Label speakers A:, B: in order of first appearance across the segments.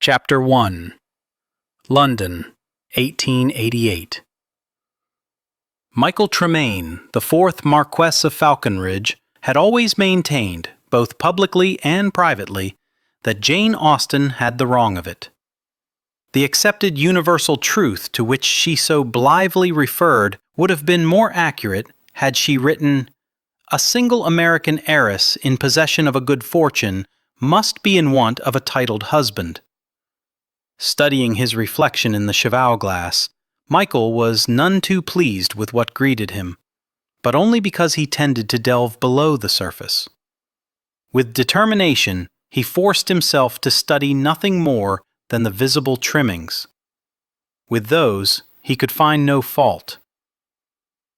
A: Chapter 1. London, 1888. Michael Tremaine, the fourth Marquess of Falconridge, had always maintained, both publicly and privately, that Jane Austen had the wrong of it. The accepted universal truth to which she so blithely referred would have been more accurate had she written, "A single American heiress in possession of a good fortune must be in want of a titled husband." Studying his reflection in the cheval glass, Michael was none too pleased with what greeted him, but only because he tended to delve below the surface. With determination, he forced himself to study nothing more than the visible trimmings. With those, he could find no fault.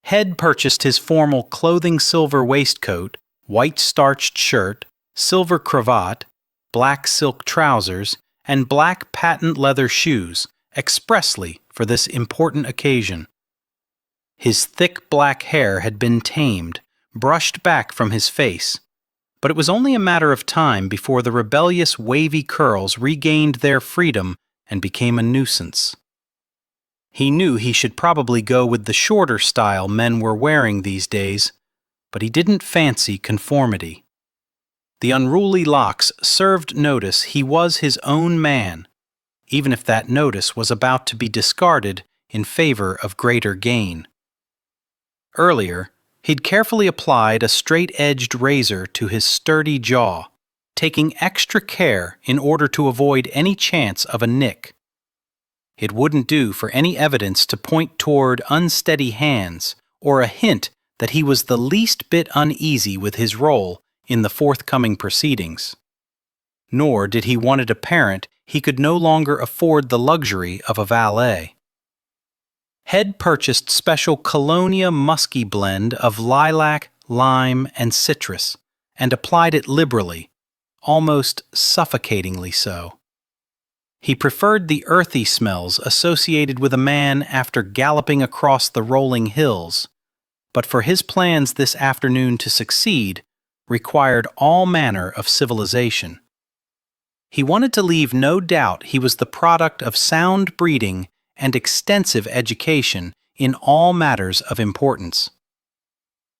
A: Head purchased his formal clothing silver waistcoat, white starched shirt, silver cravat, black silk trousers, and black patent leather shoes expressly for this important occasion. His thick black hair had been tamed, brushed back from his face, but it was only a matter of time before the rebellious wavy curls regained their freedom and became a nuisance. He knew he should probably go with the shorter style men were wearing these days, but he didn't fancy conformity. The unruly locks served notice he was his own man, even if that notice was about to be discarded in favor of greater gain. Earlier, he'd carefully applied a straight-edged razor to his sturdy jaw, taking extra care in order to avoid any chance of a nick. It wouldn't do for any evidence to point toward unsteady hands or a hint that he was the least bit uneasy with his role in the forthcoming proceedings. Nor did he want it apparent he could no longer afford the luxury of a valet. Head purchased special Colonia musky blend of lilac, lime, and citrus, and applied it liberally, almost suffocatingly so. He preferred the earthy smells associated with a man after galloping across the rolling hills, but for his plans this afternoon to succeed, required all manner of civilization. He wanted to leave no doubt he was the product of sound breeding and extensive education in all matters of importance.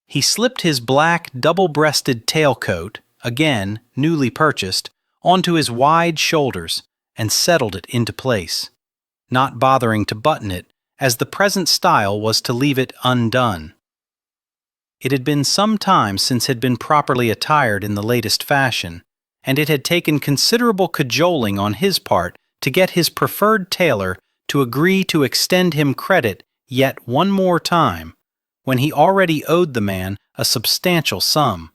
A: He slipped his black double-breasted tailcoat, again newly purchased, onto his wide shoulders and settled it into place, not bothering to button it, as the present style was to leave it undone. It had been some time since he'd been properly attired in the latest fashion, and it had taken considerable cajoling on his part to get his preferred tailor to agree to extend him credit yet one more time, when he already owed the man a substantial sum.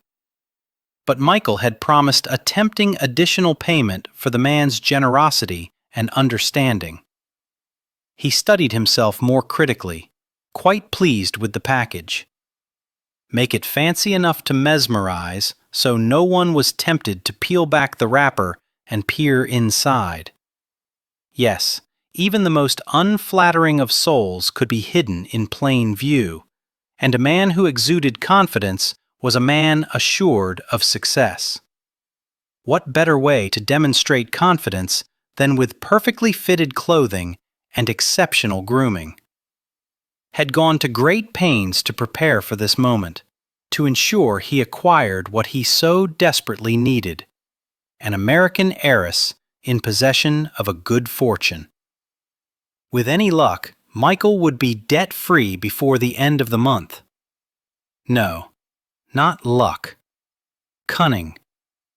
A: But Michael had promised a tempting additional payment for the man's generosity and understanding. He studied himself more critically, quite pleased with the package. Make it fancy enough to mesmerize, so no one was tempted to peel back the wrapper and peer inside. Yes, even the most unflattering of souls could be hidden in plain view, and a man who exuded confidence was a man assured of success. What better way to demonstrate confidence than with perfectly fitted clothing and exceptional grooming? Had gone to great pains to prepare for this moment, to ensure he acquired what he so desperately needed, an American heiress in possession of a good fortune. With any luck, Michael would be debt-free before the end of the month. No, not luck. Cunning,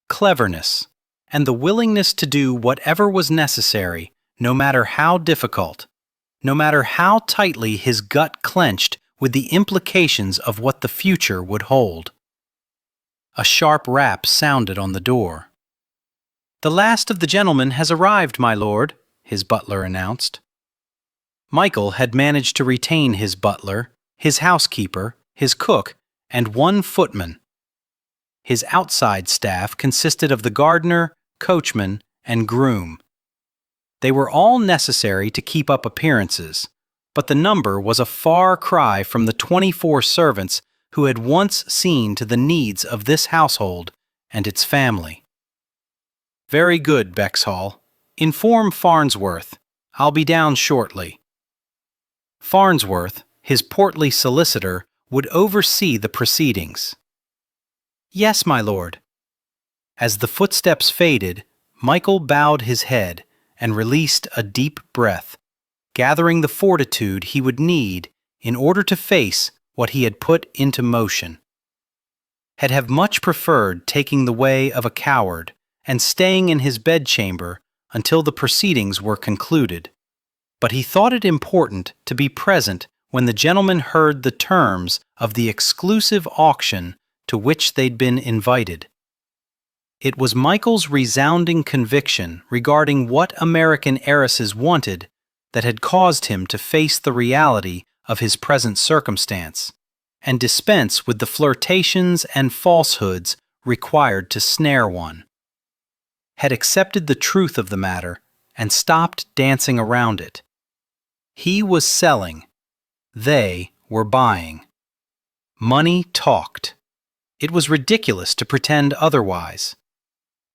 A: cleverness, and the willingness to do whatever was necessary, no matter how difficult, no matter how tightly his gut clenched with the implications of what the future would hold. A sharp rap sounded on the door. "The last of the gentlemen has arrived, my lord," his butler announced. Michael had managed to retain his butler, his housekeeper, his cook, and one footman. His outside staff consisted of the gardener, coachman, and groom. They were all necessary to keep up appearances, but the number was a far cry from the 24 servants who had once seen to the needs of this household and its family. "Very good, Bexhall," Inform Farnsworth. I'll be down shortly." Farnsworth, his portly solicitor, would oversee the proceedings. "Yes, my lord." As the footsteps faded, Michael bowed his head and released a deep breath, gathering the fortitude he would need in order to face what he had put into motion. Had have much preferred taking the way of a coward and staying in his bedchamber until the proceedings were concluded, but he thought it important to be present when the gentlemen heard the terms of the exclusive auction to which they'd been invited. It was Michael's resounding conviction regarding what American heiresses wanted that had caused him to face the reality of his present circumstance and dispense with the flirtations and falsehoods required to snare one. Had accepted the truth of the matter and stopped dancing around it. He was selling. They were buying. Money talked. It was ridiculous to pretend otherwise.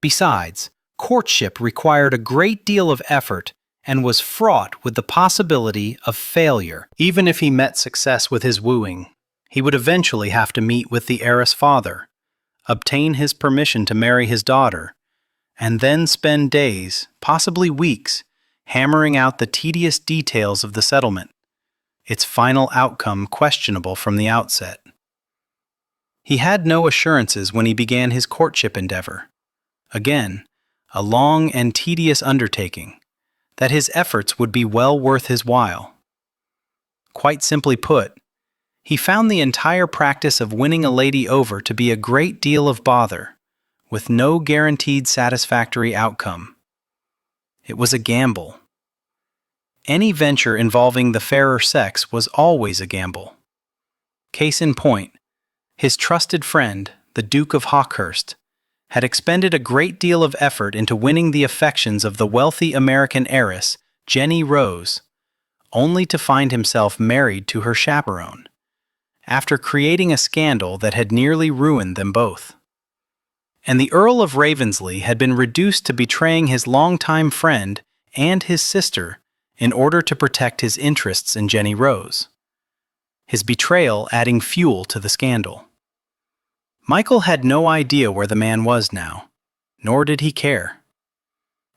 A: Besides, courtship required a great deal of effort and was fraught with the possibility of failure. Even if he met success with his wooing, he would eventually have to meet with the heiress' father, obtain his permission to marry his daughter, and then spend days, possibly weeks, hammering out the tedious details of the settlement, its final outcome questionable from the outset. He had no assurances when he began his courtship endeavor. Again, a long and tedious undertaking, that his efforts would be well worth his while. Quite simply put, he found the entire practice of winning a lady over to be a great deal of bother, with no guaranteed satisfactory outcome. It was a gamble. Any venture involving the fairer sex was always a gamble. Case in point, his trusted friend, the Duke of Hawkhurst, had expended a great deal of effort into winning the affections of the wealthy American heiress, Jenny Rose, only to find himself married to her chaperone, after creating a scandal that had nearly ruined them both. And the Earl of Ravensleigh had been reduced to betraying his longtime friend and his sister in order to protect his interests in Jenny Rose, his betrayal adding fuel to the scandal. Michael had no idea where the man was now, nor did he care.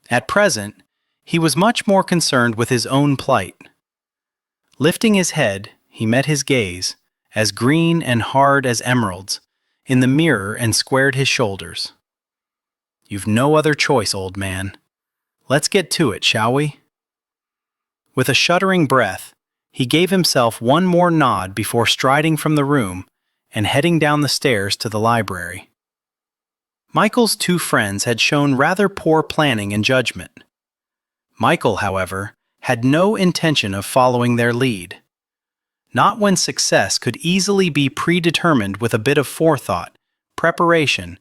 A: At present, he was much more concerned with his own plight. Lifting his head, he met his gaze, as green and hard as emeralds, in the mirror and squared his shoulders. "You've no other choice, old man. Let's get to it, shall we?" With a shuddering breath, he gave himself one more nod before striding from the room and heading down the stairs to the library. Michael's two friends had shown rather poor planning and judgment. Michael, however, had no intention of following their lead. Not when success could easily be predetermined with a bit of forethought, preparation,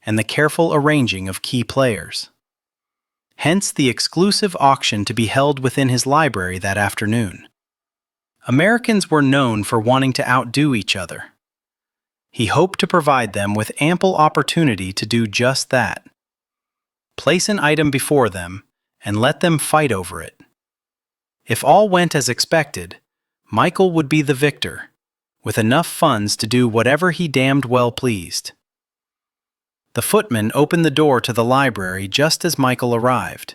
A: and the careful arranging of key players. Hence the exclusive auction to be held within his library that afternoon. Americans were known for wanting to outdo each other. He hoped to provide them with ample opportunity to do just that. Place an item before them and let them fight over it. If all went as expected, Michael would be the victor, with enough funds to do whatever he damned well pleased. The footman opened the door to the library just as Michael arrived.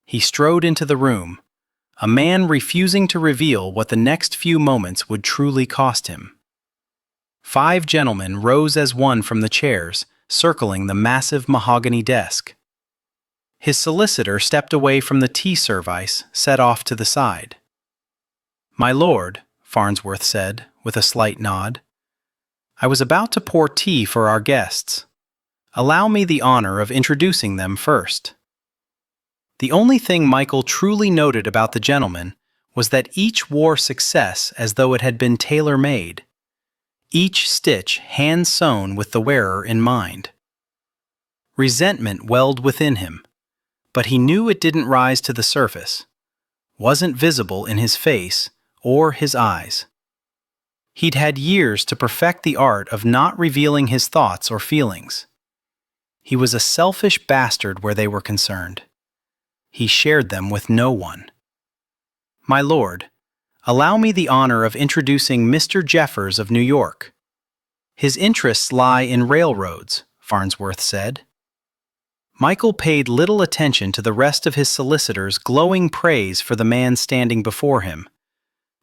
A: He strode into the room, a man refusing to reveal what the next few moments would truly cost him. 5 gentlemen rose as one from the chairs, circling the massive mahogany desk. His solicitor stepped away from the tea service set off to the side. "My lord," Farnsworth said, with a slight nod, "I was about to pour tea for our guests. Allow me the honor of introducing them first." The only thing Michael truly noted about the gentlemen was that each wore success as though it had been tailor-made, each stitch hand-sewn with the wearer in mind. Resentment welled within him, but he knew it didn't rise to the surface, wasn't visible in his face or his eyes. He'd had years to perfect the art of not revealing his thoughts or feelings. He was a selfish bastard where they were concerned. he shared them with no one. "My lord, allow me the honor of introducing Mr. Jeffers of New York. His interests lie in railroads," Farnsworth said. Michael paid little attention to the rest of his solicitors' glowing praise for the man standing before him,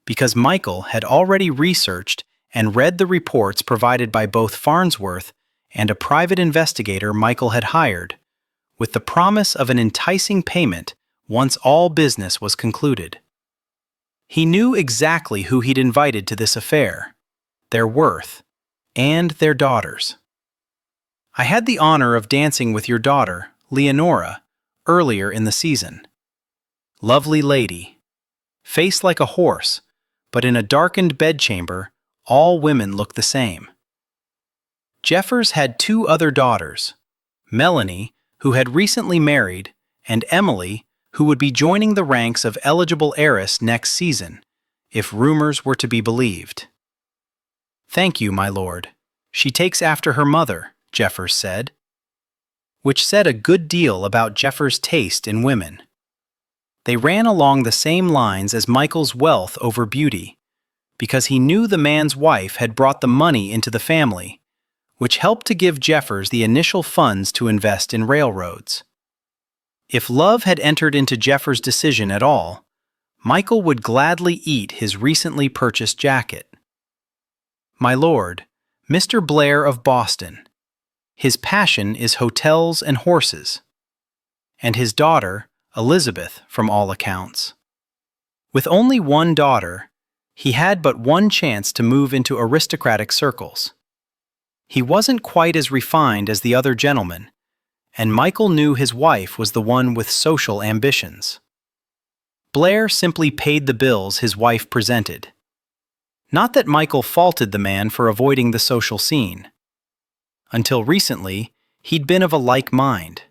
A: because Michael had already researched and read the reports provided by both Farnsworth and a private investigator Michael had hired, with the promise of an enticing payment once all business was concluded. He knew exactly who he'd invited to this affair, their worth, and their daughters. "I had the honor of dancing with your daughter, Leonora, earlier in the season. Lovely lady. Face like a horse, but in a darkened bedchamber, all women look the same." Jeffers had two other daughters, Melanie, who had recently married, and Emily, who would be joining the ranks of eligible heiress next season, if rumors were to be believed. "Thank you, my lord. She takes after her mother," Jeffers said, which said a good deal about Jeffers' taste in women. They ran along the same lines as Michael's wealth over beauty, because he knew the man's wife had brought the money into the family, which helped to give Jeffers the initial funds to invest in railroads. If love had entered into Jeffers' decision at all, Michael would gladly eat his recently purchased jacket. "My lord, Mr. Blair of Boston. His passion is hotels and horses. And his daughter, Elizabeth, from all accounts. With only one daughter, he had but one chance to move into aristocratic circles. He wasn't quite as refined as the other gentlemen, and Michael knew his wife was the one with social ambitions. Blair simply paid the bills his wife presented. Not that Michael faulted the man for avoiding the social scene. Until recently, he'd been of a like mind.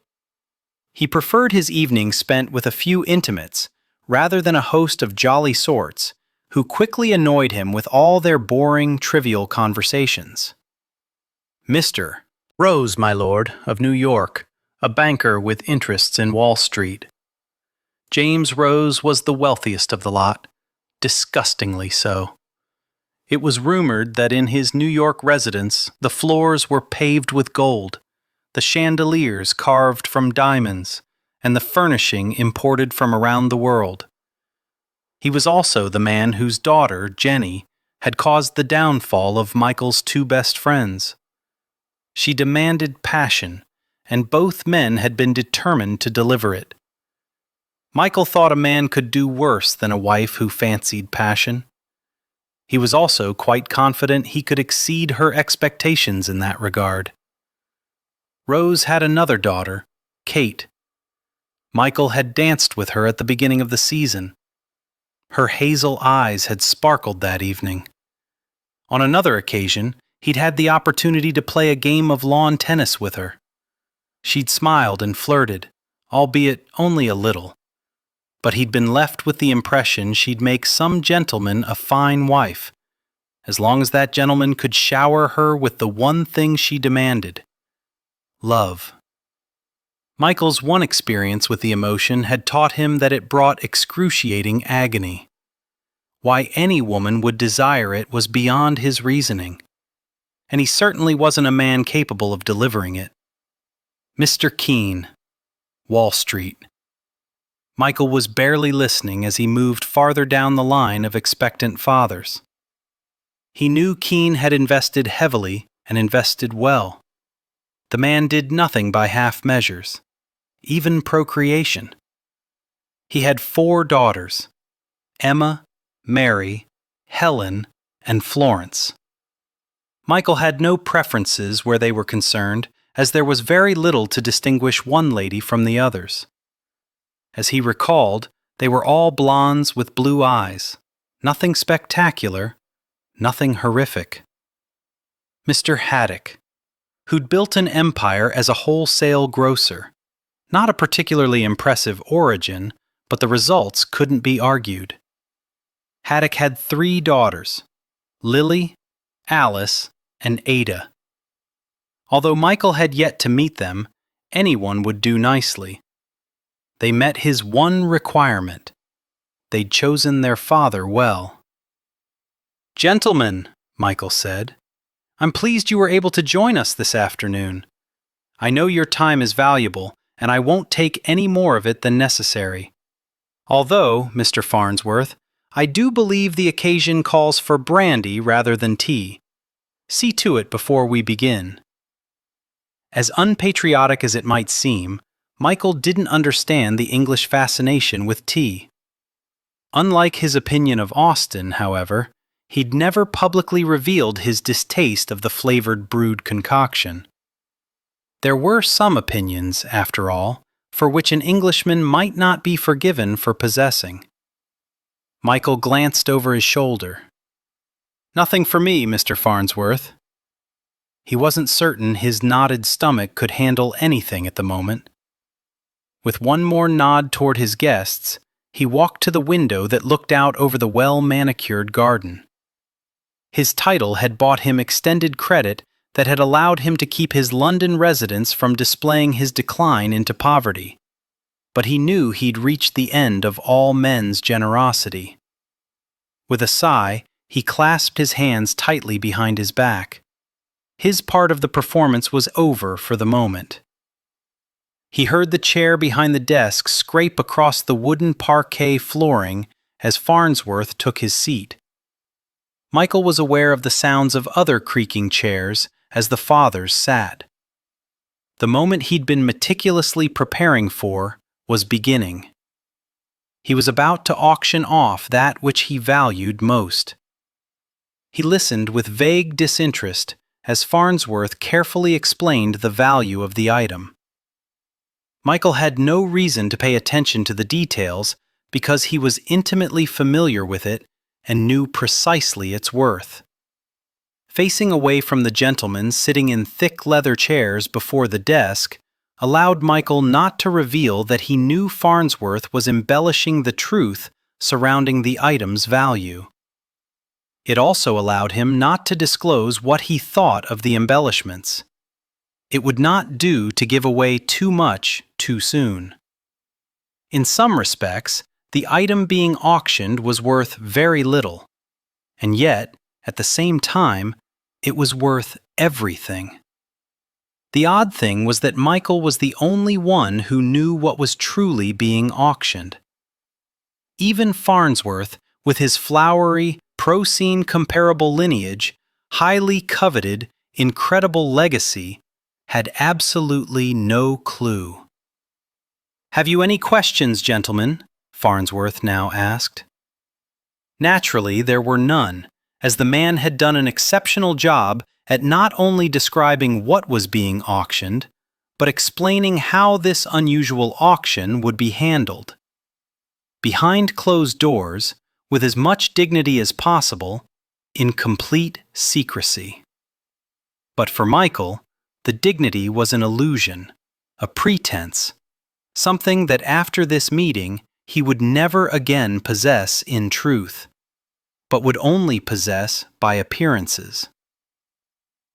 A: He preferred his evenings spent with a few intimates rather than a host of jolly sorts who quickly annoyed him with all their boring, trivial conversations. "Mr. Rose, my lord, of New York, a banker with interests in Wall Street." James Rose was the wealthiest of the lot, disgustingly so. It was rumored that in his New York residence the floors were paved with gold, the chandeliers carved from diamonds, and the furnishing imported from around the world. He was also the man whose daughter, Jenny, had caused the downfall of Michael's two best friends. She demanded passion, and both men had been determined to deliver it. Michael thought a man could do worse than a wife who fancied passion. He was also quite confident he could exceed her expectations in that regard. Rose had another daughter, Kate. Michael had danced with her at the beginning of the season. Her hazel eyes had sparkled that evening. On another occasion, he'd had the opportunity to play a game of lawn tennis with her. She'd smiled and flirted, albeit only a little. But he'd been left with the impression she'd make some gentleman a fine wife, as long as that gentleman could shower her with the one thing she demanded: love. Michael's one experience with the emotion had taught him that it brought excruciating agony. Why any woman would desire it was beyond his reasoning, and he certainly wasn't a man capable of delivering it. Mr. Keene, Wall Street. Michael was barely listening as he moved farther down the line of expectant fathers. He knew Keene had invested heavily and invested well. The man did nothing by half measures, even procreation. He had 4 daughters: Emma, Mary, Helen, and Florence. Michael had no preferences where they were concerned, as there was very little to distinguish one lady from the others. As he recalled, they were all blondes with blue eyes. Nothing spectacular, nothing horrific. Mr. Haddock, who'd built an empire as a wholesale grocer. Not a particularly impressive origin, but the results couldn't be argued. Haddock had 3 daughters: Lily, Alice, and Ada. Although Michael had yet to meet them, anyone would do nicely. They met his one requirement. They'd chosen their father well. "Gentlemen," Michael said, "I'm pleased you were able to join us this afternoon. I know your time is valuable, and I won't take any more of it than necessary. Although, Mr. Farnsworth, I do believe the occasion calls for brandy rather than tea. See to it before we begin." As unpatriotic as it might seem, Michael didn't understand the English fascination with tea. Unlike his opinion of Austen, however, he'd never publicly revealed his distaste of the flavored brewed concoction. There were some opinions, after all, for which an Englishman might not be forgiven for possessing. Michael glanced over his shoulder. "Nothing for me, Mr. Farnsworth." He wasn't certain his knotted stomach could handle anything at the moment. With one more nod toward his guests, he walked to the window that looked out over the well-manicured garden. His title had bought him extended credit that had allowed him to keep his London residence from displaying his decline into poverty. But he knew he'd reached the end of all men's generosity. With a sigh, he clasped his hands tightly behind his back. His part of the performance was over for the moment. He heard the chair behind the desk scrape across the wooden parquet flooring as Farnsworth took his seat. Michael was aware of the sounds of other creaking chairs as the fathers sat. The moment he'd been meticulously preparing for was beginning. He was about to auction off that which he valued most. He listened with vague disinterest as Farnsworth carefully explained the value of the item. Michael had no reason to pay attention to the details because he was intimately familiar with it and knew precisely its worth. Facing away from the gentlemen sitting in thick leather chairs before the desk allowed Michael not to reveal that he knew Farnsworth was embellishing the truth surrounding the item's value. It also allowed him not to disclose what he thought of the embellishments. It would not do to give away too much too soon. In some respects, the item being auctioned was worth very little, and yet, at the same time, it was worth everything. The odd thing was that Michael was the only one who knew what was truly being auctioned. Even Farnsworth, with his flowery, pro-scene comparable lineage, highly coveted, incredible legacy, had absolutely no clue. "Have you any questions, gentlemen?" Farnsworth now asked. Naturally, there were none, as the man had done an exceptional job at not only describing what was being auctioned, but explaining how this unusual auction would be handled. Behind closed doors, with as much dignity as possible, in complete secrecy. But for Michael, the dignity was an illusion, a pretense, something that after this meeting he would never again possess in truth, but would only possess by appearances.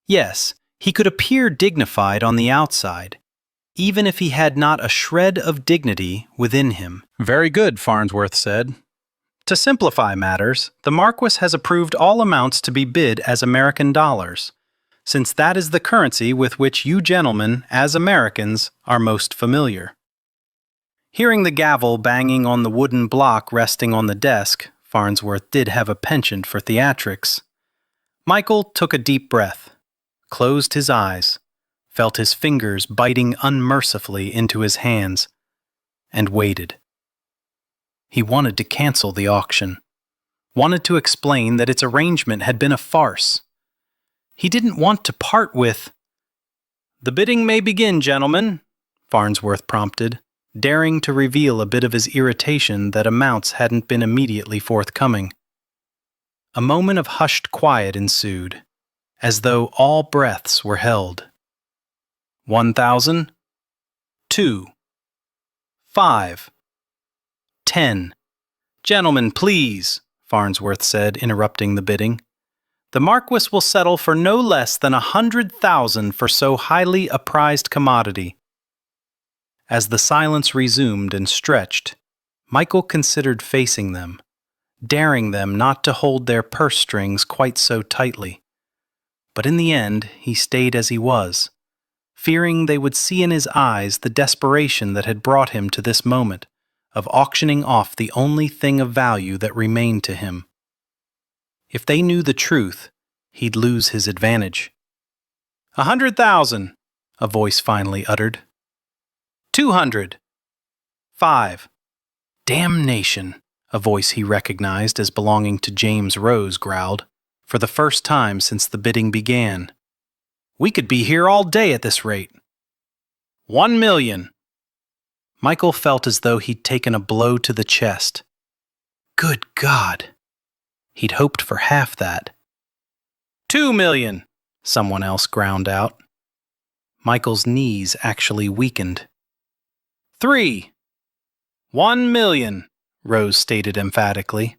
A: Yes, he could appear dignified on the outside, even if he had not a shred of dignity within him. "Very good," Farnsworth said. "To simplify matters, the Marquis has approved all amounts to be bid as American dollars, since that is the currency with which you gentlemen, as Americans, are most familiar." Hearing the gavel banging on the wooden block resting on the desk, Farnsworth did have a penchant for theatrics. Michael took a deep breath, closed his eyes, felt his fingers biting unmercifully into his hands, and waited. He wanted to cancel the auction, wanted to explain that its arrangement had been a farce. He didn't want to part with... "The bidding may begin, gentlemen," Farnsworth prompted, daring to reveal a bit of his irritation that amounts hadn't been immediately forthcoming. A moment of hushed quiet ensued, as though all breaths were held. 1,000, 2, 5, 10. "Gentlemen, please," Farnsworth said, interrupting the bidding. "The Marquis will settle for no less than 100,000 for so highly a prized commodity." As the silence resumed and stretched, Michael considered facing them, daring them not to hold their purse strings quite so tightly. But in the end, he stayed as he was, fearing they would see in his eyes the desperation that had brought him to this moment of auctioning off the only thing of value that remained to him. If they knew the truth, he'd lose his advantage. 100,000, a voice finally uttered. 200. 5. Damnation, a voice he recognized as belonging to James Rose growled, for the first time since the bidding began. We could be here all day at this rate. 1 million. Michael felt as though he'd taken a blow to the chest. Good God! He'd hoped for half that. 2 million, someone else ground out. Michael's knees actually weakened. 3. 1 million, Rose stated emphatically.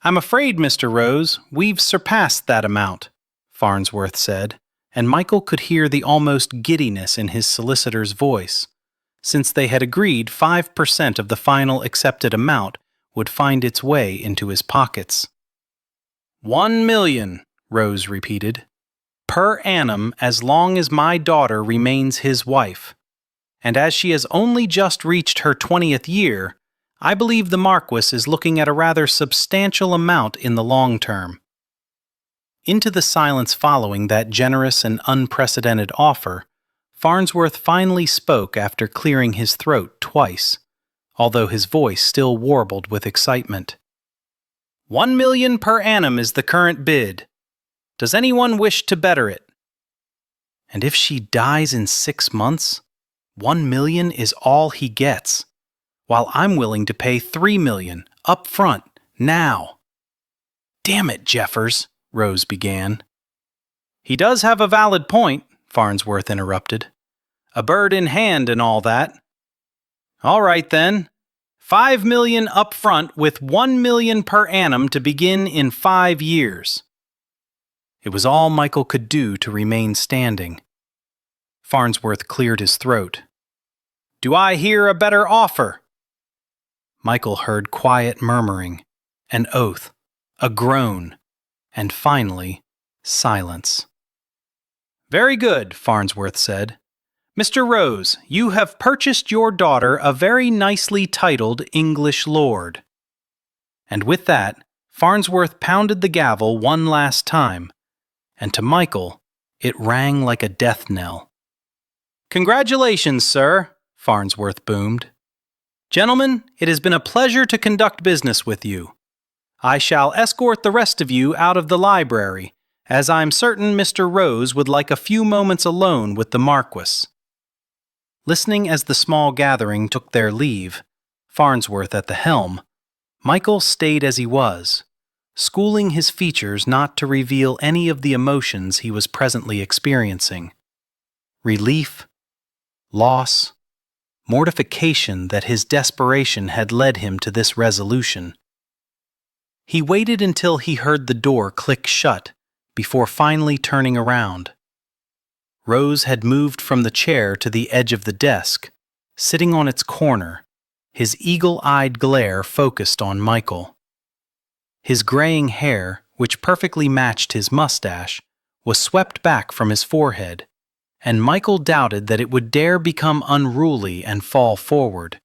A: I'm afraid, Mr. Rose, we've surpassed that amount, Farnsworth said, and Michael could hear the almost giddiness in his solicitor's voice, since they had agreed 5% of the final accepted amount would find its way into his pockets. 1 million, Rose repeated, per annum as long as my daughter remains his wife. And as she has only just reached her 20th year, I believe the Marquis is looking at a rather substantial amount in the long term. Into the silence following that generous and unprecedented offer, Farnsworth finally spoke after clearing his throat twice, although his voice still warbled with excitement. 1 million per annum is the current bid. Does anyone wish to better it? And if she dies in 6 months, 1 million is all he gets, while I'm willing to pay 3 million up front, now. Damn it, Jeffers, Rose began. He does have a valid point, Farnsworth interrupted. A bird in hand and all that. All right then. 5 million up front with 1 million per annum to begin in 5 years. It was all Michael could do to remain standing. Farnsworth cleared his throat. Do I hear a better offer? Michael heard quiet murmuring, an oath, a groan, and finally, silence. Very good, Farnsworth said. Mr. Rose, you have purchased your daughter a very nicely titled English lord. And with that, Farnsworth pounded the gavel one last time, and to Michael, it rang like a death knell. Congratulations, sir, Farnsworth boomed. Gentlemen, it has been a pleasure to conduct business with you. I shall escort the rest of you out of the library, as I'm certain Mr. Rose would like a few moments alone with the Marquis. Listening as the small gathering took their leave, Farnsworth at the helm, Michael stayed as he was, schooling his features not to reveal any of the emotions he was presently experiencing. Relief, loss, mortification that his desperation had led him to this resolution. He waited until he heard the door click shut before finally turning around. Rose had moved from the chair to the edge of the desk, sitting on its corner, his eagle-eyed glare focused on Michael. His graying hair, which perfectly matched his mustache, was swept back from his forehead, and Michael doubted that it would dare become unruly and fall forward.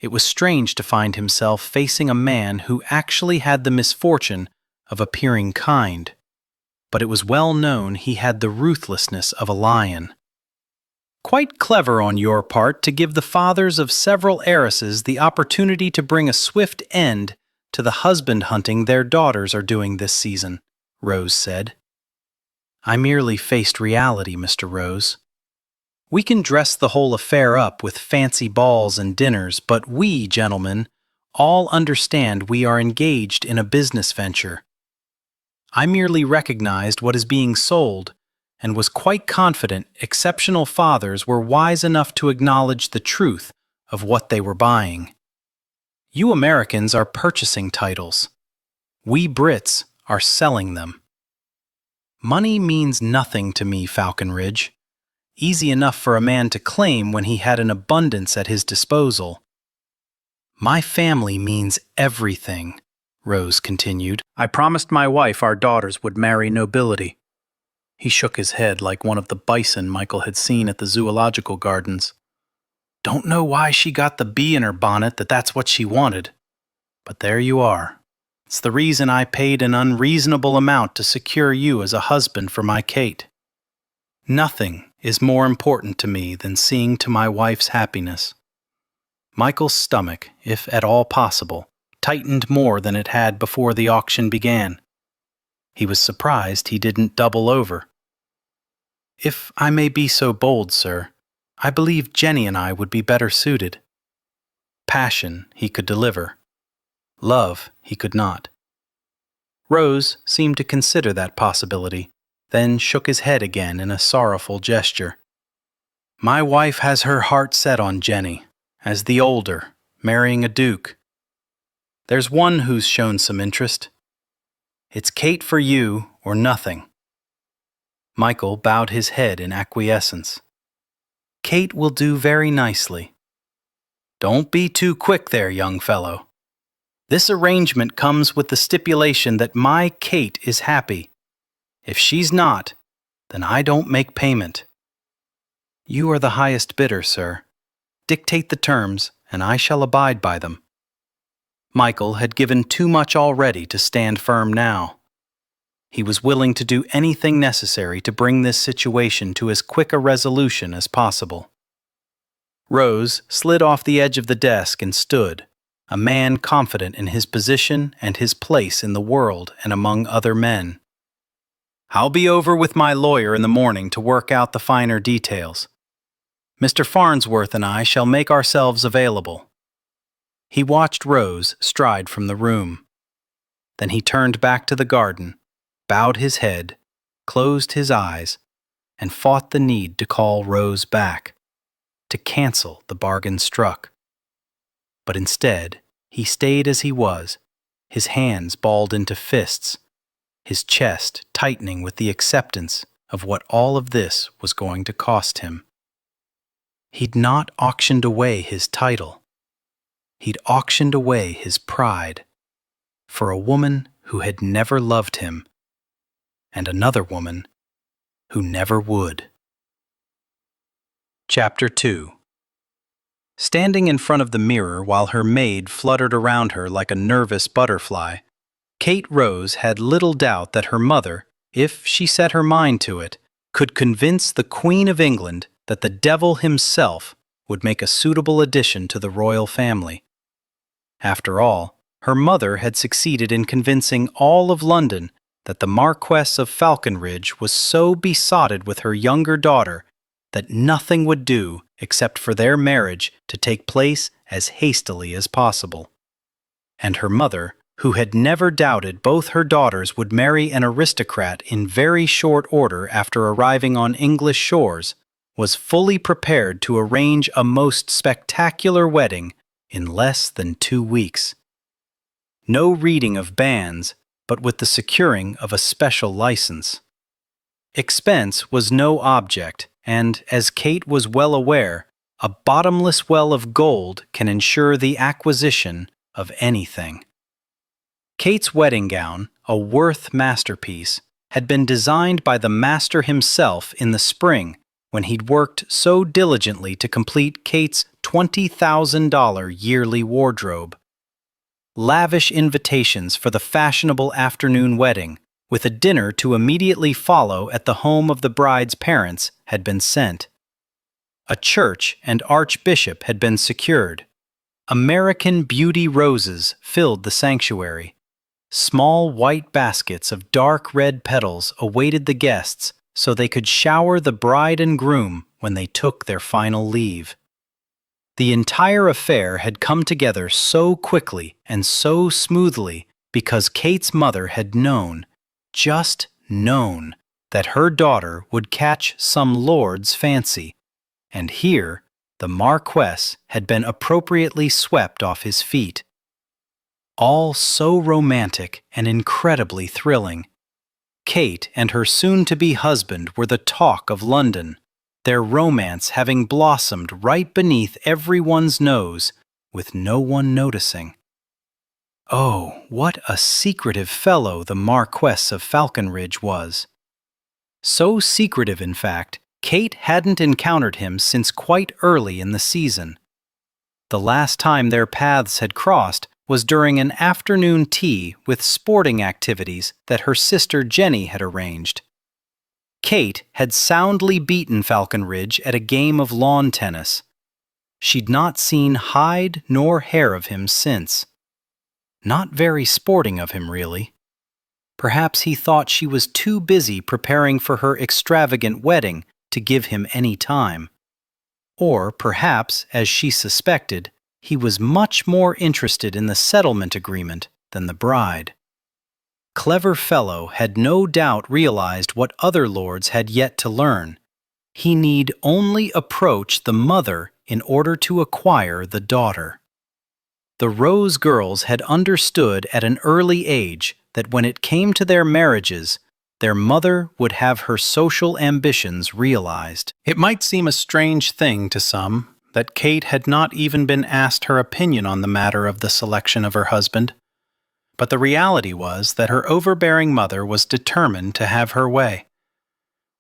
A: It was strange to find himself facing a man who actually had the misfortune of appearing kind, but it was well known he had the ruthlessness of a lion. Quite clever on your part to give the fathers of several heiresses the opportunity to bring a swift end to the husband hunting their daughters are doing this season, Rose said. I merely faced reality, Mr. Rose. We can dress the whole affair up with fancy balls and dinners, but we, gentlemen, all understand we are engaged in a business venture. I merely recognized what is being sold and was quite confident exceptional fathers were wise enough to acknowledge the truth of what they were buying. You Americans are purchasing titles. We Brits are selling them. Money means nothing to me, Falconridge. easy enough for a man to claim when he had an abundance at his disposal. "My family means everything," Rose continued. "I promised my wife our daughters would marry nobility." He shook his head like one of the bison Michael had seen at the zoological gardens. "Don't know why she got the bee in her bonnet that's what she wanted. But there you are. It's the reason I paid an unreasonable amount to secure you as a husband for my Kate. Nothing is more important to me than seeing to my wife's happiness." Michael's stomach, if at all possible, tightened more than it had before the auction began. He was surprised he didn't double over. "If I may be so bold, sir, I believe Jenny and I would be better suited." Passion he could deliver. Love he could not. Rose seemed to consider that possibility, then shook his head again in a sorrowful gesture. "My wife has her heart set on Jenny, as the older, marrying a duke. There's one who's shown some interest. It's Kate for you or nothing." Michael bowed his head in acquiescence. "Kate will do very nicely." "Don't be too quick there, young fellow. This arrangement comes with the stipulation that my Kate is happy. If she's not, then I don't make payment." "You are the highest bidder, sir. Dictate the terms, and I shall abide by them." Michael had given too much already to stand firm now. He was willing to do anything necessary to bring this situation to as quick a resolution as possible. Rose slid off the edge of the desk and stood, a man confident in his position and his place in the world and among other men. "I'll be over with my lawyer in the morning to work out the finer details. Mr. Farnsworth and I shall make ourselves available." He watched Rose stride from the room. Then he turned back to the garden, bowed his head, closed his eyes, and fought the need to call Rose back, to cancel the bargain struck. But instead, he stayed as he was, his hands balled into fists, his chest tightening with the acceptance of what all of this was going to cost him. He'd not auctioned away his title. He'd auctioned away his pride for a woman who had never loved him, and another woman who never would. Chapter 2. Standing in front of the mirror while her maid fluttered around her like a nervous butterfly, Kate Rose had little doubt that her mother, if she set her mind to it, could convince the Queen of England that the devil himself would make a suitable addition to the royal family. After all, her mother had succeeded in convincing all of London that the Marquess of Falconridge was so besotted with her younger daughter that nothing would do except for their marriage to take place as hastily as possible. And her mother, who had never doubted both her daughters would marry an aristocrat in very short order after arriving on English shores, was fully prepared to arrange a most spectacular wedding in less than 2 weeks. No reading of banns, but with the securing of a special license. Expense was no object, and, as Kate was well aware, a bottomless well of gold can ensure the acquisition of anything. Kate's wedding gown, a Worth masterpiece, had been designed by the master himself in the spring when he'd worked so diligently to complete Kate's $20,000 yearly wardrobe. Lavish invitations for the fashionable afternoon wedding, with a dinner to immediately follow at the home of the bride's parents, had been sent. A church and archbishop had been secured. American Beauty roses filled the sanctuary. Small white baskets of dark red petals awaited the guests so they could shower the bride and groom when they took their final leave. The entire affair had come together so quickly and so smoothly because Kate's mother had known, just known, that her daughter would catch some lord's fancy, and here the Marquess had been appropriately swept off his feet. All so romantic and incredibly thrilling. Kate and her soon-to-be husband were the talk of London, their romance having blossomed right beneath everyone's nose, with no one noticing. Oh, what a secretive fellow the Marquess of Falconridge was. So secretive, in fact, Kate hadn't encountered him since quite early in the season. The last time their paths had crossed was during an afternoon tea with sporting activities that her sister Jenny had arranged. Kate had soundly beaten Falconridge at a game of lawn tennis. She'd not seen hide nor hair of him since. Not very sporting of him, really. Perhaps he thought she was too busy preparing for her extravagant wedding to give him any time. Or perhaps, as she suspected, he was much more interested in the settlement agreement than the bride. Clever fellow had no doubt realized what other lords had yet to learn. He need only approach the mother in order to acquire the daughter. The Rose girls had understood at an early age that when it came to their marriages, their mother would have her social ambitions realized. It might seem a strange thing to some that Kate had not even been asked her opinion on the matter of the selection of her husband, but the reality was that her overbearing mother was determined to have her way,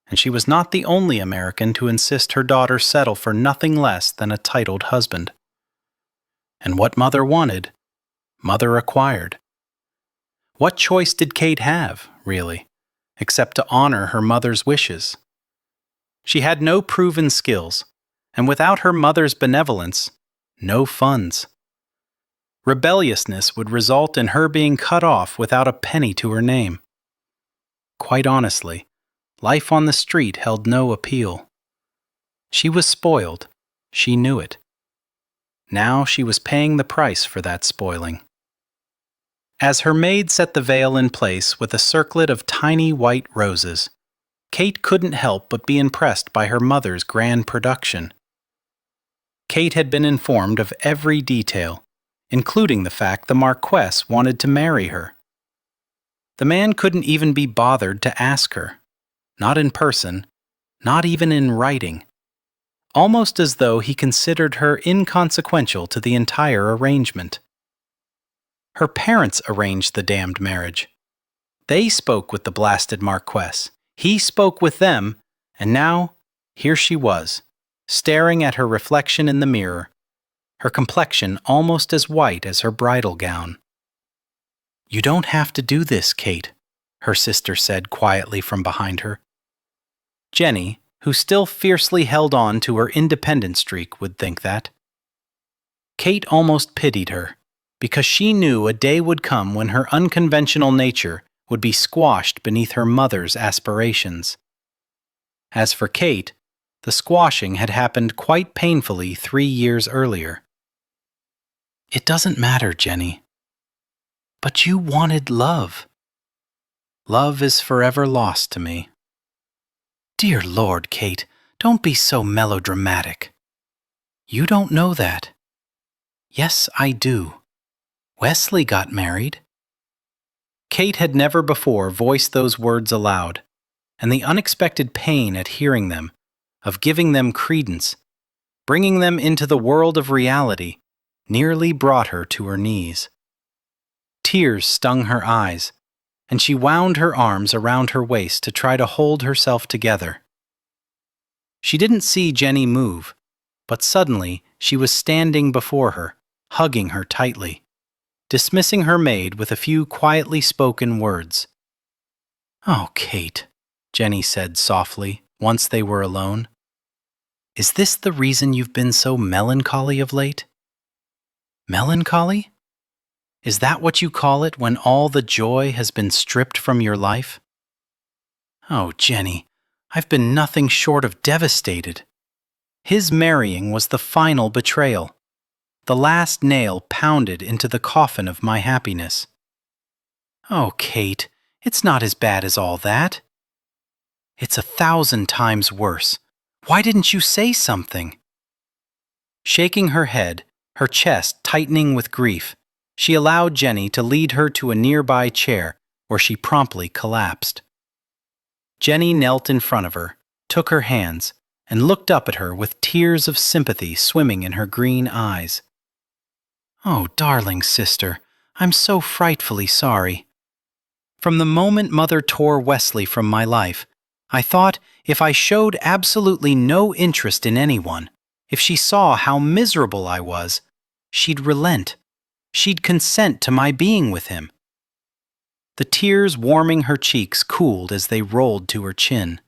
A: and she was not the only American to insist her daughter settle for nothing less than a titled husband. And what mother wanted, mother acquired. What choice did Kate have, really, except to honor her mother's wishes? She had no proven skills, and without her mother's benevolence, no funds. Rebelliousness would result in her being cut off without a penny to her name. Quite honestly, life on the street held no appeal. She was spoiled. She knew it. Now she was paying the price for that spoiling. As her maid set the veil in place with a circlet of tiny white roses, Kate couldn't help but be impressed by her mother's grand production. Kate had been informed of every detail, including the fact the Marquess wanted to marry her. The man couldn't even be bothered to ask her, not in person, not even in writing, almost as though he considered her inconsequential to the entire arrangement. Her parents arranged the damned marriage. They spoke with the blasted Marquess. He spoke with them, and now, here she was, staring at her reflection in the mirror, her complexion almost as white as her bridal gown. "You don't have to do this, Kate," her sister said quietly from behind her. Jenny, who still fiercely held on to her independent streak, would think that. Kate almost pitied her, because she knew a day would come when her unconventional nature would be squashed beneath her mother's aspirations. As for Kate, the squashing had happened quite painfully 3 years earlier. "It doesn't matter, Jenny." "But you wanted love." "Love is forever lost to me." "Dear Lord, Kate, don't be so melodramatic." "You don't know that." "Yes, I do. Wesley got married." Kate had never before voiced those words aloud, and the unexpected pain at hearing them, of giving them credence, bringing them into the world of reality, nearly brought her to her knees. Tears stung her eyes, and she wound her arms around her waist to try to hold herself together. She didn't see Jenny move, but suddenly she was standing before her, hugging her tightly, dismissing her maid with a few quietly spoken words. "Oh, Kate," Jenny said softly, once they were alone. "Is this the reason you've been so melancholy of late?" "Melancholy? Is that what you call it when all the joy has been stripped from your life?" "Oh, Jenny, I've been nothing short of devastated. His marrying was the final betrayal, the last nail pounded into the coffin of my happiness." "Oh, Kate, it's not as bad as all that." "It's 1,000 times worse. Why didn't you say something?" Shaking her head, her chest tightening with grief, she allowed Jenny to lead her to a nearby chair where she promptly collapsed. Jenny knelt in front of her, took her hands, and looked up at her with tears of sympathy swimming in her green eyes. "Oh, darling sister, I'm so frightfully sorry. From the moment Mother tore Wesley from my life, I thought if I showed absolutely no interest in anyone, if she saw how miserable I was, she'd relent. She'd consent to my being with him." The tears warming her cheeks cooled as they rolled to her chin.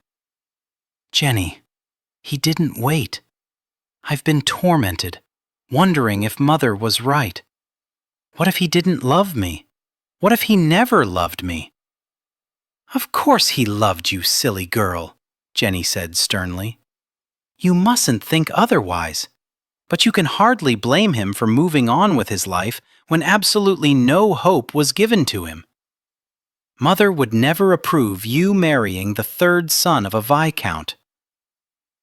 A: "Jenny, he didn't wait. I've been tormented, wondering if Mother was right. What if he didn't love me? What if he never loved me?" "Of course he loved you, silly girl," Jenny said sternly. "You mustn't think otherwise. But you can hardly blame him for moving on with his life when absolutely no hope was given to him. Mother would never approve you marrying the third son of a viscount."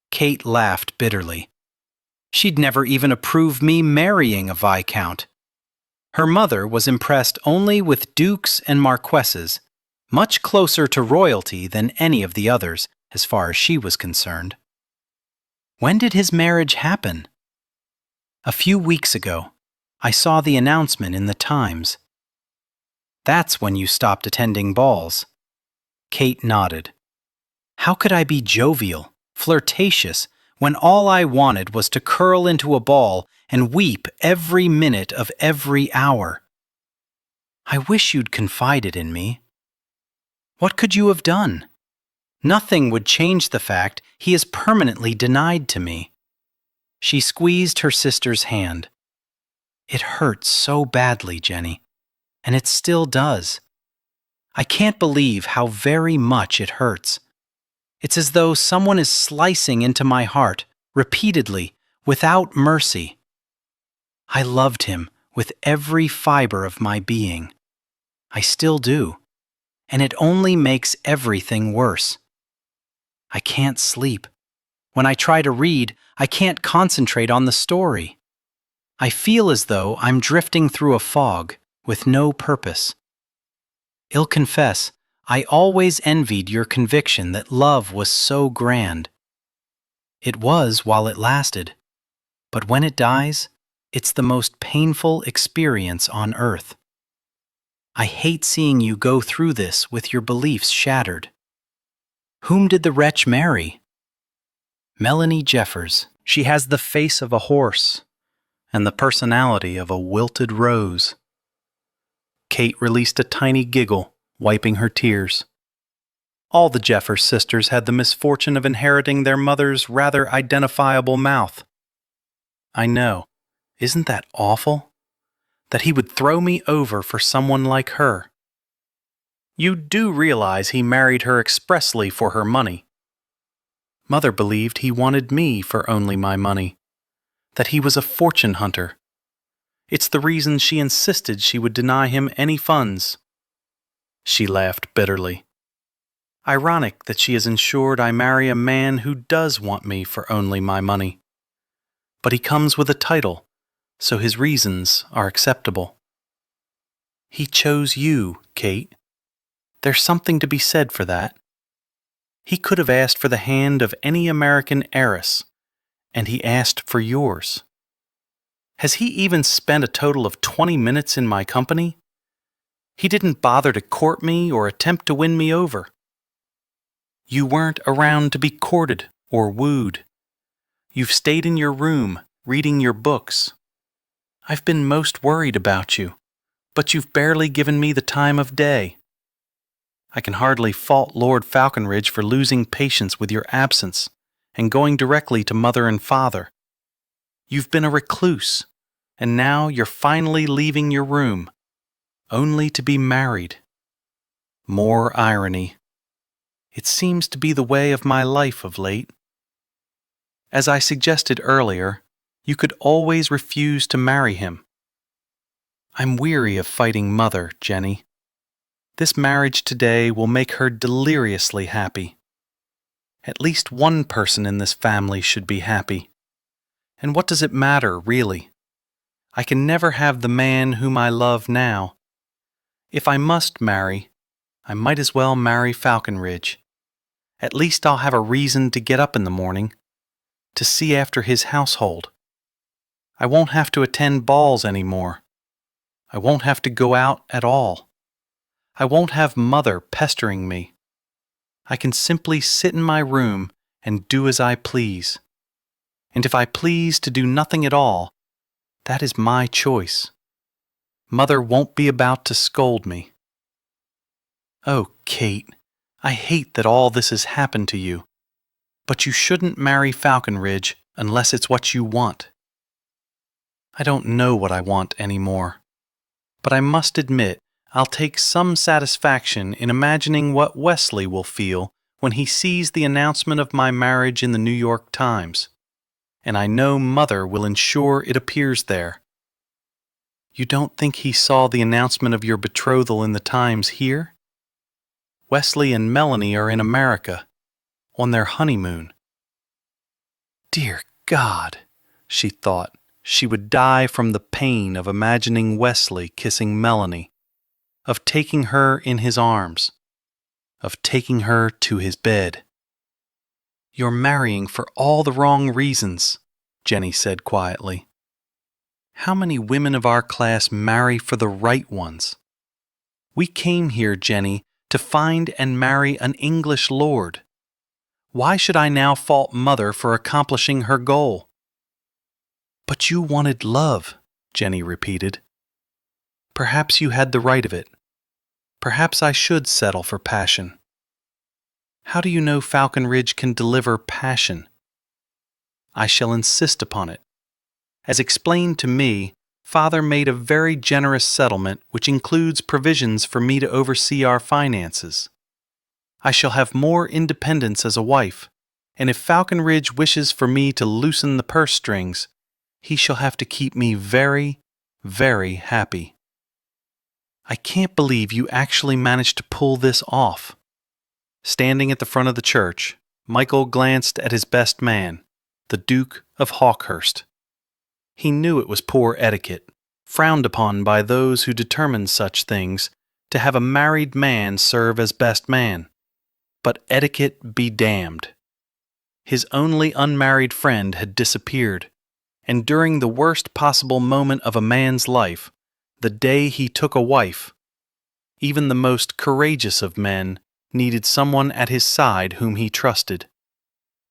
A: Kate laughed bitterly. She'd never even approve me marrying a viscount. Her mother was impressed only with dukes and marquesses, much closer to royalty than any of the others, as far as she was concerned. When did his marriage happen? "A few weeks ago. I saw the announcement in the Times." "That's when you stopped attending balls." Kate nodded. How could I be jovial, flirtatious, when all I wanted was to curl into a ball and weep every minute of every hour? "I wish you'd confided in me." "What could you have done? Nothing would change the fact he is permanently denied to me." She squeezed her sister's hand. "It hurts so badly, Jenny, and it still does. I can't believe how very much it hurts. It's as though someone is slicing into my heart, repeatedly, without mercy. I loved him with every fiber of my being. I still do, and it only makes everything worse. I can't sleep. When I try to read, I can't concentrate on the story. I feel as though I'm drifting through a fog with no purpose. I'll confess, I always envied your conviction that love was so grand. It was while it lasted, but when it dies, it's the most painful experience on earth. I hate seeing you go through this with your beliefs shattered. Whom did the wretch marry?" "Melanie Jeffers. She has the face of a horse and the personality of a wilted rose." Kate released a tiny giggle, wiping her tears. All the Jeffers sisters had the misfortune of inheriting their mother's rather identifiable mouth. "I know. Isn't that awful? That he would throw me over for someone like her. You do realize he married her expressly for her money. Mother believed he wanted me for only my money, that he was a fortune hunter. It's the reason she insisted she would deny him any funds." She laughed bitterly. "Ironic that she has ensured I marry a man who does want me for only my money. But he comes with a title, so his reasons are acceptable." "He chose you, Kate. There's something to be said for that. He could have asked for the hand of any American heiress, and he asked for yours. Has he even spent a total of 20 minutes in my company? He didn't bother to court me or attempt to win me over. You weren't around to be courted or wooed. You've stayed in your room, reading your books. I've been most worried about you, but you've barely given me the time of day. I can hardly fault Lord Falconridge for losing patience with your absence and going directly to Mother and Father. You've been a recluse, and now you're finally leaving your room, only to be married. More irony. It seems to be the way of my life of late. As I suggested earlier, you could always refuse to marry him. I'm weary of fighting Mother, Jenny. This marriage today will make her deliriously happy. At least one person in this family should be happy. And what does it matter, really? I can never have the man whom I love now. If I must marry, I might as well marry Falconridge. At least I'll have a reason to get up in the morning, to see after his household. I won't have to attend balls anymore. I won't have to go out at all. I won't have Mother pestering me. I can simply sit in my room and do as I please. And if I please to do nothing at all, that is my choice. Mother won't be about to scold me. Oh, Kate, I hate that all this has happened to you. But you shouldn't marry Falconridge unless it's what you want. I don't know what I want anymore. But I must admit, I'll take some satisfaction in imagining what Wesley will feel when he sees the announcement of my marriage in the New York Times. And I know Mother will ensure it appears there. You don't think he saw the announcement of your betrothal in the Times here? Wesley and Melanie are in America, on their honeymoon. Dear God, she thought, she would die from the pain of imagining Wesley kissing Melanie, of taking her in his arms, of taking her to his bed. You're marrying for all the wrong reasons, Jenny said quietly. How many women of our class marry for the right ones? We came here, Jenny, to find and marry an English lord. Why should I now fault Mother for accomplishing her goal? But you wanted love, Jenny repeated. Perhaps you had the right of it. Perhaps I should settle for passion. How do you know Falconridge can deliver passion? I shall insist upon it. As explained to me, Father made a very generous settlement which includes provisions for me to oversee our finances. I shall have more independence as a wife, and if Falconridge wishes for me to loosen the purse strings, he shall have to keep me very, very happy. I can't believe you actually managed to pull this off. Standing at the front of the church, Michael glanced at his best man, the Duke of Hawkhurst. He knew it was poor etiquette, frowned upon by those who determined such things, to have a married man serve as best man. But etiquette be damned. His only unmarried friend had disappeared, and during the worst possible moment of a man's life, the day he took a wife, even the most courageous of men needed someone at his side whom he trusted,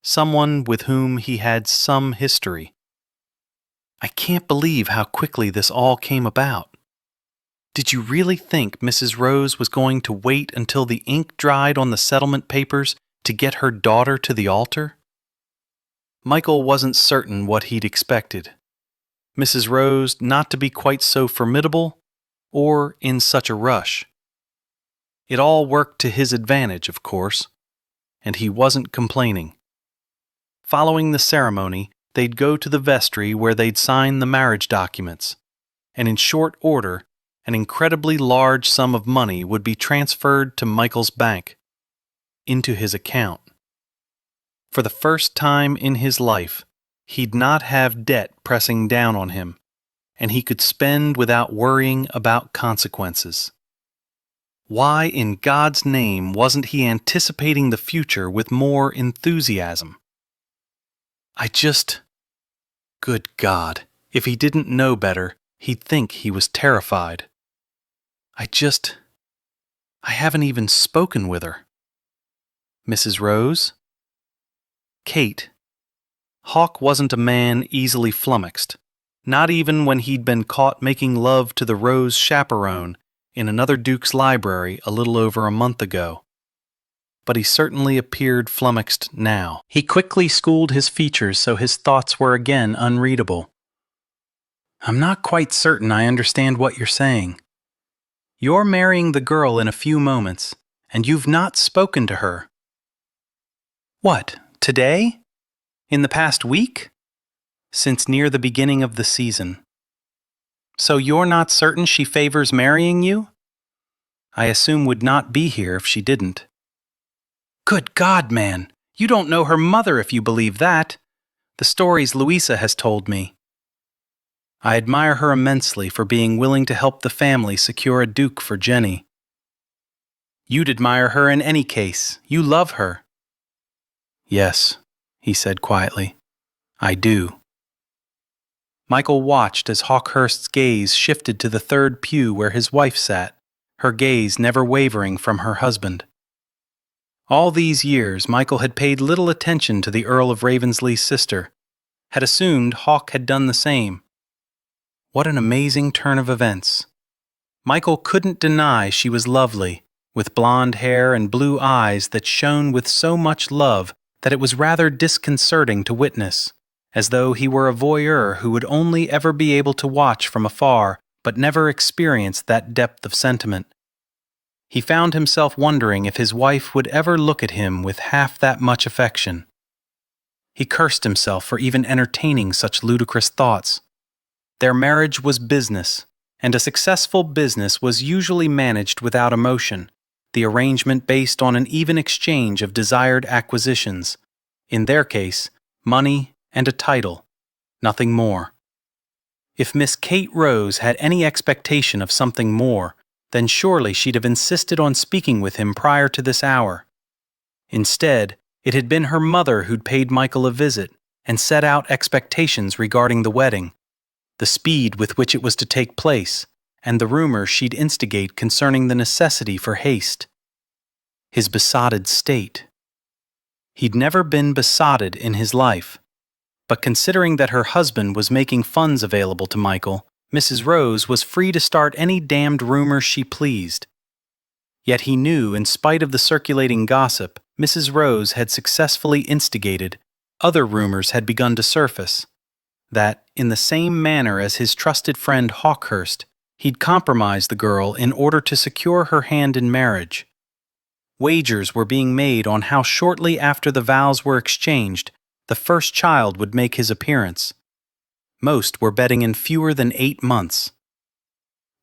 A: someone with whom he had some history. I can't believe how quickly this all came about. Did you really think Mrs. Rose was going to wait until the ink dried on the settlement papers to get her daughter to the altar? Michael wasn't certain what he'd expected. Mrs. Rose not to be quite so formidable, or in such a rush. It all worked to his advantage, of course, and he wasn't complaining. Following the ceremony, they'd go to the vestry where they'd sign the marriage documents, and in short order, an incredibly large sum of money would be transferred to Michael's bank, into his account. For the first time in his life, he'd not have debt pressing down on him, and he could spend without worrying about consequences. Why in God's name wasn't he anticipating the future with more enthusiasm? Good God, if he didn't know better, he'd think he was terrified. I haven't even spoken with her. Mrs. Rose? Kate. Hawk wasn't a man easily flummoxed, not even when he'd been caught making love to the Rose chaperone in another Duke's library a little over a month ago. But he certainly appeared flummoxed now. He quickly schooled his features so his thoughts were again unreadable. I'm not quite certain I understand what you're saying. You're marrying the girl in a few moments, and you've not spoken to her. What, today? In the past week? Since near the beginning of the season. So you're not certain she favors marrying you? I assume would not be here if she didn't. Good God, man! You don't know her mother if you believe that. The stories Louisa has told me. I admire her immensely for being willing to help the family secure a duke for Jenny. You'd admire her in any case. You love her. Yes, he said quietly. I do." Michael watched as Hawkhurst's gaze shifted to the third pew where his wife sat, her gaze never wavering from her husband. All these years, Michael had paid little attention to the Earl of Ravensleigh's sister, had assumed Hawk had done the same. What an amazing turn of events. Michael couldn't deny she was lovely, with blonde hair and blue eyes that shone with so much love that it was rather disconcerting to witness, as though he were a voyeur who would only ever be able to watch from afar but never experience that depth of sentiment. He found himself wondering if his wife would ever look at him with half that much affection. He cursed himself for even entertaining such ludicrous thoughts. Their marriage was business, and a successful business was usually managed without emotion, the arrangement based on an even exchange of desired acquisitions, in their case, money and a title, nothing more. If Miss Kate Rose had any expectation of something more, then surely she'd have insisted on speaking with him prior to this hour. Instead, it had been her mother who'd paid Michael a visit and set out expectations regarding the wedding, the speed with which it was to take place, and the rumor she'd instigate concerning the necessity for haste. His besotted state. He'd never been besotted in his life, but considering that her husband was making funds available to Michael, Mrs. Rose was free to start any damned rumor she pleased. Yet he knew, in spite of the circulating gossip Mrs. Rose had successfully instigated, other rumors had begun to surface, that, in the same manner as his trusted friend Hawkhurst, he'd compromised the girl in order to secure her hand in marriage. Wagers were being made on how shortly after the vows were exchanged, the first child would make his appearance. Most were betting in fewer than 8 months.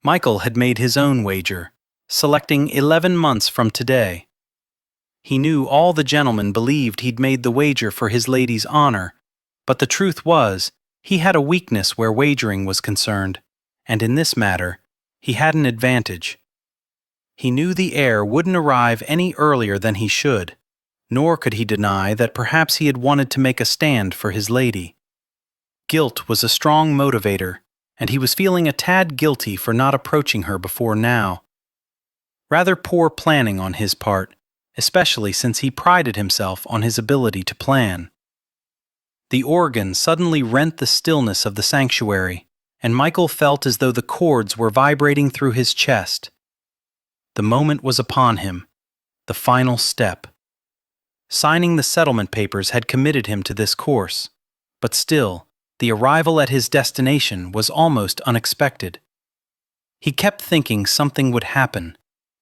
A: Michael had made his own wager, selecting 11 months from today. He knew all the gentlemen believed he'd made the wager for his lady's honor, but the truth was, he had a weakness where wagering was concerned, and in this matter, he had an advantage. He knew the heir wouldn't arrive any earlier than he should, nor could he deny that perhaps he had wanted to make a stand for his lady. Guilt was a strong motivator, and he was feeling a tad guilty for not approaching her before now. Rather poor planning on his part, especially since he prided himself on his ability to plan. The organ suddenly rent the stillness of the sanctuary, and Michael felt as though the chords were vibrating through his chest. The moment was upon him, the final step. Signing the settlement papers had committed him to this course, but still, the arrival at his destination was almost unexpected. He kept thinking something would happen,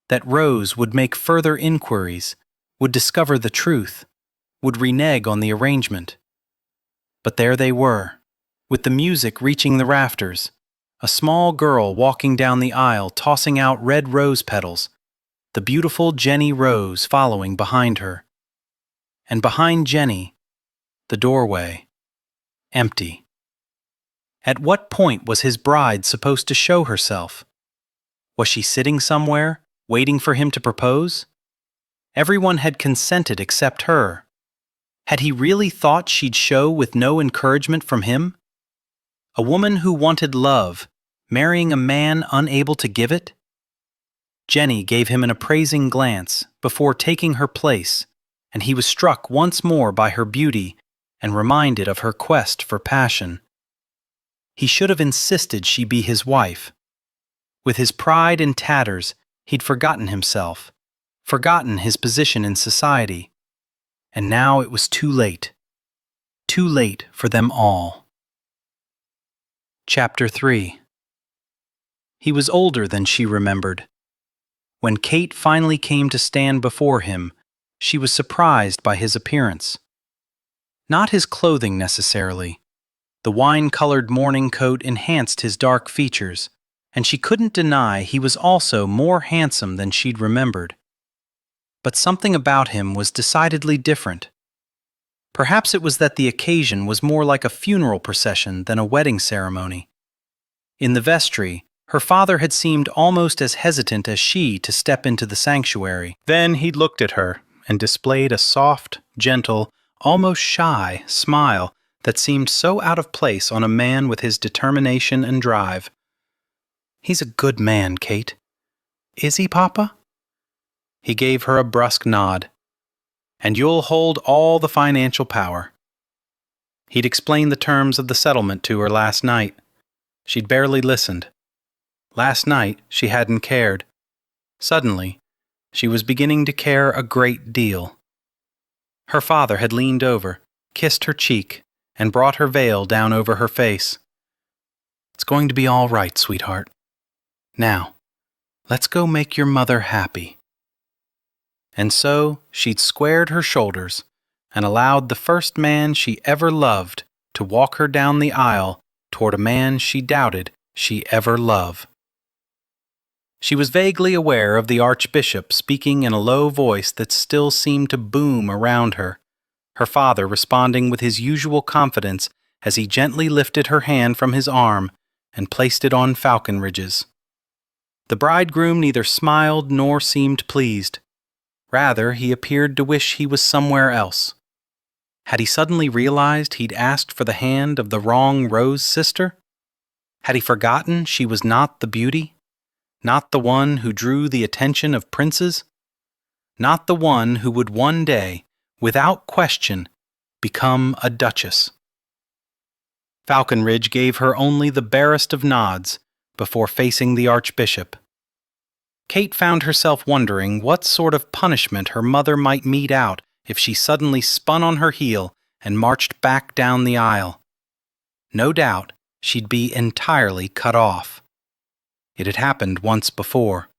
A: that Rose would make further inquiries, would discover the truth, would renege on the arrangement. But there they were, with the music reaching the rafters, a small girl walking down the aisle tossing out red rose petals, the beautiful Jenny Rose following behind her. And behind Jenny, the doorway, empty. At what point was his bride supposed to show herself? Was she sitting somewhere, waiting for him to propose? Everyone had consented except her. Had he really thought she'd show with no encouragement from him? A woman who wanted love, marrying a man unable to give it? Jenny gave him an appraising glance before taking her place, and he was struck once more by her beauty and reminded of her quest for passion. He should have insisted she be his wife. With his pride in tatters, he'd forgotten himself, forgotten his position in society. And now it was too late. Too late for them all. Chapter 3. He was older than she remembered. When Kate finally came to stand before him, she was surprised by his appearance. Not his clothing necessarily. The wine-colored morning coat enhanced his dark features, and she couldn't deny he was also more handsome than she'd remembered. But something about him was decidedly different. Perhaps it was that the occasion was more like a funeral procession than a wedding ceremony. In the vestry, her father had seemed almost as hesitant as she to step into the sanctuary. Then he looked at her and displayed a soft, gentle, almost shy smile that seemed so out of place on a man with his determination and drive. "He's a good man, Kate." "Is he, Papa?" He gave her a brusque nod. "And you'll hold all the financial power." He'd explained the terms of the settlement to her last night. She'd barely listened. Last night, she hadn't cared. Suddenly, she was beginning to care a great deal. Her father had leaned over, kissed her cheek, and brought her veil down over her face. "It's going to be all right, sweetheart. Now, let's go make your mother happy." And so she'd squared her shoulders and allowed the first man she ever loved to walk her down the aisle toward a man she doubted she ever love. She was vaguely aware of the Archbishop speaking in a low voice that still seemed to boom around her, her father responding with his usual confidence as he gently lifted her hand from his arm and placed it on Falconridge's. The bridegroom neither smiled nor seemed pleased. Rather, he appeared to wish he was somewhere else. Had he suddenly realized he'd asked for the hand of the wrong Rose sister? Had he forgotten she was not the beauty? Not the one who drew the attention of princes? Not the one who would one day, without question, become a duchess? Falconridge gave her only the barest of nods before facing the Archbishop. Kate found herself wondering what sort of punishment her mother might mete out if she suddenly spun on her heel and marched back down the aisle. No doubt she'd be entirely cut off. It had happened once before.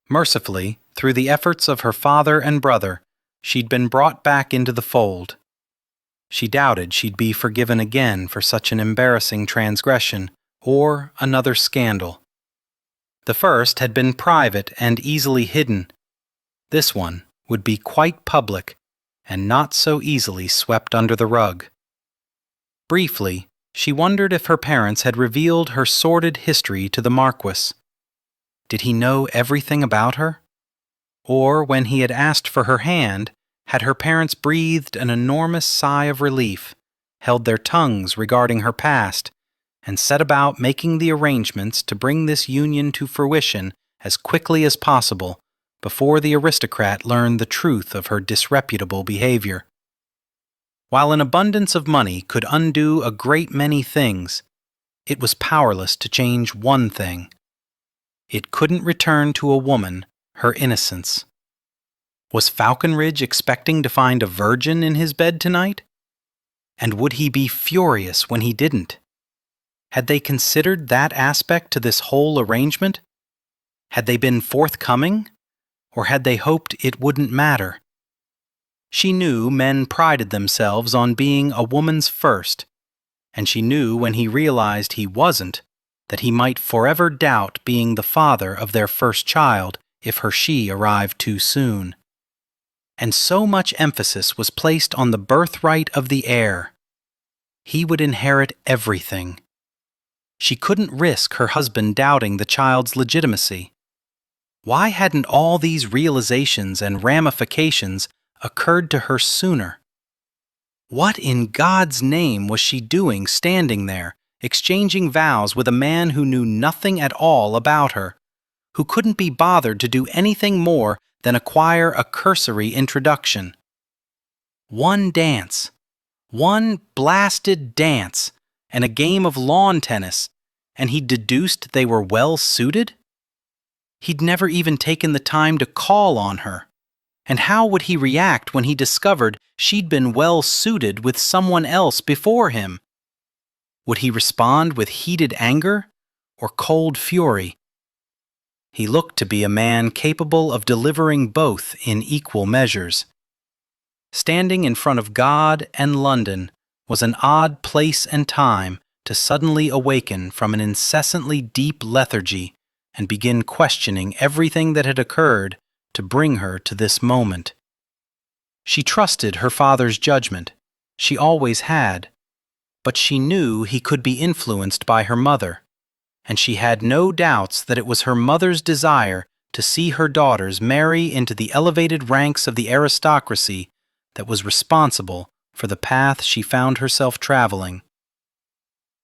A: Mercifully, through the efforts of her father and brother, she'd been brought back into the fold. She doubted she'd be forgiven again for such an embarrassing transgression or another scandal. The first had been private and easily hidden. This one would be quite public and not so easily swept under the rug. Briefly, she wondered if her parents had revealed her sordid history to the Marquis. Did he know everything about her? Or, when he had asked for her hand, had her parents breathed an enormous sigh of relief, held their tongues regarding her past, and set about making the arrangements to bring this union to fruition as quickly as possible before the aristocrat learned the truth of her disreputable behavior? While an abundance of money could undo a great many things, it was powerless to change one thing. It couldn't return to a woman her innocence. Was Falconridge expecting to find a virgin in his bed tonight? And would he be furious when he didn't? Had they considered that aspect to this whole arrangement? Had they been forthcoming? Or had they hoped it wouldn't matter? She knew men prided themselves on being a woman's first, and she knew when he realized he wasn't, that he might forever doubt being the father of their first child if she arrived too soon. And so much emphasis was placed on the birthright of the heir. He would inherit everything. She couldn't risk her husband doubting the child's legitimacy. Why hadn't all these realizations and ramifications occurred to her sooner? What in God's name was she doing standing there, exchanging vows with a man who knew nothing at all about her, who couldn't be bothered to do anything more than acquire a cursory introduction? One dance, one blasted dance, and a game of lawn tennis, and he deduced they were well suited? He'd never even taken the time to call on her. And how would he react when he discovered she'd been well suited with someone else before him? Would he respond with heated anger or cold fury? He looked to be a man capable of delivering both in equal measures. Standing in front of God and London was an odd place and time to suddenly awaken from an incessantly deep lethargy and begin questioning everything that had occurred to bring her to this moment. She trusted her father's judgment. She always had. But she knew he could be influenced by her mother, and she had no doubts that it was her mother's desire to see her daughters marry into the elevated ranks of the aristocracy that was responsible for the path she found herself traveling.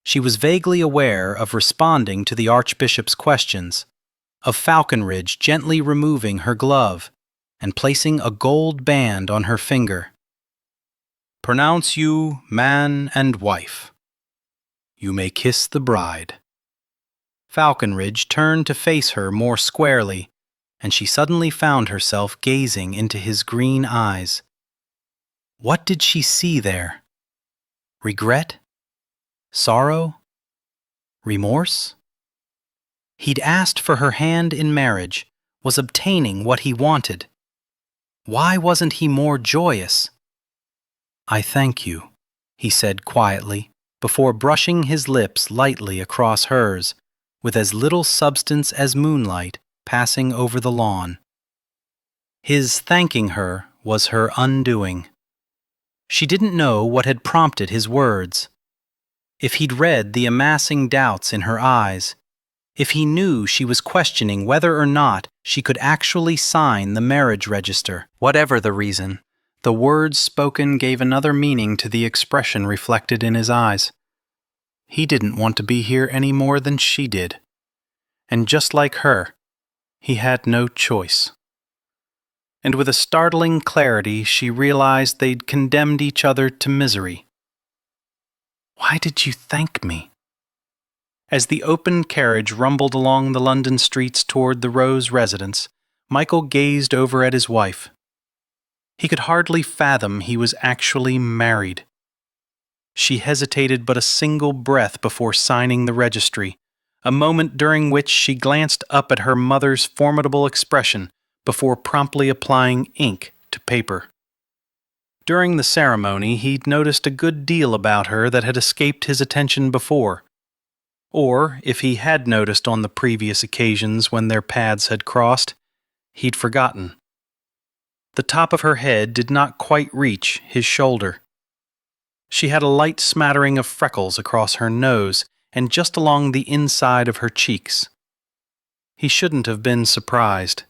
A: She was vaguely aware of responding to the Archbishop's questions, of Falconridge gently removing her glove and placing a gold band on her finger. "Pronounce you man and wife. You may kiss the bride." Falconridge turned to face her more squarely, and she suddenly found herself gazing into his green eyes. What did she see there? Regret? Sorrow? Remorse? He'd asked for her hand in marriage, was obtaining what he wanted. Why wasn't he more joyous? "I thank you," he said quietly, before brushing his lips lightly across hers, with as little substance as moonlight passing over the lawn. His thanking her was her undoing. She didn't know what had prompted his words. If he'd read the amassing doubts in her eyes, if he knew she was questioning whether or not she could actually sign the marriage register, whatever the reason, the words spoken gave another meaning to the expression reflected in his eyes. He didn't want to be here any more than she did. And just like her, he had no choice. And with a startling clarity, she realized they'd condemned each other to misery. "Why did you thank me?" As the open carriage rumbled along the London streets toward the Rose residence, Michael gazed over at his wife. He could hardly fathom he was actually married. She hesitated but a single breath before signing the registry, a moment during which she glanced up at her mother's formidable expression before promptly applying ink to paper. During the ceremony, he'd noticed a good deal about her that had escaped his attention before. Or, if he had noticed on the previous occasions when their paths had crossed, he'd forgotten. The top of her head did not quite reach his shoulder. She had a light smattering of freckles across her nose and just along the inside of her cheeks. He shouldn't have been surprised.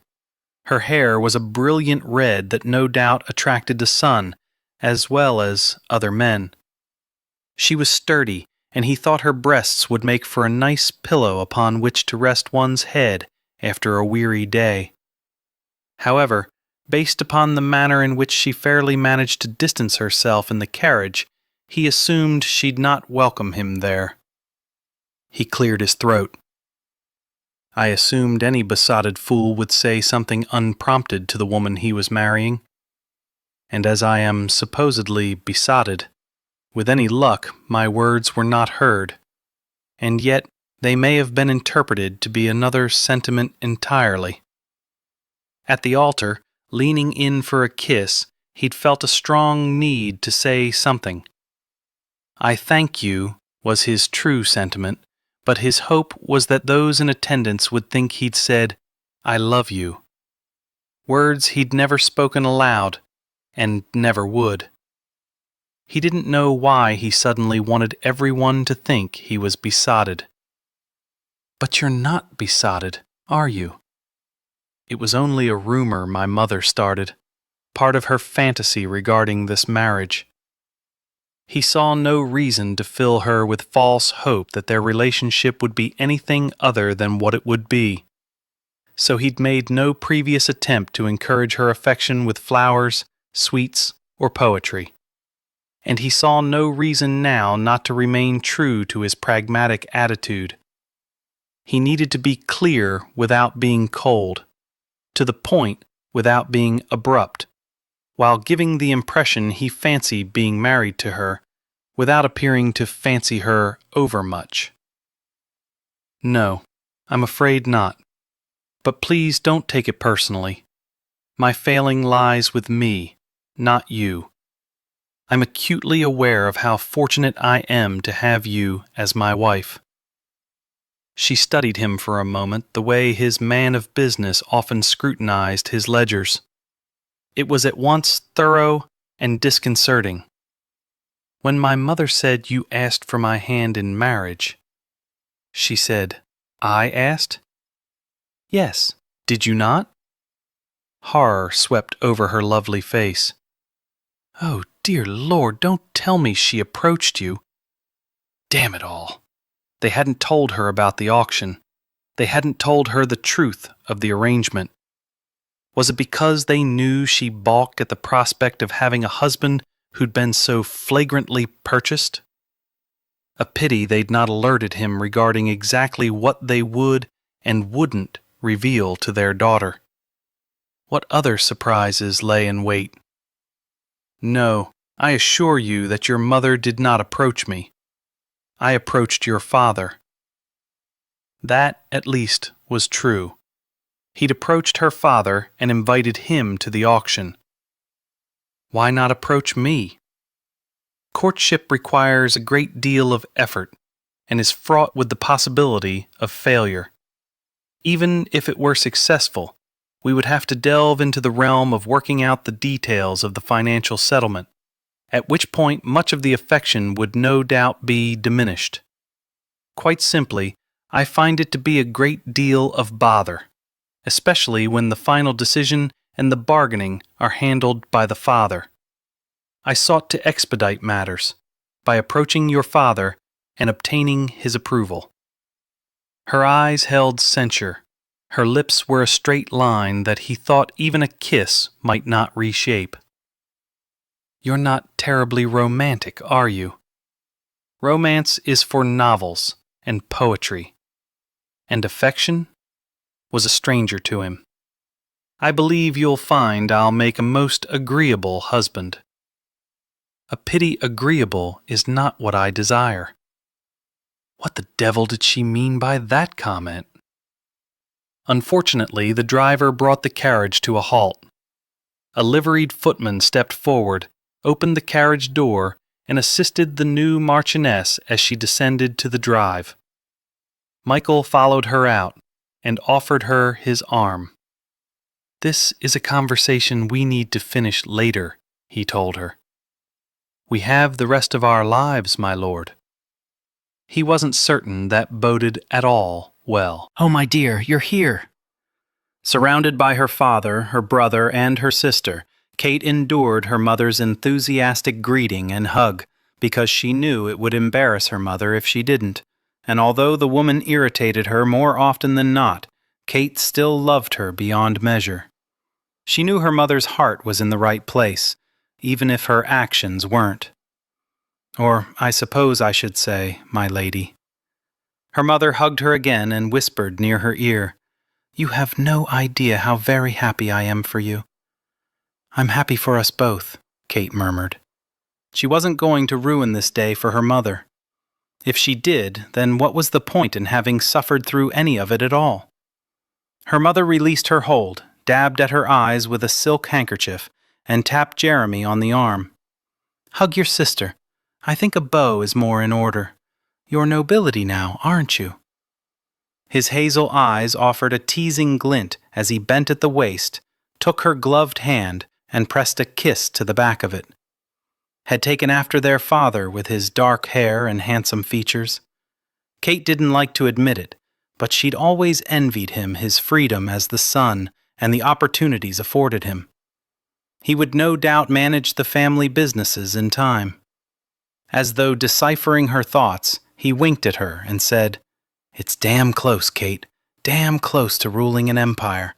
A: Her hair was a brilliant red that no doubt attracted the sun, as well as other men. She was sturdy, and he thought her breasts would make for a nice pillow upon which to rest one's head after a weary day. However, based upon the manner in which she fairly managed to distance herself in the carriage, he assumed she'd not welcome him there. He cleared his throat. "I assumed any besotted fool would say something unprompted to the woman he was marrying. And as I am supposedly besotted, with any luck my words were not heard, and yet they may have been interpreted to be another sentiment entirely." At the altar, leaning in for a kiss, he'd felt a strong need to say something. "I thank you" was his true sentiment, but his hope was that those in attendance would think he'd said, "I love you." Words he'd never spoken aloud, and never would. He didn't know why he suddenly wanted everyone to think he was besotted. "But you're not besotted, are you?" "It was only a rumor my mother started, part of her fantasy regarding this marriage." He saw no reason to fill her with false hope that their relationship would be anything other than what it would be. So he'd made no previous attempt to encourage her affection with flowers, sweets, or poetry. And he saw no reason now not to remain true to his pragmatic attitude. He needed to be clear without being cold, to the point without being abrupt, while giving the impression he fancied being married to her, without appearing to fancy her overmuch. "No, I'm afraid not. But please don't take it personally. My failing lies with me, not you. I'm acutely aware of how fortunate I am to have you as my wife." She studied him for a moment the way his man of business often scrutinized his ledgers. It was at once thorough and disconcerting. "When my mother said you asked for my hand in marriage," she said, "I asked?" "Yes, did you not?" Horror swept over her lovely face. "Oh,
B: dear Lord, don't tell me she approached you. Damn it all. They hadn't told her about the auction. They hadn't told her the truth of the arrangement. Was it because they knew she balked at the prospect of having a husband who'd been so flagrantly purchased? A pity they'd not alerted him regarding exactly what they would and wouldn't reveal to their daughter. What other surprises lay in wait? No, I assure you that your mother did not approach me. I approached your father. That, at least, was true. He'd approached her father and invited him to the auction. Why not approach me? Courtship requires a great deal of effort and is fraught with the possibility of failure. Even if it were successful, we would have to delve into the realm of working out the details of the financial settlement, at which point much of the affection would no doubt be diminished. Quite simply, I find it to be a great deal of bother, especially when the final decision and the bargaining are handled by the father. I sought to expedite matters by approaching your father and obtaining his approval. Her eyes held censure. Her lips were a straight line that he thought even a kiss might not reshape. You're not terribly romantic, are you? Romance is for novels and poetry. And affection was a stranger to him. I believe you'll find I'll make a most agreeable husband. A pity agreeable is not what I desire. What the devil did she mean by that comment? Unfortunately, the driver brought the carriage to a halt. A liveried footman stepped forward, opened the carriage door, and assisted the new Marchioness as she descended to the drive. Michael followed her out and offered her his arm. "This is a conversation we need to finish later," he told her. "We have the rest of our lives, my lord." He wasn't certain that boded at all well.
A: "Oh, my dear, you're here." Surrounded by her father, her brother, and her sister, Kate endured her mother's enthusiastic greeting and hug because she knew it would embarrass her mother if she didn't. And although the woman irritated her more often than not, Kate still loved her beyond measure. She knew her mother's heart was in the right place, even if her actions weren't. Or, I suppose I should say, my lady. Her mother hugged her again and whispered near her ear, "You have no idea how very happy I am for you." "I'm happy for us both," Kate murmured. She wasn't going to ruin this day for her mother. If she did, then what was the point in having suffered through any of it at all? Her mother released her hold, dabbed at her eyes with a silk handkerchief, and tapped Jeremy on the arm. "Hug your sister. I think a bow is more in order. You're nobility now, aren't you?" His hazel eyes offered a teasing glint as he bent at the waist, took her gloved hand, and pressed a kiss to the back of it. Had taken after their father with his dark hair and handsome features. Kate didn't like to admit it, but she'd always envied him his freedom as the son and the opportunities afforded him. He would no doubt manage the family businesses in time. As though deciphering her thoughts, he winked at her and said, "It's damn close, Kate, damn close to ruling an empire."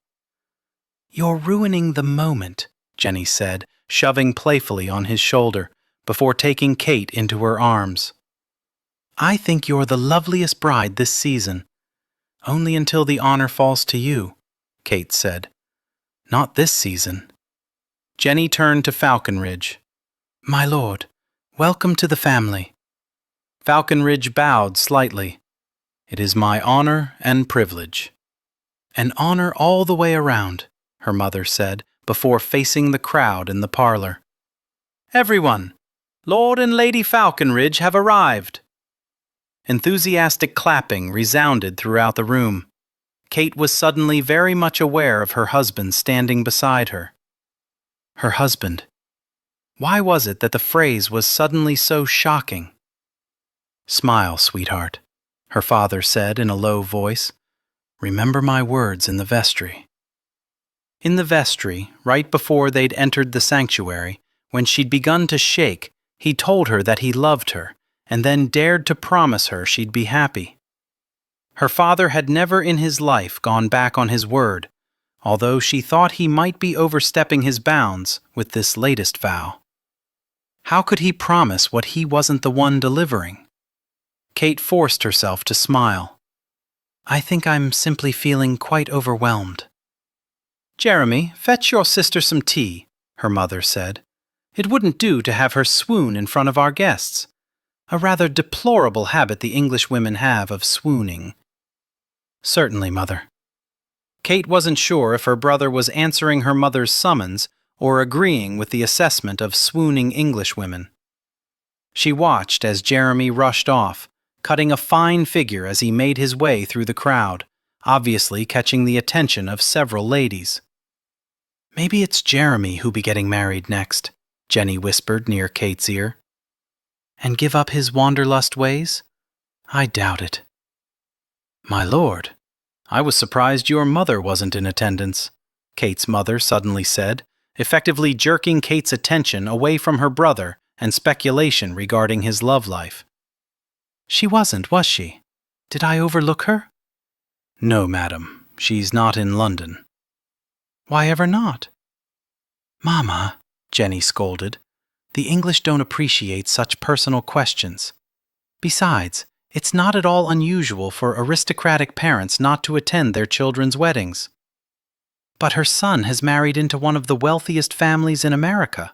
A: "You're ruining the moment," Jenny said, shoving playfully on his shoulder, before taking Kate into her arms. "I think you're the loveliest bride this season. Only until the honor falls to you," Kate said. "Not this season." Jenny turned to Falconridge. "My lord, welcome to the family." Falconridge bowed slightly. "It is my honor and privilege." "An honor all the way around," her mother said, before facing the crowd in the parlor. "Everyone! Lord and Lady Falconridge have arrived." Enthusiastic clapping resounded throughout the room. Kate was suddenly very much aware of her husband standing beside her. Her husband. Why was it that the phrase was suddenly so shocking? "Smile, sweetheart," her father said in a low voice. "Remember my words in the vestry." In the vestry, right before they'd entered the sanctuary, When she'd begun to shake, he told her that he loved her, and then dared to promise her she'd be happy. Her father had never in his life gone back on his word, although she thought he might be overstepping his bounds with this latest vow. How could he promise what he wasn't the one delivering? Kate forced herself to smile. I think I'm simply feeling quite overwhelmed. Jeremy, fetch your sister some tea, her mother said. It wouldn't do to have her swoon in front of our guests. A rather deplorable habit the English women have of swooning. Certainly, Mother. Kate wasn't sure if her brother was answering her mother's summons or agreeing with the assessment of swooning English women. She watched as Jeremy rushed off, cutting a fine figure as he made his way through the crowd, obviously catching the attention of several ladies. Maybe it's Jeremy who'll be getting married next, Jenny whispered near Kate's ear. And give up his wanderlust ways? I doubt it. My lord, I was surprised your mother wasn't in attendance, Kate's mother suddenly said, effectively jerking Kate's attention away from her brother and speculation regarding his love life. She wasn't, was she? Did I overlook her? No, madam, she's not in London. Why ever not? Mama, Jenny scolded, the English don't appreciate such personal questions. Besides, it's not at all unusual for aristocratic parents not to attend their children's weddings. But her son has married into one of the wealthiest families in America.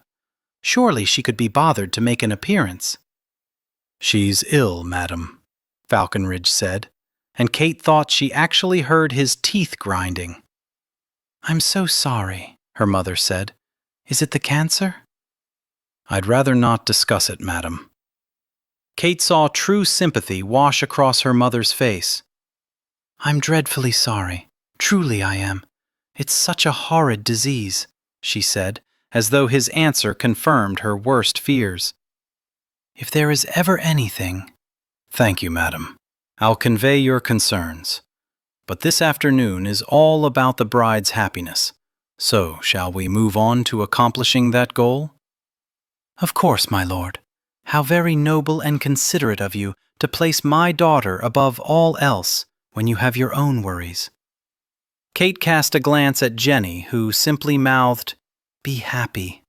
A: Surely she could be bothered to make an appearance. She's ill, madam, Falconridge said, and Kate thought she actually heard his teeth grinding. I'm so sorry, her mother said. Is it the cancer? I'd rather not discuss it, madam. Kate saw true sympathy wash across her mother's face. I'm dreadfully sorry. Truly I am. It's such a horrid disease, she said, as though his answer confirmed her worst fears. If there is ever anything... Thank you, madam. I'll convey your concerns. But this afternoon is all about the bride's happiness. So, shall we move on to accomplishing that goal? Of course, my lord. How very noble and considerate of you to place my daughter above all else when you have your own worries. Kate cast a glance at Jenny, who simply mouthed, Be happy.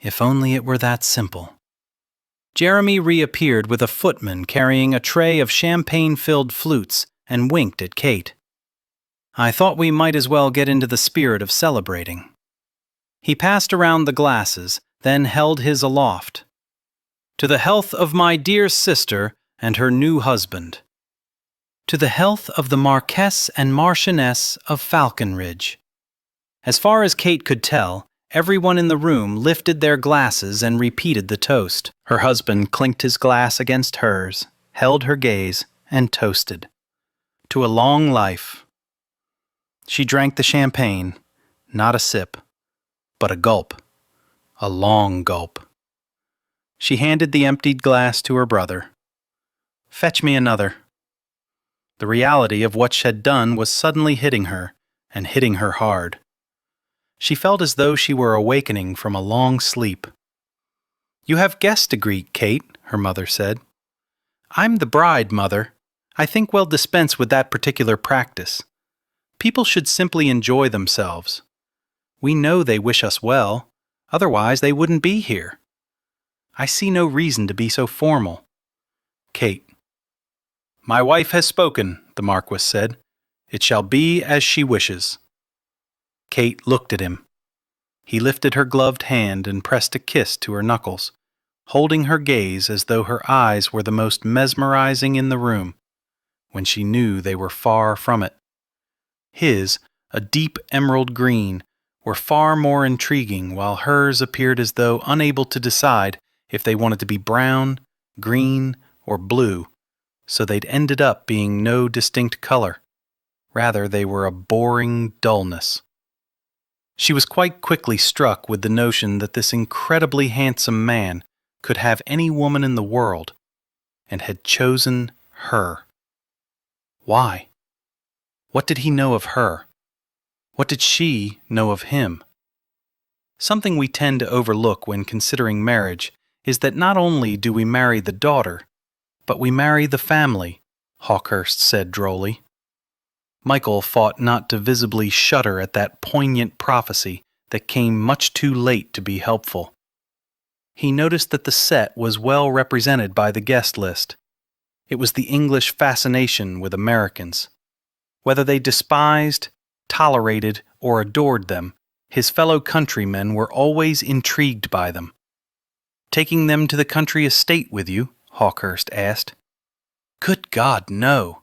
A: If only it were that simple. Jeremy reappeared with a footman carrying a tray of champagne-filled flutes and winked at Kate. I thought we might as well get into the spirit of celebrating. He passed around the glasses, then held his aloft. To the health of my dear sister and her new husband. To the health of the Marquess and Marchioness of Falconridge. As far as Kate could tell, everyone in the room lifted their glasses and repeated the toast. Her husband clinked his glass against hers, held her gaze, and toasted. To a long life. She drank the champagne, not a sip, but a gulp. A long gulp. She handed the emptied glass to her brother. Fetch me another. The reality of what she had done was suddenly hitting her, and hitting her hard. She felt as though she were awakening from a long sleep. You have guests to greet, Kate, her mother said. I'm the bride, mother. I think we'll dispense with that particular practice. People should simply enjoy themselves. We know they wish us well, otherwise they wouldn't be here. I see no reason to be so formal. Kate. My wife has spoken, the Marquis said. It shall be as she wishes. Kate looked at him. He lifted her gloved hand and pressed a kiss to her knuckles, holding her gaze as though her eyes were the most mesmerizing in the room, when she knew they were far from it. His, a deep emerald green, were far more intriguing, while hers appeared as though unable to decide if they wanted to be brown, green, or blue, so they'd ended up being no distinct color. Rather, they were a boring dullness. She was quite quickly struck with the notion that this incredibly handsome man could have any woman in the world, and had chosen her. Why? What did he know of her? What did she know of him? Something we tend to overlook when considering marriage is that not only do we marry the daughter, but we marry the family, Hawkhurst said drolly. Michael fought not to visibly shudder at that poignant prophecy that came much too late to be helpful. He noticed that the set was well represented by the guest list. It was the English fascination with Americans. Whether they despised, tolerated, or adored them, his fellow countrymen were always intrigued by them. "Taking them to the country estate with you?" Hawkhurst asked. "Good God, no!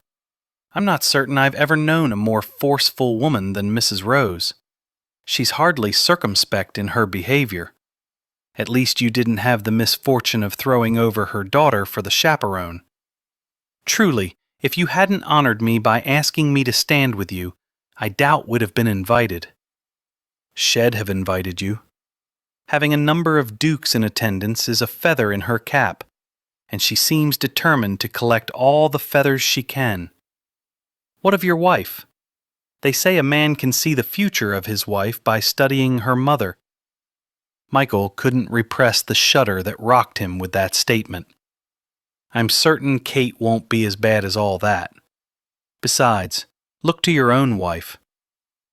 A: I'm not certain I've ever known a more forceful woman than Mrs. Rose. She's hardly circumspect in her behavior. At least you didn't have the misfortune of throwing over her daughter for the chaperone. Truly, if you hadn't honored me by asking me to stand with you, I doubt would have been invited." "She'd have invited you. Having a number of dukes in attendance is a feather in her cap, and she seems determined to collect all the feathers she can. What of your wife? They say a man can see the future of his wife by studying her mother." Michael couldn't repress the shudder that rocked him with that statement. "I'm certain Kate won't be as bad as all that. Besides, look to your own wife.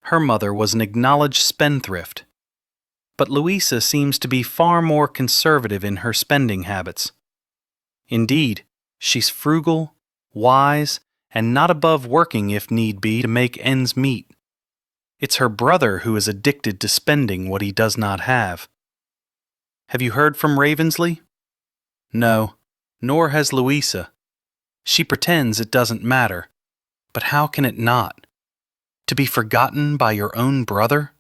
A: Her mother was an acknowledged spendthrift. But Louisa seems to be far more conservative in her spending habits. Indeed, she's frugal, wise, and not above working if need be to make ends meet. It's her brother who is addicted to spending what he does not have. Have you heard from Ravensley?" "No, nor has Louisa. She pretends it doesn't matter, but how can it not? To be forgotten by your own brother?"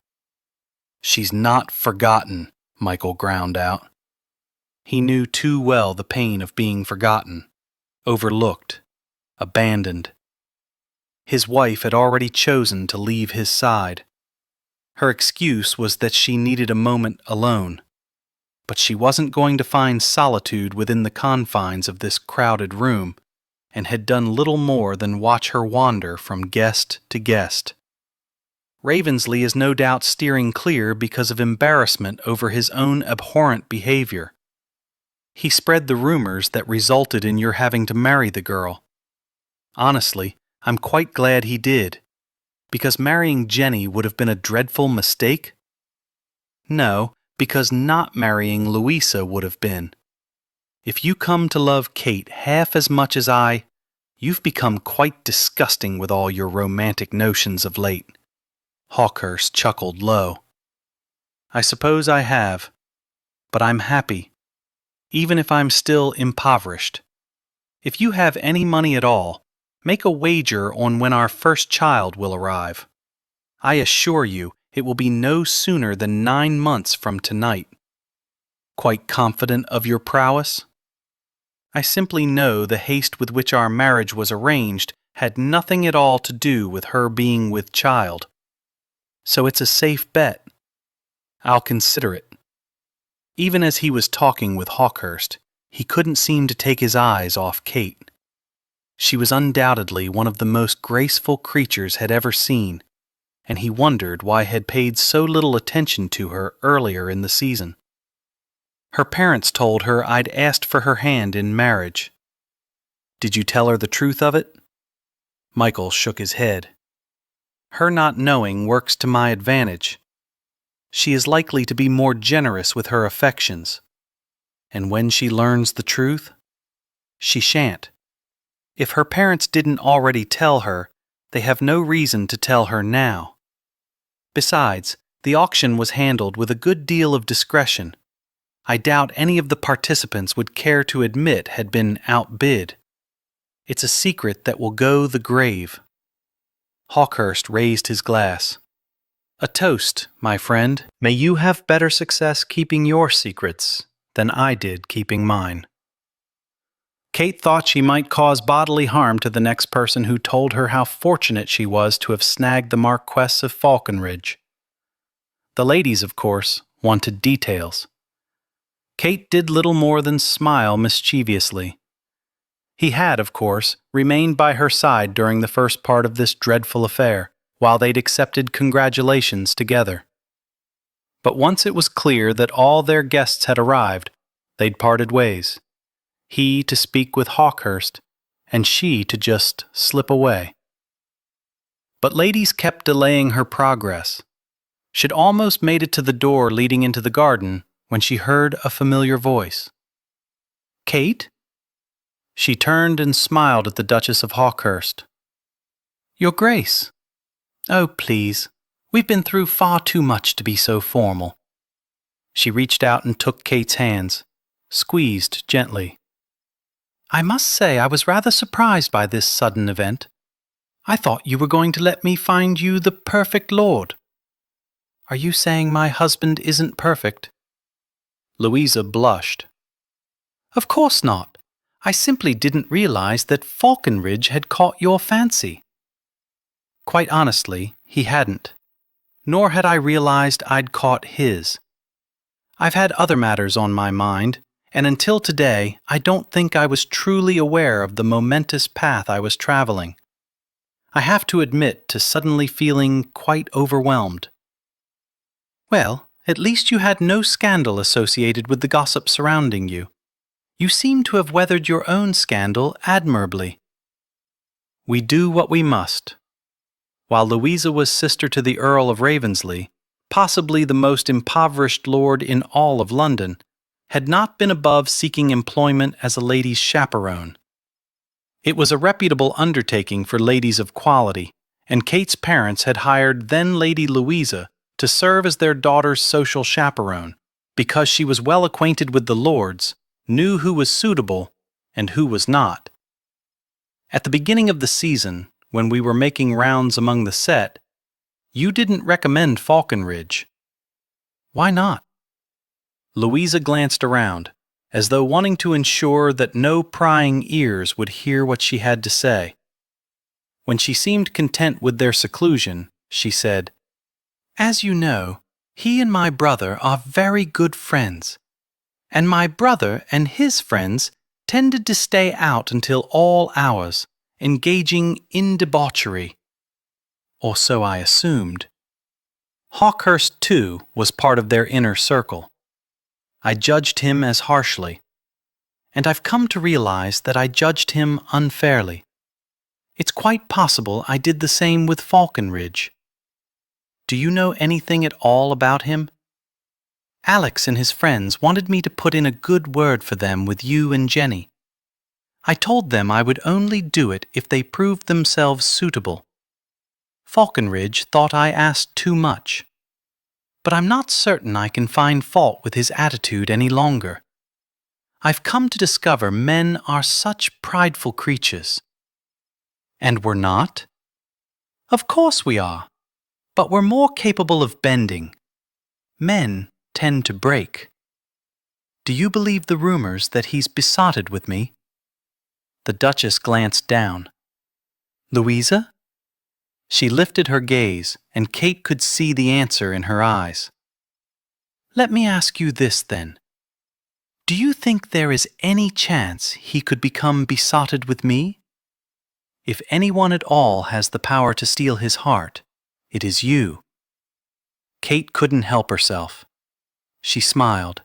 A: "She's not forgotten," Michael ground out. He knew too well the pain of being forgotten, overlooked, abandoned. His wife had already chosen to leave his side. Her excuse was that she needed a moment alone. But she wasn't going to find solitude within the confines of this crowded room, and had done little more than watch her wander from guest to guest. Ravensley is no doubt steering clear because of embarrassment over his own abhorrent behavior. He spread the rumors that resulted in your having to marry the girl. Honestly, I'm quite glad he did, because marrying Jenny would have been a dreadful mistake. No, because not marrying Louisa would have been. If you come to love Kate half as much as you've become quite disgusting with all your romantic notions of late." Hawkhurst chuckled low. "I suppose I have, but I'm happy, even if I'm still impoverished. If you have any money at all, make a wager on when our first child will arrive. I assure you, it will be no sooner than 9 months from tonight. Quite confident of your prowess?" "I simply know the haste with which our marriage was arranged had nothing at all to do with her being with child. So it's a safe bet. I'll consider it." Even as he was talking with Hawkhurst, he couldn't seem to take his eyes off Kate. She was undoubtedly one of the most graceful creatures had ever seen, and he wondered why had paid so little attention to her earlier in the season. "Her parents told her I'd asked for her hand in marriage. Did you tell her the truth of it?" Michael shook his head. "Her not knowing works to my advantage. She is likely to be more generous with her affections. And when she learns the truth, she shan't. If her parents didn't already tell her, they have no reason to tell her now. Besides, the auction was handled with a good deal of discretion. I doubt any of the participants would care to admit had been outbid. It's a secret that will go the grave." Hawkhurst raised his glass. "A toast, my friend. May you have better success keeping your secrets than I did keeping mine." Kate thought she might cause bodily harm to the next person who told her how fortunate she was to have snagged the Marquess of Falconridge. The ladies, of course, wanted details. Kate did little more than smile mischievously. He had, of course, remained by her side during the first part of this dreadful affair, while they'd accepted congratulations together. But once it was clear that all their guests had arrived, they'd parted ways. He to speak with Hawkhurst, and she to just slip away. But ladies kept delaying her progress. She'd almost made it to the door leading into the garden when she heard a familiar voice. "Kate?" She turned and smiled at the Duchess of Hawkhurst. "Your Grace." "Oh, please. We've been through far too much to be so formal." She reached out and took Kate's hands, squeezed gently. "I must say I was rather surprised by this sudden event. I thought you were going to let me find you the perfect lord." "Are you saying my husband isn't perfect?" Louisa blushed. "Of course not. I simply didn't realize that Falconridge had caught your fancy." Quite honestly, he hadn't. Nor had I realized I'd caught his. I've had other matters on my mind, and until today, I don't think I was truly aware of the momentous path I was traveling. I have to admit to suddenly feeling quite overwhelmed. "Well, at least you had no scandal associated with the gossip surrounding you. You seem to have weathered your own scandal admirably." We do what we must. While Louisa was sister to the Earl of Ravensleigh, possibly the most impoverished lord in all of London, had not been above seeking employment as a lady's chaperone. It was a reputable undertaking for ladies of quality, and Kate's parents had hired then Lady Louisa to serve as their daughter's social chaperone, because she was well acquainted with the lords, knew who was suitable and who was not. At the beginning of the season, when we were making rounds among the set, you didn't recommend Falconridge. Why not? Louisa glanced around, as though wanting to ensure that no prying ears would hear what she had to say. When she seemed content with their seclusion, she said, "As you know, he and my brother are very good friends, and my brother and his friends tended to stay out until all hours, engaging in debauchery. Or so I assumed. Hawkhurst, too, was part of their inner circle. I judged him as harshly, and I've come to realize that I judged him unfairly. It's quite possible I did the same with Falconridge. Do you know anything at all about him? Alex and his friends wanted me to put in a good word for them with you and Jenny. I told them I would only do it if they proved themselves suitable. Falconridge thought I asked too much. But I'm not certain I can find fault with his attitude any longer. I've come to discover men are such prideful creatures. And we're not? Of course we are, but we're more capable of bending. Men tend to break. Do you believe the rumors that he's besotted with me? The Duchess glanced down. Louisa? She lifted her gaze, and Kate could see the answer in her eyes. Let me ask you this, then. Do you think there is any chance he could become besotted with me? If anyone at all has the power to steal his heart, it is you. Kate couldn't help herself. She smiled.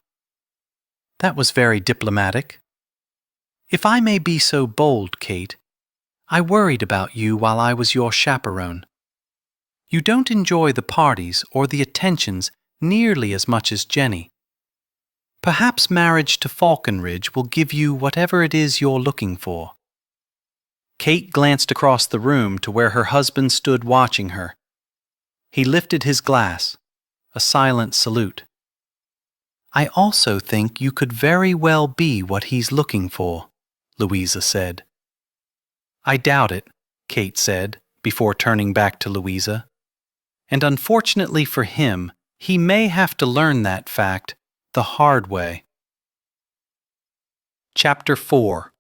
A: That was very diplomatic. If I may be so bold, Kate, I worried about you while I was your chaperone. You don't enjoy the parties or the attentions nearly as much as Jenny. Perhaps marriage to Falconridge will give you whatever it is you're looking for. Kate glanced across the room to where her husband stood watching her. He lifted his glass, a silent salute. I also think you could very well be what he's looking for, Louisa said. I doubt it, Kate said, before turning back to Louisa. And unfortunately for him, he may have to learn that fact the hard way. Chapter 4.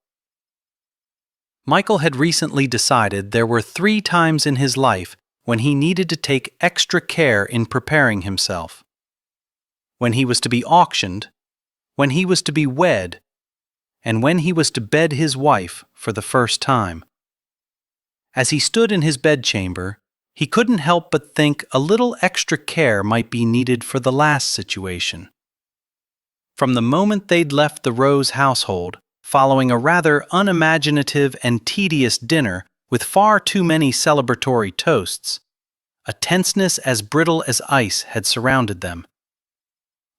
A: Michael had recently decided there were 3 times in his life when he needed to take extra care in preparing himself. When he was to be auctioned, when he was to be wed, and when he was to bed his wife for the first time. As he stood in his bedchamber, He couldn't help but think a little extra care might be needed for the last situation. From the moment they'd left the Rose household, following a rather unimaginative and tedious dinner with far too many celebratory toasts, a tenseness as brittle as ice had surrounded them.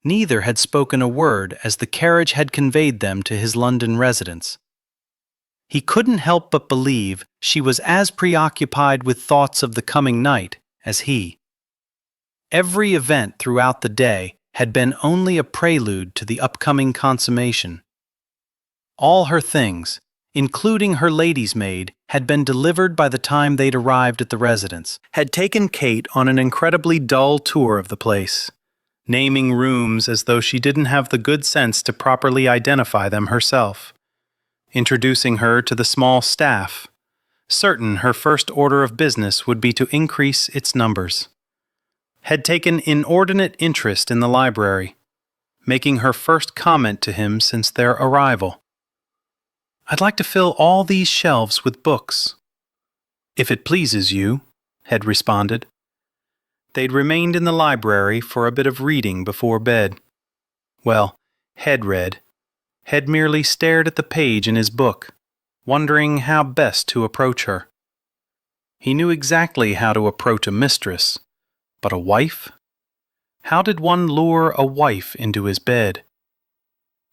A: Neither had spoken a word as the carriage had conveyed them to his London residence. He couldn't help but believe she was as preoccupied with thoughts of the coming night as he. Every event throughout the day had been only a prelude to the upcoming consummation. All her things, including her lady's maid, had been delivered by the time they'd arrived at the residence, had taken Kate on an incredibly dull tour of the place, naming rooms as though she didn't have the good sense to properly identify them herself, introducing her to the small staff, certain her first order of business would be to increase its numbers, had taken inordinate interest in the library, making her first comment to him since their arrival. "I'd like to fill all these shelves with books." "If it pleases you," had responded. They'd remained in the library for a bit of reading before bed. Well, Head read. Head merely stared at the page in his book, wondering how best to approach her. He knew exactly how to approach a mistress, but a wife? How did one lure a wife into his bed?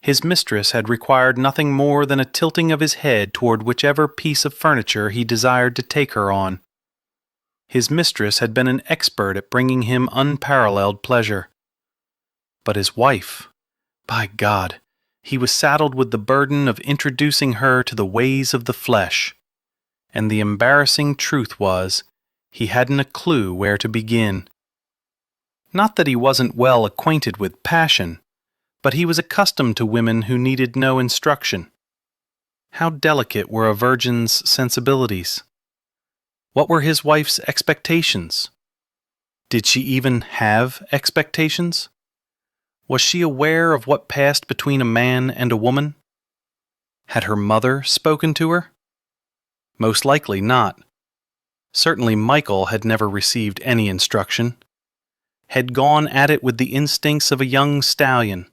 A: His mistress had required nothing more than a tilting of his head toward whichever piece of furniture he desired to take her on. His mistress had been an expert at bringing him unparalleled pleasure. But his wife, by God, he was saddled with the burden of introducing her to the ways of the flesh, and the embarrassing truth was, he hadn't a clue where to begin. Not that he wasn't well acquainted with passion, but he was accustomed to women who needed no instruction. How delicate were a virgin's sensibilities? What were his wife's expectations? Did she even have expectations? Was she aware of what passed between a man and a woman? Had her mother spoken to her? Most likely not. Certainly Michael had never received any instruction. Had gone at it with the instincts of a young stallion.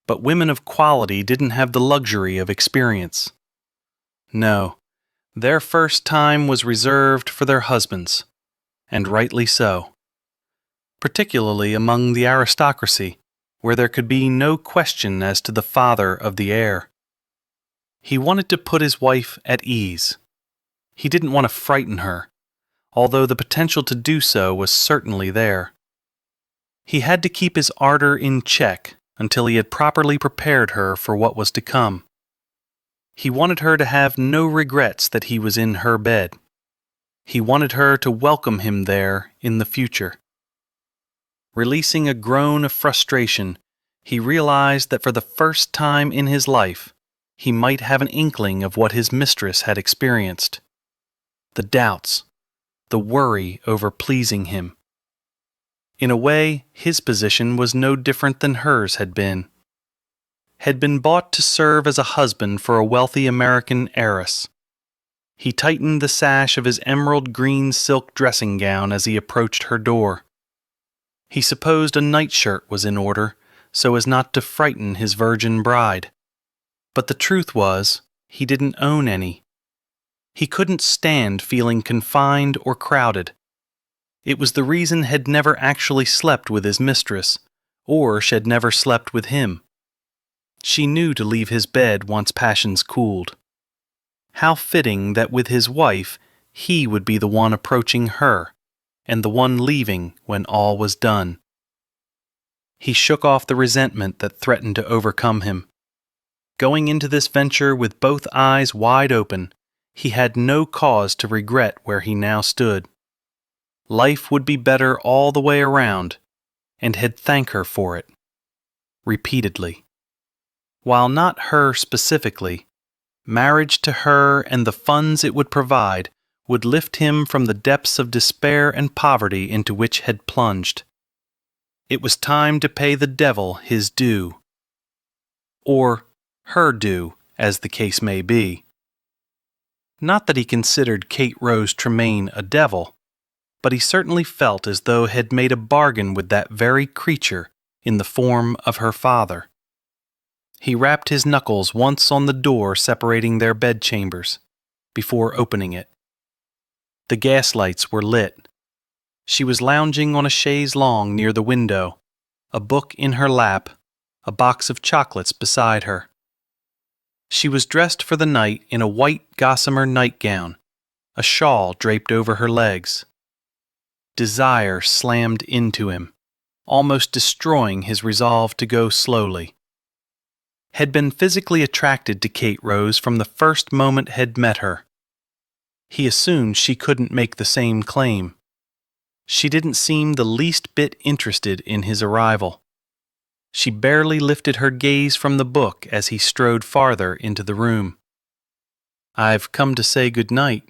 A: But women of quality didn't have the luxury of experience. No, their first time was reserved for their husbands, and rightly so. Particularly among the aristocracy, where there could be no question as to the father of the heir. He wanted to put his wife at ease. He didn't want to frighten her, although the potential to do so was certainly there. He had to keep his ardor in check until he had properly prepared her for what was to come. He wanted her to have no regrets that he was in her bed. He wanted her to welcome him there in the future. Releasing a groan of frustration, he realized that for the first time in his life, he might have an inkling of what his mistress had experienced. The doubts, the worry over pleasing him. In a way, his position was no different than hers had been. Had been bought to serve as a husband for a wealthy American heiress. He tightened the sash of his emerald green silk dressing gown as he approached her door. He supposed a nightshirt was in order, so as not to frighten his virgin bride. But the truth was, he didn't own any. He couldn't stand feeling confined or crowded. It was the reason had never actually slept with his mistress, or she'd never slept with him. She knew to leave his bed once passions cooled. How fitting that with his wife, he would be the one approaching her, and the one leaving when all was done. He shook off the resentment that threatened to overcome him. Going into this venture with both eyes wide open, he had no cause to regret where he now stood. Life would be better all the way around, and he'd thank her for it. Repeatedly. While not her specifically, marriage to her and the funds it would provide would lift him from the depths of despair and poverty into which had plunged. It was time to pay the devil his due. Or her due, as the case may be. Not that he considered Kate Rose Tremaine a devil.
B: but he certainly felt as though had made a bargain with that very creature in the form of her father. He rapped his knuckles once on the door separating their bedchambers, before opening it. The gaslights were lit. She was lounging on a chaise longue near the window, a book in her lap, a box of chocolates beside her. She was dressed for the night in a white gossamer nightgown, a shawl draped over her legs. Desire slammed into him, almost destroying his resolve to go slowly. Had been physically attracted to Kate Rose from the first moment had met her. He assumed she couldn't make the same claim. She didn't seem the least bit interested in his arrival. She barely lifted her gaze from the book as he strode farther into the room. "I've come to say good night."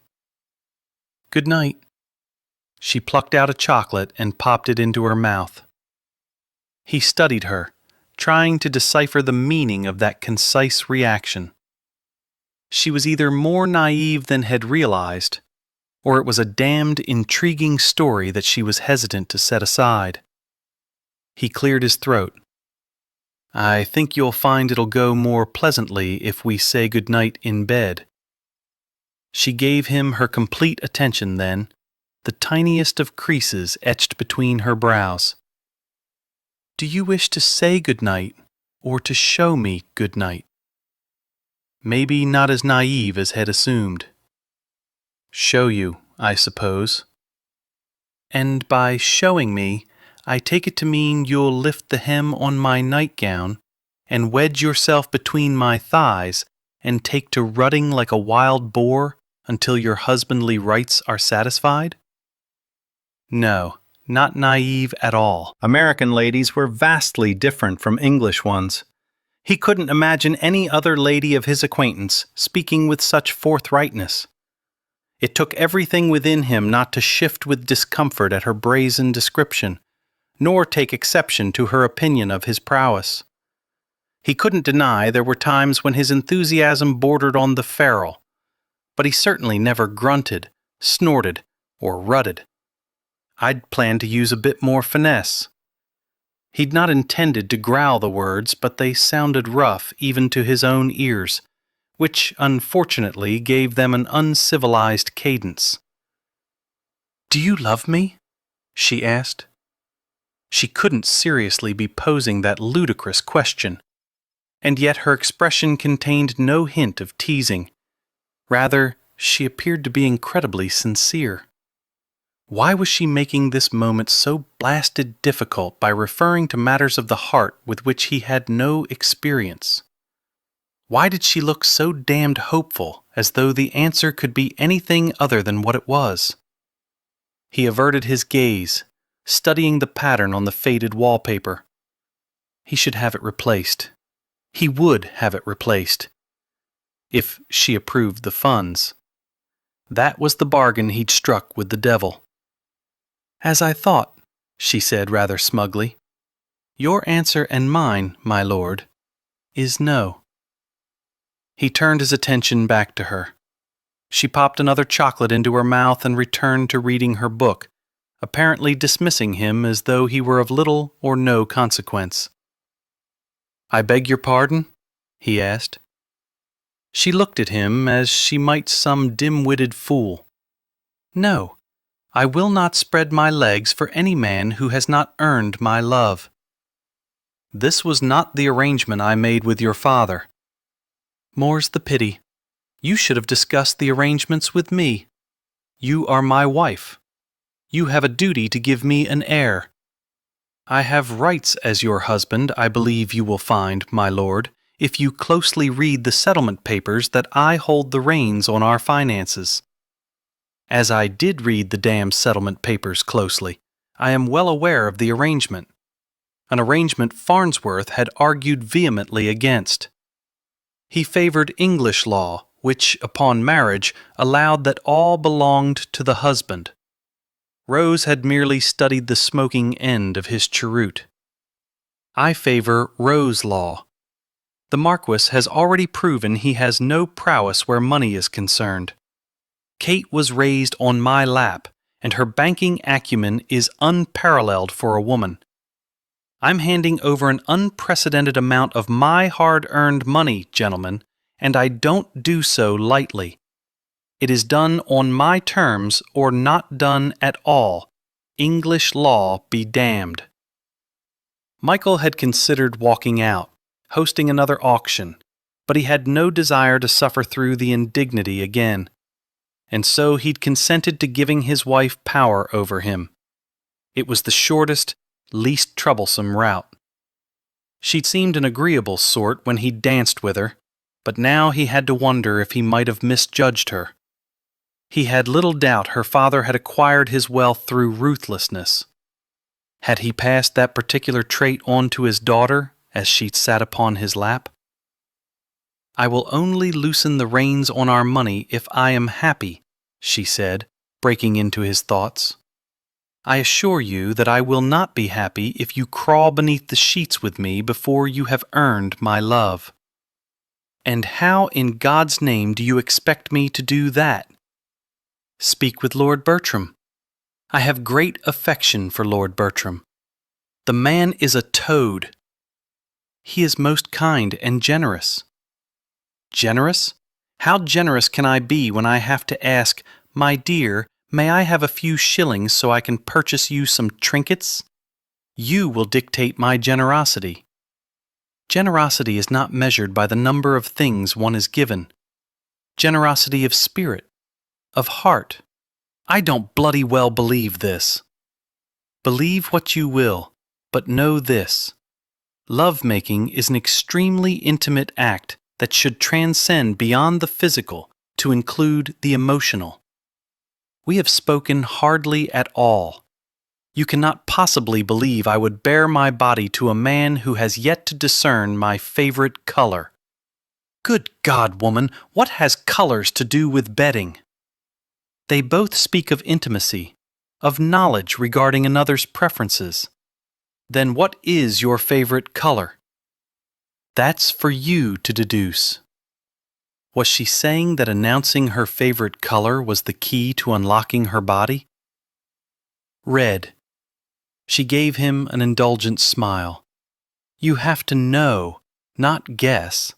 B: "Good night." She plucked out a chocolate and popped it into her mouth. He studied her, trying to decipher the meaning of that concise reaction. She was either more naive than had realized, or it was a damned intriguing story that she was hesitant to set aside. He cleared his throat. "I think you'll find it'll go more pleasantly if we say good night in bed." She gave him her complete attention then, the tiniest of creases etched between her brows. "Do you wish to say good night, or to show me good night?" Maybe not as naive as had assumed. "Show you, I suppose." "And by showing me, I take it to mean you'll lift the hem on my nightgown and wedge yourself between my thighs and take to rutting like a wild boar until your husbandly rights are satisfied?" No, not naive at all. American ladies were vastly different from English ones. He couldn't imagine any other lady of his acquaintance speaking with such forthrightness. It took everything within him not to shift with discomfort at her brazen description, nor take exception to her opinion of his prowess. He couldn't deny there were times when his enthusiasm bordered on the feral, but he certainly never grunted, snorted, or rutted. I'd planned to use a bit more finesse. He'd not intended to growl the words, but they sounded rough even to his own ears, which unfortunately gave them an uncivilized cadence. "Do you love me?" she asked. She couldn't seriously be posing that ludicrous question, and yet her expression contained no hint of teasing. Rather, she appeared to be incredibly sincere. Why was she making this moment so blasted difficult by referring to matters of the heart with which he had no experience? Why did she look so damned hopeful, as though the answer could be anything other than what it was? He averted his gaze, studying the pattern on the faded wallpaper. He should have it replaced. He would have it replaced, if she approved the funds. That was the bargain he'd struck with the devil. "As I thought," she said rather smugly. "Your answer and mine, my lord, is no." He turned his attention back to her. She popped another chocolate into her mouth and returned to reading her book, apparently dismissing him as though he were of little or no consequence. "I beg your pardon?" he asked. She looked at him as she might some dim-witted fool. "No, I will not spread my legs for any man who has not earned my love." "This was not the arrangement I made with your father." "More's the pity. You should have discussed the arrangements with me. You are my wife. You have a duty to give me an heir. I have rights as your husband, I believe you will find, my lord, if you closely read the settlement papers that I hold the reins on our finances. As I did read the damned settlement papers closely, I am well aware of the arrangement. An arrangement Farnsworth had argued vehemently against. He favored English law, which, upon marriage, allowed that all belonged to the husband. Rose had merely studied the smoking end of his cheroot. I favor Rose law. The Marquis has already proven he has no prowess where money is concerned. Kate was raised on my lap, and her banking acumen is unparalleled for a woman. I'm handing over an unprecedented amount of my hard-earned money, gentlemen, and I don't do so lightly. It is done on my terms or not done at all. English law be damned. Michael had considered walking out, hosting another auction, but he had no desire to suffer through the indignity again, and so he'd consented to giving his wife power over him. It was the shortest, least troublesome route. She'd seemed an agreeable sort when he danced with her, but now he had to wonder if he might have misjudged her. He had little doubt her father had acquired his wealth through ruthlessness. Had he passed that particular trait on to his daughter as she sat upon his lap? "I will only loosen the reins on our money if I am happy," she said, breaking into his thoughts. "I assure you that I will not be happy if you crawl beneath the sheets with me before you have earned my love." "And how in God's name do you expect me to do that?" "Speak with Lord Bertram. I have great affection for Lord Bertram. The man is a toad." "He is most kind and generous." "Generous? How generous can I be when I have to ask, 'My dear, may I have a few shillings so I can purchase you some trinkets?' You will dictate my generosity." "Generosity is not measured by the number of things one is given. Generosity of spirit, of heart." "I don't bloody well believe this." "Believe what you will, but know this. Love-making is an extremely intimate act that should transcend beyond the physical to include the emotional. We have spoken hardly at all. You cannot possibly believe I would bare my body to a man who has yet to discern my favorite color." "Good God, woman, what has colors to do with bedding?" "They both speak of intimacy, of knowledge regarding another's preferences." "Then what is your favorite color?" "That's for you to deduce." Was she saying that announcing her favorite color was the key to unlocking her body? "Red." She gave him an indulgent smile. "You have to know, not guess."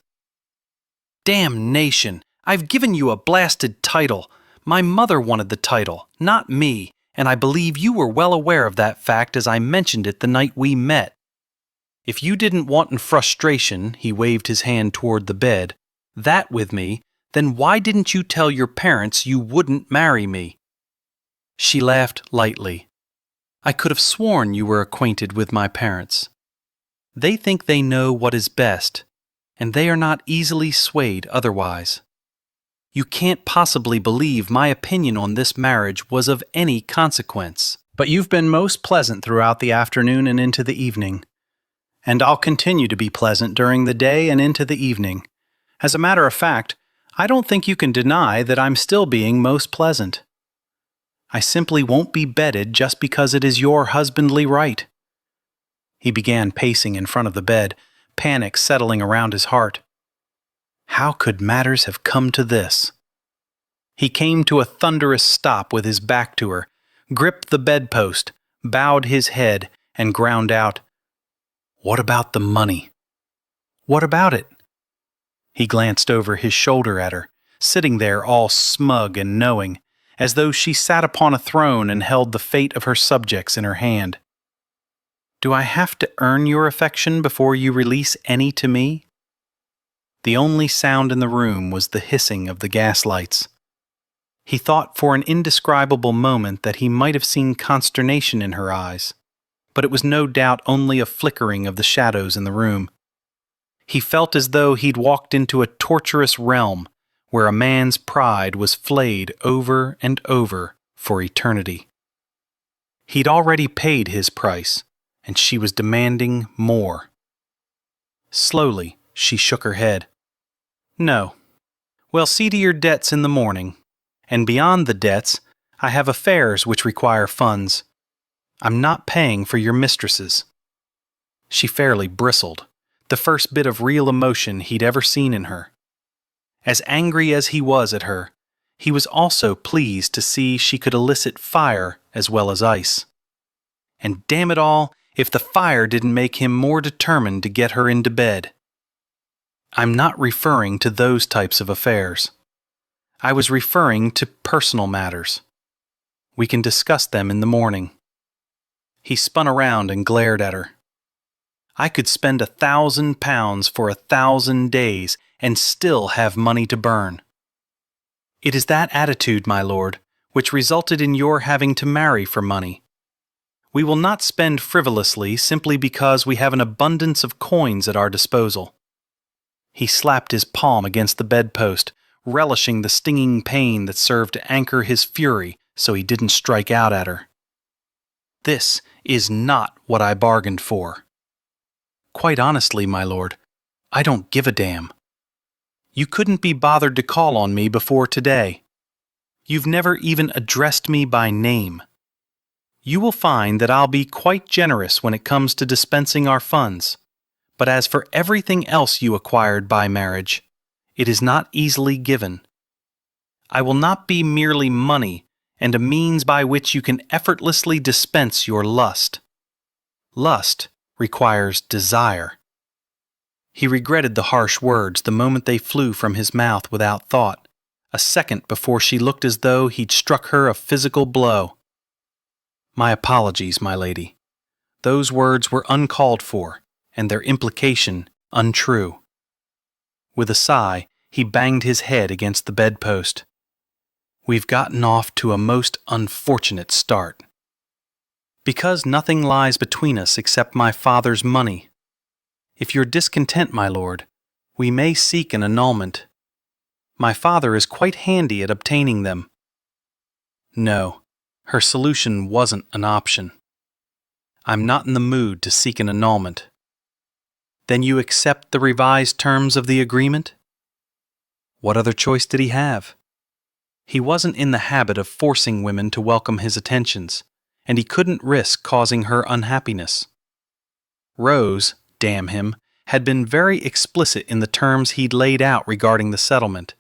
B: "Damnation! I've given you a blasted title. My mother wanted the title, not me, and I believe you were well aware of that fact as I mentioned it the night we met. If you didn't want in frustration," he waved his hand toward the bed, "that with me, then why didn't you tell your parents you wouldn't marry me?" She laughed lightly. "I could have sworn you were acquainted with my parents. They think they know what is best, and they are not easily swayed otherwise. You can't possibly believe my opinion on this marriage was of any consequence."
A: But you've been most pleasant throughout the afternoon and into the evening. And I'll continue to be pleasant during the day and into the evening. As a matter of fact, I don't think you can deny that I'm still being most pleasant. I simply won't be bedded just because it is your husbandly right." He began pacing in front of the bed, panic settling around his heart. How could matters have come to this? He came to a thunderous stop with his back to her, gripped the bedpost, bowed his head, and ground out, "What about the money?" "What about it?" He glanced over his shoulder at her, sitting there all smug and knowing, as though she sat upon a throne and held the fate of her subjects in her hand. "Do I have to earn your affection before you release any to me?" The only sound in the room was the hissing of the gas lights. He thought for an indescribable moment that he might have seen consternation in her eyes, but it was no doubt only a flickering of the shadows in the room. He felt as though he'd walked into a torturous realm where a man's pride was flayed over and over for eternity. He'd already paid his price, and she was demanding more. Slowly, she shook her head. "No. Well, see to your debts in the morning. And beyond the debts, I have affairs which require funds. I'm not paying for your mistresses." She fairly bristled, the first bit of real emotion he'd ever seen in her. As angry as he was at her, he was also pleased to see she could elicit fire as well as ice. And damn it all, if the fire didn't make him more determined to get her into bed. I'm not referring to those types of affairs. I was referring to personal matters. We can discuss them in the morning. He spun around and glared at her. I could spend £1,000 for 1,000 days and still have money to burn. It is that attitude, my lord, which resulted in your having to marry for money. We will not spend frivolously simply because we have an abundance of coins at our disposal. He slapped his palm against the bedpost, relishing the stinging pain that served to anchor his fury so he didn't strike out at her. This is not what I bargained for. Quite honestly, my lord, I don't give a damn. You couldn't be bothered to call on me before today. You've never even addressed me by name. You will find that I'll be quite generous when it comes to dispensing our funds, but as for everything else you acquired by marriage, it is not easily given. I will not be merely money and a means by which you can effortlessly dispense your lust. Lust requires desire. He regretted the harsh words the moment they flew from his mouth without thought, a second before she looked as though he'd struck her a physical blow. My apologies, my lady. Those words were uncalled for, and their implication untrue. With a sigh, he banged his head against the bedpost. We've gotten off to a most unfortunate start. Because nothing lies between us except my father's money. If you're discontent, my lord, we may seek an annulment. My father is quite handy at obtaining them. No, her solution wasn't an option. I'm not in the mood to seek an annulment. Then you accept the revised terms of the agreement? What other choice did he have? He wasn't in the habit of forcing women to welcome his attentions, and he couldn't risk causing her unhappiness. Rose, damn him, had been very explicit in the terms he'd laid out regarding the settlement.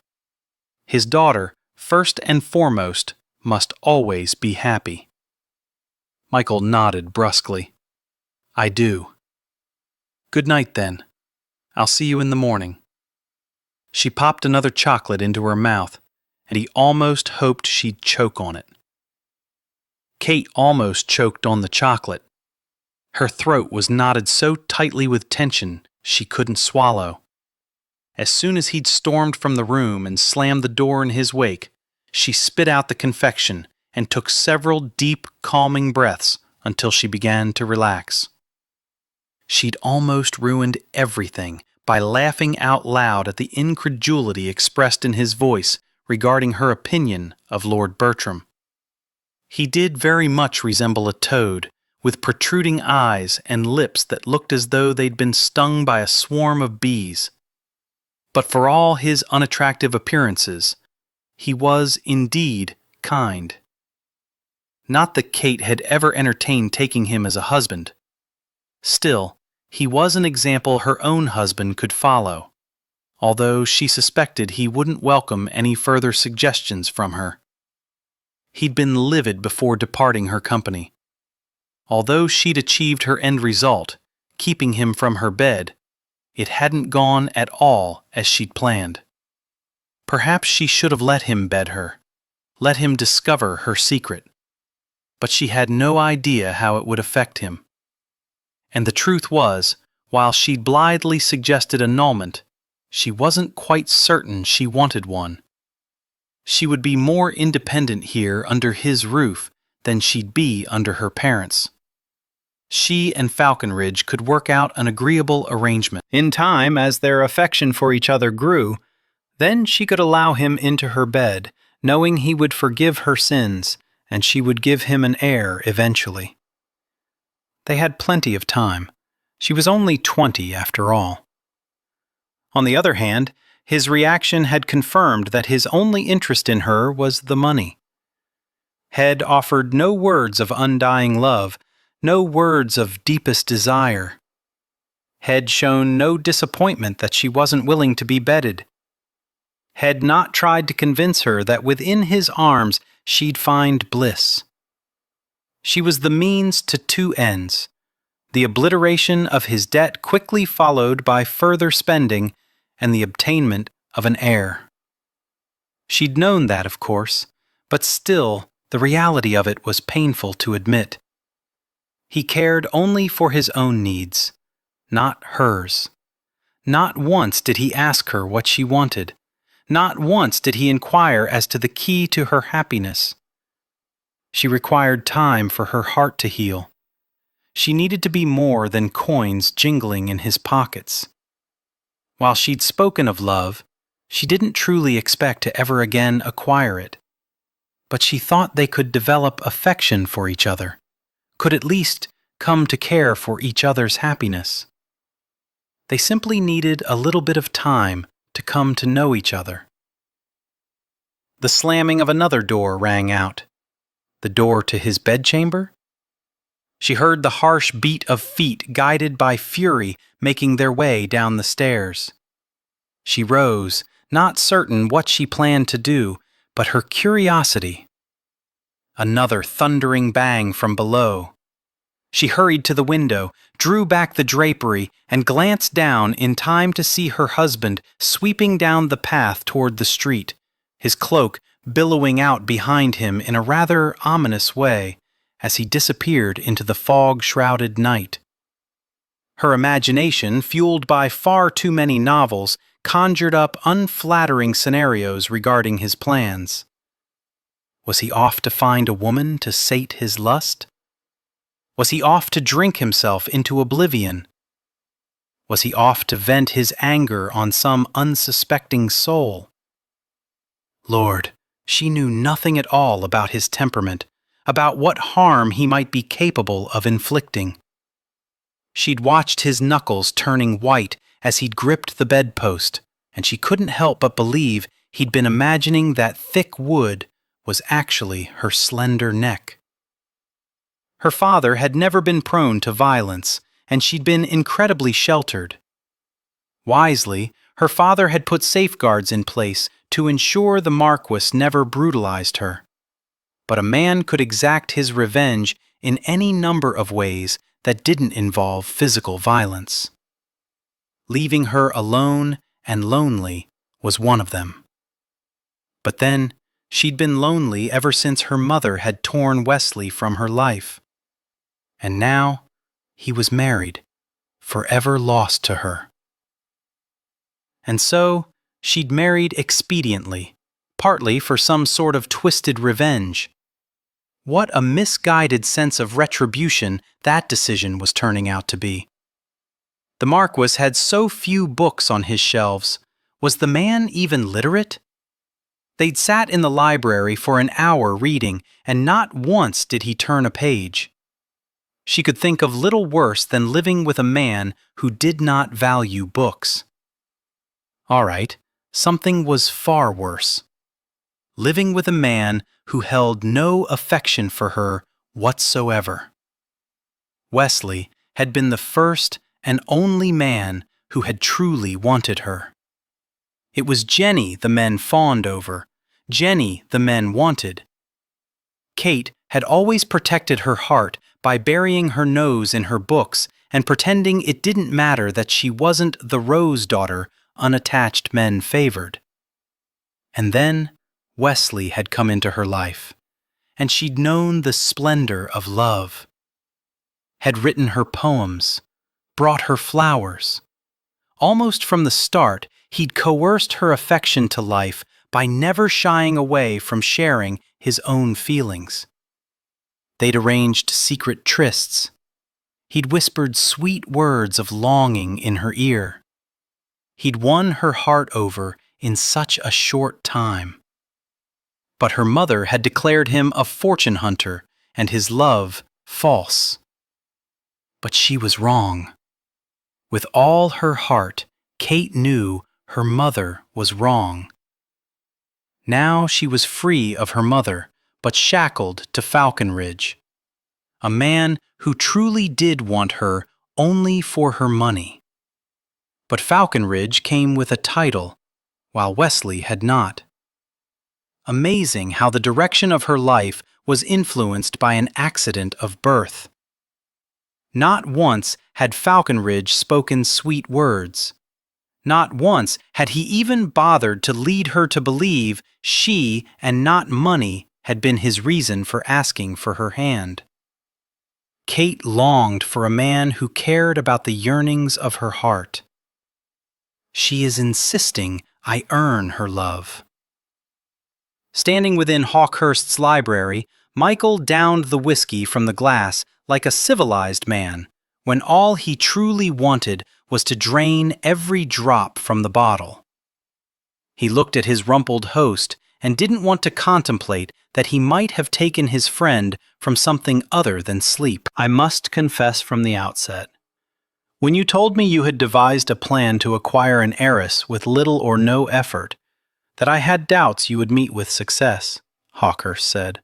A: His daughter, first and foremost, must always be happy. Michael nodded brusquely. I do. Good night, then. I'll see you in the morning. She popped another chocolate into her mouth, and he almost hoped she'd choke on it. Kate almost choked on the chocolate. Her throat was knotted so tightly with tension she couldn't swallow. As soon as he'd stormed from the room and slammed the door in his wake, she spit out the confection and took several deep, calming breaths until she began to relax. She'd almost ruined everything by laughing out loud at the incredulity expressed in his voice regarding her opinion of Lord Bertram. He did very much resemble a toad, with protruding eyes and lips that looked as though they'd been stung by a swarm of bees. But for all his unattractive appearances, he was indeed kind. Not that Kate had ever entertained taking him as a husband. Still, he was an example her own husband could follow, although she suspected he wouldn't welcome any further suggestions from her. He'd been livid before departing her company. Although she'd achieved her end result, keeping him from her bed, it hadn't gone at all as she'd planned. Perhaps she should have let him bed her, let him discover her secret. But she had no idea how it would affect him. And the truth was, while she'd blithely suggested annulment, she wasn't quite certain she wanted one. She would be more independent here under his roof than she'd be under her parents'. She and Falconridge could work out an agreeable arrangement. In time, as their affection for each other grew, then she could allow him into her bed, knowing he would forgive her sins, and she would give him an heir eventually. They had plenty of time. She was only 20 after all. On the other hand, his reaction had confirmed that his only interest in her was the money. Head offered no words of undying love, no words of deepest desire. Had shown no disappointment that she wasn't willing to be bedded. had not tried to convince her that within his arms she'd find bliss. She was the means to two ends, the obliteration of his debt quickly followed by further spending and the obtainment of an heir. She'd known that, of course, but still the reality of it was painful to admit. He cared only for his own needs, not hers. Not once did he ask her what she wanted. Not once did he inquire as to the key to her happiness. She required time for her heart to heal. She needed to be more than coins jingling in his pockets. While she'd spoken of love, she didn't truly expect to ever again acquire it. But she thought they could develop affection for each other, could at least come to care for each other's happiness. They simply needed a little bit of time to come to know each other. The slamming of another door rang out. The door to his bedchamber? She heard the harsh beat of feet guided by fury making their way down the stairs. She rose, not certain what she planned to do, but her curiosity. Another thundering bang from below. She hurried to the window, drew back the drapery, and glanced down in time to see her husband sweeping down the path toward the street, his cloak billowing out behind him in a rather ominous way as he disappeared into the fog-shrouded night. Her imagination, fueled by far too many novels, conjured up unflattering scenarios regarding his plans. Was he off to find a woman to sate his lust? Was he off to drink himself into oblivion? Was he off to vent his anger on some unsuspecting soul? Lord, she knew nothing at all about his temperament, about what harm he might be capable of inflicting. She'd watched his knuckles turning white as he'd gripped the bedpost, and she couldn't help but believe he'd been imagining that thick wood was actually her slender neck. Her father had never been prone to violence, and she'd been incredibly sheltered. Wisely, her father had put safeguards in place to ensure the Marquis never brutalized her. But a man could exact his revenge in any number of ways that didn't involve physical violence. Leaving her alone and lonely was one of them. But then, she'd been lonely ever since her mother had torn Wesley from her life. And now, he was married, forever lost to her. And so, she'd married expediently, partly for some sort of twisted revenge. What a misguided sense of retribution that decision was turning out to be. The Marquis had so few books on his shelves. Was the man even literate? They'd sat in the library for an hour reading, and not once did he turn a page. She could think of little worse than living with a man who did not value books. All right, something was far worse. Living with a man who held no affection for her whatsoever. Wesley had been the first and only man who had truly wanted her. It was Jenny the men fawned over, Jenny the men wanted. Kate had always protected her heart by burying her nose in her books and pretending it didn't matter that she wasn't the Rose daughter unattached men favored. And then Wesley had come into her life, and she'd known the splendor of love. Had written her poems, brought her flowers. Almost from the start, he'd coerced her affection to life by never shying away from sharing his own feelings. They'd arranged secret trysts. He'd whispered sweet words of longing in her ear. He'd won her heart over in such a short time. But her mother had declared him a fortune hunter and his love false. But she was wrong. With all her heart, Kate knew her mother was wrong. Now she was free of her mother, but shackled to Falconridge. A man who truly did want her only for her money. But Falconridge came with a title, while Wesley had not. Amazing how the direction of her life was influenced by an accident of birth. Not once had Falconridge spoken sweet words. Not once had he even bothered to lead her to believe she and not money had been his reason for asking for her hand. Kate longed for a man who cared about the yearnings of her heart. She is insisting I earn her love. Standing within Hawkhurst's library, Michael downed the whiskey from the glass like a civilized man, when all he truly wanted was to drain every drop from the bottle. He looked at his rumpled host and didn't want to contemplate that he might have taken his friend from something other than sleep. I must confess from the outset. When you told me you had devised a plan to acquire an heiress with little or no effort, that I had doubts you would meet with success, Hawkhurst said.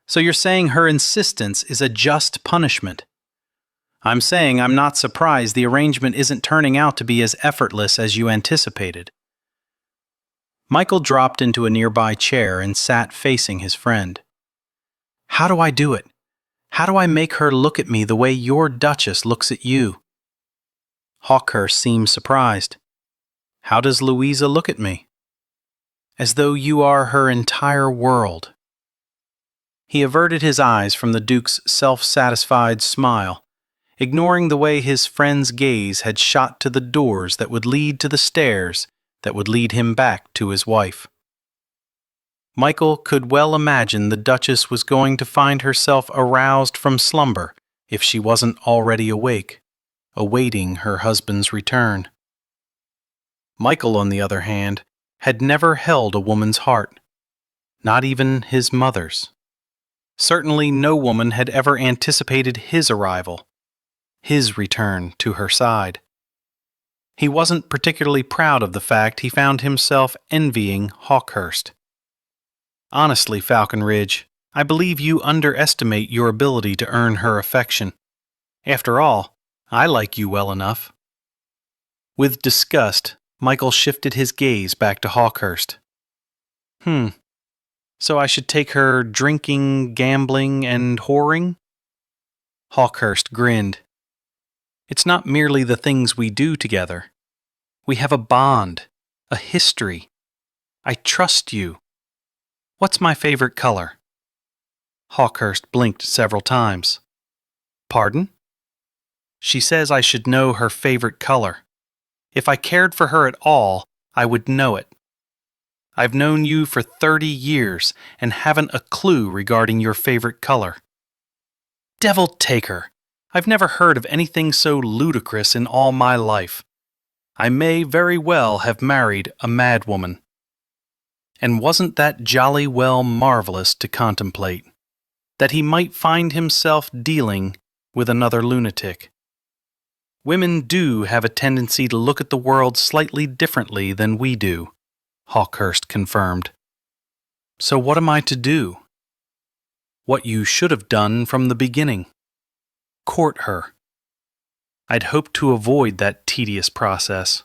A: So you're saying her insistence is a just punishment? I'm saying I'm not surprised the arrangement isn't turning out to be as effortless as you anticipated. Michael dropped into a nearby chair and sat facing his friend. How do I do it? How do I make her look at me the way your Duchess looks at you? Hawkhurst seemed surprised. How does Louisa look at me? As though you are her entire world. He averted his eyes from the Duke's self-satisfied smile, ignoring the way his friend's gaze had shot to the doors that would lead to the stairs that would lead him back to his wife. Michael could well imagine the Duchess was going to find herself aroused from slumber if she wasn't already awake, awaiting her husband's return. Michael, on the other hand, had never held a woman's heart, not even his mother's. Certainly no woman had ever anticipated his arrival, his return to her side. He wasn't particularly proud of the fact he found himself envying Hawkhurst. Honestly, Falconridge, I believe you underestimate your ability to earn her affection. After all, I like you well enough. With disgust, Michael shifted his gaze back to Hawkhurst. So I should take her drinking, gambling, and whoring? Hawkhurst grinned. It's not merely the things we do together. We have a bond, a history. I trust you. What's my favorite color? Hawkhurst blinked several times. Pardon? She says I should know her favorite color. If I cared for her at all, I would know it. I've known you for 30 years and haven't a clue regarding your favorite color. Devil take her! I've never heard of anything so ludicrous in all my life. I may very well have married a madwoman. And wasn't that jolly well marvelous to contemplate, that he might find himself dealing with another lunatic? Women do have a tendency to look at the world slightly differently than we do, Hawkhurst confirmed. So what am I to do? What you should have done from the beginning. Court her. I'd hoped to avoid that tedious process.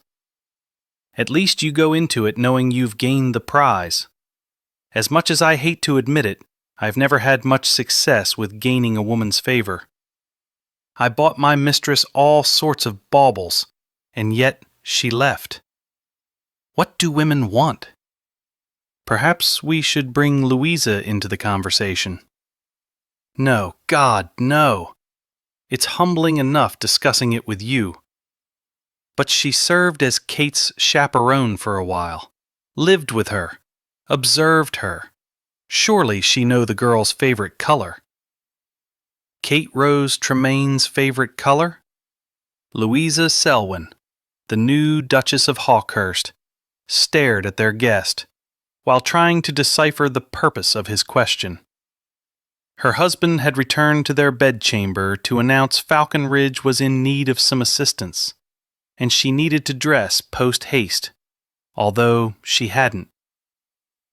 A: At least you go into it knowing you've gained the prize. As much as I hate to admit it, I've never had much success with gaining a woman's favor. I bought my mistress all sorts of baubles, and yet she left. What do women want? Perhaps we should bring Louisa into the conversation. No, God, no. It's humbling enough discussing it with you. But she served as Kate's chaperone for a while, lived with her, observed her. Surely she know the girl's favorite color. Kate Rose Tremaine's favorite color? Louisa Selwyn, the new Duchess of Hawkhurst, stared at their guest, while trying to decipher the purpose of his question. Her husband had returned to their bedchamber to announce Falconridge was in need of some assistance, and she needed to dress post-haste, although she hadn't.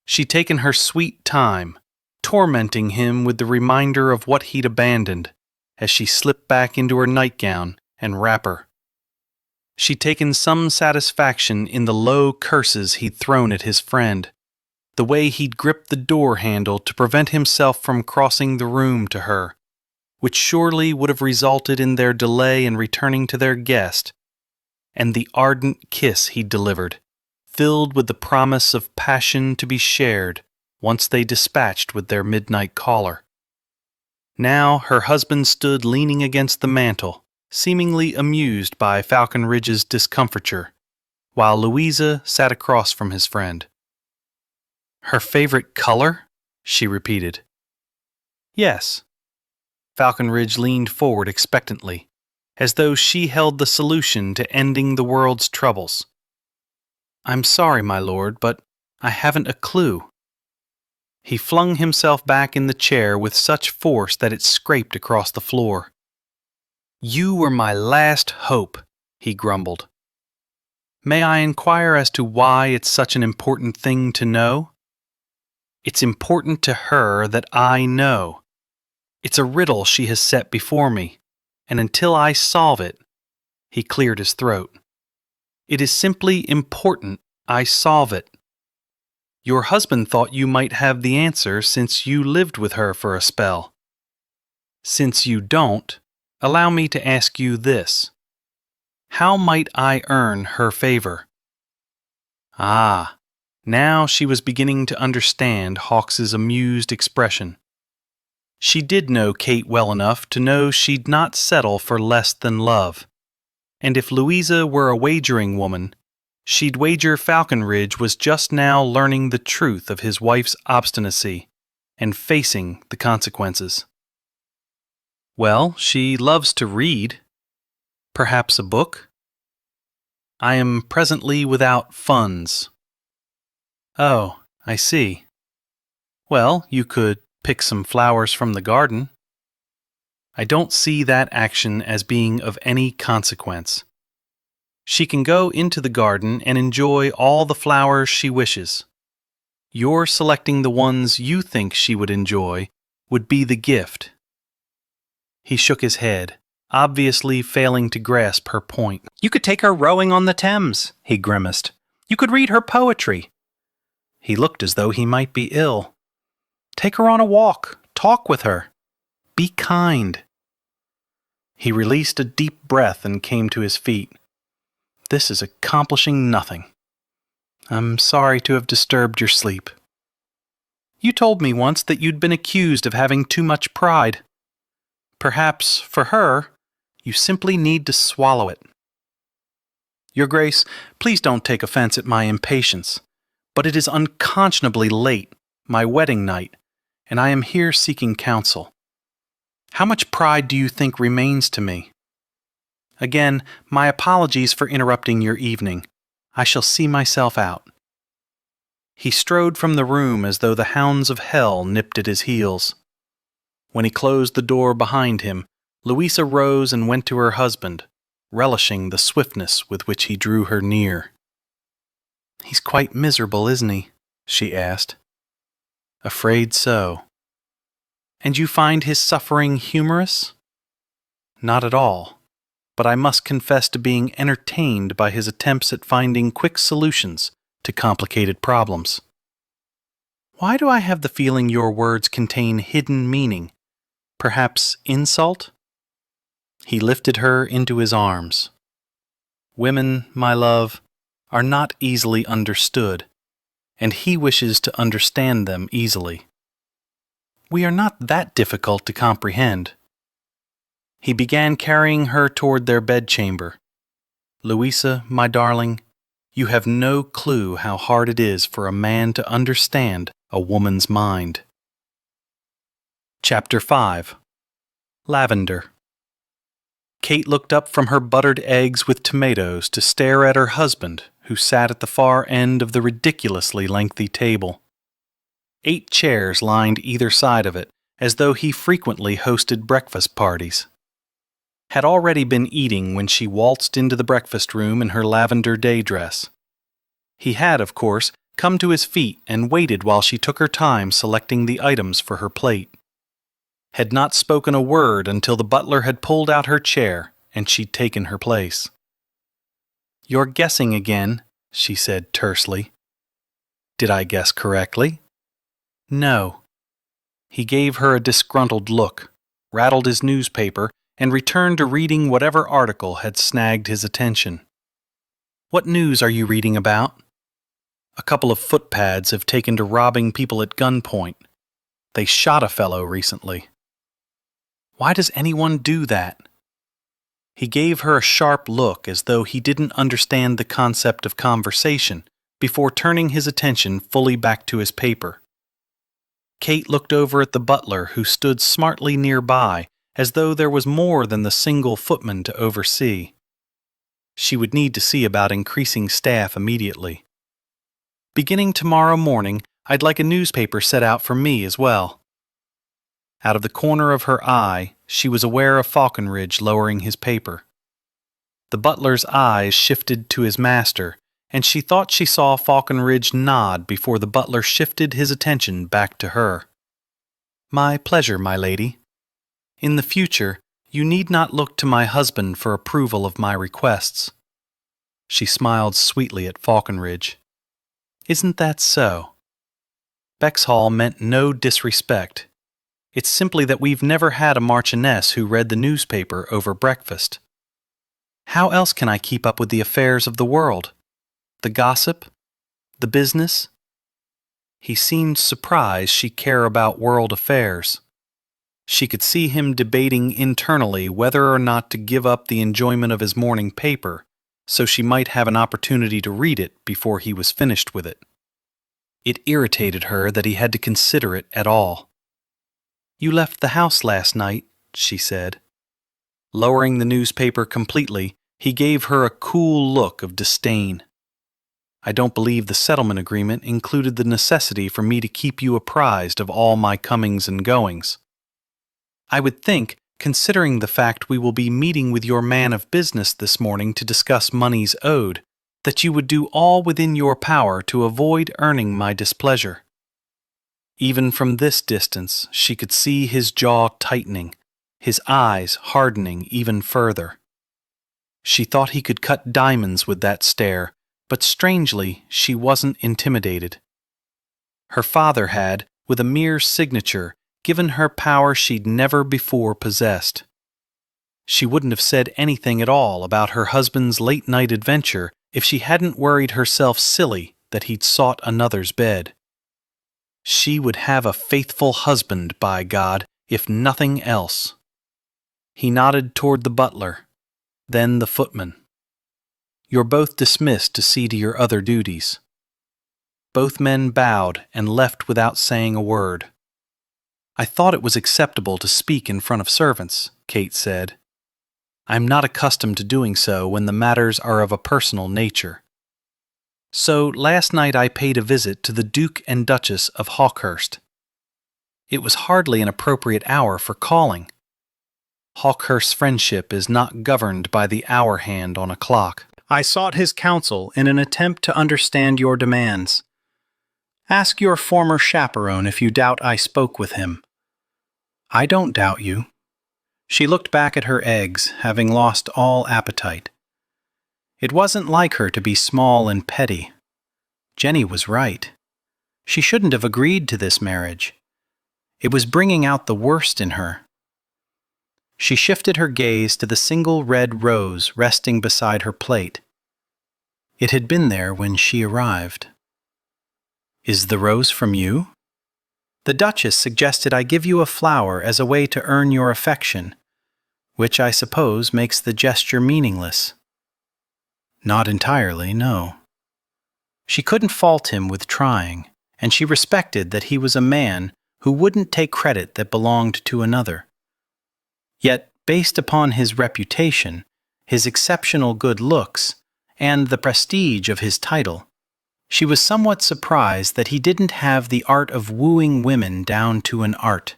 A: She'd taken her sweet time, tormenting him with the reminder of what he'd abandoned, as she slipped back into her nightgown and wrapper.
B: She'd taken some satisfaction in the low curses he'd thrown at his friend, the way he'd gripped the door handle to prevent himself from crossing the room to her, which surely would have resulted in their delay in returning to their guest, and the ardent kiss he'd delivered, filled with the promise of passion to be shared once they dispatched with their midnight caller. Now her husband stood leaning against the mantel, seemingly amused by Falconridge's discomfiture, while Louisa sat across from his friend. "Her favorite color?" she repeated. "Yes." Falconridge leaned forward expectantly, as though she held the solution to ending the world's troubles. "I'm sorry, my lord, but I haven't a clue." He flung himself back in the chair with such force that it scraped across the floor. "You were my last hope," he grumbled. "May I inquire as to why it's such an important thing to know?" "It's important to her that I know. It's a riddle she has set before me, and until I solve it—" He cleared his throat. "It is simply important I solve it. Your husband thought you might have the answer since you lived with her for a spell. Since you don't, allow me to ask you this. How might I earn her favor?" Ah, now she was beginning to understand Hawkes's amused expression. She did know Kate well enough to know she'd not settle for less than love, and if Louisa were a wagering woman, she'd wager Falconridge was just now learning the truth of his wife's obstinacy and facing the consequences. "Well, she loves to read. Perhaps a book?" "I am presently without funds." "Oh, I see. Well, you could pick some flowers from the garden." "I don't see that action as being of any consequence. She can go into the garden and enjoy all the flowers she wishes. Your selecting the ones you think she would enjoy would be the gift." He shook his head, obviously failing to grasp her point. "You could take her rowing on the Thames," he grimaced. "You could read her poetry." He looked as though he might be ill. "Take her on a walk. Talk with her. Be kind." He released a deep breath and came to his feet. "This is accomplishing nothing. I'm sorry to have disturbed your sleep. You told me once that you'd been accused of having too much pride. Perhaps, for her, you simply need to swallow it. Your Grace, please don't take offense at my impatience, but it is unconscionably late, my wedding night, and I am here seeking counsel. How much pride do you think remains to me? Again, my apologies for interrupting your evening. I shall see myself out." He strode from the room as though the hounds of hell nipped at his heels. When he closed the door behind him, Louisa rose and went to her husband, relishing the swiftness with which he drew her near. "He's quite miserable, isn't he?" she asked. "Afraid so." "And you find his suffering humorous?" "Not at all, but I must confess to being entertained by his attempts at finding quick solutions to complicated problems." "Why do I have the feeling your words contain hidden meaning? Perhaps insult?" He lifted her into his arms. "Women, my love, are not easily understood, and he wishes to understand them easily. We are not that difficult to comprehend." He began carrying her toward their bedchamber. "Louisa, my darling, you have no clue how hard it is for a man to understand a woman's mind." Chapter 5. Lavender. Kate looked up from her buttered eggs with tomatoes to stare at her husband, who sat at the far end of the ridiculously lengthy table. 8 chairs lined either side of it, as though he frequently hosted breakfast parties. Had already been eating when she waltzed into the breakfast room in her lavender day dress. He had, of course, come to his feet and waited while she took her time selecting the items for her plate. Had not spoken a word until the butler had pulled out her chair and she'd taken her place.
A: "You're guessing again," she said tersely. "Did I guess correctly?" "No." He gave her a disgruntled look, rattled his newspaper, and returned to reading whatever article had snagged his attention. "What news are you reading about?" "A couple of footpads have taken to robbing people at gunpoint. They shot a fellow recently." "Why does anyone do that?" He gave her a sharp look as though he didn't understand the concept of conversation before turning his attention fully back to his paper. Kate looked over at the butler who stood smartly nearby as though there was more than the single footman to oversee. She would need to see about increasing staff immediately. "Beginning tomorrow morning, I'd like a newspaper set out for me as well." Out of the corner of her eye, she was aware of Falconridge lowering his paper. The butler's eyes shifted to his master, and she thought she saw Falconridge nod before the butler shifted his attention back to her. "My pleasure, my lady. In the future, you need not look to my husband for approval of my requests." She smiled sweetly at Falconridge. "Isn't that so?" Bexhall meant no disrespect. It's simply that we've never had a marchioness who read the newspaper over breakfast. How else can I keep up with the affairs of the world? The gossip? The business? He seemed surprised she cared about world affairs. She could see him debating internally whether or not to give up the enjoyment of his morning paper, so she might have an opportunity to read it before he was finished with it. It irritated her that he had to consider it at all. "You left the house last night," she said. Lowering the newspaper completely, he gave her a cool look of disdain. "I don't believe the settlement agreement included the necessity for me to keep you apprised of all my comings and goings. I would think, considering the fact we will be meeting with your man of business this morning to discuss moneys owed, that you would do all within your power to avoid earning my displeasure." Even from this distance, she could see his jaw tightening, his eyes hardening even further. She thought he could cut diamonds with that stare, but strangely, she wasn't intimidated. Her father had, with a mere signature, given her power she'd never before possessed. She wouldn't have said anything at all about her husband's late-night adventure if she hadn't worried herself silly that he'd sought another's bed. She would have a faithful husband, by God, if nothing else. He nodded toward the butler, then the footman. "You're both dismissed to see to your other duties." Both men bowed and left without saying a word. "I thought it was acceptable to speak in front of servants," Kate said. "I'm not accustomed to doing so when the matters are of a personal nature. So last night I paid a visit to the Duke and Duchess of Hawkhurst. It was hardly an appropriate hour for calling. Hawkhurst's friendship is not governed by the hour hand on a clock. I sought his counsel in an attempt to understand your demands. Ask your former chaperone if you doubt I spoke with him. I don't doubt you." She looked back at her eggs, having lost all appetite. It wasn't like her to be small and petty. Jenny was right. She shouldn't have agreed to this marriage. It was bringing out the worst in her. She shifted her gaze to the single red rose resting beside her plate. It had been there when she arrived. "Is the rose from you?" "The Duchess suggested I give you a flower as a way to earn your affection, which I suppose makes the gesture meaningless." "Not entirely, no." She couldn't fault him with trying, and she respected that he was a man who wouldn't take credit that belonged to another. Yet, based upon his reputation, his exceptional good looks, and the prestige of his title, she was somewhat surprised that he didn't have the art of wooing women down to an art.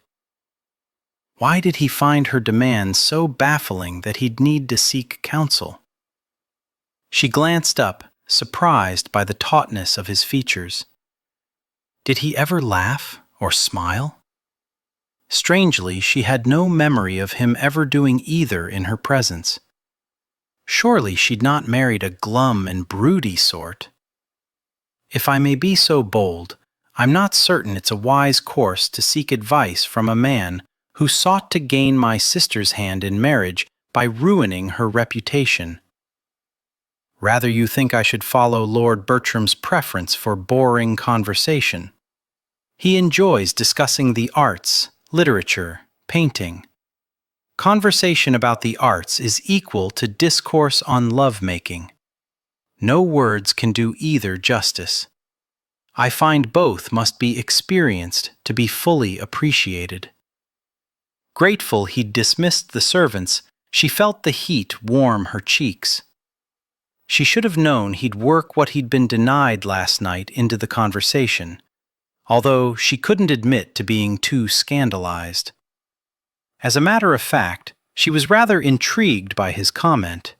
A: Why did he find her demands so baffling that he'd need to seek counsel? She glanced up, surprised by the tautness of his features. Did he ever laugh or smile? Strangely, she had no memory of him ever doing either in her presence. Surely she'd not married a glum and broody sort. If I may be so bold, I'm not certain it's a wise course to seek advice from a man who sought to gain my sister's hand in marriage by ruining her reputation. Rather you think I should follow Lord Bertram's preference for boring conversation. He enjoys discussing the arts, literature, painting. Conversation about the arts is equal to discourse on love-making. No words can do either justice. I find both must be experienced to be fully appreciated. Grateful he'd dismissed the servants, she felt the heat warm her cheeks. She should have known he'd work what he'd been denied last night into the conversation, although she couldn't admit to being too scandalized. As a matter of fact, she was rather intrigued by his comment.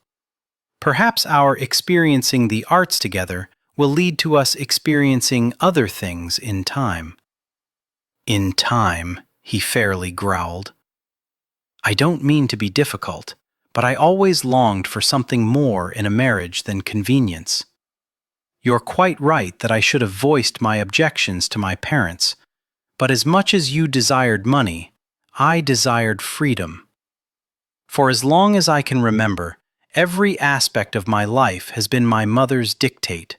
A: Perhaps our experiencing the arts together will lead to us experiencing other things in time. In time, he fairly growled. I don't mean to be difficult, but I always longed for something more in a marriage than convenience. You're quite right that I should have voiced my objections to my parents, but as much as you desired money, I desired freedom. For as long as I can remember, every aspect of my life has been my mother's dictate.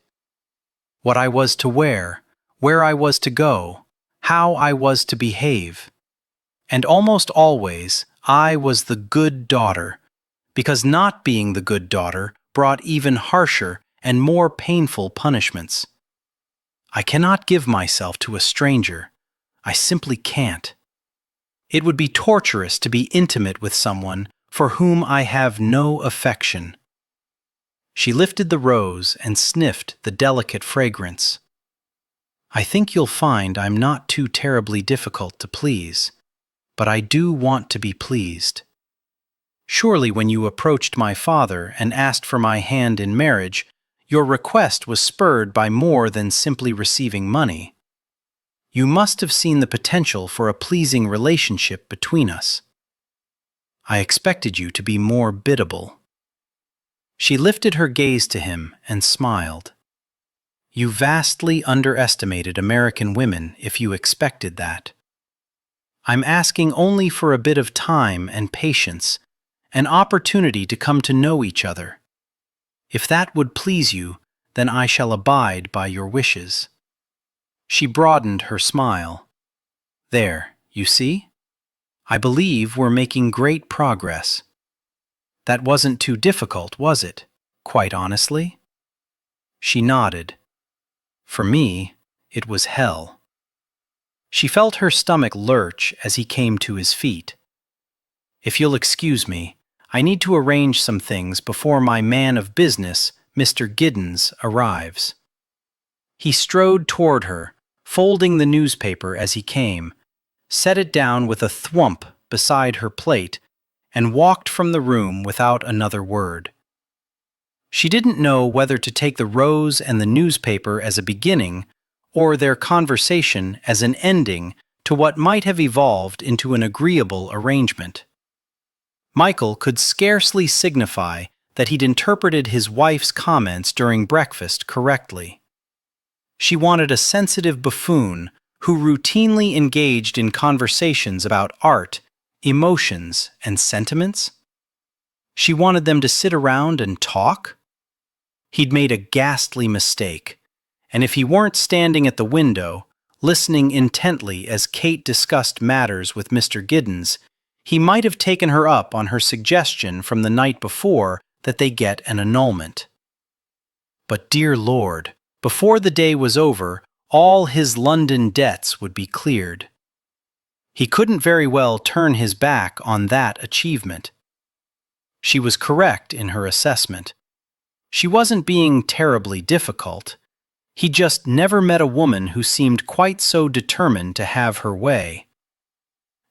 A: What I was to wear, where I was to go, how I was to behave. And almost always, I was the good daughter, because not being the good daughter brought even harsher and more painful punishments. I cannot give myself to a stranger. I simply can't. It would be torturous to be intimate with someone for whom I have no affection. She lifted the rose and sniffed the delicate fragrance. I think you'll find I'm not too terribly difficult to please, but I do want to be pleased. Surely when you approached my father and asked for my hand in marriage, your request was spurred by more than simply receiving money. You must have seen the potential for a pleasing relationship between us. I expected you to be more biddable. She lifted her gaze to him and smiled. You vastly underestimated American women if you expected that. I'm asking only for a bit of time and patience, an opportunity to come to know each other. If that would please you, then I shall abide by your wishes. She broadened her smile. There, you see? I believe we're making great progress. That wasn't too difficult, was it? Quite honestly? She nodded. For me, it was hell. She felt her stomach lurch as he came to his feet. If you'll excuse me, I need to arrange some things before my man of business, Mr. Giddens, arrives. He strode toward her, folding the newspaper as he came, set it down with a thwump beside her plate, and walked from the room without another word. She didn't know whether to take the rose and the newspaper as a beginning, or their conversation as an ending to what might have evolved into an agreeable arrangement. Michael could scarcely signify that he'd interpreted his wife's comments during breakfast correctly. She wanted a sensitive buffoon who routinely engaged in conversations about art, emotions, and sentiments? She wanted them to sit around and talk? He'd made a ghastly mistake, and if he weren't standing at the window, listening intently as Kate discussed matters with Mr. Giddens, he might have taken her up on her suggestion from the night before that they get an annulment. But dear Lord, before the day was over, all his London debts would be cleared. He couldn't very well turn his back on that achievement. She was correct in her assessment. She wasn't being terribly difficult. He just never met a woman who seemed quite so determined to have her way.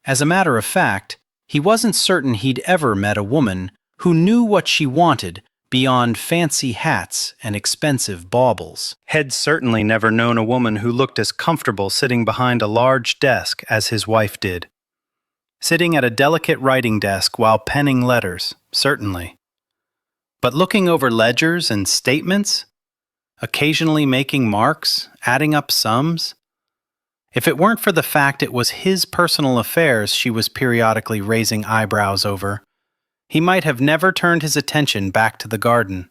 A: As a matter of fact, he wasn't certain he'd ever met a woman who knew what she wanted beyond fancy hats and expensive baubles. Had certainly never known a woman who looked as comfortable sitting behind a large desk as his wife did. Sitting at a delicate writing desk while penning letters, certainly. But looking over ledgers and statements, occasionally making marks, adding up sums, if it weren't for the fact it was his personal affairs she was periodically raising eyebrows over, he might have never turned his attention back to the garden.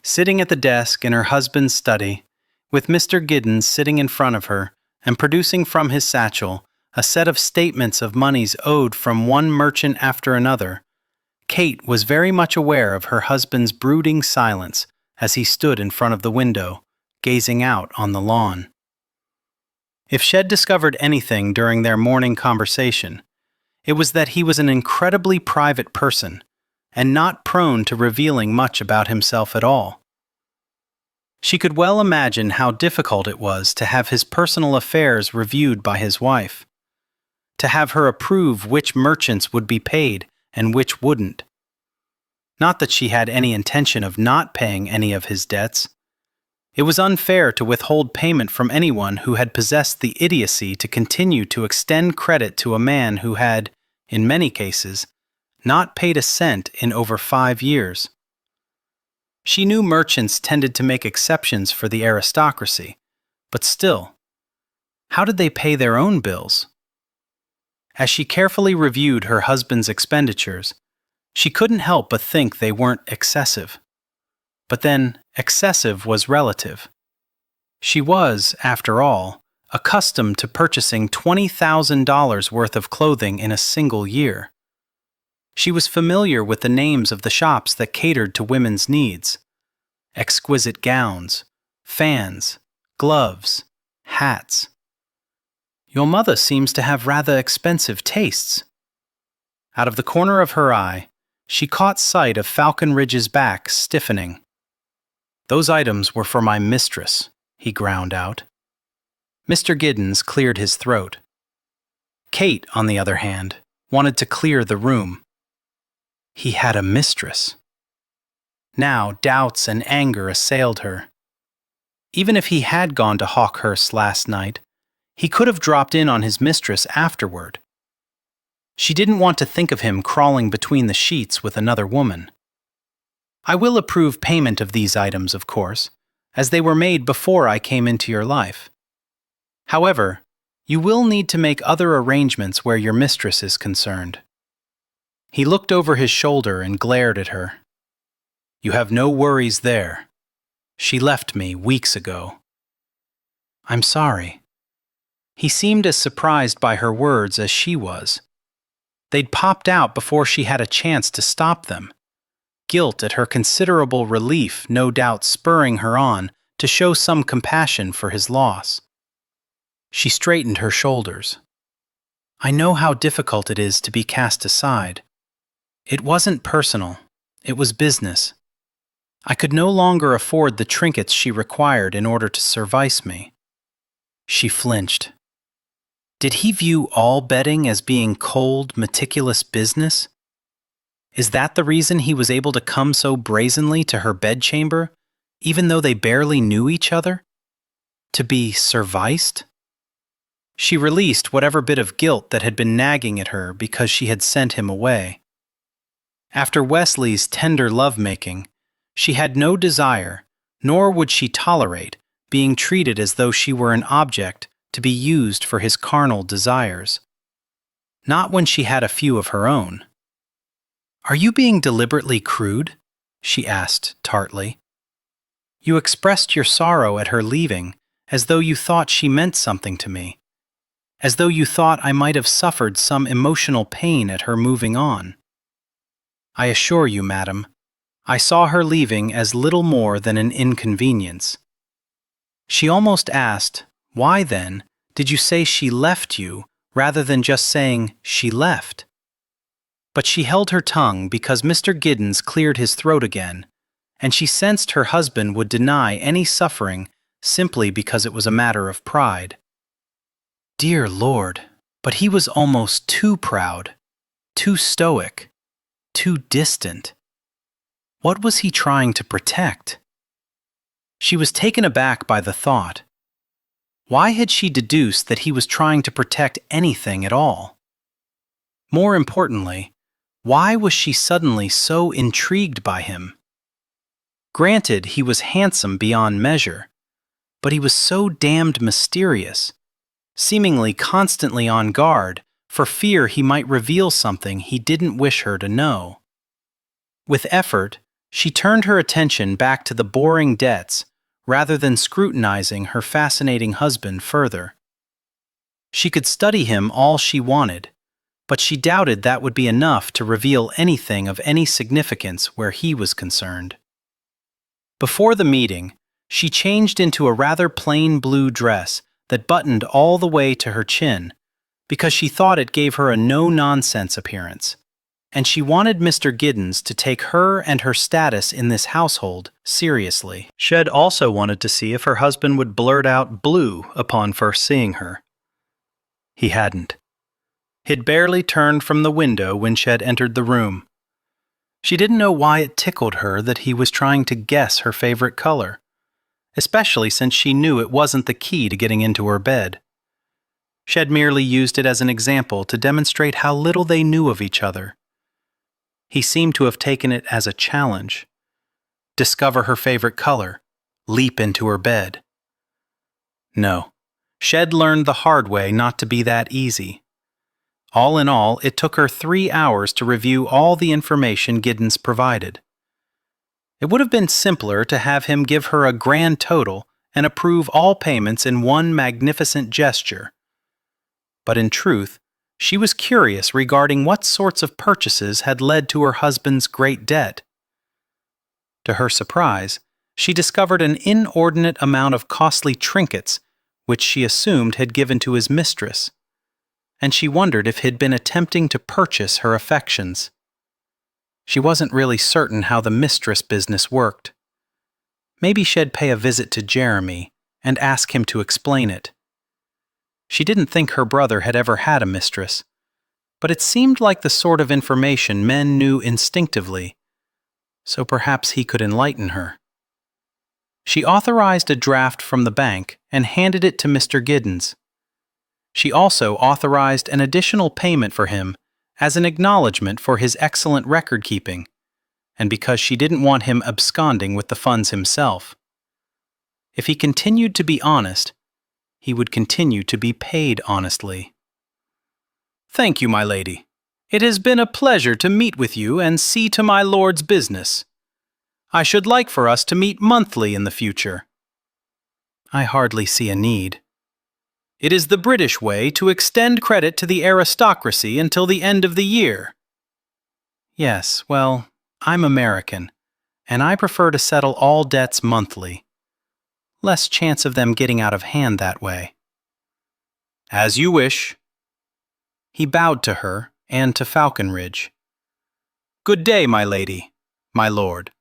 A: Sitting at the desk in her husband's study, with Mr. Giddens sitting in front of her and producing from his satchel a set of statements of monies owed from one merchant after another, Kate was very much aware of her husband's brooding silence as he stood in front of the window, gazing out on the lawn. If Shed discovered anything during their morning conversation, it was that he was an incredibly private person and not prone to revealing much about himself at all. She could well imagine how difficult it was to have his personal affairs reviewed by his wife, to have her approve which merchants would be paid and which wouldn't. Not that she had any intention of not paying any of his debts. It was unfair to withhold payment from anyone who had possessed the idiocy to continue to extend credit to a man who had, in many cases, not paid a cent in over 5 years. She knew merchants tended to make exceptions for the aristocracy, but still, how did they pay their own bills? As she carefully reviewed her husband's expenditures, she couldn't help but think they weren't excessive. But then, excessive was relative. She was, after all, accustomed to purchasing $20,000 worth of clothing in a single year. She was familiar with the names of the shops that catered to women's needs: exquisite gowns, fans, gloves, hats. "Your mother seems to have rather expensive tastes." Out of the corner of her eye, she caught sight of Falconridge's back stiffening. "Those items were for my mistress," he ground out. Mr. Giddens cleared his throat. Kate, on the other hand, wanted to clear the room. He had a mistress. Now doubts and anger assailed her. Even if he had gone to Hawkhurst last night, he could have dropped in on his mistress afterward. She didn't want to think of him crawling between the sheets with another woman. "I will approve payment of these items, of course, as they were made before I came into your life. However, you will need to make other arrangements where your mistress is concerned." He looked over his shoulder and glared at her. "You have no worries there. She left me weeks ago." "I'm sorry." He seemed as surprised by her words as she was. They'd popped out before she had a chance to stop them. Guilt at her considerable relief no doubt spurring her on to show some compassion for his loss. She straightened her shoulders. "I know how difficult it is to be cast aside. It wasn't personal. It was business. I could no longer afford the trinkets she required in order to service me." She flinched. Did he view all betting as being cold, meticulous business? Is that the reason he was able to come so brazenly to her bedchamber, even though they barely knew each other? To be serviced? She released whatever bit of guilt that had been nagging at her because she had sent him away. After Wesley's tender lovemaking, she had no desire, nor would she tolerate, being treated as though she were an object to be used for his carnal desires. Not when she had a few of her own. "Are you being deliberately crude?" she asked tartly. "You expressed your sorrow at her leaving as though you thought she meant something to me, as though you thought I might have suffered some emotional pain at her moving on. I assure you, madam, I saw her leaving as little more than an inconvenience." She almost asked, why then did you say she left you rather than just saying she left? But she held her tongue because Mr. Giddens cleared his throat again, and she sensed her husband would deny any suffering simply because it was a matter of pride. Dear Lord, but he was almost too proud, too stoic, too distant. What was he trying to protect? She was taken aback by the thought. Why had she deduced that he was trying to protect anything at all? More importantly, Why was she suddenly so intrigued by him? Granted, he was handsome beyond measure, but he was so damned mysterious, seemingly constantly on guard for fear he might reveal something he didn't wish her to know. With effort, she turned her attention back to the boring debts rather than scrutinizing her fascinating husband further. She could study him all she wanted, but she doubted that would be enough to reveal anything of any significance where he was concerned. Before the meeting, she changed into a rather plain blue dress that buttoned all the way to her chin because she thought it gave her a no-nonsense appearance, and she wanted Mr. Giddens to take her and her status in this household seriously. Shed also wanted to see if her husband would blurt out blue upon first seeing her. He hadn't. He'd barely turned from the window when Shed entered the room. She didn't know why it tickled her that he was trying to guess her favorite color, especially since she knew it wasn't the key to getting into her bed. Shed merely used it as an example to demonstrate how little they knew of each other. He seemed to have taken it as a challenge. Discover her favorite color, leap into her bed. No, Shed learned the hard way not to be that easy. All in all, it took her 3 hours to review all the information Giddens provided. It would have been simpler to have him give her a grand total and approve all payments in one magnificent gesture. But in truth, she was curious regarding what sorts of purchases had led to her husband's great debt. To her surprise, she discovered an inordinate amount of costly trinkets which she assumed had given to his mistress, and she wondered if he'd been attempting to purchase her affections. She wasn't really certain how the mistress business worked. Maybe she'd pay a visit to Jeremy and ask him to explain it. She didn't think her brother had ever had a mistress, but it seemed like the sort of information men knew instinctively, so perhaps he could enlighten her. She authorized a draft from the bank and handed it to Mr. Giddens. She also authorized an additional payment for him as an acknowledgement for his excellent record-keeping, and because she didn't want him absconding with the funds himself. If he continued to be honest, he would continue to be paid honestly. "Thank you, my lady. It has been a pleasure to meet with you and see to my lord's business. I should like for us to meet monthly in the future." "I hardly see a need." "It is the British way to extend credit to the aristocracy until the end of the year." "Yes, well, I'm American, and I prefer to settle all debts monthly. Less chance of them getting out of hand that way." "As you wish." He bowed to her and to Falconridge. "Good day, my lady, my lord."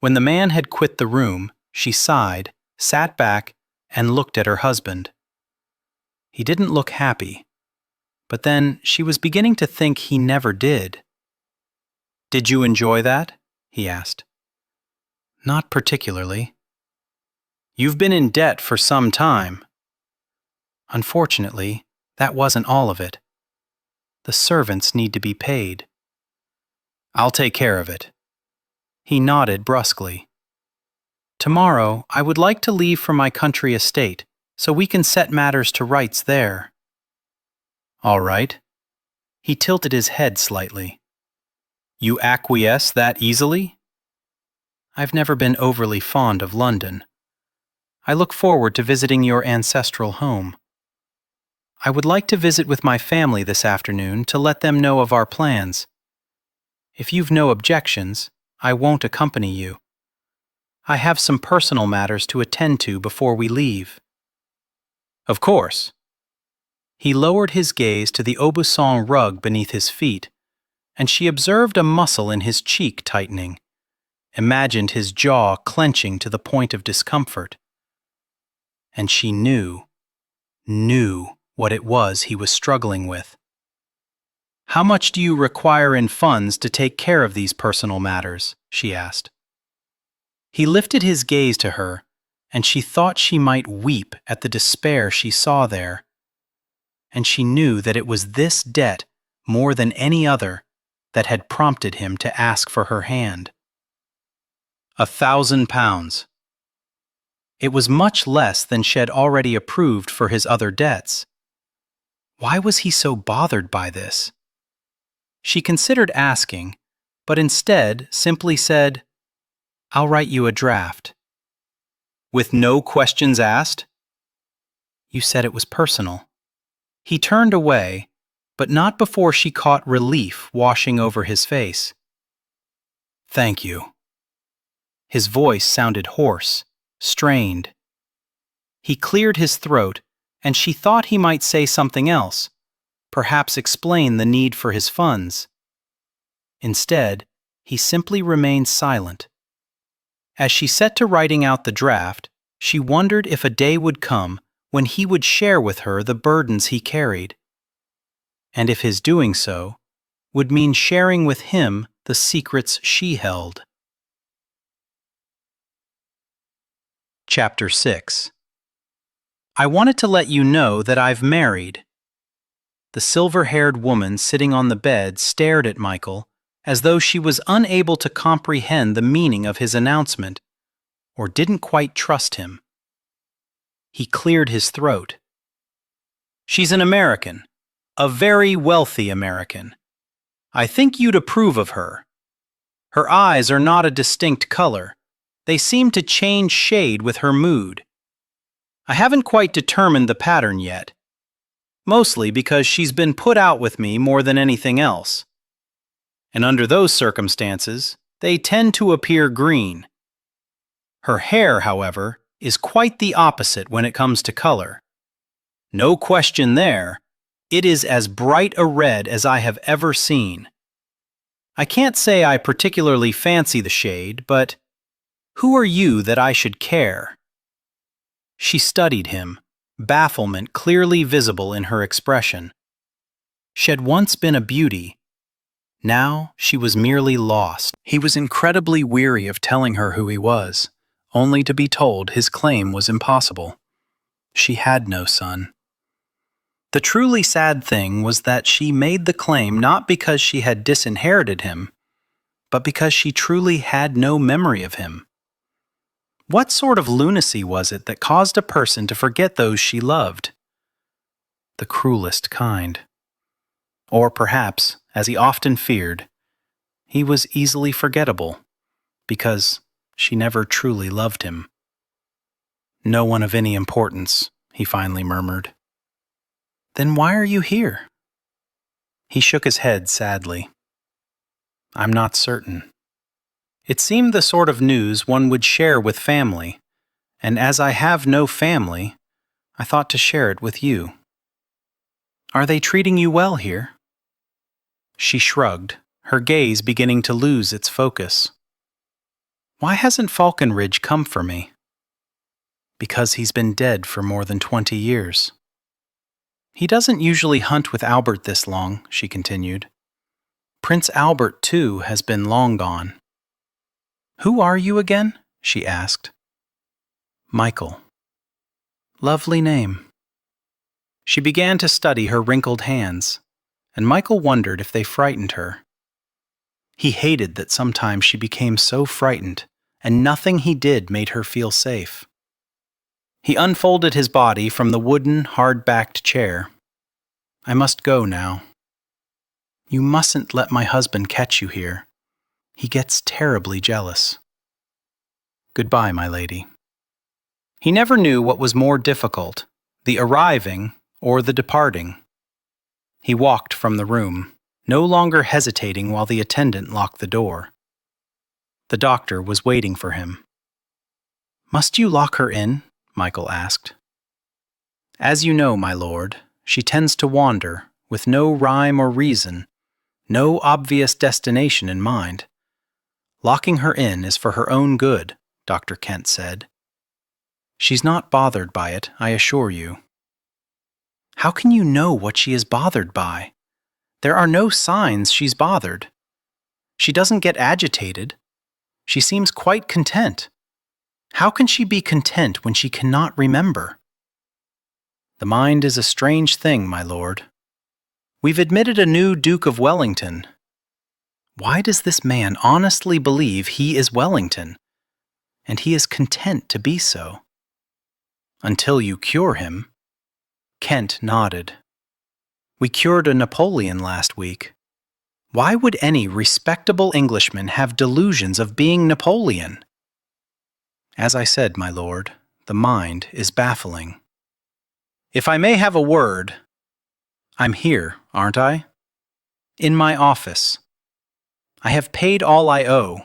A: When the man had quit the room, she sighed, sat back, and looked at her husband. He didn't look happy, but then she was beginning to think he never did. "Did you enjoy that?" he asked. "Not particularly." "You've been in debt for some time." "Unfortunately, that wasn't all of it. The servants need to be paid." "I'll take care of it." He nodded brusquely. "Tomorrow, I would like to leave for my country estate, so we can set matters to rights there." "All right." He tilted his head slightly. "You acquiesce that easily?" "I've never been overly fond of London. I look forward to visiting your ancestral home. I would like to visit with my family this afternoon to let them know of our plans. If you've no objections, I won't accompany you. I have some personal matters to attend to before we leave." "Of course." He lowered his gaze to the Aubusson rug beneath his feet, and she observed a muscle in his cheek tightening, imagined his jaw clenching to the point of discomfort. And she knew what it was he was struggling with. "How much do you require in funds to take care of these personal matters?" she asked. He lifted his gaze to her, and she thought she might weep at the despair she saw there. And she knew that it was this debt, more than any other, that had prompted him to ask for her hand. £1,000. It was much less than Shed already approved for his other debts. Why was he so bothered by this? She considered asking, but instead simply said, "I'll write you a draft." With no questions asked? You said it was personal. He turned away, but not before she caught relief washing over his face. "Thank you." His voice sounded hoarse, strained. He cleared his throat, and she thought he might say something else, perhaps explain the need for his funds. Instead, he simply remained silent. As she set to writing out the draft, she wondered if a day would come when he would share with her the burdens he carried, and if his doing so would mean sharing with him the secrets she held. Chapter 6. I wanted to let you know that I've married. The silver-haired woman sitting on the bed stared at Michael as though she was unable to comprehend the meaning of his announcement, or didn't quite trust him. He cleared his throat. She's an American, a very wealthy American. I think you'd approve of her. Her eyes are not a distinct color. They seem to change shade with her mood. I haven't quite determined the pattern yet, mostly because she's been put out with me more than anything else. And under those circumstances, they tend to appear green. Her hair, however, is quite the opposite when it comes to color. No question there, it is as bright a red as I have ever seen. I can't say I particularly fancy the shade, but who are you that I should care? She studied him, bafflement clearly visible in her expression. She had once been a beauty. Now she was merely lost. He was incredibly weary of telling her who he was, only to be told his claim was impossible. She had no son. The truly sad thing was that she made the claim not because she had disinherited him, but because she truly had no memory of him. What sort of lunacy was it that caused a person to forget those she loved? The cruelest kind. Or perhaps, as he often feared, he was easily forgettable, because she never truly loved him. "No one of any importance," he finally murmured. "Then why are you here?" He shook his head sadly. "I'm not certain. It seemed the sort of news one would share with family, and as I have no family, I thought to share it with you. Are they treating you well here?" She shrugged, her gaze beginning to lose its focus. "Why hasn't Falconridge come for me?" "Because he's been dead for more than 20 years. He doesn't usually hunt with Albert this long," she continued. "Prince Albert, too, has been long gone." "Who are you again?" she asked. "Michael." "Lovely name." She began to study her wrinkled hands, and Michael wondered if they frightened her. He hated that sometimes she became so frightened, and nothing he did made her feel safe. He unfolded his body from the wooden, hard-backed chair. "I must go now." "You mustn't let my husband catch you here. He gets terribly jealous." "Goodbye, my lady." He never knew what was more difficult, the arriving or the departing. He walked from the room, no longer hesitating while the attendant locked the door. The doctor was waiting for him. "Must you lock her in?" Michael asked. "As you know, my lord, she tends to wander, with no rhyme or reason, no obvious destination in mind. Locking her in is for her own good," Dr. Kent said. "She's not bothered by it, I assure you." "How can you know what she is bothered by? There are no signs she's bothered. She doesn't get agitated. She seems quite content. How can she be content when she cannot remember?" "The mind is a strange thing, my lord. We've admitted a new Duke of Wellington. Why does this man honestly believe he is Wellington? And he is content to be so. Until you cure him. Kent nodded. We cured a Napoleon last week. Why would any respectable Englishman have delusions of being Napoleon? As I said, my lord, the mind is baffling. If I may have a word, I'm here, aren't I? In my office. I have paid all I owe.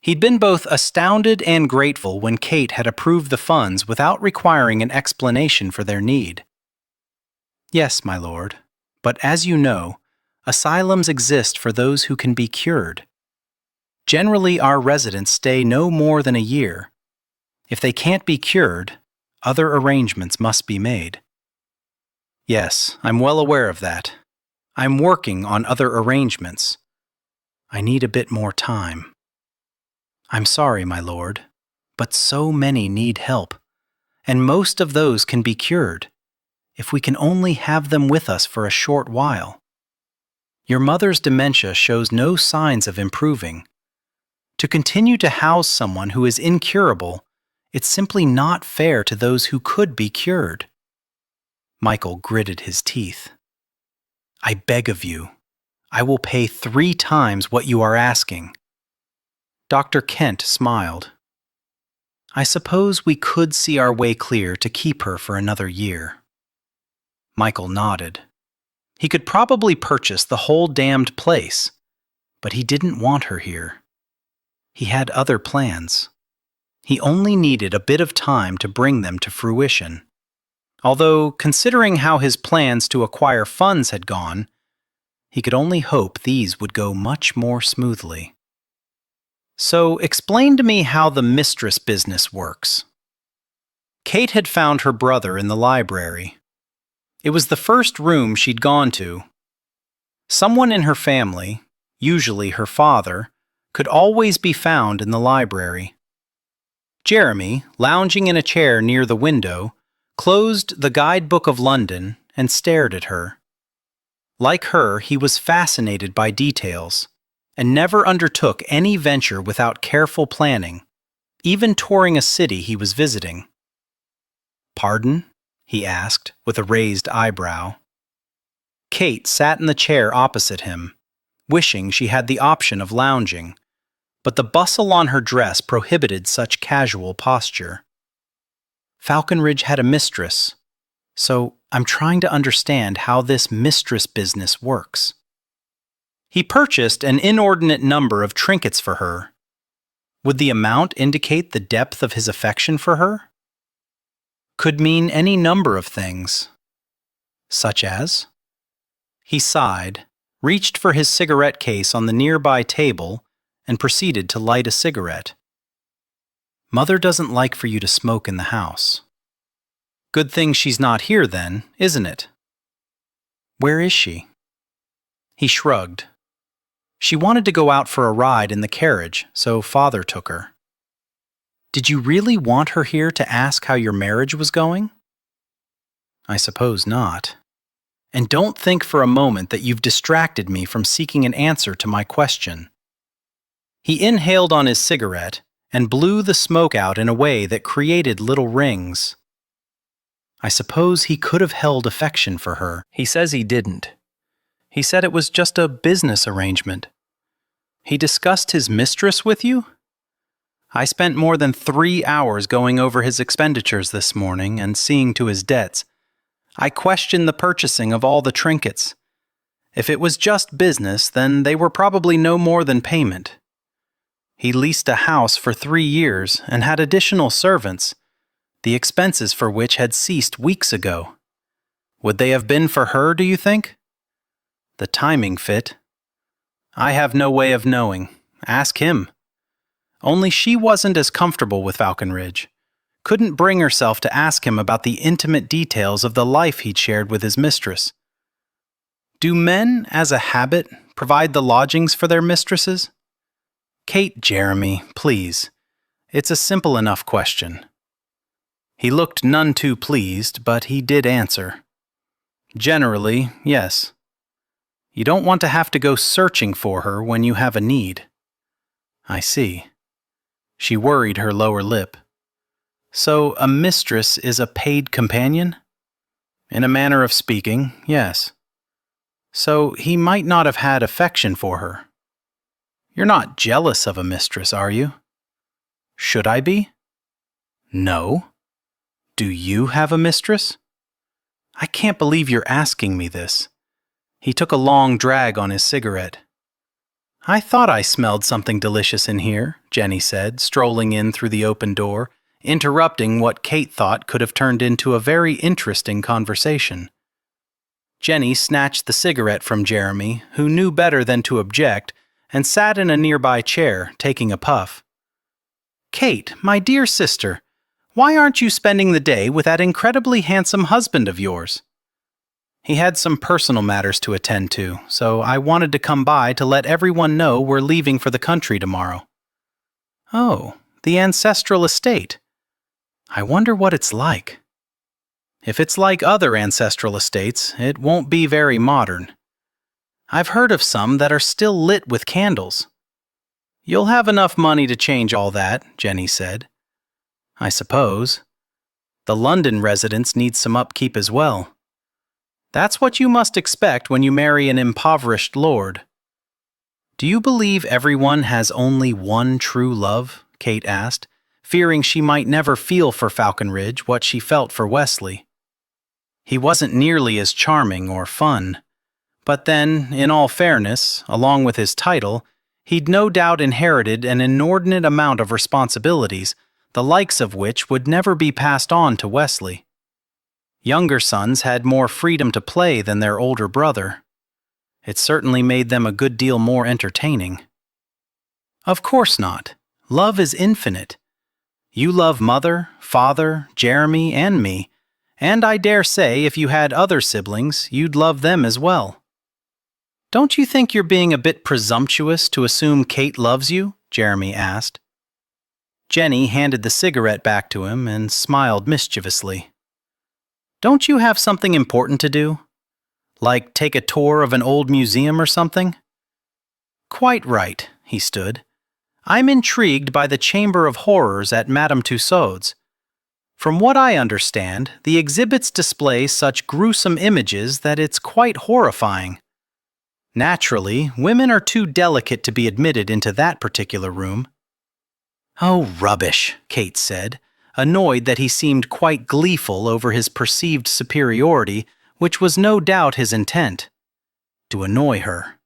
A: He'd been both astounded and grateful when Kate had approved the funds without requiring an explanation for their need. Yes, my lord, but as you know, asylums exist for those who can be cured. Generally, our residents stay no more than a year. If they can't be cured, other arrangements must be made. Yes, I'm well aware of that. I'm working on other arrangements. I need a bit more time. I'm sorry, my lord, but so many need help, and most of those can be cured, if we can only have them with us for a short while. Your mother's dementia shows no signs of improving. To continue to house someone who is incurable, it's simply not fair to those who could be cured. Michael gritted his teeth. I beg of you, I will pay 3 times what you are asking. Dr. Kent smiled. I suppose we could see our way clear to keep her for another year. Michael nodded. He could probably purchase the whole damned place, but he didn't want her here. He had other plans. He only needed a bit of time to bring them to fruition. Although, considering how his plans to acquire funds had gone, he could only hope these would go much more smoothly. So, explain to me how the mistress business works. Kate had found her brother in the library. It was the first room she'd gone to. Someone in her family, usually her father, could always be found in the library. Jeremy, lounging in a chair near the window, closed the Guidebook of London and stared at her. Like her, he was fascinated by details, and never undertook any venture without careful planning, even touring a city he was visiting. Pardon? He asked, with a raised eyebrow. Kate sat in the chair opposite him, wishing she had the option of lounging, but the bustle on her dress prohibited such casual posture. Falconridge had a mistress, so I'm trying to understand how this mistress business works. He purchased an inordinate number of trinkets for her. Would the amount indicate the depth of his affection for her? Could mean any number of things. Such as? He sighed, reached for his cigarette case on the nearby table, and proceeded to light a cigarette. Mother doesn't like for you to smoke in the house. Good thing she's not here then, isn't it? Where is she? He shrugged. She wanted to go out for a ride in the carriage, so Father took her. Did you really want her here to ask how your marriage was going? I suppose not. And don't think for a moment that you've distracted me from seeking an answer to my question. He inhaled on his cigarette and blew the smoke out in a way that created little rings. I suppose he could have held affection for her. He says he didn't. He said it was just a business arrangement. He discussed his mistress with you? I spent more than 3 hours going over his expenditures this morning and seeing to his debts. I questioned the purchasing of all the trinkets. If it was just business, then they were probably no more than payment. He leased a house for 3 years and had additional servants, the expenses for which had ceased weeks ago. Would they have been for her, do you think? The timing fit. I have no way of knowing. Ask him. Only she wasn't as comfortable with Falconridge. Couldn't bring herself to ask him about the intimate details of the life he'd shared with his mistress. Do men, as a habit, provide the lodgings for their mistresses? Kate, Jeremy, please. It's a simple enough question. He looked none too pleased, but he did answer. Generally, yes. You don't want to have to go searching for her when you have a need. I see. She worried her lower lip. So a mistress is a paid companion? In a manner of speaking, yes. So he might not have had affection for her. You're not jealous of a mistress, are you? Should I be? No. Do you have a mistress? I can't believe you're asking me this. He took a long drag on his cigarette. I thought I smelled something delicious in here, Jenny said, strolling in through the open door, interrupting what Kate thought could have turned into a very interesting conversation. Jenny snatched the cigarette from Jeremy, who knew better than to object, and sat in a nearby chair, taking a puff. Kate, my dear sister, why aren't you spending the day with that incredibly handsome husband of yours? He had some personal matters to attend to, so I wanted to come by to let everyone know we're leaving for the country tomorrow. Oh, the ancestral estate. I wonder what it's like. If it's like other ancestral estates, it won't be very modern. I've heard of some that are still lit with candles. You'll have enough money to change all that, Jenny said. I suppose. The London residents need some upkeep as well. That's what you must expect when you marry an impoverished lord. Do you believe everyone has only one true love? Kate asked, fearing she might never feel for Falconridge what she felt for Wesley. He wasn't nearly as charming or fun. But then, in all fairness, along with his title, he'd no doubt inherited an inordinate amount of responsibilities, the likes of which would never be passed on to Wesley. Younger sons had more freedom to play than their older brother. It certainly made them a good deal more entertaining. Of course not. Love is infinite. You love Mother, Father, Jeremy, and me, and I dare say if you had other siblings, you'd love them as well. Don't you think you're being a bit presumptuous to assume Kate loves you? Jeremy asked. Jenny handed the cigarette back to him and smiled mischievously. Don't you have something important to do? Like take a tour of an old museum or something? Quite right, he stood. I'm intrigued by the Chamber of Horrors at Madame Tussaud's. From what I understand, the exhibits display such gruesome images that it's quite horrifying. Naturally, women are too delicate to be admitted into that particular room. Oh, rubbish, Kate said, annoyed that he seemed quite gleeful over his perceived superiority, which was no doubt his intent, to annoy her.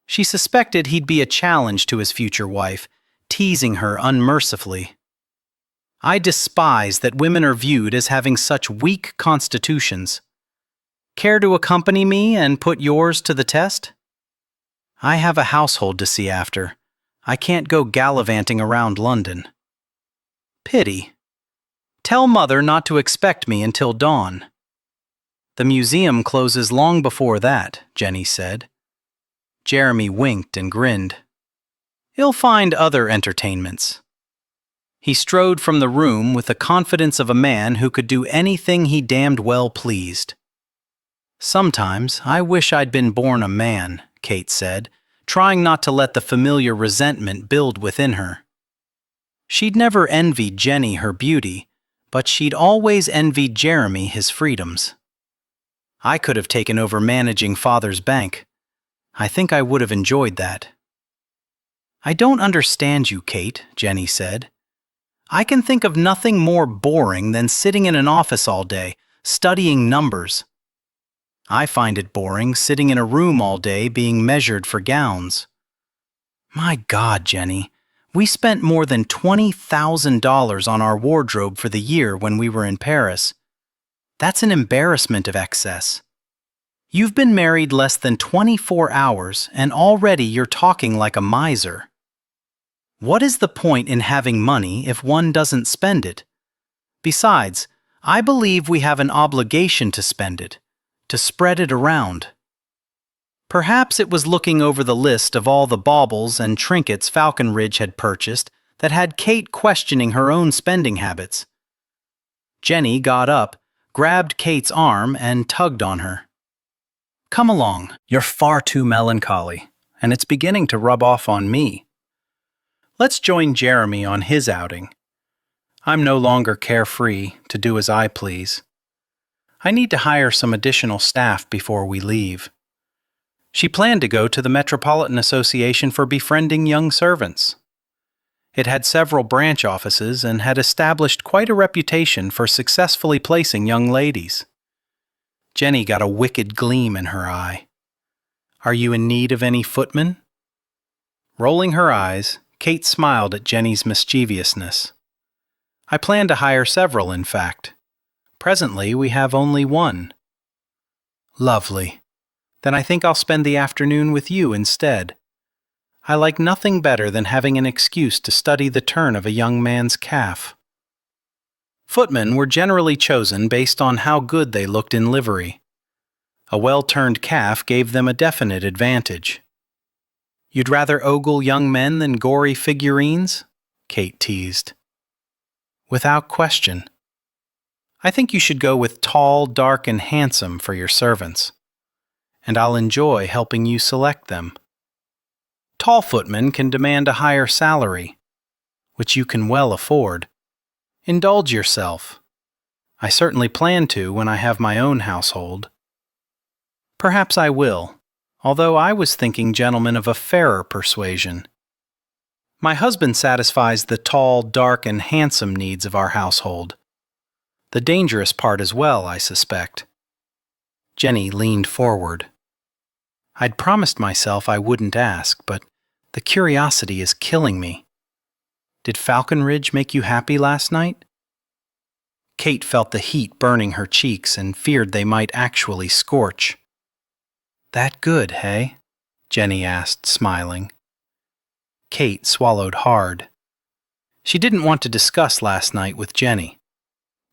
A: She suspected he'd be a challenge to his future wife, teasing her unmercifully. I despise that women are viewed as having such weak constitutions. Care to accompany me and put yours to the test? I have a household to see after. I can't go gallivanting around London. Pity. Tell Mother not to expect me until dawn. The museum closes long before that, Jenny said. Jeremy winked and grinned. He'll find other entertainments. He strode from the room with the confidence of a man who could do anything he damned well pleased. Sometimes I wish I'd been born a man, Kate said, trying not to let the familiar resentment build within her. She'd never envied Jenny her beauty, but she'd always envied Jeremy his freedoms. I could have taken over managing Father's bank. I think I would have enjoyed that. I don't understand you, Kate, Jenny said. I can think of nothing more boring than sitting in an office all day, studying numbers. I find it boring sitting in a room all day being measured for gowns. My God, Jenny, we spent more than $20,000 on our wardrobe for the year when we were in Paris. That's an embarrassment of excess. You've been married less than 24 hours and already you're talking like a miser. What is the point in having money if one doesn't spend it? Besides, I believe we have an obligation to spend it, to spread it around. Perhaps it was looking over the list of all the baubles and trinkets Falconridge had purchased that had Kate questioning her own spending habits. Jenny got up, grabbed Kate's arm, and tugged on her. Come along, you're far too melancholy, and it's beginning to rub off on me. Let's join Jeremy on his outing. I'm no longer carefree to do as I please. I need to hire some additional staff before we leave. She planned to go to the Metropolitan Association for Befriending Young Servants. It had several branch offices and had established quite a reputation for successfully placing young ladies. Jenny got a wicked gleam in her eye. Are you in need of any footmen? Rolling her eyes, Kate smiled at Jenny's mischievousness. I plan to hire several, in fact. Presently, we have only one. Lovely. Then I think I'll spend the afternoon with you instead. I like nothing better than having an excuse to study the turn of a young man's calf. Footmen were generally chosen based on how good they looked in livery. A well-turned calf gave them a definite advantage. You'd rather ogle young men than gory figurines? Kate teased. Without question. I think you should go with tall, dark, and handsome for your servants, and I'll enjoy helping you select them. Tall footmen can demand a higher salary, which you can well afford. Indulge yourself. I certainly plan to when I have my own household. Perhaps I will, although I was thinking gentlemen of a fairer persuasion. My husband satisfies the tall, dark, and handsome needs of our household. The dangerous part as well, I suspect. Jenny leaned forward. I'd promised myself I wouldn't ask, but the curiosity is killing me. Did Falconridge make you happy last night? Kate felt the heat burning her cheeks and feared they might actually scorch. That good, hey? Jenny asked, smiling. Kate swallowed hard. She didn't want to discuss last night with Jenny.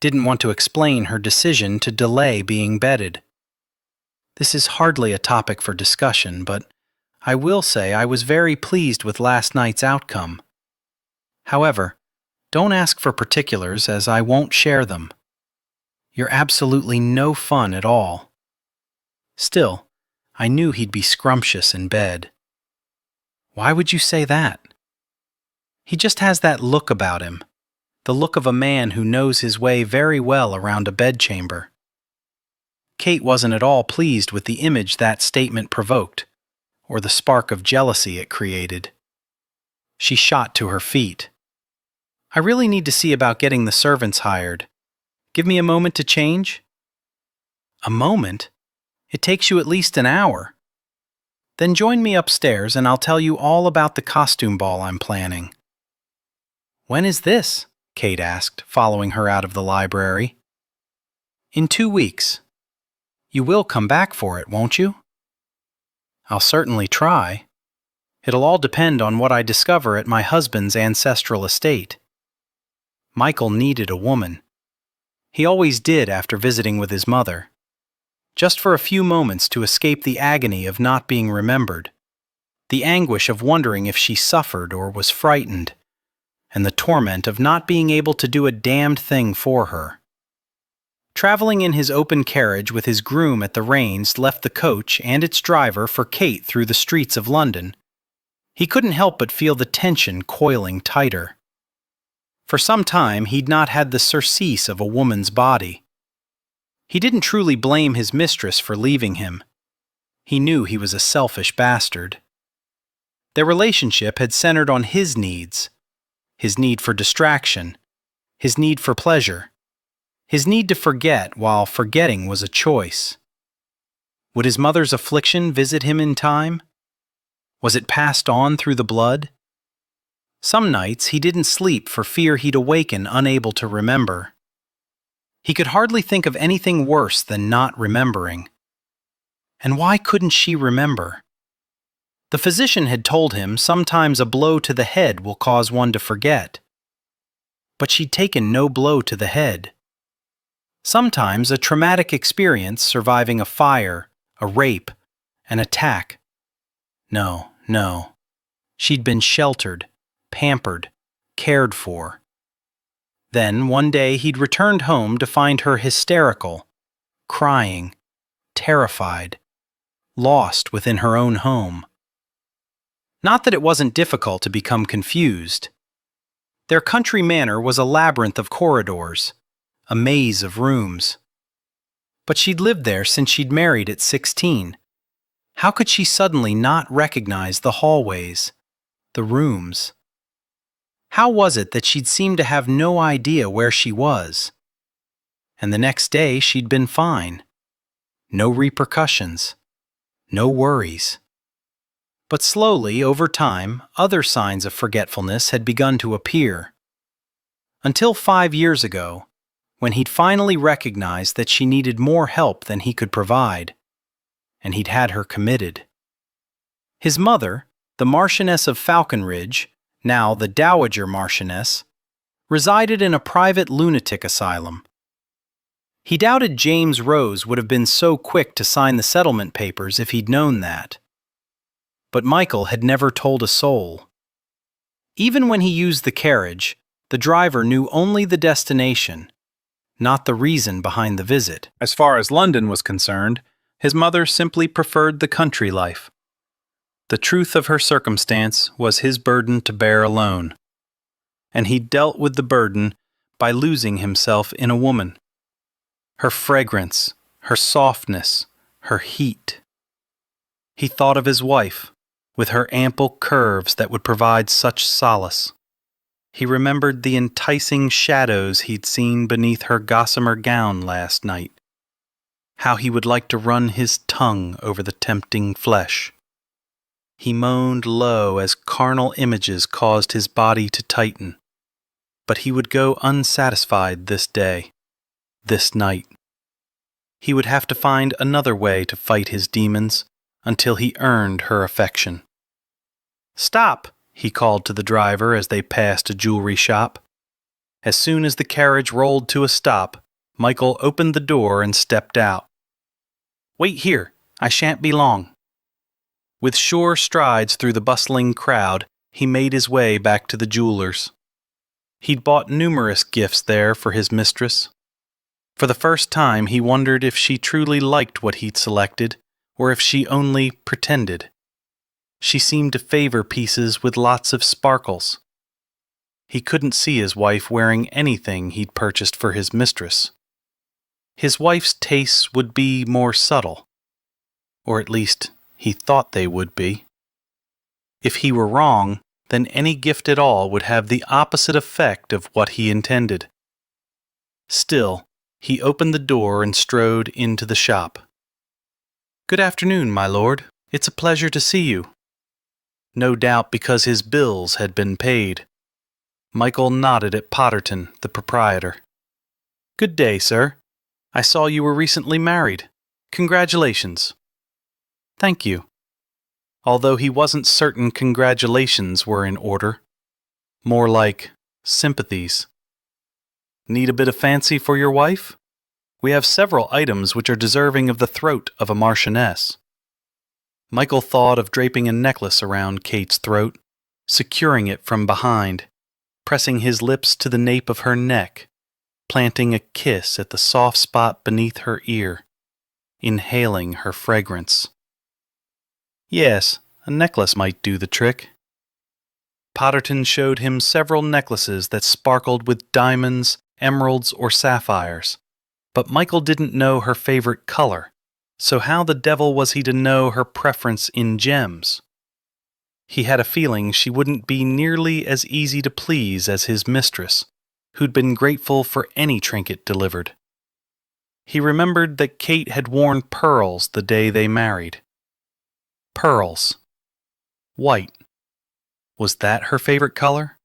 A: Didn't want to explain her decision to delay being bedded. This is hardly a topic for discussion, but I will say I was very pleased with last night's outcome. However, don't ask for particulars as I won't share them. You're absolutely no fun at all. Still, I knew he'd be scrumptious in bed. Why would you say that? He just has that look about him, the look of a man who knows his way very well around a bedchamber. Kate wasn't at all pleased with the image that statement provoked, or the spark of jealousy it created. She shot to her feet. I really need to see about getting the servants hired. Give me a moment to change? A moment? It takes you at least an hour. Then join me upstairs and I'll tell you all about the costume ball I'm planning. When is this? Kate asked, following her out of the library. In 2 weeks. You will come back for it, won't you? I'll certainly try. It'll all depend on what I discover at my husband's ancestral estate. Michael needed a woman. He always did after visiting with his mother. Just for a few moments to escape the agony of not being remembered, the anguish of wondering if she suffered or was frightened, and the torment of not being able to do a damned thing for her. Traveling in his open carriage with his groom at the reins left the coach and its driver for Kate through the streets of London. He couldn't help but feel the tension coiling tighter. For some time he'd not had the surcease of a woman's body. He didn't truly blame his mistress for leaving him. He knew he was a selfish bastard. Their relationship had centered on his needs, his need for distraction, his need for pleasure, his need to forget while forgetting was a choice. Would his mother's affliction visit him in time? Was it passed on through the blood? Some nights he didn't sleep for fear he'd awaken unable to remember. He could hardly think of anything worse than not remembering. And why couldn't she remember? The physician had told him sometimes a blow to the head will cause one to forget. But she'd taken no blow to the head. Sometimes a traumatic experience surviving a fire, a rape, an attack. No. She'd been sheltered, pampered, cared for. Then, one day, he'd returned home to find her hysterical, crying, terrified, lost within her own home. Not that it wasn't difficult to become confused. Their country manor was a labyrinth of corridors, a maze of rooms. But she'd lived there since she'd married at 16. How could she suddenly not recognize the hallways, the rooms? How was it that she'd seemed to have no idea where she was? And the next day she'd been fine. No repercussions. No worries. But slowly, over time, other signs of forgetfulness had begun to appear. Until 5 years ago, when he'd finally recognized that she needed more help than he could provide, and he'd had her committed. His mother, the Marchioness of Falconridge, now the Dowager Marchioness, resided in a private lunatic asylum. He doubted James Rose would have been so quick to sign the settlement papers if he'd known that. But Michael had never told a soul. Even when he used the carriage, the driver knew only the destination, not the reason behind the visit. As far as London was concerned, his mother simply preferred the country life. The truth of her circumstance was his burden to bear alone, and he dealt with the burden by losing himself in a woman. Her fragrance, her softness, her heat. He thought of his wife, with her ample curves that would provide such solace. He remembered the enticing shadows he'd seen beneath her gossamer gown last night. How he would like to run his tongue over the tempting flesh. He moaned low as carnal images caused his body to tighten. But he would go unsatisfied this day, this night. He would have to find another way to fight his demons until he earned her affection. "Stop!" he called to the driver as they passed a jewelry shop. As soon as the carriage rolled to a stop, Michael opened the door and stepped out. "Wait here, I shan't be long." With sure strides through the bustling crowd, he made his way back to the jeweler's. He'd bought numerous gifts there for his mistress. For the first time he wondered if she truly liked what he'd selected, or if she only pretended. She seemed to favor pieces with lots of sparkles. He couldn't see his wife wearing anything he'd purchased for his mistress. His wife's tastes would be more subtle, or at least he thought they would be. If he were wrong, then any gift at all would have the opposite effect of what he intended. Still, he opened the door and strode into the shop. "Good afternoon, my lord. It's a pleasure to see you." No doubt because his bills had been paid. Michael nodded at Potterton, the proprietor. "Good day, sir. I saw you were recently married. Congratulations." "Thank you." Although he wasn't certain congratulations were in order. More like sympathies. "Need a bit of fancy for your wife? We have several items which are deserving of the throat of a marchioness." Michael thought of draping a necklace around Kate's throat, securing it from behind, pressing his lips to the nape of her neck, planting a kiss at the soft spot beneath her ear, inhaling her fragrance. Yes, a necklace might do the trick. Potterton showed him several necklaces that sparkled with diamonds, emeralds, or sapphires, but Michael didn't know her favorite color, so how the devil was he to know her preference in gems? He had a feeling she wouldn't be nearly as easy to please as his mistress, who'd been grateful for any trinket delivered. He remembered that Kate had worn pearls the day they married. Pearls. White. Was that her favorite color?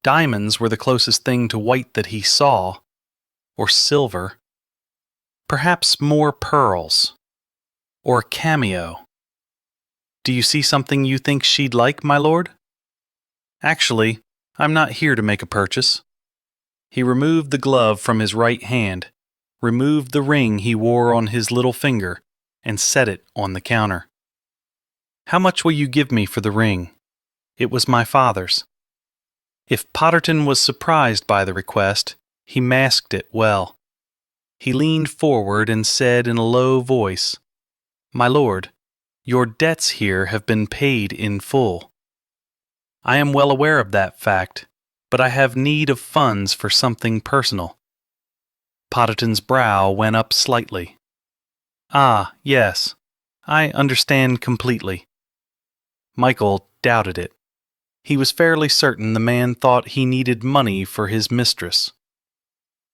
A: Diamonds were the closest thing to white that he saw, or silver. Perhaps more pearls. Or a cameo. "Do you see something you think she'd like, my lord?" "Actually, I'm not here to make a purchase." He removed the glove from his right hand, removed the ring he wore on his little finger, and set it on the counter. "How much will you give me for the ring? It was my father's." If Potterton was surprised by the request, he masked it well. He leaned forward and said in a low voice,
B: My lord, your debts here have been paid in full. I am well aware of that fact, but I have need of funds for something personal. Potterton's brow went up slightly. Ah, yes, I understand completely. Michael doubted it. He was fairly certain the man thought he needed money for his mistress.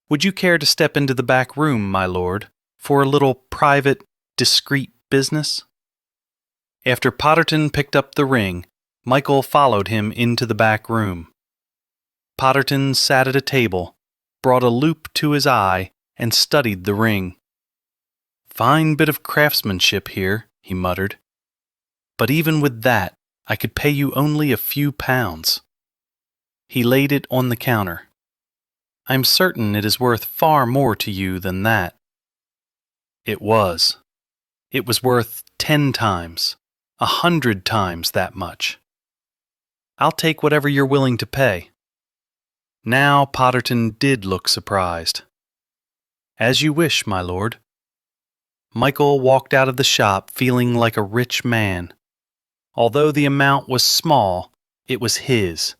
B: Would you care to step into the back room, my lord, for a little private, discreet business? After Potterton picked up the ring, Michael followed him into the back room. Potterton sat at a table, brought a loupe to his eye, and studied the ring. Fine bit of craftsmanship here, he muttered. But even with that, I could pay you only a few pounds. He laid it on the counter. I'm certain it is worth far more to you than that. It was. It was worth 10 times, 100 times that much. I'll take whatever you're willing to pay. Now Potterton did look surprised. As you wish, my lord. Michael walked out of the shop feeling like a rich man. Although the amount was small, it was his,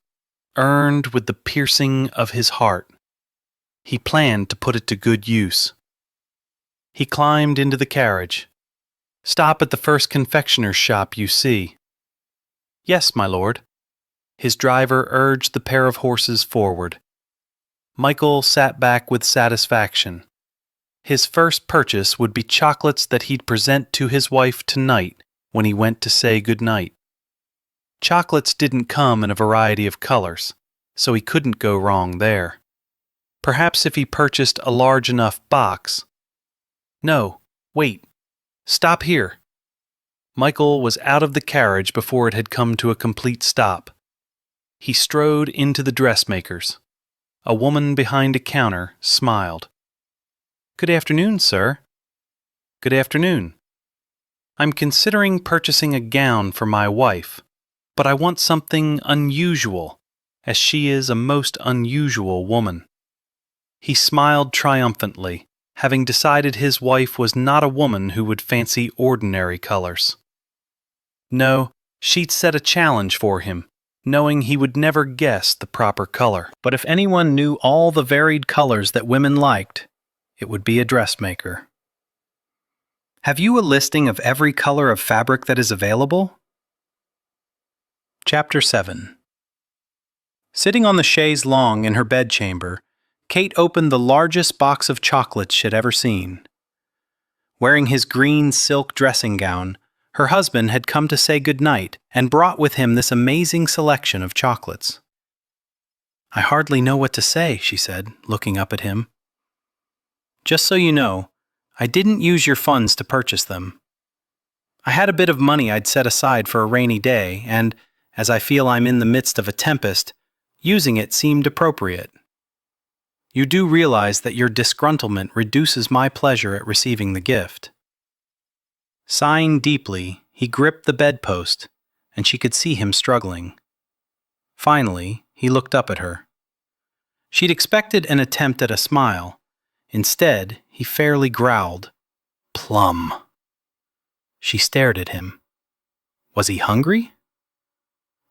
B: earned with the piercing of his heart. He planned to put it to good use. He climbed into the carriage. Stop at the first confectioner's shop you see. Yes, my lord. His driver urged the pair of horses forward. Michael sat back with satisfaction. His first purchase would be chocolates that he'd present to his wife tonight when he went to say good night. Chocolates didn't come in a variety of colors, so he couldn't go wrong there. Perhaps if he purchased a large enough box. No, wait. Stop here. Michael was out of the carriage before it had come to a complete stop. He strode into the dressmaker's. A woman behind a counter smiled. Good afternoon, sir. Good afternoon. I'm considering purchasing a gown for my wife, but I want something unusual, as she is a most unusual woman. He smiled triumphantly, having decided his wife was not a woman who would fancy ordinary colors. No, she'd set a challenge for him, knowing he would never guess the proper color. But if anyone knew all the varied colors that women liked, it would be a dressmaker. Have you a listing of every color of fabric that is available? Chapter 7. Sitting on the chaise longue in her bedchamber, Kate opened the largest box of chocolates she'd ever seen. Wearing his green silk dressing gown, her husband had come to say good night and brought with him this amazing selection of chocolates. I hardly know what to say, she said, looking up at him. Just so you know, I didn't use your funds to purchase them. I had a bit of money I'd set aside for a rainy day, and, as I feel I'm in the midst of a tempest, using it seemed appropriate. You do realize that your disgruntlement reduces my pleasure at receiving the gift. Sighing deeply, he gripped the bedpost, and she could see him struggling. Finally, he looked up at her. She'd expected an attempt at a smile. Instead, he fairly growled, "Plum." She stared at him. Was he hungry?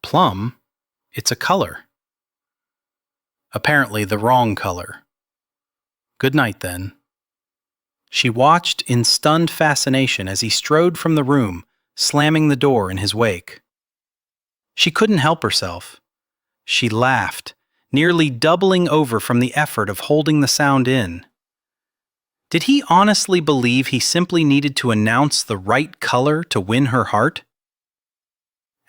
B: Plum? It's a color. Apparently the wrong color. Good night, then. She watched in stunned fascination as he strode from the room, slamming the door in his wake. She couldn't help herself. She laughed, nearly doubling over from the effort of holding the sound in. Did he honestly believe he simply needed to announce the right color to win her heart?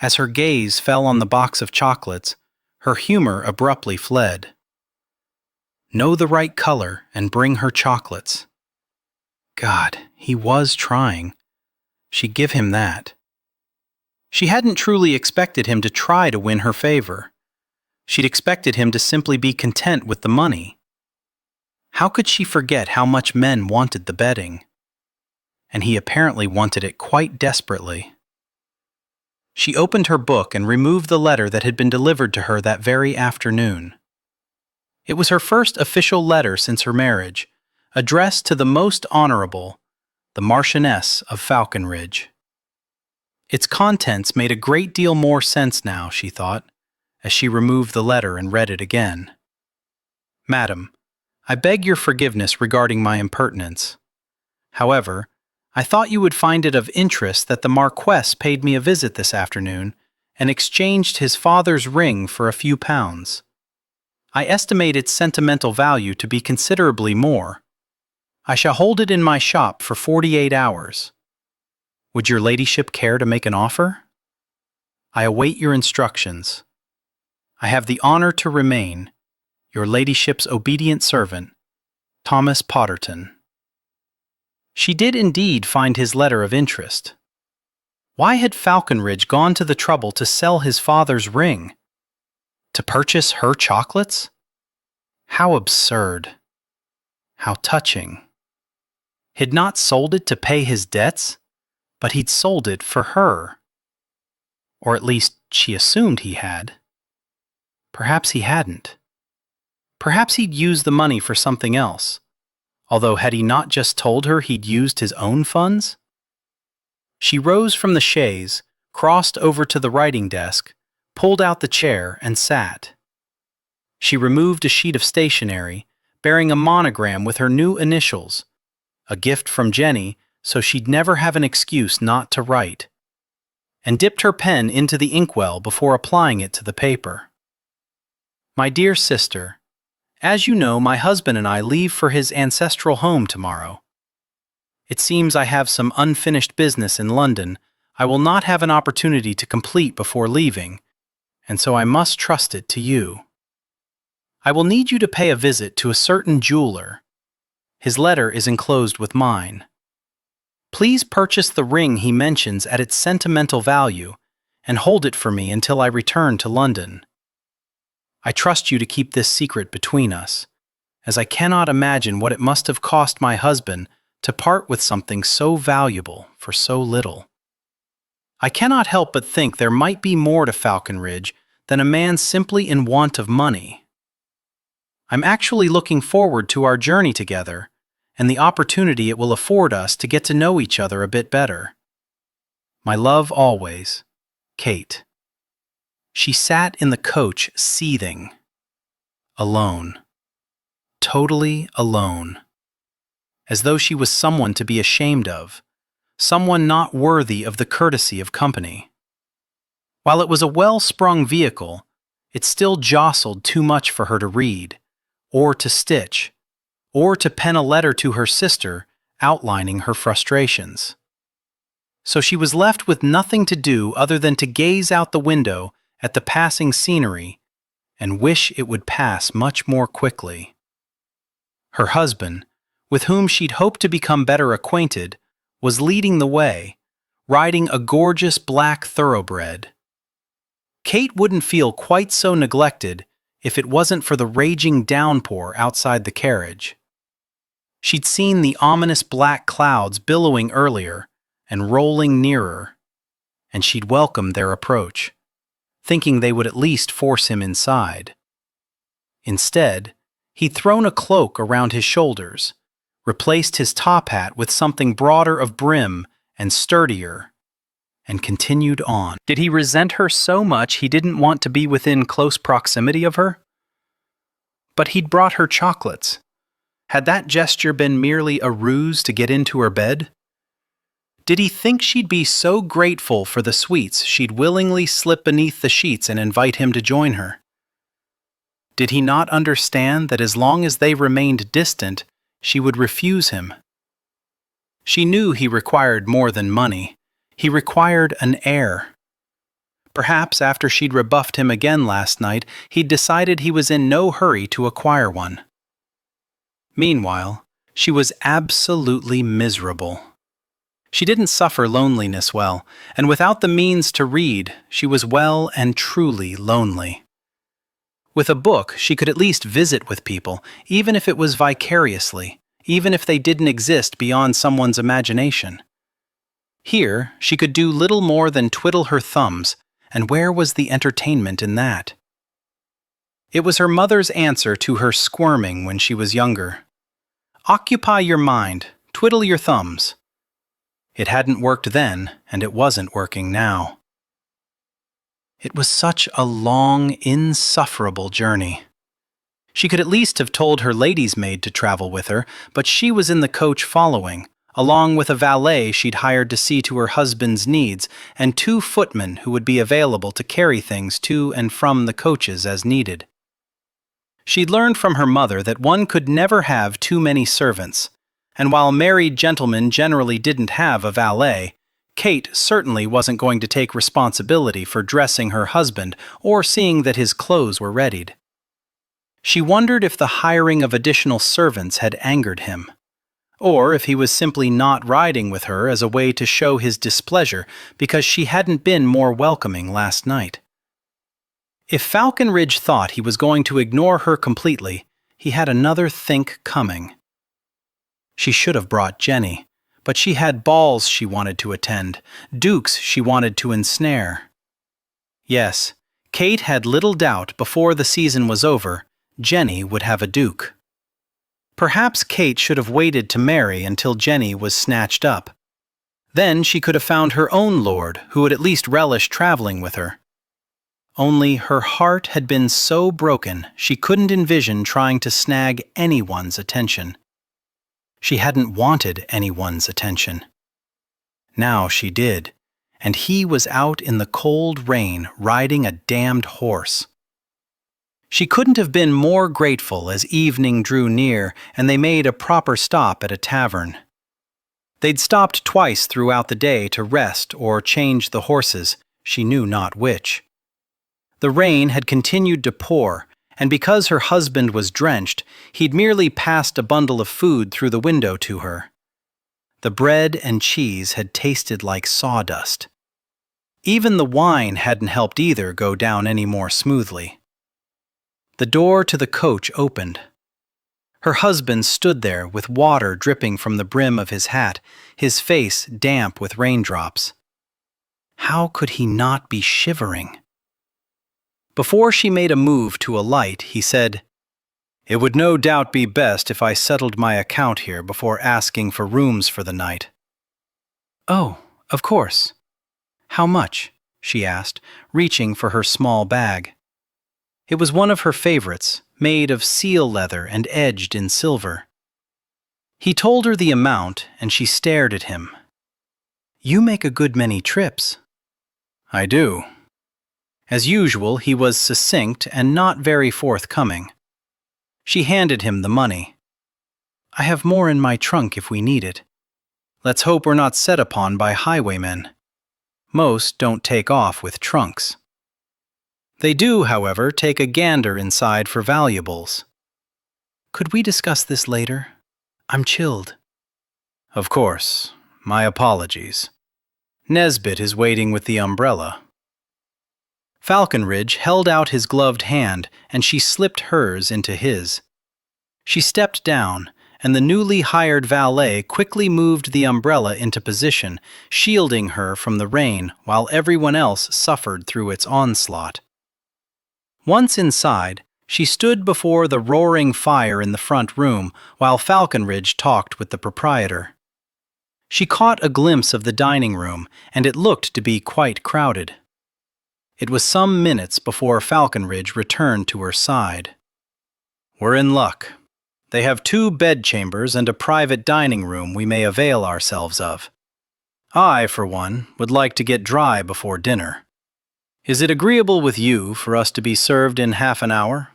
B: As her gaze fell on the box of chocolates, her humor abruptly fled. Know the right color and bring her chocolates. God, he was trying. She'd give him that. She hadn't truly expected him to try to win her favor. She'd expected him to simply be content with the money. How could she forget how much men wanted the bedding? And he apparently wanted it quite desperately. She opened her book and removed the letter that had been delivered to her that very afternoon. It was her first official letter since her marriage, addressed to the most honorable,
A: the Marchioness of Falconridge. Its contents made a great deal more sense now, she thought, as she removed the letter and read it again. Madam, I beg your forgiveness regarding my impertinence. However, I thought you would find it of interest that the Marquess paid me a visit this afternoon and exchanged his father's ring for a few pounds. I estimate its sentimental value to be considerably more. I shall hold it in my shop for 48 hours. Would your ladyship care to make an offer? I await your instructions. I have the honor to remain your ladyship's obedient servant, Thomas Potterton. She did indeed find his letter of interest. Why had Falconridge gone to the trouble to sell his father's ring? To purchase her chocolates? How absurd. How touching. He'd not sold it to pay his debts, but he'd sold it for her. Or at least she assumed he had. Perhaps he hadn't. Perhaps he'd used the money for something else, although had he not just told her he'd used his own funds? She rose from the chaise, crossed over to the writing desk, pulled out the chair, and sat. She removed a sheet of stationery, bearing a monogram with her new initials, a gift from Jenny so she'd never have an excuse not to write, and dipped her pen into the inkwell before applying it to the paper. My dear sister, as you know, my husband and I leave for his ancestral home tomorrow. It seems I have some unfinished business in London I will not have an opportunity to complete before leaving, and so I must trust it to you. I will need you to pay a visit to a certain jeweler. His letter is enclosed with mine. Please purchase the ring he mentions at its sentimental value and hold it for me until I return to London. I trust you to keep this secret between us, as I cannot imagine what it must have cost my husband to part with something so valuable for so little. I cannot help but think there might be more to Falconridge than a man simply in want of money. I'm actually looking forward to our journey together and the opportunity it will afford us to get to know each other a bit better. My love always, Kate. She sat in the coach seething. Alone. Totally alone. As though she was someone to be ashamed of, someone not worthy of the courtesy of company. While it was a well-sprung vehicle, it still jostled too much for her to read, or to stitch, or to pen a letter to her sister outlining her frustrations. So she was left with nothing to do other than to gaze out the window at the passing scenery and wish it would pass much more quickly. Her husband, with whom she'd hoped to become better acquainted, was leading the way, riding a gorgeous black thoroughbred. Kate wouldn't feel quite so neglected if it wasn't for the raging downpour outside the carriage. She'd seen the ominous black clouds billowing earlier and rolling nearer, and she'd welcomed their approach, thinking they would at least force him inside. Instead, he'd thrown a cloak around his shoulders, replaced his top hat with something broader of brim and sturdier, and continued on. Did he resent her so much he didn't want to be within close proximity of her? But he'd brought her chocolates. Had that gesture been merely a ruse to get into her bed? Did he think she'd be so grateful for the sweets she'd willingly slip beneath the sheets and invite him to join her? Did he not understand that as long as they remained distant, she would refuse him? She knew he required more than money. He required an heir. Perhaps after she'd rebuffed him again last night, he'd decided he was in no hurry to acquire one. Meanwhile, she was absolutely miserable. She didn't suffer loneliness well, and without the means to read, she was well and truly lonely. With a book, she could at least visit with people, even if it was vicariously, even if they didn't exist beyond someone's imagination. Here, she could do little more than twiddle her thumbs, and where was the entertainment in that? It was her mother's answer to her squirming when she was younger. Occupy your mind, twiddle your thumbs. It hadn't worked then, and it wasn't working now. It was such a long, insufferable journey. She could at least have told her lady's maid to travel with her, but she was in the coach following, along with a valet she'd hired to see to her husband's needs and 2 footmen who would be available to carry things to and from the coaches as needed. She'd learned from her mother that one could never have too many servants, and while married gentlemen generally didn't have a valet, Kate certainly wasn't going to take responsibility for dressing her husband or seeing that his clothes were readied. She wondered if the hiring of additional servants had angered him, or if he was simply not riding with her as a way to show his displeasure because she hadn't been more welcoming last night. If Falconridge thought he was going to ignore her completely, he had another think coming. She should have brought Jenny, but she had balls she wanted to attend, dukes she wanted to ensnare. Yes, Kate had little doubt before the season was over, Jenny would have a duke. Perhaps Kate should have waited to marry until Jenny was snatched up. Then she could have found her own lord who would at least relish traveling with her. Only her heart had been so broken she couldn't envision trying to snag anyone's attention. She hadn't wanted anyone's attention. Now she did, and he was out in the cold rain riding a damned horse. She couldn't have been more grateful as evening drew near and they made a proper stop at a tavern. They'd stopped twice throughout the day to rest or change the horses, she knew not which. The rain had continued to pour, and because her husband was drenched, he'd merely passed a bundle of food through the window to her. The bread and cheese had tasted like sawdust. Even the wine hadn't helped either go down any more smoothly. The door to the coach opened. Her husband stood there with water dripping from the brim of his hat, his face damp with raindrops. How could he not be shivering? Before she made a move to alight, he said, "It would no doubt be best if I settled my account here before asking for rooms for the night." "Oh, of course. How much?" she asked, reaching for her small bag. It was one of her favorites, made of seal leather and edged in silver. He told her the amount, and she stared at him. "You make a good many trips." "I do." As usual, he was succinct and not very forthcoming. She handed him the money. "I have more in my trunk if we need it. Let's hope we're not set upon by highwaymen. Most don't take off with trunks. They do, however, take a gander inside for valuables." "Could we discuss this later? I'm chilled." "Of course. My apologies. Nesbit is waiting with the umbrella." Falconridge held out his gloved hand, and she slipped hers into his. She stepped down, and the newly hired valet quickly moved the umbrella into position, shielding her from the rain while everyone else suffered through its onslaught. Once inside, she stood before the roaring fire in the front room while Falconridge talked with the proprietor. She caught a glimpse of the dining room, and it looked to be quite crowded. It was some minutes before Falconridge returned to her side. "We're in luck. They have 2 bedchambers and a private dining room we may avail ourselves of. I, for one, would like to get dry before dinner. Is it agreeable with you for us to be served in half an hour?"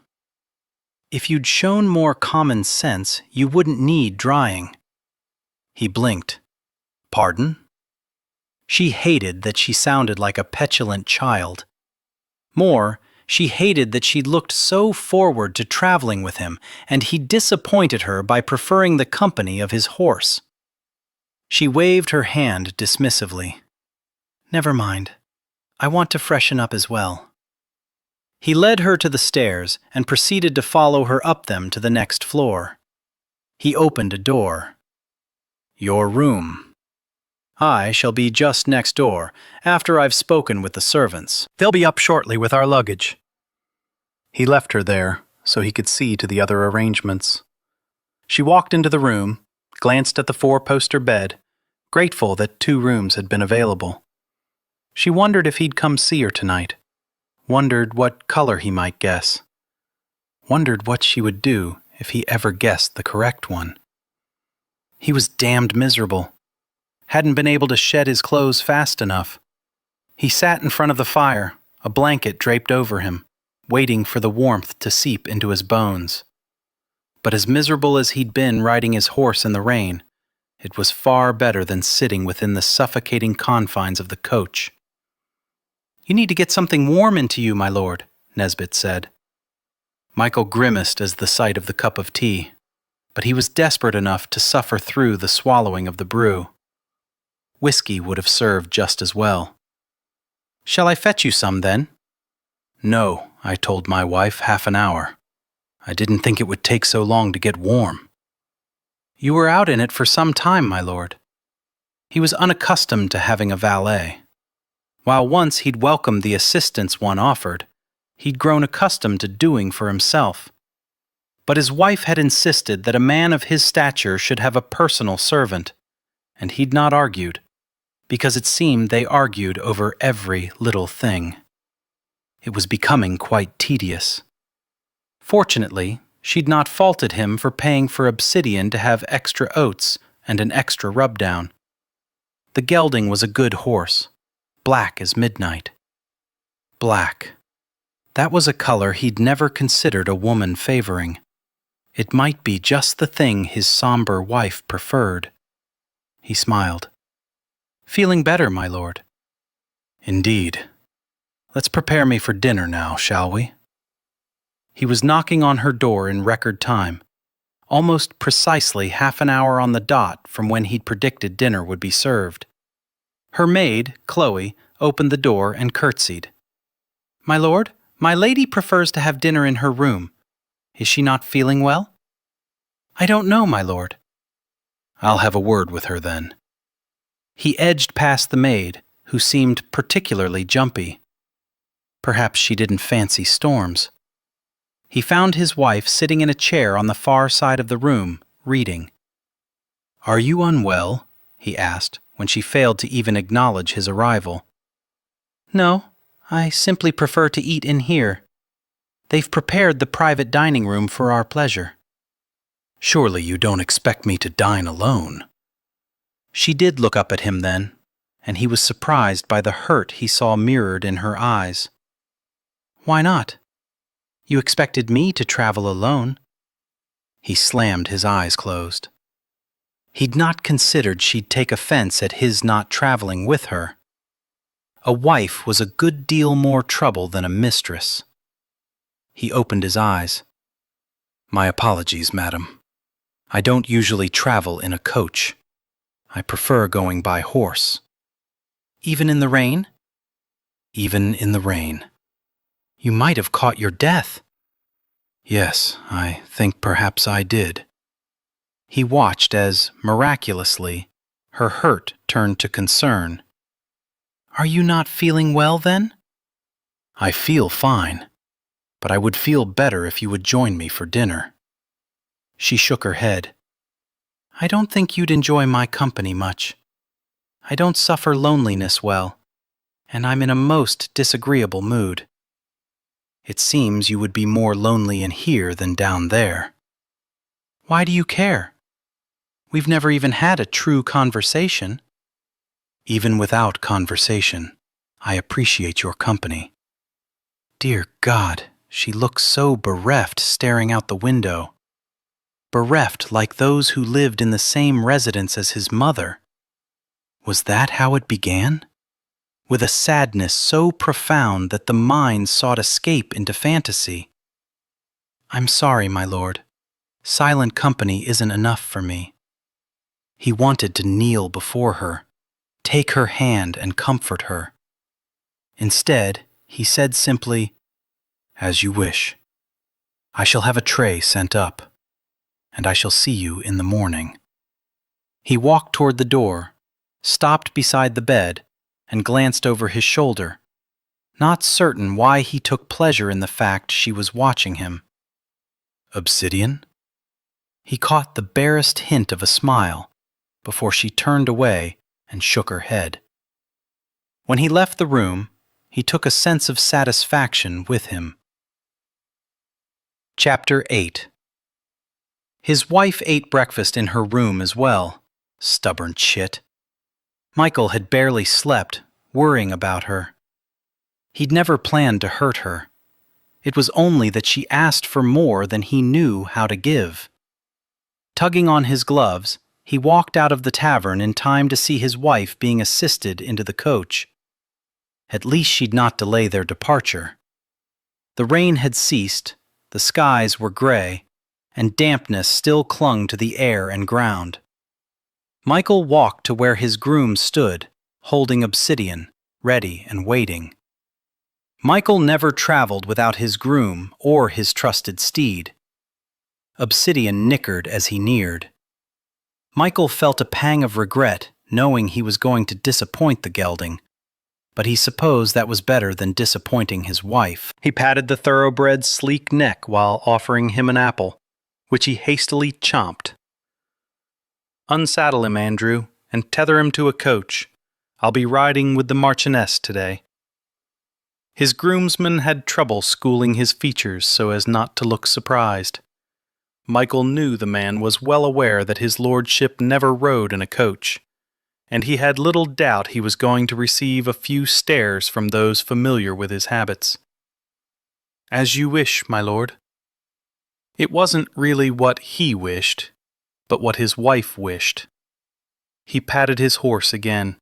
A: "If you'd shown more common sense, you wouldn't need drying." He blinked. "Pardon?" She hated that she sounded like a petulant child. More, she hated that she looked so forward to traveling with him, and he disappointed her by preferring the company of his horse. She waved her hand dismissively. "Never mind. I want to freshen up as well." He led her to the stairs and proceeded to follow her up them to the next floor. He opened a door. "Your room. I shall be just next door, after I've spoken with the servants. They'll be up shortly with our luggage." He left her there, so he could see to the other arrangements. She walked into the room, glanced at the 4-poster bed, grateful that 2 rooms had been available. She wondered if he'd come see her tonight, wondered what color he might guess, wondered what she would do if he ever guessed the correct one. He was damned miserable. Hadn't been able to shed his clothes fast enough. He sat in front of the fire, a blanket draped over him, waiting for the warmth to seep into his bones. But as miserable as he'd been riding his horse in the rain, it was far better than sitting within the suffocating confines of the coach. "You need to get something warm into you, my lord," Nesbit said. Michael grimaced as the sight of the cup of tea, but he was desperate enough to suffer through the swallowing of the brew. Whiskey would have served just as well. "Shall I fetch you some, then?" "No," I told my wife, "half an hour. I didn't think it would take so long to get warm." "You were out in it for some time, my lord." He was unaccustomed to having a valet. While once he'd welcomed the assistance one offered, he'd grown accustomed to doing for himself. But his wife had insisted that a man of his stature should have a personal servant, and he'd not argued, because it seemed they argued over every little thing. It was becoming quite tedious. Fortunately, she'd not faulted him for paying for Obsidian to have extra oats and an extra rub-down. The gelding was a good horse, black as midnight. Black. That was a color he'd never considered a woman favoring. It might be just the thing his somber wife preferred. He smiled. "Feeling better, my lord." "Indeed. Let's prepare me for dinner now, shall we?" He was knocking on her door in record time, almost precisely half an hour on the dot from when he'd predicted dinner would be served. Her maid, Chloe, opened the door and curtsied. "My lord, my lady prefers to have dinner in her room. Is she not feeling well?" "I don't know, my lord." "I'll have a word with her then." He edged past the maid, who seemed particularly jumpy. Perhaps she didn't fancy storms. He found his wife sitting in a chair on the far side of the room, reading. "Are you unwell?" he asked, when she failed to even acknowledge his arrival. "No, I simply prefer to eat in here. They've prepared the private dining room for our pleasure." "Surely you don't expect me to dine alone?" She did look up at him then, and he was surprised by the hurt he saw mirrored in her eyes. "Why not? You expected me to travel alone." He slammed his eyes closed. He'd not considered she'd take offense at his not traveling with her. A wife was a good deal more trouble than a mistress. He opened his eyes. "My apologies, madam. I don't usually travel in a coach. I prefer going by horse." "Even in the rain?" "Even in the rain." "You might have caught your death." "Yes, I think perhaps I did." He watched as, miraculously, her hurt turned to concern. "Are you not feeling well, then?" "I feel fine, but I would feel better if you would join me for dinner." She shook her head. "I don't think you'd enjoy my company much. I don't suffer loneliness well, and I'm in a most disagreeable mood." "It seems you would be more lonely in here than down there." "Why do you care? We've never even had a true conversation." "Even without conversation, I appreciate your company." Dear God, she looked so bereft staring out the window. Bereft like those who lived in the same residence as his mother. Was that how it began? With a sadness so profound that the mind sought escape into fantasy. "I'm sorry, my lord. Silent company isn't enough for me." He wanted to kneel before her, take her hand and comfort her. Instead, he said simply, "As you wish. I shall have a tray sent up, and I shall see you in the morning." He walked toward the door, stopped beside the bed, and glanced over his shoulder, not certain why he took pleasure in the fact she was watching him. "Obsidian?" He caught the barest hint of a smile before she turned away and shook her head. When he left the room, he took a sense of satisfaction with him. Chapter 8. His wife ate breakfast in her room as well. Stubborn chit. Michael had barely slept, worrying about her. He'd never planned to hurt her. It was only that she asked for more than he knew how to give. Tugging on his gloves, he walked out of the tavern in time to see his wife being assisted into the coach. At least she'd not delay their departure. The rain had ceased, the skies were gray, and dampness still clung to the air and ground. Michael walked to where his groom stood, holding obsidian, ready and waiting. Michael never traveled without his groom or his trusted steed. Obsidian nickered as he neared. Michael felt a pang of regret, knowing he was going to disappoint the gelding, but he supposed that was better than disappointing his wife. He patted the thoroughbred's sleek neck while offering him an apple, which he hastily chomped. "Unsaddle him, Andrew, and tether him to a coach. I'll be riding with the Marchioness today." His groomsman had trouble schooling his features so as not to look surprised. Michael knew the man was well aware that his lordship never rode in a coach, and he had little doubt he was going to receive a few stares from those familiar with his habits. "As you wish, my lord." It wasn't really what he wished, but what his wife wished. He patted his horse again.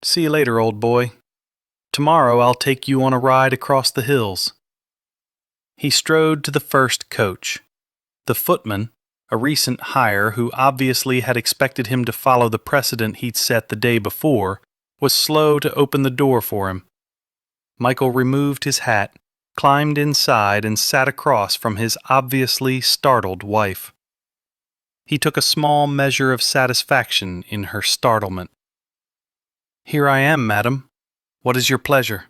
A: "See you later, old boy. Tomorrow I'll take you on a ride across the hills." He strode to the first coach. The footman, a recent hire who obviously had expected him to follow the precedent he'd set the day before, was slow to open the door for him. Michael removed his hat, climbed inside, and sat across from his obviously startled wife. He took a small measure of satisfaction in her startlement. "Here I am, madam. What is your pleasure?"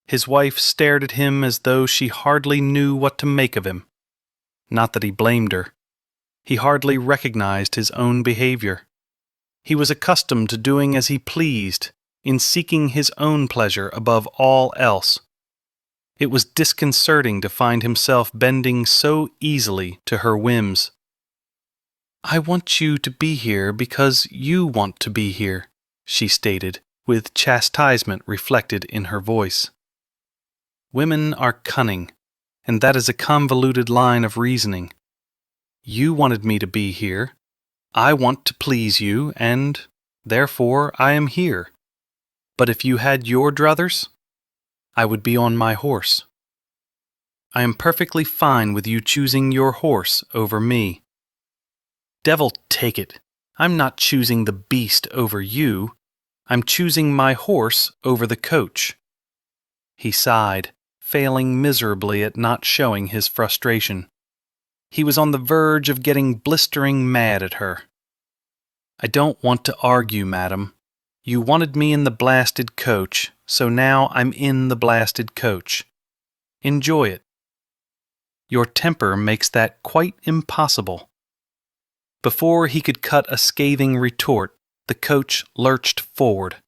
A: His wife stared at him as though she hardly knew what to make of him. Not that he blamed her. He hardly recognized his own behavior. He was accustomed to doing as he pleased, in seeking his own pleasure above all else. It was disconcerting to find himself bending so easily to her whims. "I want you to be here because you want to be here," she stated, with chastisement reflected in her voice. Women are cunning, and that is a convoluted line of reasoning. You wanted me to be here. I want to please you, and, therefore, I am here. But if you had your druthers, I would be on my horse. I am perfectly fine with you choosing your horse over me. Devil take it, I'm not choosing the beast over you. I'm choosing my horse over the coach." He sighed, failing miserably at not showing his frustration. He was on the verge of getting blistering mad at her. "I don't want to argue, madam. You wanted me in the blasted coach, so now I'm in the blasted coach. Enjoy it." "Your temper makes that quite impossible." Before he could cut a scathing retort, the coach lurched forward.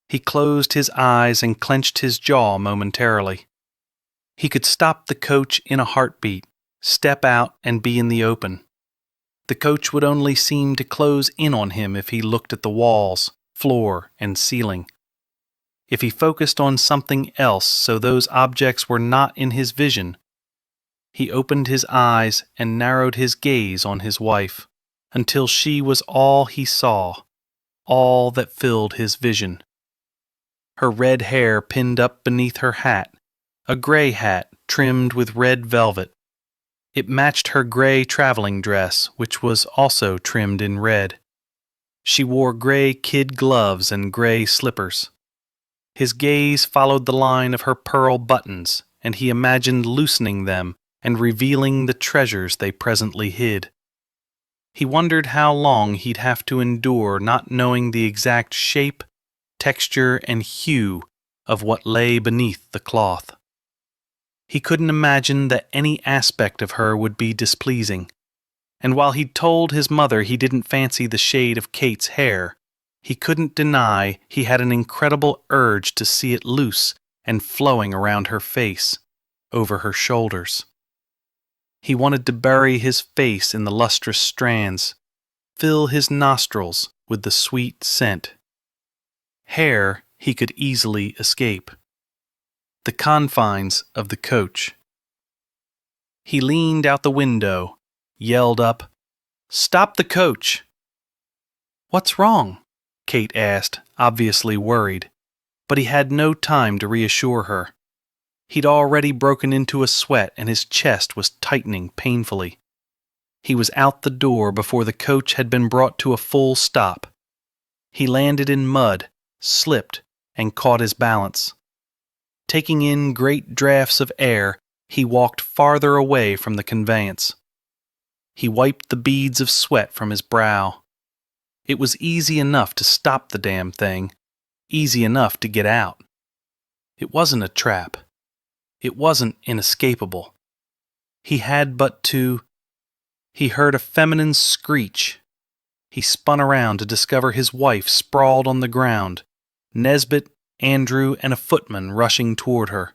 A: He closed his eyes and clenched his jaw momentarily. He could stop the coach in a heartbeat, step out and be in the open. The coach would only seem to close in on him if he looked at the walls, floor, and ceiling. If he focused on something else so those objects were not in his vision. He opened his eyes and narrowed his gaze on his wife, until she was all he saw, all that filled his vision. Her red hair pinned up beneath her hat, a gray hat trimmed with red velvet. It matched her gray traveling dress, which was also trimmed in red. She wore gray kid gloves and gray slippers. His gaze followed the line of her pearl buttons, and he imagined loosening them and revealing the treasures they presently hid. He wondered how long he'd have to endure not knowing the exact shape, texture, and hue of what lay beneath the cloth. He couldn't imagine that any aspect of her would be displeasing, and while he'd told his mother he didn't fancy the shade of Kate's hair,
B: He couldn't deny he had an incredible urge to see it loose and flowing around her face, over her shoulders. He wanted to bury his face in the lustrous strands, fill his nostrils with the sweet scent. Hair he could easily escape. The confines of the coach. He leaned out the window, yelled up, "Stop the coach!" "What's wrong?" Kate asked, obviously worried, but he had no time to reassure her. He'd already broken into a sweat and his chest was tightening painfully. He was out the door before the coach had been brought to a full stop. He landed in mud, slipped, and caught his balance. Taking in great draughts of air, he walked farther away from the conveyance. He wiped the beads of sweat from his brow. It was easy enough to stop the damn thing, easy enough to get out. It wasn't a trap. It wasn't inescapable. He had but to... He heard a feminine screech. He spun around to discover his wife sprawled on the ground, Nesbit, Andrew, and a footman rushing toward her.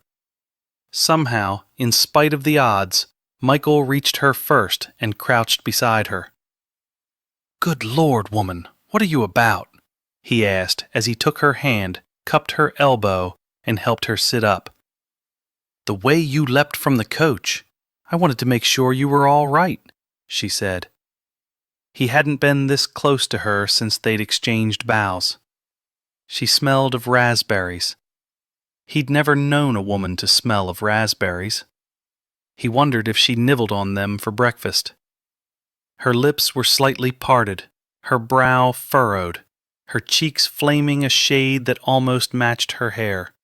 B: Somehow, in spite of the odds, Michael reached her first and crouched beside her. "Good Lord, woman, what are you about?" he asked as he took her hand, cupped her elbow, and helped her sit up. "The way you leapt from the coach, I wanted to make sure you were all right," she said. He hadn't been this close to her since they'd exchanged bows. She smelled of raspberries. He'd never known a woman to smell of raspberries. He wondered if she nibbled on them for breakfast. Her lips were slightly parted, her brow furrowed, her cheeks flaming a shade that almost matched her hair.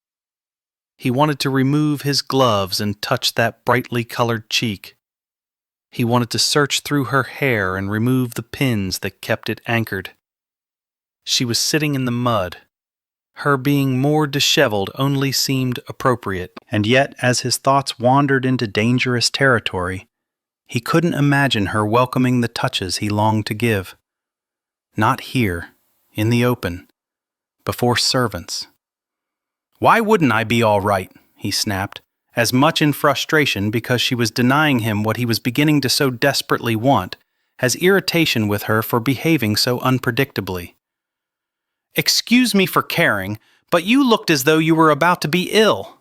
B: He wanted to remove his gloves and touch that brightly colored cheek. He wanted to search through her hair and remove the pins that kept it anchored. She was sitting in the mud. Her being more disheveled only seemed appropriate, and yet as his thoughts wandered into dangerous territory, he couldn't imagine her welcoming the touches he longed to give. Not here, in the open, before servants. "Why wouldn't I be all right?" he snapped, as much in frustration because she was denying him what he was beginning to so desperately want, as irritation with her for behaving so unpredictably. "Excuse me for caring, but you looked as though you were about to be ill."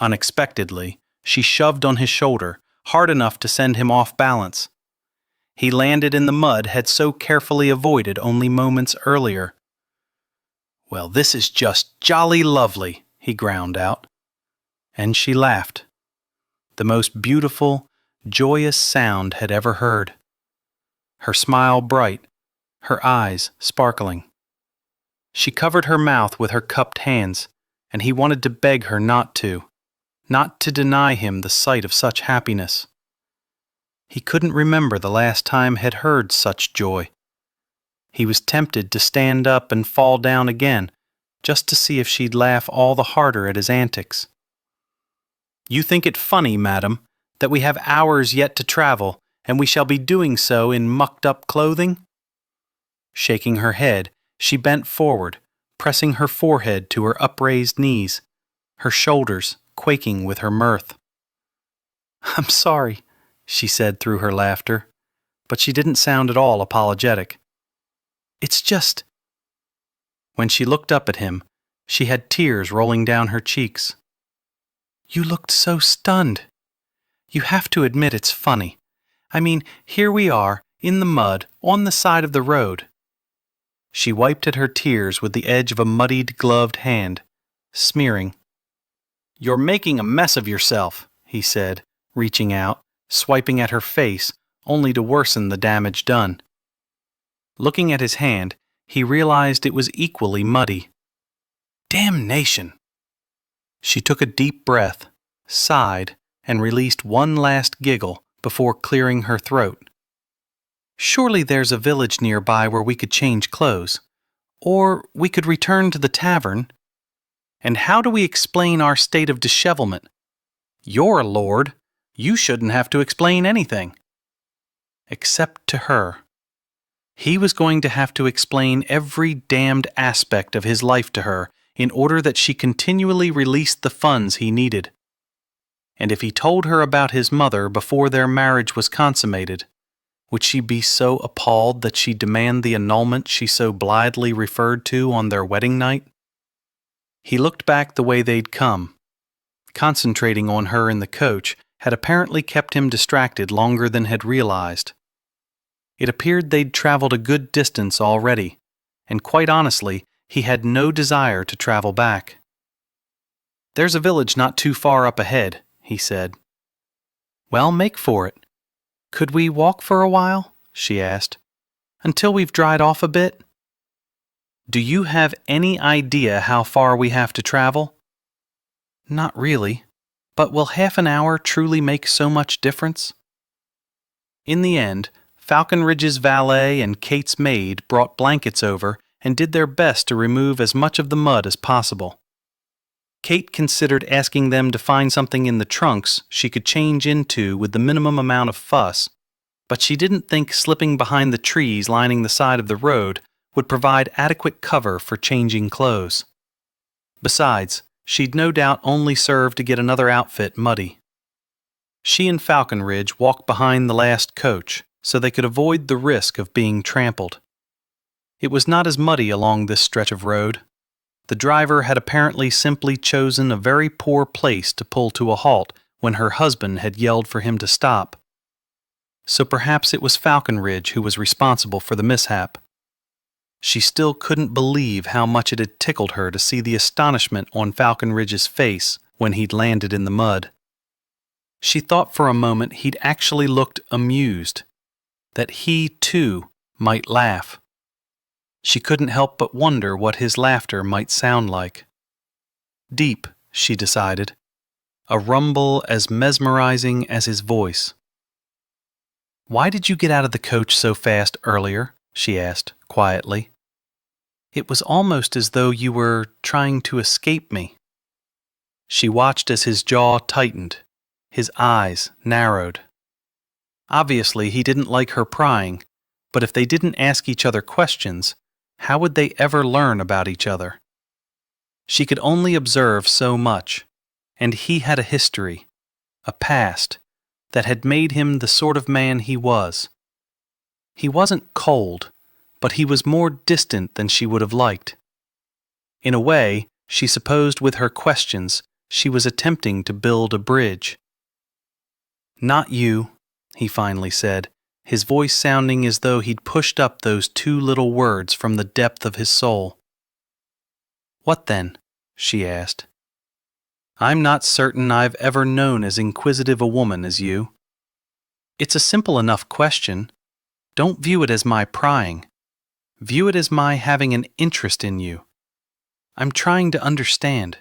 B: Unexpectedly, she shoved on his shoulder, hard enough to send him off balance. He landed in the mud had so carefully avoided only moments earlier. "Well, this is just jolly lovely," he ground out. And she laughed. The most beautiful, joyous sound had ever heard. Her smile bright, her eyes sparkling. She covered her mouth with her cupped hands, and he wanted to beg her not to deny him the sight of such happiness. He couldn't remember the last time had heard such joy. He was tempted to stand up and fall down again, just to see if she'd laugh all the harder at his antics. "You think it funny, madam, that we have hours yet to travel, and we shall be doing so in mucked-up clothing?" Shaking her head, she bent forward, pressing her forehead to her upraised knees, her shoulders quaking with her mirth. "I'm sorry," she said through her laughter, but she didn't sound at all apologetic. "It's just—" When she looked up at him, she had tears rolling down her cheeks. "You looked so stunned. You have to admit it's funny. I mean, here we are, in the mud, on the side of the road." She wiped at her tears with the edge of a muddied, gloved hand, smearing. "You're making a mess of yourself," he said, reaching out, swiping at her face, only to worsen the damage done. Looking at his hand, he realized it was equally muddy. "Damnation!" She took a deep breath, sighed, and released one last giggle before clearing her throat. "Surely there's a village nearby where we could change clothes. Or we could return to the tavern. And how do we explain our state of dishevelment? You're a lord. You shouldn't have to explain anything." Except to her.
A: He was going to have to explain every damned aspect of his life to her in order that she continually released the funds he needed. And if he told her about his mother before their marriage was consummated, would she be so appalled that she'd demand the annulment she so blithely referred to on their wedding night? He looked back the way they'd come. Concentrating on her in the coach had apparently kept him distracted longer than had realized. It appeared they'd traveled a good distance already, and quite honestly, he had no desire to travel back. "There's a village not too far up ahead," he said. "Well, make for it. Could we walk for a while?" she asked. "Until we've dried off a bit?" "Do you have any idea how far we have to travel?" "Not really. But will half an hour truly make so much difference?" In the end, Falconridge's valet and Kate's maid brought blankets over and did their best to remove as much of the mud as possible. Kate considered asking them to find something in the trunks she could change into with the minimum amount of fuss, but she didn't think slipping behind the trees lining the side of the road would provide adequate cover for changing clothes. Besides, she'd no doubt only serve to get another outfit muddy. She and Falconridge walked behind the last coach, so they could avoid the risk of being trampled. It was not as muddy along this stretch of road. The driver had apparently simply chosen a very poor place to pull to a halt when her husband had yelled for him to stop. So perhaps it was Falconridge who was responsible for the mishap. She still couldn't believe how much it had tickled her to see the astonishment on Falconridge's face when he'd landed in the mud. She thought for a moment he'd actually looked amused, that he, too, might laugh. She couldn't help but wonder what his laughter might sound like. Deep, she decided, a rumble as mesmerizing as his voice. "Why did you get out of the coach so fast earlier?" she asked, quietly. "It was almost as though you were trying to escape me." She watched as his jaw tightened, his eyes narrowed. Obviously, he didn't like her prying, but if they didn't ask each other questions, how would they ever learn about each other? She could only observe so much, and he had a history, a past, that had made him the sort of man he was. He wasn't cold, but he was more distant than she would have liked. In a way, she supposed with her questions, she was attempting to build a bridge. "Not you," he finally said, his voice sounding as though he'd pushed up those two little words from the depth of his soul. "What then?" she asked. "I'm not certain I've ever known as inquisitive a woman as you. It's a simple enough question. Don't view it as my prying. View it as my having an interest in you. I'm trying to understand."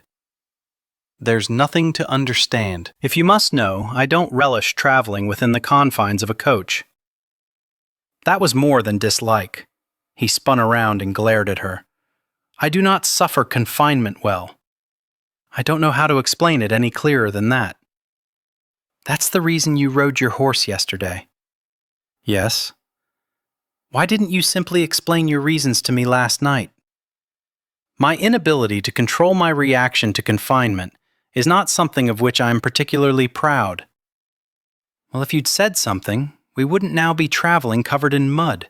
A: "There's nothing to understand. If you must know, I don't relish traveling within the confines of a coach." That was more than dislike. He spun around and glared at her. "I do not suffer confinement well. I don't know how to explain it any clearer than that." "That's the reason you rode your horse yesterday." "Yes." "Why didn't you simply explain your reasons to me last night?" "My inability to control my reaction to confinement is not something of which I am particularly proud." "Well, if you'd said something, we wouldn't now be traveling covered in mud."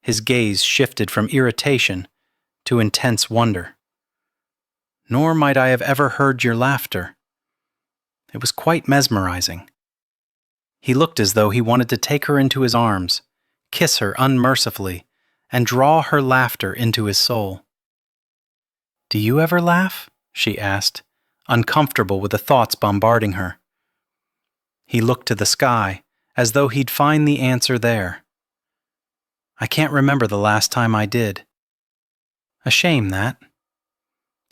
A: His gaze shifted from irritation to intense wonder. "Nor might I have ever heard your laughter. It was quite mesmerizing." He looked as though he wanted to take her into his arms, kiss her unmercifully, and draw her laughter into his soul. "Do you ever laugh?" she asked, uncomfortable with the thoughts bombarding her. He looked to the sky, as though he'd find the answer there. "I can't remember the last time I did." "A shame, that."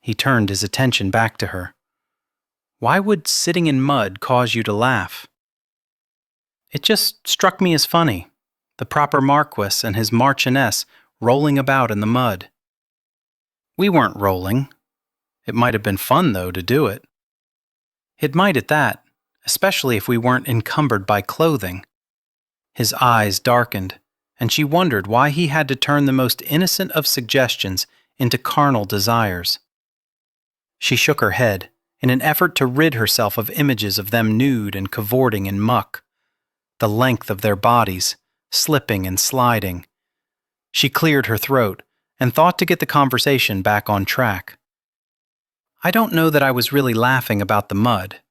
A: He turned his attention back to her. "Why would sitting in mud cause you to laugh?" "It just struck me as funny, the proper Marquis and his Marchioness rolling about in the mud." "We weren't rolling. It might have been fun, though, to do it." "It might at that, especially if we weren't encumbered by clothing." His eyes darkened, and she wondered why he had to turn the most innocent of suggestions into carnal desires. She shook her head in an effort to rid herself of images of them nude and cavorting in muck, the length of their bodies, slipping and sliding. She cleared her throat and thought to get the conversation back on track. I don't know that I was really laughing about the mud.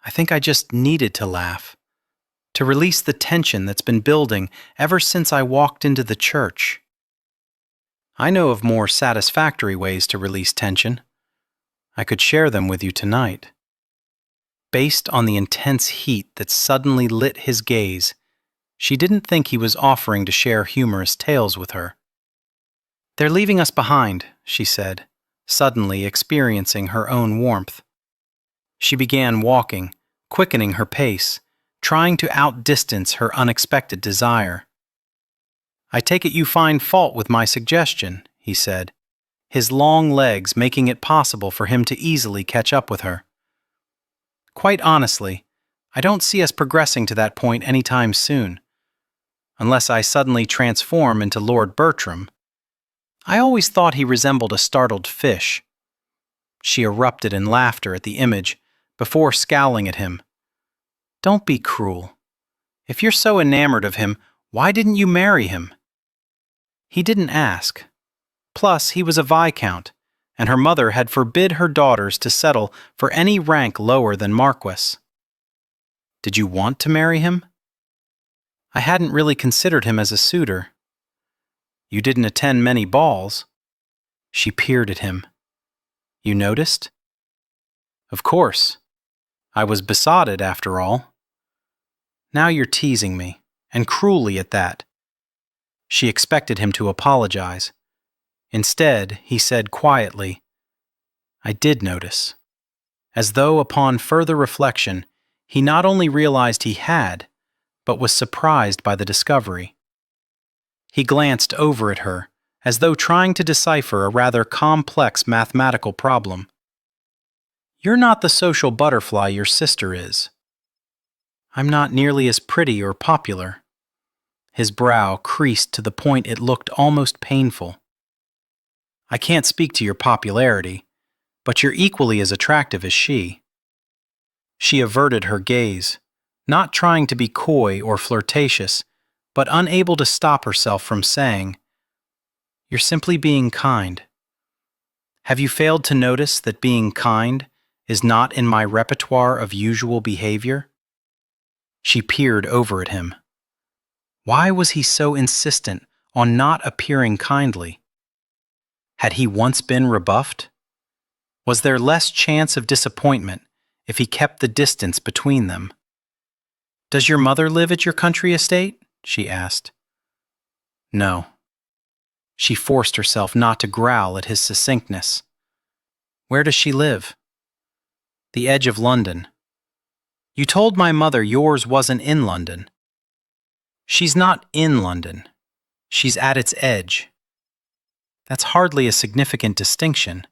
A: I think I just needed to laugh, to release the tension that's been building ever since I walked into the church. I know of more satisfactory ways to release tension. I could share them with you tonight. Based on the intense heat that suddenly lit his gaze, she didn't think he was offering to share humorous tales with her. "They're leaving us behind," she said, suddenly experiencing her own warmth. She began walking, quickening her pace, trying to outdistance her unexpected desire. "I take it you find fault with my suggestion," he said, his long legs making it possible for him to easily catch up with her. "Quite honestly, I don't see us progressing to that point anytime soon. Unless I suddenly transform into Lord Bertram. I always thought he resembled a startled fish." She erupted in laughter at the image, before scowling at him. "Don't be cruel. If you're so enamored of him, why didn't you marry him?" He didn't ask. Plus, he was a viscount, and her mother had forbid her daughters to settle for any rank lower than marquess. "Did you want to marry him?" "I hadn't really considered him as a suitor." "You didn't attend many balls." She peered at him. "You noticed?" "Of course. I was besotted, after all." "Now you're teasing me, and cruelly at that." She expected him to apologize. Instead, he said quietly, "I did notice." As though upon further reflection, he not only realized he had, but was surprised by the discovery. He glanced over at her, as though trying to decipher a rather complex mathematical problem. "You're not the social butterfly your sister is." "I'm not nearly as pretty or popular." His brow creased to the point it looked almost painful. "I can't speak to your popularity, but you're equally as attractive as she." She averted her gaze, not trying to be coy or flirtatious, but unable to stop herself from saying, "You're simply being kind. Have you failed to notice that being kind is not in my repertoire of usual behavior?" She peered over at him. Why was he so insistent on not appearing kindly? Had he once been rebuffed? Was there less chance of disappointment if he kept the distance between them? "Does your mother live at your country estate?" she asked. "No." She forced herself not to growl at his succinctness. "Where does she live?" "The edge of London." "You told my mother yours wasn't in London." "She's not in London. She's at its edge." That's hardly a significant distinction.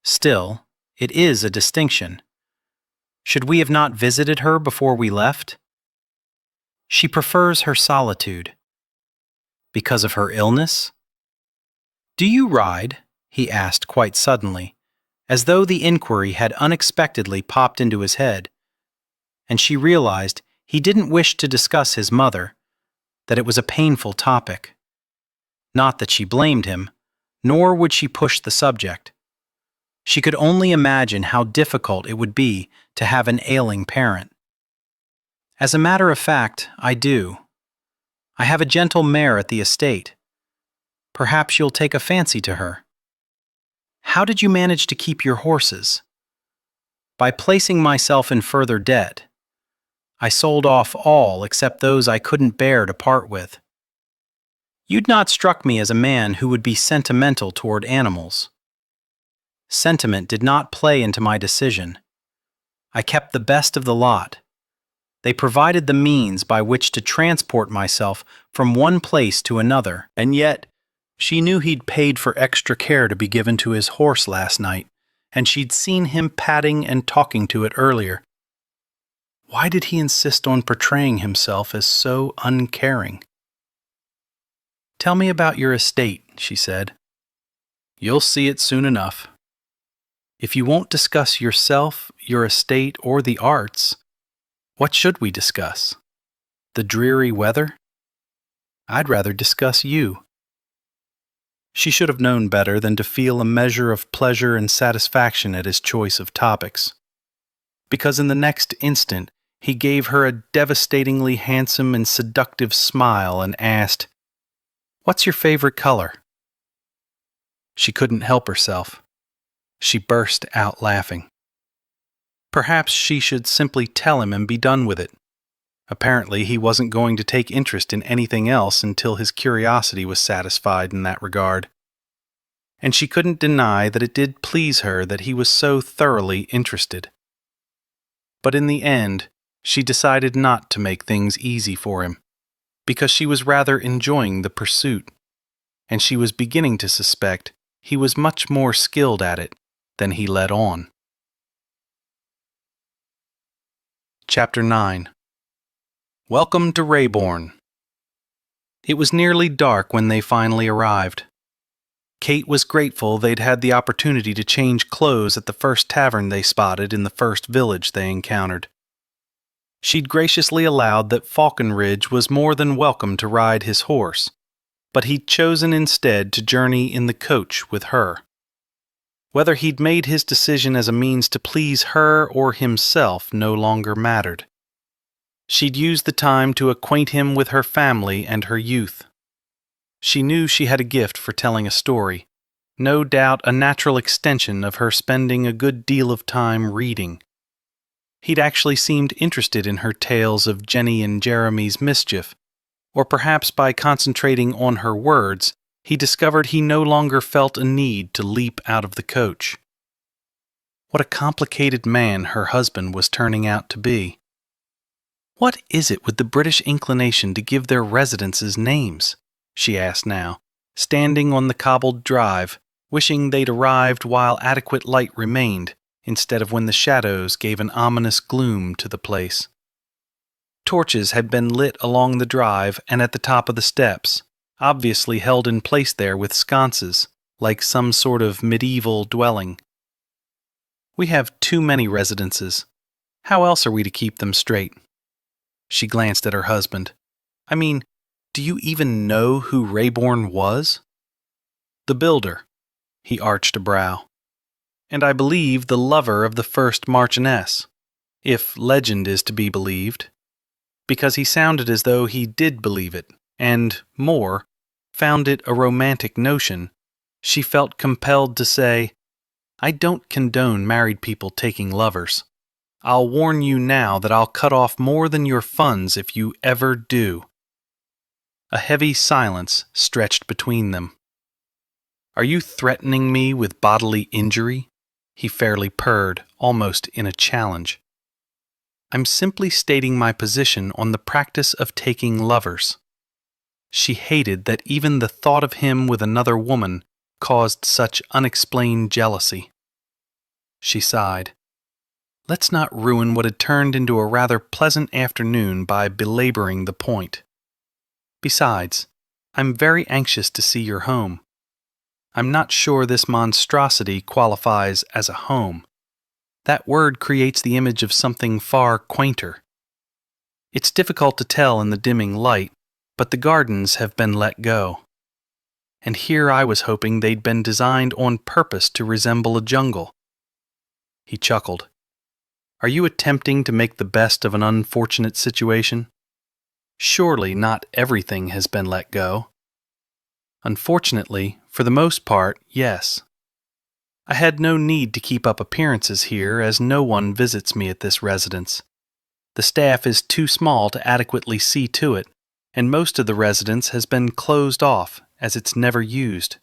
A: Still, it is a distinction. Should we have not visited her before we left? She prefers her solitude. Because of her illness? "Do you ride?" he asked quite suddenly, as though the inquiry had unexpectedly popped into his head, and she realized he didn't wish to discuss his mother, that it was a painful topic. Not that she blamed him, nor would she push the subject. She could only imagine how difficult it would be to have an ailing parent. "As a matter of fact, I do. I have a gentle mare at the estate. Perhaps you'll take a fancy to her." "How did you manage to keep your horses?" "By placing myself in further debt. I sold off all except those I couldn't bear to part with." "You'd not struck me as a man who would be sentimental toward animals." "Sentiment did not play into my decision. I kept the best of the lot. They provided the means by which to transport myself from one place to another, and yet she knew he'd paid for extra care to be given to his horse last night, and she'd seen him patting and talking to it earlier. Why did he insist on portraying himself as so uncaring? "Tell me about your estate," she said. "You'll see it soon enough. If you won't discuss yourself, your estate, or the arts, what should we discuss? The dreary weather? I'd rather discuss you." She should have known better than to feel a measure of pleasure and satisfaction at his choice of topics, because in the next instant he gave her a devastatingly handsome and seductive smile and asked, "What's your favorite color?" She couldn't help herself. She burst out laughing. Perhaps she should simply tell him and be done with it. Apparently, he wasn't going to take interest in anything else until his curiosity was satisfied in that regard. And she couldn't deny that it did please her that he was so thoroughly interested. But in the end, she decided not to make things easy for him, because she was rather enjoying the pursuit, and she was beginning to suspect he was much more skilled at it than he let on. Chapter 9. Welcome to Rayborn. It was nearly dark when they finally arrived. Kate was grateful they'd had the opportunity to change clothes at the first tavern they spotted in the first village they encountered. She'd graciously allowed that Falconridge was more than welcome to ride his horse, but he'd chosen instead to journey in the coach with her. Whether he'd made his decision as a means to please her or himself no longer mattered. She'd used the time to acquaint him with her family and her youth. She knew she had a gift for telling a story, no doubt a natural extension of her spending a good deal of time reading. He'd actually seemed interested in her tales of Jenny and Jeremy's mischief, or perhaps by concentrating on her words, he discovered he no longer felt a need to leap out of the coach. What a complicated man her husband was turning out to be. "What is it with the British inclination to give their residences names?" she asked now, standing on the cobbled drive, wishing they'd arrived while adequate light remained, instead of when the shadows gave an ominous gloom to the place. Torches had been lit along the drive and at the top of the steps, obviously held in place there with sconces, like some sort of medieval dwelling. "We have too many residences. How else are we to keep them straight?" She glanced at her husband. "I mean, do you even know who Rayborn was?" "The builder." He arched a brow. "And I believe the lover of the first Marchioness, if legend is to be believed." Because he sounded as though he did believe it, and, more, found it a romantic notion, she felt compelled to say, "I don't condone married people taking lovers. I'll warn you now that I'll cut off more than your funds if you ever do." A heavy silence stretched between them. "Are you threatening me with bodily injury?" He fairly purred, almost in a challenge. "I'm simply stating my position on the practice of taking lovers." She hated that even the thought of him with another woman caused such unexplained jealousy. She sighed. "Let's not ruin what had turned into a rather pleasant afternoon by belaboring the point. Besides, I'm very anxious to see your home. I'm not sure this monstrosity qualifies as a home. That word creates the image of something far quainter. It's difficult to tell in the dimming light, but the gardens have been let go. And here I was hoping they'd been designed on purpose to resemble a jungle." He chuckled. "Are you attempting to make the best of an unfortunate situation? Surely not everything has been let go." "Unfortunately, for the most part, yes. I had no need to keep up appearances here, as no one visits me at this residence. The staff is too small to adequately see to it, and most of the residence has been closed off, as it's never used.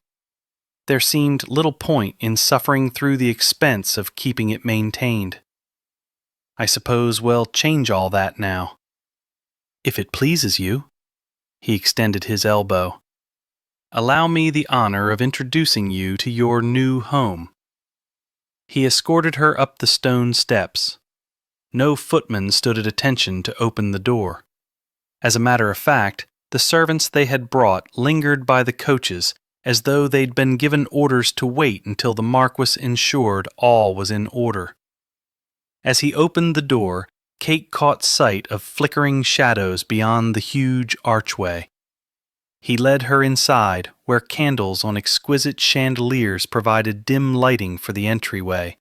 A: There seemed little point in suffering through the expense of keeping it maintained. I suppose we'll change all that now." "If it pleases you." He extended his elbow. "Allow me the honor of introducing you to your new home." He escorted her up the stone steps. No footman stood at attention to open the door. As a matter of fact,
B: The servants they had brought lingered by the coaches as though they'd been given orders to wait until the Marquis ensured all was in order. As he opened the door, Kate caught sight of flickering shadows beyond the huge archway. He led her inside, where candles on exquisite chandeliers provided dim lighting for the entryway.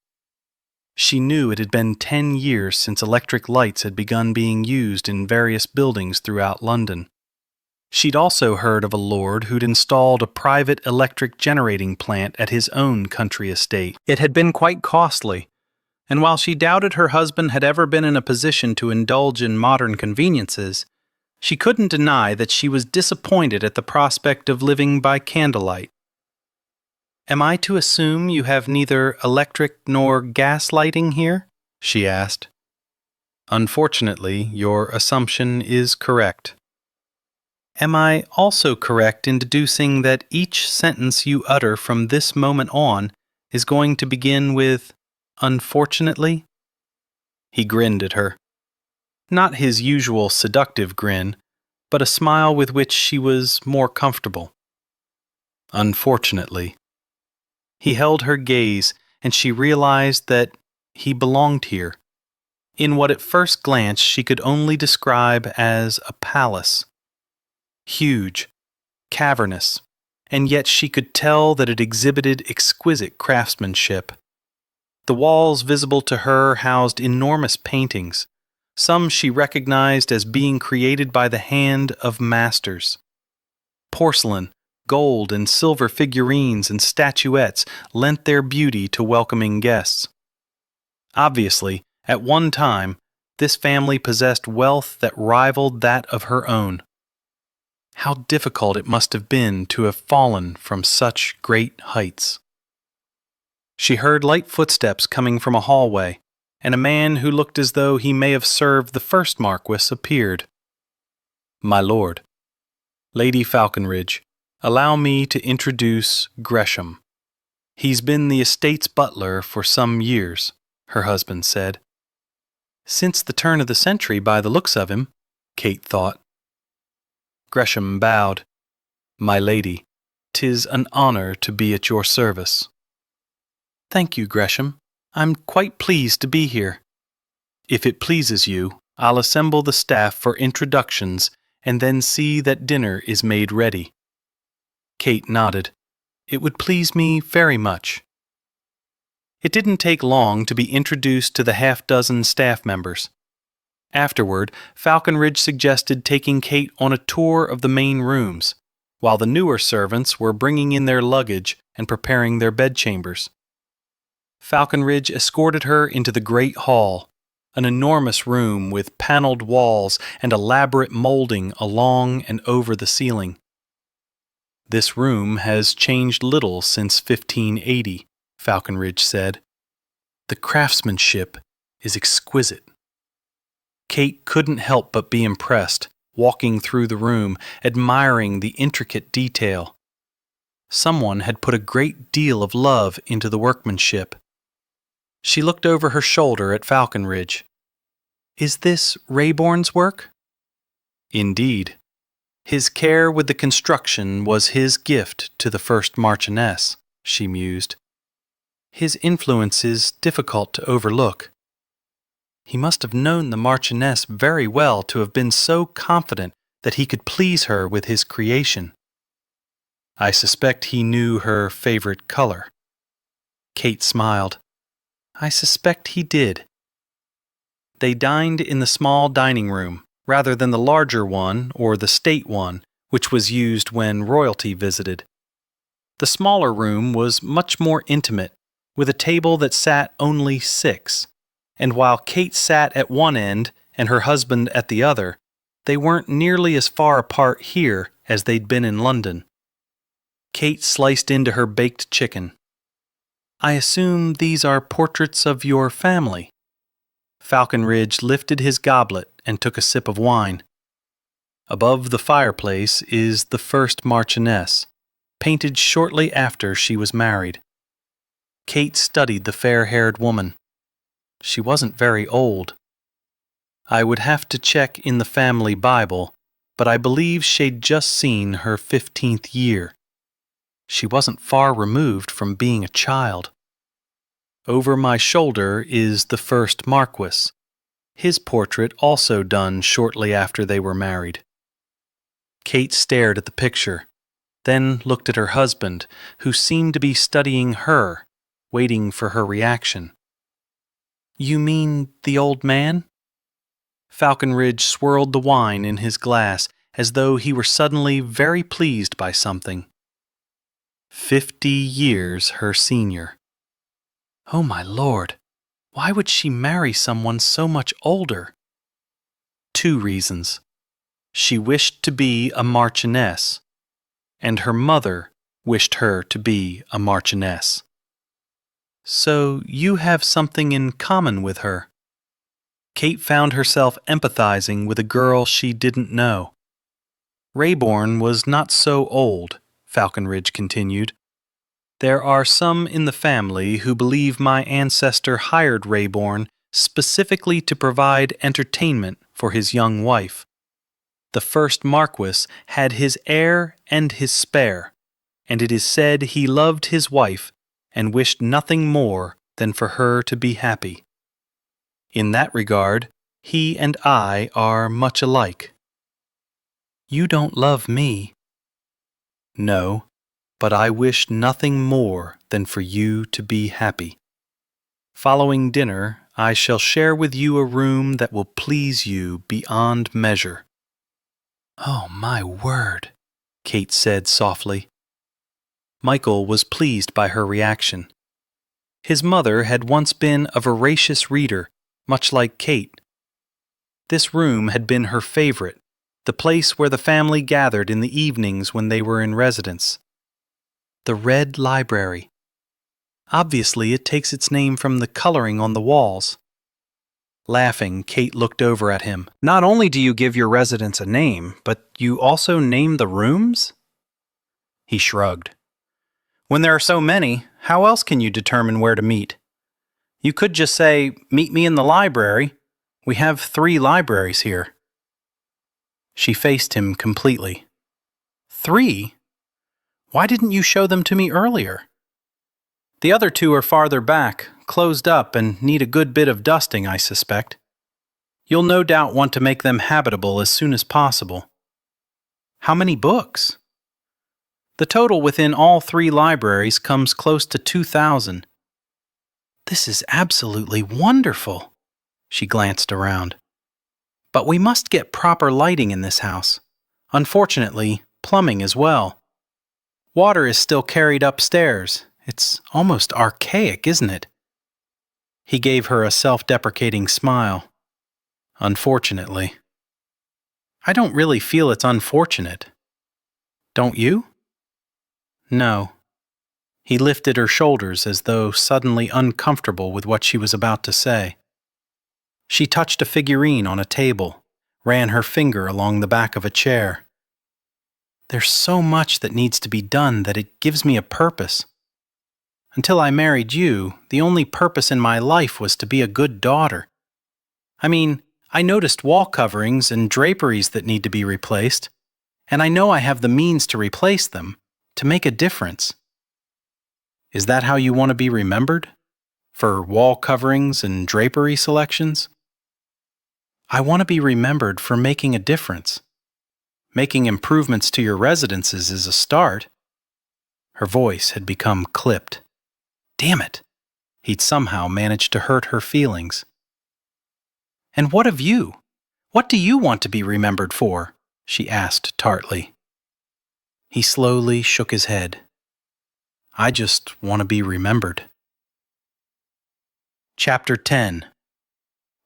B: She knew it had been 10 years since electric lights had begun being used in various buildings throughout London. She'd also heard of a lord who'd installed a private electric generating plant at his own country estate. It had been quite costly, and while she doubted her husband had ever been in a position to indulge in modern conveniences, she couldn't deny that she was disappointed at the prospect of living by candlelight. "Am I to assume you have neither electric nor gas lighting here?" she asked. "Unfortunately, your assumption is correct." "Am I also correct in deducing that each sentence you utter from this moment on is going to begin with 'unfortunately'?" He grinned at her. Not his usual seductive grin, but a smile with which she was more comfortable. "Unfortunately." He held her gaze, and she realized that he belonged here, in what at first glance she could only describe as a palace. Huge, cavernous, and yet she could tell that it exhibited exquisite craftsmanship. The walls visible to her housed enormous paintings, some she recognized as being created by the hand of masters. Porcelain, gold, and silver figurines and statuettes lent their beauty to welcoming guests. Obviously, at one time, this family possessed wealth that rivaled that of her own. How difficult it must have been to have fallen from such great heights. She heard light footsteps coming from a hallway, and a man who looked as though he may have served the first Marquis appeared. "My lord, Lady Falconridge, allow me to introduce Gresham. He's been the estate's butler for some years," her husband said. "Since the turn of the century by the looks of him," Kate thought. Gresham bowed. "My lady, 'tis an honor to be at your service." "Thank you, Gresham. I'm quite pleased to be here." "If it pleases you, I'll assemble the staff for introductions and then see that dinner is made ready." Kate nodded. "It would please me very much." It didn't take long to be introduced to the half-dozen staff members. Afterward, Falconridge suggested taking Kate on a tour of the main rooms, while the newer servants were bringing in their luggage and preparing their bedchambers. Falconridge escorted her into the great hall, an enormous room with paneled walls and elaborate molding along and over the ceiling. "This room has changed little since 1580, Falconridge said. "The craftsmanship is exquisite." Kate couldn't help but be impressed, walking through the room, admiring the intricate detail. Someone had put a great deal of love into the workmanship. She looked over her shoulder at Falconridge. "Is this Rayborn's work?" "Indeed. His care with the construction was his gift to the first Marchioness," she mused. "His influence is difficult to overlook. He must have known the Marchioness very well to have been so confident that he could please her with his creation." "I suspect he knew her favorite color." Kate smiled. "I suspect he did." They dined in the small dining room, rather than the larger one or the state one, which was used when royalty visited. The smaller room was much more intimate, with a table that sat only 6, and while Kate sat at one end and her husband at the other, they weren't nearly as far apart here as they'd been in London. Kate sliced into her baked chicken. "I assume these are portraits of your family?" Falconridge lifted his goblet and took a sip of wine. "Above the fireplace is the first Marchioness, painted shortly after she was married." Kate studied the fair-haired woman. She wasn't very old. "I would have to check in the family Bible, but I believe she'd just seen her 15th year. She wasn't far removed from being a child. Over my shoulder is the first Marquis, his portrait also done shortly after they were married. Kate stared at the picture, then looked at her husband, who seemed to be studying her, waiting for her reaction. "You mean the old man?" Falconridge swirled the wine in his glass as though he were suddenly very pleased by something. 50 years her senior. Oh my Lord, why would she marry someone so much older? 2 reasons. She wished to be a marchioness, and her mother wished her to be a marchioness. So you have something in common with her. Kate found herself empathizing with a girl she didn't know. Rayborn was not so old, Falconridge continued. There are some in the family who believe my ancestor hired Rayborn specifically to provide entertainment for his young wife. The first Marquis had his heir and his spare, and it is said he loved his wife and wished nothing more than for her to be happy. In that regard, he and I are much alike. You don't love me. No, but I wish nothing more than for you to be happy. Following dinner, I shall share with you a room that will please you beyond measure. Oh, my word, Kate said softly. Michael was pleased by her reaction. His mother had once been a voracious reader, much like Kate. This room had been her favorite, the place where the family gathered in the evenings when they were in residence. The Red Library. Obviously, it takes its name from the coloring on the walls. Laughing, Kate looked over at him. Not only do you give your residence a name, but you also name the rooms? He shrugged. When there are so many, how else can you determine where to meet? You could just say, meet me in the library. We have 3 libraries here. She faced him completely. 3? Why didn't you show them to me earlier? The other 2 are farther back, closed up, and need a good bit of dusting, I suspect. You'll no doubt want to make them habitable as soon as possible. How many books? The total within all 3 libraries comes close to 2,000. This is absolutely wonderful. She glanced around. But we must get proper lighting in this house. Unfortunately, plumbing as well. Water is still carried upstairs. It's almost archaic, isn't it? He gave her a self-deprecating smile. Unfortunately. I don't really feel it's unfortunate. Don't you? No. He lifted her shoulders as though suddenly uncomfortable with what she was about to say. She touched a figurine on a table, ran her finger along the back of a chair. There's so much that needs to be done that it gives me a purpose. Until I married you, the only purpose in my life was to be a good daughter. I mean, I noticed wall coverings and draperies that need to be replaced, and I know I have the means to replace them, to make a difference. Is that how you want to be remembered? For wall coverings and drapery selections? I want to be remembered for making a difference. Making improvements to your residences is a start. Her voice had become clipped. Damn it! He'd somehow managed to hurt her feelings. And what of you? What do you want to be remembered for? She asked tartly. He slowly shook his head. I just want to be remembered. Chapter 10.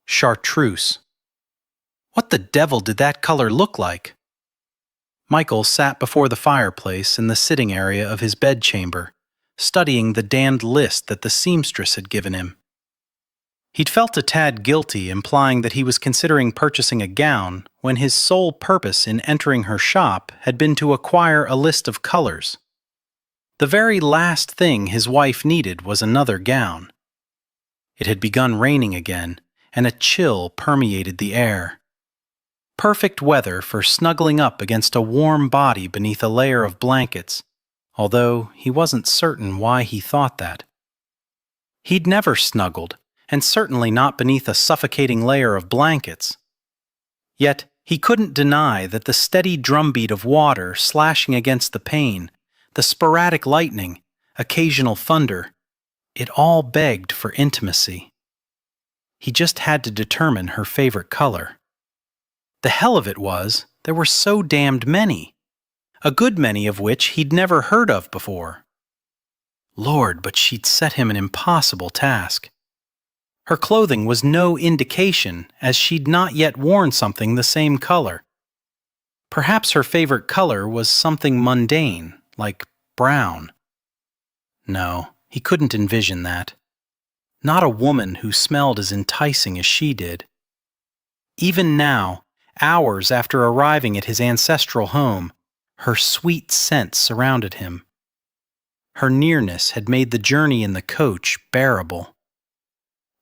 B: Chartreuse. What the devil did that color look like? Michael sat before the fireplace in the sitting area of his bedchamber, studying the damned list that the seamstress had given him. He'd felt a tad guilty, implying that he was considering purchasing a gown when his sole purpose in entering her shop had been to acquire a list of colors. The very last thing his wife needed was another gown. It had begun raining again, and a chill permeated the air.
A: Perfect weather for snuggling up against a warm body beneath a layer of blankets, although he wasn't certain why he thought that. He'd never snuggled, and certainly not beneath a suffocating layer of blankets. Yet he couldn't deny that the steady drumbeat of water slashing against the pane, the sporadic lightning, occasional thunder, it all begged for intimacy. He just had to determine her favorite color. The hell of it was, there were so damned many, a good many of which he'd never heard of before. Lord, but she'd set him an impossible task. Her clothing was no indication, as she'd not yet worn something the same color. Perhaps her favorite color was something mundane, like brown. No, he couldn't envision that. Not a woman who smelled as enticing as she did. Even now, hours after arriving at his ancestral home, her sweet scent surrounded him. Her nearness had made the journey in the coach bearable.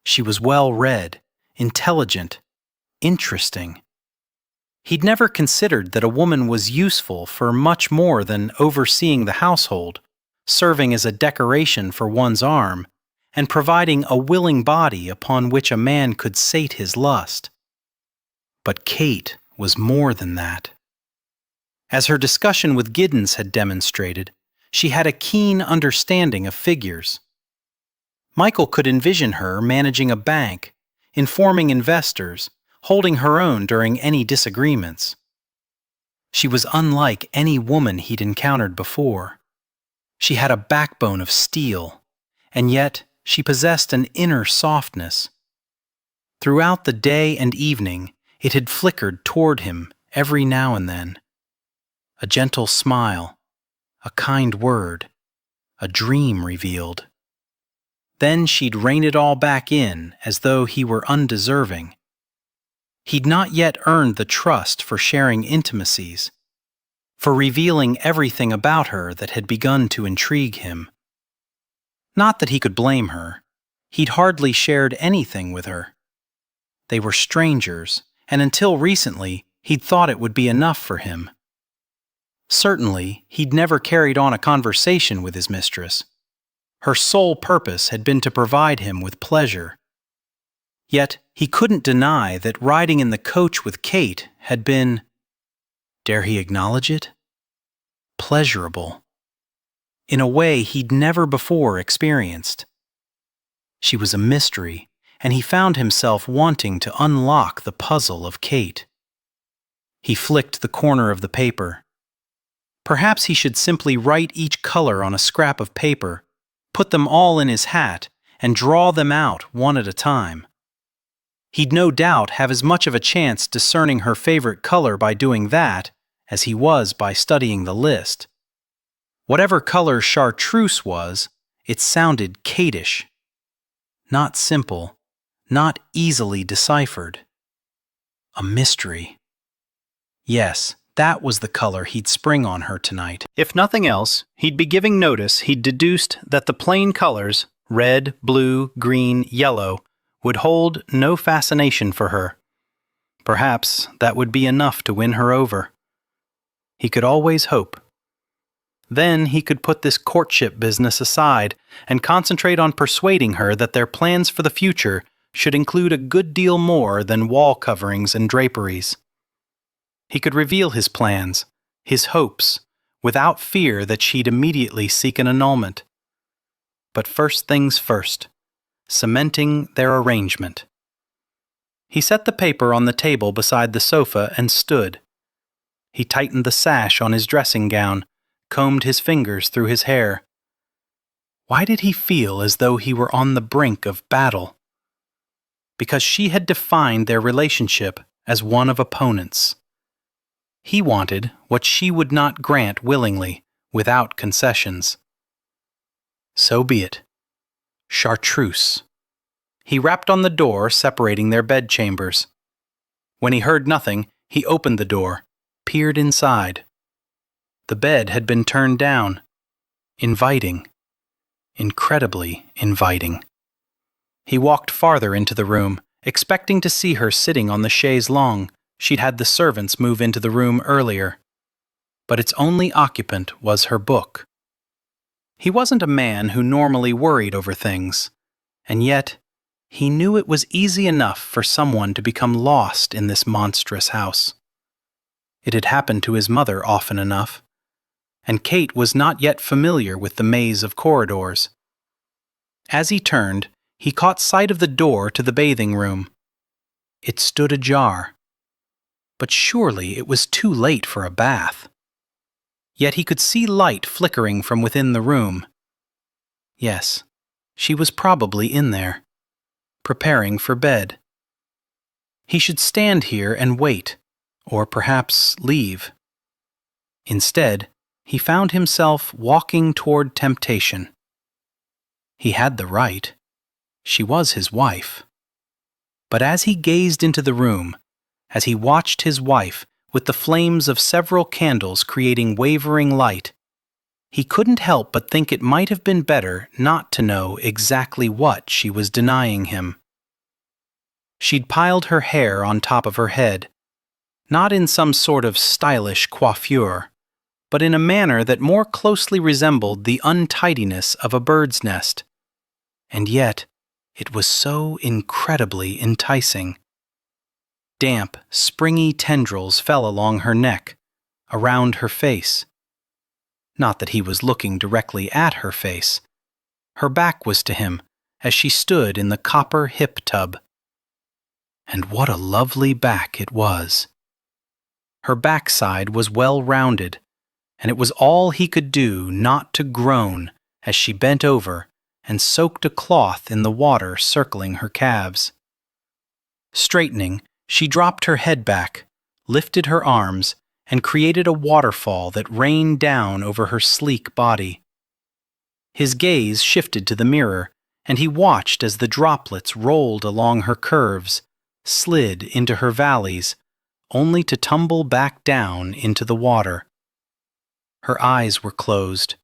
A: She was well-read, intelligent, interesting. He'd never considered that a woman was useful for much more than overseeing the household, serving as a decoration for one's arm, and providing a willing body upon which a man could sate his lust. But Kate was more than that. As her discussion with Giddens had demonstrated, she had a keen understanding of figures. Michael could envision her managing a bank, informing investors, holding her own during any disagreements. She was unlike any woman he'd encountered before. She had a backbone of steel, and yet she possessed an inner softness. Throughout the day and evening, it had flickered toward him every now and then. A gentle smile, a kind word, a dream revealed. Then she'd rein it all back in as though he were undeserving. He'd not yet earned the trust for sharing intimacies, for revealing everything about her that had begun to intrigue him. Not that he could blame her. He'd hardly shared anything with her. They were strangers, and until recently, he'd thought it would be enough for him. Certainly, he'd never carried on a conversation with his mistress. Her sole purpose had been to provide him with pleasure. Yet he couldn't deny that riding in the coach with Kate had been, dare he acknowledge it, pleasurable, in a way he'd never before experienced. She was a mystery, and he found himself wanting to unlock the puzzle of Kate. He flicked the corner of the paper. Perhaps he should simply write each color on a scrap of paper, put them all in his hat, and draw them out one at a time. He'd no doubt have as much of a chance discerning her favorite color by doing that as he was by studying the list. Whatever color chartreuse was, it sounded Kate-ish. Not simple, not easily deciphered. A mystery. Yes, that was the color he'd spring on her tonight. If nothing else, he'd be giving notice he'd deduced that the plain colors, red, blue, green, yellow, would hold no fascination for her. Perhaps that would be enough to win her over. He could always hope. Then he could put this courtship business aside and concentrate on persuading her that their plans for the future should include a good deal more than wall coverings and draperies. He could reveal his plans, his hopes, without fear that she'd immediately seek an annulment. But first things first, cementing their arrangement. He set the paper on the table beside the sofa and stood. He tightened the sash on his dressing gown, combed his fingers through his hair. Why did he feel as though he were on the brink of battle? Because she had defined their relationship as one of opponents. He wanted what she would not grant willingly, without concessions. So be it. Chartreuse. He rapped on the door separating their bedchambers. When he heard nothing, he opened the door, peered inside. The bed had been turned down. Inviting. Incredibly inviting. He walked farther into the room, expecting to see her sitting on the chaise longue, she'd had the servants move into the room earlier, but its only occupant was her book. He wasn't a man who normally worried over things, and yet he knew it was easy enough for someone to become lost in this monstrous house. It had happened to his mother often enough, and Kate was not yet familiar with the maze of corridors. As he turned, he caught sight of the door to the bathing room. It stood ajar. But surely it was too late for a bath. Yet he could see light flickering from within the room. Yes, she was probably in there, preparing for bed. He should stand here and wait, or perhaps leave. Instead, he found himself walking toward temptation. He had the right. She was his wife. But as he gazed into the room, as he watched his wife with the flames of several candles creating wavering light, he couldn't help but think it might have been better not to know exactly what she was denying him. She'd piled her hair on top of her head, not in some sort of stylish coiffure, but in a manner that more closely resembled the untidiness of a bird's nest. And yet, it was so incredibly enticing. Damp, springy tendrils fell along her neck, around her face. Not that he was looking directly at her face. Her back was to him as she stood in the copper hip tub. And what a lovely back it was. Her backside was well rounded, and it was all he could do not to groan as she bent over and soaked a cloth in the water circling her calves. Straightening, she dropped her head back, lifted her arms, and created a waterfall that rained down over her sleek body. His gaze shifted to the mirror, and he watched as the droplets rolled along her curves, slid into her valleys, only to tumble back down into the water. Her eyes were closed,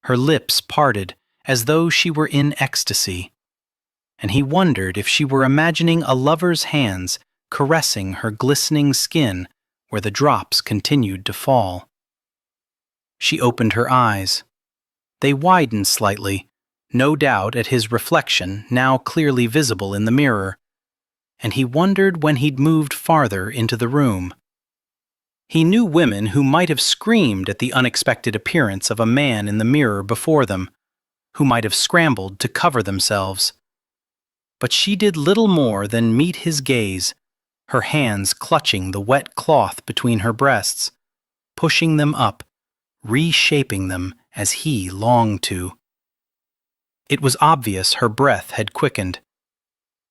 A: her lips parted as though she were in ecstasy, and he wondered if she were imagining a lover's hands caressing her glistening skin where the drops continued to fall. She opened her eyes. They widened slightly, no doubt at his reflection now clearly visible in the mirror, and he wondered when he'd moved farther into the room. He knew women who might have screamed at the unexpected appearance of a man in the mirror before them, who might have scrambled to cover themselves. But she did little more than meet his gaze, her hands clutching the wet cloth between her breasts, pushing them up, reshaping them as he longed to. It was obvious her breath had quickened.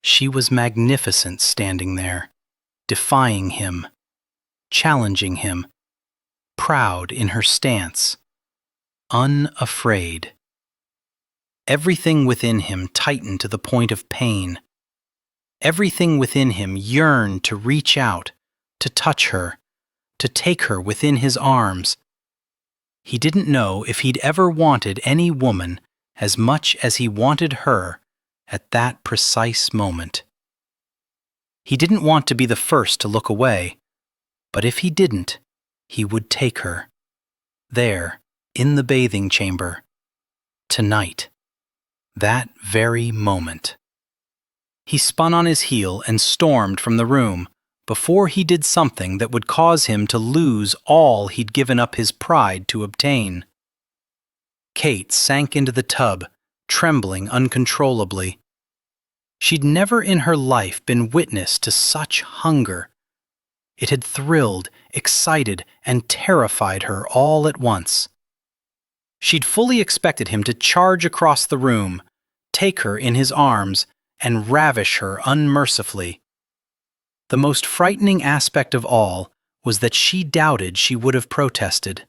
A: She was magnificent standing there, defying him, challenging him, proud in her stance, unafraid. Everything within him tightened to the point of pain. Everything within him yearned to reach out, to touch her, to take her within his arms. He didn't know if he'd ever wanted any woman as much as he wanted her at that precise moment. He didn't want to be the first to look away, but if he didn't, he would take her. There, in the bathing chamber. Tonight. That very moment. He spun on his heel and stormed from the room before he did something that would cause him to lose all he'd given up his pride to obtain. Kate sank into the tub, trembling uncontrollably. She'd never in her life been witness to such hunger. It had thrilled, excited, and terrified her all at once. She'd fully expected him to charge across the room, take her in his arms, and ravish her unmercifully. The most frightening aspect of all was that she doubted she would have protested.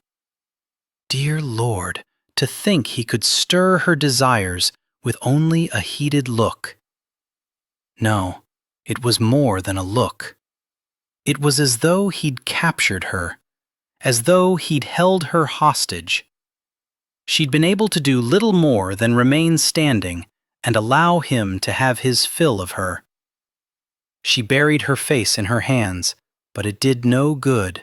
A: Dear Lord, to think he could stir her desires with only a heated look. No, it was more than a look. It was as though he'd captured her, as though he'd held her hostage. She'd been able to do little more than remain standing and allow him to have his fill of her. She buried her face in her hands, But it did no good.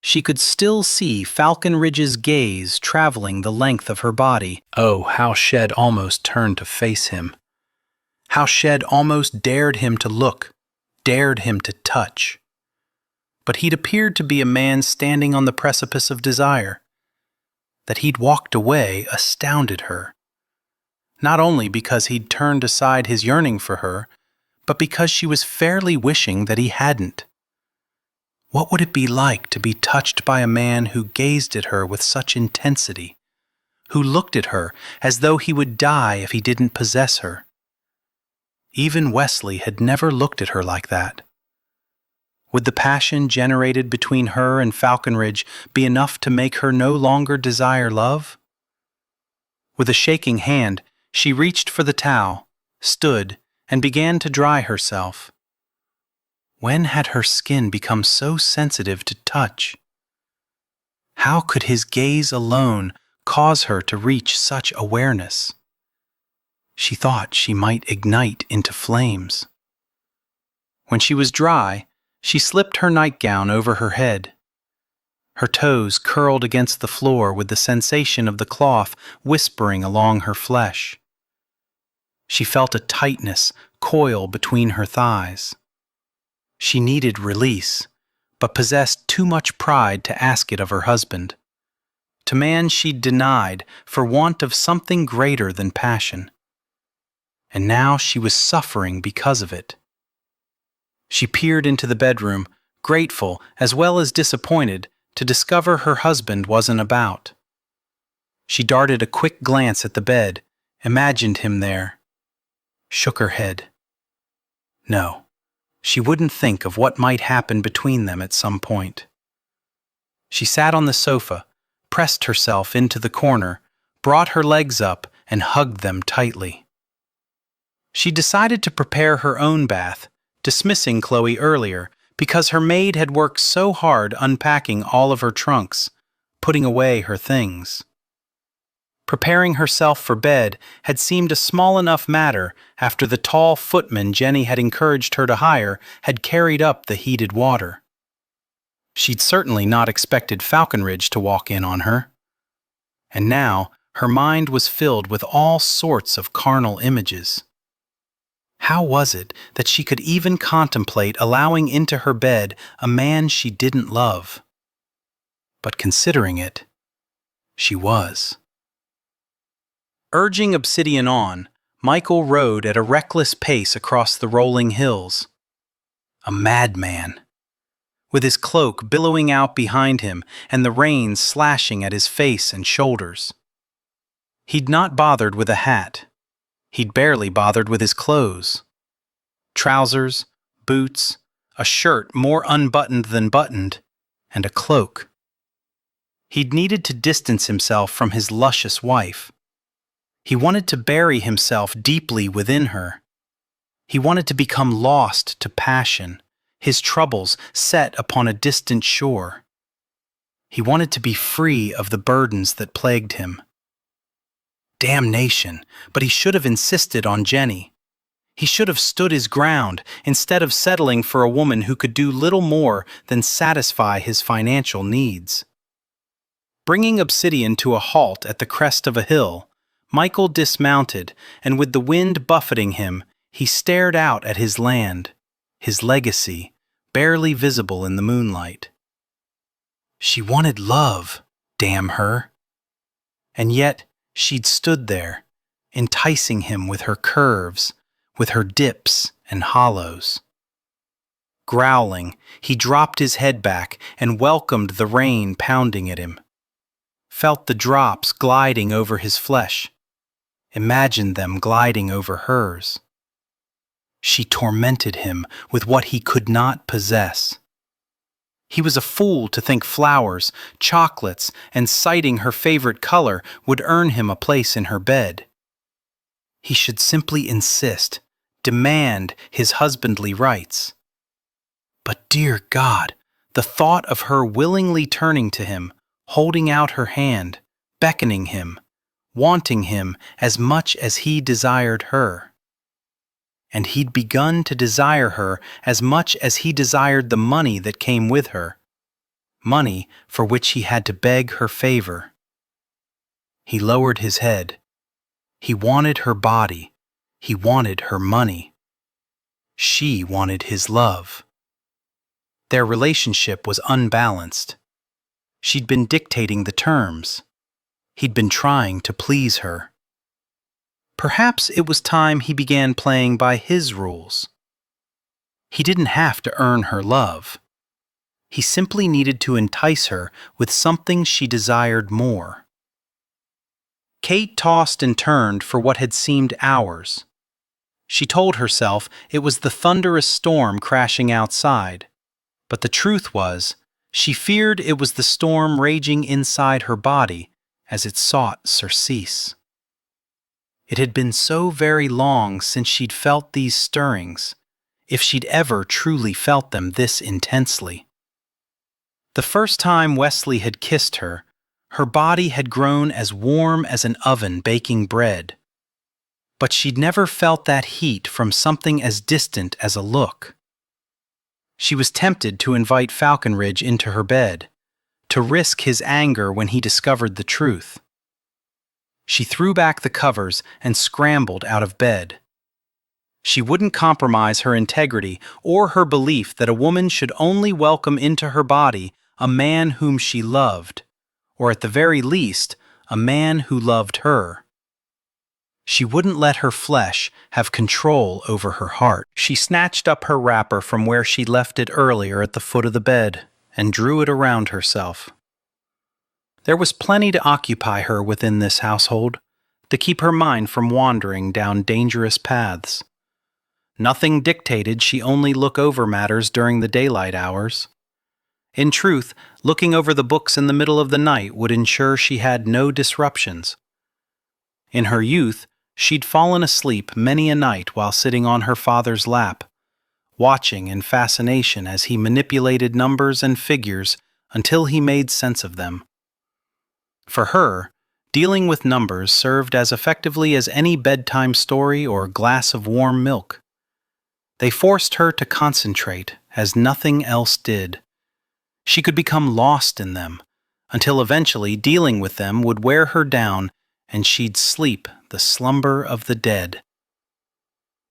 A: She could still see Falconridge's gaze traveling the length of her body. Oh, how Shed almost turned to face him. How Shed almost dared him to look, dared him to touch. But he'd appeared to be a man standing on the precipice of desire. That he'd walked away astounded her. Not only because he'd turned aside his yearning for her, but because she was fairly wishing that he hadn't. What would it be like to be touched by a man who gazed at her with such intensity, who looked at her as though he would die if he didn't possess her? Even Wesley had never looked at her like that. Would the passion generated between her and Falconridge be enough to make her no longer desire love? With a shaking hand, she reached for the towel, stood, and began to dry herself. When had her skin become so sensitive to touch? How could his gaze alone cause her to reach such awareness? She thought she might ignite into flames. When she was dry, she slipped her nightgown over her head. Her toes curled against the floor with the sensation of the cloth whispering along her flesh. She felt a tightness coil between her thighs. She needed release, but possessed too much pride to ask it of her husband. To man she'd denied for want of something greater than passion. And now she was suffering because of it. She peered into the bedroom, grateful as well as disappointed to discover her husband wasn't about. She darted a quick glance at the bed, imagined him there, shook her head. No. She wouldn't think of what might happen between them at some point. She sat on the sofa, pressed herself into the corner, brought her legs up, and hugged them tightly. She decided to prepare her own bath, dismissing Chloe earlier because her maid had worked so hard unpacking all of her trunks, putting away her things. Preparing herself for bed had seemed a small enough matter after the tall footman Jenny had encouraged her to hire had carried up the heated water. She'd certainly not expected Falconridge to walk in on her. And now her mind was filled with all sorts of carnal images. How was it that she could even contemplate allowing into her bed a man she didn't love? But considering it, she was. Urging Obsidian on, Michael rode at a reckless pace across the rolling hills. A madman. With his cloak billowing out behind him and the rain slashing at his face and shoulders. He'd not bothered with a hat. He'd barely bothered with his clothes. Trousers, boots, a shirt more unbuttoned than buttoned, and a cloak. He'd needed to distance himself from his luscious wife. He wanted to bury himself deeply within her. He wanted to become lost to passion, his troubles set upon a distant shore. He wanted to be free of the burdens that plagued him. Damnation, but he should have insisted on Jenny. He should have stood his ground instead of settling for a woman who could do little more than satisfy his financial needs. Bringing Obsidian to a halt at the crest of a hill, Michael dismounted, and with the wind buffeting him, he stared out at his land, his legacy, barely visible in the moonlight. She wanted love, damn her. And yet she'd stood there, enticing him with her curves, with her dips and hollows. Growling, he dropped his head back and welcomed the rain pounding at him. Felt the drops gliding over his flesh. Imagined them gliding over hers. She tormented him with what he could not possess. He was a fool to think flowers, chocolates, and citing her favorite color would earn him a place in her bed. He should simply insist, demand his husbandly rights. But dear God, the thought of her willingly turning to him, holding out her hand, beckoning him, wanting him as much as he desired her. and he'd begun to desire her as much as he desired the money that came with her, money for which he had to beg her favor. He lowered his head. He wanted her body. He wanted her money. She wanted his love. Their relationship was unbalanced. She'd been dictating the terms. He'd been trying to please her. Perhaps it was time he began playing by his rules. He didn't have to earn her love. He simply needed to entice her with something she desired more. Kate tossed and turned for what had seemed hours. She told herself it was the thunderous storm crashing outside, but the truth was, she feared it was the storm raging inside her body as it sought surcease. It had been so very long since she'd felt these stirrings, if she'd ever truly felt them this intensely. The first time Wesley had kissed her, her body had grown as warm as an oven baking bread. But she'd never felt that heat from something as distant as a look. She was tempted to invite Falconridge into her bed, to risk his anger when he discovered the truth. She threw back the covers and scrambled out of bed. She wouldn't compromise her integrity or her belief that a woman should only welcome into her body a man whom she loved, or at the very least, a man who loved her. She wouldn't let her flesh have control over her heart. She snatched up her wrapper from where she left it earlier at the foot of the bed and drew it around herself. There was plenty to occupy her within this household, to keep her mind from wandering down dangerous paths. Nothing dictated she only look over matters during the daylight hours. In truth, looking over the books in the middle of the night would ensure she had no disruptions. In her youth, she'd fallen asleep many a night while sitting on her father's lap, watching in fascination as he manipulated numbers and figures until he made sense of them. For her, dealing with numbers served as effectively as any bedtime story or glass of warm milk. They forced her to concentrate as nothing else did. She could become lost in them, until eventually dealing with them would wear her down and she'd sleep the slumber of the dead.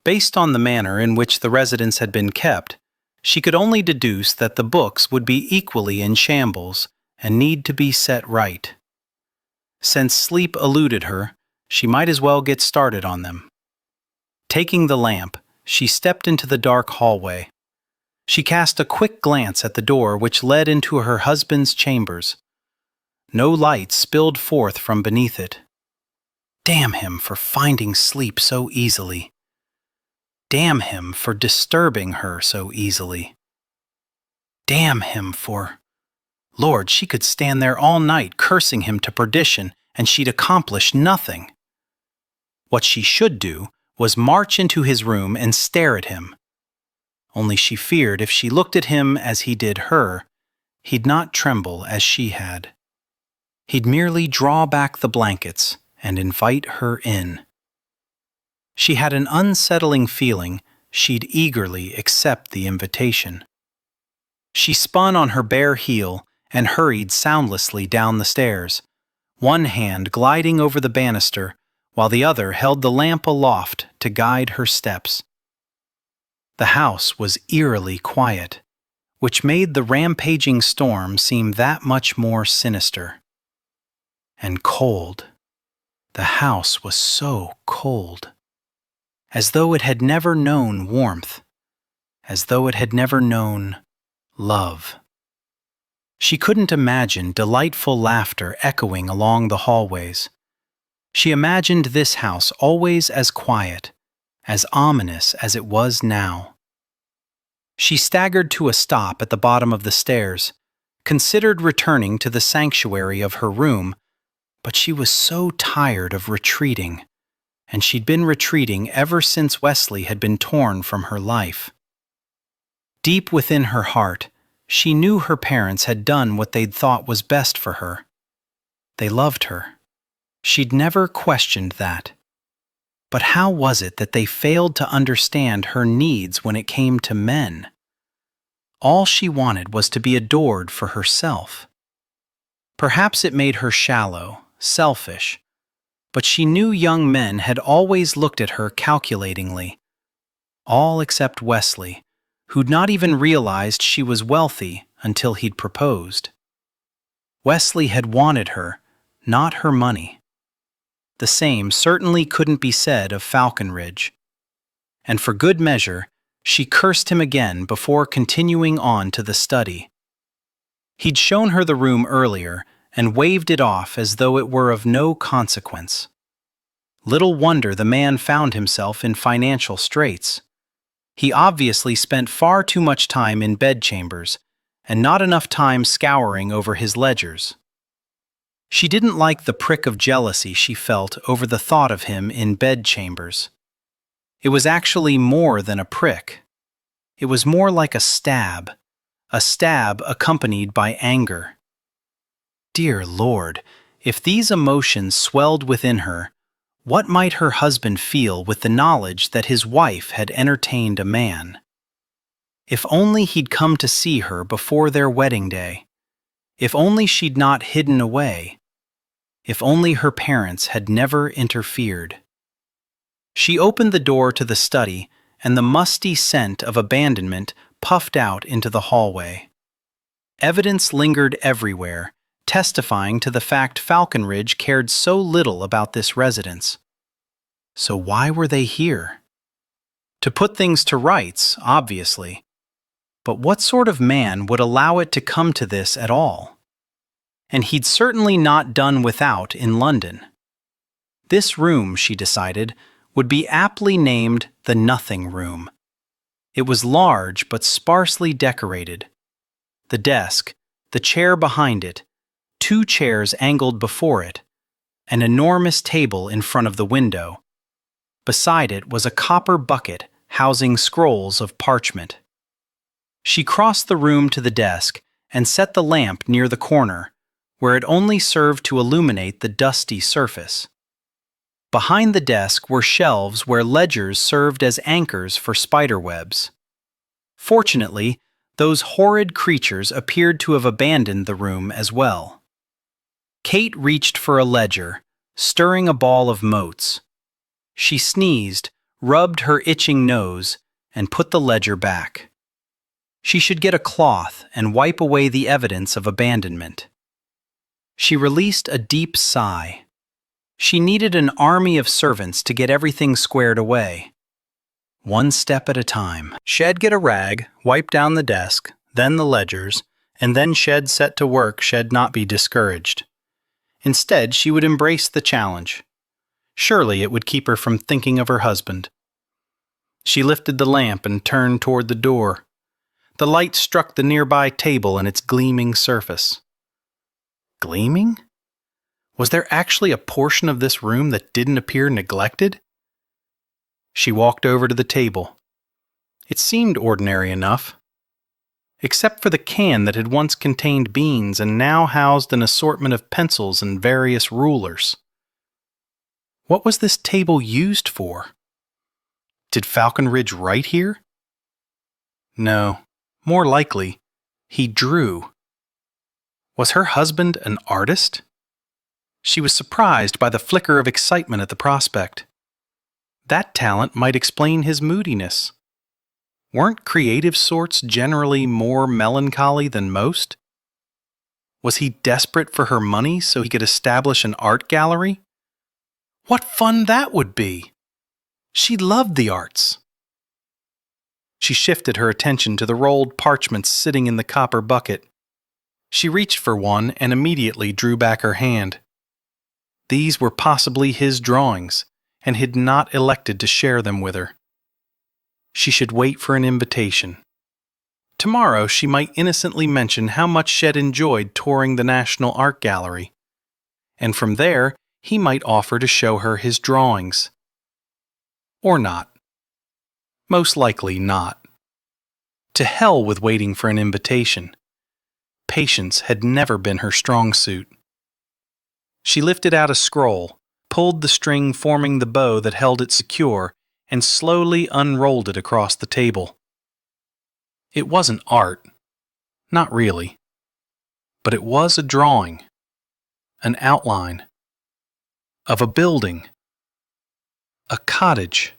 A: Based on the manner in which the residence had been kept, she could only deduce that the books would be equally in shambles and need to be set right. Since sleep eluded her, she might as well get started on them. Taking the lamp, she stepped into the dark hallway. She cast a quick glance at the door which led into her husband's chambers. No light spilled forth from beneath it. Damn him for finding sleep so easily. Damn him for disturbing her so easily. Damn him for... Lord, she could stand there all night cursing him to perdition, and she'd accomplish nothing. What she should do was march into his room and stare at him. Only she feared if she looked at him as he did her, he'd not tremble as she had. He'd merely draw back the blankets and invite her in. She had an unsettling feeling she'd eagerly accept the invitation. She spun on her bare heel and hurried soundlessly down the stairs, one hand gliding over the banister while the other held the lamp aloft to guide her steps. The house was eerily quiet, which made the rampaging storm seem that much more sinister. And cold. The house was so cold. As though it had never known warmth. As though it had never known love. She couldn't imagine delightful laughter echoing along the hallways. She imagined this house always as quiet, as ominous as it was now. She staggered to a stop at the bottom of the stairs, considered returning to the sanctuary of her room, but she was so tired of retreating, and she'd been retreating ever since Wesley had been torn from her life. Deep within her heart, she knew her parents had done what they'd thought was best for her. They loved her. She'd never questioned that. But how was it that they failed to understand her needs when it came to men? All she wanted was to be adored for herself. Perhaps it made her shallow, selfish, but she knew young men had always looked at her calculatingly. All except Wesley, who'd not even realized she was wealthy until he'd proposed. Wesley had wanted her, not her money. The same certainly couldn't be said of Falconridge. And for good measure, she cursed him again before continuing on to the study. He'd shown her the room earlier and waved it off as though it were of no consequence. Little wonder the man found himself in financial straits. He obviously spent far too much time in bedchambers and not enough time scouring over his ledgers. She didn't like the prick of jealousy she felt over the thought of him in bedchambers. It was actually more than a prick. It was more like a stab accompanied by anger. Dear Lord, if these emotions swelled within her, what might her husband feel with the knowledge that his wife had entertained a man? If only he'd come to see her before their wedding day. If only she'd not hidden away. If only her parents had never interfered. She opened the door to the study, and the musty scent of abandonment puffed out into the hallway. Evidence lingered everywhere, testifying to the fact Falconridge cared so little about this residence. So why were they here? To put things to rights, obviously. But what sort of man would allow it to come to this at all? And he'd certainly not done without in London. This room, she decided, would be aptly named the Nothing Room. It was large but sparsely decorated. The desk, the chair behind it, 2 chairs angled before it, an enormous table in front of the window. Beside it was a copper bucket housing scrolls of parchment. She crossed the room to the desk and set the lamp near the corner, where it only served to illuminate the dusty surface. Behind the desk were shelves where ledgers served as anchors for spiderwebs. Fortunately, those horrid creatures appeared to have abandoned the room as well. Kate reached for a ledger, stirring a ball of motes. She sneezed, rubbed her itching nose, and put the ledger back. She should get a cloth and wipe away the evidence of abandonment. She released a deep sigh. She needed an army of servants to get everything squared away. One step at a time. She'd get a rag, wipe down the desk, then the ledgers, and then she'd set to work. She'd not be discouraged. Instead, she would embrace the challenge. Surely it would keep her from thinking of her husband. She lifted the lamp and turned toward the door. The light struck the nearby table and its gleaming surface. Gleaming? Was there actually a portion of this room that didn't appear neglected? She walked over to the table. It seemed ordinary enough, except for the can that had once contained beans and now housed an assortment of pencils and various rulers. What was this table used for? Did Falconridge write here? No, more likely, he drew. Was her husband an artist? She was surprised by the flicker of excitement at the prospect. That talent might explain his moodiness. Weren't creative sorts generally more melancholy than most? Was he desperate for her money so he could establish an art gallery? What fun that would be! She loved the arts. She shifted her attention to the rolled parchments sitting in the copper bucket. She reached for one and immediately drew back her hand. These were possibly his drawings, and he'd not elected to share them with her. She should wait for an invitation. Tomorrow she might innocently mention how much she'd enjoyed touring the National Art Gallery, and from there he might offer to show her his drawings. Or not. Most likely not. To hell with waiting for an invitation. Patience had never been her strong suit. She lifted out a scroll,
B: pulled the string forming the bow that held it secure and slowly unrolled it across the table. It wasn't art, not really, but it was a drawing, an outline, of a building, a cottage,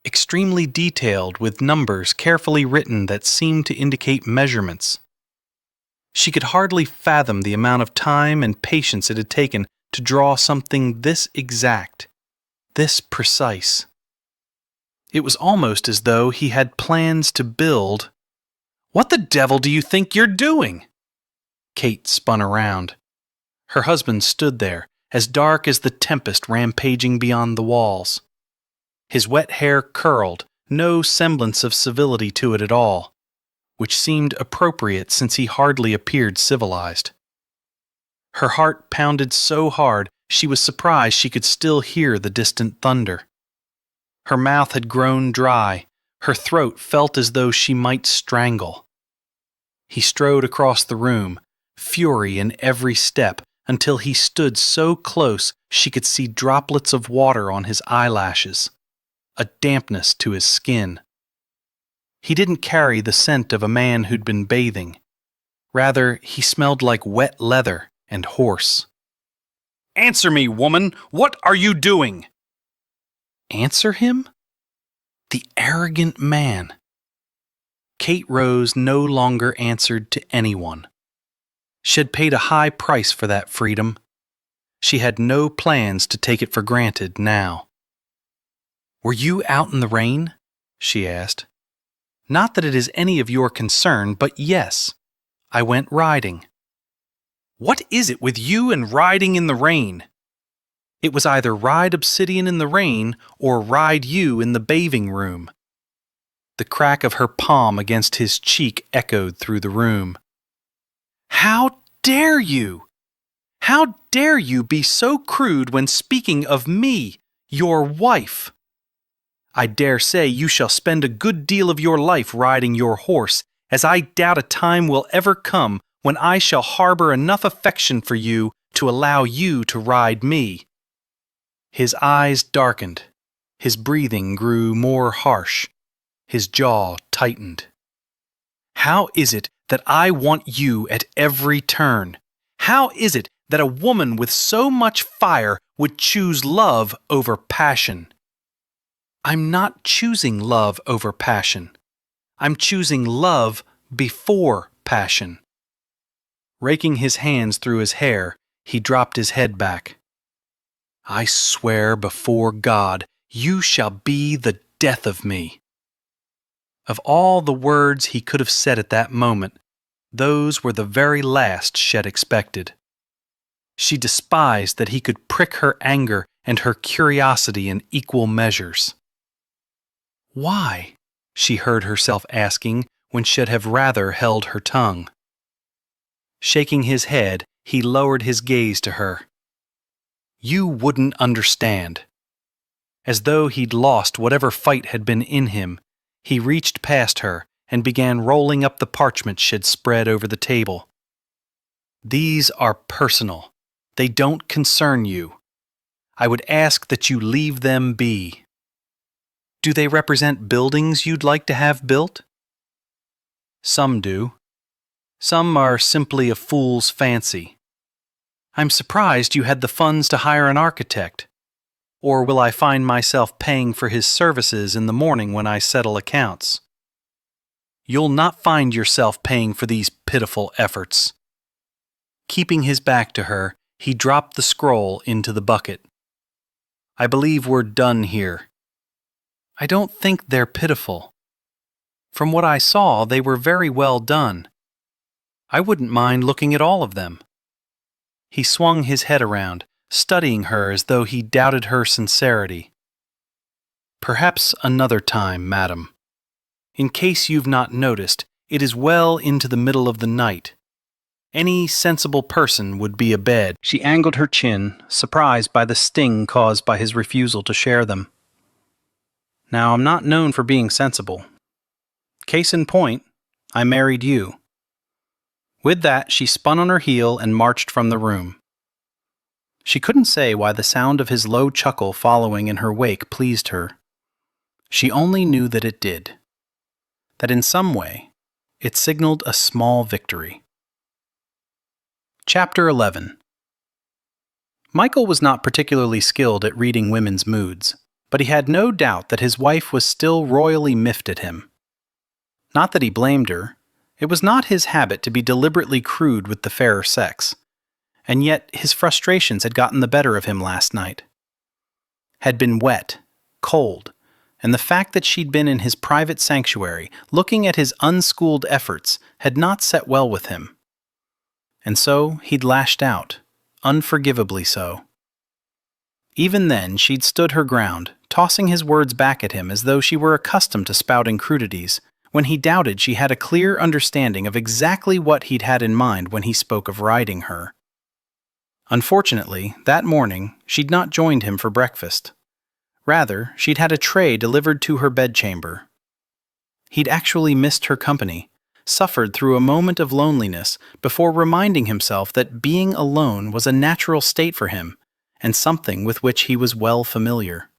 B: extremely detailed with numbers carefully written that seemed to indicate measurements. She could hardly fathom the amount of time and patience it had taken to draw something this exact, this precise. It was almost as though he had plans to build. "What the devil do you think you're doing?" Kate spun around. Her husband stood there, as dark as the tempest rampaging beyond the walls. His wet hair curled, no semblance of civility to it at all, which seemed appropriate since he hardly appeared civilized. Her heart pounded so hard she was surprised she could still hear the distant thunder. Her mouth had grown dry, her throat felt as though she might strangle. He strode across the room, fury in every step, until he stood so close she could see droplets of water on his eyelashes, a dampness to his skin. He didn't carry the scent of a man who'd been bathing. Rather, he smelled like wet leather and horse. "Answer me, woman! What are you doing?" Answer him? The arrogant man. Kate Rose no longer answered to anyone. She had paid a high price for that freedom. She had no plans to take it for granted now. "Were you out in the rain?" she asked. "Not that it is any of your concern, but yes, I went riding." "What is it with you and riding in the rain?" It was either ride Obsidian in the rain or ride you in the bathing room. The crack of her palm against his cheek echoed through the room. "How dare you? How dare you be so crude when speaking of me, your wife? I dare say you shall spend a good deal of your life riding your horse, as I doubt a time will ever come when I shall harbor enough affection for you to allow you to ride me." His eyes darkened, his breathing grew more harsh, his jaw tightened. "How is it that I want you at every turn? How is it that a woman with so much fire would choose love over passion?" "I'm not choosing love over passion. I'm choosing love before passion." Raking his hands through his hair, he dropped his head back. "I swear before God, you shall be the death of me." Of all the words he could have said at that moment, those were the very last she'd expected. She despised that he could prick her anger and her curiosity in equal measures. "Why?" she heard herself asking when she'd have rather held her tongue. Shaking his head, he lowered his gaze to her. "You wouldn't understand." As though he'd lost whatever fight had been in him, he reached past her and began rolling up the parchment she'd spread over the table. "These are personal. They don't concern you. I would ask that you leave them be." "Do they represent buildings you'd like to have built?" "Some do. Some are simply a fool's fancy. I'm surprised you had the funds to hire an architect. Or will I find myself paying for his services in the morning when I settle accounts?" "You'll not find yourself paying for these pitiful efforts." Keeping his back to her, he dropped the scroll into the bucket. "I believe we're done here." "I don't think they're pitiful. From what I saw, they were very well done. I wouldn't mind looking at all of them." He swung his head around, studying her as though he doubted her sincerity. "Perhaps another time, madam. In case you've not noticed, it is well into the middle of the night. Any sensible person would be abed." She angled her chin, surprised by the sting caused by his refusal to share them. "Now, I'm not known for being sensible. Case in point, I married you." With that, she spun on her heel and marched from the room.
A: She couldn't say why the sound of his low chuckle following in her wake pleased her. She only knew that it did. That in some way, it signaled a small victory. Chapter 11. Michael was not particularly skilled at reading women's moods, but he had no doubt that his wife was still royally miffed at him. Not that he blamed her. It was not his habit to be deliberately crude with the fairer sex, and yet his frustrations had gotten the better of him last night. Had been wet, cold, and the fact that she'd been in his private sanctuary, looking at his unschooled efforts, had not set well with him. And so he'd lashed out, unforgivably so. Even then, she'd stood her ground, tossing his words back at him as though she were accustomed to spouting crudities, when he doubted she had a clear understanding of exactly what he'd had in mind when he spoke of riding her. Unfortunately, that morning, she'd not joined him for breakfast. Rather, she'd had a tray delivered to her bedchamber. He'd actually missed her company, suffered through a moment of loneliness before reminding himself that being alone was a natural state for him, and something with which he was well familiar.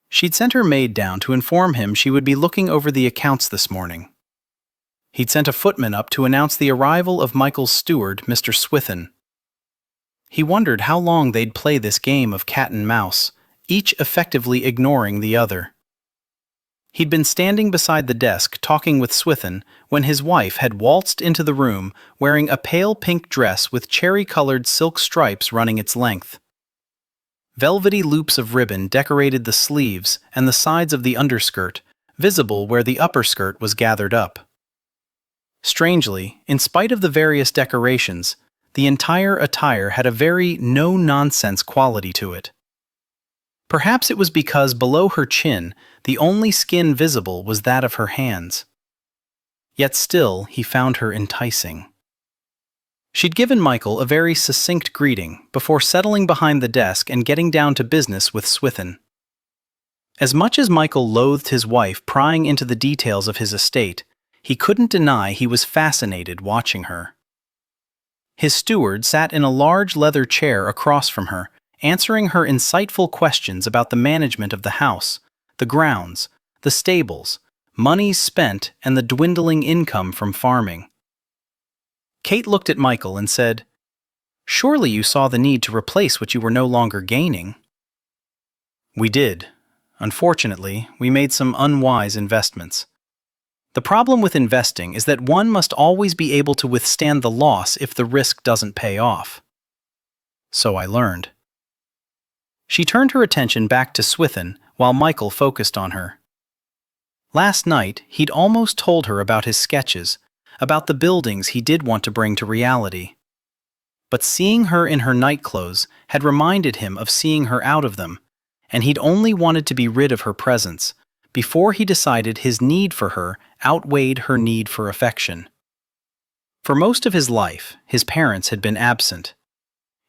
A: She'd sent her maid down to inform him she would be looking over the accounts this morning. He'd sent a footman up to announce the arrival of Michael's steward, Mr. Swithin. He wondered how long they'd play this game of cat and mouse, each effectively ignoring the other. He'd been standing beside the desk talking with Swithin when his wife had waltzed into the room wearing a pale pink dress with cherry-colored silk stripes running its length. Velvety loops of ribbon decorated the sleeves and the sides of the underskirt, visible where the upper skirt was gathered up. Strangely, in spite of the various decorations, the entire attire had a very no-nonsense quality to it. Perhaps it was because below her chin, the only skin visible was that of her hands. Yet still, he found her enticing. She'd given Michael a very succinct greeting before settling behind the desk and getting down to business with Swithin. As much as Michael loathed his wife prying into the details of his estate, he couldn't deny he was fascinated watching her. His steward sat in a large leather chair across from her, answering her insightful questions about the management of the house, the grounds, the stables, monies spent, and the dwindling income from farming. Kate looked at Michael and said, "Surely you saw the need to replace what you were no longer gaining." "We did. Unfortunately, we made some unwise investments. The problem with investing is that one must always be able to withstand the loss if the risk doesn't pay off. So I learned." She turned her attention back to Swithin while Michael focused on her. Last night, he'd almost told her about his sketches, about the buildings he did want to bring to reality. But seeing her in her nightclothes had reminded him of seeing her out of them, and he'd only wanted to be rid of her presence, before he decided his need for her outweighed her need for affection. For most of his life, his parents had been absent.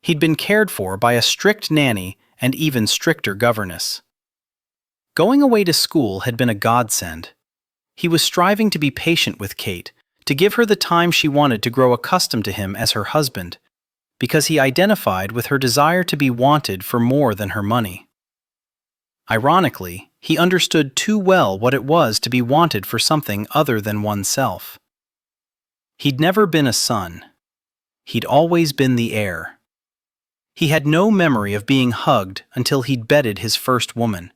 A: He'd been cared for by a strict nanny and even stricter governess. Going away to school had been a godsend. He was striving to be patient with Kate, to give her the time she wanted to grow accustomed to him as her husband, because he identified with her desire to be wanted for more than her money. Ironically, he understood too well what it was to be wanted for something other than oneself. He'd never been a son. He'd always been the heir. He had no memory of being hugged until he'd bedded his first woman.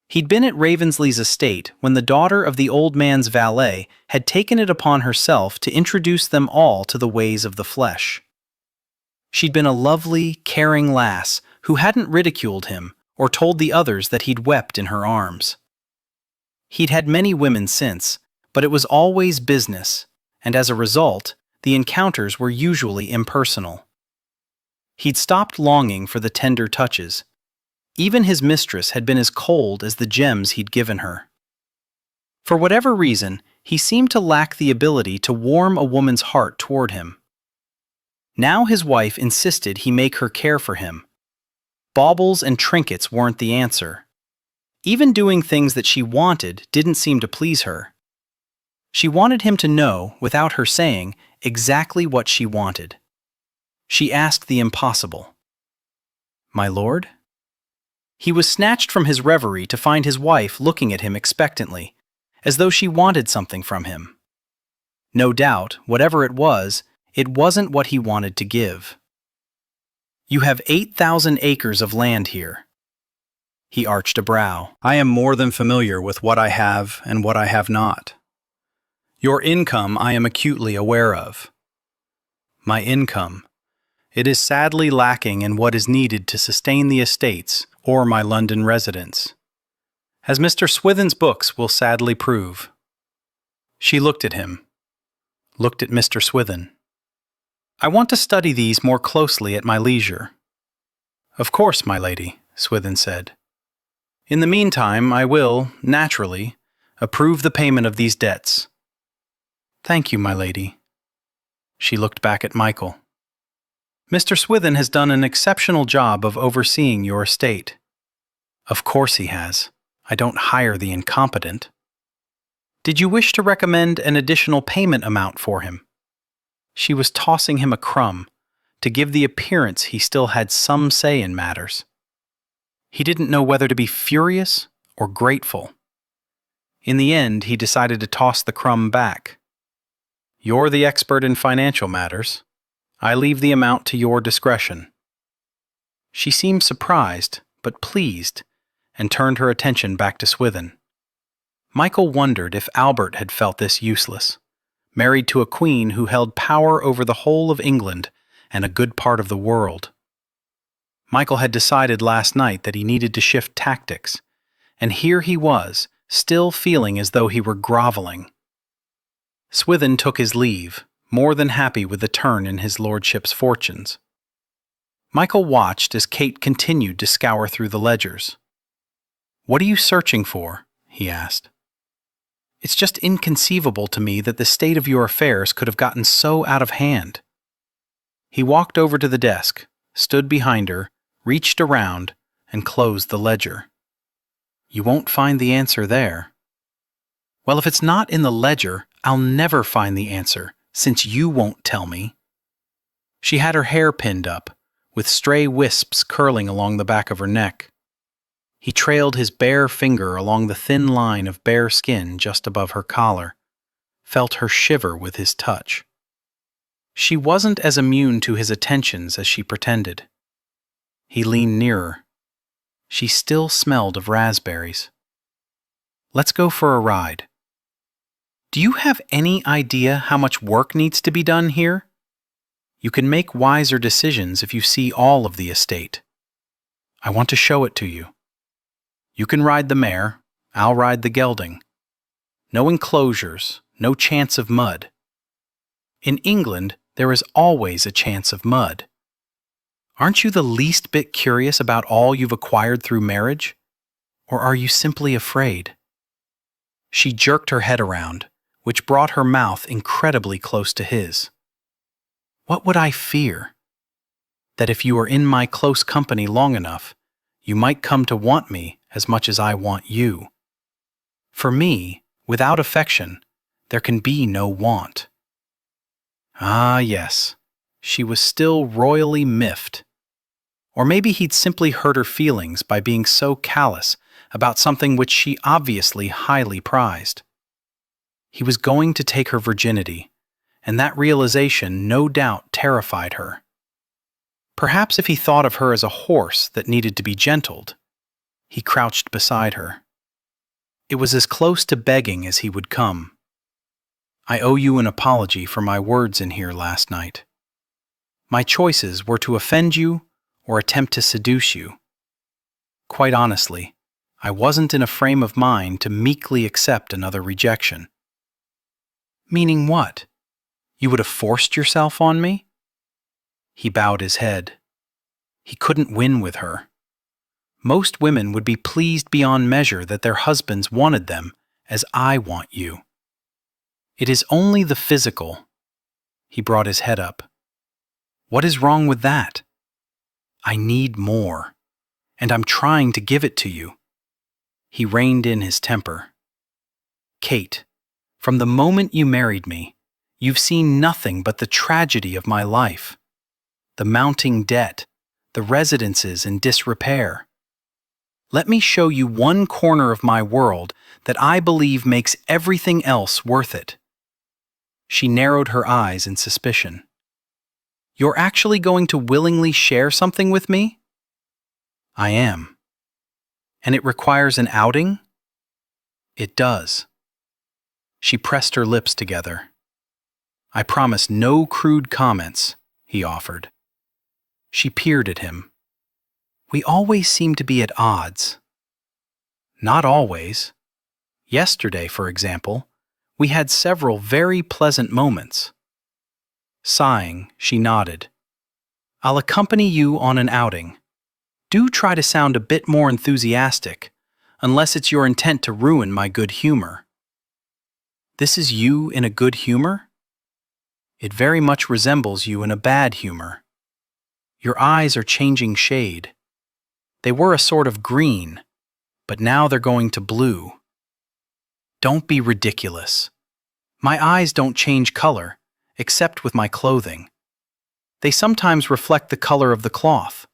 A: He'd been at Ravensley's estate when the daughter of the old man's valet had taken it upon herself to introduce them all to the ways of the flesh. She'd been a lovely, caring lass who hadn't ridiculed him or told the others that he'd wept in her arms. He'd had many women since, but it was always business, and as a result, the encounters were usually impersonal. He'd stopped longing for the tender touches. Even his mistress had been as cold as the gems he'd given her. For whatever reason, he seemed to lack the ability to warm a woman's heart toward him. Now his wife insisted he make her care for him. Baubles and trinkets weren't the answer. Even doing things that she wanted didn't seem to please her. She wanted him to know, without her saying, exactly what she wanted. She asked the impossible. My lord? He was snatched from his reverie to find his wife looking at him expectantly, as though she wanted something from him. No doubt, whatever it wasn't what he wanted to give. You have 8,000 acres of land here. He arched a brow. I am more than familiar with what I have and what I have not. Your income I am acutely aware of. My income. It is sadly lacking in what is needed to sustain the estates or my London residence, as Mr. Swithin's books will sadly prove. She looked at him, looked at Mr. Swithin. I want to study these more closely at my leisure. Of course, my lady, Swithin said. In the meantime, I will, naturally, approve the payment of these debts. Thank you, my lady. She looked back at Michael. Mr. Swithin has done an exceptional job of overseeing your estate. Of course he has. I don't hire the incompetent. Did you wish to recommend an additional payment amount for him? She was tossing him a crumb to give the appearance he still had some say in matters. He didn't know whether to be furious or grateful. In the end, he decided to toss the crumb back. You're the expert in financial matters. I leave the amount to your discretion. She seemed surprised, but pleased, and turned her attention back to Swithin. Michael wondered if Albert had felt this useless, married to a queen who held power over the whole of England and a good part of the world. Michael had decided last night that he needed to shift tactics, and here he was, still feeling as though he were groveling. Swithin took his leave, more than happy with the turn in his lordship's fortunes. Michael watched as Kate continued to scour through the ledgers. What are you searching for? He asked. It's just inconceivable to me that the state of your affairs could have gotten so out of hand. He walked over to the desk, stood behind her, reached around, and closed the ledger. You won't find the answer there. Well, if it's not in the ledger, I'll never find the answer, since you won't tell me. She had her hair pinned up, with stray wisps curling along the back of her neck. He trailed his bare finger along the thin line of bare skin just above her collar, felt her shiver with his touch. She wasn't as immune to his attentions as she pretended. He leaned nearer. She still smelled of raspberries. Let's go for a ride. Do you have any idea how much work needs to be done here? You can make wiser decisions if you see all of the estate. I want to show it to you. You can ride the mare, I'll ride the gelding. No enclosures, no chance of mud. In England, there is always a chance of mud. Aren't you the least bit curious about all you've acquired through marriage? Or are you simply afraid? She jerked her head around, which brought her mouth incredibly close to his. What would I fear? That if you were in my close company long enough, you might come to want me as much as I want you. For me, without affection, there can be no want. Ah, yes, she was still royally miffed. Or maybe he'd simply hurt her feelings by being so callous about something which she obviously highly prized. He was going to take her virginity, and that realization no doubt terrified her. Perhaps if he thought of her as a horse that needed to be gentled. He crouched beside her. It was as close to begging as he would come. I owe you an apology for my words in here last night. My choices were to offend you or attempt to seduce you. Quite honestly, I wasn't in a frame of mind to meekly accept another rejection. Meaning what? You would have forced yourself on me? He bowed his head. He couldn't win with her. Most women would be pleased beyond measure that their husbands wanted them as I want you. It is only the physical. He brought his head up. What is wrong with that? I need more, and I'm trying to give it to you. He reined in his temper. Kate, from the moment you married me, you've seen nothing but the tragedy of my life. The mounting debt, the residences in disrepair. Let me show you one corner of my world that I believe makes everything else worth it. She narrowed her eyes in suspicion. You're actually going to willingly share something with me? I am. And it requires an outing? It does. She pressed her lips together. I promise no crude comments, he offered. She peered at him. We always seem to be at odds. Not always. Yesterday, for example, we had several very pleasant moments. Sighing, she nodded. I'll accompany you on an outing. Do try to sound a bit more enthusiastic, unless it's your intent to ruin my good humor. This is you in a good humor? It very much resembles you in a bad humor. Your eyes are changing shade. They were a sort of green, but now they're going to blue. Don't be ridiculous. My eyes don't change color, except with my clothing. They sometimes reflect the color of the cloth.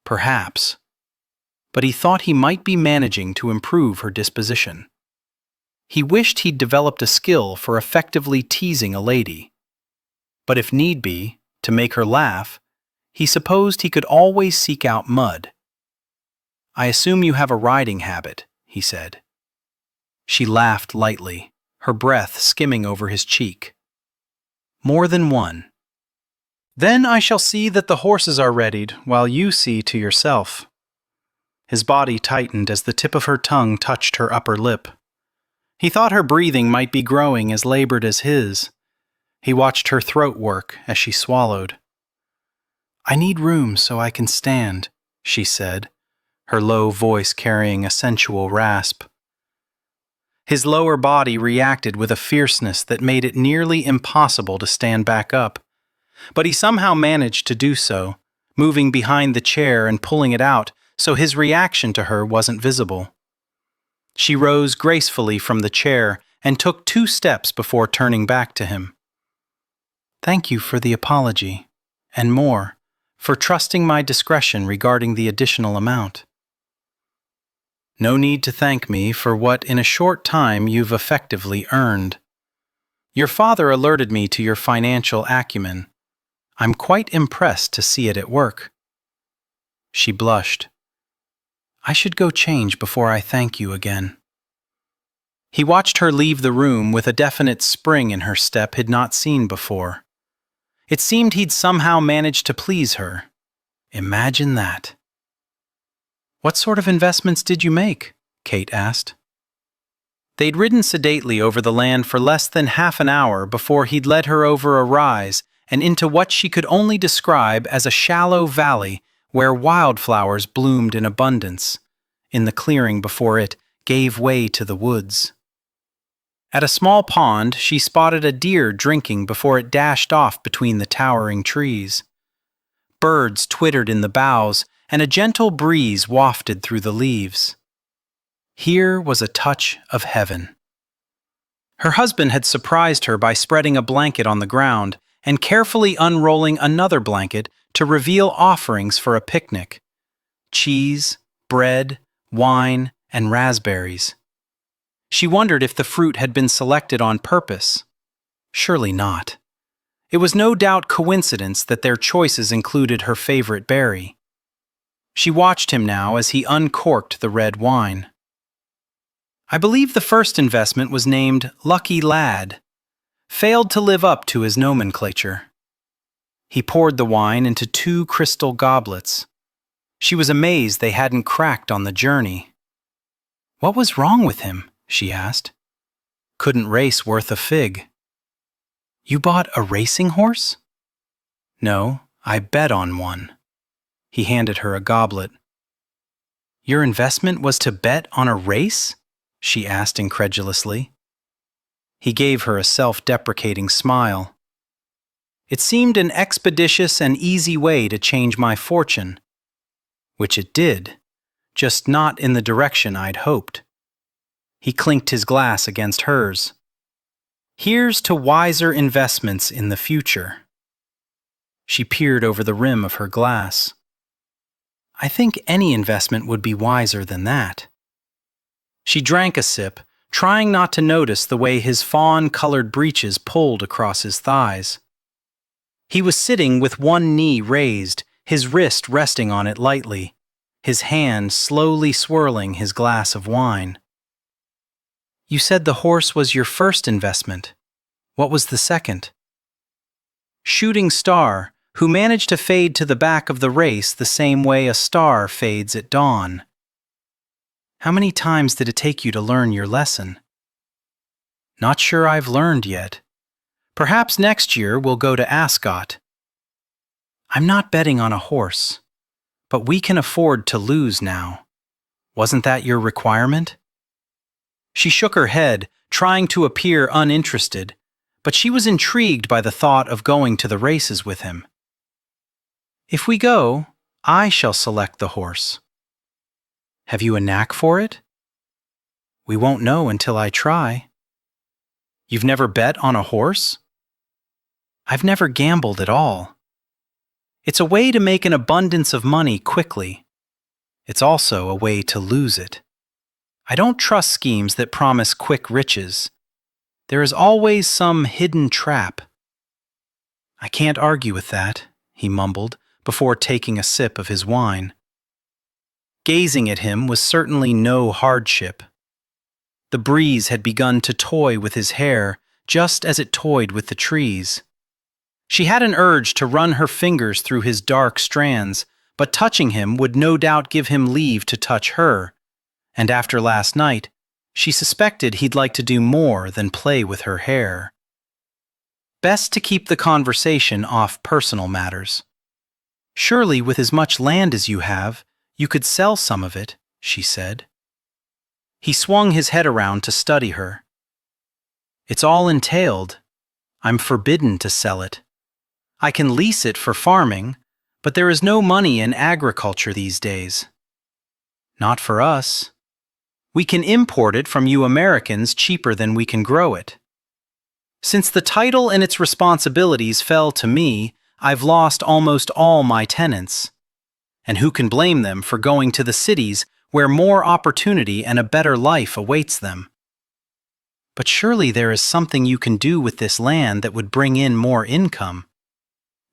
A: Perhaps. But he thought he might be managing to improve her disposition. He wished he'd developed a skill for effectively teasing a lady. But if need be, to make her laugh, he supposed he could always seek out mud. I assume you have a riding habit, he said. She laughed lightly, her breath skimming over his cheek. More than one. Then I shall see that the horses are readied, while you see to yourself. His body tightened as the tip of her tongue touched her upper lip. He thought her breathing might be growing as labored as his. He watched her throat work as she swallowed. I need room so I can stand, she said, her low voice carrying a sensual rasp. His lower body reacted with a fierceness that made it nearly impossible to stand back up, but he somehow managed to do so, moving behind the chair and pulling it out so his reaction to her wasn't visible. She rose gracefully from the chair and took 2 steps before turning back to him. Thank you for the apology, and more, for trusting my discretion regarding the additional amount. No need to thank me for what in a short time you've effectively earned. Your father alerted me to your financial acumen. I'm quite impressed to see it at work. She blushed. I should go change before I thank you again. He watched her leave the room with a definite spring in her step he'd not seen before. It seemed he'd somehow managed to please her. Imagine that. What sort of investments did you make? Kate asked. They'd ridden sedately over the land for less than half an hour before he'd led her over a rise and into what she could only describe as a shallow valley where wildflowers bloomed in abundance. In the clearing before it gave way to the woods. At a small pond, she spotted a deer drinking before it dashed off between the towering trees. Birds twittered in the boughs, and a gentle breeze wafted through the leaves. Here was a touch of heaven. Her husband had surprised her by spreading a blanket on the ground and carefully unrolling another blanket to reveal offerings for a picnic: cheese, bread, wine, and raspberries. She wondered if the fruit had been selected on purpose. Surely not. It was no doubt coincidence that their choices included her favorite berry. She watched him now as he uncorked the red wine. I believe the first investment was named Lucky Lad. Failed to live up to his nomenclature. He poured the wine into 2 crystal goblets. She was amazed they hadn't cracked on the journey. What was wrong with him? She asked. Couldn't race worth a fig. You bought a racing horse? No, I bet on one. He handed her a goblet. Your investment was to bet on a race? She asked incredulously. He gave her a self-deprecating smile. It seemed an expeditious and easy way to change my fortune. Which it did, just not in the direction I'd hoped. He clinked his glass against hers. Here's to wiser investments in the future. She peered over the rim of her glass. I think any investment would be wiser than that. She drank a sip, trying not to notice the way his fawn-colored breeches pulled across his thighs. He was sitting with one knee raised, his wrist resting on it lightly, his hand slowly swirling his glass of wine. You said the horse was your first investment. What was the second? Shooting star, who managed to fade to the back of the race the same way a star fades at dawn. How many times did it take you to learn your lesson? Not sure I've learned yet. Perhaps next year we'll go to Ascot. I'm not betting on a horse, but we can afford to lose now. Wasn't that your requirement? She shook her head, trying to appear uninterested, but she was intrigued by the thought of going to the races with him. If we go, I shall select the horse. Have you a knack for it? We won't know until I try. You've never bet on a horse? I've never gambled at all. It's a way to make an abundance of money quickly. It's also a way to lose it. I don't trust schemes that promise quick riches. There is always some hidden trap. I can't argue with that, he mumbled, before taking a sip of his wine. Gazing at him was certainly no hardship. The breeze had begun to toy with his hair, just as it toyed with the trees. She had an urge to run her fingers through his dark strands, but touching him would no doubt give him leave to touch her, and after last night, she suspected he'd like to do more than play with her hair. Best to keep the conversation off personal matters. Surely, with as much land as you have, you could sell some of it, she said. He swung his head around to study her. It's all entailed. I'm forbidden to sell it. I can lease it for farming, but there is no money in agriculture these days. Not for us. We can import it from you Americans cheaper than we can grow it. Since the title and its responsibilities fell to me, I've lost almost all my tenants. And who can blame them for going to the cities where more opportunity and a better life awaits them? But surely there is something you can do with this land that would bring in more income.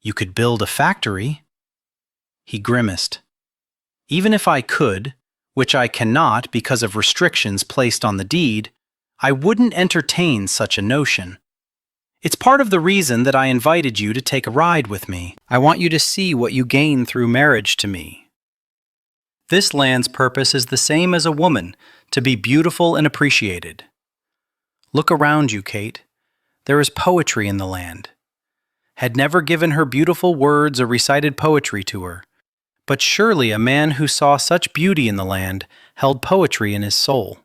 A: You could build a factory. He grimaced. Even if I could, which I cannot because of restrictions placed on the deed, I wouldn't entertain such a notion. It's part of the reason that I invited you to take a ride with me. I want you to see what you gain through marriage to me. This land's purpose is the same as a woman, to be beautiful and appreciated. Look around you, Kate. There is poetry in the land. Had never given her beautiful words or recited poetry to her, but surely a man who saw such beauty in the land held poetry in his soul.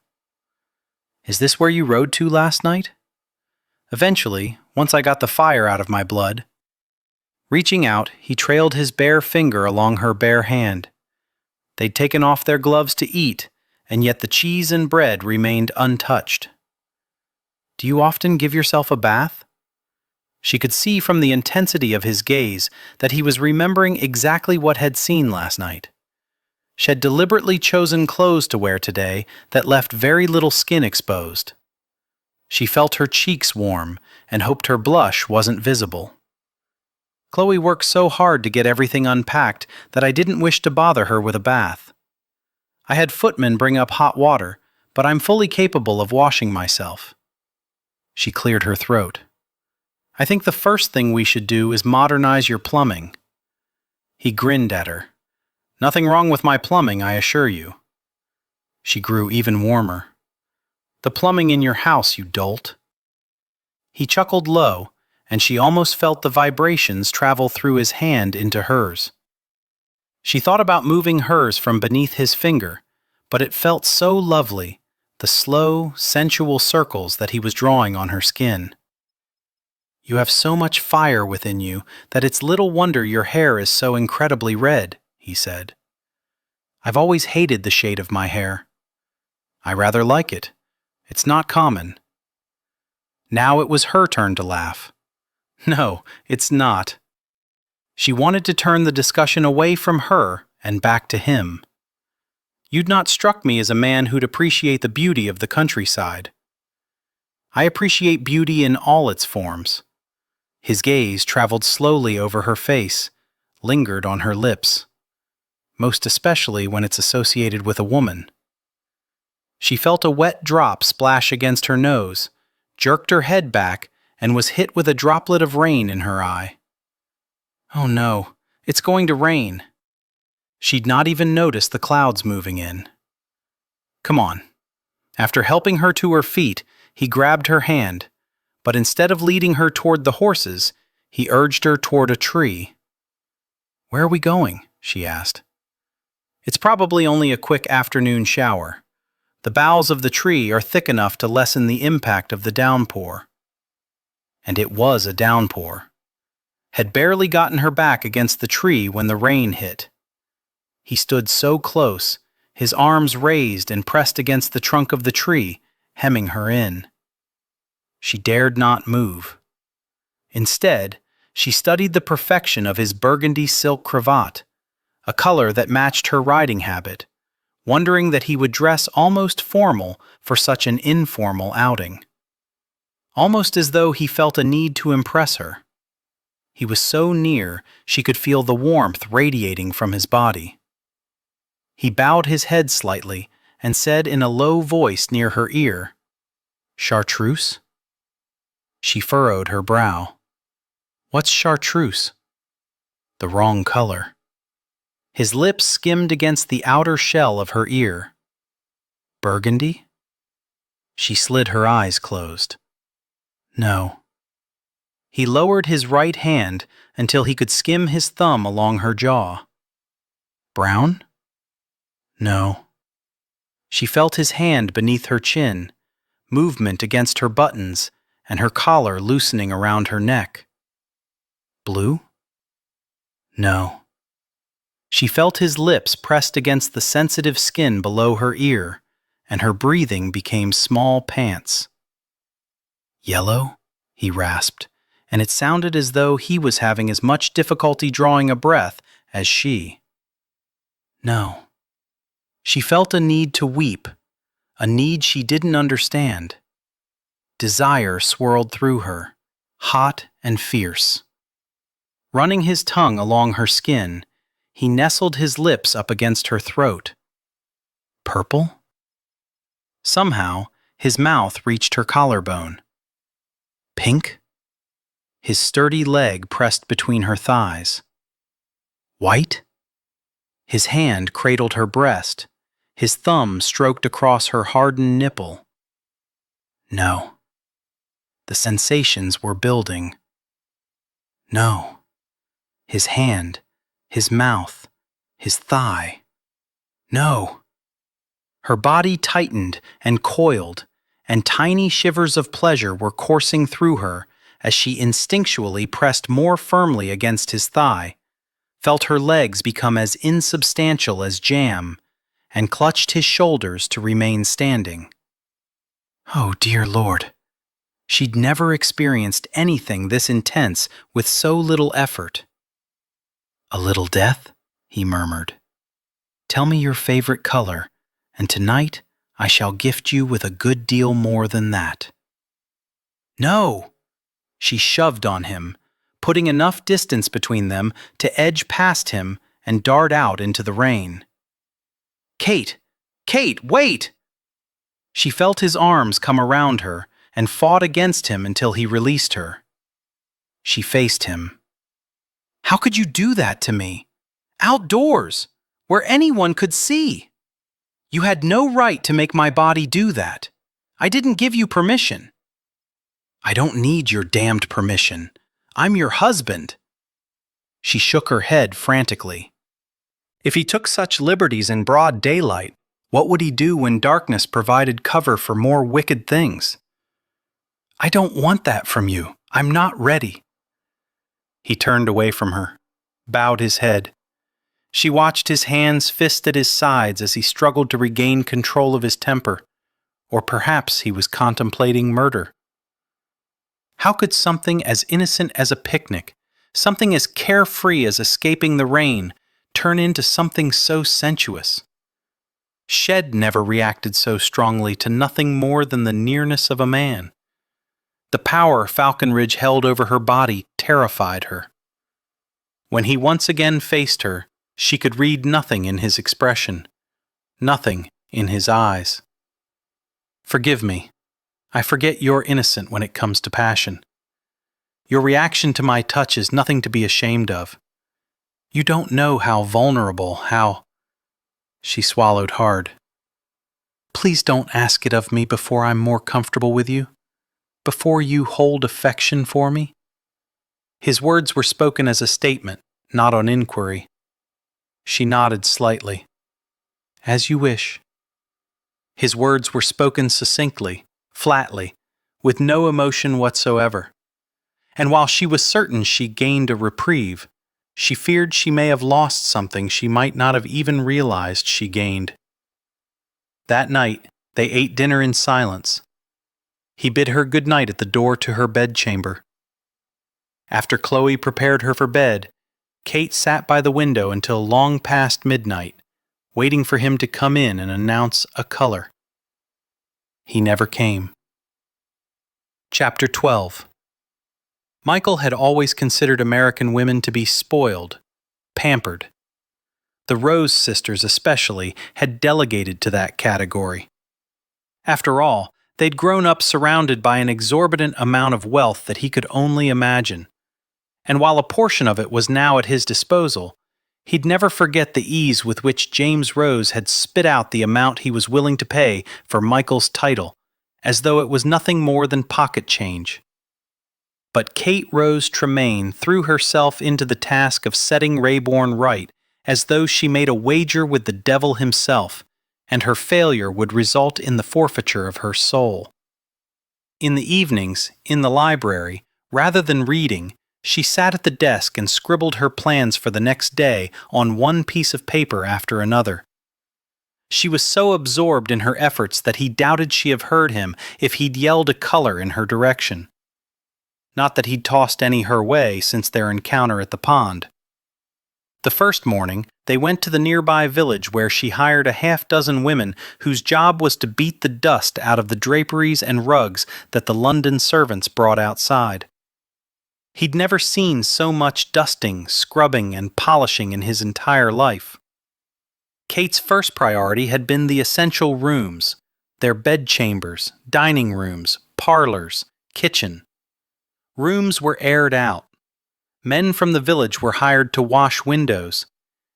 A: Is this where you rode to last night? Eventually, once I got the fire out of my blood. Reaching out, he trailed his bare finger along her bare hand. They'd taken off their gloves to eat, and yet the cheese and bread remained untouched. Do you often give yourself a bath? She could see from the intensity of his gaze that he was remembering exactly what had seen last night. She had deliberately chosen clothes to wear today that left very little skin exposed. She felt her cheeks warm and hoped her blush wasn't visible. Chloe worked so hard to get everything unpacked that I didn't wish to bother her with a bath. I had footmen bring up hot water, but I'm fully capable of washing myself. She cleared her throat. I think the first thing we should do is modernize your plumbing. He grinned at her. Nothing wrong with my plumbing, I assure you. She grew even warmer. The plumbing in your house, you dolt. He chuckled low, and she almost felt the vibrations travel through his hand into hers. She thought about moving hers from beneath his finger, but it felt so lovely, the slow, sensual circles that he was drawing on her skin. You have so much fire within you that it's little wonder your hair is so incredibly red, he said. I've always hated the shade of my hair. I rather like it. It's not common. Now it was her turn to laugh. No, it's not. She wanted to turn the discussion away from her and back to him. You'd not struck me as a man who'd appreciate the beauty of the countryside. I appreciate beauty in all its forms. His gaze traveled slowly over her face, lingered on her lips, most especially when it's associated with a woman. She felt a wet drop splash against her nose, jerked her head back, and was hit with a droplet of rain in her eye. Oh no, it's going to rain. She'd not even noticed the clouds moving in. Come on. After helping her to her feet, he grabbed her hand, but instead of leading her toward the horses, he urged her toward a tree. Where are we going? She asked. It's probably only a quick afternoon shower. The boughs of the tree are thick enough to lessen the impact of the downpour. And it was a downpour. Had barely gotten her back against the tree when the rain hit. He stood so close, his arms raised and pressed against the trunk of the tree, hemming her in. She dared not move. Instead, she studied the perfection of his burgundy silk cravat, a color that matched her riding habit, wondering that he would dress almost formal for such an informal outing. Almost as though he felt a need to impress her. He was so near she could feel the warmth radiating from his body. He bowed his head slightly and said in a low voice near her ear, "Chartreuse?" She furrowed her brow. What's chartreuse? The wrong color. His lips skimmed against the outer shell of her ear. Burgundy? She slid her eyes closed. No. He lowered his right hand until he could skim his thumb along her jaw. Brown? No. She felt his hand beneath her chin, movement against her buttons, and her collar loosening around her neck. Blue? No. She felt his lips pressed against the sensitive skin below her ear, and her breathing became small pants. Yellow? He rasped, and it sounded as though he was having as much difficulty drawing a breath as she. No. She felt a need to weep, a need she didn't understand. Desire swirled through her, hot and fierce. Running his tongue along her skin, he nestled his lips up against her throat. Purple? Somehow, his mouth reached her collarbone. Pink? His sturdy leg pressed between her thighs. White? His hand cradled her breast, his thumb stroked across her hardened nipple. No. The sensations were building. No. His hand, his mouth, his thigh. No. Her body tightened and coiled, and tiny shivers of pleasure were coursing through her as she instinctually pressed more firmly against his thigh, felt her legs become as insubstantial as jam, and clutched his shoulders to remain standing. Oh, dear Lord. She'd never experienced anything this intense with so little effort. A little death? He murmured. Tell me your favorite color, and tonight I shall gift you with a good deal more than that. No! She shoved on him, putting enough distance between them to edge past him and dart out into the rain. Kate! Kate, wait! She felt his arms come around her and fought against him until he released her. She faced him. How could you do that to me? Outdoors, where anyone could see. You had no right to make my body do that. I didn't give you permission. I don't need your damned permission. I'm your husband. She shook her head frantically. If he took such liberties in broad daylight, what would he do when darkness provided cover for more wicked things? I don't want that from you. I'm not ready. He turned away from her, bowed his head. She watched his hands fist at his sides as he struggled to regain control of his temper, or perhaps he was contemplating murder. How could something as innocent as a picnic something as carefree as escaping the rain, turn into something so sensuous? Shed never reacted so strongly to nothing more than the nearness of a man. The power Falconridge held over her body terrified her. When he once again faced her, she could read nothing in his expression, nothing in his eyes. Forgive me. I forget you're innocent when it comes to passion. Your reaction to my touch is nothing to be ashamed of. You don't know how vulnerable, how... She swallowed hard. Please don't ask it of me before I'm more comfortable with you, before you hold affection for me. His words were spoken as a statement, not on inquiry. She nodded slightly. As you wish. His words were spoken succinctly, flatly, with no emotion whatsoever. And while she was certain she gained a reprieve, she feared she may have lost something she might not have even realized she gained. That night, they ate dinner in silence. He bid her good night at the door to her bedchamber. After Chloe prepared her for bed, Kate sat by the window until long past midnight, waiting for him to come in and announce a color. He never came. Chapter 12. Michael had always considered American women to be spoiled, pampered. The Rose sisters especially had delegated to that category. After all, they'd grown up surrounded by an exorbitant amount of wealth that he could only imagine. And while a portion of it was now at his disposal, he'd never forget the ease with which James Rose had spit out the amount he was willing to pay for Michael's title, as though it was nothing more than pocket change. But Kate Rose Tremaine threw herself into the task of setting Rayborn right, as though she made a wager with the devil himself, and her failure would result in the forfeiture of her soul. In the evenings, in the library, rather than reading, she sat at the desk and scribbled her plans for the next day on one piece of paper after another. She was so absorbed in her efforts that he doubted she'd have heard him if he'd yelled a color in her direction. Not that he'd tossed any her way since their encounter at the pond. The first morning, they went to the nearby village where she hired a half-dozen women whose job was to beat the dust out of the draperies and rugs that the London servants brought outside. He'd never seen so much dusting, scrubbing, and polishing in his entire life. Kate's first priority had been the essential rooms, their bedchambers, dining rooms, parlors, kitchen. Rooms were aired out. Men from the village were hired to wash windows.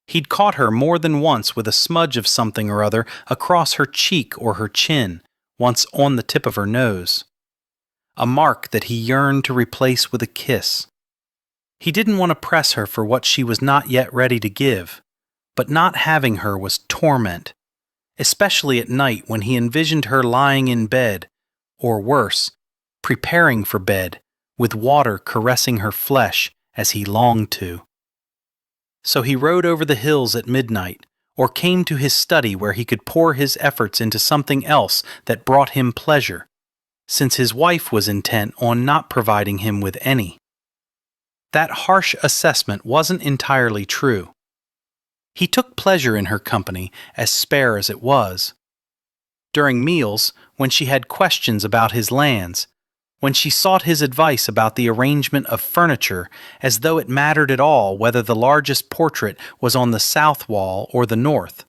A: He'd caught her more than once with a smudge of something or other across her cheek or her chin, once on the tip of her nose. A mark that he yearned to replace with a kiss. He didn't want to press her for what she was not yet ready to give, but not having her was torment, especially at night when he envisioned her lying in bed, or worse, preparing for bed, with water caressing her flesh as he longed to. So he rode over the hills at midnight, or came to his study where he could pour his efforts into something else that brought him pleasure, since his wife was intent on not providing him with any. That harsh assessment wasn't entirely true. He took pleasure in her company, as spare as it was. During meals, when she had questions about his lands, when she sought his advice about the arrangement of furniture, as though it mattered at all whether the largest portrait was on the south wall or the north,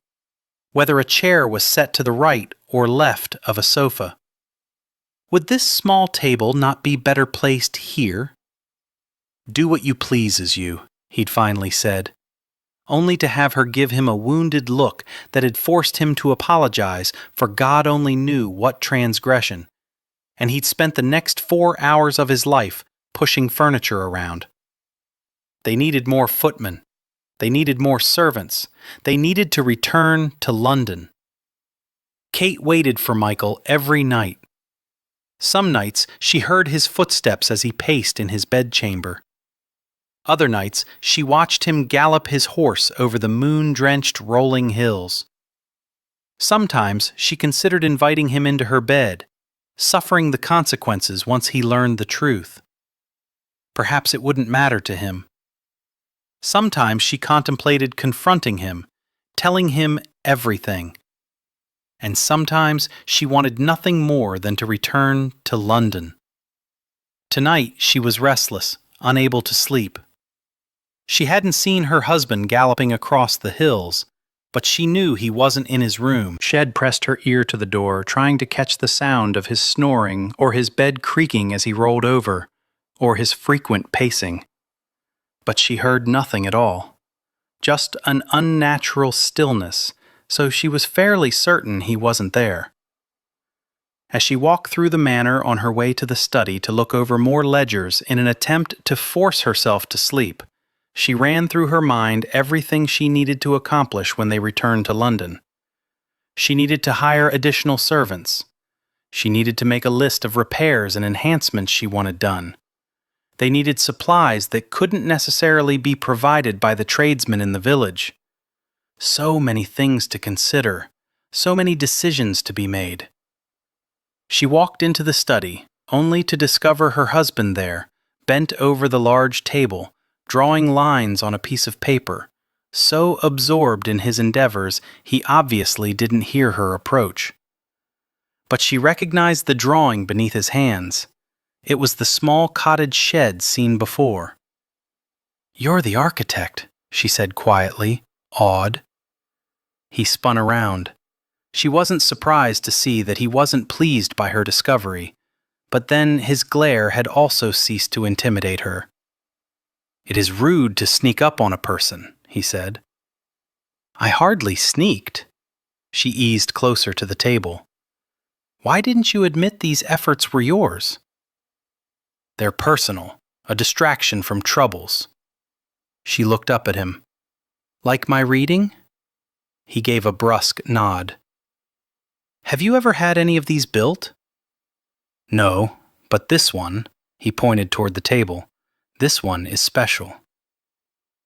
A: whether a chair was set to the right or left of a sofa. Would this small table not be better placed here? Do what you pleases you, he'd finally said, only to have her give him a wounded look that had forced him to apologize for God only knew what transgression, and he'd spent the next 4 hours of his life pushing furniture around. They needed more footmen. They needed more servants. They needed to return to London. Kate waited for Michael every night. Some nights she heard his footsteps as he paced in his bedchamber. Other nights she watched him gallop his horse over the moon-drenched rolling hills. Sometimes she considered inviting him into her bed, suffering the consequences once he learned the truth. Perhaps it wouldn't matter to him. Sometimes she contemplated confronting him, telling him everything. And sometimes she wanted nothing more than to return to London. Tonight she was restless, unable to sleep. She hadn't seen her husband galloping across the hills, but she knew he wasn't in his room. Shed pressed her ear to the door, trying to catch the sound of his snoring or his bed creaking as he rolled over, or his frequent pacing. But she heard nothing at all. Just an unnatural stillness, so she was fairly certain he wasn't there. As she walked through the manor on her way to the study to look over more ledgers in an attempt to force herself to sleep, she ran through her mind everything she needed to accomplish when they returned to London. She needed to hire additional servants. She needed to make a list of repairs and enhancements she wanted done. They needed supplies that couldn't necessarily be provided by the tradesmen in the village. So many things to consider, so many decisions to be made. She walked into the study, only to discover her husband there, bent over the large table, drawing lines on a piece of paper, so absorbed in his endeavors he obviously didn't hear her approach. But she recognized the drawing beneath his hands. It was the small cottage shed seen before. "You're the architect," she said quietly, awed. He spun around. She wasn't surprised to see that he wasn't pleased by her discovery, but then his glare had also ceased to intimidate her. "It is rude to sneak up on a person," he said. "I hardly sneaked." She eased closer to the table. "Why didn't you admit these efforts were yours?" "They're personal, a distraction from troubles." She looked up at him. "Like my reading?" He gave a brusque nod. "Have you ever had any of these built?" "No, but this one," he pointed toward the table, "this one is special.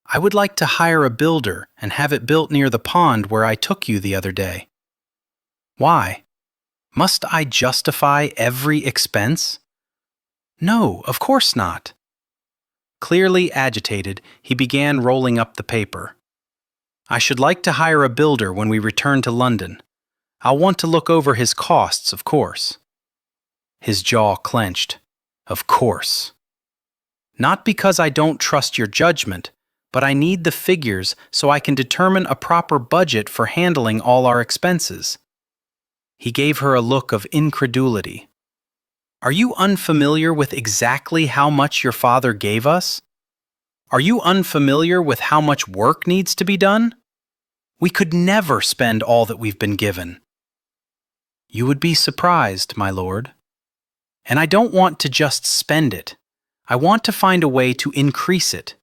A: I would like to hire a builder and have it built near the pond where I took you the other day." "Why? Must I justify every expense?" "No, of course not." Clearly agitated, he began rolling up the paper. "I should like to hire a builder when we return to London. I'll want to look over his costs, of course." His jaw clenched. "Of course. Not because I don't trust your judgment, but I need the figures so I can determine a proper budget for handling all our expenses." He gave her a look of incredulity. "Are you unfamiliar with exactly how much your father gave us? Are you unfamiliar with how much work needs to be done? We could never spend all that we've been given." "You would be surprised, my lord. And I don't want to just spend it. I want to find a way to increase it."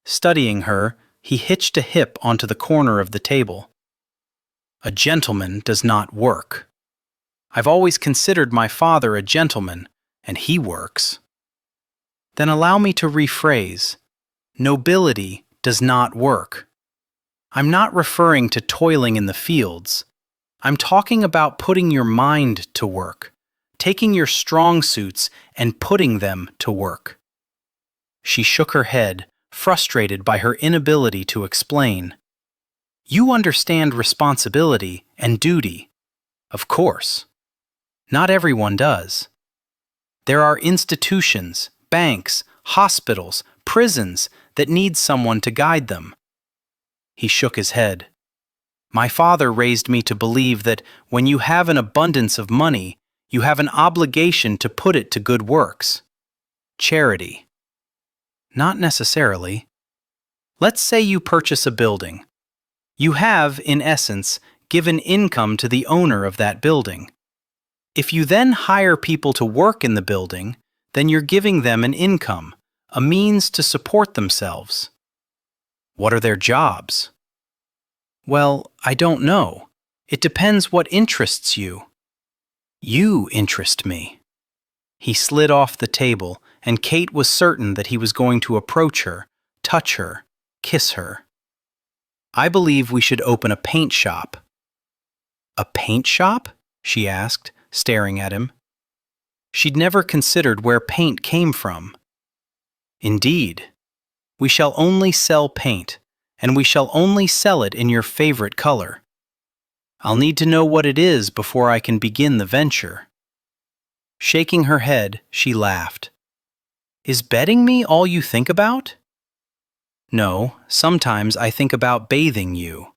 A: Studying her, he hitched a hip onto the corner of the table. "A gentleman does not work. I've always considered my father a gentleman, and he works." "Then allow me to rephrase. Nobility does not work. I'm not referring to toiling in the fields. I'm talking about putting your mind to work, taking your strong suits and putting them to work." She shook her head, frustrated by her inability to explain. "You understand responsibility and duty. Of course. Not everyone does. There are institutions, banks, hospitals, prisons that need someone to guide them." He shook his head. "My father raised me to believe that when you have an abundance of money, you have an obligation to put it to good works. Charity." "Not necessarily. Let's say you purchase a building. You have, in essence, given income to the owner of that building. If you then hire people to work in the building, then you're giving them an income, a means to support themselves." "What are their jobs?" "Well, I don't know. It depends what interests you." "You interest me." He slid off the table, and Kate was certain that he was going to approach her, touch her, kiss her. "I believe we should open a paint shop." "A paint shop?" she asked, staring at him. She'd never considered where paint came from. "Indeed. We shall only sell paint, and we shall only sell it in your favorite color. I'll need to know what it is before I can begin the venture." Shaking her head, she laughed. "Is betting me all you think about?" "No, sometimes I think about bathing you."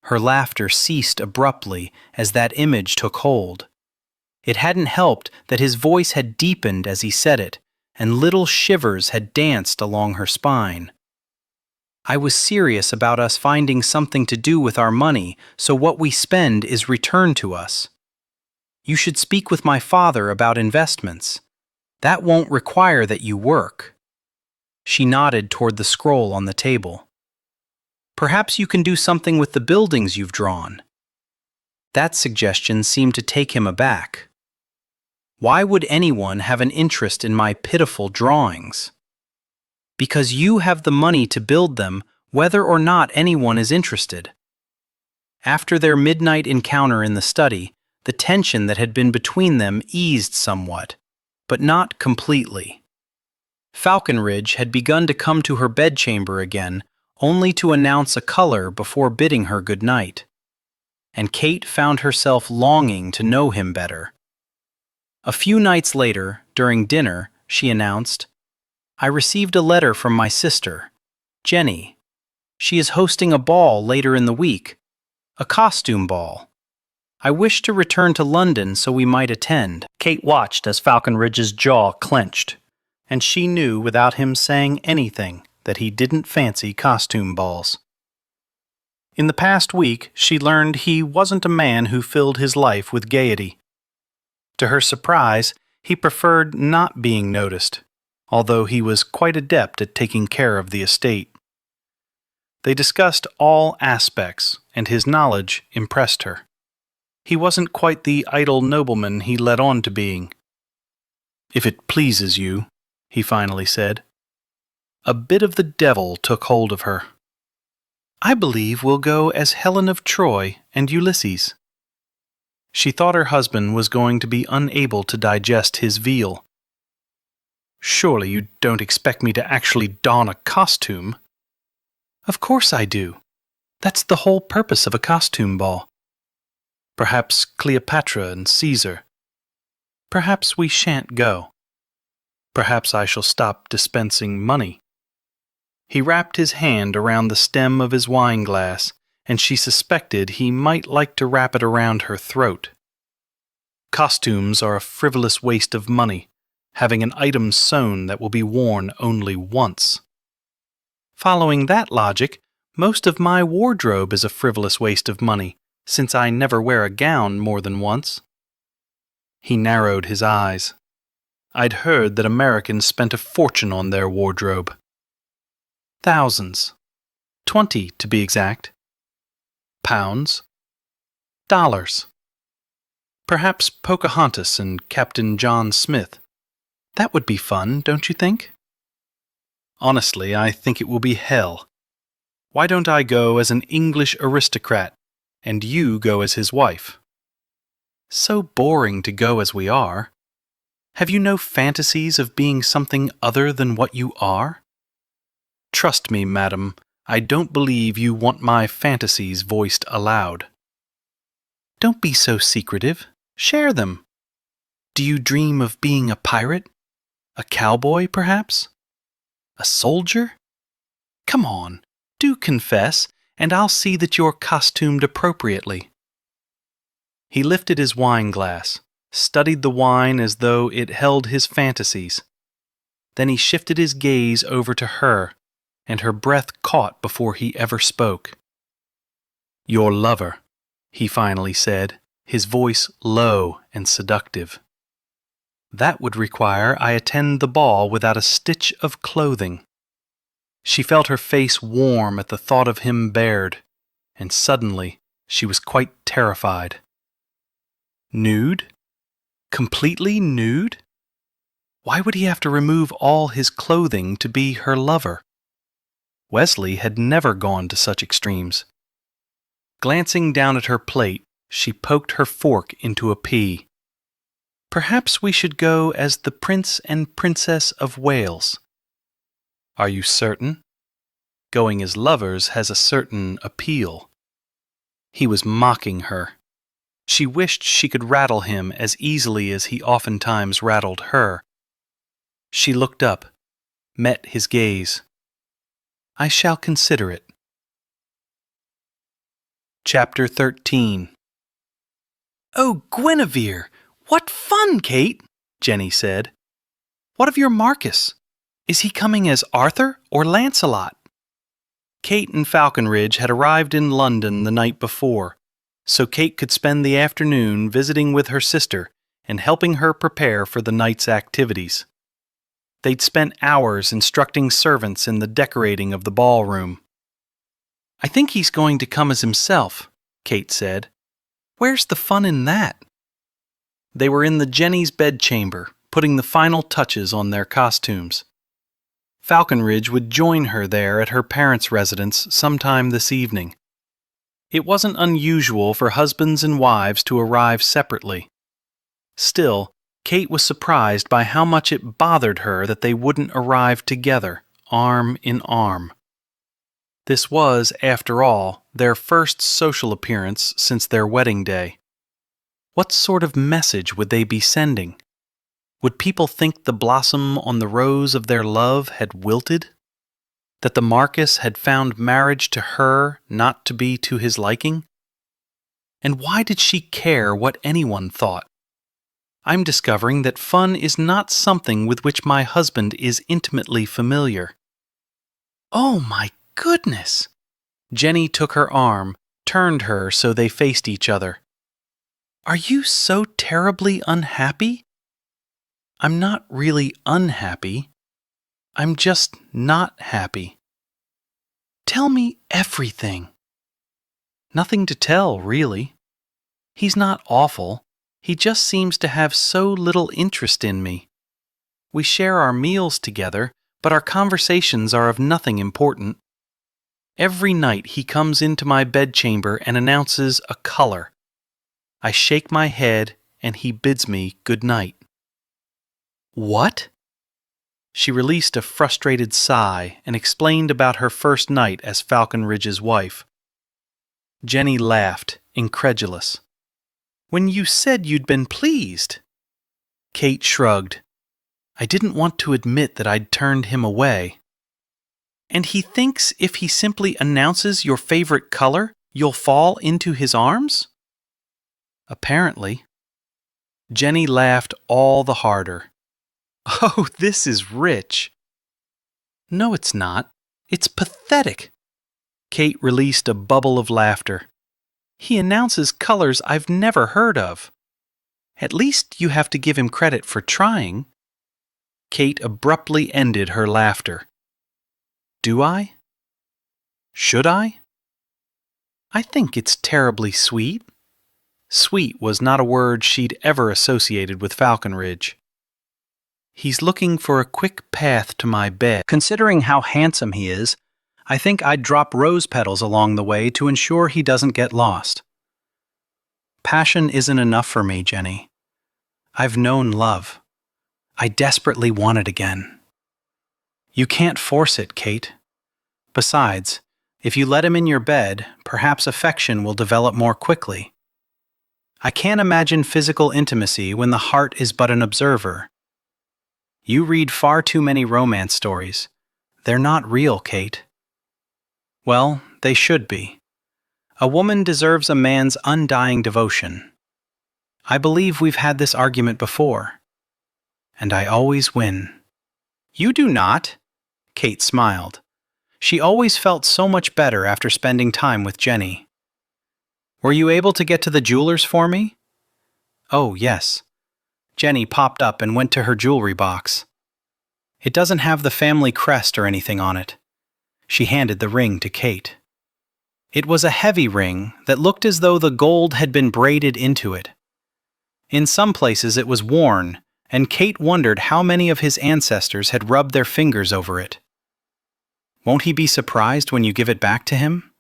A: Her laughter ceased abruptly as that image took hold. It hadn't helped that his voice had deepened as he said it, and little shivers had danced along her spine. "I was serious about us finding something to do with our money, so what we spend is returned to us. You should speak with my father about investments. That won't require that you work." She nodded toward the scroll on the table. "Perhaps you can do something with the buildings you've drawn." That suggestion seemed to take him aback. "Why would anyone have an interest in my pitiful drawings?" "Because you have the money to build them, whether or not anyone is interested." After their midnight encounter in the study, the tension that had been between them eased somewhat, but not completely. Falconridge had begun to come to her bedchamber again, only to announce a color before bidding her good night. And Kate found herself longing to know him better. A few nights later, during dinner, she announced, "I received a letter from my sister, Jenny. She is hosting a ball later in the week, a costume ball. I wish to return to London so we might attend." Kate watched as Falconridge's jaw clenched, and she knew without him saying anything that he didn't fancy costume balls. In the past week, she learned he wasn't a man who filled his life with gaiety. To her surprise, he preferred not being noticed, although he was quite adept at taking care of the estate. They discussed all aspects, and his knowledge impressed her. He wasn't quite the idle nobleman he led on to being. "If it pleases you," he finally said. A bit of the devil took hold of her. "I believe we'll go as Helen of Troy and Ulysses." She thought her husband was going to be unable to digest his veal. "Surely you don't expect me to actually don a costume?" "Of course I do. That's the whole purpose of a costume ball." "Perhaps Cleopatra and Caesar." "Perhaps we shan't go." "Perhaps I shall stop dispensing money." He wrapped his hand around the stem of his wine-glass, and she suspected he might like to wrap it around her throat. "Costumes are a frivolous waste of money, having an item sewn that will be worn only once." "Following that logic, most of my wardrobe is a frivolous waste of money, since I never wear a gown more than once." He narrowed his eyes. "I'd heard that Americans spent a fortune on their wardrobe." "Thousands. 20 to be exact." "Pounds?" "Dollars. Perhaps Pocahontas and Captain John Smith. That would be fun, don't you think?" "Honestly, I think it will be hell. Why don't I go as an English aristocrat, and you go as his wife?" "So boring to go as we are. Have you no fantasies of being something other than what you are?" "Trust me, madam, I don't believe you want my fantasies voiced aloud." "Don't be so secretive. Share them. Do you dream of being a pirate? A cowboy, perhaps? A soldier? Come on, do confess, and I'll see that you're costumed appropriately." He lifted his wine glass, studied the wine as though it held his fantasies. Then he shifted his gaze over to her, and her breath caught before he ever spoke. "Your lover," he finally said, his voice low and seductive. "That would require I attend the ball without a stitch of clothing." She felt her face warm at the thought of him bared, and suddenly she was quite terrified. Nude? Completely nude? Why would he have to remove all his clothing to be her lover? Wesley had never gone to such extremes. Glancing down at her plate, she poked her fork into a pea. "Perhaps we should go as the Prince and Princess of Wales."
B: Are you certain? Going as lovers has a certain appeal. He was mocking her. She wished she could rattle him as easily as he oftentimes rattled her. She looked up, met his gaze. I shall consider it. Chapter 13. Oh, Guinevere! What fun, Kate! Jenny said. What of your Marcus? Is he coming as Arthur or Lancelot? Kate and Falconridge had arrived in London the night before, so Kate could spend the afternoon visiting with her sister and helping her prepare for the night's activities. They'd spent hours instructing servants in the decorating of the ballroom. I think he's going to come as himself, Kate said. Where's the fun in that? They were in the Jenny's bedchamber, putting the final touches on their costumes. Falconridge would join her there at her parents' residence sometime this evening. It wasn't unusual for husbands and wives to arrive separately. Still, Kate was surprised by how much it bothered her that they wouldn't arrive together, arm in arm. This was, after all, their first social appearance since their wedding day. What sort of message would they be sending? Would people think the blossom on the rose of their love had wilted? That the Marquis had found marriage to her not to be to his liking? And why did she care what anyone thought? I'm discovering that fun is not something with which my husband is intimately familiar. Oh my goodness! Jenny took her arm, turned her so they faced each other. Are you so terribly unhappy? I'm not really unhappy. I'm just not happy. Tell me everything. Nothing to tell, really. He's not awful. He just seems to have so little interest in me. We share our meals together, but our conversations are of nothing important. Every night he comes into my bedchamber and announces a color. I shake my head and he bids me good night. What? She released a frustrated sigh and explained about her first night as Falconridge's wife. Jenny laughed, incredulous. When you said you'd been pleased. Kate shrugged. I didn't want to admit that I'd turned him away. And he thinks if he simply announces your favorite color, you'll fall into his arms? Apparently. Jenny laughed all the harder. Oh, this is rich. No, it's not. It's pathetic. Kate released a bubble of laughter. He announces colors I've never heard of. At least you have to give him credit for trying. Kate abruptly ended her laughter. Do I? Should I? I think it's terribly sweet. Sweet was not a word she'd ever associated with Falconridge. He's looking for a quick path to my bed. Considering how handsome he is, I think I'd drop rose petals along the way to ensure he doesn't get lost. Passion isn't enough for me, Jenny. I've known love. I desperately want it again. You can't force it, Kate. Besides, if you let him in your bed, perhaps affection will develop more quickly. I can't imagine physical intimacy when the heart is but an observer. You read far too many romance stories. They're not real, Kate. Well, they should be. A woman deserves a man's undying devotion. I believe we've had this argument before. And I always win. You do not. Kate smiled. She always felt so much better after spending time with Jenny. Were you able to get to the jeweler's for me? Oh, yes. Jenny popped up and went to her jewelry box. It doesn't have the family crest or anything on it. She handed the ring to Kate. It was a heavy ring that looked as though the gold had been braided into it. In some places it was worn, and Kate wondered how many of his ancestors had rubbed their fingers over it. Won't he be surprised when you give it back to him?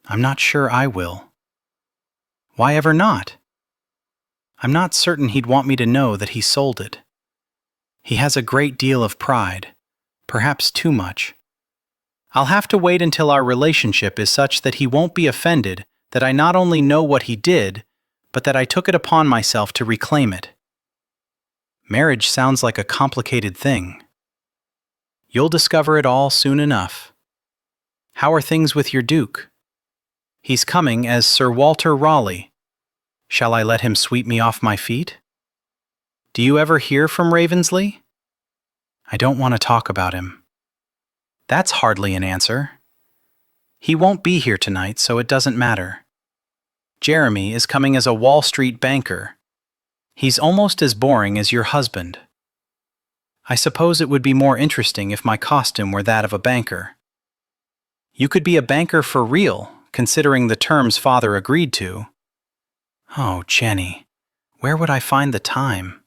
B: I'm not sure I will. Why ever not? I'm not certain he'd want me to know that he sold it. He has a great deal of pride,
A: Perhaps too much. I'll have to wait until our relationship is such that he won't be offended that I not only know what he did, but that I took it upon myself to reclaim it. Marriage sounds like a complicated thing. You'll discover it all soon enough. How are things with your Duke? He's coming as Sir Walter Raleigh. Shall I let him sweep me off my feet? Do you ever hear from Ravensley? I don't want to talk about him. That's hardly an answer. He won't be here tonight, so it doesn't matter. Jeremy is coming as a Wall Street banker. He's almost as boring as your husband. I suppose it would be more interesting if my costume were that of a banker. You could be a banker for real, considering the terms Father agreed to. Oh, Jenny, where would I find the time?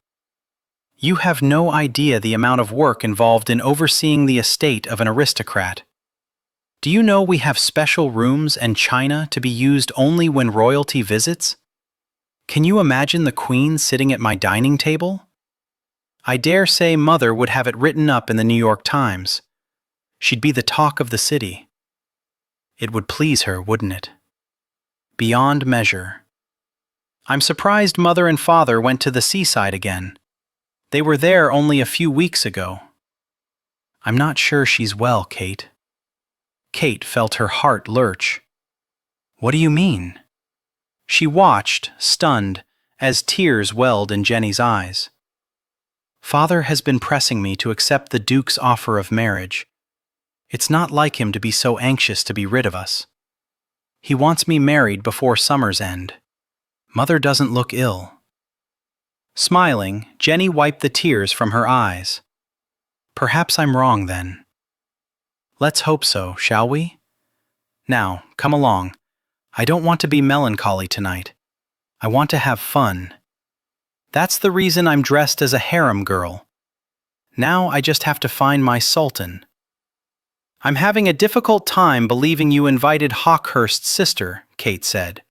A: You have no idea the amount of work involved in overseeing the estate of an aristocrat. Do you know we have special rooms and china to be used only when royalty visits? Can you imagine the Queen sitting at my dining table? I dare say Mother would have it written up in the New York Times. She'd be the talk of the city. It would please her, wouldn't it? Beyond measure. I'm surprised Mother and Father went to the seaside again. They were there only a few weeks ago. I'm not sure she's well, Kate. Kate felt her heart lurch. What do you mean? She watched, stunned, as tears welled in Jenny's eyes. Father has been pressing me to accept the Duke's offer of marriage. It's not like him to be so anxious to be rid of us. He wants me married before summer's end. Mother doesn't look ill. Smiling, Jenny wiped the tears from her eyes. Perhaps I'm wrong then. Let's hope so, shall we? Now, come along. I don't want to be melancholy tonight. I want to have fun. That's the reason I'm dressed as a harem girl. Now I just have to find my sultan. I'm having a difficult time believing you invited Hawkhurst's sister, Kate said.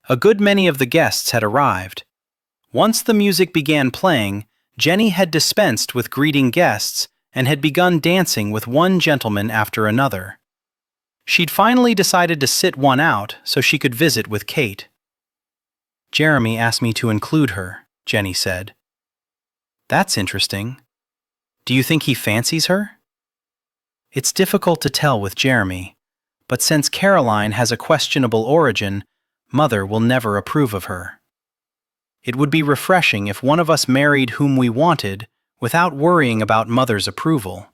A: A good many of the guests had arrived. Once the music began playing, Jenny had dispensed with greeting guests and had begun dancing with one gentleman after another. She'd finally decided to sit one out so she could visit with Kate. Jeremy asked me to include her, Jenny said. That's interesting. Do you think he fancies her? It's difficult to tell with Jeremy, but since Caroline has a questionable origin, Mother will never approve of her. It would be refreshing if one of us married whom we wanted without worrying about Mother's approval.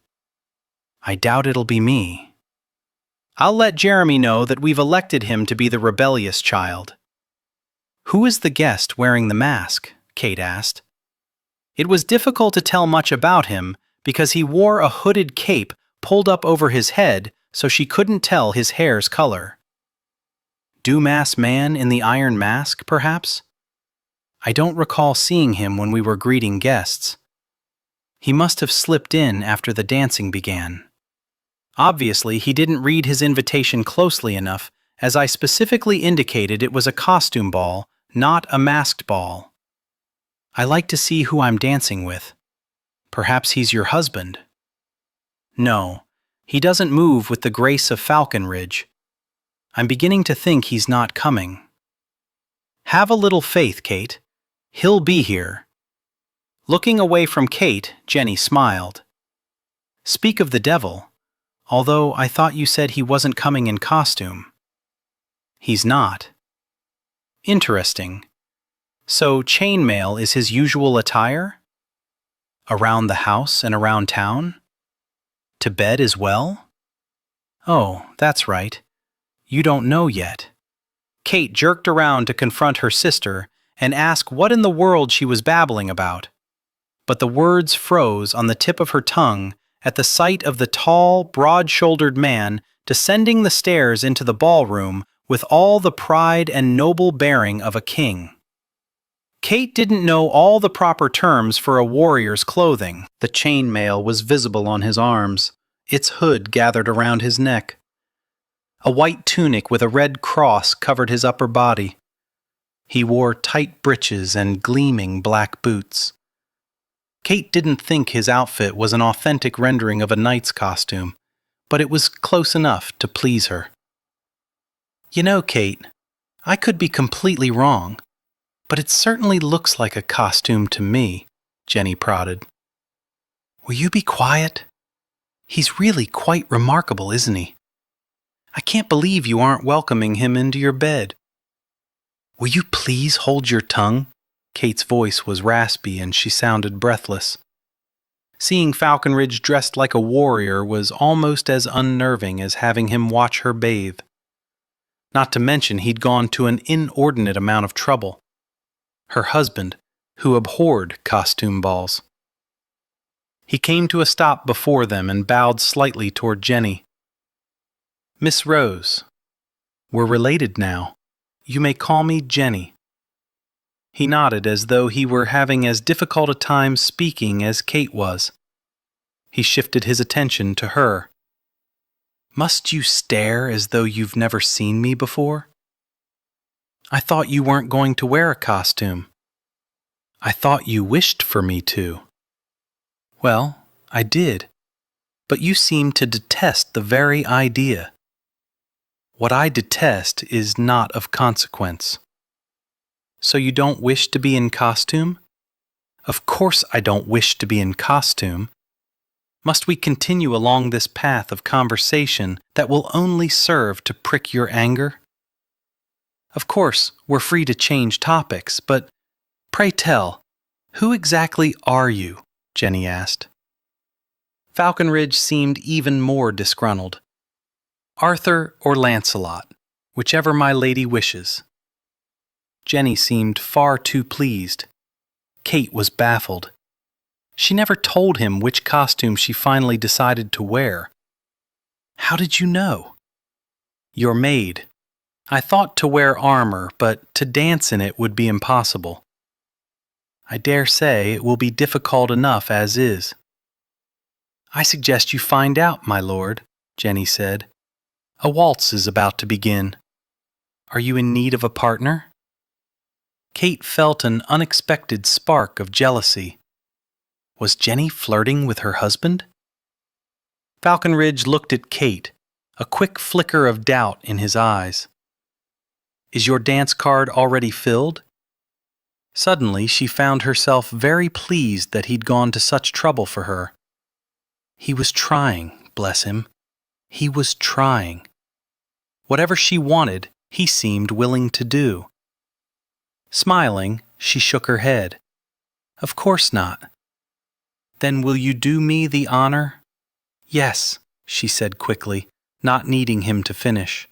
A: I doubt it'll be me. I'll let Jeremy know that we've elected him to be the rebellious child. Who is the guest wearing the mask? Kate asked. It was difficult to tell much about him because he wore a hooded cape pulled up over his head so she couldn't tell his hair's color. Dumas man in the iron mask, perhaps? I don't recall seeing him when we were greeting guests. He must have slipped in after the dancing began. Obviously, he didn't read his invitation closely enough, as I specifically indicated it was a costume ball, not a masked ball. I like to see who I'm dancing with. Perhaps he's your husband. No, he doesn't move with the grace of Falconridge. I'm beginning to think he's not coming. Have a little faith, Kate. He'll be here. Looking away from Kate, Jenny smiled. Speak of the devil, although I thought you said he wasn't coming in costume. He's not. Interesting. So chainmail is his usual attire? Around the house and around town? To bed as well? Oh, that's right. You don't know yet. Kate jerked around to confront her sister and ask what in the world she was babbling about. But the words froze on the tip of her tongue at the sight of the tall, broad-shouldered man descending the stairs into the ballroom with all the pride and noble bearing of a king. Kate didn't know all the proper terms for a warrior's clothing. The chainmail was visible on his arms, its hood gathered around his neck. A white tunic with a red cross covered his upper body. He wore tight breeches and gleaming black boots. Kate didn't think his outfit was an authentic rendering of a knight's costume, but it was close enough to please her. You know, Kate, I could be completely wrong, but it certainly looks like a costume to me, Jenny prodded. Will you be quiet? He's really quite remarkable, isn't he? I can't believe you aren't welcoming him into your bed. Will you please hold your tongue? Kate's voice was raspy and she sounded breathless. Seeing Falconridge dressed like a warrior was almost as unnerving as having him watch her bathe. Not to mention he'd gone to an inordinate amount of trouble. Her husband, who abhorred costume balls. He came to a stop before them and bowed slightly toward Jenny. Miss Rose, we're related now. You may call me Jenny. He nodded as though he were having as difficult a time speaking as Kate was. He shifted his attention to her. Must you stare as though you've never seen me before? I thought you weren't going to wear a costume. I thought you wished for me to. Well, I did, but you seem to detest the very idea. What I detest is not of consequence. So you don't wish to be in costume? Of course I don't wish to be in costume. Must we continue along this path of conversation that will only serve to prick your anger? Of course, we're free to change topics, but pray tell, who exactly are you? Jenny asked. Falconridge seemed even more disgruntled. Arthur or Lancelot, whichever my lady wishes. Jenny seemed far too pleased. Kate was baffled. She never told him which costume she finally decided to wear. How did you know? Your maid. I thought to wear armor, but to dance in it would be impossible. I dare say it will be difficult enough as is. I suggest you find out, my lord, Jenny said. A waltz is about to begin. Are you in need of a partner? Kate felt an unexpected spark of jealousy. Was Jenny flirting with her husband? Falconridge looked at Kate, a quick flicker of doubt in his eyes. Is your dance card already filled? Suddenly she found herself very pleased that he'd gone to such trouble for her. He was trying, bless him. He was trying. Whatever she wanted, he seemed willing to do. Smiling, she shook her head. Of course not. Then will you do me the honor? Yes, she said quickly, not needing him to finish.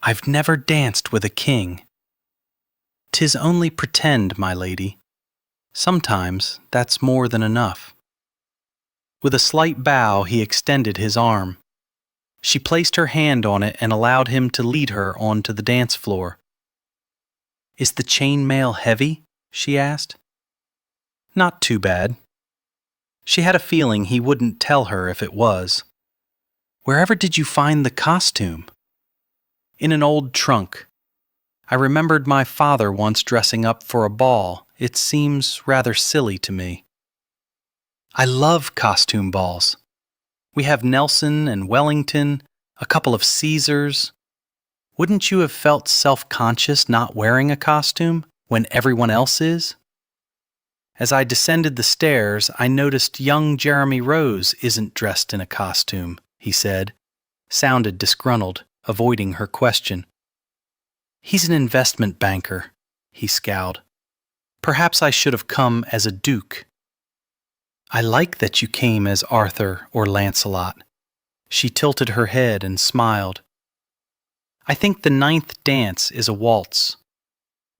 A: I've never danced with a king. 'Tis only pretend, my lady. Sometimes that's more than enough. With a slight bow, he extended his arm. She placed her hand on it and allowed him to lead her onto the dance floor. Is the chainmail heavy? She asked. Not too bad. She had a feeling he wouldn't tell her if it was. Wherever did you find the costume? In an old trunk. I remembered my father once dressing up for a ball. It seems rather silly to me. I love costume balls. We have Nelson and Wellington, a couple of Caesars. Wouldn't you have felt self-conscious not wearing a costume when everyone else is? As I descended the stairs, I noticed young Jeremy Rose isn't dressed in a costume, he said, sounded disgruntled, avoiding her question. He's an investment banker, he scowled. Perhaps I should have come as a duke. I like that you came as Arthur or Lancelot. She tilted her head and smiled. I think the 9th dance is a waltz.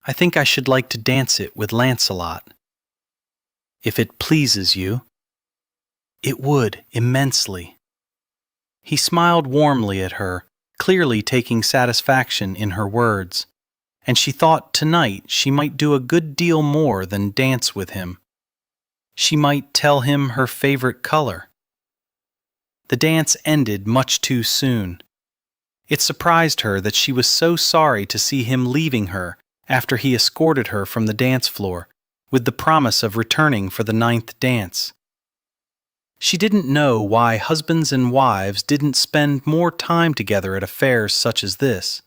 A: I think I should like to dance it with Lancelot. If it pleases you. It would, immensely. He smiled warmly at her, clearly taking satisfaction in her words, and she thought tonight she might do a good deal more than dance with him. She might tell him her favorite color. The dance ended much too soon. It surprised her that she was so sorry to see him leaving her after he escorted her from the dance floor, with the promise of returning for the 9th dance. She didn't know why husbands and wives didn't spend more time together at affairs such as this,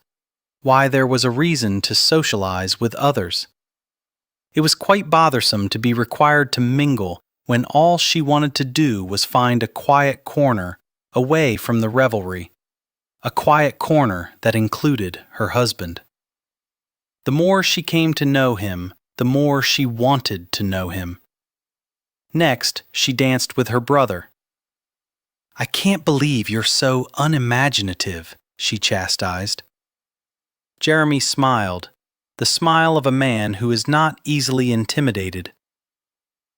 A: why there was a reason to socialize with others. It was quite bothersome to be required to mingle when all she wanted to do was find a quiet corner away from the revelry, a quiet corner that included her husband. The more she came to know him, the more she wanted to know him. Next, she danced with her brother. "I can't believe you're so unimaginative," she chastised. Jeremy smiled, the smile of a man who is not easily intimidated.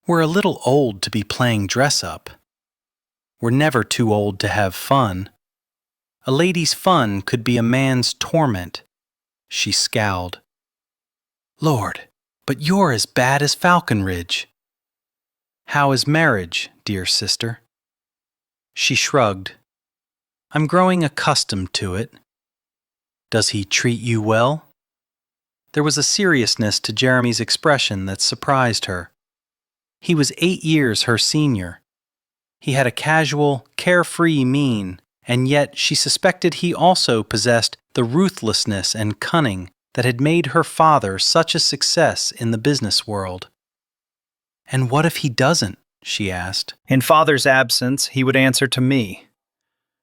A: "We're a little old to be playing dress-up. We're never too old to have fun. A lady's fun could be a man's torment." She scowled. "Lord, but you're as bad as Falconridge." "How is marriage, dear sister?" She shrugged. "I'm growing accustomed to it." "Does he treat you well?" There was a seriousness to Jeremy's expression that surprised her. He was 8 years her senior. He had a casual, carefree mien, and yet she suspected he also possessed the ruthlessness and cunning that had made her father such a success in the business world. "And what if he doesn't?" she asked.
B: In Father's absence, he would answer to me.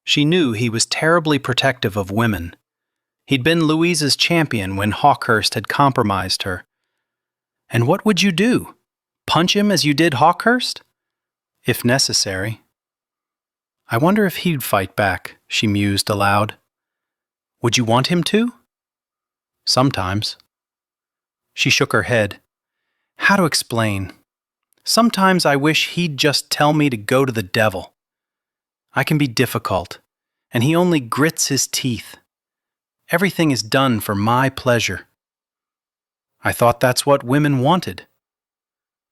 A: She knew he was terribly protective of women. He'd been Louise's champion when Hawkhurst had compromised her. "And what would you do? Punch him as you did Hawkhurst?" "If necessary." "I wonder if he'd fight back," she mused aloud. "Would you want him to?" "Sometimes." She shook her head. "How to explain? Sometimes I wish he'd just tell me to go to the devil. I can be difficult, and he only grits his teeth. Everything is done for my pleasure." "I thought that's what women wanted."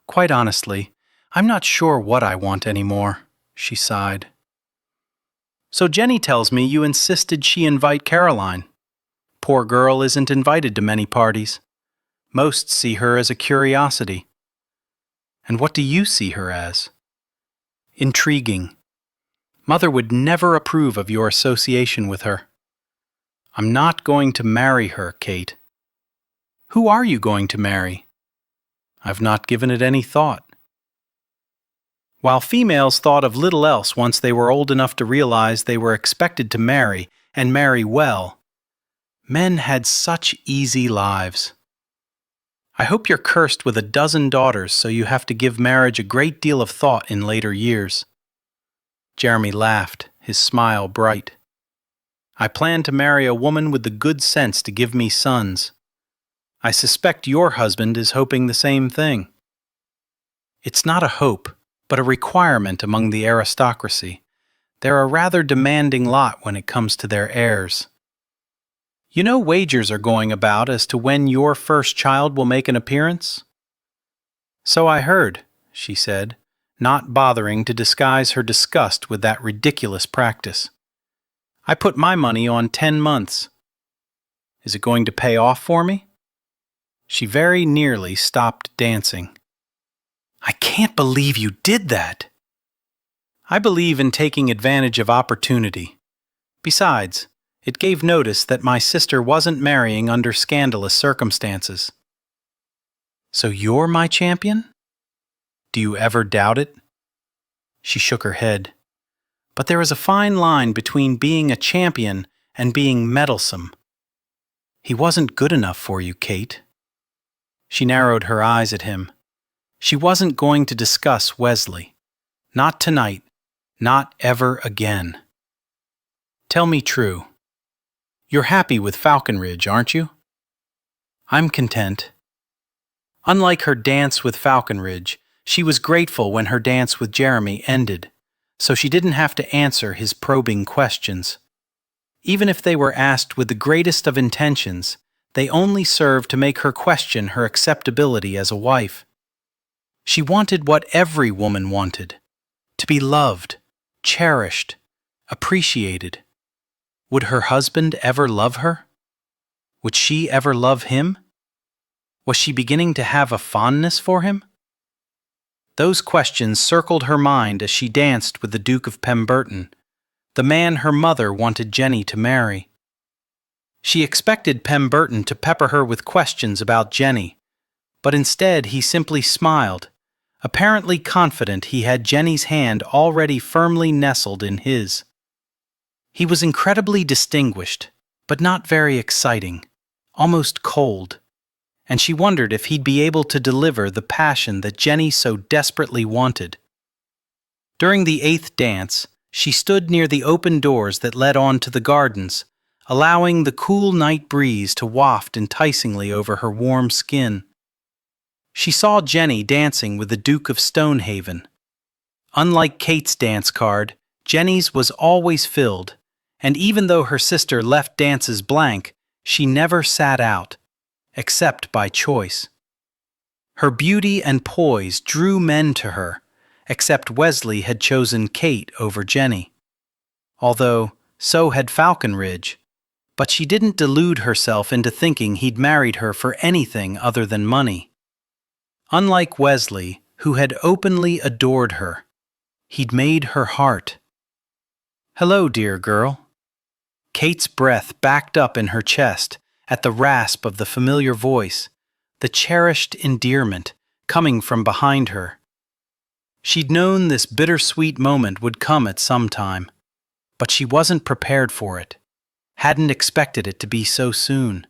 A: "Quite honestly, I'm not sure what I want anymore," she sighed. "So Jenny tells me you insisted she invite Caroline. Poor girl isn't invited to many parties. Most see her as a curiosity." "And what do you see her as?" "Intriguing. Mother would never approve of your association with her." "I'm not going to marry her, Kate." "Who are you going to marry?" "I've not given it any thought." While females thought of little else once they were old enough to realize they were expected to marry, and marry well, men had such easy lives. "I hope you're cursed with a dozen daughters so you have to give marriage a great deal of thought in later years." Jeremy laughed, his smile bright. "I plan to marry a woman with the good sense to give me sons. I suspect your husband is hoping the same thing." "It's not a hope, but a requirement among the aristocracy. They're a rather demanding lot when it comes to their heirs. You know, wagers are going about as to when your first child will make an appearance?" "So I heard," she said, not bothering to disguise her disgust with that ridiculous practice. "I put my money on 10 months. Is it going to pay off for me?" She very nearly stopped dancing. "I can't believe you did that." "I believe in taking advantage of opportunity. Besides, it gave notice that my sister wasn't marrying under scandalous circumstances." "So you're my champion?" "Do you ever doubt it?" She shook her head. "But there is a fine line between being a champion and being meddlesome. He wasn't good enough for you, Kate." She narrowed her eyes at him. She wasn't going to discuss Wesley. Not tonight. Not ever again. "Tell me true. You're happy with Falconridge, aren't you?" "I'm content." Unlike her dance with Falconridge, she was grateful when her dance with Jeremy ended, so she didn't have to answer his probing questions. Even if they were asked with the greatest of intentions, they only served to make her question her acceptability as a wife. She wanted what every woman wanted: to be loved, cherished, appreciated. Would her husband ever love her? Would she ever love him? Was she beginning to have a fondness for him? Those questions circled her mind as she danced with the Duke of Pemberton, the man her mother wanted Jenny to marry. She expected Pemberton to pepper her with questions about Jenny, but instead he simply smiled, apparently confident he had Jenny's hand already firmly nestled in his. He was incredibly distinguished, but not very exciting, almost cold, and she wondered if he'd be able to deliver the passion that Jenny so desperately wanted. During the 8th dance, she stood near the open doors that led on to the gardens, allowing the cool night breeze to waft enticingly over her warm skin. She saw Jenny dancing with the Duke of Stonehaven. Unlike Kate's dance card, Jenny's was always filled, and even though her sister left dances blank, she never sat out, except by choice. Her beauty and poise drew men to her, except Wesley had chosen Kate over Jenny. Although, so had Falconridge, but she didn't delude herself into thinking he'd married her for anything other than money. Unlike Wesley, who had openly adored her, he'd made her heart. "Hello, dear girl." Kate's breath backed up in her chest at the rasp of the familiar voice, the cherished endearment coming from behind her. She'd known this bittersweet moment would come at some time, but she wasn't prepared for it, hadn't expected it to be so soon.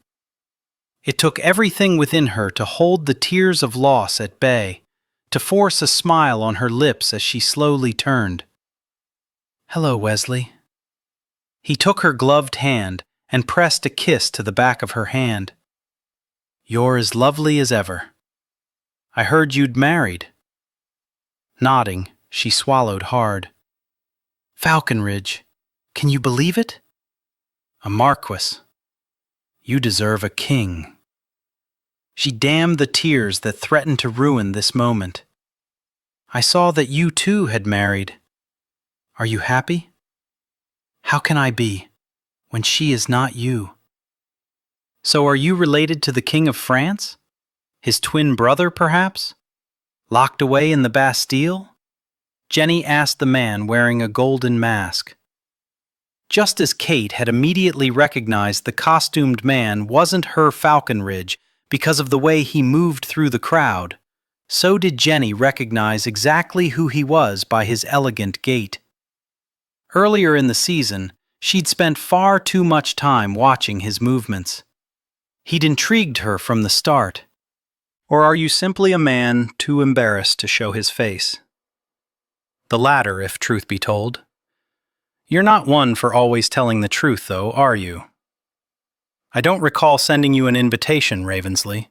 A: It took everything within her to hold the tears of loss at bay, to force a smile on her lips as she slowly turned. "Hello, Wesley." He took her gloved hand and pressed a kiss to the back of her hand. "You're as lovely as ever. I heard you'd married." Nodding, she swallowed hard. "Falconridge, can you believe it? A marquis. You deserve a king." She damned the tears that threatened to ruin this moment. "I saw that you too had married. Are you happy? How can I be, when she is not you?" "So are you related to the King of France? His twin brother, perhaps? Locked away in the Bastille?" Jenny asked the man wearing a golden mask. Just as Kate had immediately recognized the costumed man wasn't her Falconridge because of the way he moved through the crowd, so did Jenny recognize exactly who he was by his elegant gait. Earlier in the season, she'd spent far too much time watching his movements. He'd intrigued her from the start. Or are you simply a man too embarrassed to show his face? The latter, if truth be told. You're not one for always telling the truth, though, are you? I don't recall sending you an invitation, Ravensley.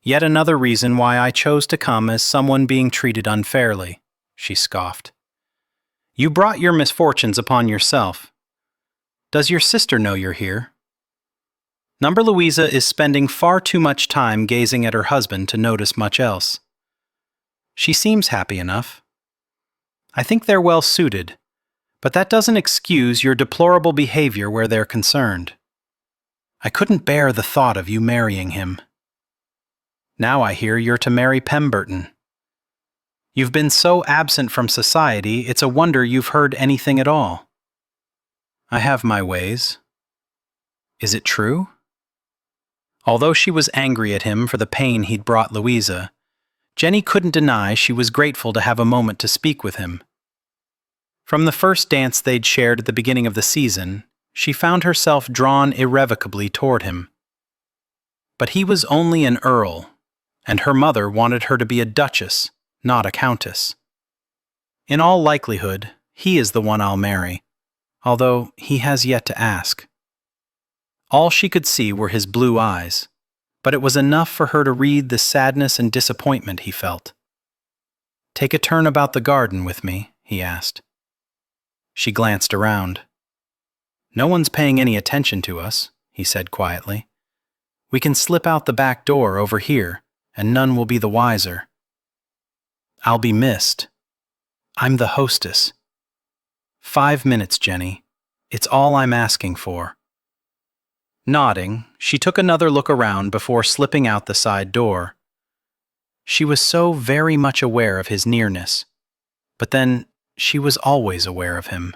A: Yet another reason why I chose to come as someone being treated unfairly, she scoffed. You brought your misfortunes upon yourself. Does your sister know you're here? Number Louisa is spending far too much time gazing at her husband to notice much else. She seems happy enough. I think they're well suited, but that doesn't excuse your deplorable behavior where they're concerned. I couldn't bear the thought of you marrying him. Now I hear you're to marry Pemberton. You've been so absent from society, it's a wonder you've heard anything at all. I have my ways. Is it true? Although she was angry at him for the pain he'd brought Louisa, Jenny couldn't deny she was grateful to have a moment to speak with him. From the first dance they'd shared at the beginning of the season, she found herself drawn irrevocably toward him. But he was only an earl, and her mother wanted her to be a duchess, not a countess. In all likelihood, he is the one I'll marry, although he has yet to ask. All she could see were his blue eyes, but it was enough for her to read the sadness and disappointment he felt. "Take a turn about the garden with me," he asked. She glanced around. "No one's paying any attention to us," he said quietly. "We can slip out the back door over here, and none will be the wiser. I'll be missed. I'm the hostess. 5 minutes, Jenny. It's all I'm asking for." Nodding, she took another look around before slipping out the side door. She was so very much aware of his nearness, but then she was always aware of him.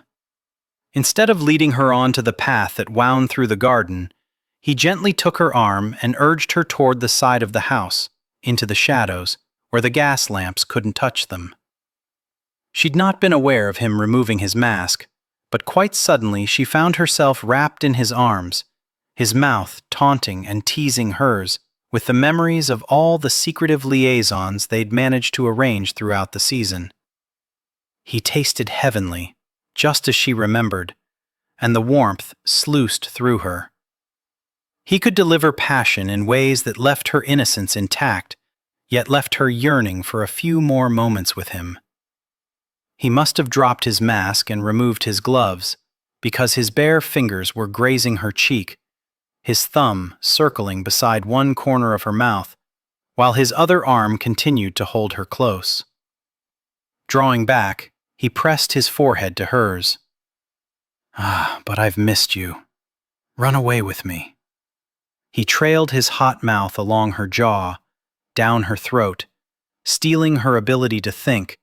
A: Instead of leading her on to the path that wound through the garden, he gently took her arm and urged her toward the side of the house, into the shadows, where the gas lamps couldn't touch them. She'd not been aware of him removing his mask, but quite suddenly she found herself wrapped in his arms, his mouth taunting and teasing hers with the memories of all the secretive liaisons they'd managed to arrange throughout the season. He tasted heavenly, just as she remembered, and the warmth sluiced through her. He could deliver passion in ways that left her innocence intact, yet left her yearning for a few more moments with him. He must have dropped his mask and removed his gloves, because his bare fingers were grazing her cheek, his thumb circling beside one corner of her mouth, while his other arm continued to hold her close. Drawing back, he pressed his forehead to hers. "Ah, but I've missed you. Run away with me." He trailed his hot mouth along her jaw, down her throat, stealing her ability to think,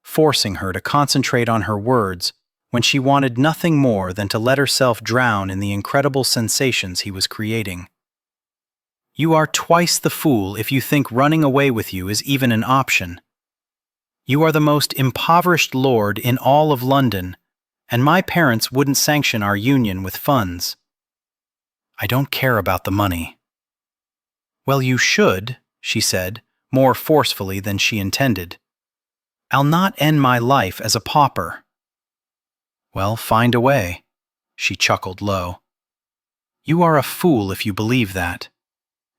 A: forcing her to concentrate on her words when she wanted nothing more than to let herself drown in the incredible sensations he was creating. "You are twice the fool if you think running away with you is even an option. You are the most impoverished lord in all of London, and my parents wouldn't sanction our union with funds. I don't care about the money." "Well, you should," she said, more forcefully than she intended. "I'll not end my life as a pauper." "Well, find a way," she chuckled low. "You are a fool if you believe that.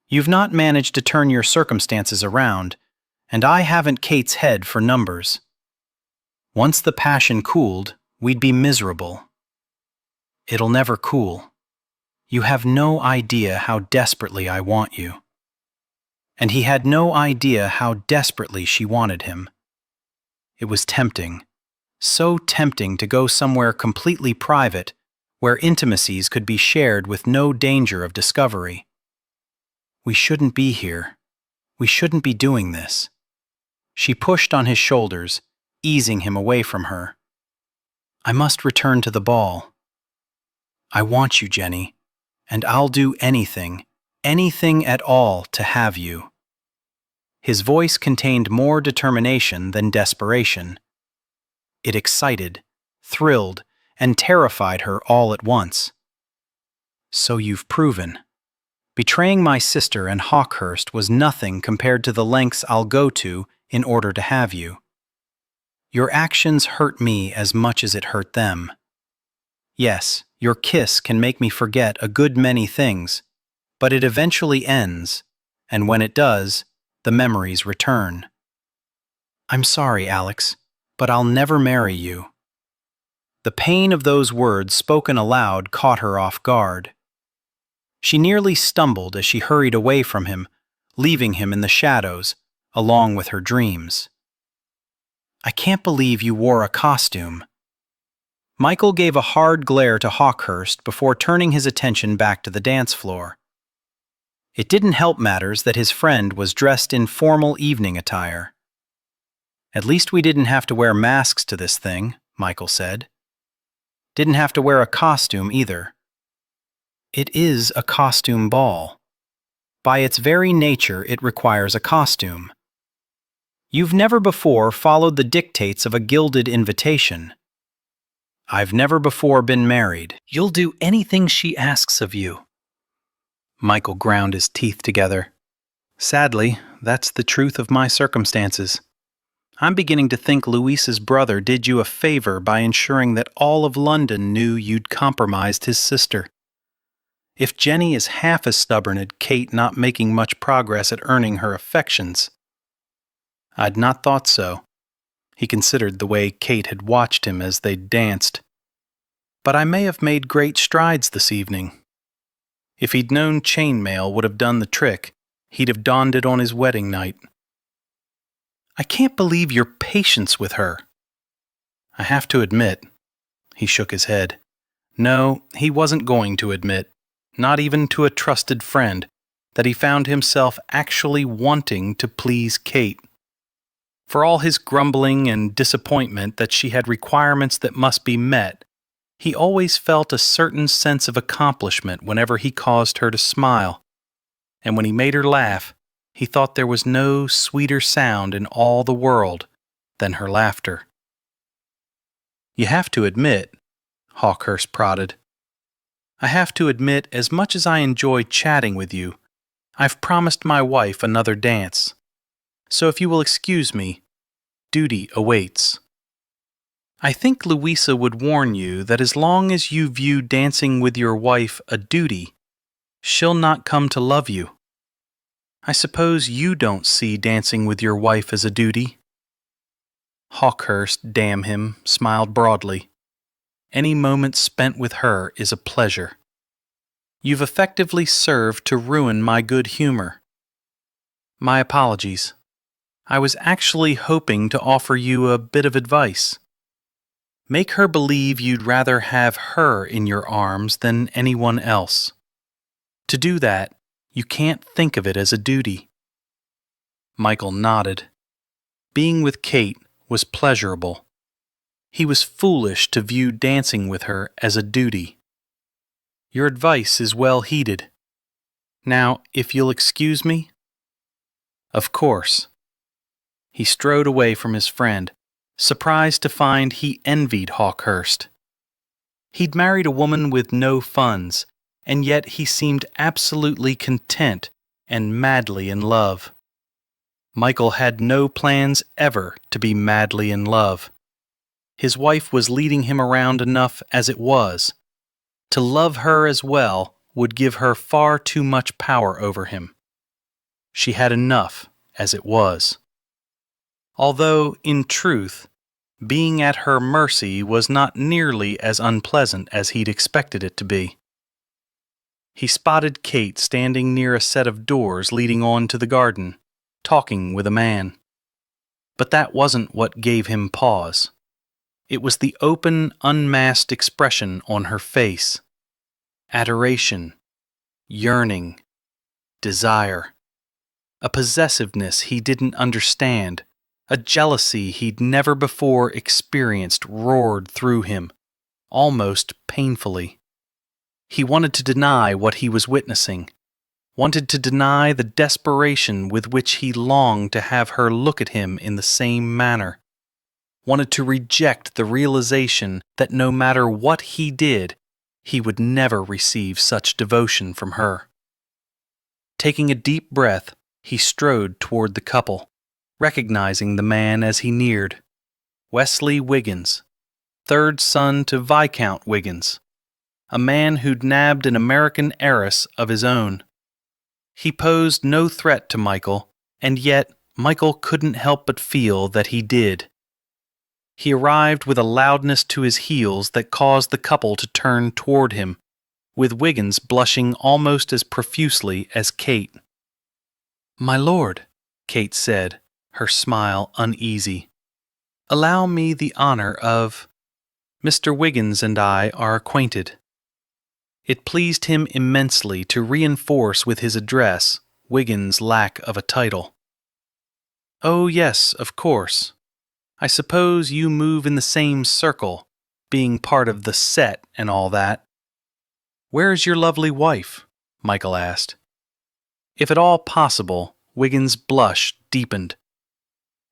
A: You've not managed to turn your circumstances around, and I haven't Kate's head for numbers. Once the passion cooled, we'd be miserable. It'll never cool. You have no idea how desperately I want you." And he had no idea how desperately she wanted him. It was tempting, so tempting to go somewhere completely private, where intimacies could be shared with no danger of discovery. "We shouldn't be here. We shouldn't be doing this." She pushed on his shoulders, easing him away from her. "I must return to the ball." "I want you, Jenny, and I'll do anything at all to have you." His voice contained more determination than desperation. It excited, thrilled, and terrified her all at once. "So you've proven. Betraying my sister and Hawkhurst was nothing compared to the lengths I'll go to in order to have you. Your actions hurt me as much as it hurt them. Yes, your kiss can make me forget a good many things, but it eventually ends, and when it does, the memories return. I'm sorry, Alex, but I'll never marry you." The pain of those words spoken aloud caught her off guard. She nearly stumbled as she hurried away from him, leaving him in the shadows, along with her dreams. "I can't believe you wore a costume." Michael gave a hard glare to Hawkhurst before turning his attention back to the dance floor. It didn't help matters that his friend was dressed in formal evening attire. "At least we didn't have to wear masks to this thing," Michael said. "Didn't have to wear a costume either." "It is a costume ball. By its very nature, it requires a costume. You've never before followed the dictates of a gilded invitation. I've never before been married. You'll do anything she asks of you." Michael ground his teeth together. "Sadly, that's the truth of my circumstances. I'm beginning to think Louise's brother did you a favor by ensuring that all of London knew you'd compromised his sister. If Jenny is half as stubborn at Kate not making much progress at earning her affections." I'd not thought so. He considered the way Kate had watched him as they danced. "But I may have made great strides this evening. If he'd known chainmail would have done the trick, he'd have donned it on his wedding night." "I can't believe your patience with her." "I have to admit." He shook his head. No, he wasn't going to admit. not even to a trusted friend, that he found himself actually wanting to please Kate. For all his grumbling and disappointment that she had requirements that must be met, he always felt a certain sense of accomplishment whenever he caused her to smile, and when he made her laugh, he thought there was no sweeter sound in all the world than her laughter. "You have to admit," Hawkhurst prodded, "I have to admit, as much as I enjoy chatting with you, I've promised my wife another dance. So if you will excuse me, duty awaits." "I think Louisa would warn you that as long as you view dancing with your wife a duty, she'll not come to love you. I suppose you don't see dancing with your wife as a duty?" Hawkhurst, damn him, smiled broadly. "Any moment spent with her is a pleasure. You've effectively served to ruin my good humor. My apologies. I was actually hoping to offer you a bit of advice. Make her believe you'd rather have her in your arms than anyone else. To do that, you can't think of it as a duty." Michael nodded. Being with Kate was pleasurable. He was foolish to view dancing with her as a duty. "Your advice is well heeded. Now, if you'll excuse me." "Of course." He strode away from his friend, surprised to find he envied Hawkhurst. He'd married a woman with no funds, and yet he seemed absolutely content and madly in love. Michael had no plans ever to be madly in love. His wife was leading him around enough as it was. To love her as well would give her far too much power over him. She had enough as it was. Although, in truth, being at her mercy was not nearly as unpleasant as he'd expected it to be. He spotted Kate standing near a set of doors leading on to the garden, talking with a man. But that wasn't what gave him pause. It was the open, unmasked expression on her face. Adoration, yearning, desire. A possessiveness he didn't understand. A jealousy he'd never before experienced roared through him, almost painfully. He wanted to deny what he was witnessing, wanted to deny the desperation with which he longed to have her look at him in the same manner, wanted to reject the realization that no matter what he did, he would never receive such devotion from her. Taking a deep breath, he strode toward the couple, recognizing the man as he neared. Wesley Wiggins, third son to Viscount Wiggins, a man who'd nabbed an American heiress of his own. He posed no threat to Michael, and yet Michael couldn't help but feel that he did. He arrived with a loudness to his heels that caused the couple to turn toward him, with Wiggins blushing almost as profusely as Kate. "My lord," Kate said, her smile uneasy, "allow me the honor of— Mr. Wiggins and I are acquainted." It pleased him immensely to reinforce with his address Wiggins' lack of a title. "Oh, yes, of course. I suppose you move in the same circle, being part of the set and all that." "Where is your lovely wife?" Michael asked. If at all possible, Wiggins' blush deepened.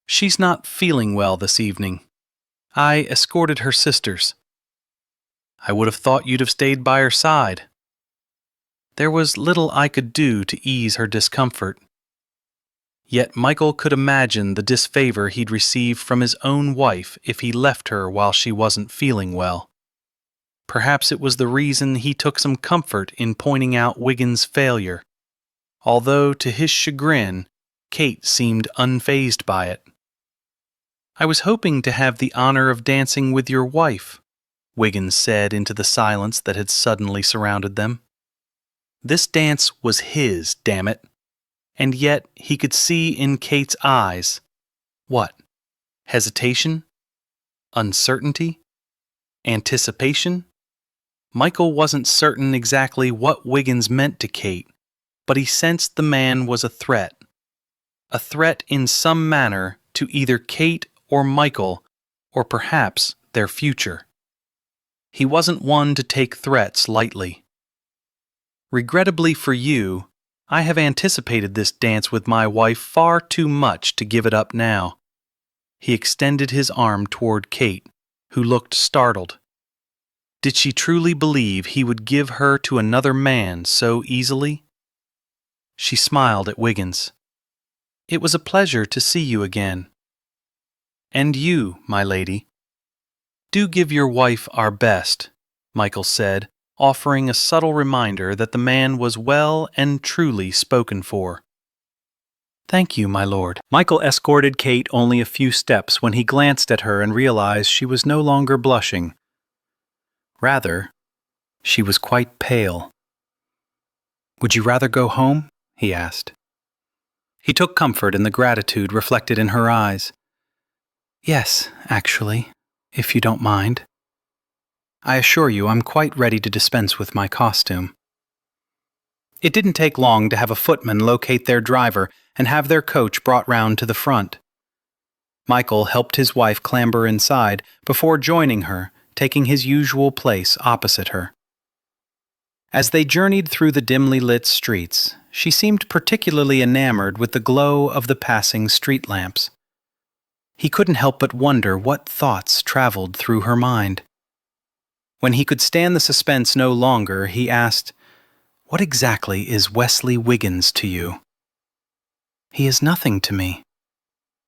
A: "She's not feeling well this evening. I escorted her sisters." "I would have thought you'd have stayed by her side." "There was little I could do to ease her discomfort." Yet Michael could imagine the disfavor he'd receive from his own wife if he left her while she wasn't feeling well. Perhaps it was the reason he took some comfort in pointing out Wiggins' failure, although to his chagrin, Kate seemed unfazed by it. "I was hoping to have the honor of dancing with your wife," Wiggins said into the silence that had suddenly surrounded them. This dance was his, damn it. And yet he could see in Kate's eyes, what? Hesitation? Uncertainty? Anticipation?
B: Michael wasn't certain exactly what Wiggins meant to Kate, but he sensed the man was a threat in some manner to either Kate or Michael, or perhaps their future. He wasn't one to take threats lightly. Regrettably for you, I have anticipated this dance with my wife far too much to give it up now. He extended his arm toward Kate, who looked startled. Did she truly believe he would give her to another man so easily? She smiled at Wiggins. It was a pleasure to see you again. And you, my lady. Do give your wife our best, Michael said, offering a subtle reminder that the man was well and truly spoken for.
A: Thank you, my lord. Michael escorted Kate only a few steps when he glanced at her and realized she was no longer blushing. Rather, she was quite pale. Would you rather go home? He asked. He took comfort in the gratitude reflected in her eyes. Yes, actually, if you don't mind. I assure you I'm quite ready to dispense with my costume. It didn't take long to have a footman locate their driver and have their coach brought round to the front. Michael helped his wife clamber inside before joining her, taking his usual place opposite her. As they journeyed through the dimly lit streets, she seemed particularly enamored with the glow of the passing street lamps. He couldn't help but wonder what thoughts traveled through her mind. When he could stand the suspense no longer, he asked, "What exactly is Wesley Wiggins to you?" "He is nothing to me."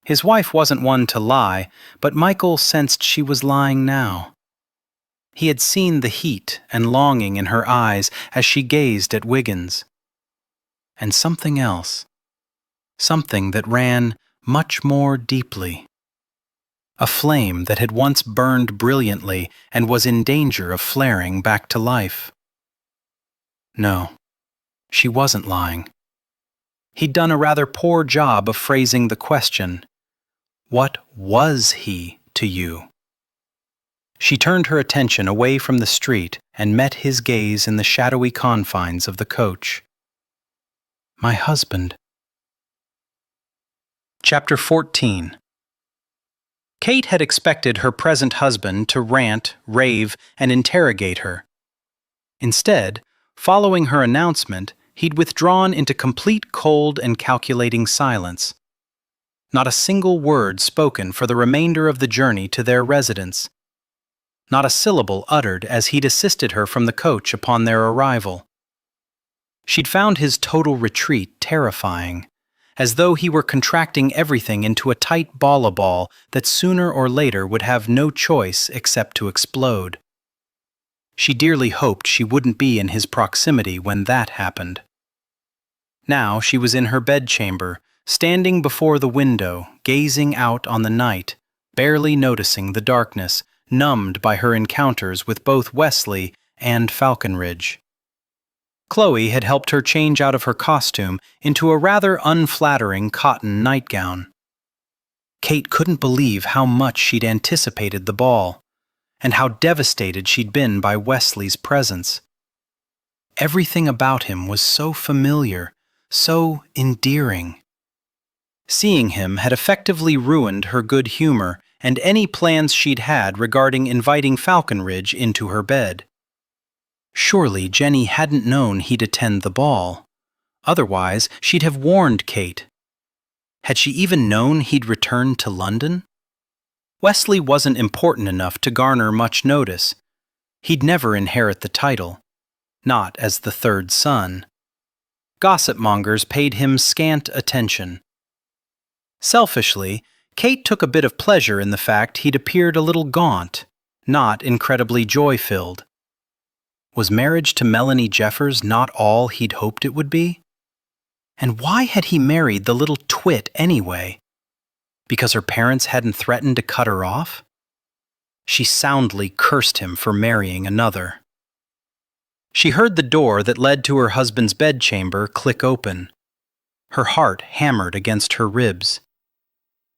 A: His wife wasn't one to lie, but Michael sensed she was lying now. He had seen the heat and longing in her eyes as she gazed at Wiggins. And something else. Something that ran much more deeply. A flame that had once burned brilliantly and was in danger of flaring back to life. No, she wasn't lying. He'd done a rather poor job of phrasing the question, "What was he to you?" She turned her attention away from the street and met his gaze in the shadowy confines of the coach. "My husband." Chapter 14. Kate had expected her present husband to rant, rave, and interrogate her. Instead, following her announcement, he'd withdrawn into complete cold and calculating silence. Not a single word spoken for the remainder of the journey to their residence. Not a syllable uttered as he'd assisted her from the coach upon their arrival. She'd found his total retreat terrifying, as though he were contracting everything into a tight ball that sooner or later would have no choice except to explode. She dearly hoped she wouldn't be in his proximity when that happened. Now she was in her bedchamber, standing before the window, gazing out on the night, barely noticing the darkness, numbed by her encounters with both Wesley and Falconridge. Chloe had helped her change out of her costume into a rather unflattering cotton nightgown. Kate couldn't believe how much she'd anticipated the ball, and how devastated she'd been by Wesley's presence. Everything about him was so familiar, so endearing. Seeing him had effectively ruined her good humor and any plans she'd had regarding inviting Falconridge into her bed. Surely Jenny hadn't known he'd attend the ball. Otherwise, she'd have warned Kate. Had she even known he'd returned to London? Wesley wasn't important enough to garner much notice. He'd never inherit the title, not as the third son. Gossip mongers paid him scant attention. Selfishly, Kate took a bit of pleasure in the fact he'd appeared a little gaunt, not incredibly joy-filled. Was marriage to Melanie Jeffers not all he'd hoped it would be? And why had he married the little twit anyway? Because her parents hadn't threatened to cut her off? She soundly cursed him for marrying another. She heard the door that led to her husband's bedchamber click open. Her heart hammered against her ribs.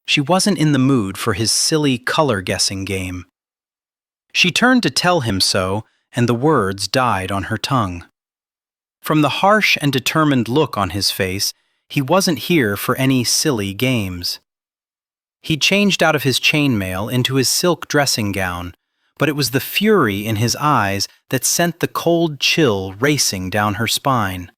A: She wasn't in the mood for his silly color-guessing game. She turned to tell him so, and the words died on her tongue. From the harsh and determined look on his face, he wasn't here for any silly games. He'd changed out of his chainmail into his silk dressing gown, but it was the fury in his eyes that sent the cold chill racing down her spine.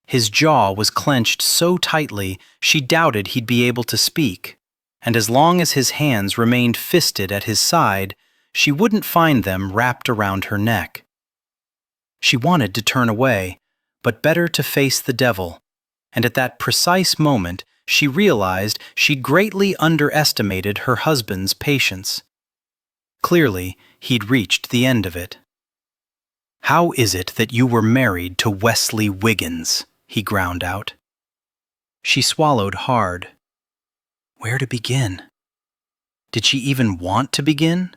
A: His jaw was clenched so tightly she doubted he'd be able to speak, and as long as his hands remained fisted at his side, she wouldn't find them wrapped around her neck. She wanted to turn away, but better to face the devil, and at that precise moment she realized she'd greatly underestimated her husband's patience. Clearly, he'd reached the end of it. "How is it that you were married to Wesley Wiggins?" he ground out. She swallowed hard. Where to begin? Did she even want to begin?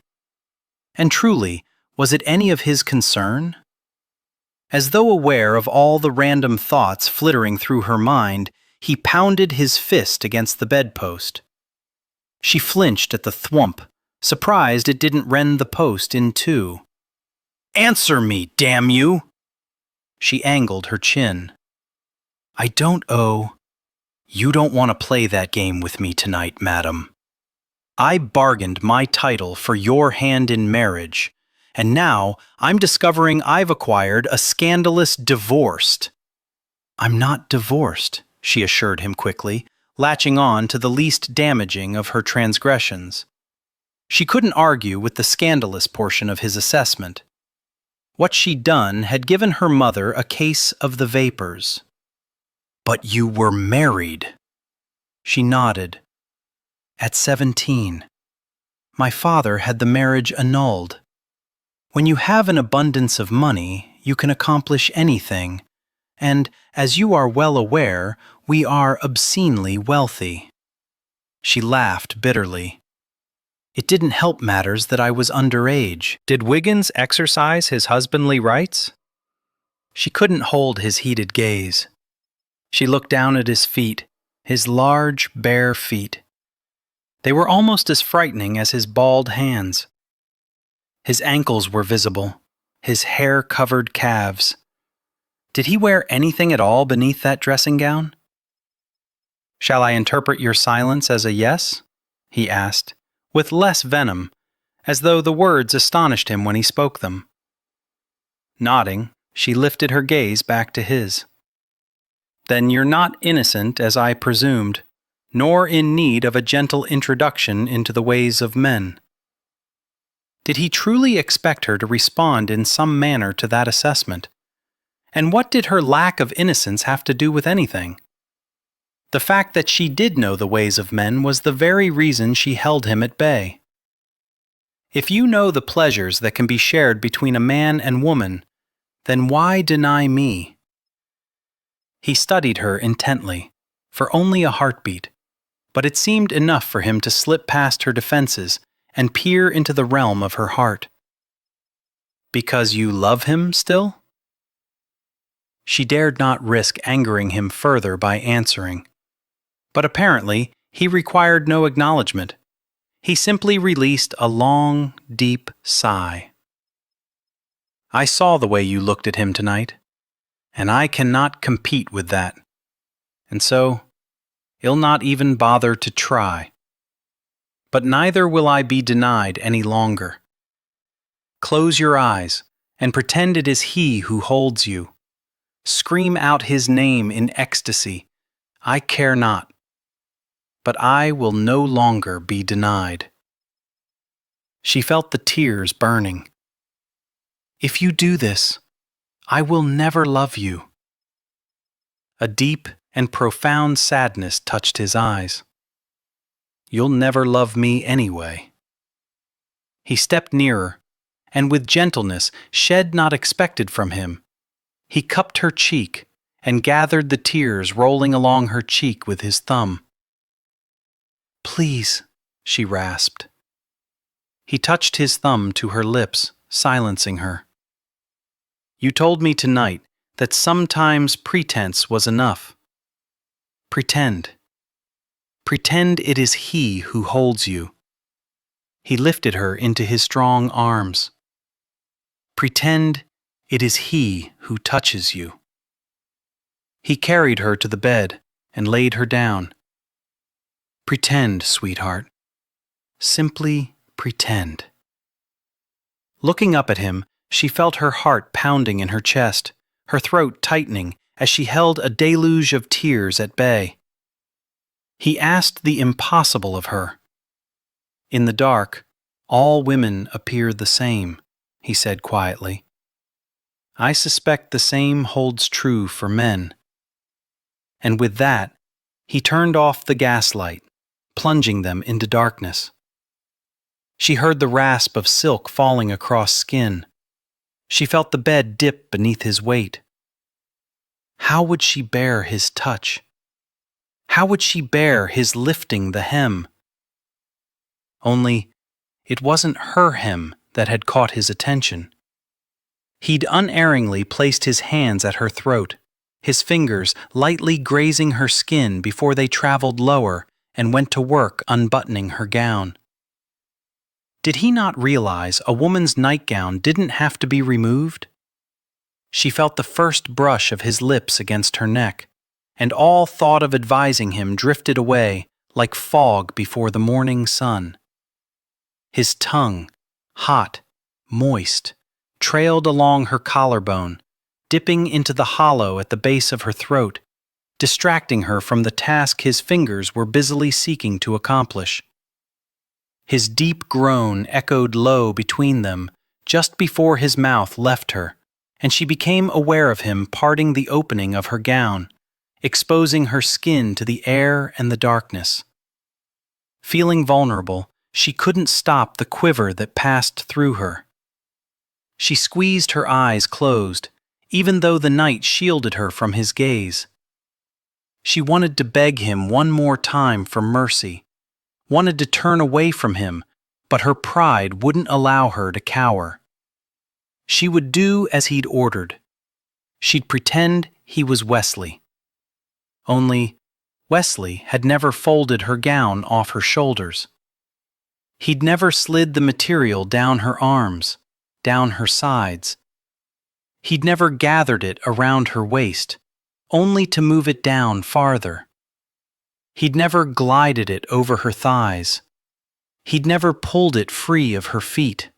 A: And truly, was it any of his concern? As though aware of all the random thoughts flittering through her mind, he pounded his fist against the bedpost. She flinched at the thwump, surprised it didn't rend the post in two. "Answer me, damn you!" She angled her chin. "I don't owe—" "You don't want to play that game with me tonight, madam. I bargained my title for your hand in marriage, and now I'm discovering I've acquired a scandalous divorced." "I'm not divorced," she assured him quickly, latching on to the least damaging of her transgressions. She couldn't argue with the scandalous portion of his assessment. What she'd done had given her mother a case of the vapors. "But you were married." She nodded. "At 17. My father had the marriage annulled. When you have an abundance of money, you can accomplish anything, and, as you are well aware, we are obscenely wealthy." She laughed bitterly. "It didn't help matters that I was underage. Did Wiggins exercise his husbandly rights?" She couldn't hold his heated gaze. She looked down at his feet, his large, bare feet. They were almost as frightening as his bald hands. His ankles were visible, his hair-covered calves. Did he wear anything at all beneath that dressing gown? "Shall I interpret your silence as a yes?" he asked, with less venom, as though the words astonished him when he spoke them. Nodding, she lifted her gaze back to his. "Then you're not innocent, as I presumed, nor in need of a gentle introduction into the ways of men." Did he truly expect her to respond in some manner to that assessment? And what did her lack of innocence have to do with anything? The fact that she did know the ways of men was the very reason she held him at bay. If you know the pleasures that can be shared between a man and woman, then why deny me? He studied her intently, for only a heartbeat, but it seemed enough for him to slip past her defenses and peer into the realm of her heart. "Because you love him still?" She dared not risk angering him further by answering. But apparently, he required no acknowledgement. He simply released a long, deep sigh. "I saw the way you looked at him tonight, and I cannot compete with that. And so, I'll not even bother to try. But neither will I be denied any longer. Close your eyes and pretend it is he who holds you. Scream out his name in ecstasy. I care not. But I will no longer be denied." She felt the tears burning. "If you do this, I will never love you." A deep and profound sadness touched his eyes. "You'll never love me anyway." He stepped nearer, and with gentleness shed not expected from him, he cupped her cheek and gathered the tears rolling along her cheek with his thumb. "Please," she rasped. He touched his thumb to her lips, silencing her. "You told me tonight that sometimes pretense was enough. Pretend. Pretend it is he who holds you." He lifted her into his strong arms. Pretend it is he who touches you. He carried her to the bed and laid her down. Pretend, sweetheart. Simply pretend. Looking up at him, she felt her heart pounding in her chest, her throat tightening as she held a deluge of tears at bay. He asked the impossible of her. In the dark, all women appear the same, he said quietly. I suspect the same holds true for men. And with that, he turned off the gaslight, plunging them into darkness. She heard the rasp of silk falling across skin. She felt the bed dip beneath his weight. How would she bear his touch? How would she bear his lifting the hem? Only, it wasn't her hem that had caught his attention. He'd unerringly placed his hands at her throat, his fingers lightly grazing her skin before they traveled lower and went to work unbuttoning her gown. Did he not realize a woman's nightgown didn't have to be removed? She felt the first brush of his lips against her neck, and all thought of advising him drifted away like fog before the morning sun. His tongue, hot, moist, trailed along her collarbone, dipping into the hollow at the base of her throat, distracting her from the task his fingers were busily seeking to accomplish. His deep groan echoed low between them just before his mouth left her, and she became aware of him parting the opening of her gown, exposing her skin to the air and the darkness. Feeling vulnerable, she couldn't stop the quiver that passed through her. She squeezed her eyes closed, even though the night shielded her from his gaze. She wanted to beg him one more time for mercy, wanted to turn away from him, but her pride wouldn't allow her to cower. She would do as he'd ordered. She'd pretend he was Wesley. Only, Wesley had never folded her gown off her shoulders. He'd never slid the material down her arms, down her sides. He'd never gathered it around her waist, only to move it down farther. He'd never glided it over her thighs. He'd never pulled it free of her feet.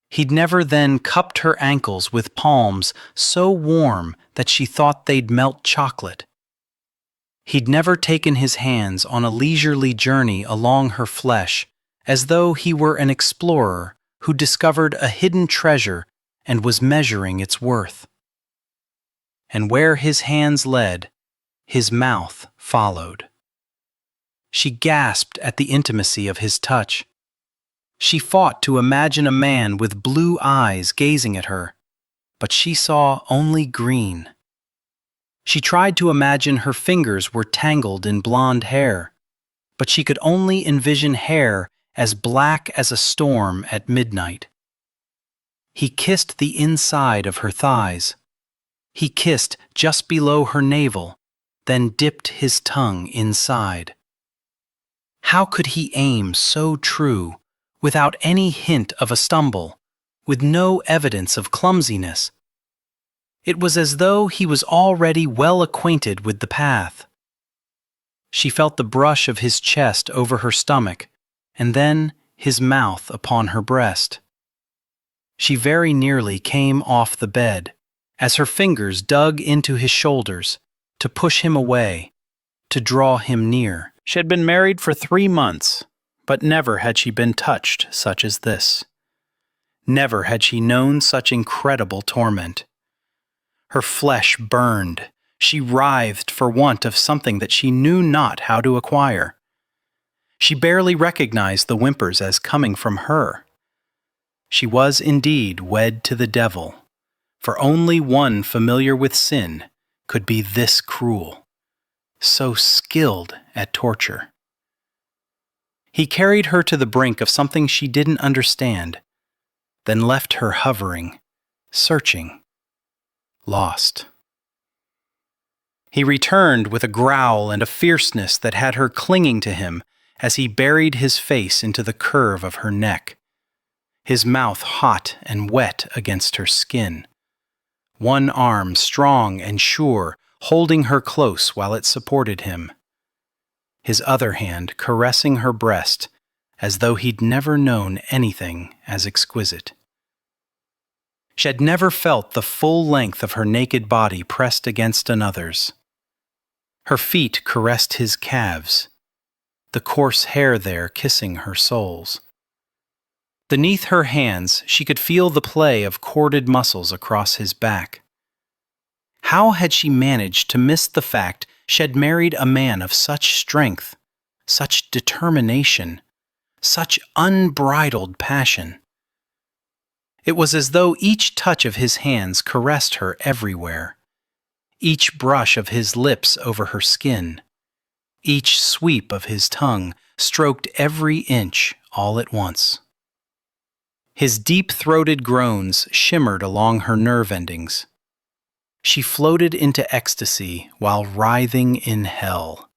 A: He'd never then cupped her ankles with palms so warm that she thought they'd melt chocolate. He'd never taken his hands on a leisurely journey along her flesh, as though he were an explorer who discovered a hidden treasure and was measuring its worth. And where his hands led, his mouth followed. She gasped at the intimacy of his touch. She fought to imagine a man with blue eyes gazing at her, but she saw only green. She tried to imagine her fingers were tangled in blonde hair, but she could only envision hair as black as a storm at midnight. He kissed the inside of her thighs. He kissed just below her navel, then dipped his tongue inside. How could he aim so true, without any hint of a stumble, with no evidence of clumsiness? It was as though he was already well acquainted with the path. She felt the brush of his chest over her stomach, and then his mouth upon her breast. She very nearly came off the bed, as her fingers dug into his shoulders, to push him away, to draw him near. She had been married for 3 months, but never had she been touched such as this. Never had she known such incredible torment. Her flesh burned. She writhed for want of something that she knew not how to acquire. She barely recognized the whimpers as coming from her. She was indeed wed to the devil, for only one familiar with sin could be this cruel, so skilled at torture. He carried her to the brink of something she didn't understand, then left her hovering, searching, lost. He returned with a growl and a fierceness that had her clinging to him as he buried his face into the curve of her neck. his mouth hot and wet against her skin, one arm strong and sure, holding her close while it supported him, his other hand caressing her breast as though he'd never known anything as exquisite. She'd never felt the full length of her naked body pressed against another's. Her feet caressed his calves, the coarse hair there kissing her soles. Beneath her hands, she could feel the play of corded muscles across his back. How had she managed to miss the fact she'd married a man of such strength, such determination, such unbridled passion? It was as though each touch of his hands caressed her everywhere, each brush of his lips over her skin, each sweep of his tongue stroked every inch all at once. His deep-throated groans shimmered along her nerve endings. She floated into ecstasy while writhing in hell.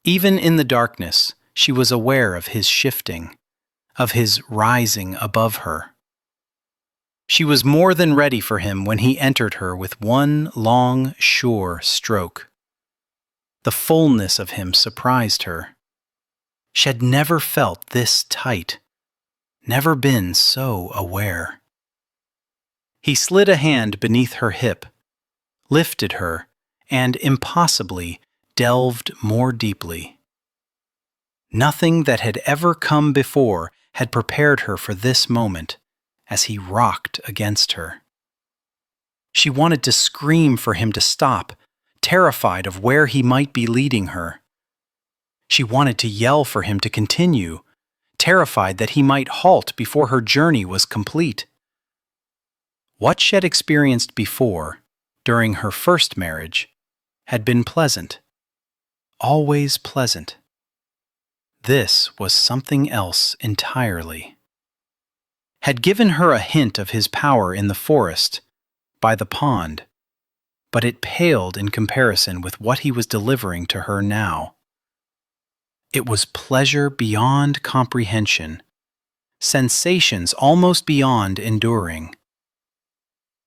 A: Even in the darkness, she was aware of his shifting, of his rising above her. She was more than ready for him when he entered her with one long, sure stroke. The fullness of him surprised her. She'd never felt this tight, never been so aware. He slid a hand beneath her hip, lifted her, and impossibly delved more deeply. Nothing that had ever come before had prepared her for this moment as he rocked against her. She wanted to scream for him to stop, terrified of where he might be leading her. She wanted to yell for him to continue, terrified that he might halt before her journey was complete. What she'd experienced before, during her first marriage, had been pleasant, always pleasant. This was something else entirely. Had given her a hint of his power in the forest, by the pond, but it paled in comparison with what he was delivering to her now. It was pleasure beyond comprehension, sensations almost beyond enduring.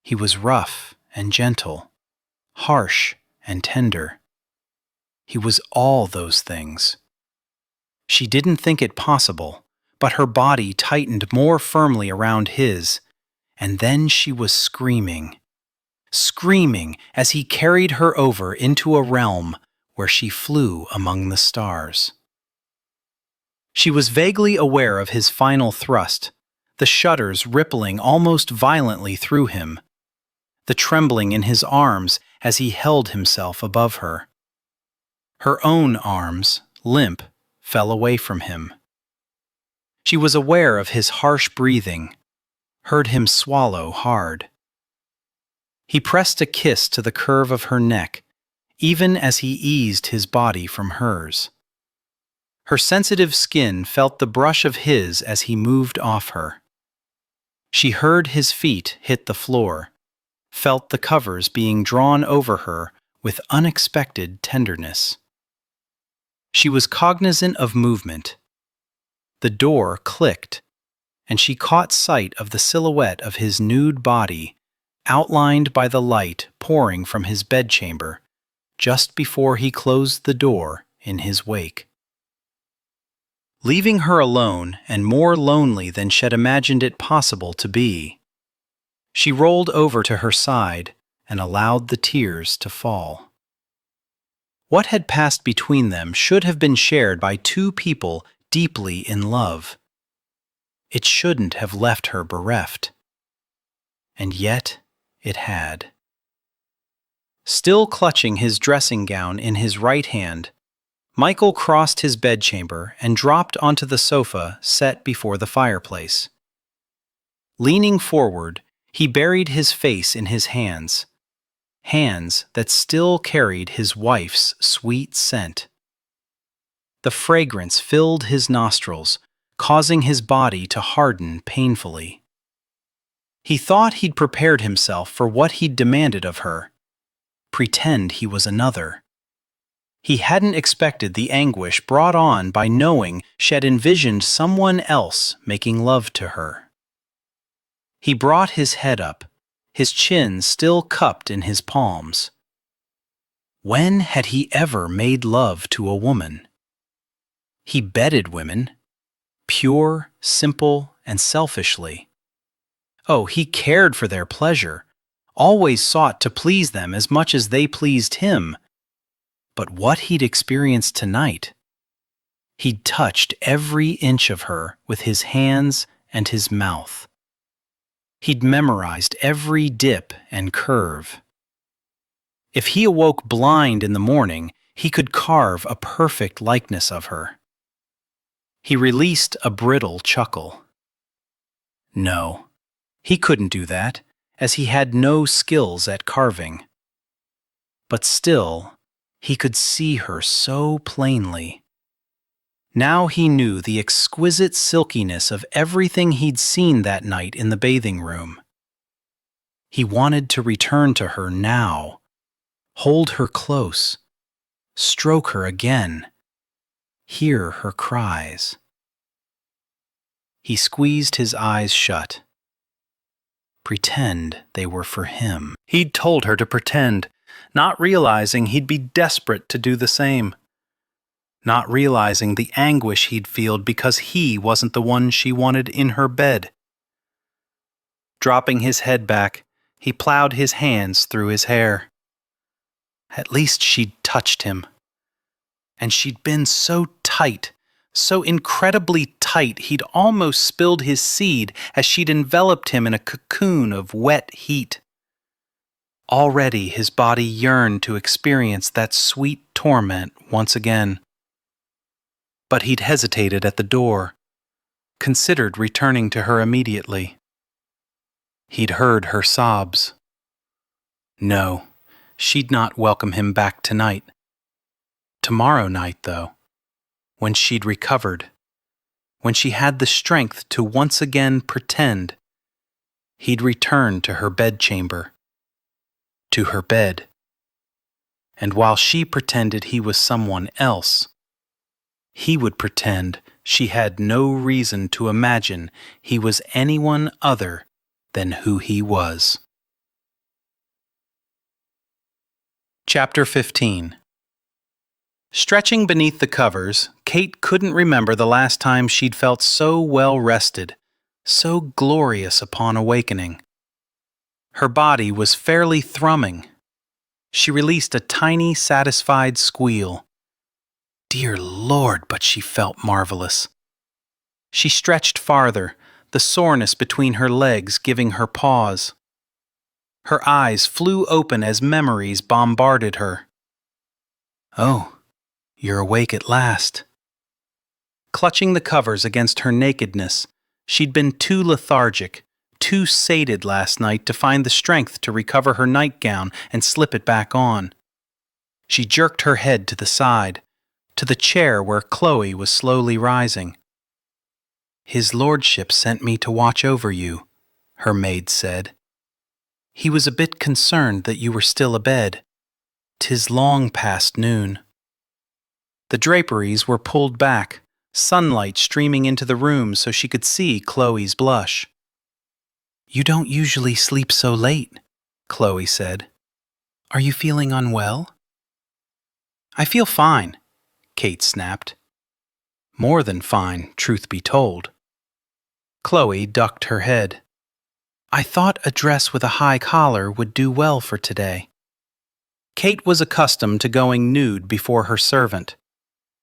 A: He was rough and gentle, harsh and tender. He was all those things. She didn't think it possible, but her body tightened more firmly around his, and then she was screaming as he carried her over into a realm where she flew among the stars. She was vaguely aware of his final thrust, the shudders rippling almost violently through him, the trembling in his arms as he held himself above her. Her own arms, limp, fell away from him. She was aware of his harsh breathing, heard him swallow hard. He pressed a kiss to the curve of her neck, even as he eased his body from hers. Her sensitive skin felt the brush of his as he moved off her. She heard his feet hit the floor, felt the covers being drawn over her with unexpected tenderness. She was cognizant of movement. The door clicked, and she caught sight of the silhouette of his nude body, outlined by the light pouring from his bedchamber, just before he closed the door in his wake. Leaving her alone and more lonely than she'd imagined it possible to be, she rolled over to her side and allowed the tears to fall. What had passed between them should have been shared by two people deeply in love. It shouldn't have left her bereft. And yet it had. Still clutching his dressing gown in his right hand, Michael crossed his bedchamber and dropped onto the sofa set before the fireplace. Leaning forward, he buried his face in his hands that still carried his wife's sweet scent. The fragrance filled his nostrils, causing his body to harden painfully. He thought he'd prepared himself for what he'd demanded of her. Pretend he was another. He hadn't expected the anguish brought on by knowing she'd envisioned someone else making love to her. He brought his head up, his chin still cupped in his palms. When had he ever made love to a woman? He bedded women, pure, simple, and selfishly. Oh, he cared for their pleasure, always sought to please them as much as they pleased him. But what he'd experienced tonight? He'd touched every inch of her with his hands and his mouth. He'd memorized every dip and curve. If he awoke blind in the morning, he could carve a perfect likeness of her. He released a brittle chuckle. No, he couldn't do that, as he had no skills at carving. But still, he could see her so plainly. Now he knew the exquisite silkiness of everything he'd seen that night in the bathing room. He wanted to return to her now, hold her close, stroke her again, hear her cries. He squeezed his eyes shut. Pretend they were for him. He'd told her to pretend, not realizing he'd be desperate to do the same. Not realizing the anguish he'd feel because he wasn't the one she wanted in her bed. Dropping his head back, he plowed his hands through his hair. At least she'd touched him. And she'd been so tight, so incredibly tight, he'd almost spilled his seed as she'd enveloped him in a cocoon of wet heat. Already his body yearned to experience that sweet torment once again. But he'd hesitated at the door, considered returning to her immediately. He'd heard her sobs. No, she'd not welcome him back tonight. Tomorrow night, though, when she'd recovered, when she had the strength to once again pretend, he'd return to her bedchamber, to her bed. And while she pretended he was someone else, he would pretend she had no reason to imagine he was anyone other than who he was. Chapter 15. Stretching beneath the covers, Kate couldn't remember the last time she'd felt so well rested, so glorious upon awakening. Her body was fairly thrumming. She released a tiny, satisfied squeal. Dear Lord, but she felt marvelous. She stretched farther, the soreness between her legs giving her pause. Her eyes flew open as memories bombarded her. Oh, you're awake at last. Clutching the covers against her nakedness, she'd been too lethargic, too sated last night to find the strength to recover her nightgown and slip it back on. She jerked her head to the side, to the chair where Chloe was slowly rising. His lordship sent me to watch over you, her maid said. He was a bit concerned that you were still abed. 'Tis long past noon. The draperies were pulled back, sunlight streaming into the room so she could see Chloe's blush. You don't usually sleep so late, Chloe said. Are you feeling unwell? I feel fine, Kate snapped. More than fine, truth be told. Chloe ducked her head. I thought a dress with a high collar would do well for today. Kate was accustomed to going nude before her servant.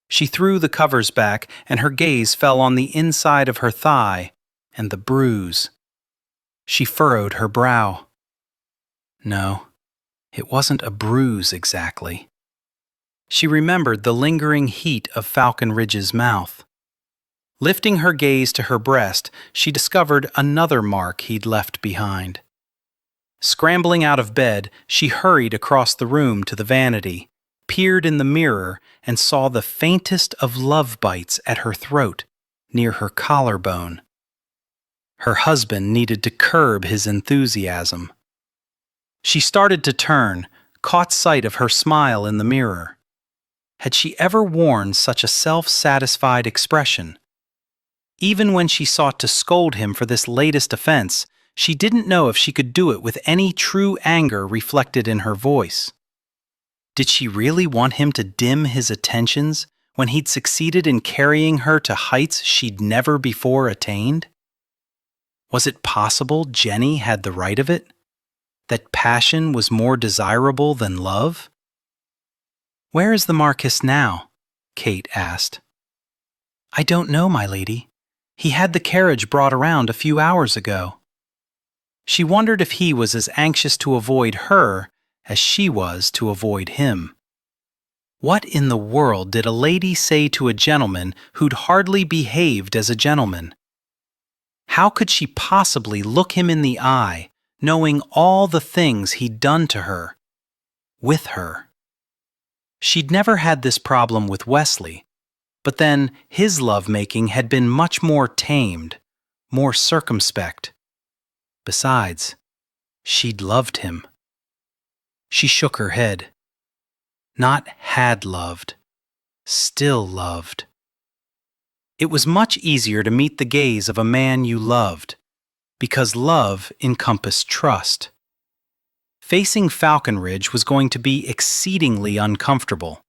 A: She threw the covers back, and her gaze fell on the inside of her thigh and the bruise. She furrowed her brow. No, it wasn't a bruise exactly. She remembered the lingering heat of Falcon Ridge's mouth. Lifting her gaze to her breast, she discovered another mark he'd left behind. Scrambling out of bed, she hurried across the room to the vanity, peered in the mirror, and saw the faintest of love bites at her throat, near her collarbone. Her husband needed to curb his enthusiasm. She started to turn, caught sight of her smile in the mirror. Had she ever worn such a self-satisfied expression? Even when she sought to scold him for this latest offense, she didn't know if she could do it with any true anger reflected in her voice. Did she really want him to dim his attentions when he'd succeeded in carrying her to heights she'd never before attained? Was it possible Jenny had the right of it? That passion was more desirable than love? "Where is the Marquis now?" Kate asked. "I don't know, my lady. He had the carriage brought around a few hours ago." She wondered if he was as anxious to avoid her as she was to avoid him. What in the world did a lady say to a gentleman who'd hardly behaved as a gentleman? How could she possibly look him in the eye, knowing all the things he'd done to her, with her? She'd never had this problem with Wesley, but then his love-making had been much more tamed, more circumspect. Besides, she'd loved him. She shook her head. Not had loved, still loved. It was much easier to meet the gaze of a man you loved, because love encompassed trust. Facing Falconridge was going to be exceedingly uncomfortable.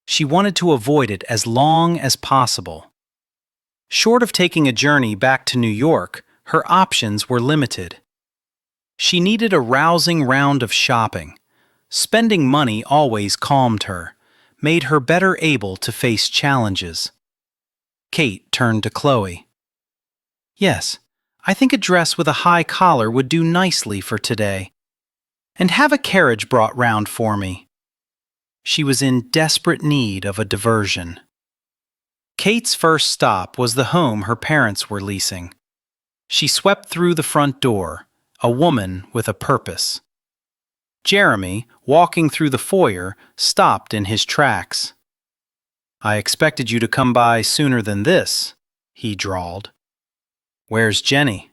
A: She wanted to avoid it as long as possible. Short of taking a journey back to New York, her options were limited. She needed a rousing round of shopping. Spending money always calmed her, made her better able to face challenges. Kate turned to Chloe. "Yes, I think a dress with a high collar would do nicely for today. And have a carriage brought round for me." She was in desperate need of a diversion. Kate's first stop was the home her parents were leasing. She swept through the front door, a woman with a purpose. Jeremy, walking through the foyer, stopped in his tracks. "I expected you to come by sooner than this," he drawled. "Where's Jenny?"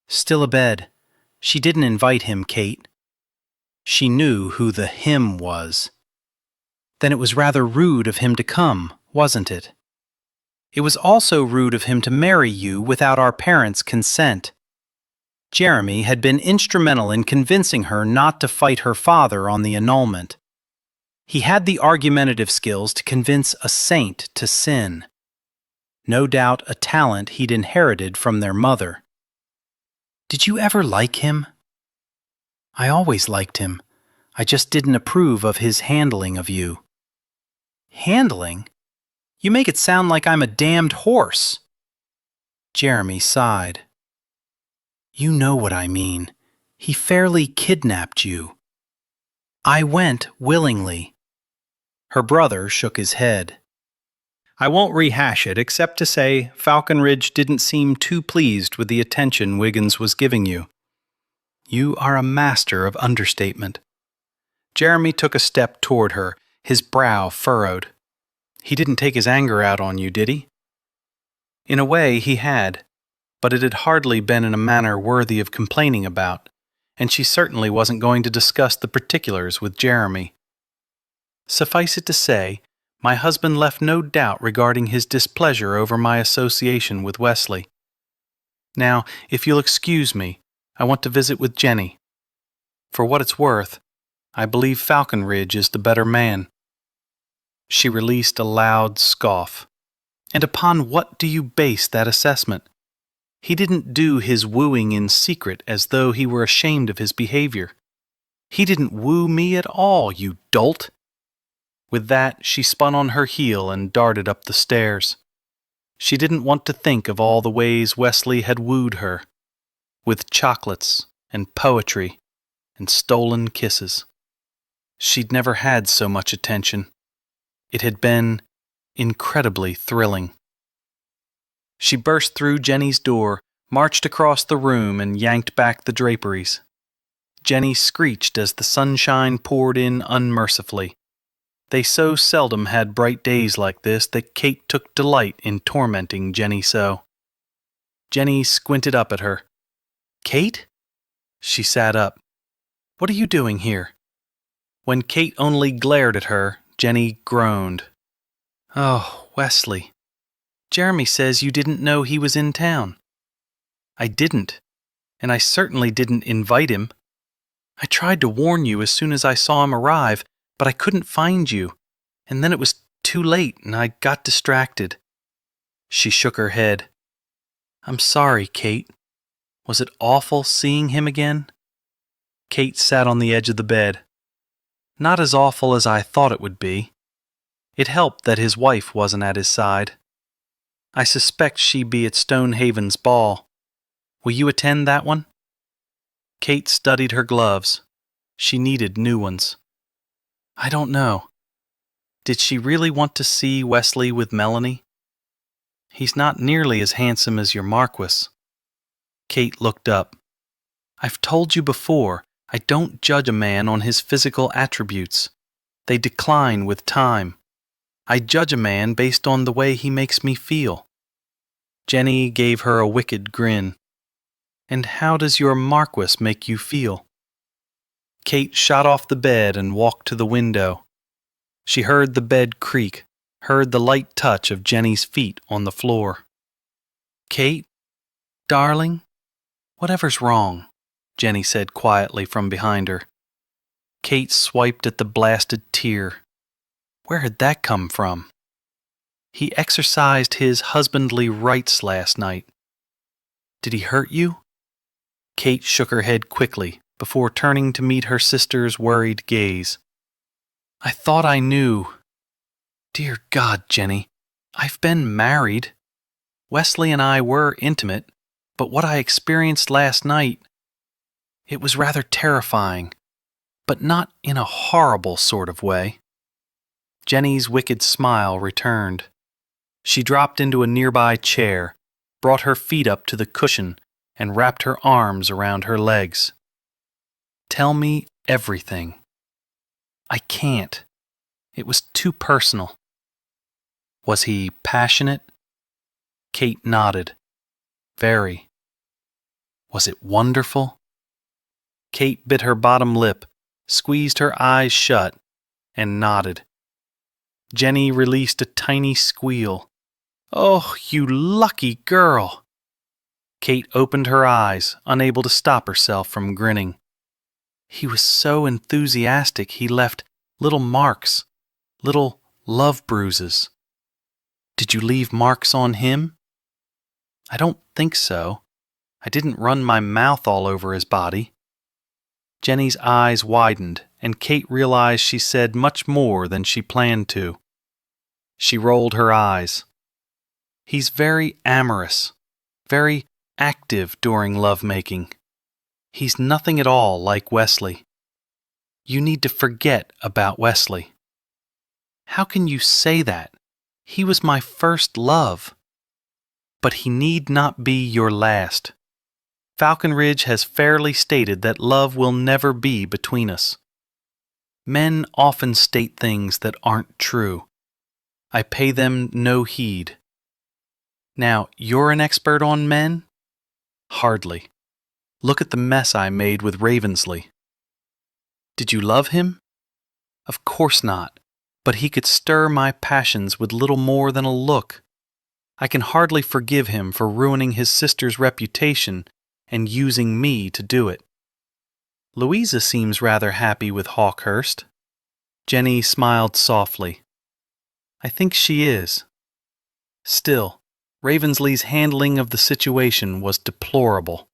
A: "Still abed. She didn't invite him, Kate." She knew who the him was. Then it was rather rude of him to come, wasn't it? It was also rude of him to marry you without our parents' consent. Jeremy had been instrumental in convincing her not to fight her father on the annulment. He had the argumentative skills to convince a saint to sin. No doubt a talent he'd inherited from their mother. "Did you ever like him?" "I always liked him. I just didn't approve of his handling of you." "Handling? You make it sound like I'm a damned horse." Jeremy sighed. "You know what I mean. He fairly kidnapped you." "I went willingly." Her brother shook his head. "I won't rehash it except to say Falconridge didn't seem too pleased with the attention Wiggins was giving you." "You are a master of understatement." Jeremy took a step toward her, his brow furrowed. "He didn't take his anger out on you, did he?" In a way he had, but it had hardly been in a manner worthy of complaining about, and she certainly wasn't going to discuss the particulars with Jeremy. Suffice it to say, my husband left no doubt regarding his displeasure over my association with Wesley. Now, if you'll excuse me, I want to visit with Jenny. For what it's worth, I believe Falconridge is the better man." She released a loud scoff. "And upon what do you base that assessment? He didn't do his wooing in secret as though he were ashamed of his behavior. He didn't woo me at all, you dolt." With that, she spun on her heel and darted up the stairs. She didn't want to think of all the ways Wesley had wooed her, with chocolates and poetry and stolen kisses. She'd never had so much attention. It had been incredibly thrilling. She burst through Jenny's door, marched across the room, and yanked back the draperies. Jenny screeched as the sunshine poured in unmercifully. They so seldom had bright days like this that Kate took delight in tormenting Jenny so. Jenny squinted up at her. "Kate?" She sat up. "What are you doing here?" When Kate only glared at her, Jenny groaned. "Oh, Wesley. Jeremy says you didn't know he was in town." "I didn't.
B: and I certainly didn't invite him. I tried to warn you as soon as I saw him arrive, but I couldn't find you, and then it was too late and I got distracted." She shook her head. "I'm sorry, Kate. Was it awful seeing him again?" Kate sat on the edge of the bed. "Not as awful as I thought it would be. It helped that his wife wasn't at his side. I suspect she'd be at Stonehaven's ball. Will you attend that one?" Kate studied her gloves. She needed new ones. "I don't know. Did she really want to see Wesley with Melanie? He's not nearly as handsome as your Marquis." Kate looked up. "I've told you before, I don't judge a man on his physical attributes. They decline with time. I judge a man based on the way he makes me feel." Jenny gave her a wicked grin. "And how does your Marquis make you feel?" Kate shot off the bed and walked to the window. She heard the bed creak, heard the light touch of Jenny's feet on the floor. "Kate, darling, whatever's wrong?" Jenny said quietly from behind her. Kate swiped at the blasted tear. Where had that come from? "He exercised his husbandly rights last night. Did he hurt you?" Kate shook her head quickly before turning to meet her sister's worried gaze. "I thought I knew. Dear God, Jenny, I've been married. Wesley and I were intimate, but what I experienced last night, it was rather terrifying, but not in a horrible sort of way." Jenny's wicked smile returned. She dropped into a nearby chair, brought her feet up to the cushion, and wrapped her arms around her legs. "Tell me everything." "I can't. It was too personal." "Was he passionate?" Kate nodded. "Very." "Was it wonderful?" Kate bit her bottom lip, squeezed her eyes shut, and nodded. Jenny released a tiny squeal. "Oh, you lucky girl!" Kate opened her eyes, unable to stop herself from grinning. "He was so enthusiastic he left little marks, little love bruises." "Did you leave marks on him?" "I don't think so. I didn't run my mouth all over his body." Jenny's eyes widened, and Kate realized she said much more than she planned to. She rolled her eyes. "He's very amorous, very active during lovemaking. He's nothing at all like Wesley. You need to forget about Wesley." "How can you say that? He was my first love." "But he need not be your last. Falconridge has fairly stated that love will never be between us. Men often state things that aren't true. I pay them no heed. Now, you're an expert on men?" "Hardly. Look at the mess I made with Ravensley." "Did you love him?" "Of course not, but he could stir my passions with little more than a look. I can hardly forgive him for ruining his sister's reputation and using me to do it." "Louisa seems rather happy with Hawkhurst." Jenny smiled softly. "I think she is. Still, Ravensley's handling of the situation was deplorable.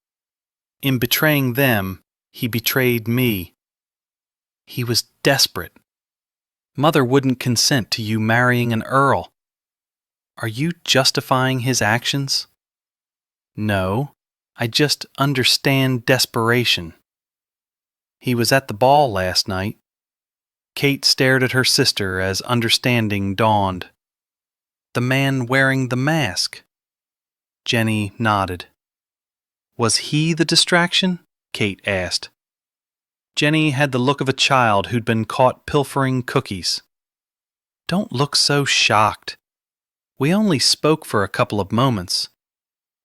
B: In betraying them, he betrayed me. He was desperate. Mother wouldn't consent to you marrying an earl. Are you justifying his actions?" "No, I just understand desperation." "He was at the ball last night." Kate stared at her sister as understanding dawned. "The man wearing the mask?" Jenny nodded. "Was he the distraction?" Kate asked. Jenny had the look of a child who'd been caught pilfering cookies. "Don't look so shocked. We only spoke for a couple of moments.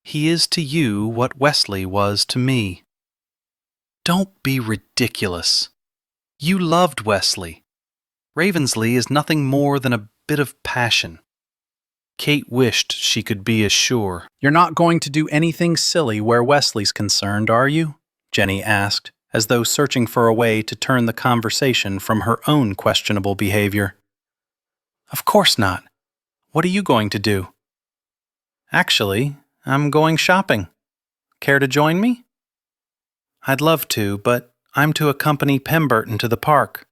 B: He is to you what Wesley was to me." "Don't be ridiculous. You loved Wesley. Ravensley is nothing more than a bit of passion." Kate wished she could be as sure.
A: "You're not going to do anything silly where Wesley's concerned, are you?" Jenny asked, as though searching for a way to turn the conversation from her own questionable behavior. "Of course not. What are you going to do?" "Actually, I'm going shopping. Care to join me?" "I'd love to, but I'm to accompany Pemberton to the park."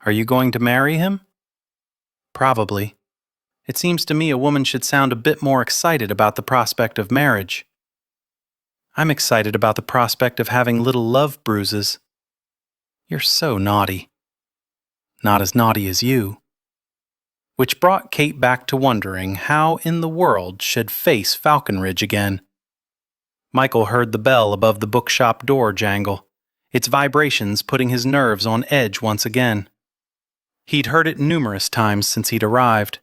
A: "Are you going to marry him?" "Probably. It seems to me a woman should sound a bit more excited about the prospect of marriage." "I'm excited about the prospect of having little love bruises." "You're so naughty." "Not as naughty as you." Which brought Kate back to wondering how in the world she'd face Falconridge again. Michael heard the bell above the bookshop door jangle, its vibrations putting his nerves on edge once again. He'd heard it numerous times since he'd arrived.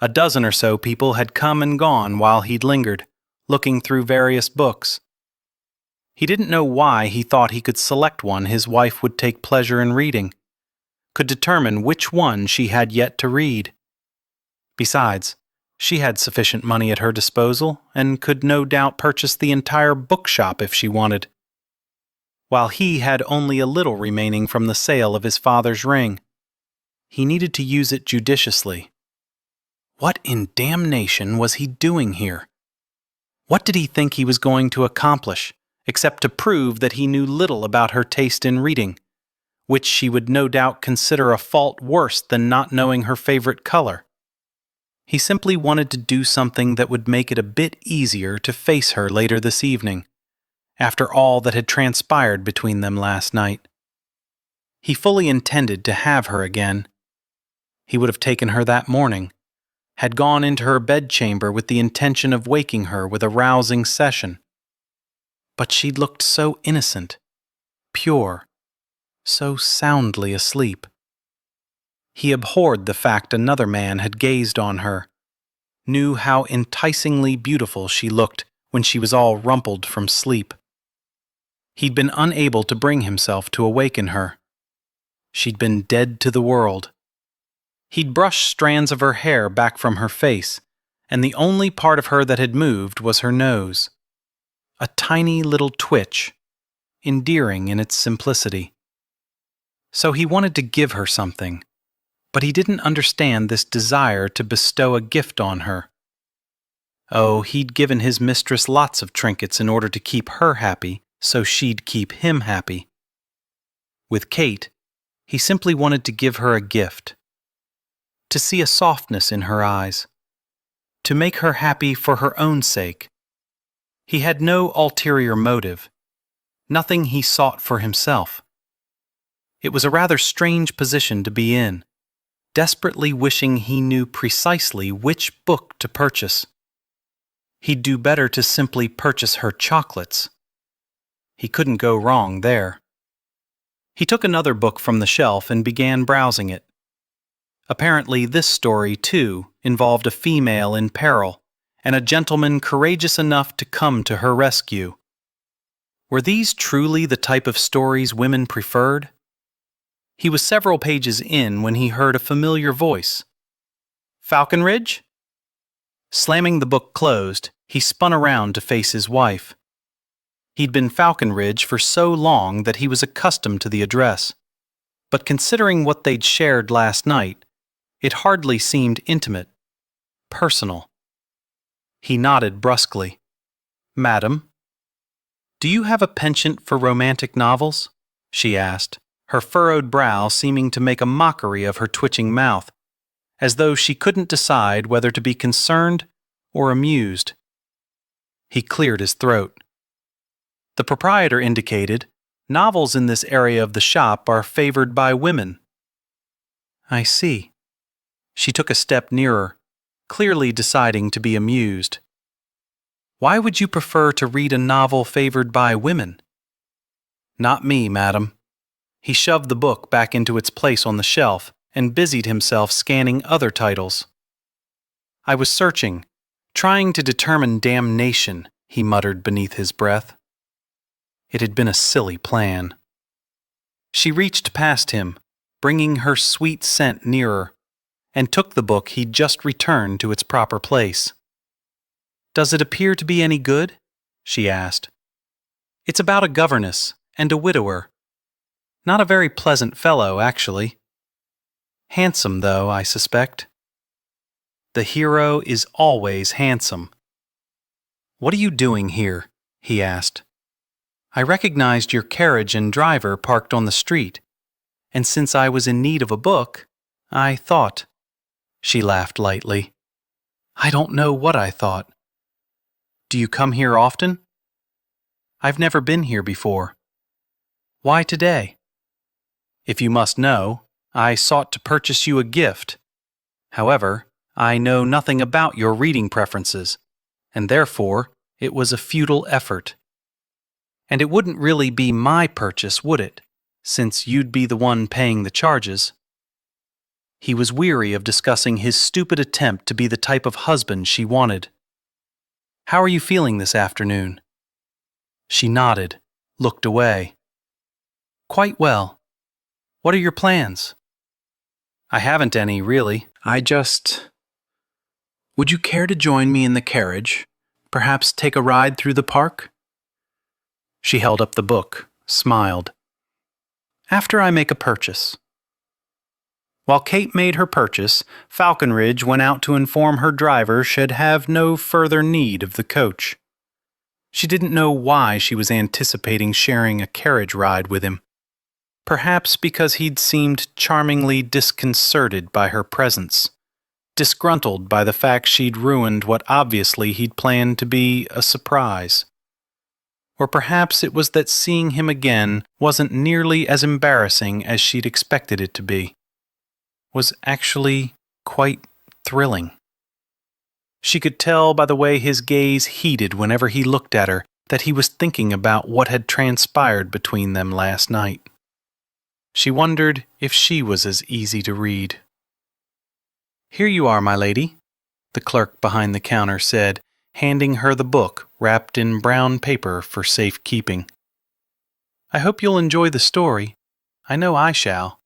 A: A dozen or so people had come and gone while he'd lingered, looking through various books. He didn't know why he thought he could select one his wife would take pleasure in reading, could determine which one she had yet to read. Besides, she had sufficient money at her disposal and could no doubt purchase the entire bookshop if she wanted, while he had only a little remaining from the sale of his father's ring. He needed to use it judiciously. What in damnation was he doing here? What did he think he was going to accomplish, except to prove that he knew little about her taste in reading, which she would no doubt consider a fault worse than not knowing her favorite color? He simply wanted to do something that would make it a bit easier to face her later this evening, after all that had transpired between them last night. He fully intended to have her again. He would have taken her that morning, had gone into her bedchamber with the intention of waking her with a rousing session. But she'd looked so innocent, pure, so soundly asleep. He abhorred the fact another man had gazed on her, knew how enticingly beautiful she looked when she was all rumpled from sleep. He'd been unable to bring himself to awaken her. She'd been dead to the world. He'd brushed strands of her hair back from her face, and the only part of her that had moved was her nose. A tiny little twitch, endearing in its simplicity. So he wanted to give her something, but he didn't understand this desire to bestow a gift on her. Oh, he'd given his mistress lots of trinkets in order to keep her happy, so she'd keep him happy. With Kate, he simply wanted to give her a gift. To see a softness in her eyes. To make her happy for her own sake. He had no ulterior motive. Nothing he sought for himself. It was a rather strange position to be in, desperately wishing he knew precisely which book to purchase. He'd do better to simply purchase her chocolates. He couldn't go wrong there. He took another book from the shelf and began browsing it. Apparently this story, too, involved a female in peril, and a gentleman courageous enough to come to her rescue. Were these truly the type of stories women preferred? He was several pages in when he heard a familiar voice. "Falconridge?" Slamming the book closed, he spun around to face his wife. He'd been Falconridge for so long that he was accustomed to the address, but considering what they'd shared last night, it hardly seemed intimate, personal. He nodded brusquely. "Madam." "Do you have a penchant for romantic novels?" she asked, her furrowed brow seeming to make a mockery of her twitching mouth, as though she couldn't decide whether to be concerned or amused. He cleared his throat. The proprietor indicated, "Novels in this area of the shop are favored by women." "I see." She took a step nearer, clearly deciding to be amused. "Why would you prefer to read a novel favored by women?" "Not me, madam." He shoved the book back into its place on the shelf and busied himself scanning other titles. "I was searching, trying to determine damnation," he muttered beneath his breath. It had been a silly plan. She reached past him, bringing her sweet scent nearer, and took the book he'd just returned to its proper place. "Does it appear to be any good?" she asked. "It's about a governess and a widower. Not a very pleasant fellow, actually. Handsome, though, I suspect. The hero is always handsome." "What are you doing here?" he asked. "I recognized your carriage and driver parked on the street, and since I was in need of a book, I thought—" She laughed lightly. "I don't know what I thought." "Do you come here often?" "I've never been here before." "Why today?" "If you must know, I sought to purchase you a gift. However, I know nothing about your reading preferences, and therefore it was a futile effort. And it wouldn't really be my purchase, would it, since you'd be the one paying the charges?" He was weary of discussing his stupid attempt to be the type of husband she wanted. "How are you feeling this afternoon?" She nodded, looked away. "Quite well. What are your plans?" "I haven't any, really. Would you care to join me in the carriage? Perhaps take a ride through the park?" She held up the book, smiled. "After I make a purchase." While Kate made her purchase, Falconridge went out to inform her driver she'd have no further need of the coach. She didn't know why she was anticipating sharing a carriage ride with him. Perhaps because he'd seemed charmingly disconcerted by her presence, disgruntled by the fact she'd ruined what obviously he'd planned to be a surprise. Or perhaps it was that seeing him again wasn't nearly as embarrassing as she'd expected it to be. Was actually quite thrilling. She could tell by the way his gaze heated whenever he looked at her that he was thinking about what had transpired between them last night. She wondered if she was as easy to read. "Here you are, my lady," the clerk behind the counter said, handing her the book wrapped in brown paper for safekeeping. "I hope you'll enjoy the story. I know I shall.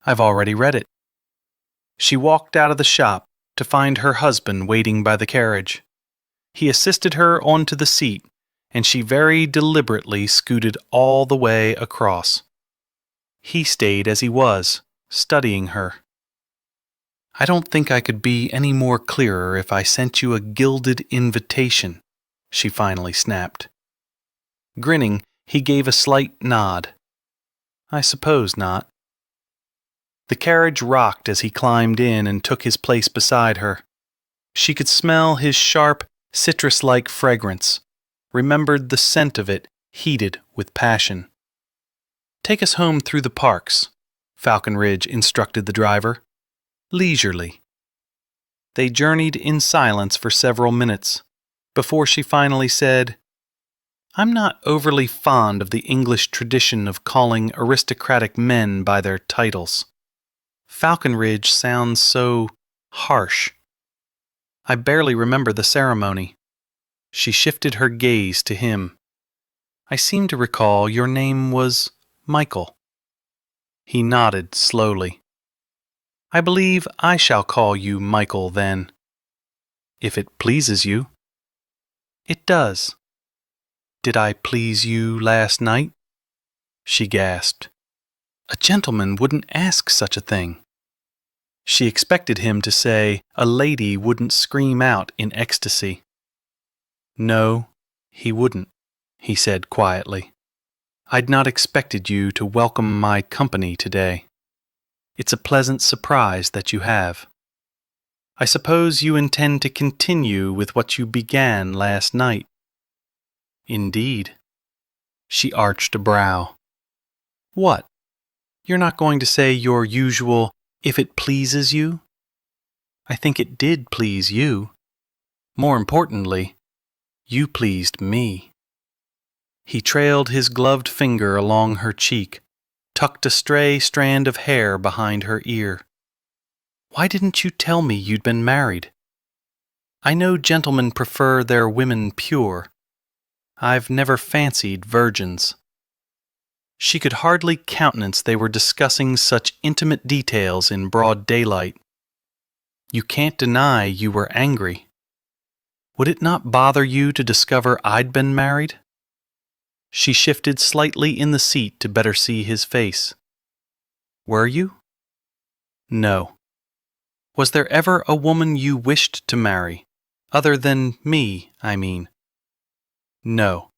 A: I've already read it." She walked out of the shop to find her husband waiting by the carriage. He assisted her onto the seat, and she very deliberately scooted all the way across. He stayed as he was, studying her. "I don't think I could be any more clearer if I sent you a gilded invitation," she finally snapped. Grinning, he gave a slight nod. "I suppose not." The carriage rocked as he climbed in and took his place beside her. She could smell his sharp, citrus-like fragrance, remembered the scent of it, heated with passion. "Take us home through the parks," Falconridge instructed the driver. "Leisurely." They journeyed in silence for several minutes, before she finally said, "I'm not overly fond of the English tradition of calling aristocratic men by their titles. Falconridge sounds so harsh. I barely remember the ceremony." She shifted her gaze to him. "I seem to recall your name was Michael." He nodded slowly. "I believe I shall call you Michael then." "If it pleases you." "It does." "Did I please you last night?" She gasped. A gentleman wouldn't ask such a thing. She expected him to say a lady wouldn't scream out in ecstasy. "No, he wouldn't," he said quietly. "I'd not expected you to welcome my company today. It's a pleasant surprise that you have. I suppose you intend to continue with what you began last night." "Indeed." She arched a brow. "What? You're not going to say your usual, 'if it pleases you'?" "I think it did please you. More importantly, you pleased me." He trailed his gloved finger along her cheek, tucked a stray strand of hair behind her ear. "Why didn't you tell me you'd been married? I know gentlemen prefer their women pure. I've never fancied virgins." She could hardly countenance they were discussing such intimate details in broad daylight,
B: You can't deny you were angry. Would it not bother you to discover I'd been married? She shifted slightly in the seat to better see his face. Were you? No. Was there ever a woman you wished to marry? Other than me, I mean. No.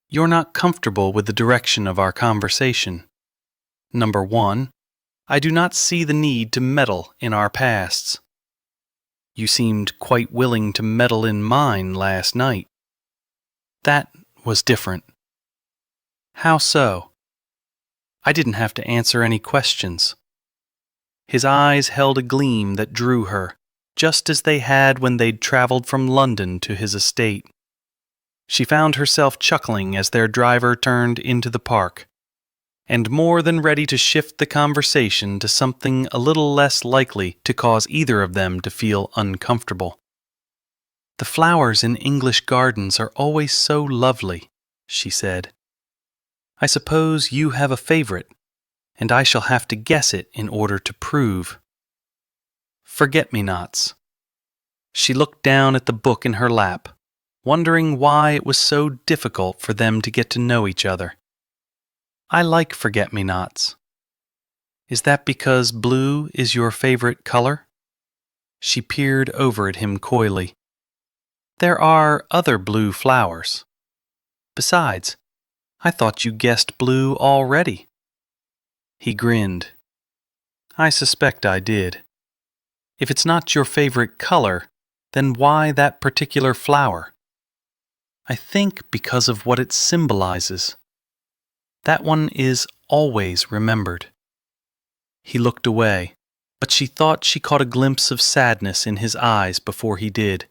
B: You're not comfortable with the direction of our conversation. Number 1, I do not see the need to meddle in our pasts. You seemed quite willing to meddle in mine last night. That was different. How so? I didn't have to answer any questions. His eyes held a gleam that drew her, just as they had when they'd traveled from London to his estate. She found herself chuckling as their driver turned into the park, and more than ready to shift the conversation to something a little less likely to cause either of them to feel uncomfortable. The flowers in English gardens are always so lovely, she said. I suppose you have a favorite, and I shall have to guess it in order to prove. Forget-me-nots. She looked down at the book in her lap, wondering why it was so difficult for them to get to know each other. I like forget-me-nots. Is that because blue is your favorite color? She peered over at him coyly. There are other blue flowers. Besides, I thought you guessed blue already. He grinned. I suspect I did. If it's not your favorite color, then why that particular flower? I think because of what it symbolizes. That one is always remembered. He looked away, but she thought she caught a glimpse of sadness in his eyes before he did.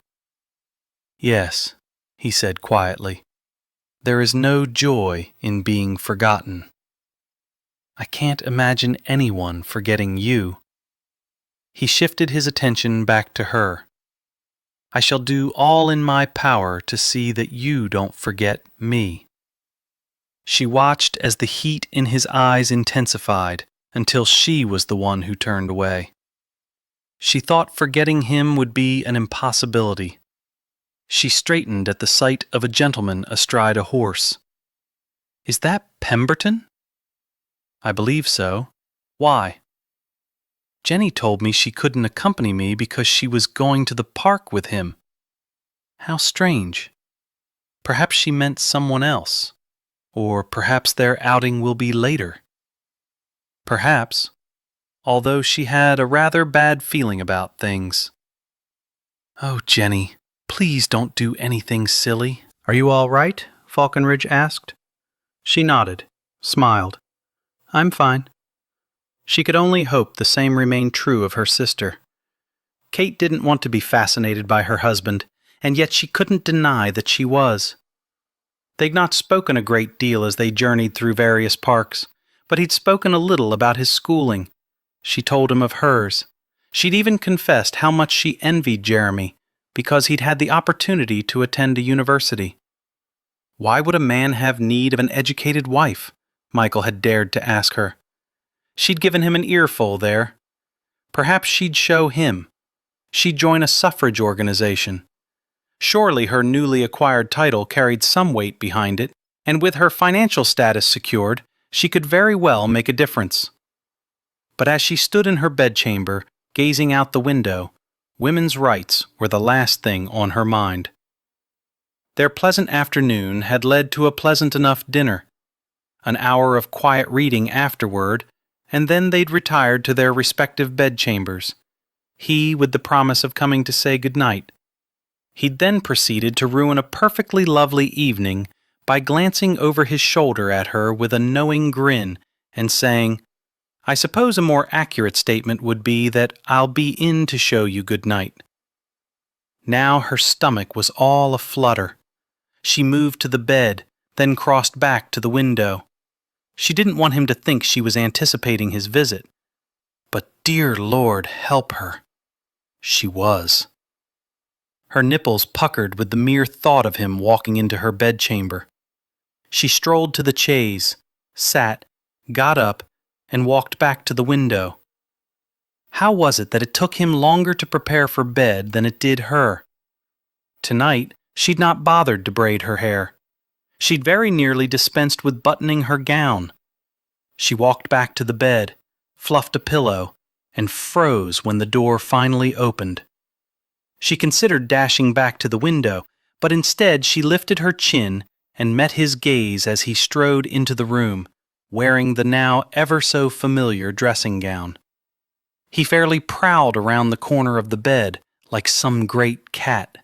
B: Yes, he said quietly. There is no joy in being forgotten. I can't imagine anyone forgetting you. He shifted his attention back to her. I shall do all in my power to see that you don't forget me. She watched as the heat in his eyes intensified until she was the one who turned away. She thought forgetting him would be an impossibility. She straightened at the sight of a gentleman astride a horse. Is that Pemberton? I believe so. Why? Jenny told me she couldn't accompany me because she was going to the park with him. How strange. Perhaps she meant someone else. Or perhaps their outing will be later. Perhaps, although she had a rather bad feeling about things. Oh, Jenny, please don't do anything silly.
A: Are you all right? Falconridge asked. She nodded, smiled. I'm fine. She could only hope the same remained true of her sister. Kate didn't want to be fascinated by her husband, and yet she couldn't deny that she was. They'd not spoken a great deal as they journeyed through various parks, but he'd spoken a little about his schooling. She told him of hers. She'd even confessed how much she envied Jeremy, because he'd had the opportunity to attend a university. Why would a man have need of an educated wife? Michael had dared to ask her. She'd given him an earful there. Perhaps she'd show him. She'd join a suffrage organization. Surely her newly acquired title carried some weight behind it, and with her financial status secured, she could very well make a difference. But as she stood in her bedchamber, gazing out the window, women's rights were the last thing on her mind. Their pleasant afternoon had led to a pleasant enough dinner. An hour of quiet reading afterward, and then they'd retired to their respective bedchambers, he with the promise of coming to say good night. He'd then proceeded to ruin a perfectly lovely evening by glancing over his shoulder at her with a knowing grin and saying, I suppose a more accurate statement would be that I'll be in to show you good night. Now her stomach was all aflutter. She moved to the bed, then crossed back to the window. She didn't want him to think she was anticipating his visit. But dear Lord help her. She was. Her nipples puckered with the mere thought of him walking into her bedchamber. She strolled to the chaise, sat, got up, and walked back to the window. How was it that it took him longer to prepare for bed than it did her? Tonight, she'd not bothered to braid her hair. She'd very nearly dispensed with buttoning her gown. She walked back to the bed, fluffed a pillow, and froze when the door finally opened. She considered dashing back to the window, but instead she lifted her chin and met his gaze as he strode into the room, wearing the now ever so familiar dressing gown. He fairly prowled around the corner of the bed like some great cat.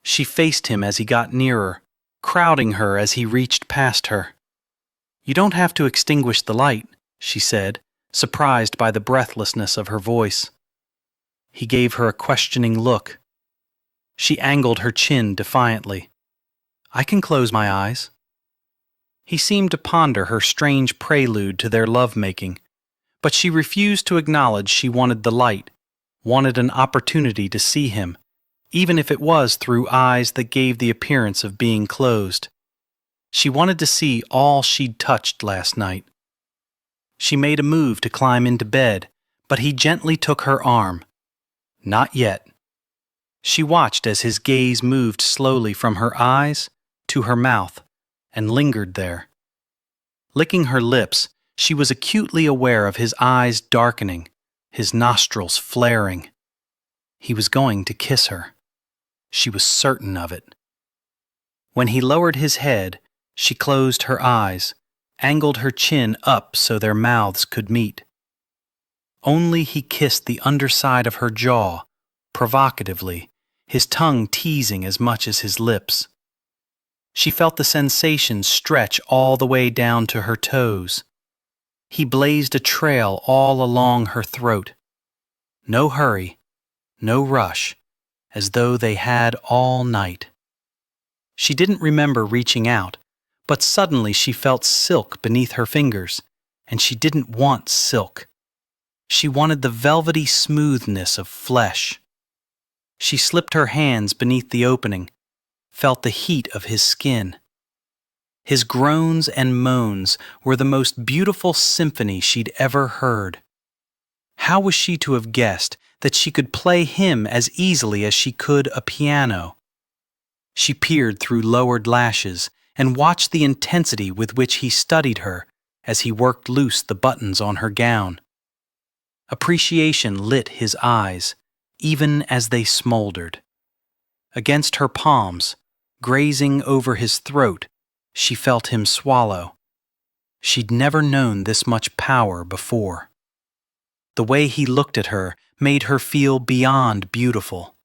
A: She faced him as he got nearer, crowding her as he reached past her. "You don't have to extinguish the light," she said, surprised by the breathlessness of her voice. He gave her a questioning look. She angled her chin defiantly. "I can close my eyes." He seemed to ponder her strange prelude to their love-making, but she refused to acknowledge she wanted the light, wanted an opportunity to see him, even if it was through eyes that gave the appearance of being closed. She wanted to see all she'd touched last night. She made a move to climb into bed, but he gently took her arm. "Not yet." She watched as his gaze moved slowly from her eyes to her mouth and lingered there. Licking her lips, she was acutely aware of his eyes darkening, his nostrils flaring. He was going to kiss her. She was certain of it. When he lowered his head, she closed her eyes, angled her chin up so their mouths could meet. Only he kissed the underside of her jaw, provocatively, his tongue teasing as much as his lips. She felt the sensation stretch all the way down to her toes. He blazed a trail all along her throat. No hurry, no rush, as though they had all night. She didn't remember reaching out, but suddenly she felt silk beneath her fingers, and she didn't want silk. She wanted the velvety smoothness of flesh. She slipped her hands beneath the opening, felt the heat of his skin. His groans and moans were the most beautiful symphony she'd ever heard. How was she to have guessed that she could play him as easily as she could a piano? She peered through lowered lashes and watched the intensity with which he studied her as he worked loose the buttons on her gown. Appreciation lit his eyes, even as they smoldered. Against her palms, grazing over his throat, she felt him swallow. She'd never known this much power before. The way he looked at her made her feel beyond beautiful,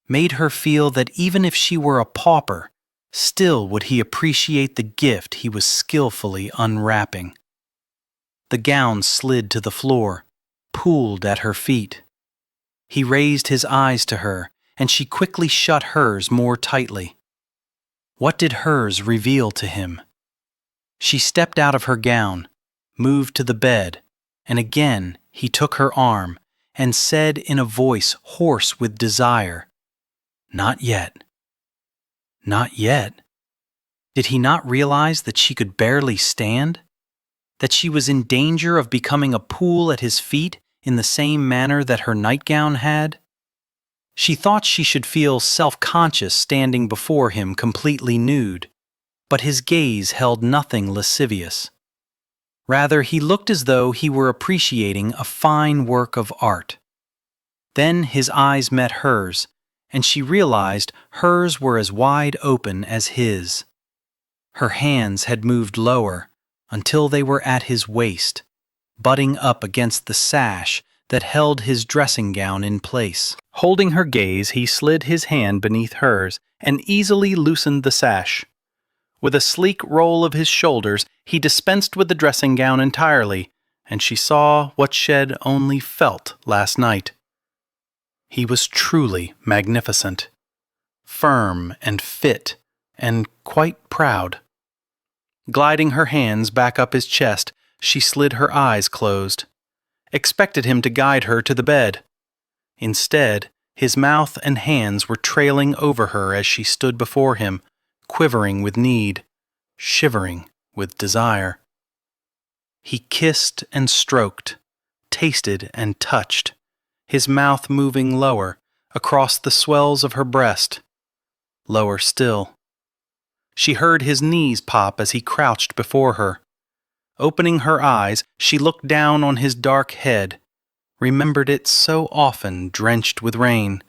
A: made her feel that even if she were a pauper, still would he appreciate the gift he was skillfully unwrapping. The gown slid to the floor, pooled at her feet. He raised his eyes to her, and she quickly shut hers more tightly. What did hers reveal to him? She stepped out of her gown, moved to the bed, and again he took her arm and said in a voice hoarse with desire, "Not yet." Not yet. Did he not realize that she could barely stand? That she was in danger of becoming a pool at his feet in the same manner that her nightgown had? She thought she should feel self-conscious standing before him completely nude, but his gaze held nothing lascivious. Rather, he looked as though he were appreciating a fine work of art. Then his eyes met hers, and she realized hers were as wide open as his. Her hands had moved lower until they were at his waist, butting up against the sash that held his dressing gown in place. Holding her gaze, he slid his hand beneath hers and easily loosened the sash. With a sleek roll of his shoulders, he dispensed with the dressing gown entirely, and she saw what she had only felt last night. He was truly magnificent, firm and fit, and quite proud. Gliding her hands back up his chest, she slid her eyes closed, expected him to guide her to the bed. Instead, his mouth and hands were trailing over her as she stood before him, quivering with need, shivering with desire. He kissed and stroked, tasted and touched, his mouth moving lower, across the swells of her breast. Lower still. She heard his knees pop as he crouched before her. Opening her eyes, she looked down on his dark head, remembered it so often drenched with rain.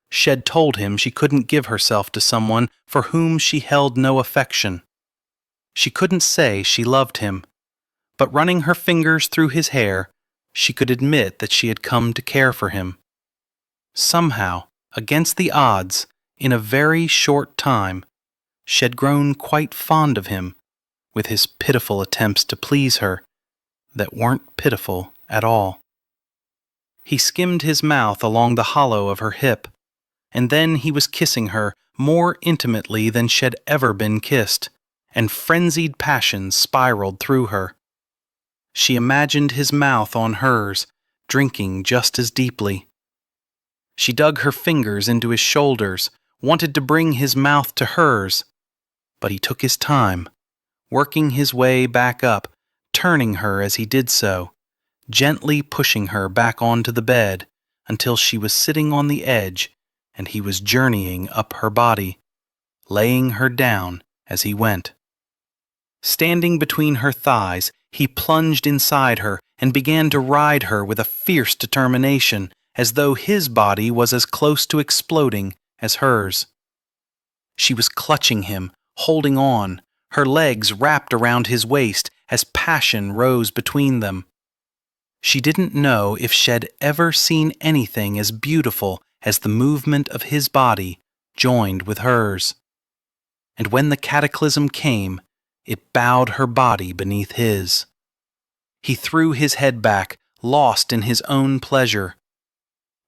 A: Shed told him she couldn't give herself to someone for whom she held no affection. She couldn't say she loved him, but running her fingers through his hair, she could admit that she had come to care for him. Somehow, against the odds, in a very short time, she had grown quite fond of him, with his pitiful attempts to please her, that weren't pitiful at all. He skimmed his mouth along the hollow of her hip, and then he was kissing her more intimately than she'd ever been kissed, and frenzied passion spiraled through her. She imagined his mouth on hers, drinking just as deeply. She dug her fingers into his shoulders, wanted to bring his mouth to hers, but he took his time, working his way back up, turning her as he did so, gently pushing her back onto the bed until she was sitting on the edge and he was journeying up her body, laying her down as he went. Standing between her thighs, he plunged inside her and began to ride her with a fierce determination, as though his body was as close to exploding as hers. She was clutching him, holding on, her legs wrapped around his waist as passion rose between them. She didn't know if she'd ever seen anything as beautiful as the movement of his body joined with hers. And when the cataclysm came, it bowed her body beneath his. He threw his head back, lost in his own pleasure.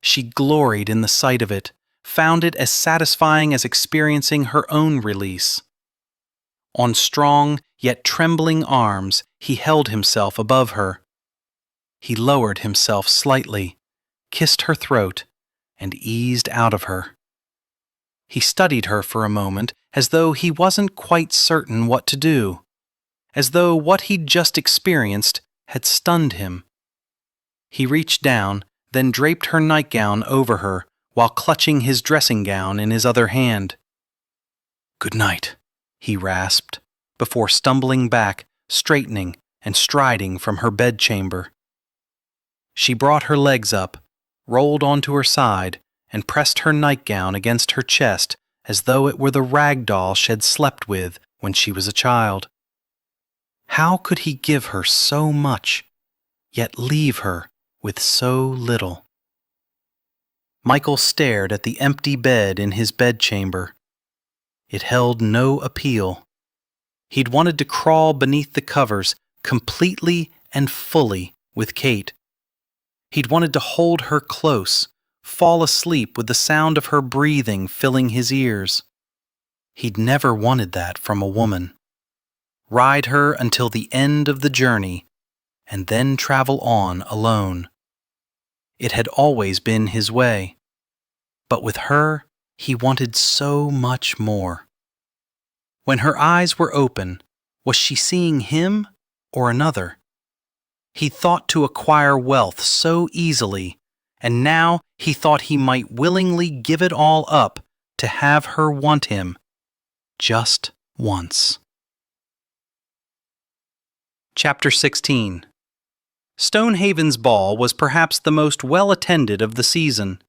A: She gloried in the sight of it, found it as satisfying as experiencing her own release. On strong yet trembling arms, he held himself above her. He lowered himself slightly, kissed her throat, and eased out of her. He studied her for a moment as though he wasn't quite certain what to do, as though what he'd just experienced had stunned him. He reached down, then draped her nightgown over her while clutching his dressing gown in his other hand. "Good night," he rasped, before stumbling back, straightening, and striding from her bedchamber. She brought her legs up, rolled onto her side, and pressed her nightgown against her chest as though it were the rag doll she'd slept with when she was a child. How could he give her so much, yet leave her with so little? Michael stared at the empty bed in his bedchamber. It held no appeal. He'd wanted to crawl beneath the covers completely and fully with Kate. He'd wanted to hold her close, fall asleep with the sound of her breathing filling his ears. He'd never wanted that from a woman. Ride her until the end of the journey, and then travel on alone. It had always been his way. But with her, he wanted so much more. When her eyes were open, was she seeing him or another? He thought to acquire wealth so easily, and now he thought he might willingly give it all up to have her want him just once. Chapter 16. Stonehaven's ball was perhaps the most well-attended of the season.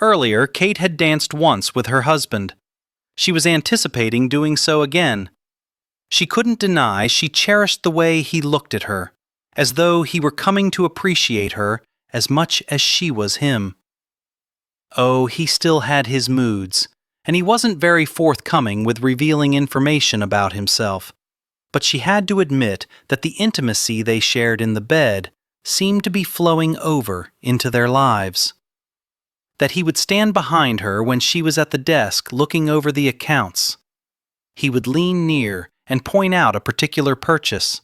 A: Earlier, Kate had danced once with her husband. She was anticipating doing so again. She couldn't deny she cherished the way he looked at her, as though he were coming to appreciate her as much as she was him. Oh, he still had his moods, and he wasn't very forthcoming with revealing information about himself. But she had to admit that the intimacy they shared in the bed seemed to be flowing over into their lives. That he would stand behind her when she was at the desk looking over the accounts. He would lean near and point out a particular purchase.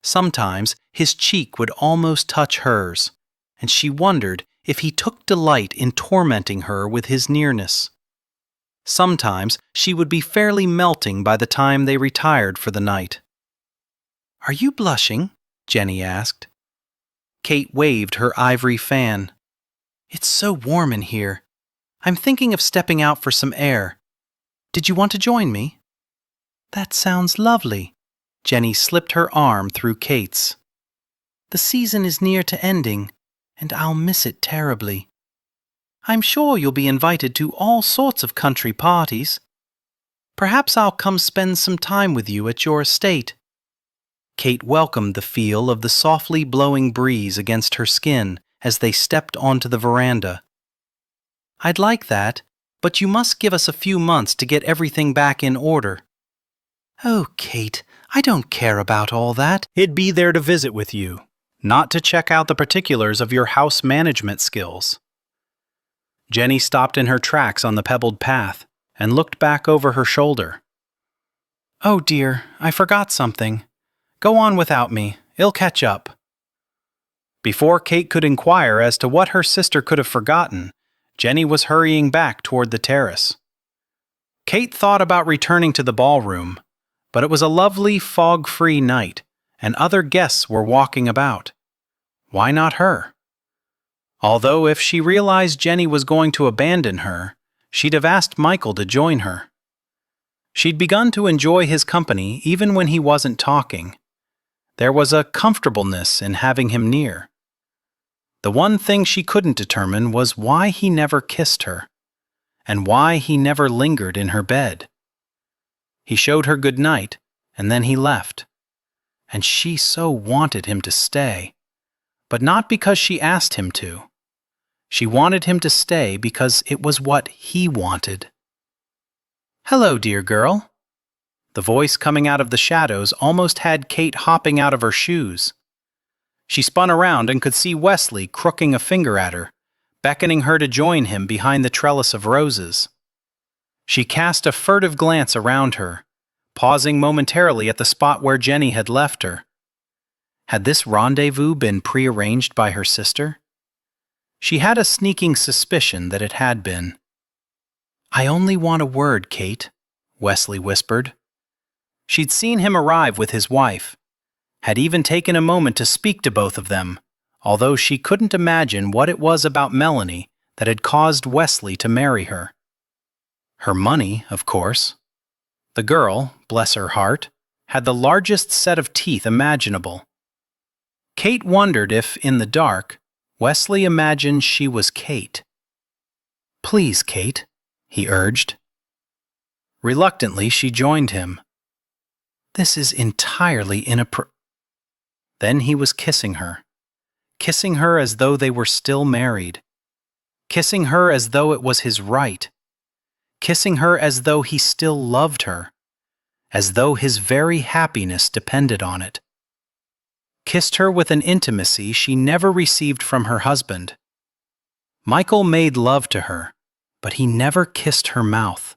A: Sometimes his cheek would almost touch hers, and she wondered if he took delight in tormenting her with his nearness. Sometimes she would be fairly melting by the time they retired for the night. "Are you blushing?" Jenny asked. Kate waved her ivory fan. "It's so warm in here. I'm thinking of stepping out for some air. Did you want to join me?" "That sounds lovely." Jenny slipped her arm through Kate's. "The season is near to ending, and I'll miss it terribly. I'm sure you'll be invited to all sorts of country parties. Perhaps I'll come spend some time with you at your estate." Kate welcomed the feel of the softly blowing breeze against her skin as they stepped onto the veranda. "I'd like that, but you must give us a few months to get everything back in order." "Oh, Kate, I don't care about all that."
B: He'd be there to visit with you, not to check out the particulars of your house management skills. Jenny stopped in her tracks on the pebbled path and looked back over her shoulder.
A: "Oh dear, I forgot something. Go on without me. It'll catch up."
B: Before Kate could inquire as to what her sister could have forgotten, Jenny was hurrying back toward the terrace. Kate thought about returning to the ballroom, but it was a lovely fog-free night, and other guests were walking about. Why not her? Although if she realized Jenny was going to abandon her, she'd have asked Michael to join her. She'd begun to enjoy his company even when he wasn't talking. There was a comfortableness in having him near. The one thing she couldn't determine was why he never kissed her, and why he never lingered in her bed. He showed her good night, and then he left. And she so wanted him to stay, but not because she asked him to. She wanted him to stay because it was what he wanted.
A: "Hello, dear girl."
B: The voice coming out of the shadows almost had Kate hopping out of her shoes. She spun around and could see Wesley crooking a finger at her, beckoning her to join him behind the trellis of roses. She cast a furtive glance around her, pausing momentarily at the spot where Jenny had left her. Had this rendezvous been prearranged by her sister? She had a sneaking suspicion that it had been.
A: "I only want a word, Kate," Wesley whispered.
B: She'd seen him arrive with his wife, had even taken a moment to speak to both of them, although she couldn't imagine what it was about Melanie that had caused Wesley to marry her. Her money, of course. The girl, bless her heart, had the largest set of teeth imaginable. Kate wondered if, in the dark, Wesley imagined she was Kate.
A: "Please, Kate," he urged.
B: Reluctantly, she joined him.
A: "This is entirely
B: Then he was kissing her as though they were still married, kissing her as though it was his right, kissing her as though he still loved her, as though his very happiness depended on it. Kissed her with an intimacy she never received from her husband. Michael made love to her, but he never kissed her mouth.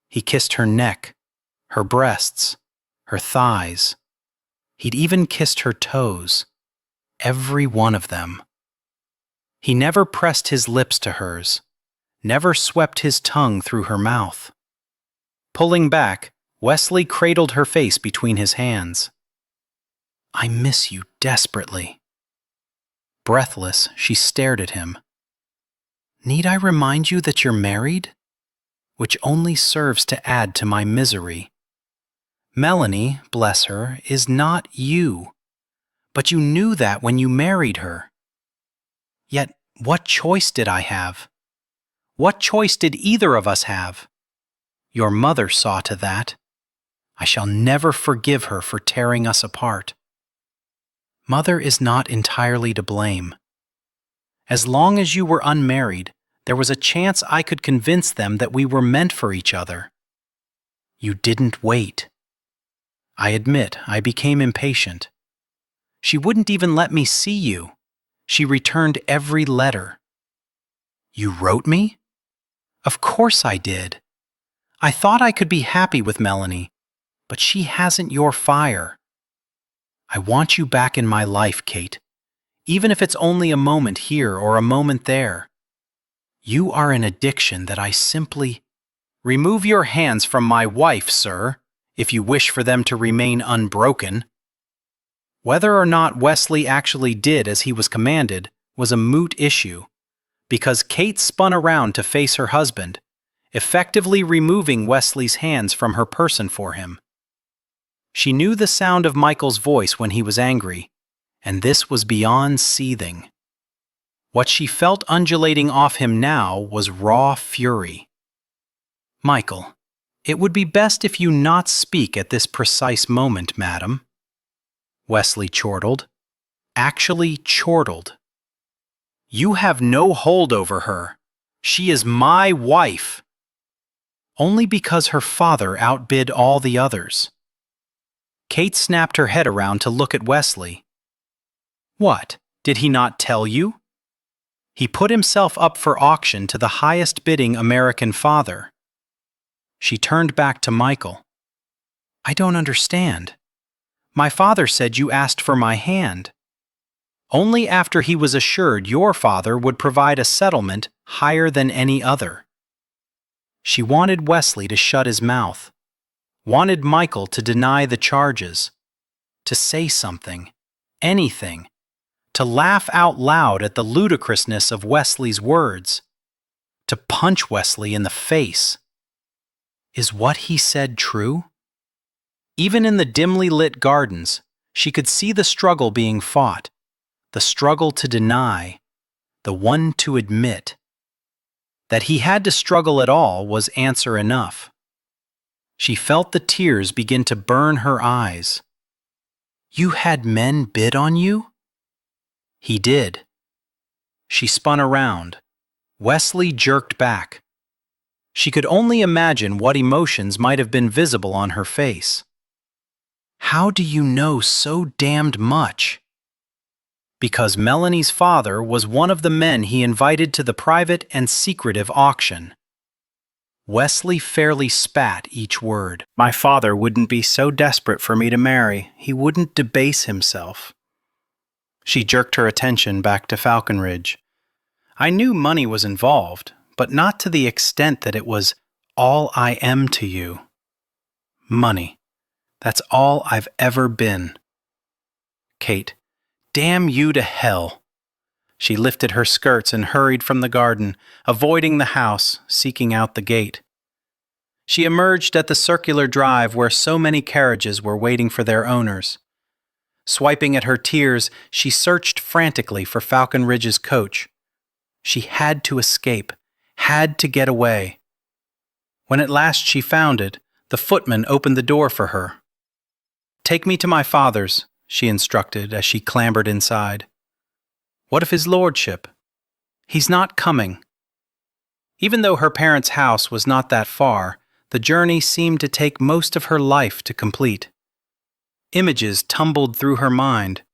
B: He kissed her neck, her breasts, her thighs. He'd even kissed her toes, every one of them. He never pressed his lips to hers, never swept his tongue through her mouth. Pulling back, Wesley cradled her face between his hands.
A: "I miss you desperately."
B: Breathless, she stared at him.
A: "Need I remind you that you're married?"
B: "Which only serves to add to my misery. Melanie, bless her, is not you. But you knew that when you married her. Yet, what choice did I have? What choice did either of us have? Your mother saw to that. I shall never forgive her for tearing us apart.
A: Mother is not entirely to blame.
B: As long as you were unmarried, there was a chance I could convince them that we were meant for each other. You didn't wait. I admit I became impatient. She wouldn't even let me see you. She returned every letter." "You wrote me?" "Of course I did. I thought I could be happy with Melanie, but she hasn't your fire. I want you back in my life, Kate, even if it's only a moment here or a moment there. You are an addiction that I simply—" "Remove your hands from my wife, sir, if you wish for them to remain unbroken."
A: Whether or not Wesley actually did as he was commanded was a moot issue, because Kate spun around to face her husband, effectively removing Wesley's hands from her person for him. She knew the sound of Michael's voice when he was angry, and this was beyond seething. What she felt undulating off him now was raw fury. "Michael, it would be best if you not speak at this precise moment, madam," Wesley chortled. Actually chortled. "You have no hold over her. She is my wife." Only because her father outbid all the others. Kate snapped her head around to look at Wesley. "What, did he not tell you? He put himself up for auction to the highest bidding American father." She turned back to Michael. "I don't understand. My father said you asked for my hand. Only after he was assured your father would provide a settlement higher than any other." She wanted Wesley to shut his mouth, wanted Michael to deny the charges, to say something, anything, to laugh out loud at the ludicrousness of Wesley's words, to punch Wesley in the face. Is what he said true? Even in the dimly lit gardens, she could see the struggle being fought, the struggle to deny, the one to admit. That he had to struggle at all was answer enough. She felt the tears begin to burn her eyes. "You had men bid on you?" "He did." She spun around. Wesley jerked back. She could only imagine what emotions might have been visible on her face. "How do you know so damned much?" "Because Melanie's father was one of the men he invited to the private and secretive auction." Wesley fairly spat each word. "My father wouldn't be so desperate for me to marry. He wouldn't debase himself." She jerked her attention back to Falconridge. "I knew money was involved, but not to the extent that it was all I am to you. Money. That's all I've ever been." "Kate, damn you to hell." She lifted her skirts and hurried from the garden, avoiding the house, seeking out the gate. She emerged at the circular drive where so many carriages were waiting for their owners. Swiping at her tears, she searched frantically for Falconridge's coach. She had to escape, had to get away. When at last she found it, the footman opened the door for her. "Take me to my father's," she instructed as she clambered inside. "What of his lordship?" "He's not coming." Even though her parents' house was not that far, the journey seemed to take most of her life to complete. Images tumbled through her mind.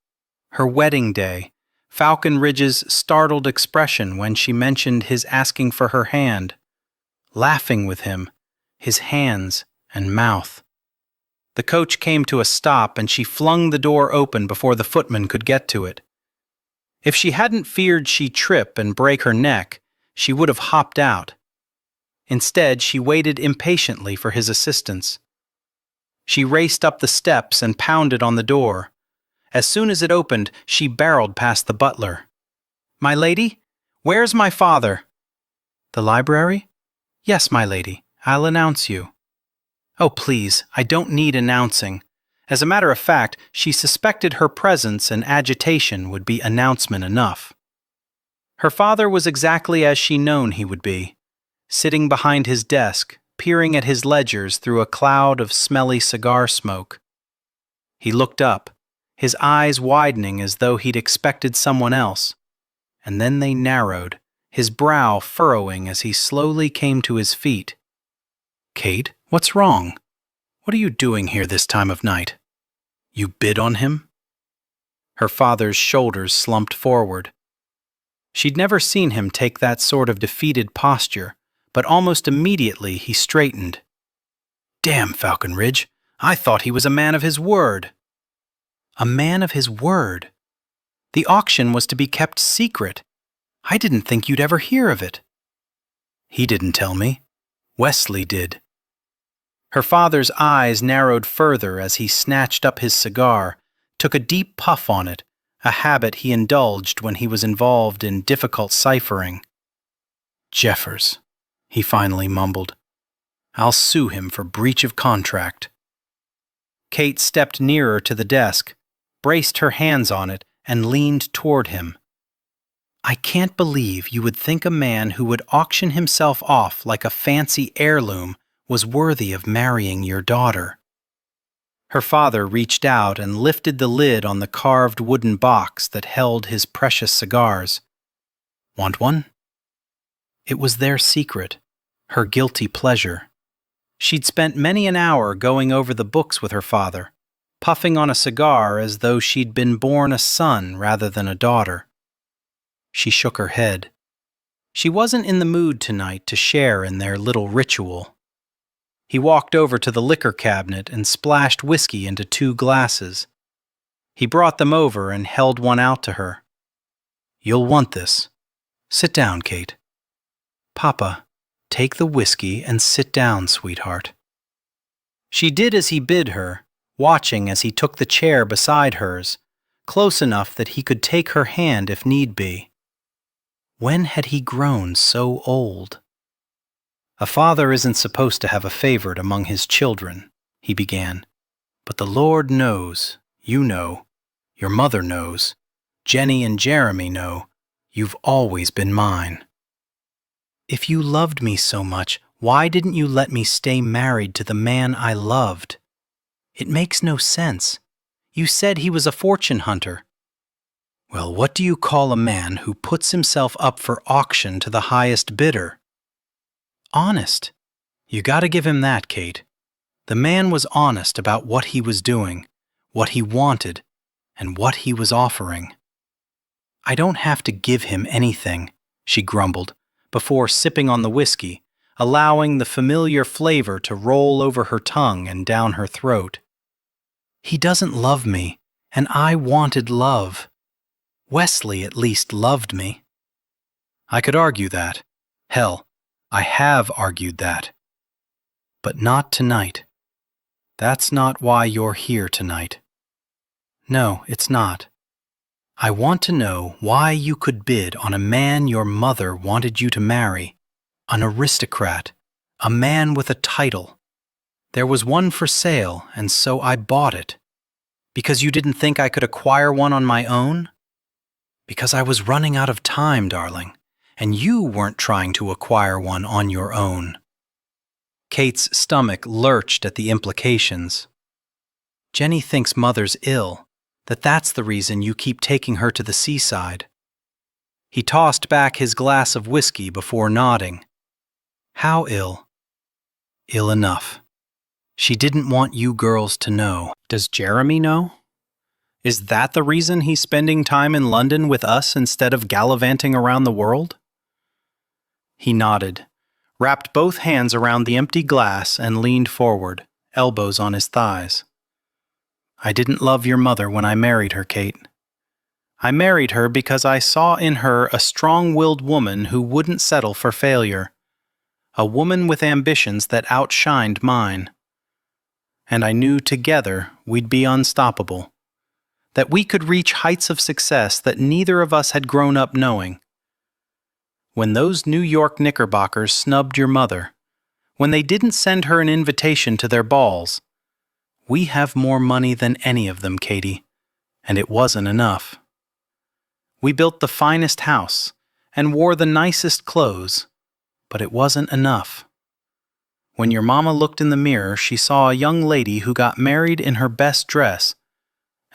A: Her wedding day, Falconridge's startled expression when she mentioned his asking for her hand, laughing with him, his hands and mouth. The coach came to a stop and she flung the door open before the footman could get to it. If she hadn't feared she'd trip and break her neck, she would have hopped out. Instead, she waited impatiently for his assistance. She raced up the steps and pounded on the door. As soon as it opened, she barreled past the butler. "My lady, where's my father?" "The library?" "Yes, my lady. I'll announce you." "Oh, please, I don't need announcing." As a matter of fact, she suspected her presence and agitation would be announcement enough. Her father was exactly as she known he would be, sitting behind his desk, peering at his ledgers through a cloud of smelly cigar smoke. He looked up, his eyes widening as though he'd expected someone else, and then they narrowed, his brow furrowing as he slowly came to his feet. "Kate, what's wrong? What are you doing here this time of night? You bid on him?" Her father's shoulders slumped forward. She'd never seen him take that sort of defeated posture, but almost immediately he straightened. "Damn Falconridge, I thought he was a man of his word." A man of his word? The auction was to be kept secret. I didn't think you'd ever hear of it. He didn't tell me. Wesley did. Her father's eyes narrowed further as he snatched up his cigar, took a deep puff on it, a habit he indulged when he was involved in difficult ciphering. "Jeffers," he finally mumbled. "I'll sue him for breach of contract." Kate stepped nearer to the desk, braced her hands on it, and leaned toward him. "I can't believe you would think a man who would auction himself off like a fancy heirloom was worthy of marrying your daughter." Her father reached out and lifted the lid on the carved wooden box that held his precious cigars. "Want one?" It was their secret, her guilty pleasure. She'd spent many an hour going over the books with her father, puffing on a cigar as though she'd been born a son rather than a daughter. She shook her head. She wasn't in the mood tonight to share in their little ritual. He walked over to the liquor cabinet and splashed whiskey into 2 glasses. He brought them over and held one out to her. "You'll want this. Sit down, Kate." "Papa, take the whiskey and sit down, sweetheart." She did as he bid her, watching as he took the chair beside hers, close enough that he could take her hand if need be. When had he grown so old? "A father isn't supposed to have a favorite among his children," he began. "But the Lord knows, you know, your mother knows, Jenny and Jeremy know, you've always been mine. If you loved me so much, why didn't you let me stay married to the man I loved? It makes no sense. You said he was a fortune hunter. Well, what do you call a man who puts himself up for auction to the highest bidder? Honest. You gotta give him that, Kate. The man was honest about what he was doing, what he wanted, and what he was offering." "I don't have to give him anything," she grumbled, before sipping on the whiskey, allowing the familiar flavor to roll over her tongue and down her throat. "He doesn't love me, and I wanted love. Wesley at least loved me." "I could argue that. Hell, I have argued that. But not tonight. That's not why you're here tonight. No, it's not. I want to know why you could bid on a man your mother wanted you to marry, an aristocrat, a man with a title. There was one for sale, and so I bought it. Because you didn't think I could acquire one on my own? Because I was running out of time, darling, and you weren't trying to acquire one on your own." Kate's stomach lurched at the implications. "Jenny thinks Mother's ill, that's the reason you keep taking her to the seaside." He tossed back his glass of whiskey before nodding. "How ill?" "Ill enough. She didn't want you girls to know. Does Jeremy know? Is that the reason he's spending time in London with us instead of gallivanting around the world?" He nodded, wrapped both hands around the empty glass and leaned forward, elbows on his thighs. "I didn't love your mother when I married her, Kate. I married her because I saw in her a strong-willed woman who wouldn't settle for failure, a woman with ambitions that outshined mine. And I knew together we'd be unstoppable, that we could reach heights of success that neither of us had grown up knowing. When those New York Knickerbockers snubbed your mother, when they didn't send her an invitation to their balls, we have more money than any of them, Katie, and it wasn't enough. We built the finest house and wore the nicest clothes, but it wasn't enough. When your mama looked in the mirror, she saw a young lady who got married in her best dress,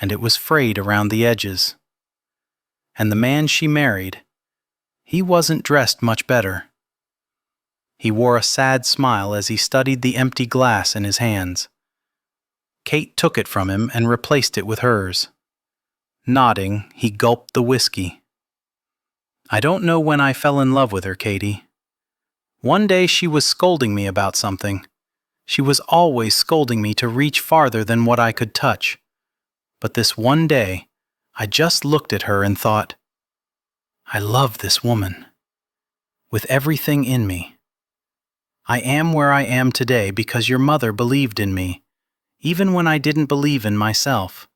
A: and it was frayed around the edges. And the man she married, he wasn't dressed much better." He wore a sad smile as he studied the empty glass in his hands. Kate took it from him and replaced it with hers. Nodding, he gulped the whiskey. "I don't know when I fell in love with her, Katie. One day she was scolding me about something. She was always scolding me to reach farther than what I could touch. But this one day, I just looked at her and thought, I love this woman. With everything in me. I am where I am today because your mother believed in me, even when I didn't believe in myself.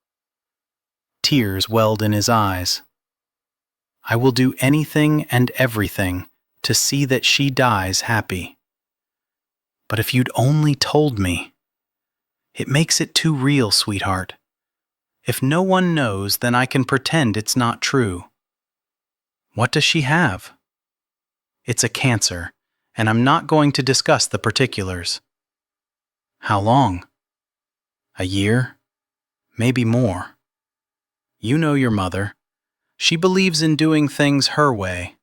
A: Tears welled in his eyes. I will do anything and everything to see that she dies happy. But if you'd only told me. It makes it too real, sweetheart. If no one knows, then I can pretend it's not true. What does she have? It's a cancer, and I'm not going to discuss the particulars. How long? A year? Maybe more. You know your mother. She believes in doing things her way.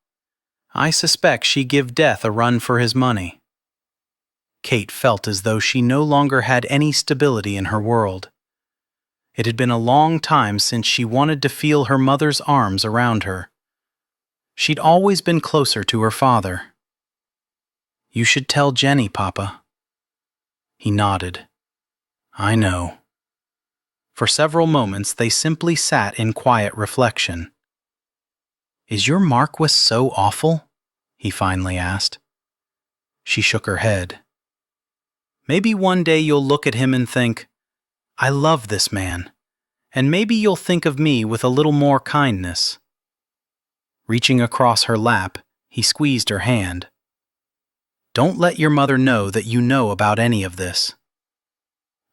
A: I suspect she give Death a run for his money. Kate felt as though she no longer had any stability in her world. It had been a long time since she wanted to feel her mother's arms around her. She'd always been closer to her father. You should tell Jenny, Papa. He nodded. I know. For several moments they simply sat in quiet reflection. Is your Marquis so awful? He finally asked. She shook her head. Maybe one day you'll look at him and think, I love this man, and maybe you'll think of me with a little more kindness. Reaching across her lap, he squeezed her hand. Don't let your mother know that you know about any of this.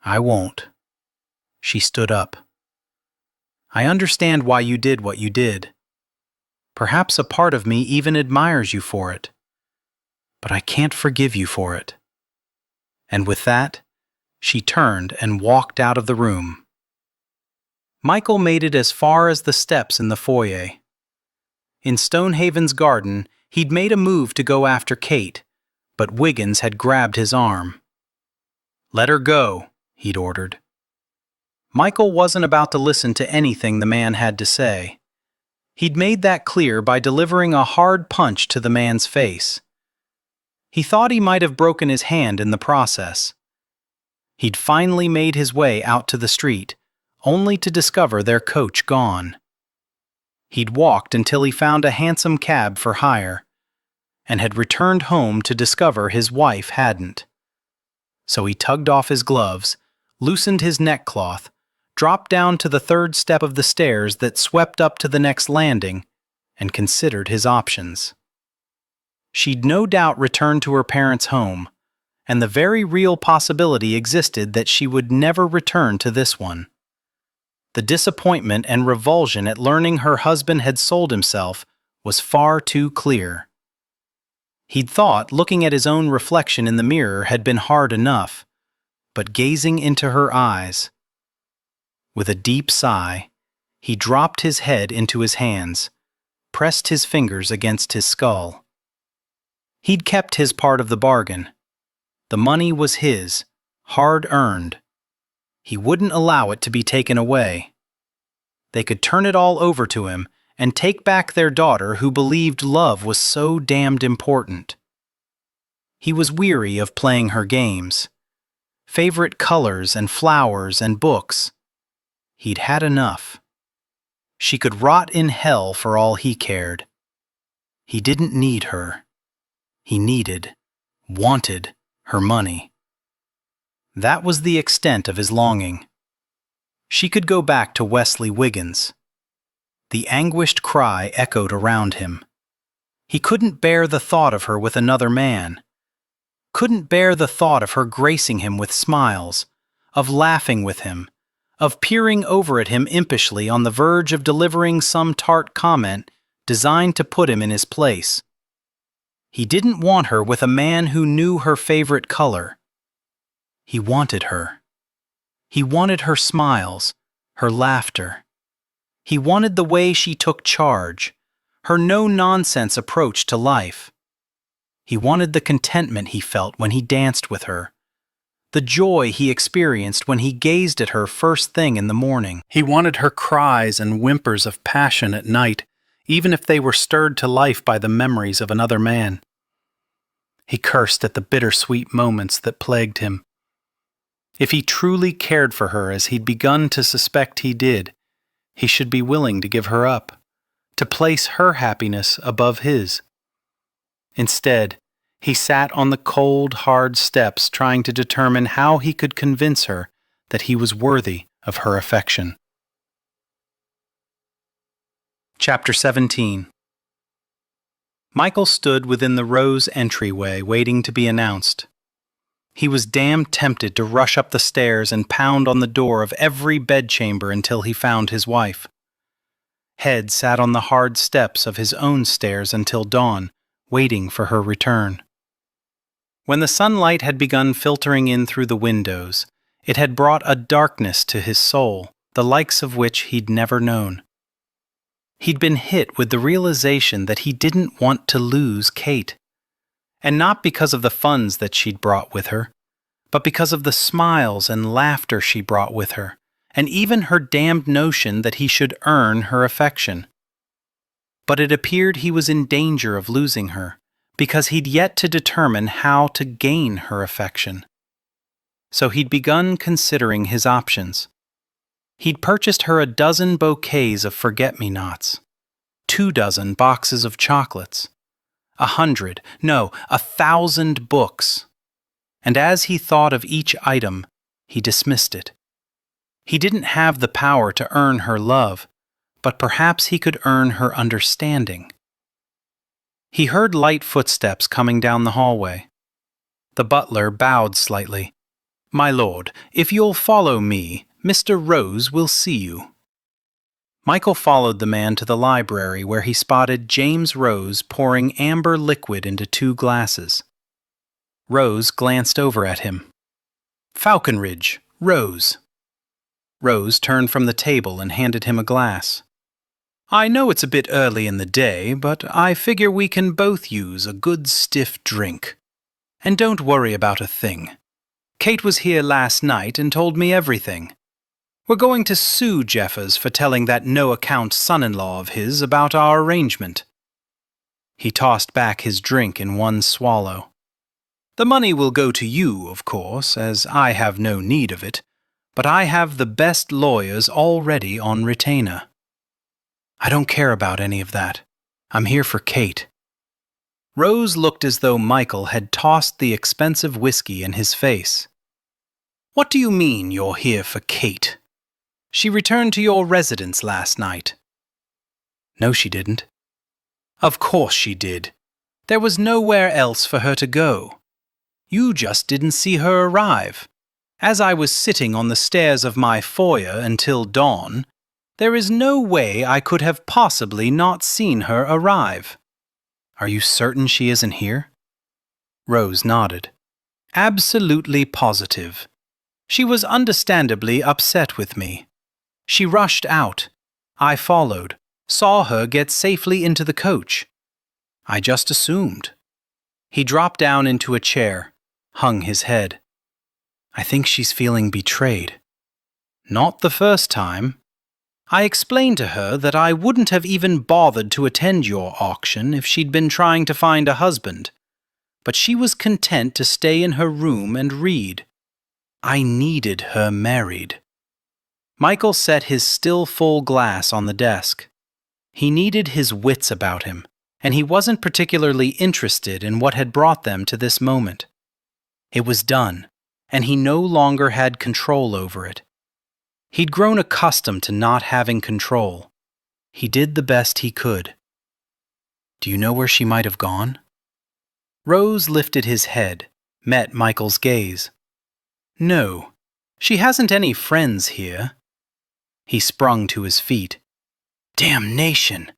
A: I won't. She stood up. I understand why you did what you did. Perhaps a part of me even admires you for it. But I can't forgive you for it. And with that, she turned and walked out of the room. Michael made it as far as the steps in the foyer. In Stonehaven's garden, he'd made a move to go after Kate, but Wiggins had grabbed his arm. Let her go, he'd ordered. Michael wasn't about to listen to anything the man had to say. He'd made that clear by delivering a hard punch to the man's face. He thought he might have broken his hand in the process. He'd finally made his way out to the street, only to discover their coach gone. He'd walked until he found a hansom cab for hire, and had returned home to discover his wife hadn't. So he tugged off his gloves, loosened his neckcloth, dropped down to the third step of the stairs that swept up to the next landing, and considered his options. She'd no doubt returned to her parents' home, and the very real possibility existed that she would never return to this one. The disappointment and revulsion at learning her husband had sold himself was far too clear. He'd thought looking at his own reflection in the mirror had been hard enough, but gazing into her eyes. With a deep sigh, he dropped his head into his hands, pressed his fingers against his skull. He'd kept his part of the bargain. The money was his, hard-earned. He wouldn't allow it to be taken away. They could turn it all over to him and take back their daughter who believed love was so damned important. He was weary of playing her games. Favorite colors and flowers and books. He'd had enough. She could rot in hell for all he cared. He didn't need her. He needed, wanted, her money. That was the extent of his longing. She could go back to Wesley Wiggins. The anguished cry echoed around him. He couldn't bear the thought of her with another man. Couldn't bear the thought of her gracing him with smiles, of laughing with him, of peering over at him impishly on the verge of delivering some tart comment designed to put him in his place. He didn't want her with a man who knew her favorite color. He wanted her. He wanted her smiles, her laughter. He wanted the way she took charge, her no-nonsense approach to life. He wanted the contentment he felt when he danced with her, the joy he experienced when he gazed at her first thing in the morning. He wanted her cries and whimpers of passion at night, even if they were stirred to life by the memories of another man. He cursed at the bittersweet moments that plagued him. If he truly cared for her as he'd begun to suspect he did, he should be willing to give her up, to place her happiness above his. Instead, he sat on the cold, hard steps trying to determine how he could convince her that he was worthy of her affection. Chapter 17. Michael stood within the Rose entryway waiting to be announced. He was damn tempted to rush up the stairs and pound on the door of every bedchamber until he found his wife. Head sat on the hard steps of his own stairs until dawn, waiting for her return. When the sunlight had begun filtering in through the windows, it had brought a darkness to his soul, the likes of which he'd never known. He'd been hit with the realization that he didn't want to lose Kate. And not because of the funds that she'd brought with her, but because of the smiles and laughter she brought with her, and even her damned notion that he should earn her affection. But it appeared he was in danger of losing her, because he'd yet to determine how to gain her affection. So he'd begun considering his options. He'd purchased her a dozen bouquets of forget-me-nots, 24 boxes of chocolates, 1,000 books. And as he thought of each item, he dismissed it. He didn't have the power to earn her love, but perhaps he could earn her understanding. He heard light footsteps coming down the hallway. The butler bowed slightly. "My lord, if you'll follow me, Mr. Rose will see you." Michael followed the man to the library where he spotted James Rose pouring amber liquid into 2 glasses. Rose glanced over at him. "Falconridge, Rose." Rose turned from the table and handed him a glass. "I know it's a bit early in the day, but I figure we can both use a good stiff drink. And don't worry about a thing. Kate was here last night and told me everything. We're going to sue Jeffers for telling that no-account son-in-law of his about our arrangement." He tossed back his drink in one swallow. "The money will go to you, of course, as I have no need of it, but I have the best lawyers already on retainer." "I don't care about any of that. I'm here for Kate." Rose looked as though Michael had tossed the expensive whiskey in his face. "What do you mean you're here for Kate? She returned to your residence last night." "No, she didn't." "Of course she did. There was nowhere else for her to go. You just didn't see her arrive. As I was sitting on the stairs of my foyer until dawn, there is no way I could have possibly not seen her arrive." "Are you certain she isn't here?" Rose nodded. "Absolutely positive. She was understandably upset with me. She rushed out. I followed, saw her get safely into the coach. I just assumed." He dropped down into a chair, hung his head. "I think she's feeling betrayed." "Not the first time. I explained to her that I wouldn't have even bothered to attend your auction if she'd been trying to find a husband, but she was content to stay in her room and read. I needed her married." Michael set his still full glass on the desk. He needed his wits about him, and he wasn't particularly interested in what had brought them to this moment. It was done, and he no longer had control over it. He'd grown accustomed to not having control. He did the best he could. "Do you know where she might have gone?" Rose lifted his head, met Michael's gaze. "No, she hasn't any friends here." He sprung to his feet. "Damnation!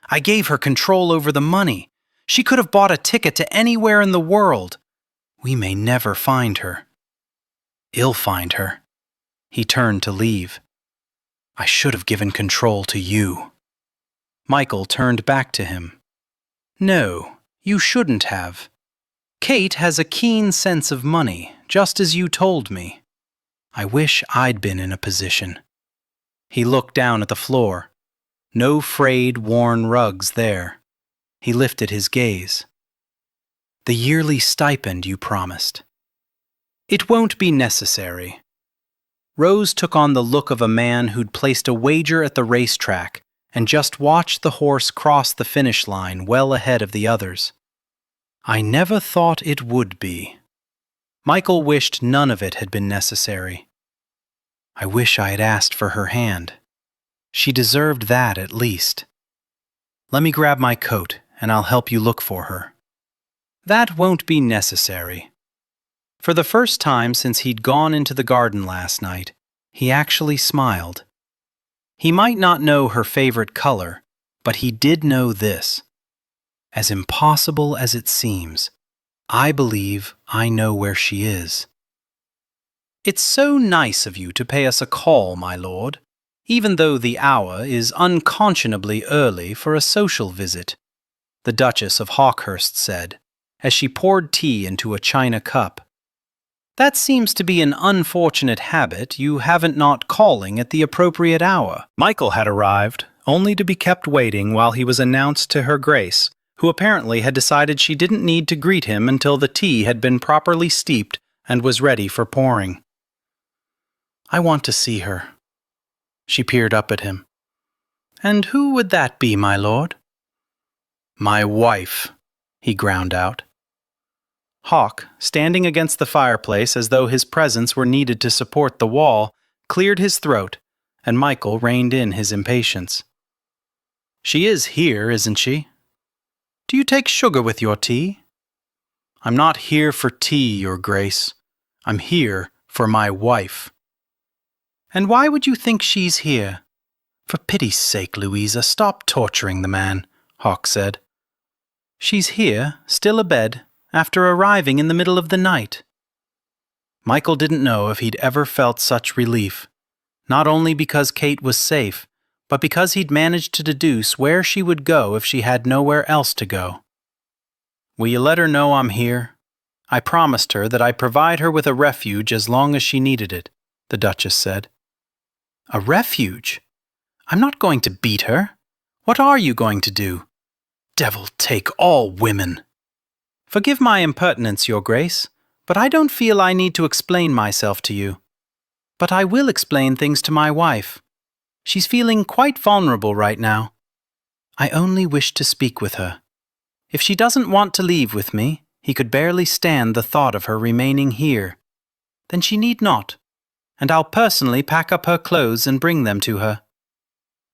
A: I gave her control over the money. She could have bought a ticket to anywhere in the world. We may never find her." "I'll find her." He turned to leave. "I should have given control to you." Michael turned back to him. "No, you shouldn't have. Kate has a keen sense of money, just as you told me. I wish I'd been in a position." He looked down at the floor. No frayed, worn rugs there. He lifted his gaze. "The yearly stipend you promised." "It won't be necessary." Rose took on the look of a man who'd placed a wager at the racetrack and just watched the horse cross the finish line well ahead of the others. "I never thought it would be." Michael wished none of it had been necessary. "I wish I had asked for her hand. She deserved that at least." Let me grab my coat, and I'll help you look for her." "That won't be necessary." For the first time since he'd gone into the garden last night, he actually smiled. He might not know her favorite color, but he did know this. As impossible as it seems, I believe I know where she is. "It's so nice of you to pay us a call, my lord, even though the hour is unconscionably early for a social visit," the Duchess of Hawkhurst said, as she poured tea into a china cup. "That seems to be an unfortunate habit you haven't not calling at the appropriate hour." Michael had arrived, only to be kept waiting while he was announced to Her Grace, who apparently had decided she didn't need to greet him until the tea had been properly steeped and was ready for pouring. "I want to see her." She peered up at him. "And who would that be, my lord?" "My wife," he ground out. Hawk, standing against the fireplace as though his presence were needed to support the wall, cleared his throat, and Michael reined in his impatience. "She is here, isn't she? Do you take sugar with your tea?" "I'm not here for tea, Your Grace. I'm here for my wife." "And why would you think she's here?" "For pity's sake, Louisa, stop torturing the man," Hawk said. "She's here, still abed, after arriving in the middle of the night." Michael didn't know if he'd ever felt such relief, not only because Kate was safe, but because he'd managed to deduce where she would go if she had nowhere else to go. "Will you let her know I'm here? I promised her that I'd provide her with a refuge as long as she needed it," the Duchess said. "A refuge? I'm not going to beat her. What are you going to do? Devil take all women." "Forgive my impertinence, Your Grace, but I don't feel I need to explain myself to you. But I will explain things to my wife. She's feeling quite vulnerable right now. I only wish to speak with her. If she doesn't want to leave with me," he could barely stand the thought of her remaining here, "then she need not, and I'll personally pack up her clothes and bring them to her.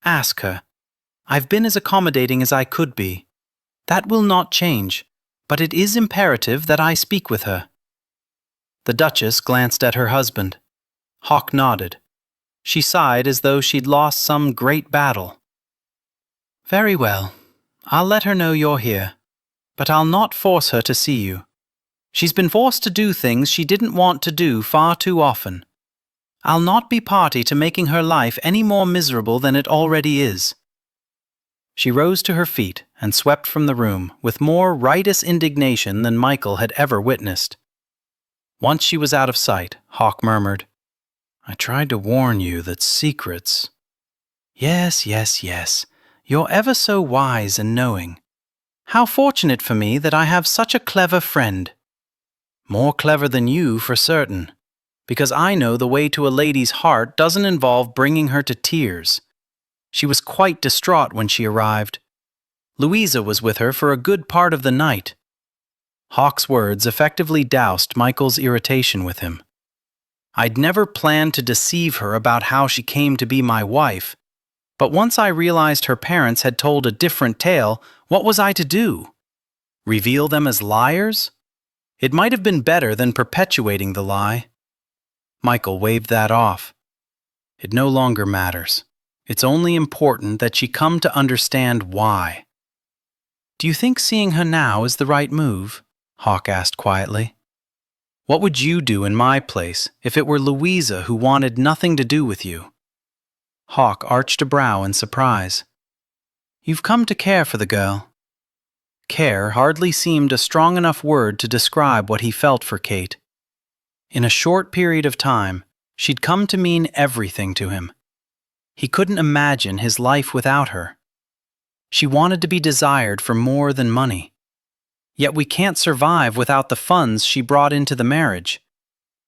A: Ask her. I've been as accommodating as I could be. That will not change, but it is imperative that I speak with her." The Duchess glanced at her husband. Hawk nodded. She sighed as though she'd lost some great battle. "Very well. I'll let her know you're here, but I'll not force her to see you. She's been forced to do things she didn't want to do far too often. I'll not be party to making her life any more miserable than it already is." She rose to her feet and swept from the room with more righteous indignation than Michael had ever witnessed. Once she was out of sight, Hawk murmured, "I tried to warn you that secrets—" Yes. You're ever so wise and knowing. How fortunate for me that I have such a clever friend. More clever than you, for certain, because I know the way to a lady's heart doesn't involve bringing her to tears. She was quite distraught when she arrived. Louisa was with her for a good part of the night." Hawk's words effectively doused Michael's irritation with him. "I'd never planned to deceive her about how she came to be my wife, but once I realized her parents had told a different tale, what was I to do? Reveal them as liars? It might have been better than perpetuating the lie." Michael waved that off. "It no longer matters. It's only important that she come to understand why." "Do you think seeing her now is the right move?" Hawk asked quietly. "What would you do in my place if it were Louisa who wanted nothing to do with you?" Hawk arched a brow in surprise. "You've come to care for the girl." Care hardly seemed a strong enough word to describe what he felt for Kate. In a short period of time, she'd come to mean everything to him. He couldn't imagine his life without her. She wanted to be desired for more than money. Yet we can't survive without the funds she brought into the marriage.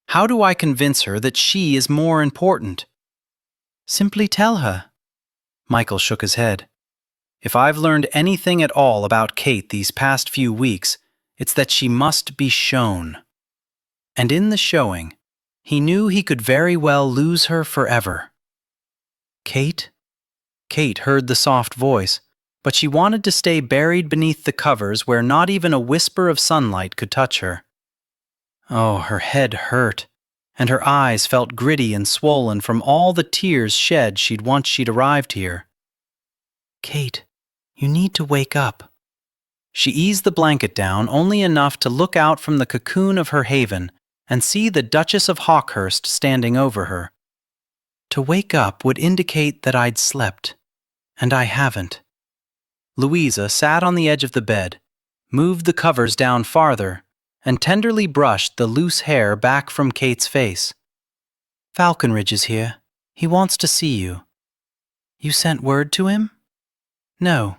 A: How do I convince her that she is more important? Simply tell her. Michael shook his head. If I've learned anything at all about Kate these past few weeks, it's that she must be shown. And in the showing, he knew he could very well lose her forever. Kate? Kate heard the soft voice, but she wanted to stay buried beneath the covers where not even a whisper of sunlight could touch her. Oh, her head hurt, and her eyes felt gritty and swollen from all the tears shed once she'd arrived here. Kate, you need to wake up. She eased the blanket down only enough to look out from the cocoon of her haven and see the Duchess of Hawkhurst standing over her. To wake up would indicate that I'd slept, and I haven't. Louisa sat on the edge of the bed, moved the covers down farther, and tenderly brushed the loose hair back from Kate's face. Falconridge is here. He wants to see you. You sent word to him? No.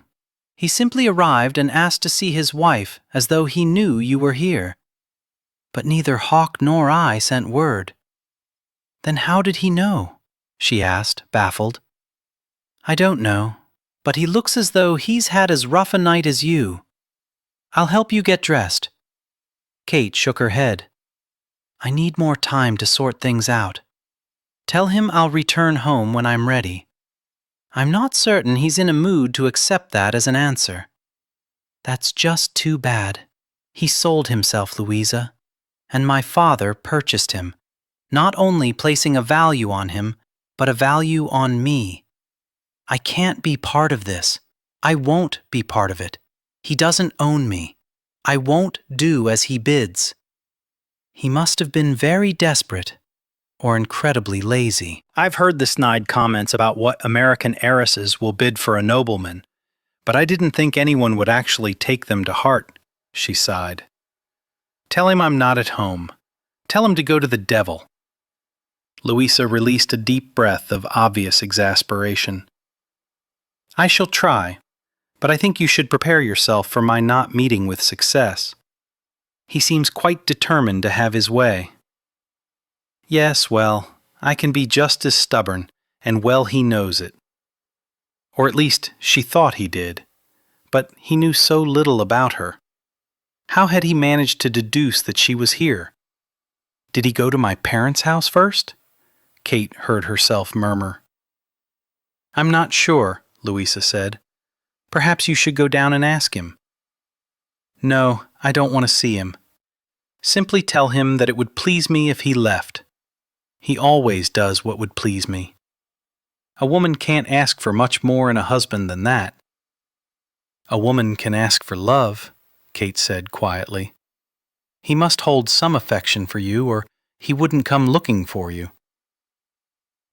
A: He simply arrived and asked to see his wife as though he knew you were here. But neither Hawk nor I sent word. Then how did he know? She asked, baffled. I don't know, but he looks as though he's had as rough a night as you. I'll help you get dressed. Kate shook her head. I need more time to sort things out. Tell him I'll return home when I'm ready. I'm not certain he's in a mood to accept that as an answer. That's just too bad. He sold himself, Louisa, and my father purchased him, not only placing a value on him, but a value on me. I can't be part of this. I won't be part of it. He doesn't own me. I won't do as he bids. He must have been very desperate or incredibly lazy. I've heard the snide comments about what American heiresses will bid for a nobleman, but I didn't think anyone would actually take them to heart, she sighed. Tell him I'm not at home. Tell him to go to the devil. Louisa released a deep breath of obvious exasperation. I shall try, but I think you should prepare yourself for my not meeting with success. He seems quite determined to have his way. Yes, well, I can be just as stubborn, and well he knows it. Or at least she thought he did, but he knew so little about her. How had he managed to deduce that she was here? Did he go to my parents' house first? Kate heard herself murmur. I'm not sure, Louisa said. Perhaps you should go down and ask him. No, I don't want to see him. Simply tell him that it would please me if he left. He always does what would please me. A woman can't ask for much more in a husband than that. A woman can ask for love, Kate said quietly. He must hold some affection for you, or he wouldn't come looking for you.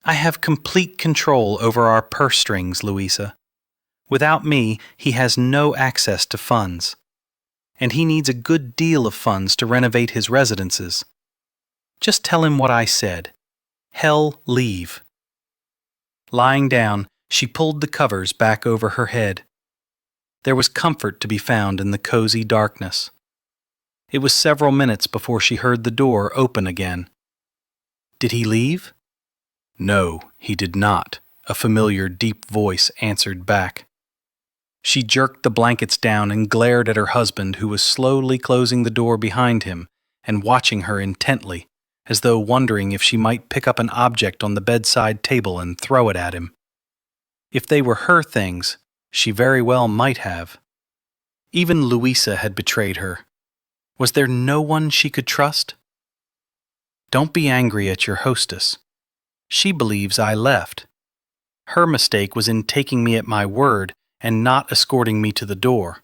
A: I have complete control over our purse strings, Louisa. Without me, he has no access to funds. And he needs a good deal of funds to renovate his residences. Just tell him what I said. Hell leave. Lying down, she pulled the covers back over her head. There was comfort to be found in the cozy darkness. It was several minutes before she heard the door open again. Did he leave? No, he did not, a familiar deep voice answered back. She jerked the blankets down and glared at her husband, who was slowly closing the door behind him and watching her intently, as though wondering if she might pick up an object on the bedside table and throw it at him. If they were her things, she very well might have. Even Louisa had betrayed her. Was there no one she could trust? Don't be angry at your hostess. She believes I left. Her mistake was in taking me at my word and not escorting me to the door.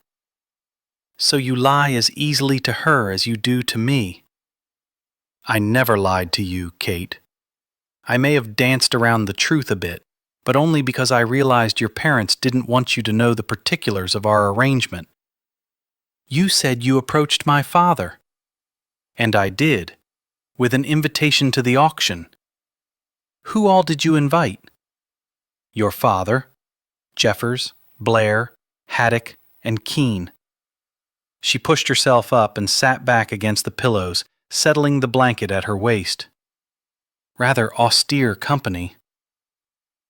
A: So you lie as easily to her as you do to me. I never lied to you, Kate. I may have danced around the truth a bit, but only because I realized your parents didn't want you to know the particulars of our arrangement. You said you approached my father. And I did, with an invitation to the auction. Who all did you invite? Your father, Jeffers, Blair, Haddock, and Keene. She pushed herself up and sat back against the pillows, settling the blanket at her waist. Rather austere company.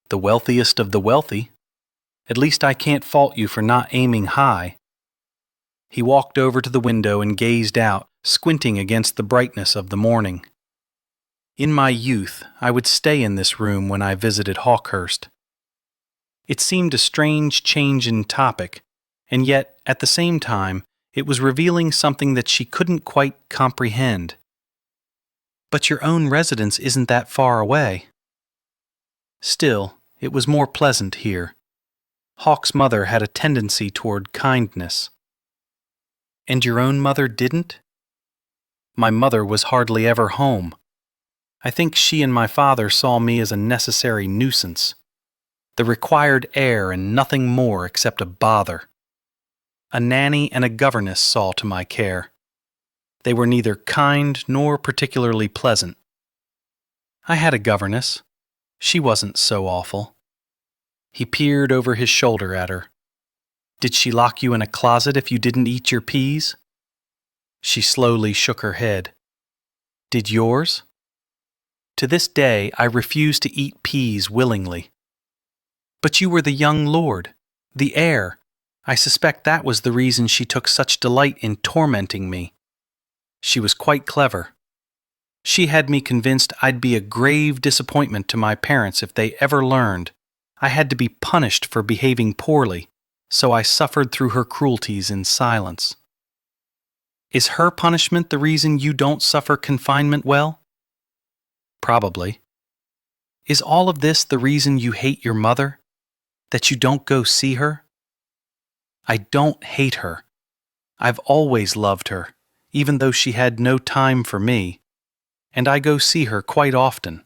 A: The wealthiest of the wealthy. At least I can't fault you for not aiming high. He walked over to the window and gazed out, squinting against the brightness of the morning. In my youth, I would stay in this room when I visited Hawkhurst. It seemed a strange change in topic, and yet, at the same time, it was revealing something that she couldn't quite comprehend. But your own residence isn't that far away. Still, it was more pleasant here. Hawk's mother had a tendency toward kindness. And your own mother didn't? My mother was hardly ever home. I think she and my father saw me as a necessary nuisance, the required heir and nothing more except a bother. A nanny and a governess saw to my care. They were neither kind nor particularly pleasant. I had a governess. She wasn't so awful. He peered over his shoulder at her. Did she lock you in a closet if you didn't eat your peas? She slowly shook her head. Did yours? To this day, I refuse to eat peas willingly. But you were the young lord, the heir. I suspect that was the reason she took such delight in tormenting me. She was quite clever. She had me convinced I'd be a grave disappointment to my parents if they ever learned. I had to be punished for behaving poorly, so I suffered through her cruelties in silence. Is her punishment the reason you don't suffer confinement well? Probably. Is all of this the reason you hate your mother? That you don't go see her? I don't hate her. I've always loved her, even though she had no time for me, and I go see her quite often.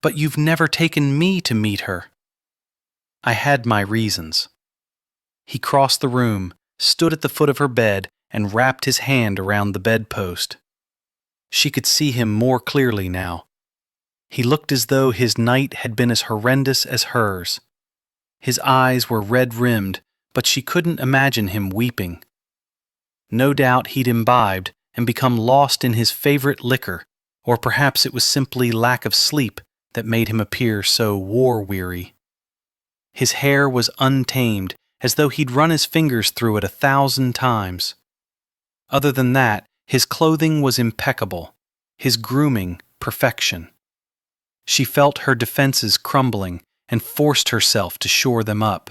A: But you've never taken me to meet her. I had my reasons. He crossed the room, stood at the foot of her bed, and wrapped his hand around the bedpost. She could see him more clearly now. He looked as though his night had been as horrendous as hers. His eyes were red-rimmed, but she couldn't imagine him weeping. No doubt he'd imbibed and become lost in his favorite liquor, or perhaps it was simply lack of sleep that made him appear so war-weary. His hair was untamed, as though he'd run his fingers through it 1,000 times. Other than that, his clothing was impeccable, his grooming perfection. She felt her defenses crumbling and forced herself to shore them up.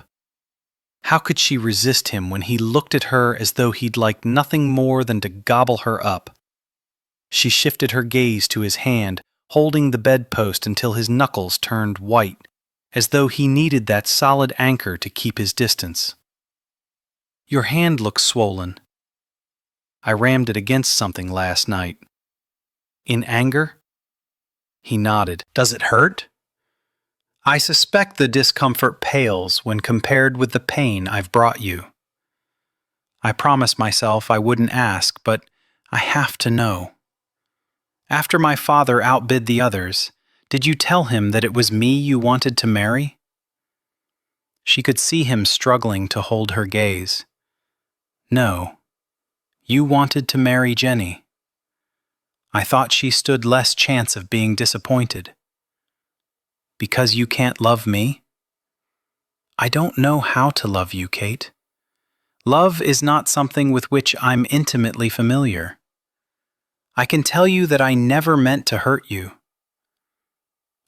A: How could she resist him when he looked at her as though he'd like nothing more than to gobble her up? She shifted her gaze to his hand, holding the bedpost until his knuckles turned white, as though he needed that solid anchor to keep his distance. Your hand looks swollen. I rammed it against something last night. In anger? He nodded. Does it hurt? I suspect the discomfort pales when compared with the pain I've brought you. I promised myself I wouldn't ask, but I have to know. After my father outbid the others, did you tell him that it was me you wanted to marry? She could see him struggling to hold her gaze. No. You wanted to marry Jenny. I thought she stood less chance of being disappointed. Because you can't love me? I don't know how to love you, Kate. Love is not something with which I'm intimately familiar. I can tell you that I never meant to hurt you.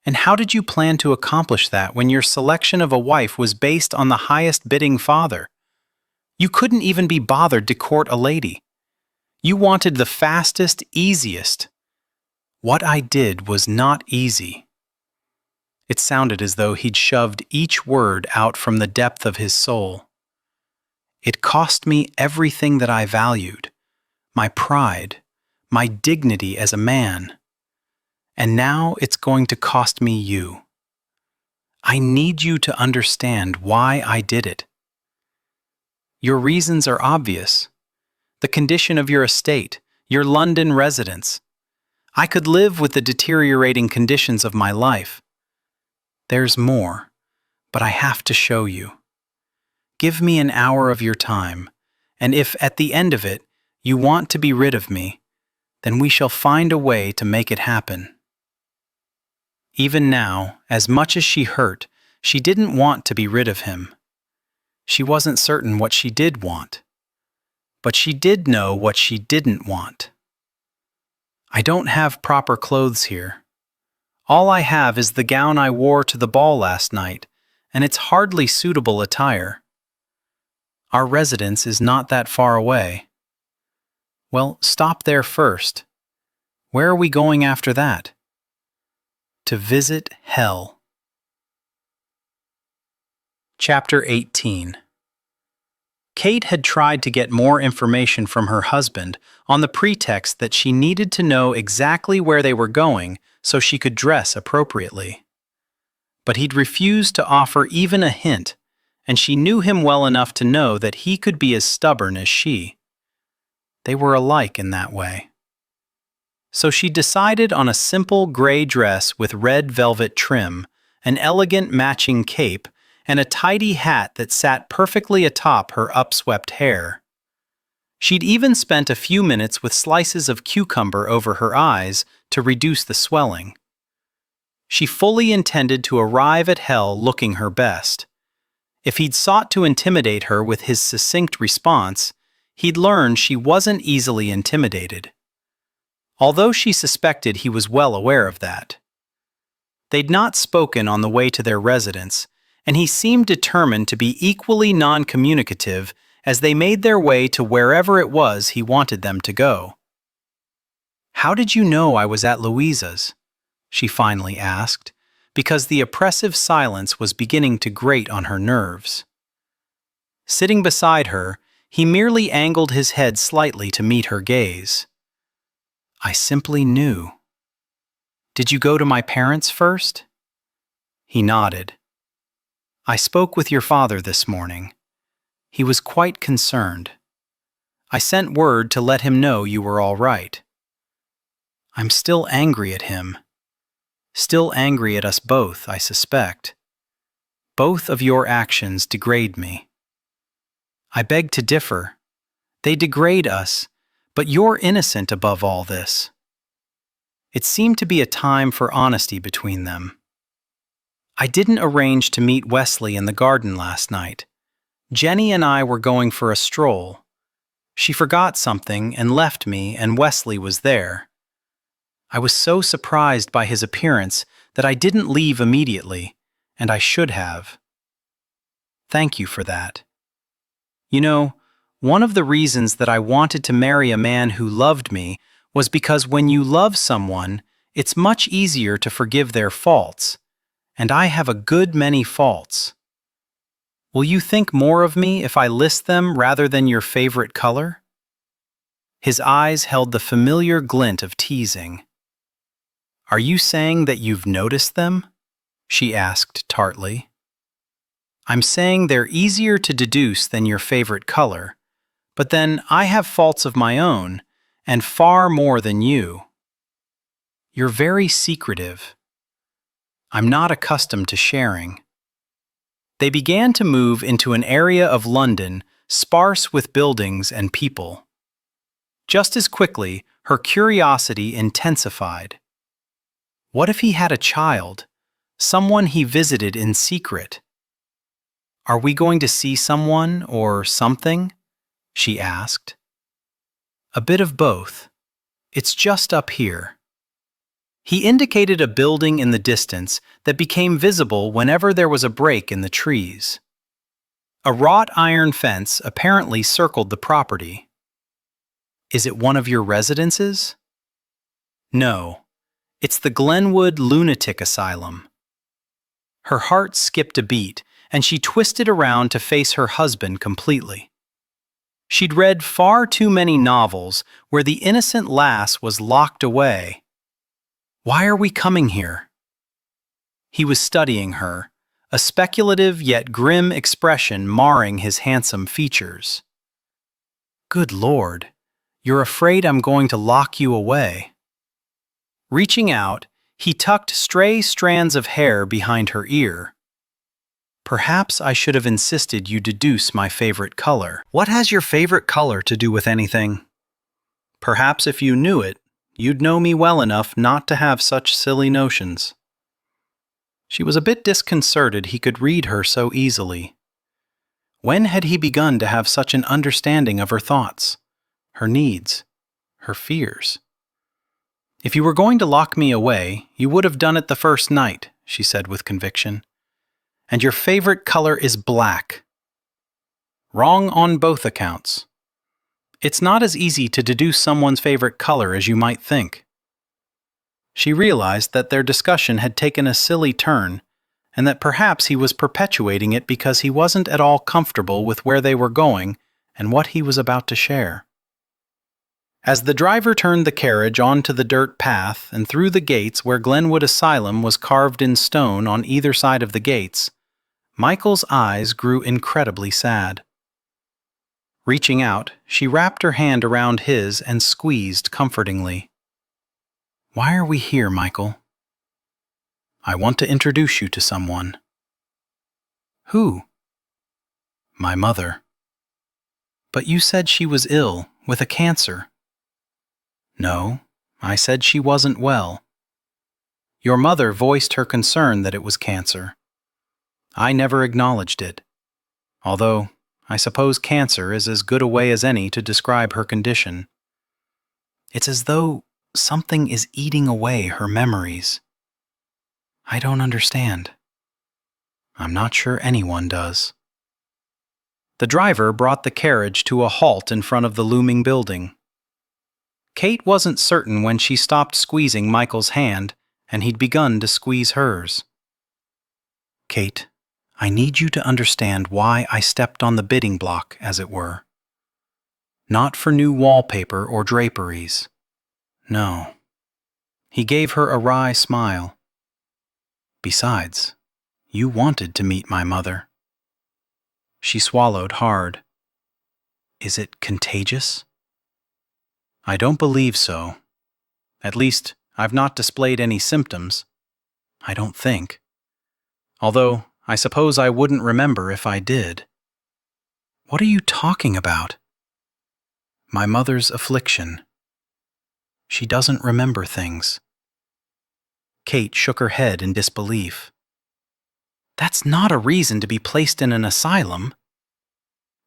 A: And how did you plan to accomplish that when your selection of a wife was based on the highest bidding father? You couldn't even be bothered to court a lady. You wanted the fastest, easiest. What I did was not easy. It sounded as though he'd shoved each word out from the depth of his soul. It cost me everything that I valued, my pride, my dignity as a man. And now it's going to cost me you. I need you to understand why I did it. Your reasons are obvious. The condition of your estate, your London residence. I could live with the deteriorating conditions of my life. There's more, but I have to show you. Give me an hour of your time, and if at the end of it you want to be rid of me, then we shall find a way to make it happen. Even now, as much as she hurt, she didn't want to be rid of him. She wasn't certain what she did want. But she did know what she didn't want. I don't have proper clothes here. All I have is the gown I wore to the ball last night, and it's hardly suitable attire. Our residence is not that far away. Well, stop there first. Where are we going after that? To visit hell. Chapter 18. Kate had tried to get more information from her husband on the pretext that she needed to know exactly where they were going so she could dress appropriately. But he'd refused to offer even a hint, and she knew him well enough to know that he could be as stubborn as she. They were alike in that way. So she decided on a simple gray dress with red velvet trim, an elegant matching cape, and a tidy hat that sat perfectly atop her upswept hair. She'd even spent a few minutes with slices of cucumber over her eyes to reduce the swelling. She fully intended to arrive at hell looking her best. If he'd sought to intimidate her with his succinct response, he'd learned she wasn't easily intimidated. Although she suspected he was well aware of that. They'd not spoken on the way to their residence, and he seemed determined to be equally non-communicative as they made their way to wherever it was he wanted them to go. "How did you know I was at Louisa's?" she finally asked, because the oppressive silence was beginning to grate on her nerves. Sitting beside her, he merely angled his head slightly to meet her gaze. "I simply knew." "Did you go to my parents first?" He nodded. "I spoke with your father this morning. He was quite concerned. I sent word to let him know you were all right. I'm still angry at him. Still angry at us both, I suspect. Both of your actions degrade me. I beg to differ. They degrade us, but you're innocent above all this." It seemed to be a time for honesty between them. "I didn't arrange to meet Wesley in the garden last night. Jenny and I were going for a stroll. She forgot something and left me, and Wesley was there. I was so surprised by his appearance that I didn't leave immediately, and I should have. Thank you for that. You know, one of the reasons that I wanted to marry a man who loved me was because when you love someone, it's much easier to forgive their faults, and I have a good many faults. Will you think more of me if I list them rather than your favorite color?" His eyes held the familiar glint of teasing. "Are you saying that you've noticed them?" she asked tartly. "I'm saying they're easier to deduce than your favorite color, but then I have faults of my own, and far more than you. You're very secretive. I'm not accustomed to sharing." They began to move into an area of London sparse with buildings and people. Just as quickly, her curiosity intensified. What if he had a child, someone he visited in secret? "Are we going to see someone or something?" she asked. "A bit of both. It's just up here." He indicated a building in the distance that became visible whenever there was a break in the trees. A wrought iron fence apparently circled the property. "Is it one of your residences?" "No. It's the Glenwood Lunatic Asylum." Her heart skipped a beat, and she twisted around to face her husband completely. She'd read far too many novels where the innocent lass was locked away. "Why are we coming here?" He was studying her, a speculative yet grim expression marring his handsome features. "Good Lord, you're afraid I'm going to lock you away." Reaching out, he tucked stray strands of hair behind her ear. "Perhaps I should have insisted you deduce my favorite color." "What has your favorite color to do with anything?" "Perhaps if you knew it, you'd know me well enough not to have such silly notions." She was a bit disconcerted he could read her so easily. When had he begun to have such an understanding of her thoughts, her needs, her fears? "If you were going to lock me away, you would have done it the first night," she said with conviction. and your favorite color is black. Wrong on both accounts. It's not as easy to deduce someone's favorite color as you might think. She realized that their discussion had taken a silly turn, and that perhaps he was perpetuating it because he wasn't at all comfortable with where they were going and what he was about to share. As the driver turned the carriage onto the dirt path and through the gates where Glenwood Asylum was carved in stone on either side of the gates, Michael's eyes grew incredibly sad. Reaching out, she wrapped her hand around his and squeezed comfortingly. "Why are we here, Michael?" "I want to introduce you to someone." "Who?" "My mother." "But you said she was ill, with a cancer." "No, I said she wasn't well. Your mother voiced her concern that it was cancer. I never acknowledged it, although I suppose cancer is as good a way as any to describe her condition. It's as though something is eating away her memories. I don't understand. I'm not sure anyone does." The driver brought the carriage to a halt in front of the looming building. Kate wasn't certain when she stopped squeezing Michael's hand and he'd begun to squeeze hers. "Kate, I need you to understand why I stepped on the bidding block, as it were. Not for new wallpaper or draperies. No." He gave her a wry smile. "Besides, you wanted to meet my mother." She swallowed hard. "Is it contagious?" "I don't believe so. At least, I've not displayed any symptoms. I don't think. Although, I suppose I wouldn't remember if I did." "What are you talking about?" "My mother's affliction. She doesn't remember things." Kate shook her head in disbelief. "That's not a reason to be placed in an asylum."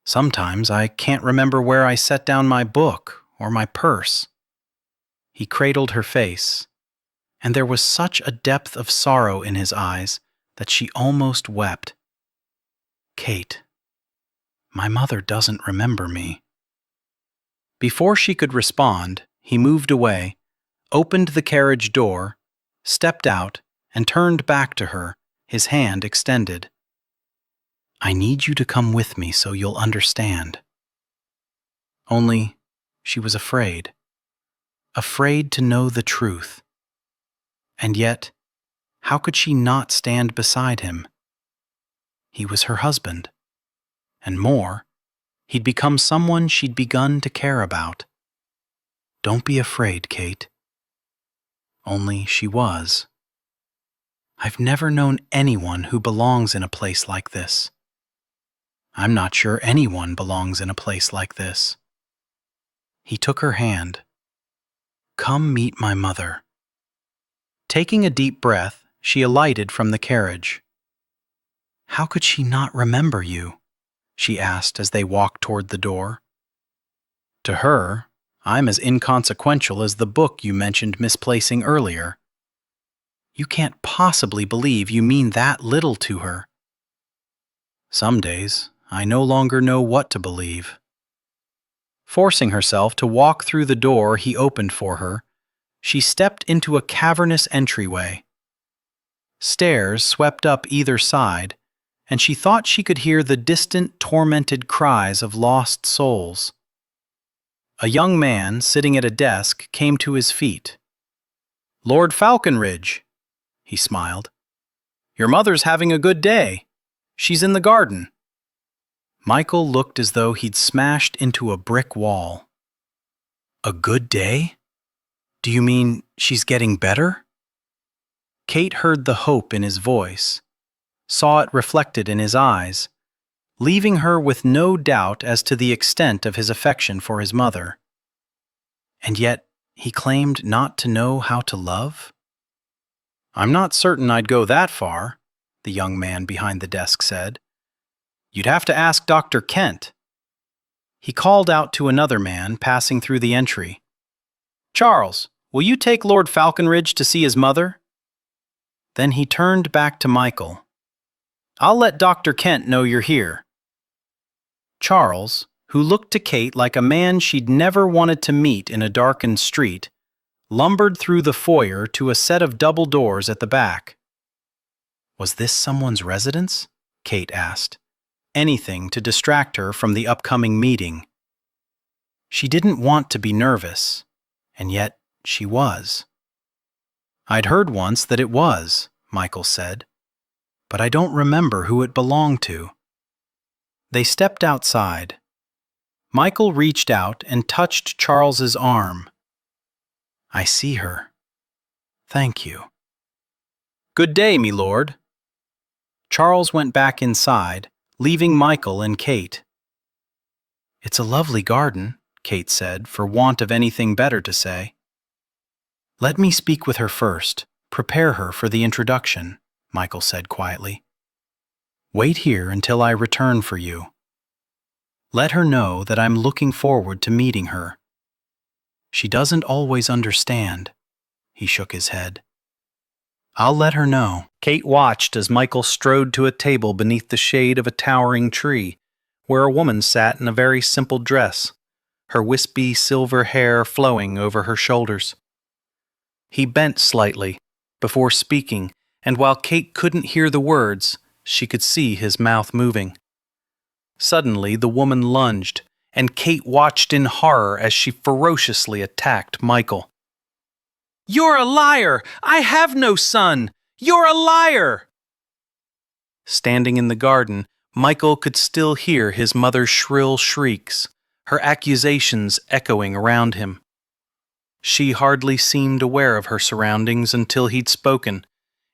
A: "Sometimes I can't remember where I set down my book or my purse." He cradled her face, and there was such a depth of sorrow in his eyes that she almost wept. "Kate, my mother doesn't remember me." Before she could respond, he moved away, opened the carriage door, stepped out, and turned back to her, his hand extended. "I need you to come with me so you'll understand." Only, she was afraid. Afraid to know the truth. And yet, how could she not stand beside him? He was her husband. And more, he'd become someone she'd begun to care about. "Don't be afraid, Kate." Only she was. "I've never known anyone who belongs in a place like this. I'm not sure anyone belongs in a place like this." He took her hand. "Come meet my mother." Taking a deep breath, she alighted from the carriage. "How could she not remember you?" she asked as they walked toward the door. "To her, I'm as inconsequential as the book you mentioned misplacing earlier." "You can't possibly believe you mean that little to her." "Some days, I no longer know what to believe." Forcing herself to walk through the door he opened for her, she stepped into a cavernous entryway. Stairs swept up either side, and she thought she could hear the distant, tormented cries of lost souls. A young man sitting at a desk came to his feet. "Lord Falconridge," he smiled. "Your mother's having a good day. She's in the garden." Michael looked as though he'd smashed into a brick wall. "A good day? Do you mean she's getting better?" Kate heard the hope in his voice, saw it reflected in his eyes, leaving her with no doubt as to the extent of his affection for his mother. And yet he claimed not to know how to love? "I'm not certain I'd go that far," the young man behind the desk said. "You'd have to ask Dr. Kent." He called out to another man passing through the entry. "Charles, will you take Lord Falconridge to see his mother?" Then he turned back to Michael. I'll let Dr. Kent know you're here." Charles, who looked to Kate like a man she'd never wanted to meet in a darkened street, lumbered through the foyer to a set of double doors at the back. Was this someone's residence? Kate asked. Anything to distract her from the upcoming meeting. She didn't want to be nervous, and yet she was. "I'd heard once that it was," Michael said, "but I don't remember who it belonged to." They stepped outside. Michael reached out and touched Charles's arm. "I see her. Thank you." "Good day, me lord." Charles went back inside, leaving Michael and Kate. "It's a lovely garden," Kate said, for want of anything better to say. "Let me speak with her first, prepare her for the introduction," Michael said quietly. "Wait here until I return for you. Let her know that I'm looking forward to meeting her. She doesn't always understand." He shook his head. "I'll let her know." Kate watched as Michael strode to a table beneath the shade of a towering tree, where a woman sat in a very simple dress, her wispy silver hair flowing over her shoulders. He bent slightly before speaking, and while Kate couldn't hear the words, she could see his mouth moving. Suddenly, the woman lunged, and Kate watched in horror as she ferociously attacked Michael. "You're a liar! I have no son! You're a liar!" Standing in the garden, Michael could still hear his mother's shrill shrieks, her accusations echoing around him. She hardly seemed aware of her surroundings until he'd spoken,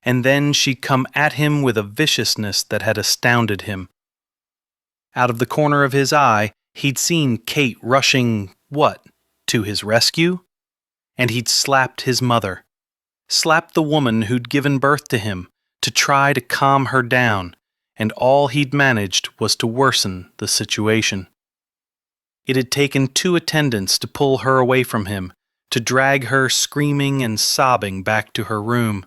A: and then she'd come at him with a viciousness that had astounded him. Out of the corner of his eye, he'd seen Kate rushing, to his rescue? And he'd slapped his mother, slapped the woman who'd given birth to him, to try to calm her down, and all he'd managed was to worsen the situation. It had taken 2 attendants to pull her away from him, to drag her screaming and sobbing back to her room.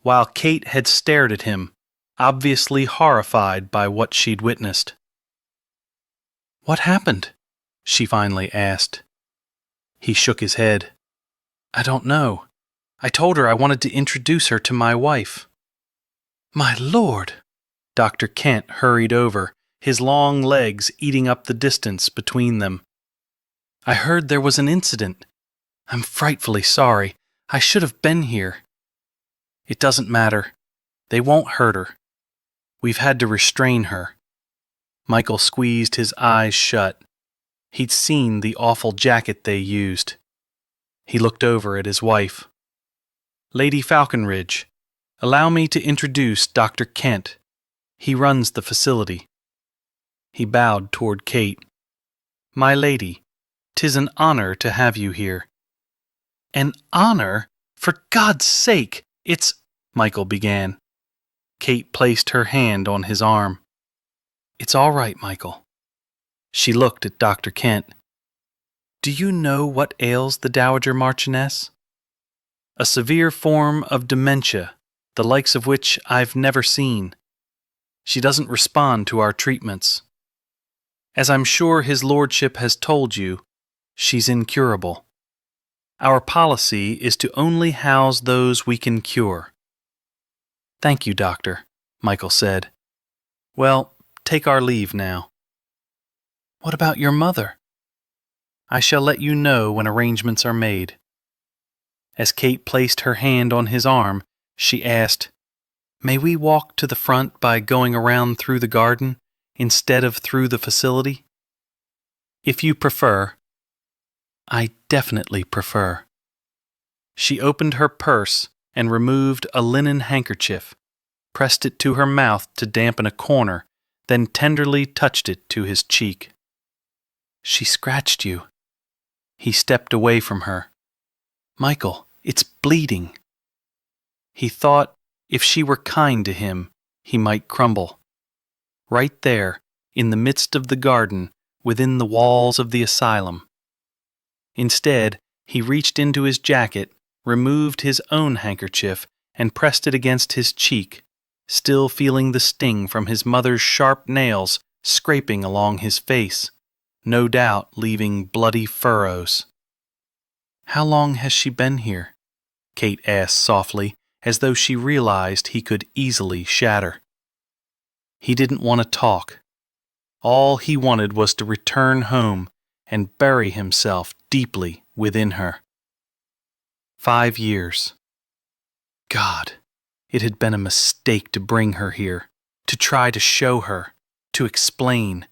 A: While Kate had stared at him, obviously horrified by what she'd witnessed. "What happened?" she finally asked. He shook his head. "I don't know. I told her I wanted to introduce her to my wife." "My lord!" Dr. Kent hurried over, his long legs eating up the distance between them. "I heard there was an incident. I'm frightfully sorry. I should have been here." "It doesn't matter. They won't hurt her. We've had to restrain her." Michael squeezed his eyes shut. He'd seen the awful jacket they used. He looked over at his wife. "Lady Falconridge, allow me to introduce Dr. Kent. He runs the facility." He bowed toward Kate. "My lady, 'tis an honor to have you here." "An honor? For God's sake, it's—" Michael began. Kate placed her hand on his arm. "It's all right, Michael." She looked at Dr. Kent. "Do you know what ails the Dowager Marchioness?" "A severe form of dementia, the likes of which I've never seen. She doesn't respond to our treatments. As I'm sure his lordship has told you, she's incurable. Our policy is to only house those we can cure." "Thank you, doctor," Michael said. "Well, take our leave now." "What about your mother?" "I shall let you know when arrangements are made." As Kate placed her hand on his arm, she asked, "May we walk to the front by going around through the garden instead of through the facility?" "If you prefer." "I definitely prefer." She opened her purse and removed a linen handkerchief, pressed it to her mouth to dampen a corner, then tenderly touched it to his cheek. "She scratched you." He stepped away from her. "Michael, it's bleeding." He thought if she were kind to him, he might crumble. Right there, in the midst of the garden, within the walls of the asylum. Instead, he reached into his jacket, removed his own handkerchief, and pressed it against his cheek,
B: still feeling the sting from his mother's sharp nails scraping along his face, no doubt leaving bloody furrows. "How long has she been here?" Kate asked softly, as though she realized he could easily shatter. He didn't want to talk. All he wanted was to return home and bury himself deeply within her. 5 years. God, it had been a mistake to bring her here, to try to show her, to explain.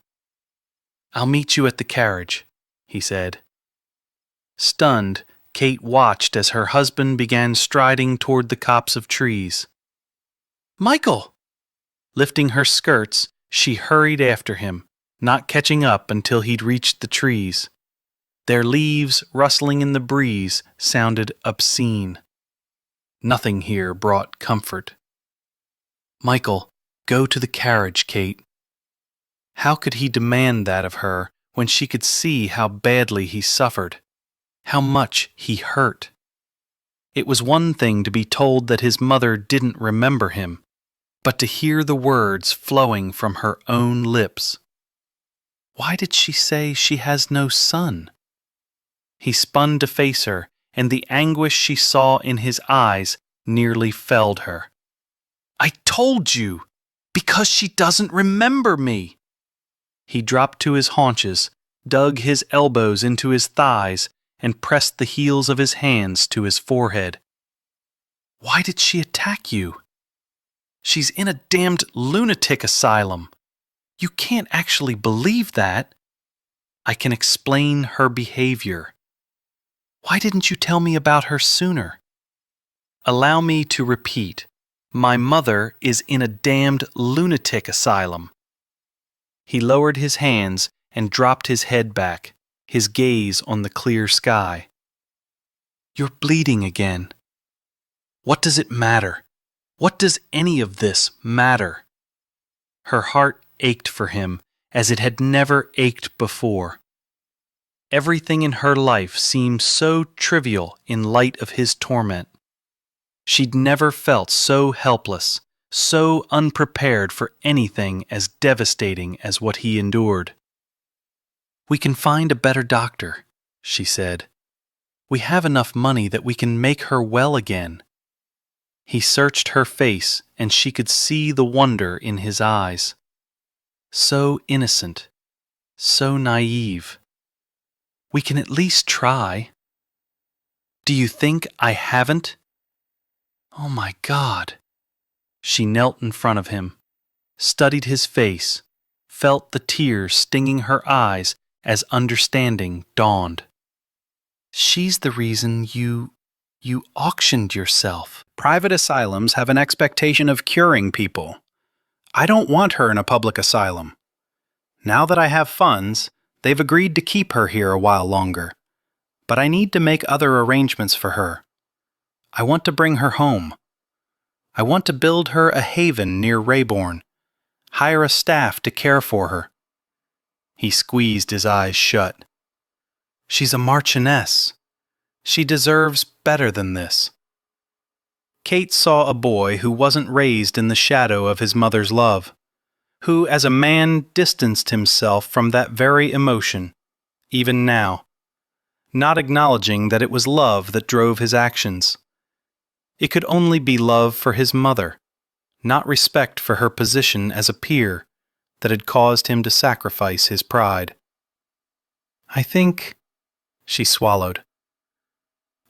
B: "I'll meet you at the carriage," he said. Stunned, Kate watched as her husband began striding toward the copse of trees. "Michael!" Lifting her skirts, she hurried after him, not catching up until he'd reached the trees. Their leaves, rustling in the breeze, sounded obscene. Nothing here brought comfort. "Michael, go to the carriage, Kate." How could he demand that of her when she could see how badly he suffered, how much he hurt? It was one thing to be told that his mother didn't remember him, but to hear the words flowing from her own lips. Why did she say she has no son? He spun to face her, and the anguish she saw in his eyes nearly felled her. "I told you! Because she doesn't remember me!" He dropped to his haunches, dug his elbows into his thighs, and pressed the heels of his hands to his forehead. "Why did she attack you? She's in a damned lunatic asylum. You can't actually believe that. I can explain her behavior. Why didn't you tell me about her sooner? Allow me to repeat. My mother is in a damned lunatic asylum." He lowered his hands and dropped his head back, his gaze on the clear sky. "You're bleeding again." What does it matter? What does any of this matter? Her heart ached for him as it had never ached before. Everything in her life seemed so trivial in light of his torment. She'd never felt so helpless, so unprepared for anything as devastating as what he endured. "We can find a better doctor," she said. "We have enough money that we can make her well again." He searched her face, and she could see the wonder in his eyes. So innocent, so naive. "We can at least try." "Do you think I haven't?" Oh my God. She knelt in front of him, studied his face, felt the tears stinging her eyes as understanding dawned. "She's the reason you auctioned yourself."
A: Private asylums have an expectation of curing people. I don't want her in a public asylum. Now that I have funds, they've agreed to keep her here a while longer. But I need to make other arrangements for her. I want to bring her home. I want to build her a haven near Rayborn, hire a staff to care for her. He squeezed his eyes shut. She's a marchioness. She deserves better than this. Kate saw a boy who wasn't raised in the shadow of his mother's love, who as a man distanced himself from that very emotion, even now, not acknowledging that it was love that drove his actions. It could only be love for his mother, not respect for her position as a peer, that had caused him to sacrifice his pride. I think, she swallowed,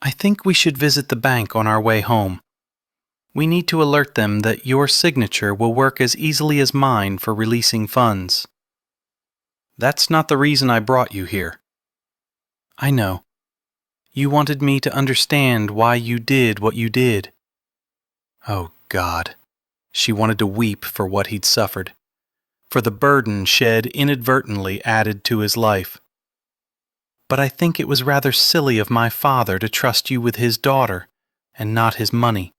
A: I think we should visit the bank on our way home. We need to alert them that your signature will work as easily as mine for releasing funds. That's not the reason I brought you here. I know. You wanted me to understand why you did what you did. Oh, God. She wanted to weep for what he'd suffered, for the burden shed inadvertently added to his life. But I think it was rather silly of my father to trust you with his daughter, and not his money.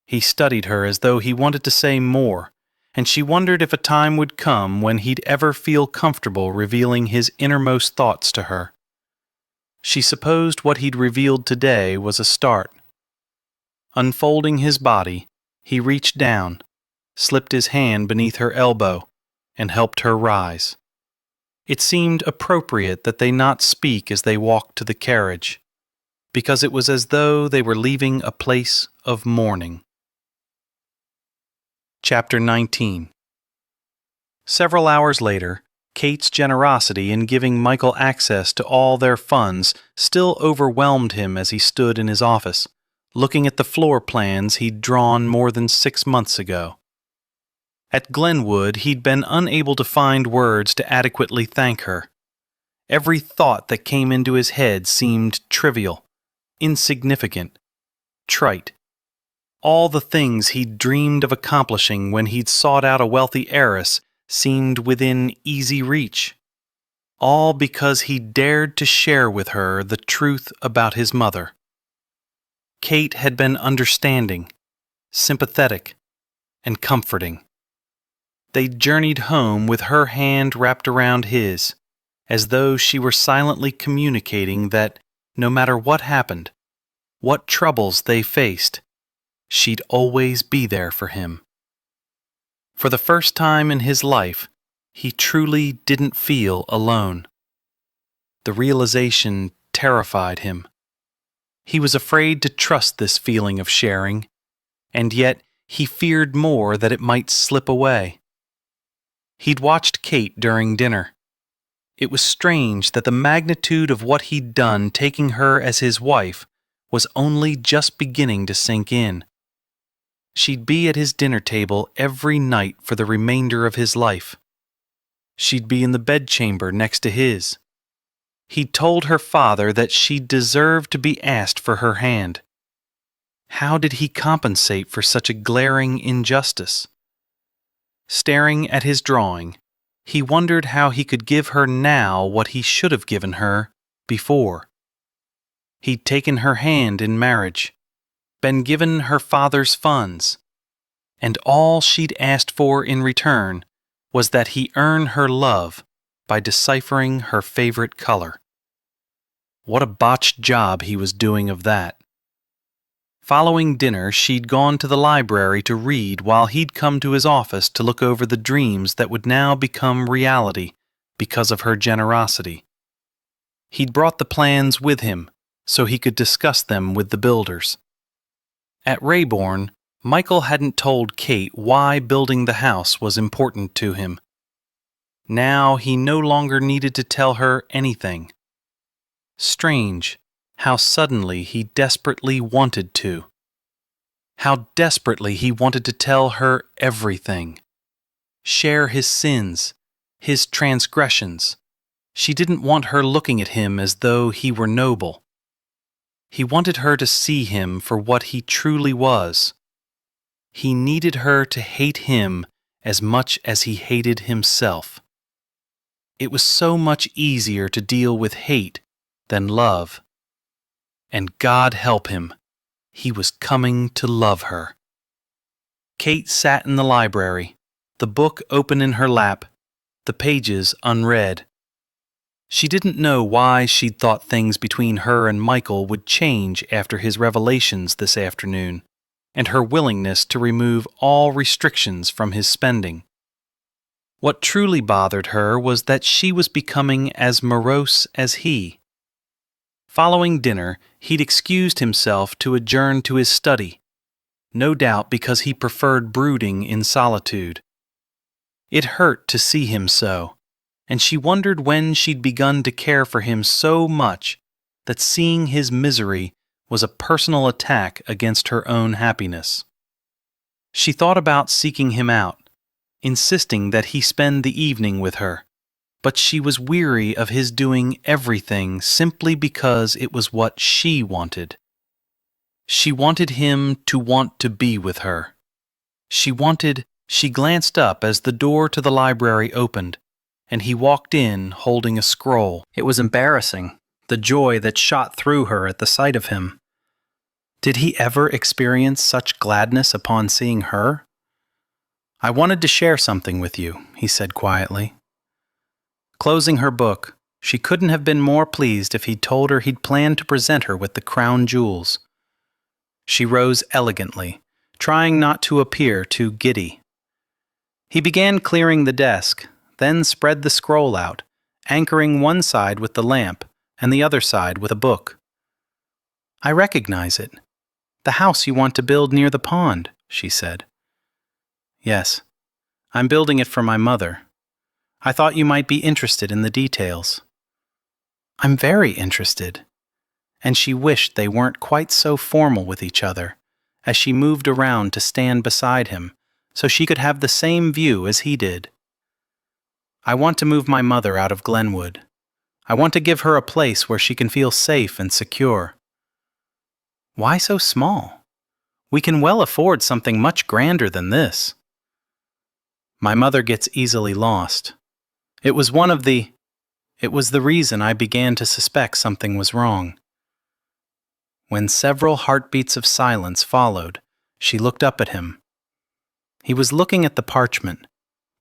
A: He studied her as though he wanted to say more, and she wondered if a time would come when he'd ever feel comfortable revealing his innermost thoughts to her. She supposed what he'd revealed today was a start. Unfolding his body, he reached down,
B: slipped his hand beneath her elbow, and helped her rise. It seemed appropriate that they not speak as they walked to the carriage, because it was as though they were leaving a place of mourning. Chapter 19. Several hours later, Kate's generosity in giving Michael access to all their funds still overwhelmed him as he stood in his office, looking at the floor plans he'd drawn more than 6 months ago. At Glenwood, he'd been unable to find words to adequately thank her. Every thought that came into his head seemed trivial, insignificant, trite. All the things he'd dreamed of accomplishing when he'd sought out a wealthy heiress seemed within easy reach. All because he dared to share with her the truth about his mother. Kate had been understanding, sympathetic, and comforting. They journeyed home with her hand wrapped around his, as though she were silently communicating that no matter what happened, what troubles they faced, she'd always be there for him. For the first time in his life, he truly didn't feel alone. The realization terrified him. He was afraid to trust this feeling of sharing, and yet he feared more that it might slip away. He'd watched Kate during dinner. It was strange that the magnitude of what he'd done taking her as his wife was only just beginning to sink in. She'd be at his dinner table every night for the remainder of his life. She'd be in the bedchamber next to his. He'd told her father that she deserved to be asked for her hand. How did he compensate for such a glaring injustice? Staring at his drawing, he wondered how he could give her now what he should have given her before. He'd taken her hand in marriage, been given her father's funds, and all she'd asked for in return was that he earn her love by deciphering her favorite color. What a botched job he was doing of that. Following dinner, she'd gone to the library to read while he'd come to his office to look over the dreams that would now become reality because of her generosity. He'd brought the plans with him so he could discuss them with the builders. At Rayborn, Michael hadn't told Kate why building the house was important to him. Now he no longer needed to tell her anything. Strange how suddenly he desperately wanted to. How desperately he wanted to tell her everything. Share his sins, his transgressions. She didn't want her looking at him as though he were noble. He wanted her to see him for what he truly was. He needed her to hate him as much as he hated himself. It was so much easier to deal with hate than love. And God help him, he was coming to love her. Kate sat in the library, the book open in her lap, the pages unread. She didn't know why she'd thought things between her and Michael would change after his revelations this afternoon, and her willingness to remove all restrictions from his spending. What truly bothered her was that she was becoming as morose as he. Following dinner, he'd excused himself to adjourn to his study, no doubt because he preferred brooding in solitude. It hurt to see him so, and she wondered when she'd begun to care for him so much that seeing his misery was a personal attack against her own happiness. She thought about seeking him out, insisting that he spend the evening with her, but she was weary of his doing everything simply because it was what she wanted. She wanted him to want to be with her. She glanced up as the door to the library opened, and he walked in holding a scroll. It was embarrassing, the joy that shot through her at the sight of him. Did he ever experience such gladness upon seeing her? "I wanted to share something with you," he said quietly. Closing her book, she couldn't have been more pleased if he'd told her he'd planned to present her with the crown jewels. She rose elegantly, trying not to appear too giddy.
A: He began clearing the desk, then spread the scroll out, anchoring one side with the lamp and the other side with a book. "I recognize it. The house you want to build near the pond," she said. "Yes, I'm building it for my mother. I thought you might be interested in the details." "I'm very interested." And she wished they weren't quite so formal with each other, as she moved around to stand beside him so she could have the same view as he did. "I want to move my mother out of Glenwood. I want to give her a place where she can feel safe and secure." "Why so small? We can well afford something much grander than this." "My mother gets easily lost. It was the reason I began to suspect something was wrong." When several heartbeats of silence followed, she looked up at him. He was looking at the parchment,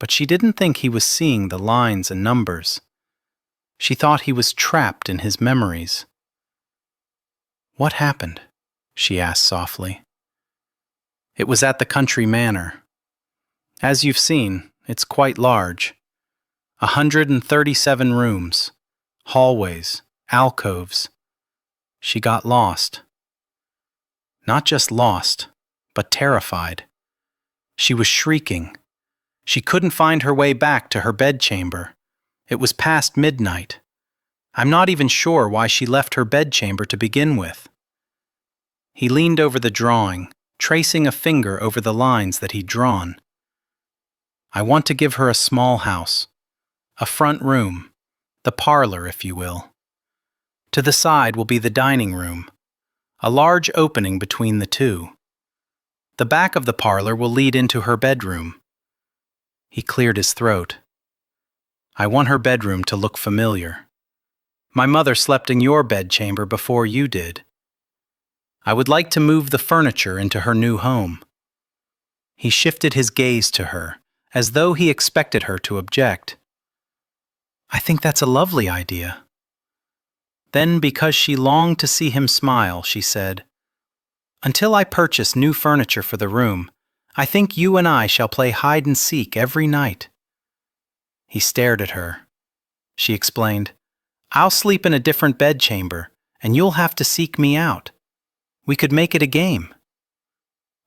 A: but she didn't think he was seeing the lines and numbers. She thought he was trapped in his memories. "What happened?" she asked softly. "It was at the country manor. As you've seen, it's quite large. 137 rooms, hallways, alcoves. She got lost. Not just lost, but terrified. She was shrieking. She couldn't find her way back to her bedchamber. It was past midnight. I'm not even sure why she left her bedchamber to begin with." He leaned over the drawing, tracing a finger over the lines that he'd drawn. "I want to give her a small house. A front room, the parlor, if you will. To the side will be the dining room, a large opening between the two. The back of the parlor will lead into her bedroom." He cleared his throat. "I want her bedroom to look familiar. My mother slept in your bedchamber before you did. I would like to move the furniture into her new home." He shifted his gaze to her, as though he expected her to object. "I think that's a lovely idea." Then, because she longed to see him smile, she said, "Until I purchase new furniture for the room, I think you and I shall play hide and seek every night." He stared at her. She explained, "I'll sleep in a different bedchamber, and you'll have to seek me out. We could make it a game."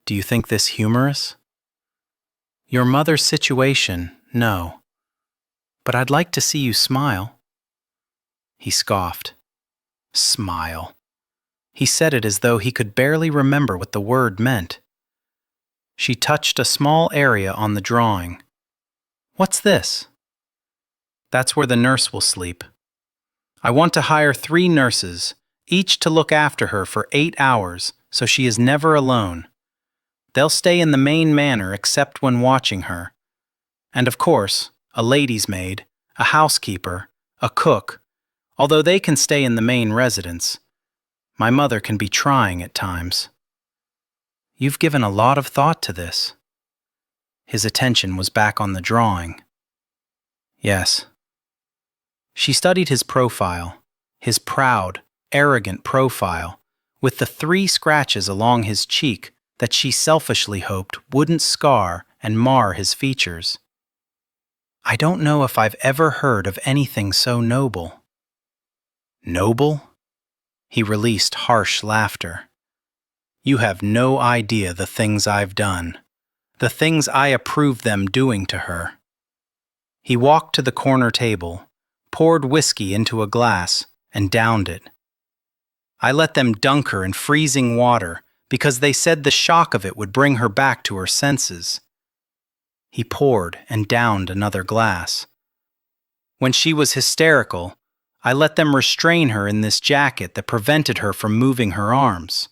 A: "Do you think this humorous?" "Your mother's situation, no. But I'd like to see you smile." He scoffed. Smile. He said it as though he could barely remember what the word meant. She touched a small area on the drawing. "What's this?" "That's where the nurse will sleep. I want to hire 3 nurses, each to look after her for 8 hours, so she is never alone. They'll stay in the main manor except when watching her. And of course, a lady's maid, a housekeeper, a cook, although they can stay in the main residence. My mother can be trying at times." "You've given a lot of thought to this." His attention was back on the drawing. "Yes." She studied his profile, his proud, arrogant profile, with the 3 scratches along his cheek that she selfishly hoped wouldn't scar and mar his features. "I don't know if I've ever heard of anything so noble." "Noble?" He released harsh laughter. "You have no idea the things I've done, the things I approve them doing to her." He walked to the corner table, poured whiskey into a glass, and downed it. "I let them dunk her in freezing water because they said the shock of it would bring her back to her senses." He poured and downed another glass. "When she was hysterical, I let them restrain her in this jacket that prevented her from moving her arms."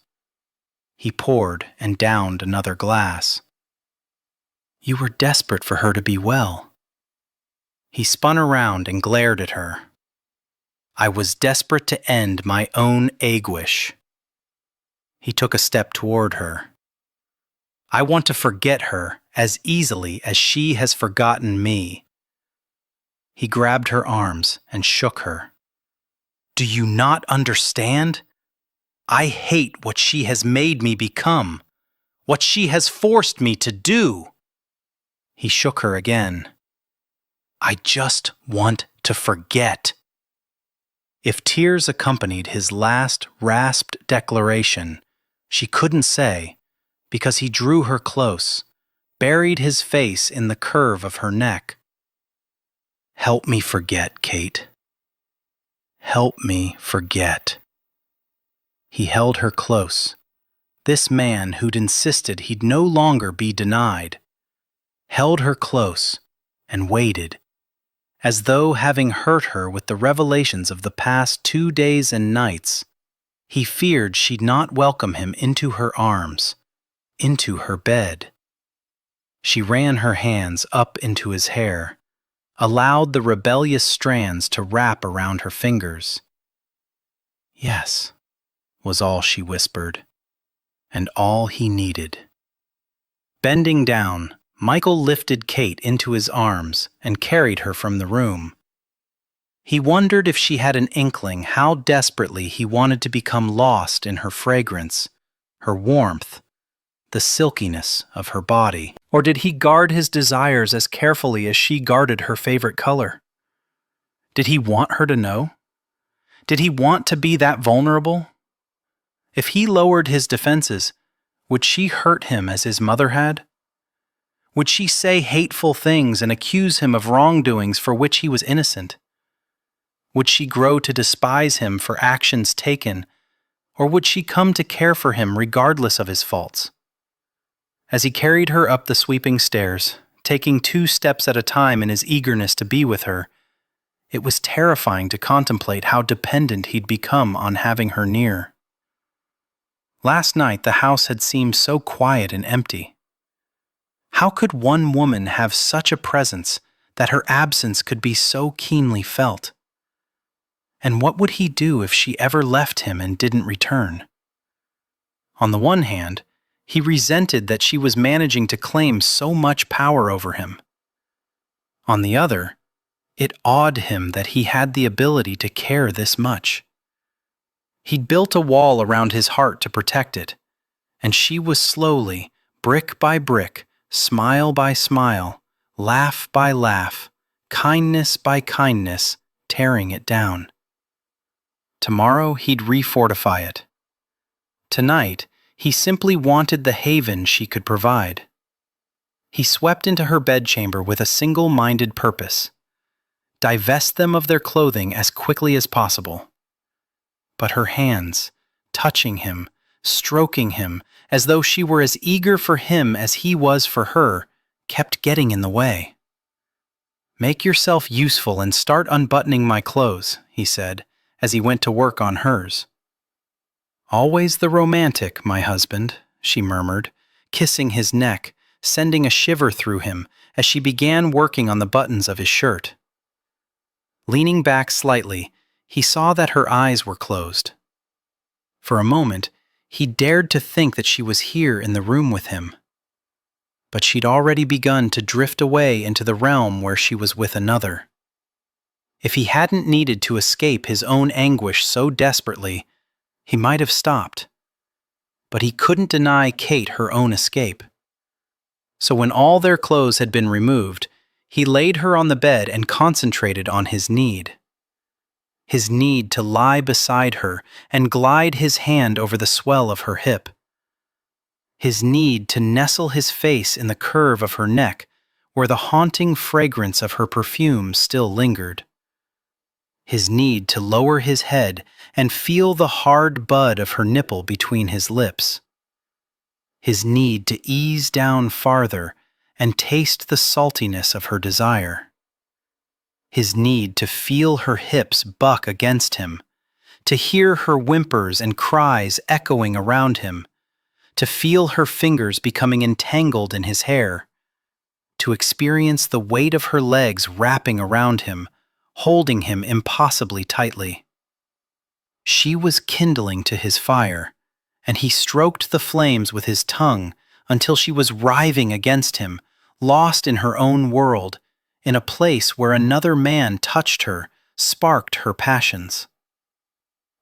A: He poured and downed another glass. "You were desperate for her to be well." He spun around and glared at her. "I was desperate to end my own anguish." He took a step toward her. "I want to forget her as easily as she has forgotten me." He grabbed her arms and shook her. "Do you not understand? I hate what she has made me become, what she has forced me to do." He shook her again. I just want to forget. If tears accompanied his last rasped declaration, she couldn't say, because he drew her close, buried his face in the curve of her neck. Help me forget, Kate. Help me forget. He held her close. This man who'd insisted he'd no longer be denied, held her close and waited, as though having hurt her with the revelations of the past 2 days and nights, he feared she'd not welcome him into her arms, into her bed. She ran her hands up into his hair, allowed the rebellious strands to wrap around her fingers. Yes, was all she whispered, and all he needed. Bending down, Michael lifted Kate into his arms and carried her from the room. He wondered if she had an inkling how desperately he wanted to become lost in her fragrance, her warmth, the silkiness of her body. Or did he guard his desires as carefully as she guarded her favorite color? Did he want her to know? Did he want to be that vulnerable? If he lowered his defenses, would she hurt him as his mother had? Would she say hateful things and accuse him of wrongdoings for which he was innocent? Would she grow to despise him for actions taken, or would she come to care for him regardless of his faults? As he carried her up the sweeping stairs, taking 2 steps at a time in his eagerness to be with her, it was terrifying to contemplate how dependent he'd become on having her near. Last night the house had seemed so quiet and empty. How could one woman have such a presence that her absence could be so keenly felt? And what would he do if she ever left him and didn't return? On the one hand, he resented that she was managing to claim so much power over him. On the other, it awed him that he had the ability to care this much. He'd built a wall around his heart to protect it, and she was slowly, brick by brick, smile by smile, laugh by laugh, kindness by kindness, tearing it down. Tomorrow he'd refortify it. Tonight, he simply wanted the haven she could provide. He swept into her bedchamber with a single-minded purpose: divest them of their clothing as quickly as possible. But her hands, touching him, stroking him, as though she were as eager for him as he was for her, kept getting in the way. "Make yourself useful and start unbuttoning my clothes," he said, as he went to work on hers. "Always the romantic, my husband," she murmured, kissing his neck, sending a shiver through him as she began working on the buttons of his shirt. Leaning back slightly, he saw that her eyes were closed. For a moment, he dared to think that she was here in the room with him. But she'd already begun to drift away into the realm where she was with another. If he hadn't needed to escape his own anguish so desperately, he might have stopped. But he couldn't deny Kate her own escape. So when all their clothes had been removed, he laid her on the bed and concentrated on his need. His need to lie beside her and glide his hand over the swell of her hip. His need to nestle his face in the curve of her neck, where the haunting fragrance of her perfume still lingered. His need to lower his head and feel the hard bud of her nipple between his lips. His need to ease down farther and taste the saltiness of her desire. His need to feel her hips buck against him, to hear her whimpers and cries echoing around him, to feel her fingers becoming entangled in his hair, to experience the weight of her legs wrapping around him, holding him impossibly tightly. She was kindling to his fire, and he stroked the flames with his tongue until she was writhing against him, lost in her own world, in a place where another man touched her, sparked her passions.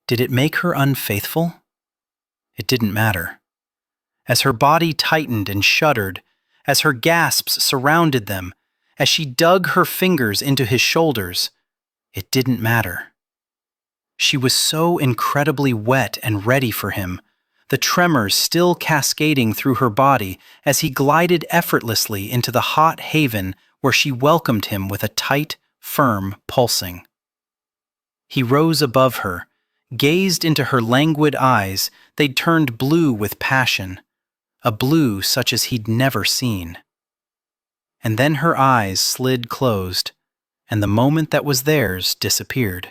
A: Did it make her unfaithful? It didn't matter. As her body tightened and shuddered, as her gasps surrounded them, as she dug her fingers into his shoulders. It didn't matter. She was so incredibly wet and ready for him, the tremors still cascading through her body as he glided effortlessly into the hot haven where she welcomed him with a tight, firm pulsing. He rose above her, gazed into her languid eyes. They'd turned blue with passion, a blue such as he'd never seen. And then her eyes slid closed, and the moment that was theirs disappeared.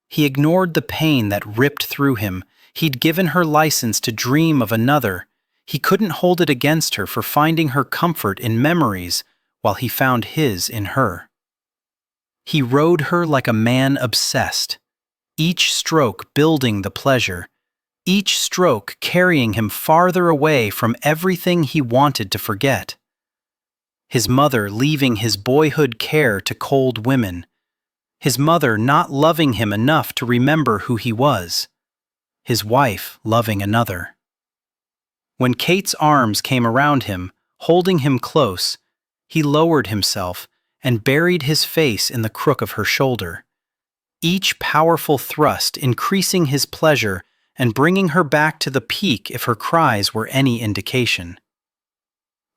A: He ignored the pain that ripped through him. He'd given her license to dream of another. He couldn't hold it against her for finding her comfort in memories while he found his in her. He rode her like a man obsessed, each stroke building the pleasure, each stroke carrying him farther away from everything he wanted to forget. His mother leaving his boyhood care to cold women, his mother not loving him enough to remember who he was, his wife loving another. When Kate's arms came around him, holding him close, he lowered himself and buried his face in the crook of her shoulder, each powerful thrust increasing his pleasure and bringing her back to the peak if her cries were any indication.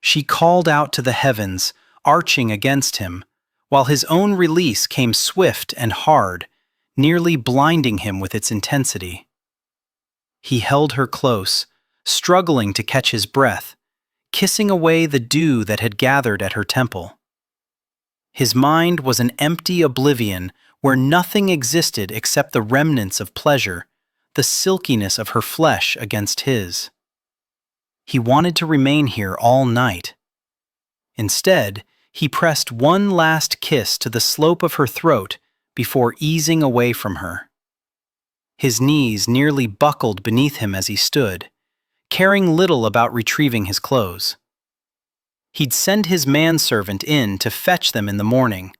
A: She called out to the heavens, arching against him, while his own release came swift and hard, nearly blinding him with its intensity. He held her close, struggling to catch his breath, kissing away the dew that had gathered at her temple. His mind was an empty oblivion where nothing existed except the remnants of pleasure, the silkiness of her flesh against his. He wanted to remain here all night. Instead, he pressed one last kiss to the slope of her throat before easing away from her. His knees nearly buckled beneath him as he stood, caring little about retrieving his clothes. He'd send his manservant in to fetch them in the morning.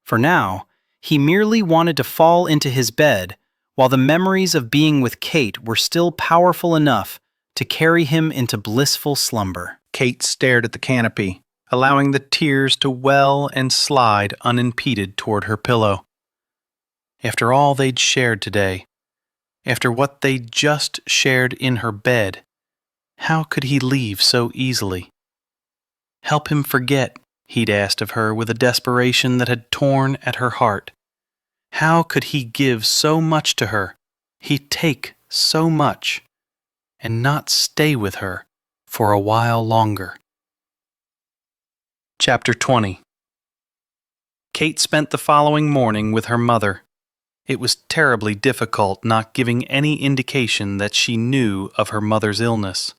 A: For now, he merely wanted to fall into his bed while the memories of being with Kate were still powerful enough to carry him into blissful slumber.
B: Kate stared at the canopy, allowing the tears to well and slide unimpeded toward her pillow. After all they'd shared today, after what they'd just shared in her bed, how could he leave so easily? Help him forget, he'd asked of her with a desperation that had torn at her heart. How could he give so much to her, he'd take so much, and not stay with her for a while longer? Chapter 20. Kate spent the following morning with her mother. It was terribly difficult not giving any indication that she knew of her mother's illness.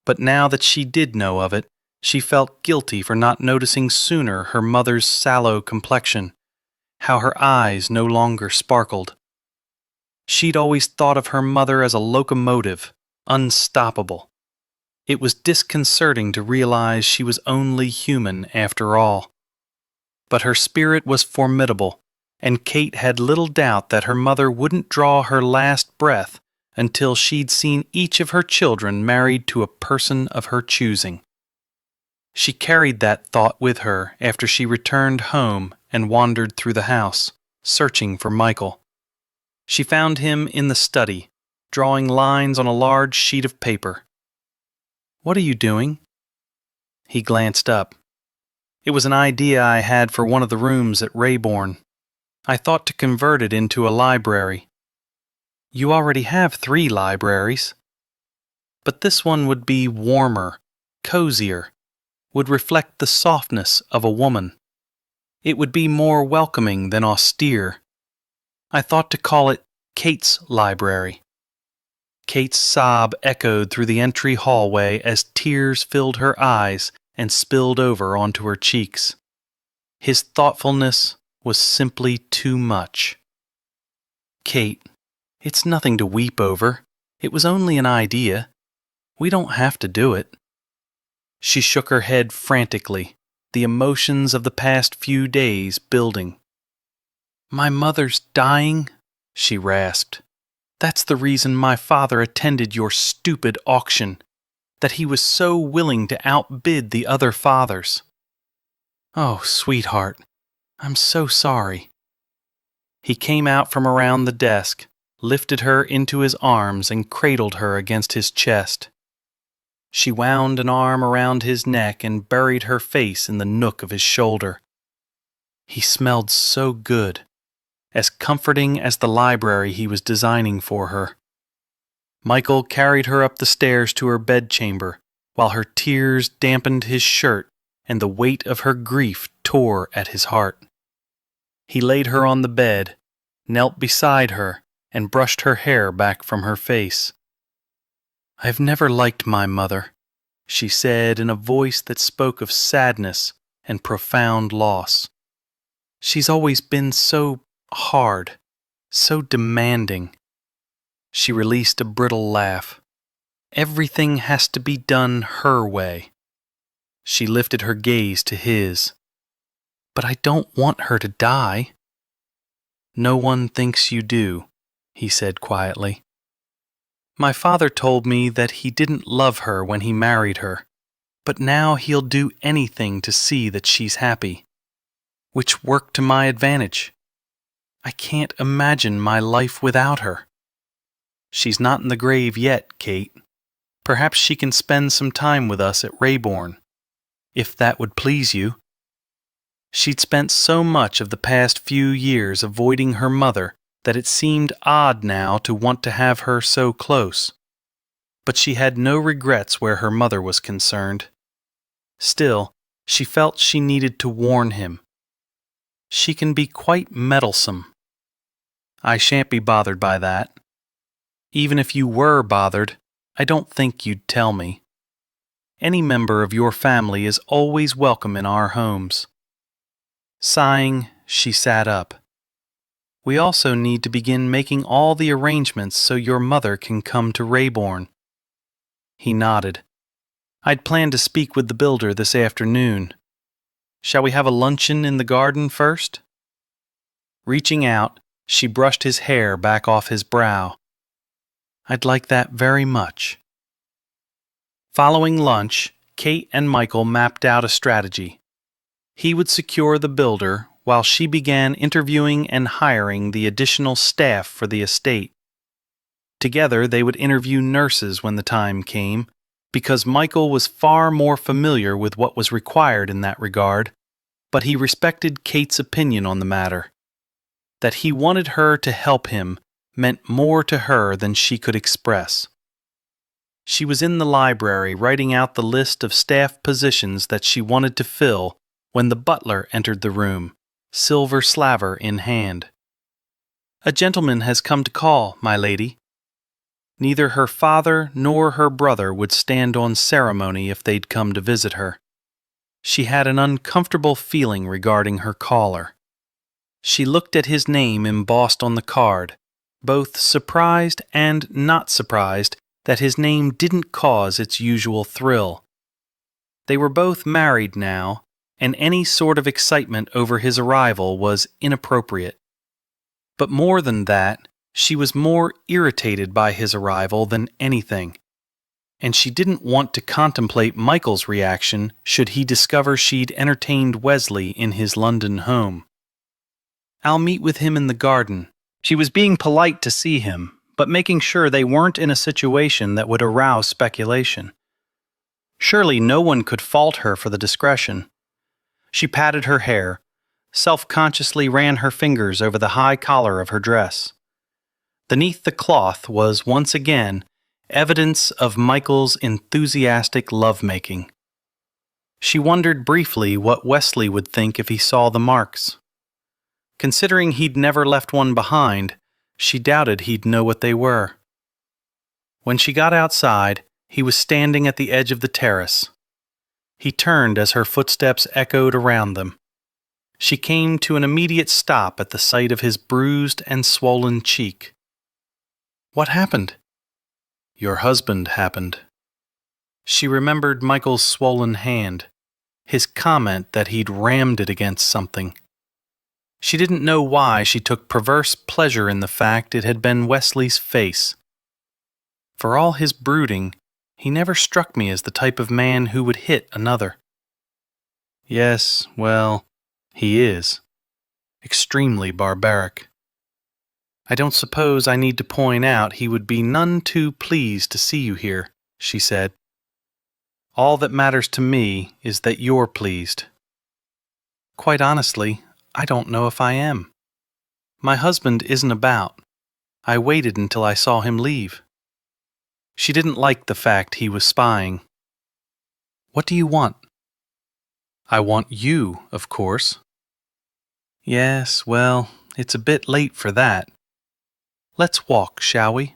B: But now that she did know of it, she felt guilty for not noticing sooner her mother's sallow complexion, how her eyes no longer sparkled. She'd always thought of her mother as a locomotive, unstoppable. It was disconcerting to realize she was only human after all. But her spirit was formidable, and Kate had little doubt that her mother wouldn't draw her last breath until she'd seen each of her children married to a person of her choosing. She carried that thought with her after she returned home and wandered through the house, searching for Michael. She found him in the study, drawing lines on a large sheet of paper. "What are you doing?" He glanced up. "It was an idea I had for one of the rooms at Rayborn. I thought to convert it into a library." "You already have 3 libraries." "But this one would be warmer, cozier, would reflect the softness of a woman. It would be more welcoming than austere. I thought to call it Kate's Library." Kate's sob echoed through the entry hallway as tears filled her eyes and spilled over onto her cheeks. His thoughtfulness was simply too much. "Kate, it's nothing to weep over. It was only an idea. We don't have to do it." She shook her head frantically, the emotions of the past few days building. "My mother's dying," she rasped. "That's the reason my father attended your stupid auction. that he was so willing to outbid the other fathers. Oh, sweetheart, I'm so sorry. He came out from around the desk, lifted her into his arms, and cradled her against his chest. She wound an arm around his neck and buried her face in the nook of his shoulder. He smelled so good, as comforting as the library he was designing for her. Michael carried her up the stairs to her bedchamber, while her tears dampened his shirt and the weight of her grief tore at his heart. He laid her on the bed, knelt beside her, and brushed her hair back from her face. "I've never liked my mother," she said in a voice that spoke of sadness and profound loss. "She's always been so hard, so demanding." She released a brittle laugh. "Everything has to be done her way." She lifted her gaze to his. "But I don't want her to die." "No one thinks you do," he said quietly. "My father told me that he didn't love her when he married her, but now he'll do anything to see that she's happy, which worked to my advantage. I can't imagine my life without her. She's not in the grave yet, Kate. Perhaps she can spend some time with us at Rayborn, if that would please you. She'd spent so much of the past few years avoiding her mother that it seemed odd now to want to have her so close. But she had no regrets where her mother was concerned. Still, she felt she needed to warn him. She can be quite meddlesome. I shan't be bothered by that. Even if you were bothered, I don't think you'd tell me. Any member of your family is always welcome in our homes." Sighing, she sat up. "We also need to begin making all the arrangements so your mother can come to Rayborn." He nodded. "I'd planned to speak with the builder this afternoon. Shall we have a luncheon in the garden first?" Reaching out, she brushed his hair back off his brow. "I'd like that very much." Following lunch, Kate and Michael mapped out a strategy. He would secure the builder while she began interviewing and hiring the additional staff for the estate. Together they would interview nurses when the time came, because Michael was far more familiar with what was required in that regard, but he respected Kate's opinion on the matter. That he wanted her to help him meant more to her than she could express. She was in the library writing out the list of staff positions that she wanted to fill when the butler entered the room, silver slaver in hand. "A gentleman has come to call, my lady." Neither her father nor her brother would stand on ceremony if they'd come to visit her. She had an uncomfortable feeling regarding her caller. She looked at his name embossed on the card, both surprised and not surprised that his name didn't cause its usual thrill. They were both married now, and any sort of excitement over his arrival was inappropriate. But more than that, she was more irritated by his arrival than anything, and she didn't want to contemplate Michael's reaction should he discover she'd entertained Wesley in his London home. "I'll meet with him in the garden." She was being polite to see him, but making sure they weren't in a situation that would arouse speculation. Surely no one could fault her for the discretion. She patted her hair, self-consciously ran her fingers over the high collar of her dress. Beneath the cloth was once again evidence of Michael's enthusiastic lovemaking. She wondered briefly what Wesley would think if he saw the marks. Considering he'd never left one behind, she doubted he'd know what they were. When she got outside, he was standing at the edge of the terrace. He turned as her footsteps echoed around them. She came to an immediate stop at the sight of his bruised and swollen cheek. "What happened?" "Your husband happened." She remembered Michael's swollen hand, his comment that he'd rammed it against something. She didn't know why she took perverse pleasure in the fact it had been Wesley's face. For all his brooding, He never struck me as the type of man who would hit another. Yes, well, he is. Extremely barbaric. I don't suppose I need to point out he would be none too pleased to see you here, she said. All that matters to me is that you're pleased. Quite honestly, I don't know if I am. My husband isn't about. I waited until I saw him leave. She didn't like the fact he was spying. What do you want? I want you, of course. Yes, well, it's a bit late for that. Let's walk, shall we?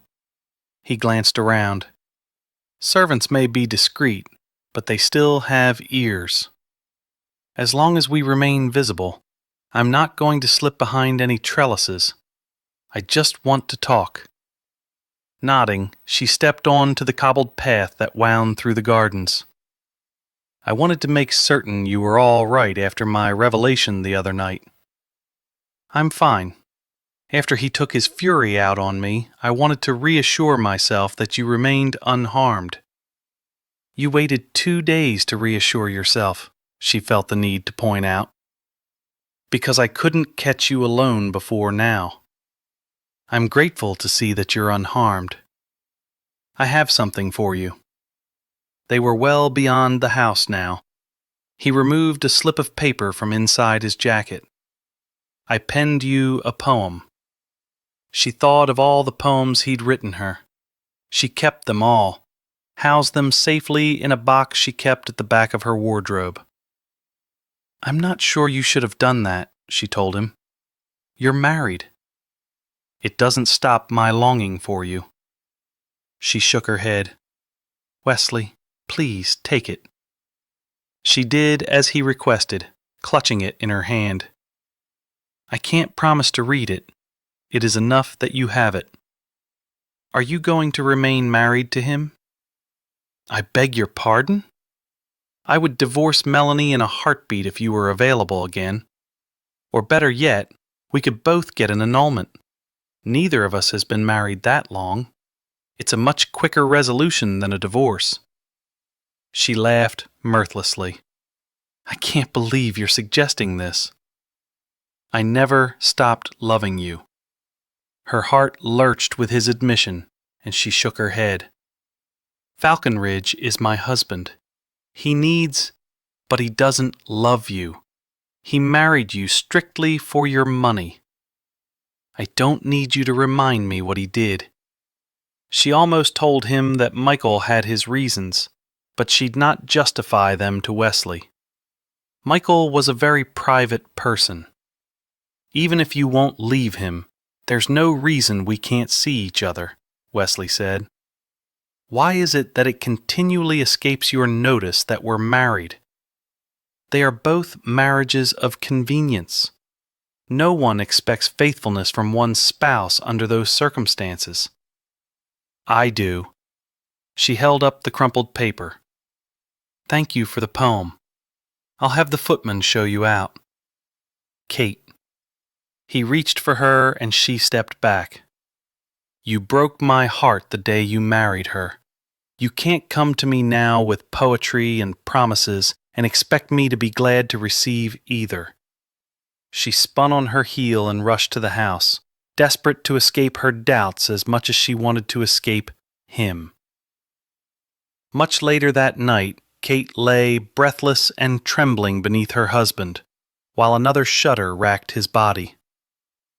B: He glanced around. Servants may be discreet, but they still have ears. As long as we remain visible, I'm not going to slip behind any trellises. I just want to talk. Nodding, she stepped on to the cobbled path that wound through the gardens. I wanted to make certain you were all right after my revelation the other night. I'm fine. After he took his fury out on me, I wanted to reassure myself that you remained unharmed. You waited 2 days to reassure yourself, she felt the need to point out. Because I couldn't catch you alone before now. I'm grateful to see that you're unharmed. I have something for you. They were well beyond the house now. He removed a slip of paper from inside his jacket. I penned you a poem. She thought of all the poems he'd written her. She kept them all, housed them safely in a box she kept at the back of her wardrobe. I'm not sure you should have done that, she told him. You're married. It doesn't stop my longing for you. She shook her head. Wesley, please take it. She did as he requested, clutching it in her hand. I can't promise to read it. It is enough that you have it. Are you going to remain married to him? I beg your pardon? I would divorce Melanie in a heartbeat if you were available again. Or better yet, we could both get an annulment. Neither of us has been married that long. It's a much quicker resolution than a divorce. She laughed mirthlessly. I can't believe you're suggesting this. I never stopped loving you. Her heart lurched with his admission, and she shook her head. Falconridge is my husband. He needs, but he doesn't love you. He married you strictly for your money. I don't need you to remind me what he did. She almost told him that Michael had his reasons, but she'd not justify them to Wesley. Michael was a very private person. Even if you won't leave him, there's no reason we can't see each other, Wesley said. Why is it that it continually escapes your notice that we're married? They are both marriages of convenience. No one expects faithfulness from one's spouse under those circumstances. I do. She held up the crumpled paper. Thank you for the poem. I'll have the footman show you out. Kate. He reached for her and she stepped back. You broke my heart the day you married her. You can't come to me now with poetry and promises and expect me to be glad to receive either. She spun on her heel and rushed to the house, desperate to escape her doubts as much as she wanted to escape him. Much later that night, Kate lay breathless and trembling beneath her husband, while another shudder racked his body.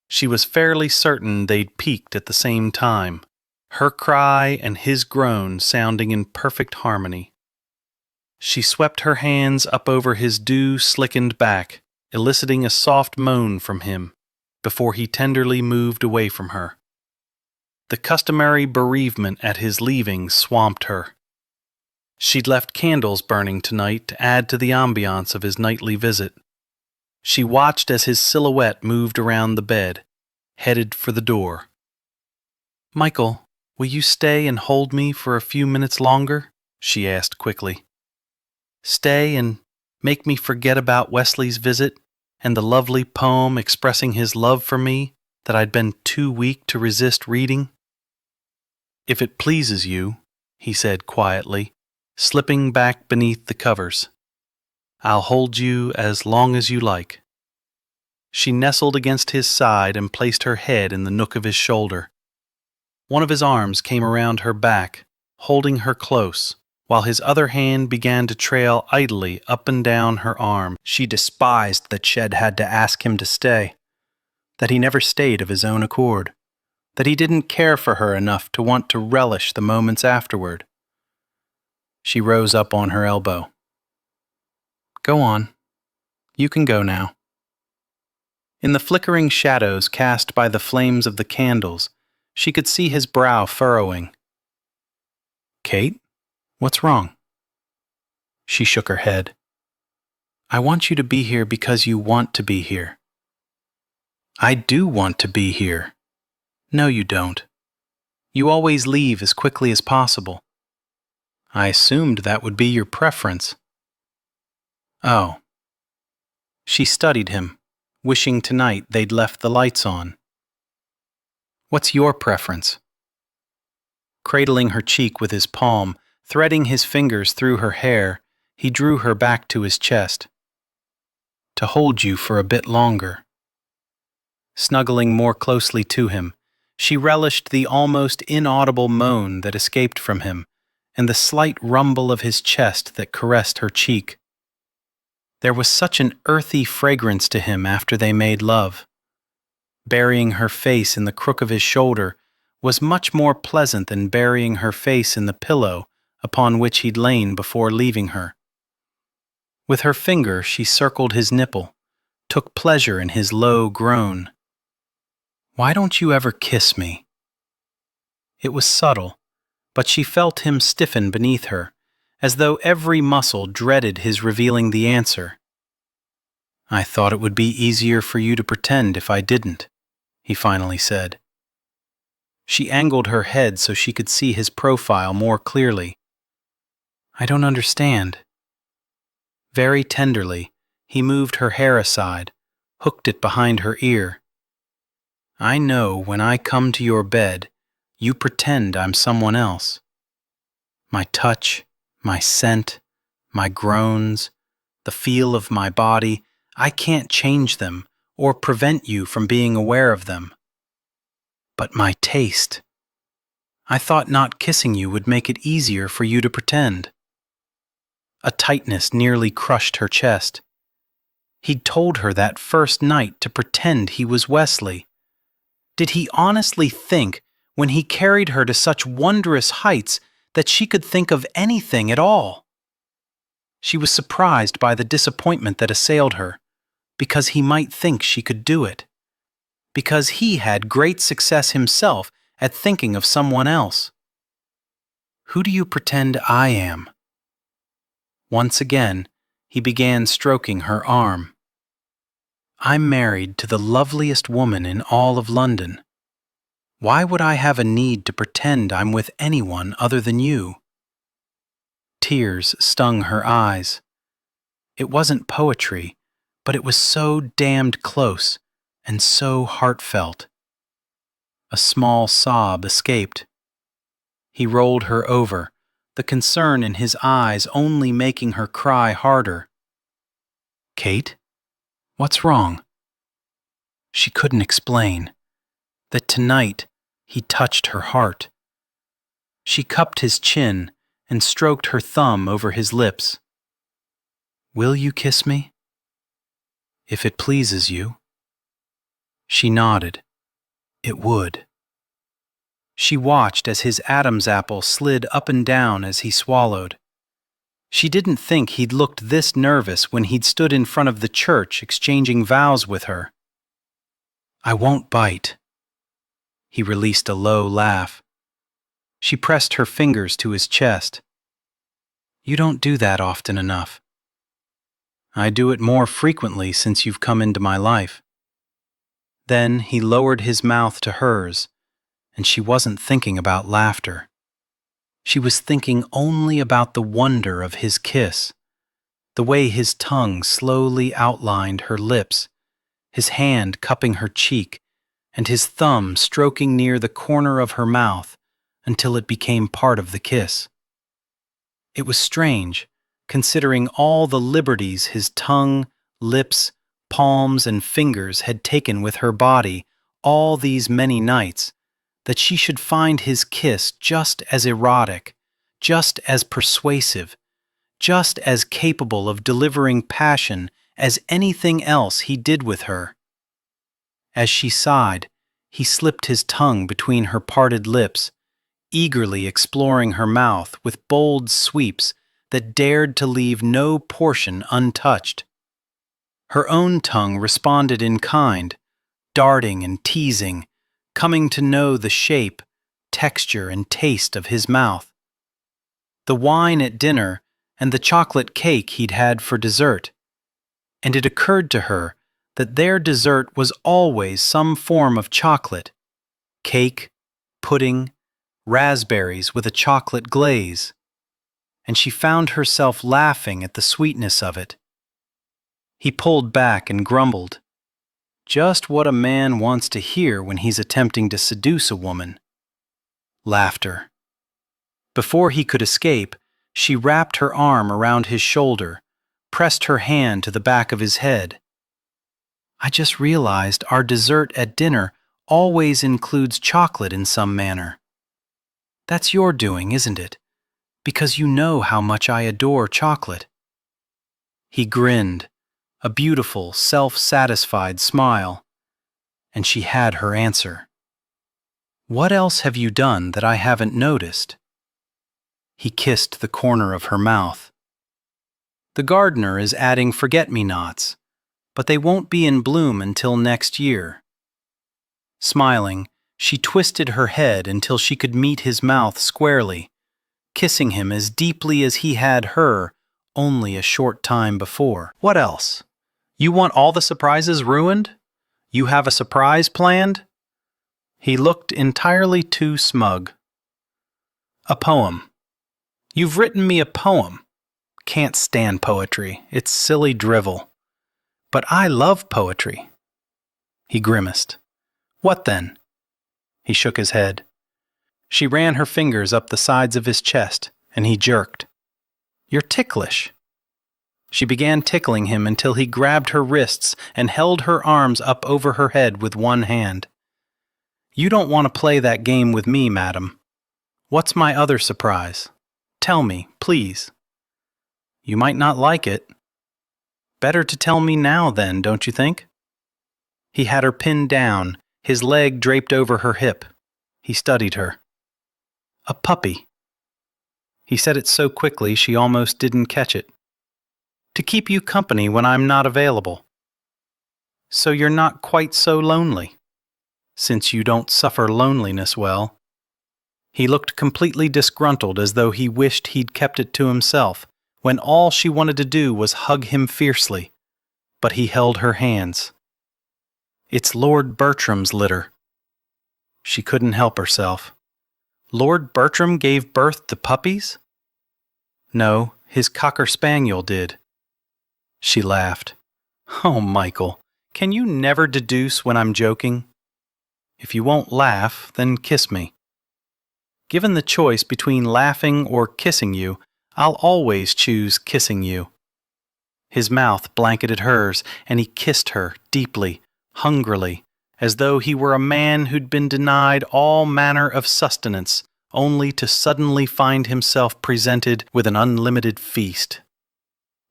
B: She was fairly certain they'd peaked at the same time, her cry and his groan sounding in perfect harmony. She swept her hands up over his dew-slickened back, eliciting a soft moan from him, before he tenderly moved away from her. The customary bereavement at his leaving swamped her. She'd left candles burning tonight to add to the ambiance of his nightly visit. She watched as his silhouette moved around the bed, headed for the door. Michael, will you stay and hold me for a few minutes longer? She asked quickly. Stay and make me forget about Wesley's visit and the lovely poem expressing his love for me that I'd been too weak to resist reading? If it pleases you, he said quietly, slipping back beneath the covers. I'll hold you as long as you like. She nestled against his side and placed her head in the nook of his shoulder. One of his arms came around her back, holding her close, while his other hand began to trail idly up and down her arm.
A: She despised that Shed had to ask him to stay, that he never stayed of his own accord, that he didn't care for her enough to want to relish the moments afterward. She rose up on her elbow. Go on. You can go now. In the flickering shadows cast by the flames of the candles, she could see his brow furrowing. Kate, what's wrong? She shook her head. I want you to be here because you want to be here. I do want to be here. No, you don't. You always leave as quickly as possible. I assumed that would be your preference. Oh. She studied him, wishing tonight they'd left the lights on. What's your preference? Cradling her cheek with his palm, threading his fingers through her hair, he drew her back to his chest. To hold you for a bit longer. Snuggling more closely to him, she relished the almost inaudible moan that escaped from him and the slight rumble of his chest that caressed her cheek. There was such an earthy fragrance to him after they made love. Burying her face in the crook of his shoulder was much more pleasant than burying her face in the pillow upon which he'd lain before leaving her. With her finger she circled his nipple, took pleasure in his low groan. Why don't you ever kiss me? It was subtle, but she felt him stiffen beneath her, as though every muscle dreaded his revealing the answer. I thought it would be easier for you to pretend if I didn't, he finally said. She angled her head so she could see his profile more clearly. I don't understand. Very tenderly, he moved her hair aside, hooked it behind her ear. I know when I come to your bed, you pretend I'm someone else. My touch, my scent, my groans, the feel of my body, I can't change them or prevent you from being aware of them. But my taste. I thought not kissing you would make it easier for you to pretend. A tightness nearly crushed her chest. He'd told her that first night to pretend he was Wesley. Did he honestly think, when he carried her to such wondrous heights, that she could think of anything at all? She was surprised by the disappointment that assailed her, because he might think she could do it, because he had great success himself at thinking of someone else. Who do you pretend I am? Once again, he began stroking her arm. I'm married to the loveliest woman in all of London. Why would I have a need to pretend I'm with anyone other than you? Tears stung her eyes. It wasn't poetry, but it was so damned close and so heartfelt. A small sob escaped. He rolled her over, the concern in his eyes only making her cry harder. Kate, what's wrong? She couldn't explain. That tonight he touched her heart. She cupped his chin and stroked her thumb over his lips. Will you kiss me? If it pleases you. She nodded. It would. She watched as his Adam's apple slid up and down as he swallowed. She didn't think he'd looked this nervous when he'd stood in front of the church exchanging vows with her. I won't bite. He released a low laugh. She pressed her fingers to his chest. You don't do that often enough. I do it more frequently since you've come into my life. Then he lowered his mouth to hers, and she wasn't thinking about laughter. She was thinking only about the wonder of his kiss, the way his tongue slowly outlined her lips, his hand cupping her cheek, and his thumb stroking near the corner of her mouth until it became part of the kiss. It was strange, considering all the liberties his tongue, lips, palms, and fingers had taken with her body all these many nights, that she should find his kiss just as erotic, just as persuasive, just as capable of delivering passion as anything else he did with her. As she sighed, he slipped his tongue between her parted lips, eagerly exploring her mouth with bold sweeps that dared to leave no portion untouched. Her own tongue responded in kind, darting and teasing, coming to know the shape, texture, and taste of his mouth. The wine at dinner and the chocolate cake he'd had for dessert. And it occurred to her that their dessert was always some form of chocolate: cake, pudding, raspberries with a chocolate glaze. And she found herself laughing at the sweetness of it. He pulled back and grumbled, just what a man wants to hear when he's attempting to seduce a woman. Laughter. Before he could escape, she wrapped her arm around his shoulder, pressed her hand to the back of his head. I just realized our dessert at dinner always includes chocolate in some manner. That's your doing, isn't it? Because you know how much I adore chocolate. He grinned, a beautiful, self-satisfied smile, and she had her answer. What else have you done that I haven't noticed? He kissed the corner of her mouth. The gardener is adding forget-me-nots, but they won't be in bloom until next year. Smiling, she twisted her head until she could meet his mouth squarely, kissing him as deeply as he had her only a short time before. What else? You want all the surprises ruined? You have a surprise planned? He looked entirely too smug. A poem. You've written me a poem. Can't stand poetry. It's silly drivel. But I love poetry. He grimaced. What then? He shook his head. She ran her fingers up the sides of his chest, and he jerked. You're ticklish. She began tickling him until he grabbed her wrists and held her arms up over her head with one hand. You don't want to play that game with me, madam. What's my other surprise? Tell me, please. You might not like it. Better to tell me now, then, don't you think? He had her pinned down, his leg draped over her hip. He studied her. A puppy. He said it so quickly she almost didn't catch it. To keep you company when I'm not available. So you're not quite so lonely, since you don't suffer loneliness well. He looked completely disgruntled, as though he wished he'd kept it to himself, when all she wanted to do was hug him fiercely. But he held her hands. It's Lord Bertram's litter. She couldn't help herself. Lord Bertram gave birth to puppies? No, his cocker spaniel did. She laughed. Oh, Michael, can you never deduce when I'm joking? If you won't laugh, then kiss me. Given the choice between laughing or kissing you, I'll always choose kissing you. His mouth blanketed hers, and he kissed her deeply, hungrily, as though he were a man who'd been denied all manner of sustenance, only to suddenly find himself presented with an unlimited feast.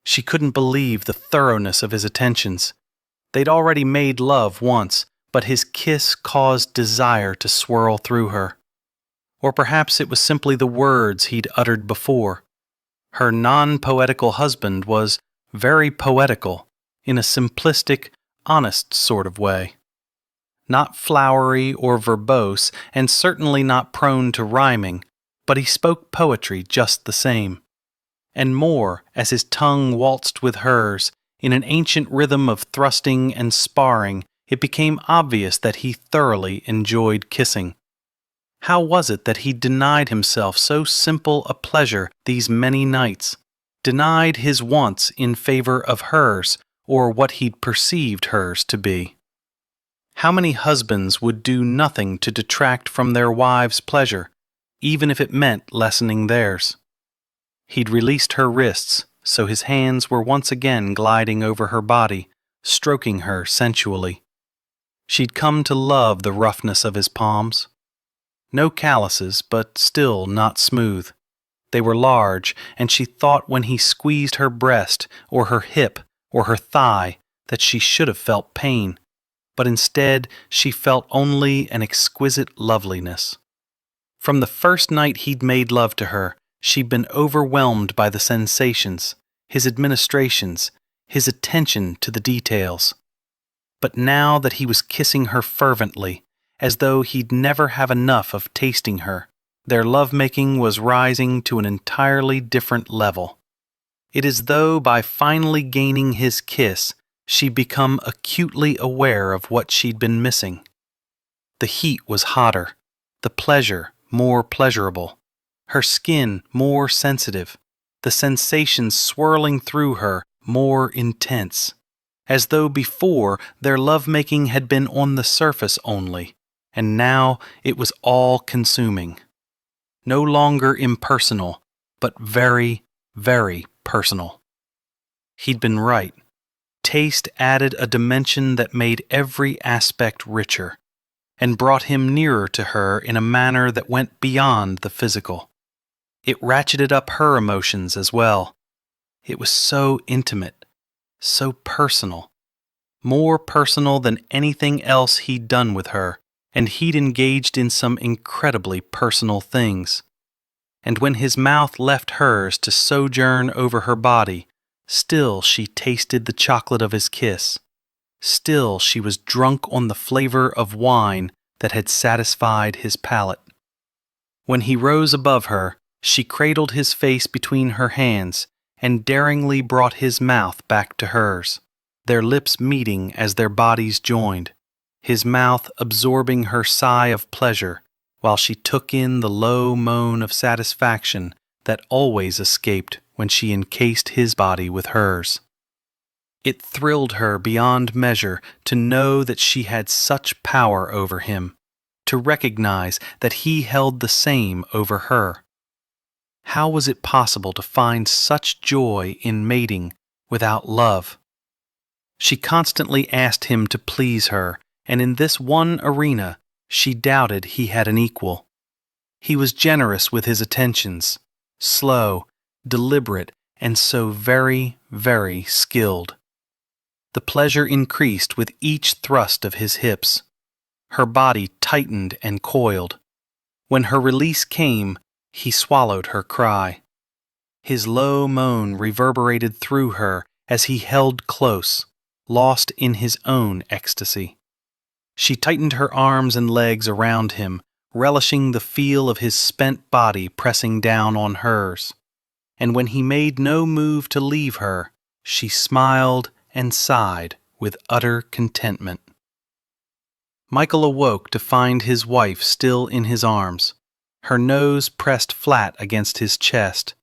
A: She couldn't believe the thoroughness of his attentions. They'd already made love once, but his kiss caused desire to swirl through her. Or perhaps it was simply the words he'd uttered before. Her non-poetical husband was very poetical, in a simplistic, honest sort of way. Not flowery or verbose, and certainly not prone to rhyming, but he spoke poetry just the same. And more, as his tongue waltzed with hers, in an ancient rhythm of thrusting and sparring, it became obvious that he thoroughly enjoyed kissing. How was it that he denied himself so simple a pleasure these many nights, denied his wants in favor of hers, or what he'd perceived hers to be? How many husbands would do nothing to detract from their wives' pleasure, even if it meant lessening theirs?
B: He'd released her wrists, so his hands were once again gliding over her body, stroking her sensually. She'd come to love the roughness of his palms. No calluses, but still not smooth. They were large, and she thought when he squeezed her breast, or her hip, or her thigh, that she should have felt pain, but instead she felt only an exquisite loveliness. From the first night he'd made love to her, she'd been overwhelmed by the sensations, his administrations, his attention to the details. But now that he was kissing her fervently, as though he'd never have enough of tasting her, their lovemaking was rising to an entirely different level. It is though by finally gaining his kiss, she'd become acutely aware of what she'd been missing. The heat was hotter, the pleasure more pleasurable, her skin more sensitive, the sensations swirling through her more intense, as though before their lovemaking had been on the surface only, and now it was all-consuming. No longer impersonal, but very, very personal. He'd been right. Taste added a dimension that made every aspect richer, and brought him nearer to her in a manner that went beyond the physical. It ratcheted up her emotions as well. It was so intimate, so personal, more personal than anything else he'd done with her, and he'd engaged in some incredibly personal things. And when his mouth left hers to sojourn over her body, still she tasted the chocolate of his kiss. Still she was drunk on the flavor of wine that had satisfied his palate. When he rose above her, she cradled his face between her hands and daringly brought his mouth back to hers, their lips meeting as their bodies joined, his mouth absorbing her sigh of pleasure while she took in the low moan of satisfaction that always escaped when she encased his body with hers. It thrilled her beyond measure to know that she had such power over him, to recognize that he held the same over her. How was it possible to find such joy in mating without love? She constantly asked him to please her, and in this one arena she doubted he had an equal. He was generous with his attentions, slow, deliberate, and so very, very skilled. The pleasure increased with each thrust of his hips. Her body tightened and coiled. When her release came, he swallowed her cry. His low moan reverberated through her as he held close, lost in his own ecstasy. She tightened her arms and legs around him, relishing the feel of his spent body pressing down on hers. And when he made no move to leave her, she smiled and sighed with utter contentment. Michael awoke to find his wife still in his arms, her nose pressed flat against his chest.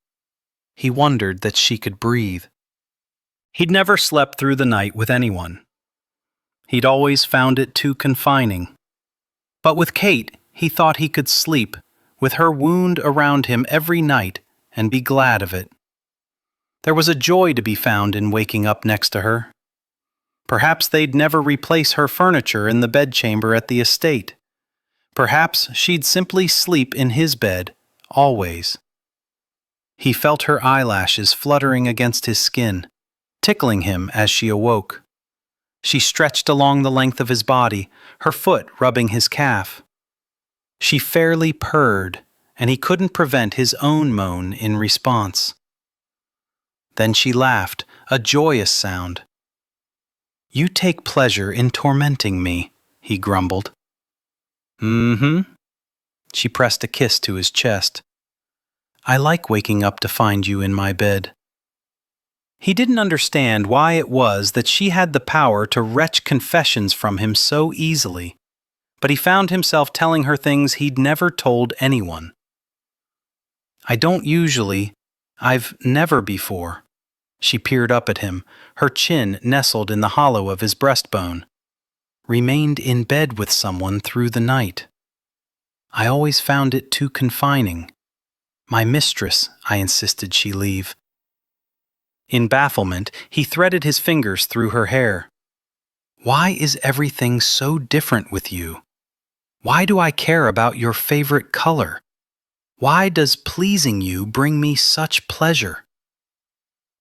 B: He wondered that she could breathe. He'd never slept through the night with anyone. He'd always found it too confining. But with Kate, he thought he could sleep, with her wound around him every night, and be glad of it. There was a joy to be found in waking up next to her. Perhaps they'd never replace her furniture in the bedchamber at the estate. Perhaps she'd simply sleep in his bed, always. He felt her eyelashes fluttering against his skin, tickling him as she awoke. She stretched along the length of his body, her foot rubbing his calf. She fairly purred, and he couldn't prevent his own moan in response. Then she laughed, a joyous sound. "You take pleasure in tormenting me," he grumbled. "Mm-hmm." She pressed a kiss to his chest. "I like waking up to find you in my bed." He didn't understand why it was that she had the power to wrench confessions from him so easily, but he found himself telling her things he'd never told anyone. I've never before." She peered up at him, her chin nestled in the hollow of his breastbone. "Remained in bed with someone through the night. I always found it too confining.
A: My mistress, I insisted she leave. In bafflement, he threaded his fingers through her hair. Why is everything so different with you? Why do I care about your favorite color? Why does pleasing you bring me such pleasure?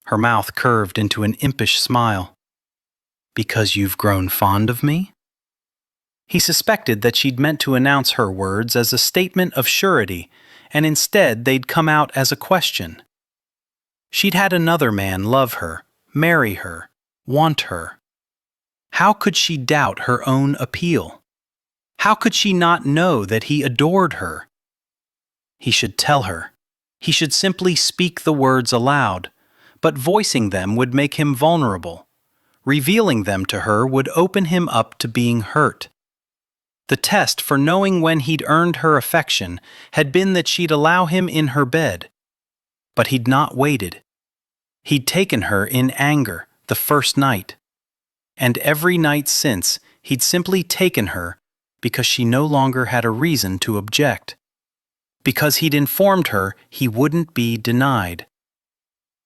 A: Her mouth curved into an impish smile. Because you've grown fond of me? He suspected that she'd meant to announce her words as a statement of surety, and instead they'd come out as a question. She'd had another man love her, marry her, want her. How could she doubt her own appeal? How could she not know that he adored her? He should tell her. He should simply speak the words aloud, but voicing them would make him vulnerable. Revealing them to her would open him up to being hurt. The test for knowing when he'd earned her affection had been that she'd allow him in her bed. But he'd not waited. He'd taken her in anger the first night. And every night since, he'd simply taken her because she no longer had a reason to object. Because he'd informed her he wouldn't be denied.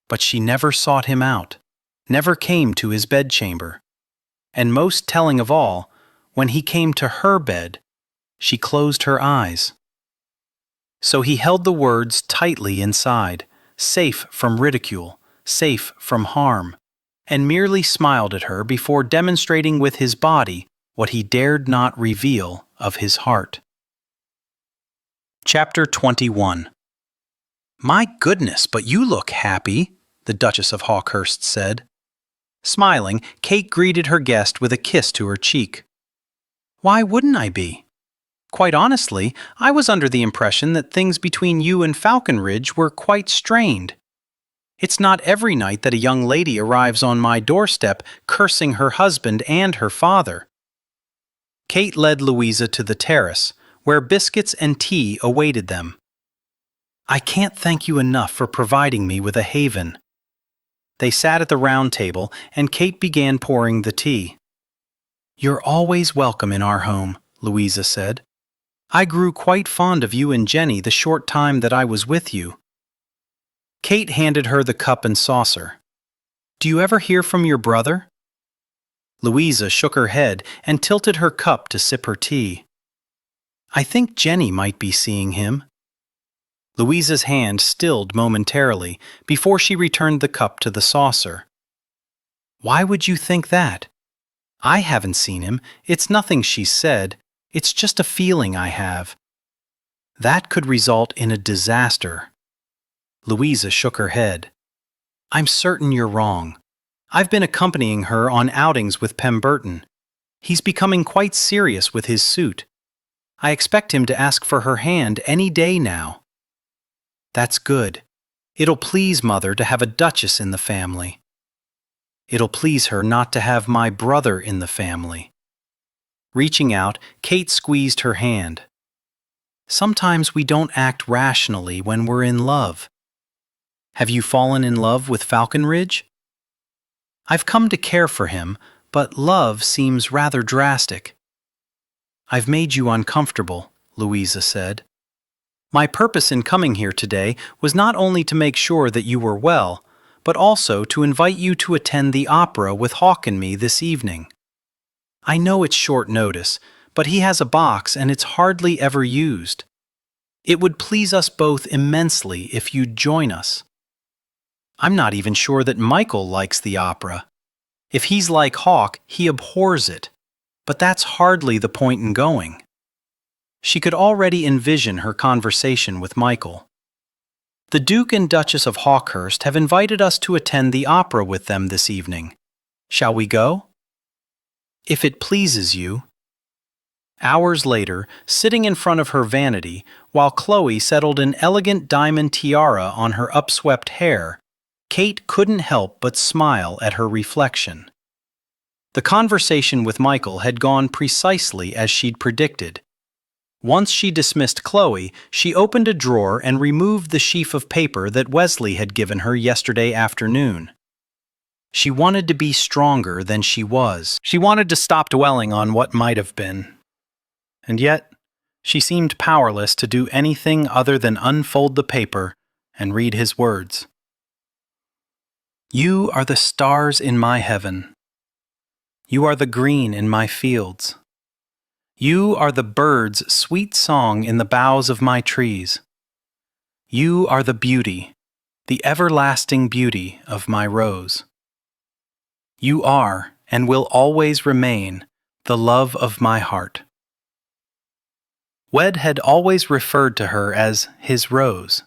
A: But she never sought him out, never came to his bedchamber. And most telling of all, when he came to her bed, she closed her eyes. So he held the words tightly inside, safe from ridicule, safe from harm, and merely smiled at her before demonstrating with his body what he dared not reveal of his heart. Chapter 21. My goodness, but you look happy, the Duchess of Hawkhurst said. Smiling, Kate greeted her guest with a kiss to her cheek. Why wouldn't I be? Quite honestly, I was under the impression that things between you and Falconridge were quite strained. It's not every night that a young lady arrives on my doorstep cursing her husband and her father. Kate led Louisa to the terrace, where biscuits and tea awaited them. I can't thank you enough for providing me with a haven. They sat at the round table, and Kate began pouring the tea. You're always welcome in our home, Louisa said. I grew quite fond of you and Jenny the short time that I was with you. Kate handed her the cup and saucer. Do you ever hear from your brother? Louisa shook her head and tilted her cup to sip her tea. I think Jenny might be seeing him. Louisa's hand stilled momentarily before she returned the cup to the saucer. Why would you think that? I haven't seen him. It's nothing she said. It's just a feeling I have. That could result in a disaster. Louisa shook her head. I'm certain you're wrong. I've been accompanying her on outings with Pemberton. He's becoming quite serious with his suit. I expect him to ask for her hand any day now. That's good. It'll please Mother to have a duchess in the family. It'll please her not to have my brother in the family. Reaching out, Kate squeezed her hand. Sometimes we don't act rationally when we're in love. Have you fallen in love with Falconridge? I've come to care for him, but love seems rather drastic. I've made you uncomfortable, Louisa said. My purpose in coming here today was not only to make sure that you were well, but also to invite you to attend the opera with Hawk and me this evening. I know it's short notice, but he has a box and it's hardly ever used. It would please us both immensely if you'd join us. I'm not even sure that Michael likes the opera. If he's like Hawk, he abhors it. But that's hardly the point in going. She could already envision her conversation with Michael. The Duke and Duchess of Hawkhurst have invited us to attend the opera with them this evening. Shall we go? If it pleases you. Hours later, sitting in front of her vanity, while Chloe settled an elegant diamond tiara on her upswept hair, Kate couldn't help but smile at her reflection. The conversation with Michael had gone precisely as she'd predicted. Once she dismissed Chloe, she opened a drawer and removed the sheaf of paper that Wesley had given her yesterday afternoon. She wanted to be stronger than she was. She wanted to stop dwelling on what might have been. And yet, She seemed powerless to do anything other than unfold the paper and read his words. You are the stars in my heaven. You are the green in my fields. You are the birds' sweet song in the boughs of my trees. You are the beauty, the everlasting beauty of my rose. You are, and will always remain, the love of my heart. Wed had always referred to her as his rose,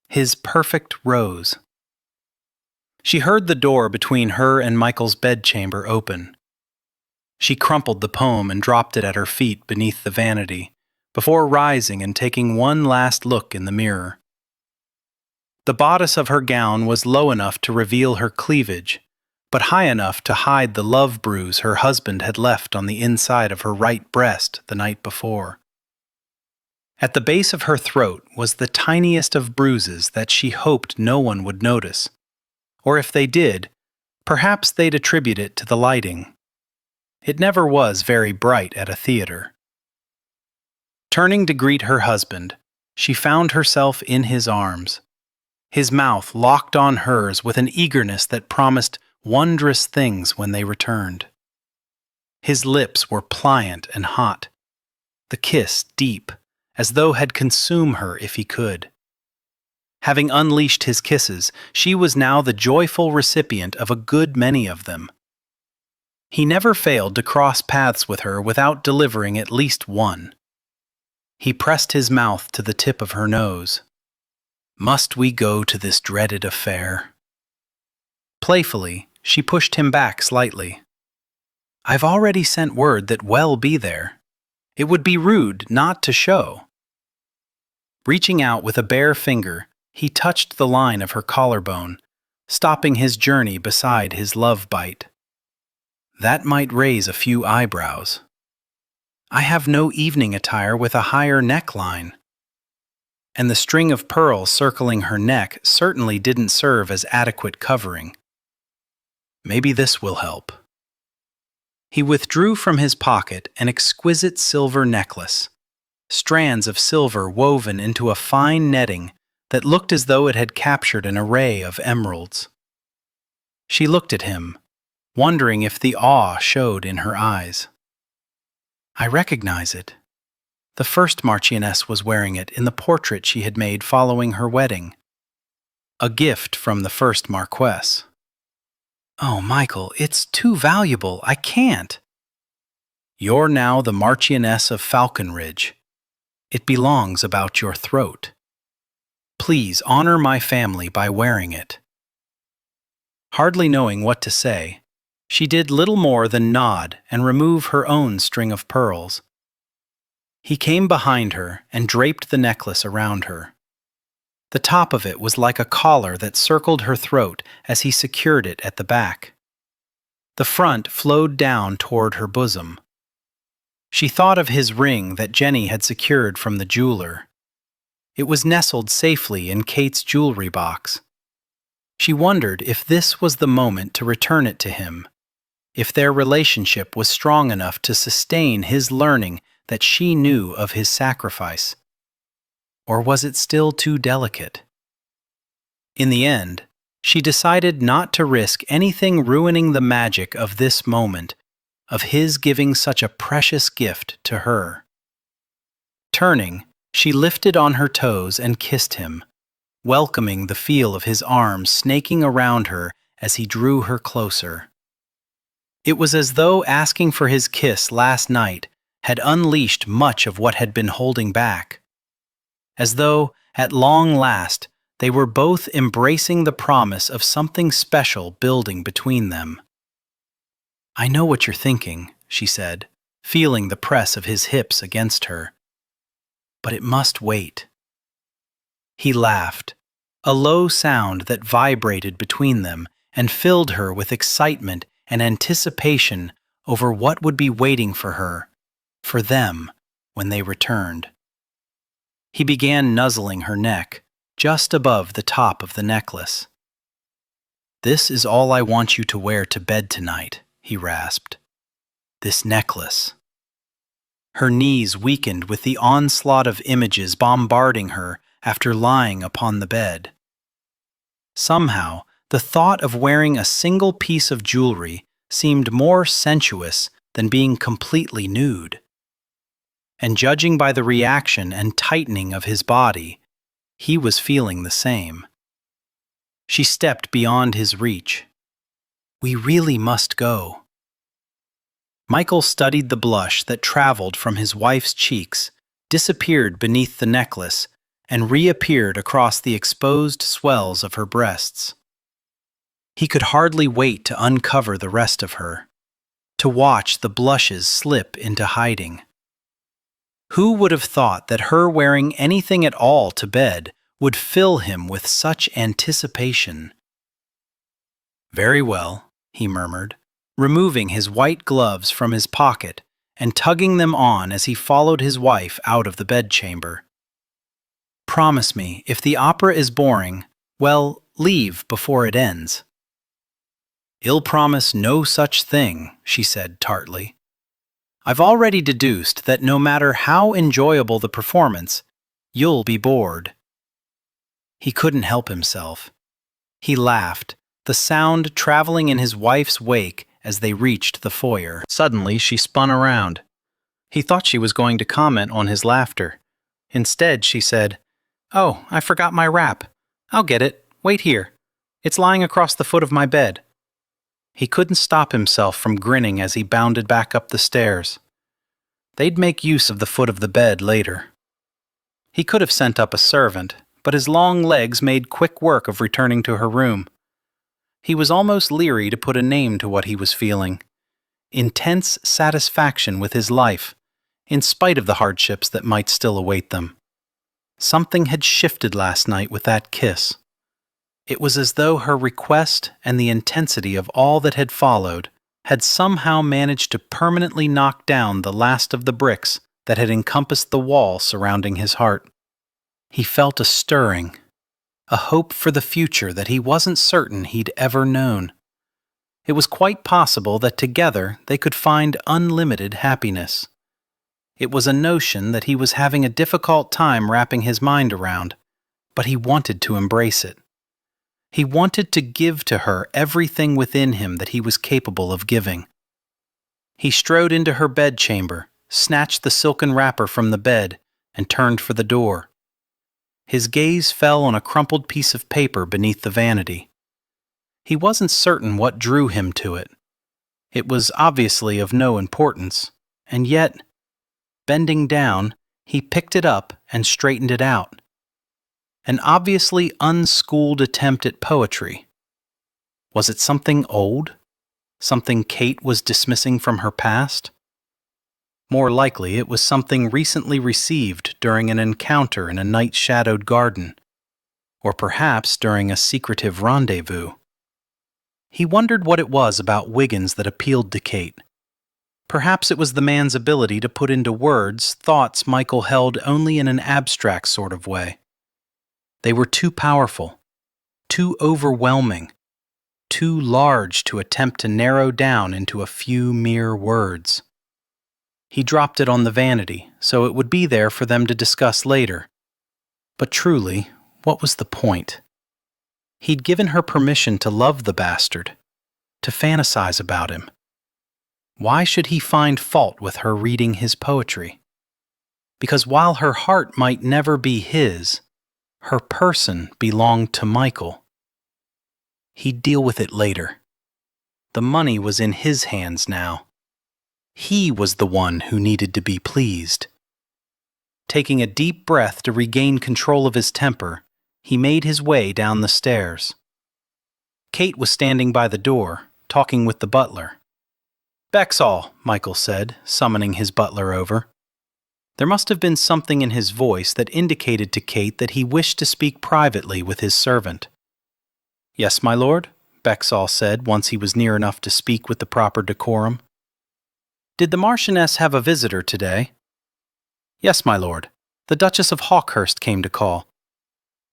A: his perfect rose. She heard the door between her and Michael's bedchamber open. She crumpled the poem and dropped it at her feet beneath the vanity, before rising and taking one last look in the mirror. The bodice of her gown was low enough to reveal her cleavage, but high enough to hide the love bruise her husband had left on the inside of her right breast the night before. At the base of her throat was the tiniest of bruises that she hoped no one would notice, or if they did, perhaps they'd attribute it to the lighting. It never was very bright at a theater. Turning to greet her husband, she found herself in his arms, his mouth locked on hers with an eagerness that promised wondrous things when they returned. His lips were pliant and hot, the kiss deep, as though had consume her if he could. Having unleashed his kisses, she was now the joyful recipient of a good many of them. He never failed to cross paths with her without delivering at least one. He pressed his mouth to the tip of her nose. Must we go to this dreaded affair? Playfully, she pushed him back slightly. I've already sent word that Well be there. It would be rude not to show. Reaching out with a bare finger, he touched the line of her collarbone, stopping his journey beside his love bite. That might raise a few eyebrows. I have no evening attire with a higher neckline. And the string of pearls circling her neck certainly didn't serve as adequate covering. Maybe this will help. He withdrew from his pocket an exquisite silver necklace, strands of silver woven into a fine netting that looked as though it had captured an array of emeralds. She looked at him, wondering if the awe showed in her eyes. I recognize it. The first Marchioness was wearing it in the portrait she had made following her wedding. A gift from the first Marquess. Oh, Michael, it's too valuable. I can't. You're now the Marchioness of Falconridge. It belongs about your throat. Please honor my family by wearing it. Hardly knowing what to say, she did little more than nod and remove her own string of pearls. He came behind her and draped the necklace around her. The top of it was like a collar that circled her throat as he secured it at the back. The front flowed down toward her bosom. She thought of his ring that Jenny had secured from the jeweler. It was nestled safely in Kate's jewelry box. She wondered if this was the moment to return it to him, if their relationship was strong enough to sustain his learning that she knew of his sacrifice. Or was it still too delicate? In the end, she decided not to risk anything ruining the magic of this moment, of his giving such a precious gift to her. Turning, she lifted on her toes and kissed him, welcoming the feel of his arms snaking around her as he drew her closer. It was as though asking for his kiss last night had unleashed much of what had been holding back. As though, at long last, they were both embracing the promise of something special building between them. I know what you're thinking, she said, feeling the press of his hips against her. But it must wait. He laughed, a low sound that vibrated between them and filled her with excitement and anticipation over what would be waiting for her, for them, when they returned. He began nuzzling her neck, just above the top of the necklace. This is all I want you to wear to bed tonight, he rasped. This necklace. Her knees weakened with the onslaught of images bombarding her after lying upon the bed. Somehow, the thought of wearing a single piece of jewelry seemed more sensuous than being completely nude. And judging by the reaction and tightening of his body, he was feeling the same. She stepped beyond his reach. "We really must go." Michael studied the blush that traveled from his wife's cheeks, disappeared beneath the necklace, and reappeared across the exposed swells of her breasts. He could hardly wait to uncover the rest of her, to watch the blushes slip into hiding. Who would have thought that her wearing anything at all to bed would fill him with such anticipation? "Very well," he murmured, removing his white gloves from his pocket and tugging them on as he followed his wife out of the bedchamber. "Promise me, if the opera is boring, well, leave before it ends." "I'll promise no such thing," she said tartly. "I've already deduced that no matter how enjoyable the performance, you'll be bored." He couldn't help himself. He laughed, the sound traveling in his wife's wake as they reached the foyer. Suddenly, she spun around. He thought she was going to comment on his laughter. Instead, she said, "Oh, I forgot my wrap. I'll get it. Wait here. It's lying across the foot of my bed." He couldn't stop himself from grinning as he bounded back up the stairs. They'd make use of the foot of the bed later. He could have sent up a servant, but his long legs made quick work of returning to her room. He was almost leery to put a name to what he was feeling. Intense satisfaction with his life, in spite of the hardships that might still await them. Something had shifted last night with that kiss. It was as though her request and the intensity of all that had followed had somehow managed to permanently knock down the last of the bricks that had encompassed the wall surrounding his heart. He felt a stirring, a hope for the future that he wasn't certain he'd ever known. It was quite possible that together they could find unlimited happiness. It was a notion that he was having a difficult time wrapping his mind around, but he wanted to embrace it. He wanted to give to her everything within him that he was capable of giving. He strode into her bedchamber, snatched the silken wrapper from the bed, and turned for the door. His gaze fell on a crumpled piece of paper beneath the vanity. He wasn't certain what drew him to it. It was obviously of no importance, and yet, bending down, he picked it up and straightened it out. An obviously unschooled attempt at poetry. Was it something old? Something Kate was dismissing from her past? More likely it was something recently received during an encounter in a night-shadowed garden, or perhaps during a secretive rendezvous. He wondered what it was about Wiggins that appealed to Kate. Perhaps it was the man's ability to put into words thoughts Michael held only in an abstract sort of way. They were too powerful, too overwhelming, too large to attempt to narrow down into a few mere words. He dropped it on the vanity, so it would be there for them to discuss later. But truly, what was the point? He'd given her permission to love the bastard, to fantasize about him. Why should he find fault with her reading his poetry? Because while her heart might never be his, her person belonged to Michael. He'd deal with it later. The money was in his hands now. He was the one who needed to be pleased. Taking a deep breath to regain control of his temper, he made his way down the stairs. Kate was standing by the door, talking with the butler. "Bexall," Michael said, summoning his butler over. There must have been something in his voice that indicated to Kate that he wished to speak privately with his servant. "Yes, my lord," Bexall said once he was near enough to speak with the proper decorum. "Did the Marchioness have a visitor today?" "Yes, my lord. The Duchess of Hawkhurst came to call."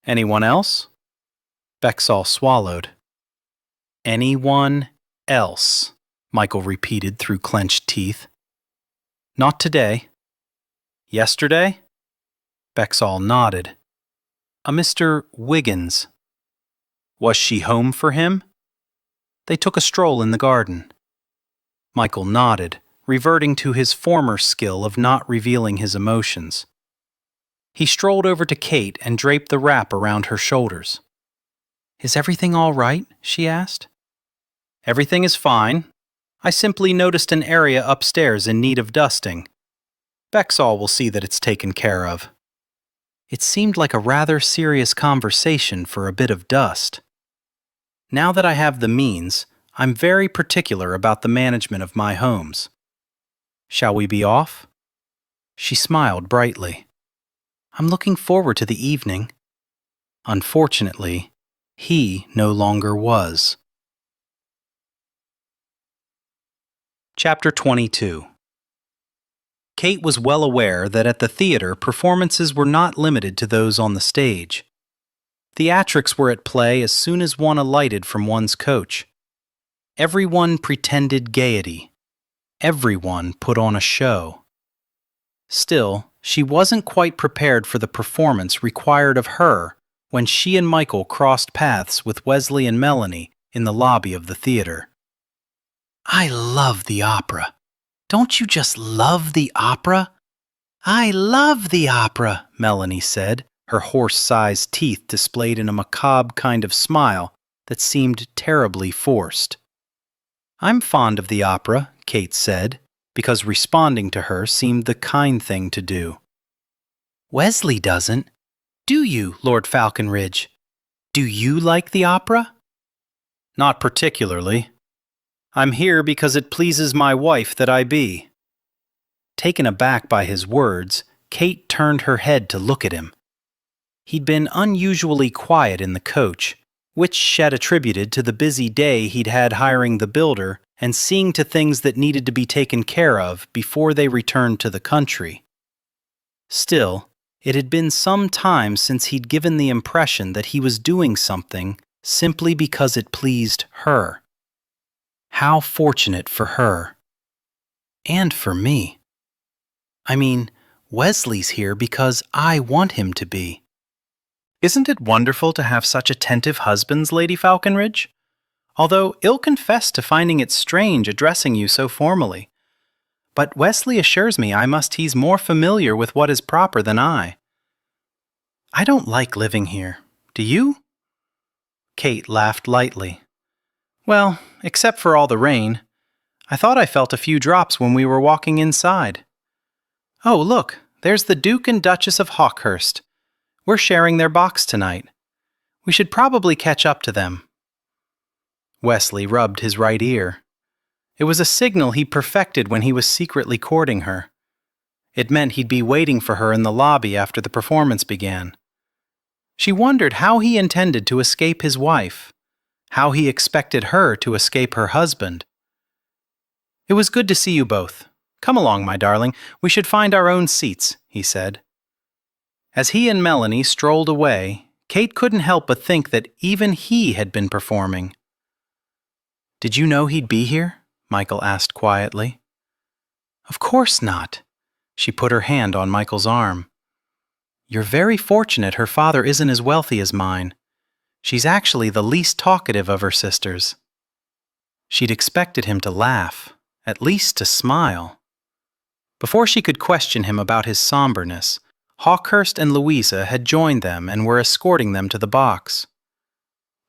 A: "Anyone else?" Bexall swallowed. "Anyone else," Michael repeated through clenched teeth. "Not today. Yesterday? Bexall nodded. A Mr. Wiggins. Was she home for him? They took a stroll in the garden. Michael nodded, reverting to his former skill of not revealing his emotions. He strolled over to Kate and draped the wrap around her shoulders. Is everything all right? She asked. Everything is fine. I simply noticed an area upstairs in need of dusting. Bexall will see that it's taken care of. It seemed like a rather serious conversation for a bit of dust. Now that I have the means, I'm very particular about the management of my homes. Shall we be off? She smiled brightly. I'm looking forward to the evening. Unfortunately, he no longer was. Chapter 22. Kate was well aware that at the theater performances were not limited to those on the stage. Theatrics were at play as soon as one alighted from one's coach. Everyone pretended gaiety. Everyone put on a show. Still, she wasn't quite prepared for the performance required of her when she and Michael crossed paths with Wesley and Melanie in the lobby of the theater. I love the opera. Don't you just love the opera? I love the opera, Melanie said, her horse-sized teeth displayed in a macabre kind of smile that seemed terribly forced. I'm fond of the opera, Kate said, because responding to her seemed the kind thing to do. Wesley doesn't. Do you, Lord Falconridge? Do you like the opera? Not particularly. I'm here because it pleases my wife that I be. Taken aback by his words, Kate turned her head to look at him. He'd been unusually quiet in the coach, which Shed attributed to the busy day he'd had hiring the builder and seeing to things that needed to be taken care of before they returned to the country. Still, it had been some time since he'd given the impression that he was doing something simply because it pleased her. How fortunate for her. And for me. I mean, Wesley's here because I want him to be. Isn't it wonderful to have such attentive husbands, Lady Falconridge? Although ill-confessed to finding it strange addressing you so formally. But Wesley assures me I must he's more familiar with what is proper than I. I don't like living here. Do you? Kate laughed lightly. Well, except for all the rain. I thought I felt a few drops when we were walking inside. Oh, look, there's the Duke and Duchess of Hawkhurst. We're sharing their box tonight. We should probably catch up to them. Wesley rubbed his right ear. It was a signal he perfected when he was secretly courting her. It meant he'd be waiting for her in the lobby after the performance began. She wondered how he intended to escape his wife, how he expected her to escape her husband. It was good to see you both. Come along, my darling. We should find our own seats, he said. As he and Melanie strolled away, Kate couldn't help but think that even he had been performing. Did you know he'd be here? Michael asked quietly. Of course not. She put her hand on Michael's arm. You're very fortunate her father isn't as wealthy as mine. She's actually the least talkative of her sisters. She'd expected him to laugh, at least to smile. Before she could question him about his somberness, Hawkhurst and Louisa had joined them and were escorting them to the box.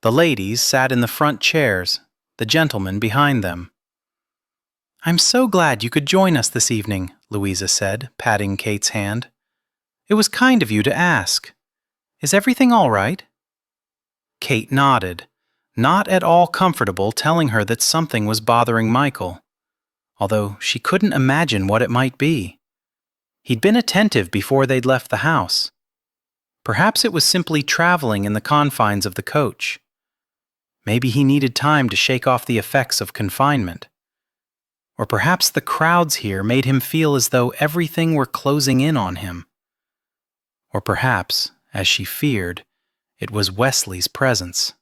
A: The ladies sat in the front chairs, the gentlemen behind them. I'm so glad you could join us this evening, Louisa said, patting Kate's hand. It was kind of you to ask. Is everything all right? Kate nodded, not at all comfortable telling her that something was bothering Michael, although she couldn't imagine what it might be. He'd been attentive before they'd left the house. Perhaps it was simply traveling in the confines of the coach. Maybe he needed time to shake off the effects of confinement. Or perhaps the crowds here made him feel as though everything were closing in on him. Or perhaps, as she feared, it was Wesley's presence.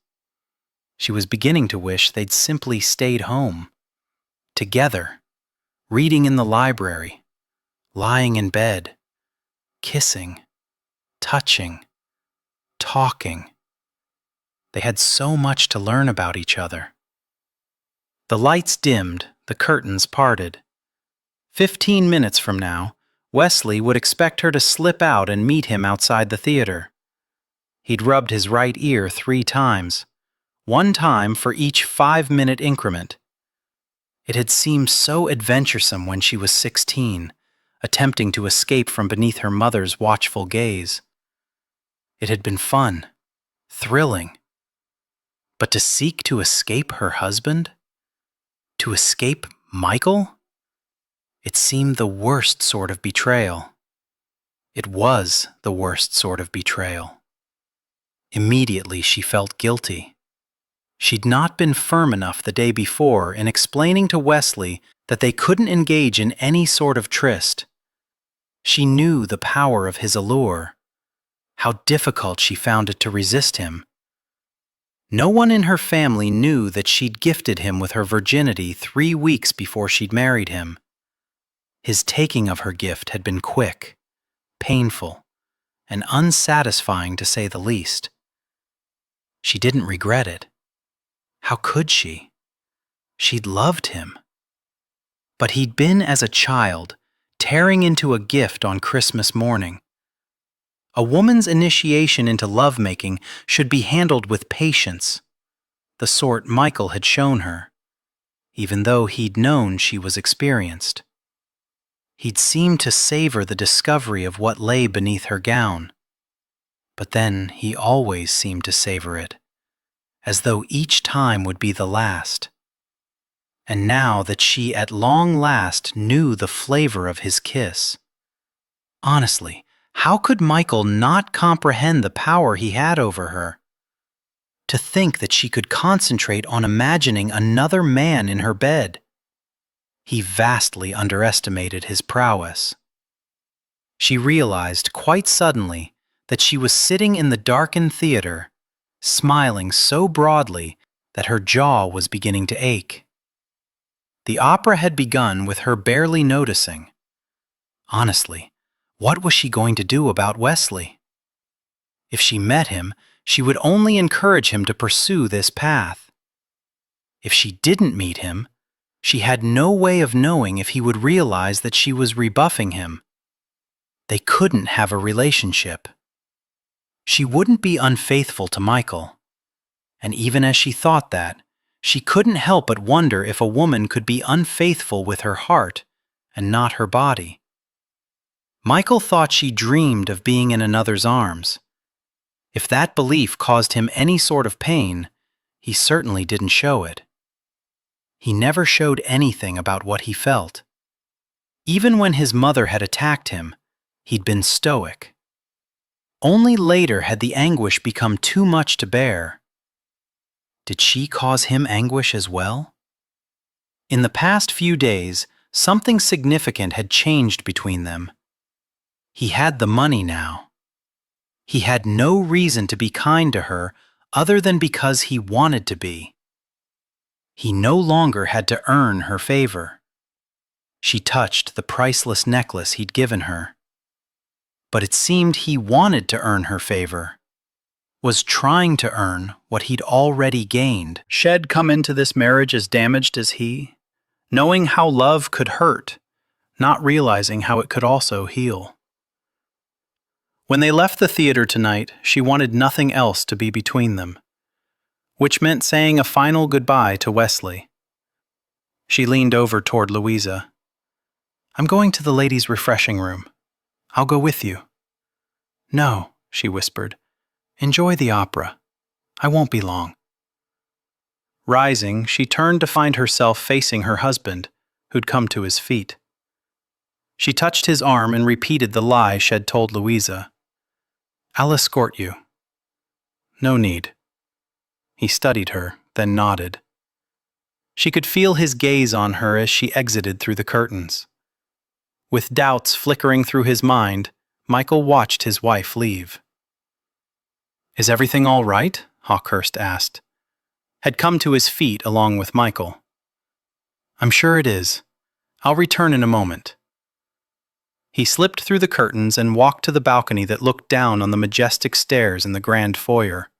A: She was beginning to wish they'd simply stayed home. Together, reading in the library, lying in bed, kissing, touching, talking. They had so much to learn about each other. The lights dimmed, the curtains parted. 15 minutes from now, Wesley would expect her to slip out and meet him outside the theater. He'd rubbed his right ear 3 times, 1 time for each 5-minute increment. It had seemed so adventuresome when she was 16, attempting to escape from beneath her mother's watchful gaze. It had been fun, thrilling. But to seek to escape her husband? To escape Michael? It seemed the worst sort of betrayal. It was the worst sort of betrayal. Immediately she felt guilty. She'd not been firm enough the day before in explaining to Wesley that they couldn't engage in any sort of tryst. She knew the power of his allure, how difficult she found it to resist him. No one in her family knew that she'd gifted him with her virginity 3 weeks before she'd married him. His taking of her gift had been quick, painful, and unsatisfying to say the least. She didn't regret it. How could she? She'd loved him. But he'd been as a child, tearing into a gift on Christmas morning. A woman's initiation into lovemaking should be handled with patience, the sort Michael had shown her, even though he'd known she was experienced. He'd seemed to savor the discovery of what lay beneath her gown, but then he always seemed to savor it, as though each time would be the last. And now that she at long last knew the flavor of his kiss, honestly, how could Michael not comprehend the power he had over her? To think that she could concentrate on imagining another man in her bed. He vastly underestimated his prowess. She realized quite suddenly that she was sitting in the darkened theater, smiling so broadly that her jaw was beginning to ache. The opera had begun with her barely noticing. Honestly, what was she going to do about Wesley? If she met him, she would only encourage him to pursue this path. If she didn't meet him, she had no way of knowing if he would realize that she was rebuffing him. They couldn't have a relationship. She wouldn't be unfaithful to Michael. And even as she thought that, she couldn't help but wonder if a woman could be unfaithful with her heart and not her body. Michael thought she dreamed of being in another's arms. If that belief caused him any sort of pain, he certainly didn't show it. He never showed anything about what he felt. Even when his mother had attacked him, he'd been stoic. Only later had the anguish become too much to bear. Did she cause him anguish as well? In the past few days, something significant had changed between them. He had the money now. He had no reason to be kind to her other than because he wanted to be. He no longer had to earn her favor. She touched the priceless necklace he'd given her. But it seemed he wanted to earn her favor, was trying to earn what he'd already gained. She'd come into this marriage as damaged as he, knowing how love could hurt, not realizing how it could also heal. When they left the theater tonight, she wanted nothing else to be between them, which meant saying a final goodbye to Wesley. She leaned over toward Louisa. "I'm going to the ladies' refreshing room. I'll go with you." "No," she whispered. "Enjoy the opera. I won't be long." Rising, she turned to find herself facing her husband, who'd come to his feet. She touched his arm and repeated the lie she'd told Louisa. "I'll escort you." "No need." He studied her, then nodded. She could feel his gaze on her as she exited through the curtains. With doubts flickering through his mind, Michael watched his wife leave. "Is everything all right?" Hawkhurst asked. Had come to his feet along with Michael. "I'm sure it is. I'll return in a moment." He slipped through the curtains and walked to the balcony that looked down on the majestic stairs in the grand foyer.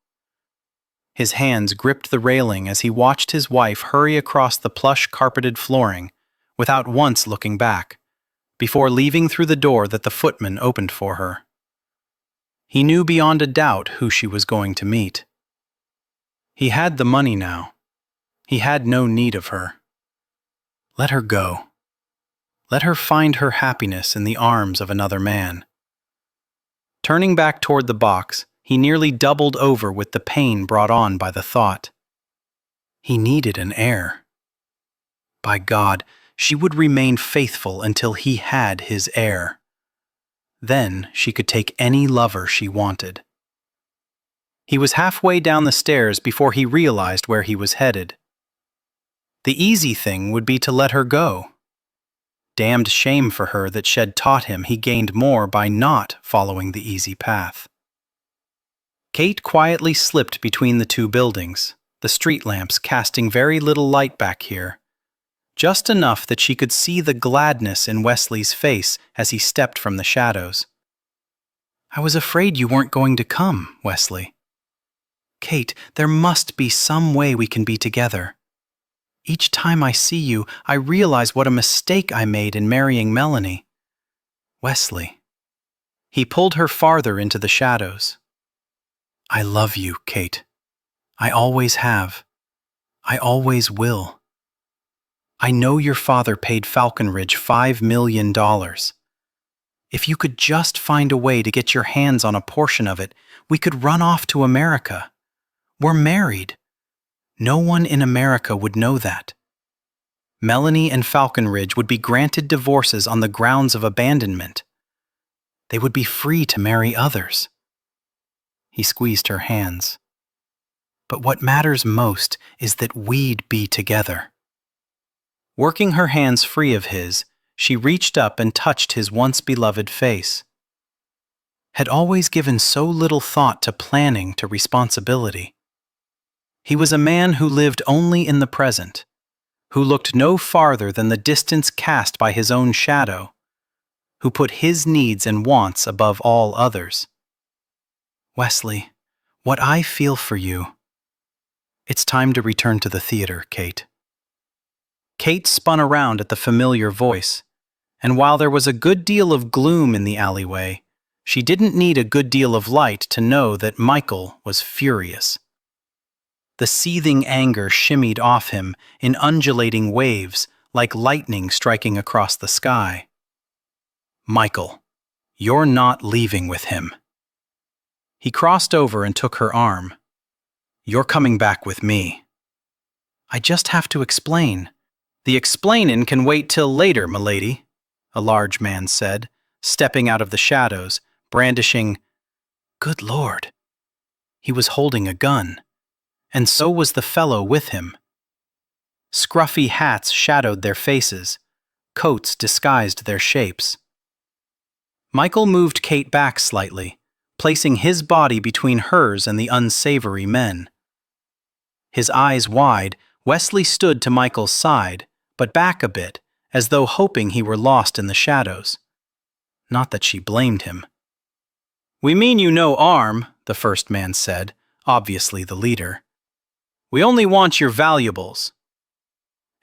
A: His hands gripped the railing as he watched his wife hurry across the plush carpeted flooring without once looking back, before leaving through the door that the footman opened for her. He knew beyond a doubt who she was going to meet. He had the money now. He had no need of her. Let her go. Let her find her happiness in the arms of another man. Turning back toward the box, he nearly doubled over with the pain brought on by the thought. He needed an heir. By God, she would remain faithful until he had his heir. Then she could take any lover she wanted. He was halfway down the stairs before he realized where he was headed. The easy thing would be to let her go. Damned shame for her that she'd taught him he gained more by not following the easy path. Kate quietly slipped between the two buildings, the street lamps casting very little light back here, just enough that she could see the gladness in Wesley's face as he stepped from the shadows. I was afraid you weren't going to come, Wesley. Kate, there must be some way we can be together. Each time I see you, I realize what a mistake I made in marrying Melanie. Wesley. He pulled her farther into the shadows. I love you, Kate. I always have. I always will. I know your father paid Falconridge $5 million. If you could just find a way to get your hands on a portion of it, we could run off to America. We're married. No one in America would know that. Melanie and Falconridge would be granted divorces on the grounds of abandonment. They would be free to marry others. He squeezed her hands. But what matters most is that we'd be together. Working her hands free of his, she reached up and touched his once beloved face. Had always given so little thought to planning, to responsibility. He was a man who lived only in the present, who looked no farther than the distance cast by his own shadow, who put his needs and wants above all others. Wesley, what I feel for you. It's time to return to the theater, Kate. Kate spun around at the familiar voice, and while there was a good deal of gloom in the alleyway, she didn't need a good deal of light to know that Michael was furious. The seething anger shimmied off him in undulating waves like lightning striking across the sky. Michael, you're not leaving with him. He crossed over and took her arm. You're coming back with me. I just have to explain. The explainin' can wait till later, m'lady, a large man said, stepping out of the shadows, brandishing. Good Lord. He was holding a gun, and so was the fellow with him. Scruffy hats shadowed their faces, coats disguised their shapes. Michael moved Kate back slightly, placing his body between hers and the unsavory men. His eyes wide, Wesley stood to Michael's side, but back a bit, as though hoping he were lost in the shadows. Not that she blamed him. We mean you no harm, the first man said, obviously the leader. We only want your valuables.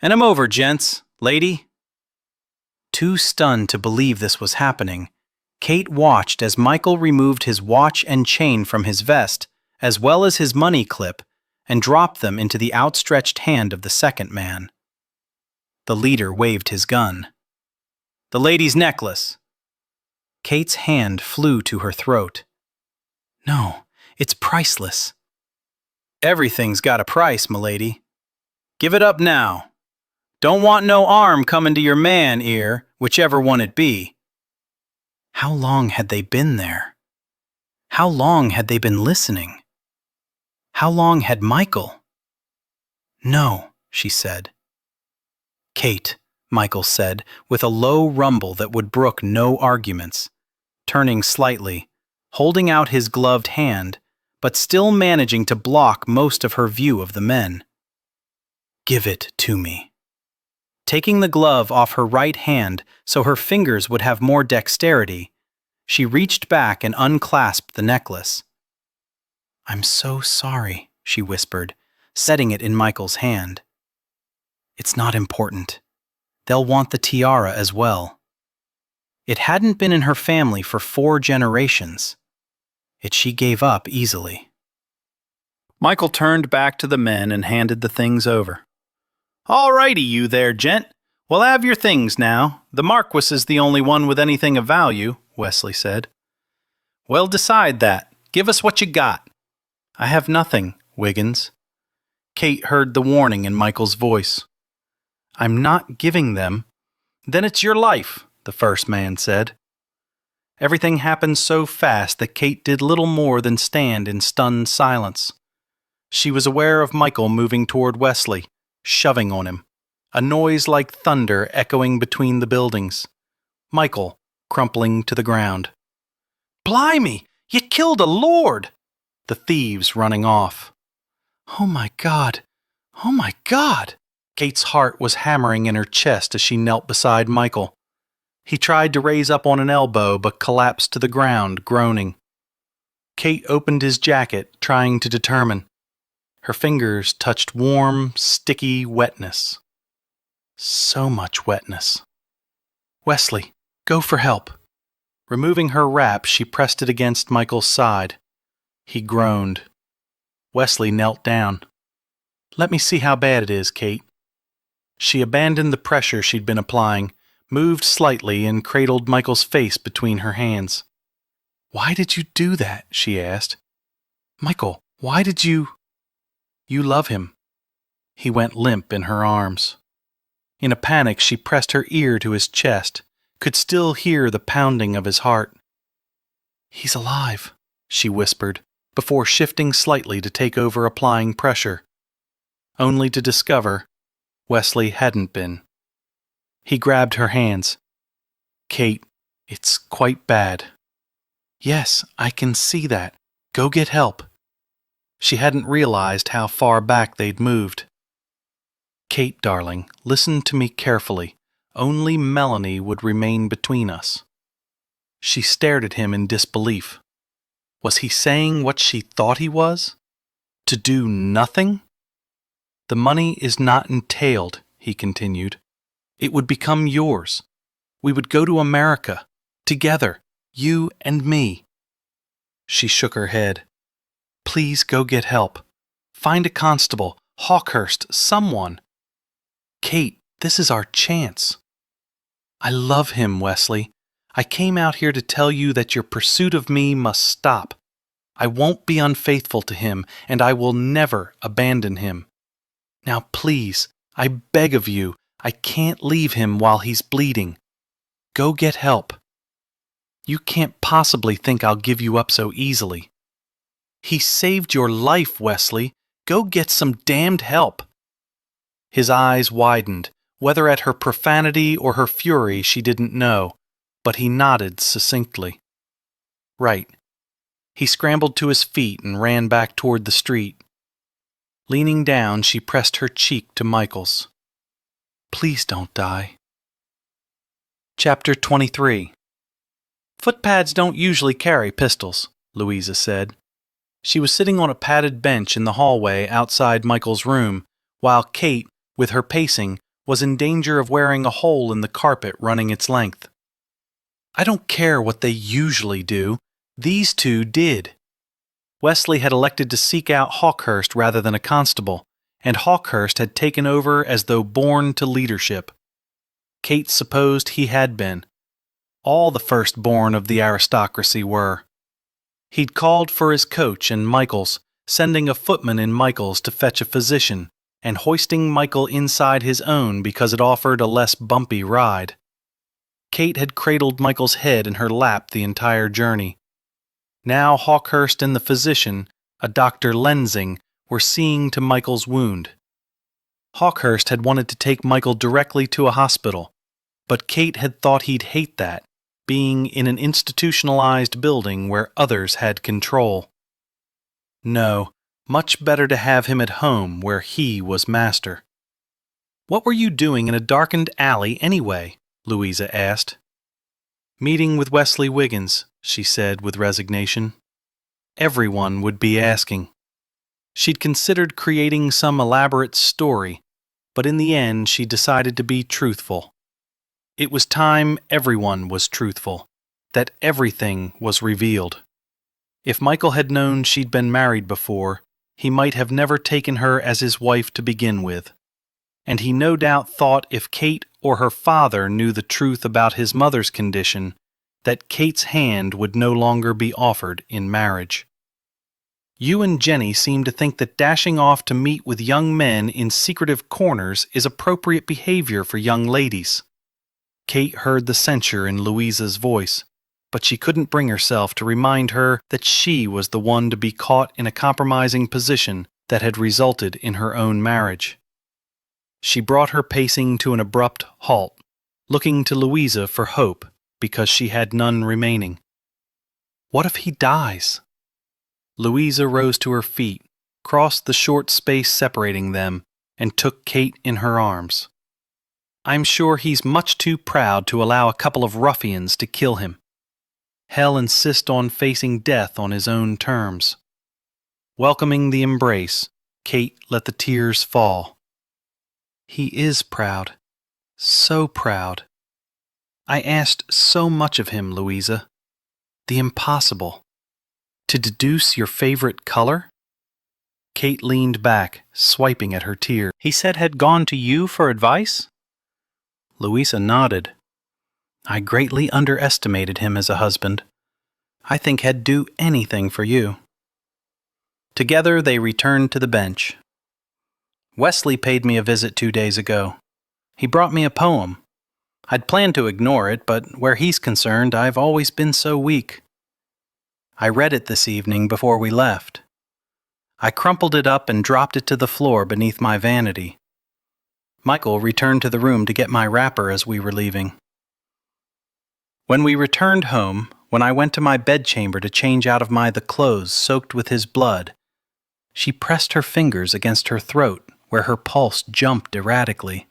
A: And I'm over, gents, lady. Too stunned to believe this was happening, Kate watched as Michael removed his watch and chain from his vest, as well as his money clip, and dropped them into the outstretched hand of the second man. The leader waved his gun. The lady's necklace. Kate's hand flew to her throat. No, it's priceless. Everything's got a price, m'lady. Give it up now. Don't want no harm comin' to your man, ear, whichever one it be. How long had they been there? How long had they been listening? How long had Michael? No, she said. Kate, Michael said, with a low rumble that would brook no arguments, turning slightly, holding out his gloved hand, but still managing to block most of her view of the men. Give it to me. Taking the glove off her right hand so her fingers would have more dexterity, she reached back and unclasped the necklace. "I'm so sorry," she whispered, setting it in Michael's hand. "It's not important. They'll want the tiara as well." It hadn't been in her family for 4 generations. Yet she gave up easily. Michael turned back to the men and handed the things over. "All righty, you there, gent. We'll have your things now. The Marquis is the only one with anything of value," Wesley said. "Well, decide that. Give us what you got." "I have nothing, Wiggins." Kate heard the warning in Michael's voice. "I'm not giving them." "Then it's your life," the first man said. Everything happened so fast that Kate did little more than stand in stunned silence. She was aware of Michael moving toward Wesley, shoving on him, a noise like thunder echoing between the buildings. Michael crumpling to the ground. "Blimey! You killed a lord!" The thieves running off. "Oh my God! Oh my God!" Kate's heart was hammering in her chest as she knelt beside Michael. He tried to raise up on an elbow but collapsed to the ground, groaning. Kate opened his jacket, trying to determine. Her fingers touched warm, sticky wetness. So much wetness. "Wesley, go for help." Removing her wrap, she pressed it against Michael's side. He groaned. Wesley knelt down. "Let me see how bad it is, Kate." She abandoned the pressure she'd been applying, moved slightly, and cradled Michael's face between her hands. "Why did you do that?" she asked. "Michael, why did you—" "You love him." He went limp in her arms. In a panic, she pressed her ear to his chest, could still hear the pounding of his heart. "He's alive," she whispered, before shifting slightly to take over applying pressure, only to discover Wesley hadn't been. He grabbed her hands. "Kate, it's quite bad." "Yes, I can see that. Go get help." She hadn't realized how far back they'd moved. "Kate, darling, listen to me carefully. Only Melanie would remain between us." She stared at him in disbelief. Was he saying what she thought he was? To do nothing? "The money is not entailed," he continued. "It would become yours. We would go to America, together, you and me." She shook her head. "Please go get help. Find a constable, Hawkhurst, someone." "Kate, this is our chance." "I love him, Wesley. I came out here to tell you that your pursuit of me must stop. I won't be unfaithful to him, and I will never abandon him. Now please, I beg of you, I can't leave him while he's bleeding. Go get help." "You can't possibly think I'll give you up so easily." "He saved your life, Wesley. Go get some damned help." His eyes widened, whether at her profanity or her fury she didn't know, but he nodded succinctly. "Right." He scrambled to his feet and ran back toward the street. Leaning down, she pressed her cheek to Michael's. "Please don't die." Chapter 23. "Footpads don't usually carry pistols," Louisa said. She was sitting on a padded bench in the hallway outside Michael's room, while Kate, with her pacing, was in danger of wearing a hole in the carpet running its length. "I don't care what they usually do. These two did." Wesley had elected to seek out Hawkhurst rather than a constable, and Hawkhurst had taken over as though born to leadership. Kate supposed he had been. All the firstborn of the aristocracy were. He'd called for his coach and Michael's, sending a footman in Michael's to fetch a physician, and hoisting Michael inside his own because it offered a less bumpy ride. Kate had cradled Michael's head in her lap the entire journey. Now Hawkhurst and the physician, a Dr. Lensing, were seeing to Michael's wound. Hawkhurst had wanted to take Michael directly to a hospital, but Kate had thought he'd hate that, being in an institutionalized building where others had control. No, much better to have him at home where he was master. "What were you doing in a darkened alley anyway?" Louisa asked. "Meeting with Wesley Wiggins," she said with resignation. Everyone would be asking. She'd considered creating some elaborate story, but in the end she decided to be truthful. It was time everyone was truthful, that everything was revealed. If Michael had known she'd been married before, he might have never taken her as his wife to begin with. And he no doubt thought if Kate or her father knew the truth about his mother's condition, that Kate's hand would no longer be offered in marriage. You and Jenny seem to think that dashing off to meet with young men in secretive corners is appropriate behavior for young ladies. Kate heard the censure in Louisa's voice, but she couldn't bring herself to remind her that she was the one to be caught in a compromising position that had resulted in her own marriage. She brought her pacing to an abrupt halt, looking to Louisa for hope because she had none remaining. What if he dies? Louisa rose to her feet, crossed the short space separating them, and took Kate in her arms. "I'm sure he's much too proud to allow a couple of ruffians to kill him. He'll insist on facing death on his own terms." Welcoming the embrace, Kate let the tears fall. "He is proud. So proud. I asked so much of him, Louisa. The impossible. To deduce your favorite color?" Kate leaned back, swiping at her tears. "He said had gone to you for advice?" Louisa nodded. "I greatly underestimated him as a husband. I think he'd do anything for you." Together they returned to the bench. "Wesley paid me a visit 2 days ago. He brought me a poem. I'd planned to ignore it, but where he's concerned, I've always been so weak. I read it this evening before we left. I crumpled it up and dropped it to the floor beneath my vanity. Michael returned to the room to get my wrapper as we were leaving. When we returned home, when I went to my bedchamber to change out of the clothes soaked with his blood, she pressed her fingers against her throat where her pulse jumped erratically.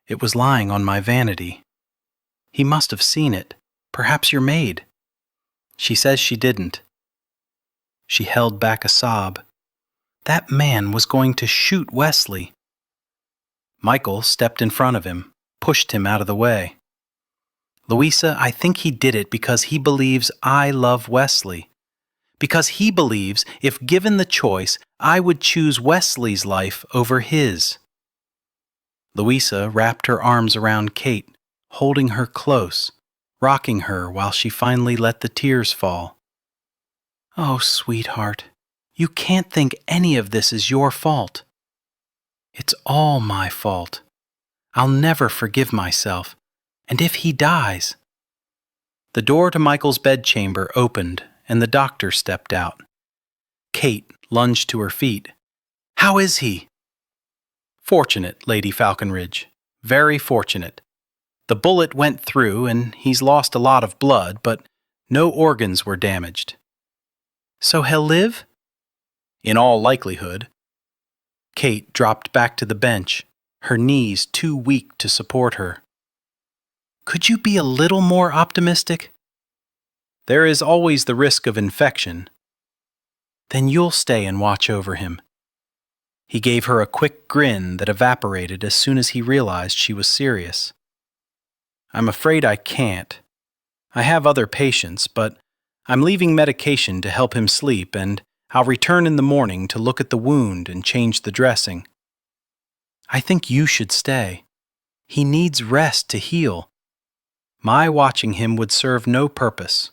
A: It was lying on my vanity. He must have seen it, perhaps your maid. She says she didn't." She held back a sob. That man was going to shoot Wesley. Michael stepped in front of him, pushed him out of the way. "Louisa, I think he did it because he believes I love Wesley. Because he believes if given the choice, I would choose Wesley's life over his." Louisa wrapped her arms around Kate, holding her close, rocking her while she finally let the tears fall. "Oh, sweetheart, you can't think any of this is your fault." "It's all my fault. I'll never forgive myself. And if he dies—" The door to Michael's bedchamber opened, and the doctor stepped out. Kate lunged to her feet. "How is he?" "Fortunate, Lady Falconridge. Very fortunate. The bullet went through, and he's lost a lot of blood, but no organs were damaged." "So he'll live?" "In all likelihood." Kate dropped back to the bench, her knees too weak to support her. "Could you be a little more optimistic?" "There is always the risk of infection." "Then you'll stay and watch over him." He gave her a quick grin that evaporated as soon as he realized she was serious. "I'm afraid I can't. I have other patients, but I'm leaving medication to help him sleep, and I'll return in the morning to look at the wound and change the dressing." "I think you should stay. He needs rest to heal. My watching him would serve no purpose."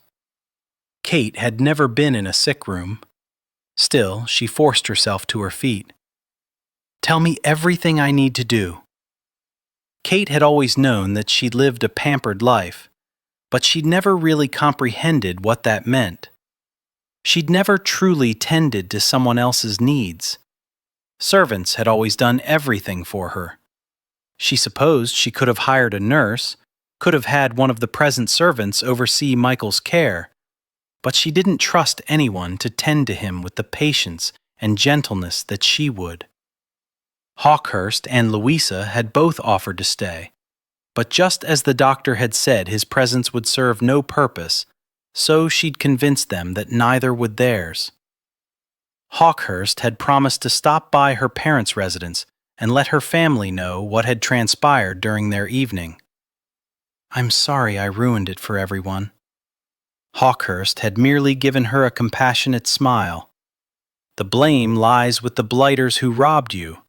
A: Kate had never been in a sick room. Still, she forced herself to her feet. "Tell me everything I need to do." Kate had always known that she'd lived a pampered life, but she'd never really comprehended what that meant. She'd never truly tended to someone else's needs. Servants had always done everything for her. She supposed she could have hired a nurse, could have had one of the present servants oversee Michael's care, but she didn't trust anyone to tend to him with the patience and gentleness that she would. Hawkhurst and Louisa had both offered to stay, but just as the doctor had said his presence would serve no purpose, so she'd convinced them that neither would theirs. Hawkhurst had promised to stop by her parents' residence and let her family know what had transpired during their evening. "I'm sorry I ruined it for everyone." Hawkhurst had merely given her a compassionate smile. "The blame lies with the blighters who robbed you."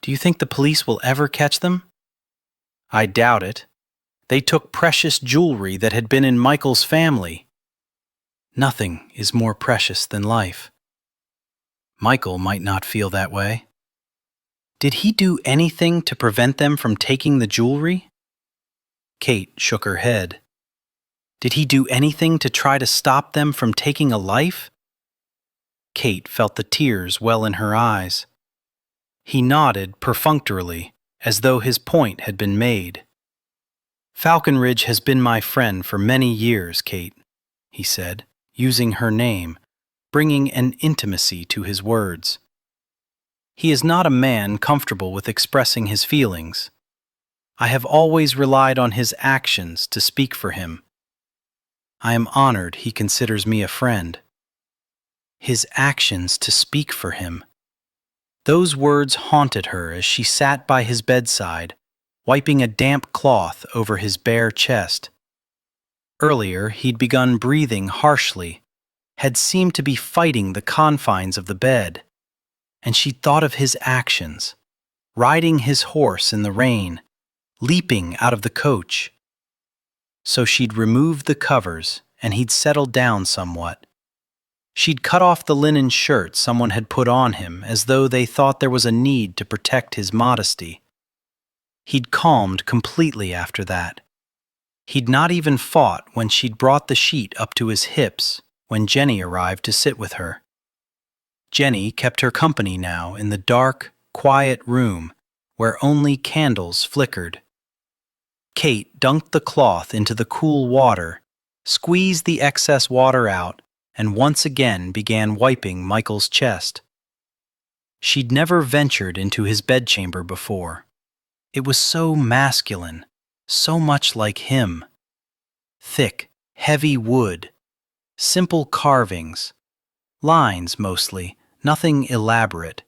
A: "Do you think the police will ever catch them?" "I doubt it. They took precious jewelry that had been in Michael's family." "Nothing is more precious than life." "Michael might not feel that way." "Did he do anything to prevent them from taking the jewelry?" Kate shook her head. "Did he do anything to try to stop them from taking a life?" Kate felt the tears well in her eyes. He nodded perfunctorily, as though his point had been made. "Falconridge has been my friend for many years, Kate," he said, using her name, bringing an intimacy to his words. "He is not a man comfortable with expressing his feelings. I have always relied on his actions to speak for him. I am honored he considers me a friend." His actions to speak for him. Those words haunted her as she sat by his bedside, wiping a damp cloth over his bare chest. Earlier, he'd begun breathing harshly, had seemed to be fighting the confines of the bed, and she thought of his actions, riding his horse in the rain, leaping out of the coach. So she'd removed the covers, and he'd settled down somewhat. She'd cut off the linen shirt someone had put on him as though they thought there was a need to protect his modesty. He'd calmed completely after that. He'd not even fought when she'd brought the sheet up to his hips when Jenny arrived to sit with her. Jenny kept her company now in the dark, quiet room where only candles flickered. Kate dunked the cloth into the cool water, squeezed the excess water out, and once again began wiping Michael's chest. She'd never ventured into his bedchamber before. It was so masculine, so much like him. Thick, heavy wood, simple carvings, lines mostly, nothing elaborate.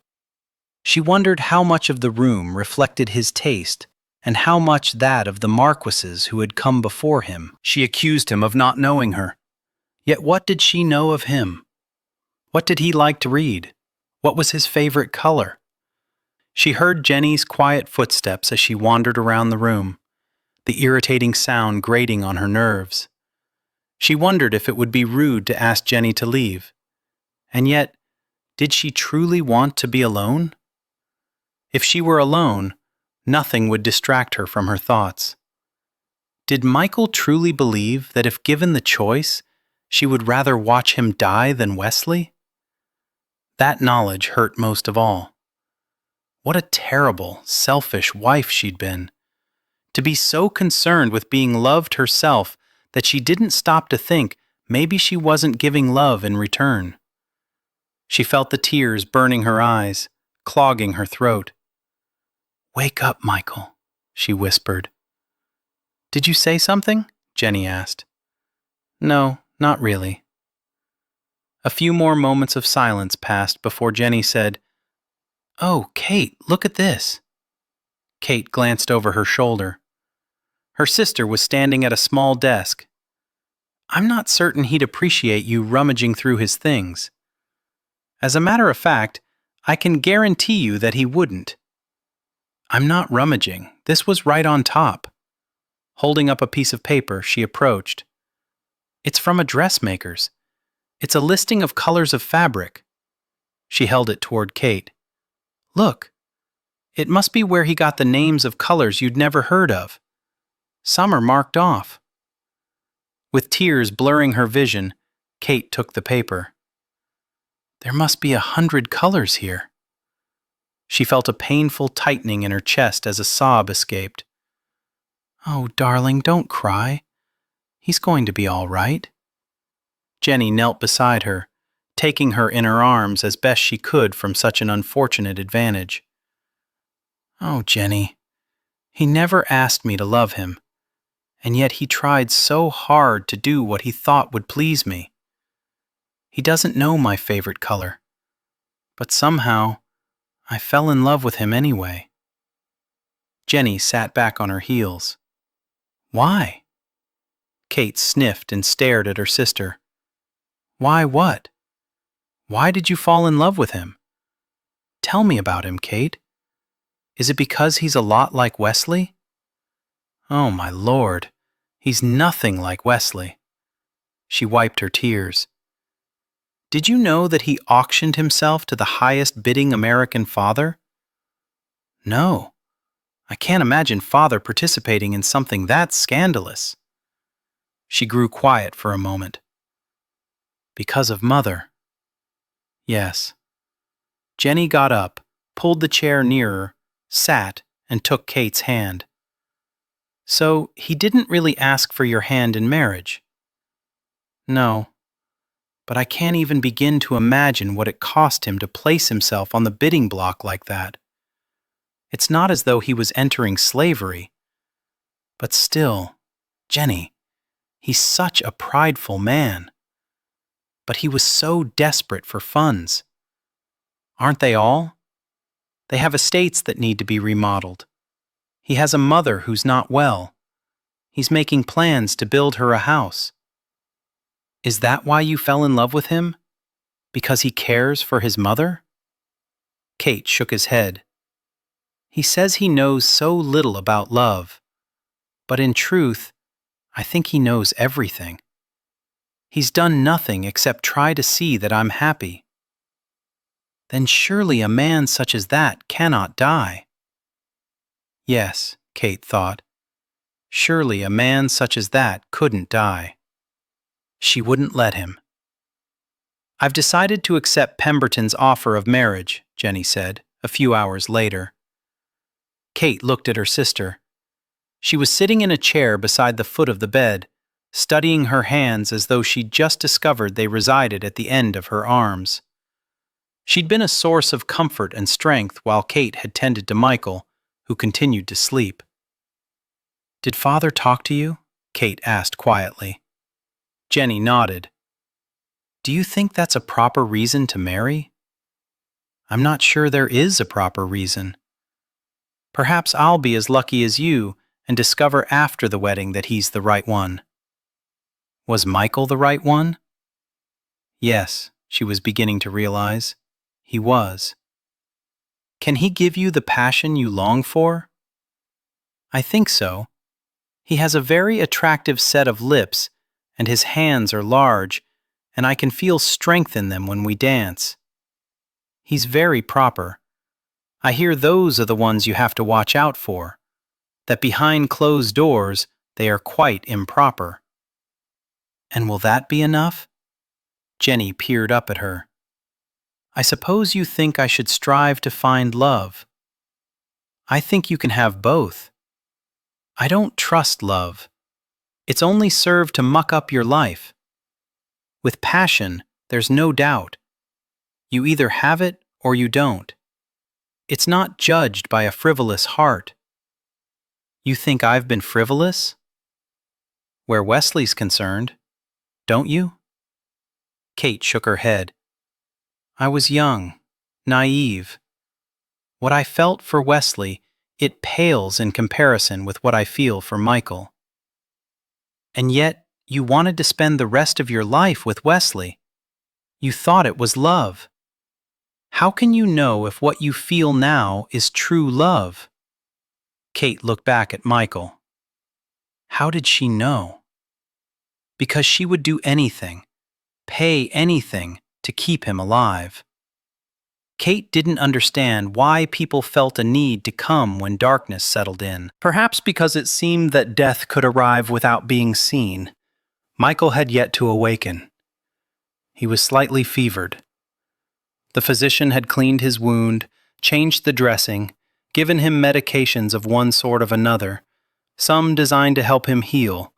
A: She wondered how much of the room reflected his taste and how much that of the marquises who had come before him. She accused him of not knowing her. Yet what did she know of him? What did he like to read? What was his favorite color? She heard Jenny's quiet footsteps as she wandered around the room, the irritating sound grating on her nerves. She wondered if it would be rude to ask Jenny to leave. And yet, did she truly want to be alone? If she were alone, nothing would distract her from her thoughts. Did Michael truly believe that if given the choice, she would rather watch him die than Wesley? That knowledge hurt most of all. What a terrible, selfish wife she'd been. To be so concerned with being loved herself that she didn't stop to think maybe she wasn't giving love in return. She felt the tears burning her eyes, clogging her throat. "Wake up, Michael," she whispered. "Did you say something?" Jenny asked. "No, not really." A few more moments of silence passed before Jenny said, "Oh, Kate, look at this." Kate glanced over her shoulder. Her sister was standing at a small desk. "I'm not certain he'd appreciate you rummaging through his things." "As a matter of fact, I can guarantee you that he wouldn't." "I'm not rummaging. This was right on top." Holding up a piece of paper, she approached. "It's from a dressmaker's. It's a listing of colors of fabric." She held it toward Kate. "Look. It must be where he got the names of colors you'd never heard of. Some are marked off." With tears blurring her vision, Kate took the paper. "There must be 100 colors here." She felt a painful tightening in her chest as a sob escaped. "Oh, darling, don't cry. He's going to be all right." Jenny knelt beside her, taking her in her arms as best she could from such an unfortunate advantage. Oh, Jenny, he never asked me to love him, and yet he tried so hard to do what he thought would please me. He doesn't know my favorite color, but somehow I fell in love with him anyway. Jenny sat back on her heels. Why? Kate sniffed and stared at her sister. Why what? Why did you fall in love with him? Tell me about him, Kate. Is it because he's a lot like Wesley? Oh, my Lord, he's nothing like Wesley. She wiped her tears. Did you know that he auctioned himself to the highest bidding American father? No, I can't imagine father participating in something that scandalous. She grew quiet for a moment. Because of mother. Yes. Jenny got up, pulled the chair nearer, sat, and took Kate's hand. So he didn't really ask for your hand in marriage? No, but I can't even begin to imagine what it cost him to place himself on the bidding block like that. It's not as though he was entering slavery. But still, Jenny, he's such a prideful man. But he was so desperate for funds. Aren't they all? They have estates that need to be remodeled. He has a mother who's not well. He's making plans to build her a house. Is that why you fell in love with him? Because he cares for his mother? Kate shook his head. He says he knows so little about love, but in truth, I think he knows everything. He's done nothing except try to see that I'm happy. Then surely a man such as that cannot die. Yes, Kate thought. Surely a man such as that couldn't die. She wouldn't let him. I've decided to accept Pemberton's offer of marriage, Jenny said, a few hours later. Kate looked at her sister. She was sitting in a chair beside the foot of the bed, studying her hands as though she'd just discovered they resided at the end of her arms. She'd been a source of comfort and strength while Kate had tended to Michael, who continued to sleep. Did Father talk to you? Kate asked quietly. Jenny nodded. Do you think that's a proper reason to marry? I'm not sure there is a proper reason. Perhaps I'll be as lucky as you and discover after the wedding that he's the right one. Was Michael the right one? Yes, she was beginning to realize. He was. Can he give you the passion you long for? I think so. He has a very attractive set of lips, and his hands are large, and I can feel strength in them when we dance. He's very proper. I hear those are the ones you have to watch out for, that behind closed doors they are quite improper. And will that be enough? Jenny peered up at her. I suppose you think I should strive to find love. I think you can have both. I don't trust love. It's only served to muck up your life. With passion, there's no doubt. You either have it or you don't. It's not judged by a frivolous heart. You think I've been frivolous? Where Wesley's concerned, don't you? Kate shook her head. I was young, naive. What I felt for Wesley, it pales in comparison with what I feel for Michael. And yet, you wanted to spend the rest of your life with Wesley. You thought it was love. How can you know if what you feel now is true love? Kate looked back at Michael. How did she know? Because she would do anything, pay anything, to keep him alive. Kate didn't understand why people felt a need to come when darkness settled in. Perhaps because it seemed that death could arrive without being seen. Michael had yet to awaken. He was slightly fevered. The physician had cleaned his wound, changed the dressing, given him medications of one sort or another, some designed to help him heal,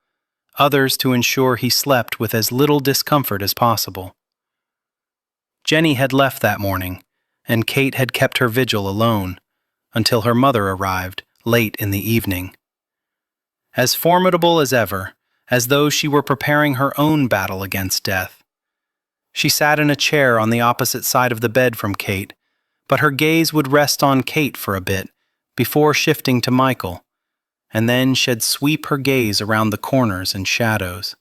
A: others to ensure he slept with as little discomfort as possible. Jenny had left that morning, and Kate had kept her vigil alone, until her mother arrived late in the evening. As formidable as ever, as though she were preparing her own battle against death. She sat in a chair on the opposite side of the bed from Kate, but her gaze would rest on Kate for a bit before shifting to Michael, and then she'd sweep her gaze around the corners and shadows.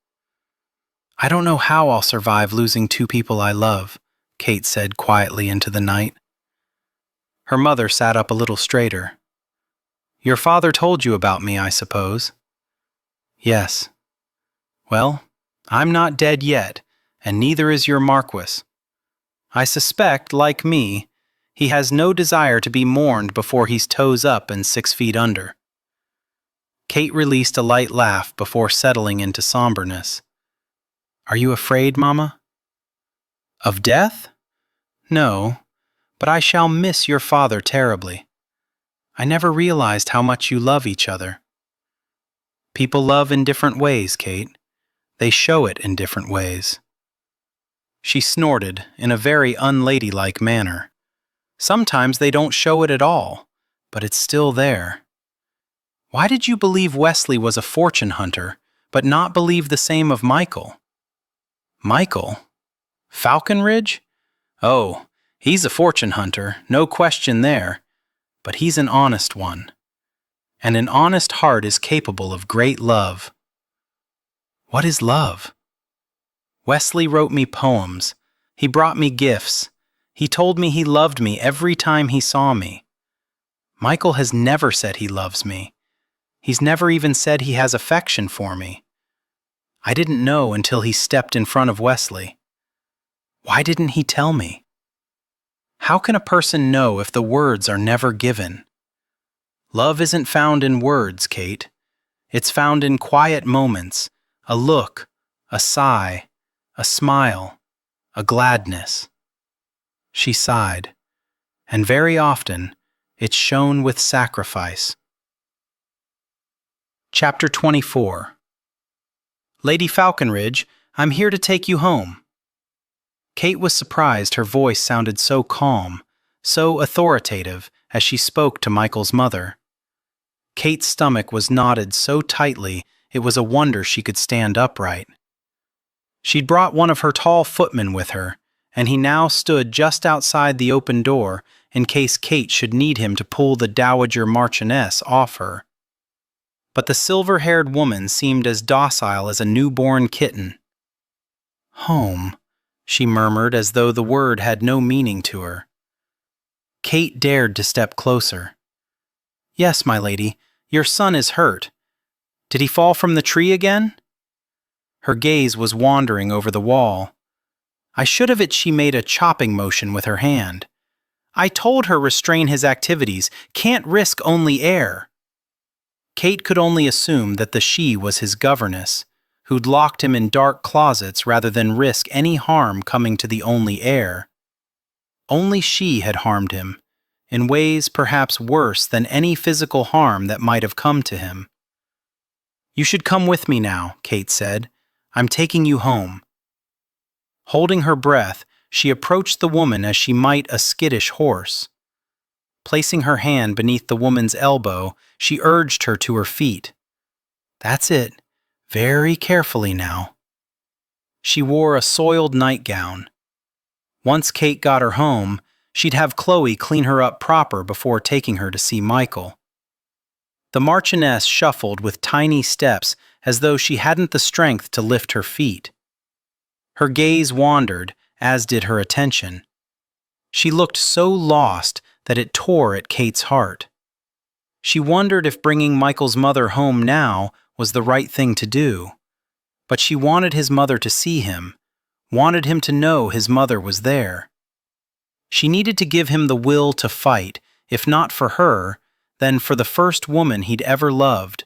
A: "I don't know how I'll survive losing two people I love," Kate said quietly into the night. Her mother sat up a little straighter. "Your father told you about me, I suppose?" "Yes." "Well, I'm not dead yet, and neither is your Marquis. I suspect, like me, he has no desire to be mourned before he's toes up and 6 feet under." Kate released a light laugh before settling into somberness. "Are you afraid, Mama?" "Of death? No, but I shall miss your father terribly. I never realized how much you love each other." "People love in different ways, Kate. They show it in different ways." She snorted in a very unladylike manner. "Sometimes they don't show it at all, but it's still there. Why did you believe Wesley was a fortune hunter, but not believe the same of Michael?" "Michael? Falconridge? Oh, he's a fortune hunter, no question there, but he's an honest one. And an honest heart is capable of great love." "What is love?" "Wesley wrote me poems. He brought me gifts. He told me he loved me every time he saw me. Michael has never said he loves me. He's never even said he has affection for me. I didn't know until he stepped in front of Wesley. Why didn't he tell me? How can a person know if the words are never given? Love isn't found in words, Kate. It's found in quiet moments, a look, a sigh, a smile, a gladness." She sighed, and very often it's shown with sacrifice. Chapter 24. "Lady Falconridge, I'm here to take you home." Kate was surprised her voice sounded so calm, so authoritative as she spoke to Michael's mother. Kate's stomach was knotted so tightly it was a wonder she could stand upright. She'd brought one of her tall footmen with her, and he now stood just outside the open door in case Kate should need him to pull the Dowager Marchioness off her. But the silver-haired woman seemed as docile as a newborn kitten. "Home," she murmured as though the word had no meaning to her. Kate dared to step closer. "Yes, my lady, your son is hurt. Did he fall from the tree again?" Her gaze was wandering over the wall. "I should have it," she made a chopping motion with her hand. "I told her restrain his activities, can't risk only air." Kate could only assume that the she was his governess, who'd locked him in dark closets rather than risk any harm coming to the only heir. Only she had harmed him, in ways perhaps worse than any physical harm that might have come to him. "You should come with me now," Kate said. "I'm taking you home." Holding her breath, she approached the woman as she might a skittish horse. Placing her hand beneath the woman's elbow, she urged her to her feet. "That's it. Very carefully now." She wore a soiled nightgown. Once Kate got her home, she'd have Chloe clean her up proper before taking her to see Michael. The Marchioness shuffled with tiny steps as though she hadn't the strength to lift her feet. Her gaze wandered, as did her attention. She looked so lost that it tore at Kate's heart. She wondered if bringing Michael's mother home now was the right thing to do. But she wanted his mother to see him, wanted him to know his mother was there. She needed to give him the will to fight, if not for her, then for the first woman he'd ever loved,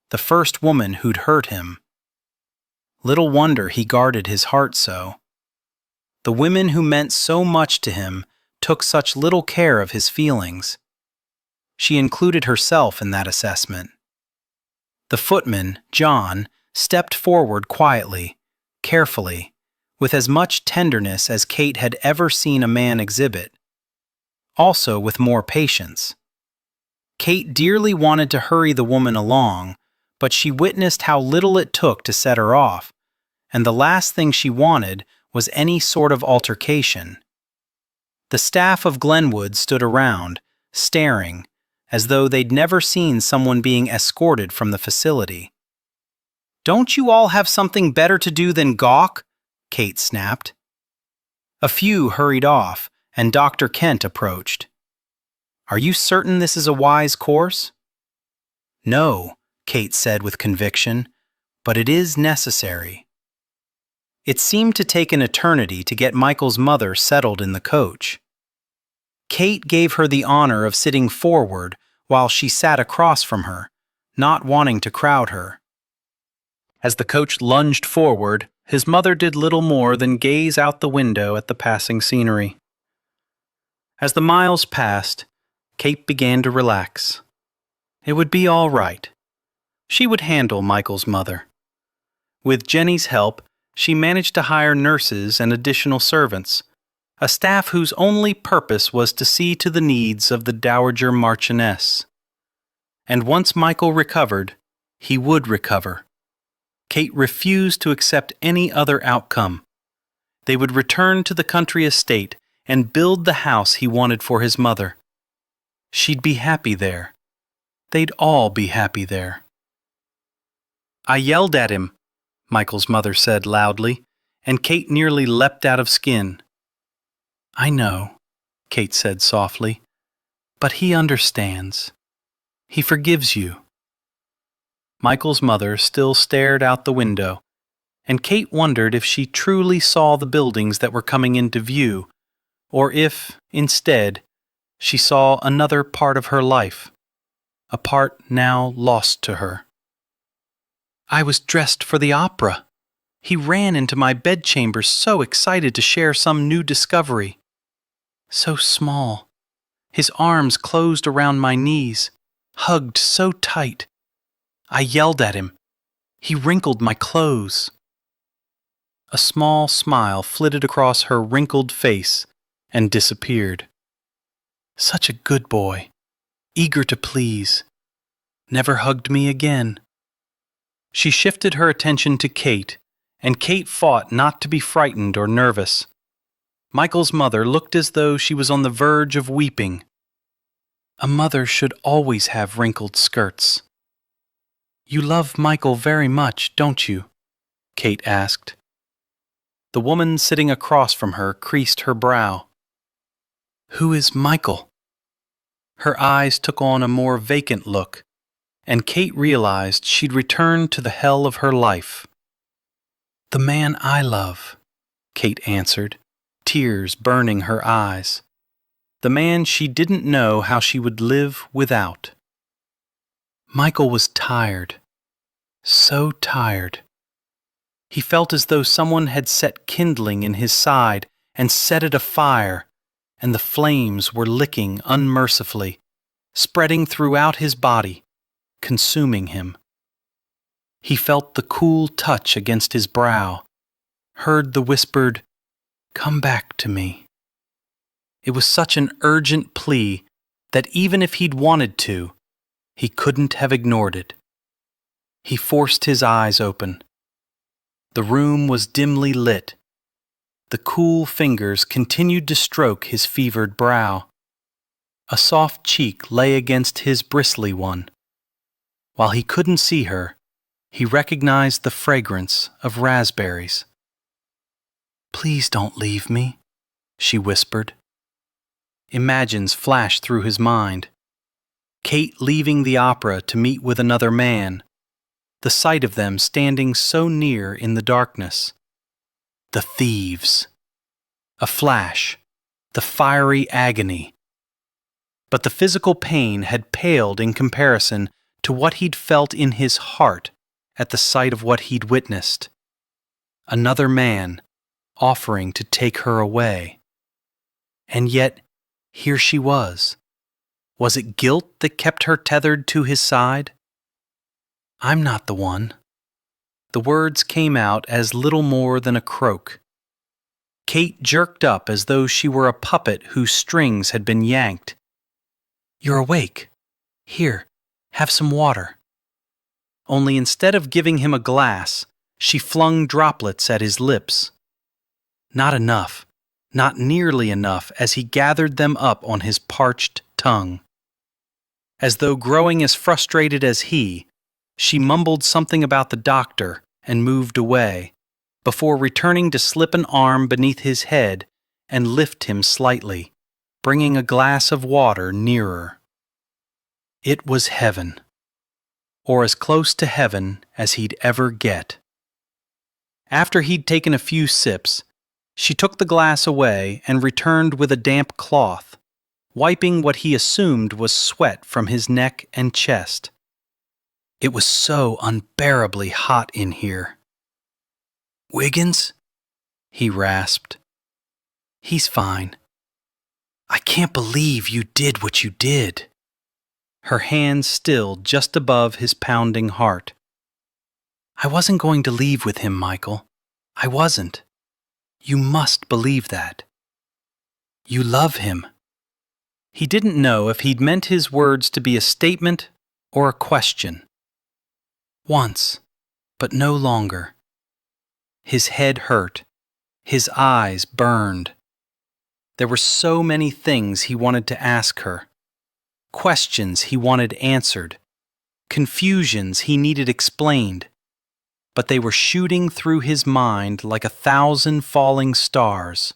A: the first woman who'd hurt him. Little wonder he guarded his heart so. The women who meant so much to him took such little care of his feelings. She included herself in that assessment. The footman, John, stepped forward quietly, carefully, with as much tenderness as Kate had ever seen a man exhibit. Also with more patience. Kate dearly wanted to hurry the woman along, but she witnessed how little it took to set her off, and the last thing she wanted was any sort of altercation. The staff of Glenwood stood around, staring, as though they'd never seen someone being escorted from the facility. "Don't you all have something better to do than gawk?" Kate snapped. A few hurried off, and Dr. Kent approached. "Are you certain this is a wise course?" "No," Kate said with conviction, "but it is necessary." It seemed to take an eternity to get Michael's mother settled in the coach. Kate gave her the honor of sitting forward while she sat across from her, not wanting to crowd her. As the coach lunged forward, his mother did little more than gaze out the window at the passing scenery. As the miles passed, Kate began to relax. It would be all right. She would handle Michael's mother. With Jenny's help, she managed to hire nurses and additional servants, a staff whose only purpose was to see to the needs of the Dowager Marchioness. And once Michael recovered, he would recover. Kate refused to accept any other outcome. They would return to the country estate and build the house he wanted for his mother. She'd be happy there. They'd all be happy there. "I yelled at him," Michael's mother said loudly, and Kate nearly leapt out of skin. "I know," Kate said softly, "but he understands. He forgives you." Michael's mother still stared out the window, and Kate wondered if she truly saw the buildings that were coming into view, or if, instead, she saw another part of her life, a part now lost to her. "I was dressed for the opera. He ran into my bedchamber so excited to share some new discovery. So small. His arms closed around my knees, hugged so tight. I yelled at him. He wrinkled my clothes." A small smile flitted across her wrinkled face and disappeared. "Such a good boy, eager to please. Never hugged me again." She shifted her attention to Kate, and Kate fought not to be frightened or nervous. Michael's mother looked as though she was on the verge of weeping. A mother should always have wrinkled skirts. "You love Michael very much, don't you?" Kate asked. The woman sitting across from her creased her brow. "Who is Michael?" Her eyes took on a more vacant look, and Kate realized she'd returned to the hell of her life. "The man I love," Kate answered, tears burning her eyes. The man she didn't know how she would live without. Michael was tired. So tired. He felt as though someone had set kindling in his side and set it afire, and the flames were licking unmercifully, spreading throughout his body, consuming him. He felt the cool touch against his brow, heard the whispered, "Come back to me." It was such an urgent plea that even if he'd wanted to, he couldn't have ignored it. He forced his eyes open. The room was dimly lit. The cool fingers continued to stroke his fevered brow. A soft cheek lay against his bristly one. While he couldn't see her, he recognized the fragrance of raspberries. "Please don't leave me," she whispered. Imagines flashed through his mind. Kate leaving the opera to meet with another man. The sight of them standing so near in the darkness. The thieves. A flash. The fiery agony. But the physical pain had paled in comparison to what he'd felt in his heart at the sight of what he'd witnessed. Another man offering to take her away. And yet, here she was. Was it guilt that kept her tethered to his side? "I'm not the one." The words came out as little more than a croak. Kate jerked up as though she were a puppet whose strings had been yanked. "You're awake. Here, have some water. Only instead of giving him a glass, she flung droplets at his lips. Not enough, not nearly enough, as he gathered them up on his parched tongue. As though growing as frustrated as he, she mumbled something about the doctor and moved away, before returning to slip an arm beneath his head and lift him slightly, bringing a glass of water nearer. It was heaven, or as close to heaven as he'd ever get. After he'd taken a few sips, she took the glass away and returned with a damp cloth, wiping what he assumed was sweat from his neck and chest. It was so unbearably hot in here. "Wiggins?" he rasped. "He's fine. I can't believe you did what you did." Her hand still just above his pounding heart. "I wasn't going to leave with him, Michael. I wasn't. You must believe that. You love him." He didn't know if he'd meant his words to be a statement or a question. Once, but no longer. His head hurt. His eyes burned. There were so many things he wanted to ask her. Questions he wanted answered. Confusions he needed explained. But they were shooting through his mind like 1,000 falling stars.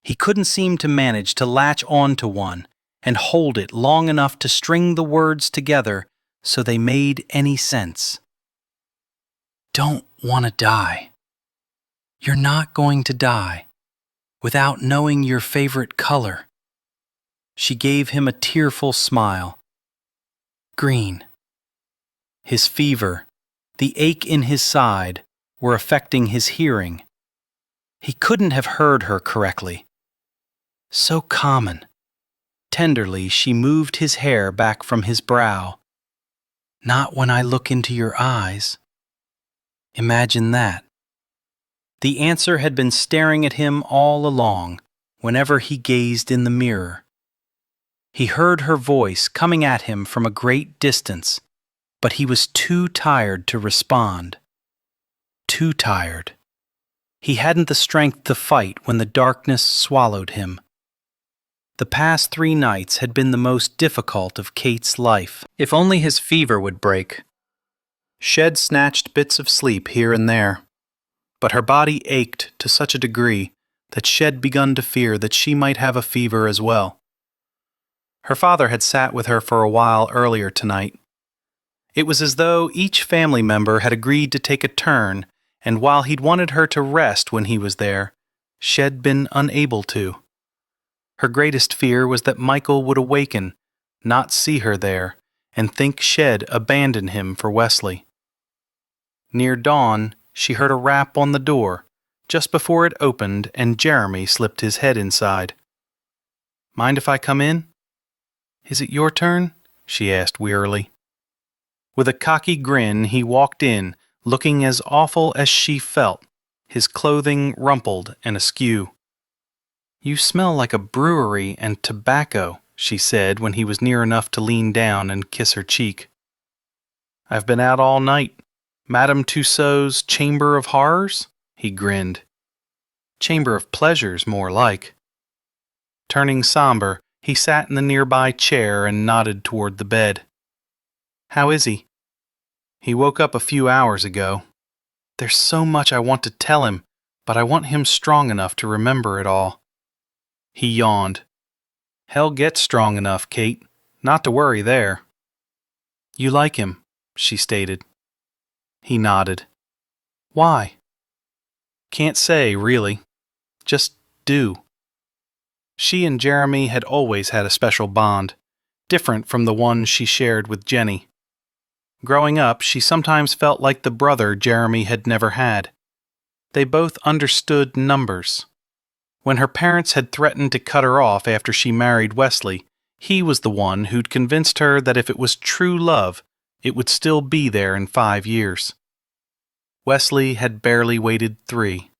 A: He couldn't seem to manage to latch on to one and hold it long enough to string the words together so they made any sense. "Don't want to die. You're not going to die without knowing your favorite color." She gave him a tearful smile. "Green." His fever, the ache in his side, were affecting his hearing. He couldn't have heard her correctly. So common. Tenderly, she moved his hair back from his brow. "Not when I look into your eyes." Imagine that. The answer had been staring at him all along, whenever he gazed in the mirror. He heard her voice coming at him from a great distance, but he was too tired to respond. Too tired. He hadn't the strength to fight when the darkness swallowed him. The past 3 nights had been the most difficult of Kate's life. If only his fever would break. Shed snatched bits of sleep here and there, but her body ached to such a degree that Shed begun to fear that she might have a fever as well. Her father had sat with her for a while earlier tonight. It was as though each family member had agreed to take a turn, and while he'd wanted her to rest when he was there, Shed been unable to. Her greatest fear was that Michael would awaken, not see her there, and think Shed abandon him for Wesley. Near dawn, she heard a rap on the door, just before it opened, and Jeremy slipped his head inside. "Mind if I come in?" "Is it your turn?" she asked wearily. With a cocky grin, he walked in, looking as awful as she felt, his clothing rumpled and askew. "You smell like a brewery and tobacco," she said when he was near enough to lean down and kiss her cheek. "I've been out all night. Madame Tussaud's Chamber of Horrors?" he grinned. "Chamber of Pleasures, more like." Turning somber, he sat in the nearby chair and nodded toward the bed. "How is he?" "He woke up a few hours ago. There's so much I want to tell him, but I want him strong enough to remember it all." He yawned. "He'll get strong enough, Kate. Not to worry there." "You like him," she stated. He nodded. "Why?" "Can't say, really. Just do." She and Jeremy had always had a special bond, different from the one she shared with Jenny. Growing up, she sometimes felt like the brother Jeremy had never had. They both understood numbers. When her parents had threatened to cut her off after she married Wesley, he was the one who'd convinced her that if it was true love, it would still be there in 5 years. Wesley had barely waited 3.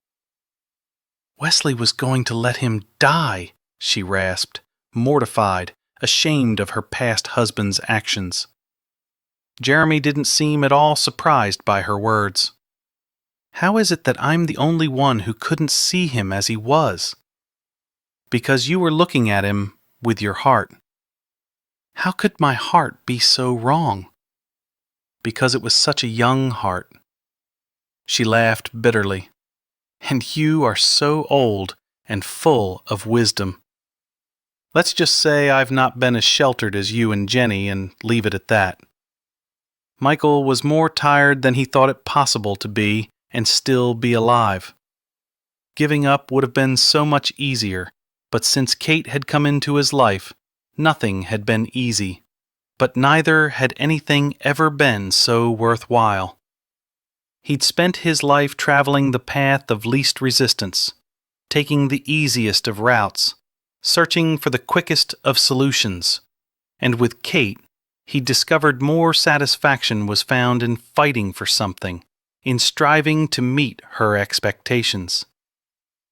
A: Wesley was going to let him die, she rasped, mortified,
B: ashamed of her past husband's actions. Jeremy didn't seem at all surprised by her words. "How is it that I'm the only one who couldn't see him as he was?" "Because you were looking at him with your heart." "How could my heart be so wrong?" "Because it was such a young heart." She laughed bitterly. "And you are so old and full of wisdom. Let's just say I've not been as sheltered as you and Jenny, and leave it at that." Michael was more tired than he thought it possible to be and still be alive. Giving up would have been so much easier, but since Kate had come into his life, nothing had been easy, but neither had anything ever been so worthwhile. He'd spent his life traveling the path of least resistance, taking the easiest of routes, searching for the quickest of solutions, and with Kate, he discovered more satisfaction was found in fighting for something, in striving to meet her expectations.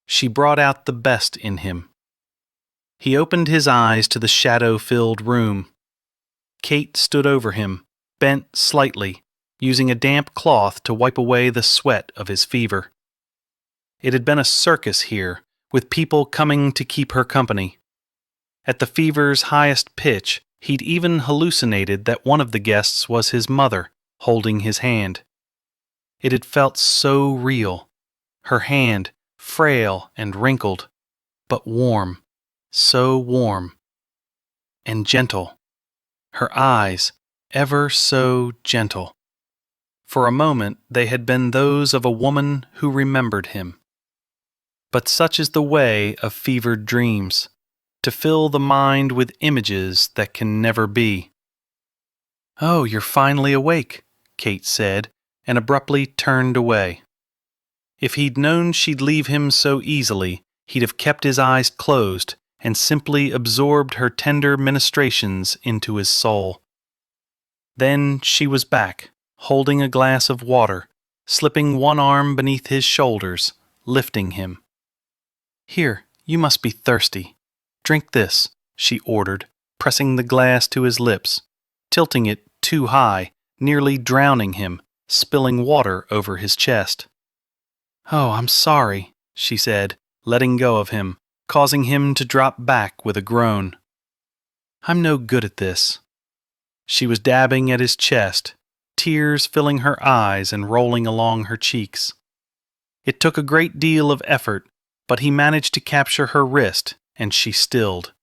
B: She brought out the best in him. He opened his eyes to the shadow-filled room. Kate stood over him, bent slightly, using a damp cloth to wipe away the sweat of his fever. It had been a circus here, with people coming to keep her company. At the fever's highest pitch, he'd even hallucinated that one of the guests was his mother, holding his hand. It had felt so real. Her hand, frail and wrinkled, but warm, so warm. And gentle. Her eyes, ever so gentle. For a moment they had been those of a woman who remembered him. But such is the way of fevered dreams, to fill the mind with images that can never be. "Oh, you're finally awake," Kate said, and abruptly turned away. If he'd known she'd leave him so easily, he'd have kept his eyes closed and simply absorbed her tender ministrations into his soul. Then she was back, holding a glass of water, slipping one arm beneath his shoulders, lifting him. "Here, you must be thirsty. Drink this," she ordered, pressing the glass to his lips, tilting it too high, nearly drowning him, spilling water over his chest. "Oh, I'm sorry," she said, letting go of him, causing him to drop back with a groan. "I'm no good at this." She was dabbing at his chest, tears filling her eyes and rolling along her cheeks. It took a great deal of effort, but he managed to capture her wrist, and she stilled.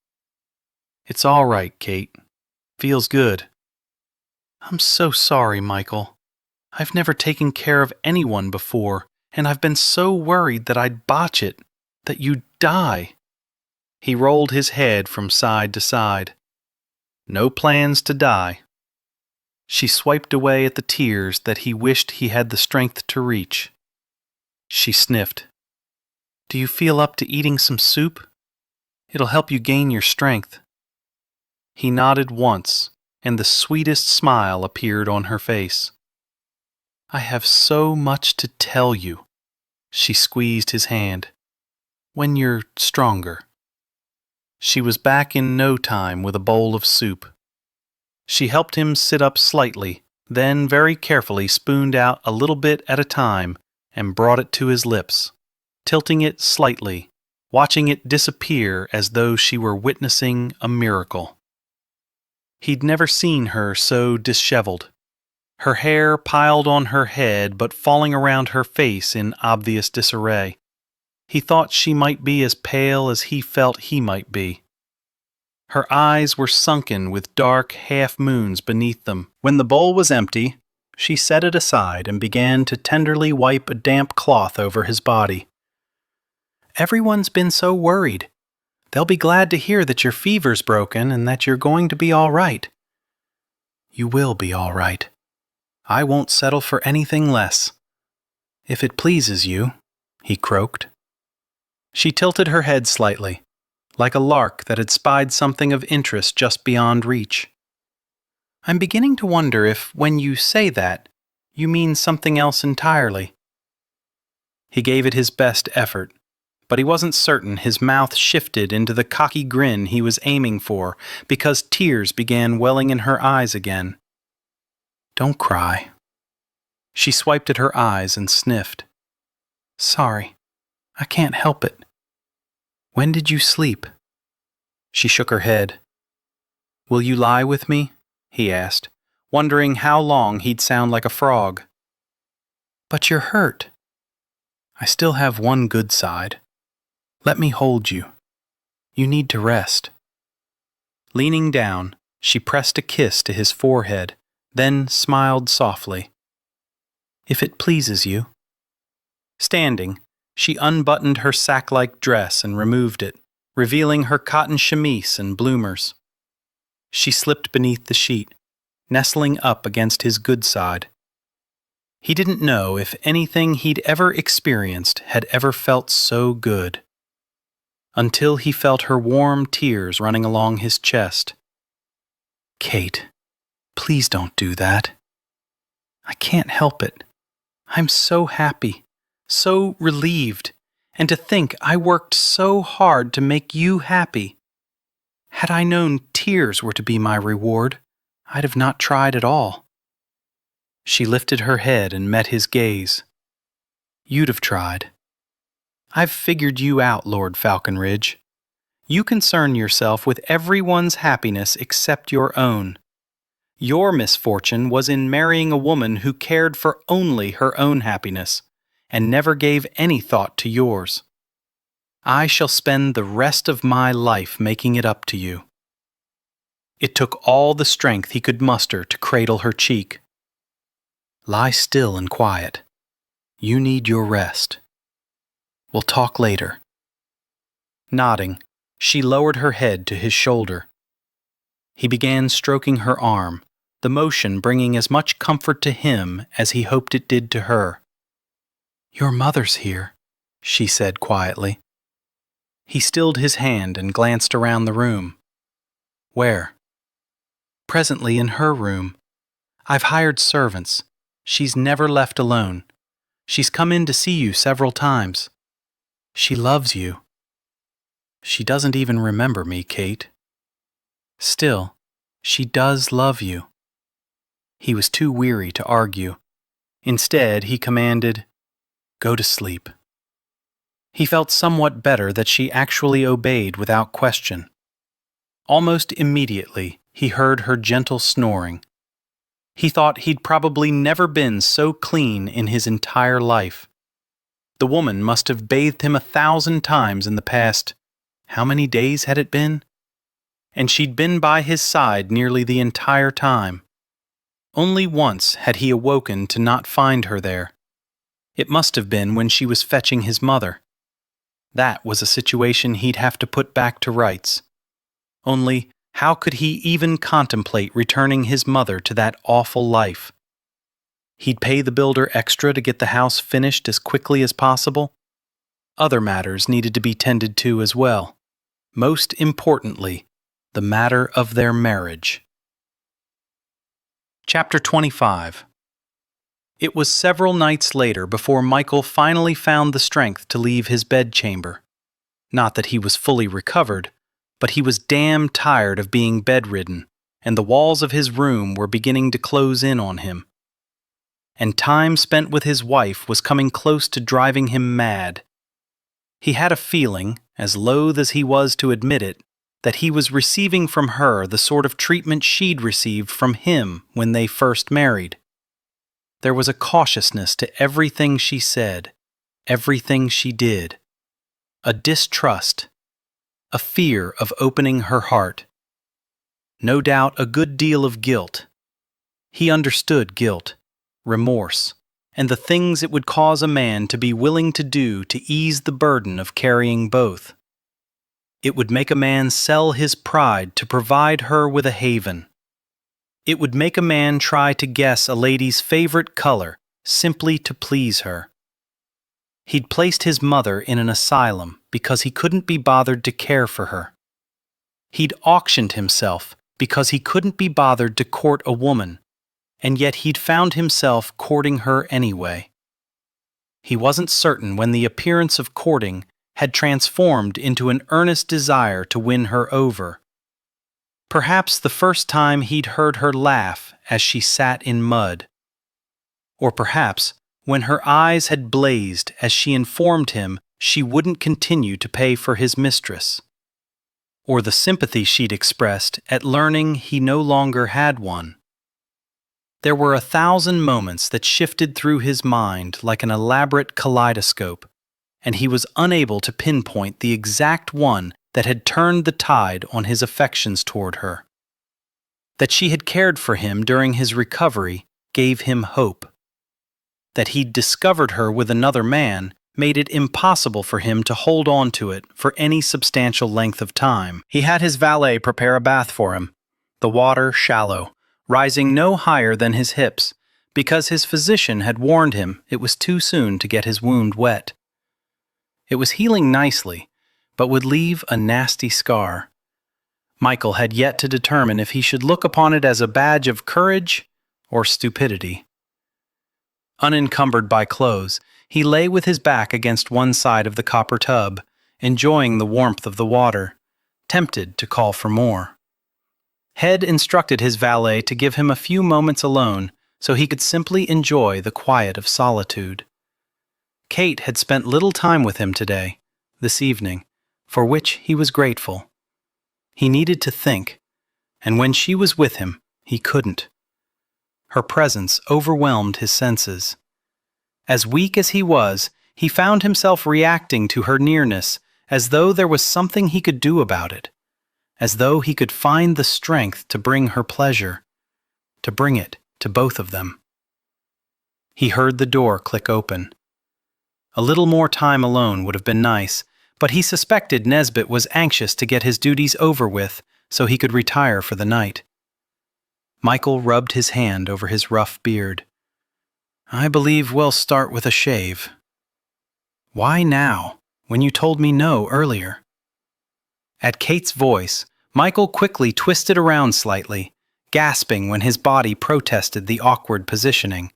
B: "It's all right, Kate. Feels good." "I'm so sorry, Michael. I've never taken care of anyone before, and I've been so worried that I'd botch it, that you'd die." He rolled his head from side to side. "No plans to die." She swiped away at the tears that he wished he had the strength to reach. She sniffed. "Do you feel up to eating some soup? It'll help you gain your strength." He nodded once, and the sweetest smile appeared on her face. "I have so much to tell you." She squeezed his hand. "When you're stronger." She was back in no time with a bowl of soup. She helped him sit up slightly, then very carefully spooned out a little bit at a time and brought it to his lips, tilting it slightly, watching it disappear as though she were witnessing a miracle. He'd never seen her so disheveled. Her hair piled on her head but falling around her face in obvious disarray. He thought she might be as pale as he felt he might be. Her eyes were sunken with dark half-moons beneath them. When the bowl was empty, she set it aside and began to tenderly wipe a damp cloth over his body. "Everyone's been so worried. They'll be glad to hear that your fever's broken and that you're going to be all right." "You will be all right. I won't settle for anything less. If it pleases you," he croaked. She tilted her head slightly, like a lark that had spied something of interest just beyond reach. "I'm beginning to wonder if, when you say that, you mean something else entirely." He gave it his best effort,
A: but he wasn't certain his mouth shifted into the cocky grin he was aiming for because tears began welling in her eyes again. "Don't cry." She swiped at her eyes and sniffed. "Sorry, I can't help it. When did you sleep?" She shook her head. "Will you lie with me?" he asked, wondering how long he'd sound like a frog. "But you're hurt." "I still have one good side. Let me hold you. You need to rest." Leaning down, she pressed a kiss to his forehead, then smiled softly. "If it pleases you." Standing, she unbuttoned her sack-like dress and removed it, revealing her cotton chemise and bloomers. She slipped beneath the sheet, nestling up against his good side. He didn't know if anything he'd ever experienced had ever felt so good. Until he felt her warm tears running along his chest. "Kate, please don't do that. I can't help it. I'm so happy, so relieved, and to think I worked so hard to make you happy. Had I known tears were to be my reward, I'd have not tried at all." She lifted her head and met his gaze. "You'd have tried. I've figured you out, Lord Falconridge. You concern yourself with everyone's happiness except your own. Your misfortune was in marrying a woman who cared for only her own happiness, and never gave any thought to yours. I shall spend the rest of my life making it up to you." It took all the strength he could muster to cradle her cheek. "Lie still and quiet. You need your rest. We'll talk later." Nodding, she lowered her head to his shoulder. He began stroking her arm, the motion bringing as much comfort to him as he hoped it did to her. "Your mother's here," she said quietly. He stilled his hand and glanced around the room. "Where?" "Presently in her room. I've hired servants. She's never left alone. She's come in to see you several times. She loves you." "She doesn't even remember me, Kate." "Still, she does love you." He was too weary to argue. Instead, he commanded, "Go to sleep." He felt somewhat better that she actually obeyed without question. Almost immediately, he heard her gentle snoring. He thought he'd probably never been so clean in his entire life. The woman must have bathed him 1,000 times in the past. How many days had it been? And she'd been by his side nearly the entire time. Only once had he awoken to not find her there. It must have been when she was fetching his mother. That was a situation he'd have to put back to rights. Only, how could he even contemplate returning his mother to that awful life? He'd pay the builder extra to get the house finished as quickly as possible. Other matters needed to be tended to as well. Most importantly, the matter of their marriage. Chapter 25. It was several nights later before Michael finally found the strength to leave his bedchamber. Not that he was fully recovered, but he was damn tired of being bedridden, and the walls of his room were beginning to close in on him. And time spent with his wife was coming close to driving him mad. He had a feeling, as loath as he was to admit it, that he was receiving from her the sort of treatment she'd received from him when they first married. There was a cautiousness to everything she said, everything she did. A distrust, a fear of opening her heart. No doubt a good deal of guilt. He understood guilt, remorse, and the things it would cause a man to be willing to do to ease the burden of carrying both. It would make a man sell his pride to provide her with a haven. It would make a man try to guess a lady's favorite color simply to please her. He'd placed his mother in an asylum because he couldn't be bothered to care for her. He'd auctioned himself because he couldn't be bothered to court a woman, and yet he'd found himself courting her anyway. He wasn't certain when the appearance of courting had transformed into an earnest desire to win her over. Perhaps the first time he'd heard her laugh as she sat in mud. Or perhaps when her eyes had blazed as she informed him she wouldn't continue to pay for his mistress. Or the sympathy she'd expressed at learning he no longer had one. There were 1,000 moments that shifted through his mind like an elaborate kaleidoscope, and he was unable to pinpoint the exact one that had turned the tide on his affections toward her. That she had cared for him during his recovery gave him hope. That he'd discovered her with another man made it impossible for him to hold on to it for any substantial length of time. He had his valet prepare a bath for him, the water shallow, rising no higher than his hips, because his physician had warned him it was too soon to get his wound wet. It was healing nicely, but would leave a nasty scar. Michael had yet to determine if he should look upon it as a badge of courage or stupidity. Unencumbered by clothes, he lay with his back against one side of the copper tub, enjoying the warmth of the water, tempted to call for more. Head instructed his valet to give him a few moments alone so he could simply enjoy the quiet of solitude. Kate had spent little time with him today, this evening, for which he was grateful. He needed to think, and when she was with him, he couldn't. Her presence overwhelmed his senses. As weak as he was, he found himself reacting to her nearness as though there was something he could do about it, as though he could find the strength to bring her pleasure, to bring it to both of them. He heard the door click open. A little more time alone would have been nice, but he suspected Nesbit was anxious to get his duties over with so he could retire for the night. Michael rubbed his hand over his rough beard. "I believe we'll start with a shave." "Why now, when you told me no earlier?" At Kate's voice, Michael quickly twisted around slightly, gasping when his body protested the awkward positioning.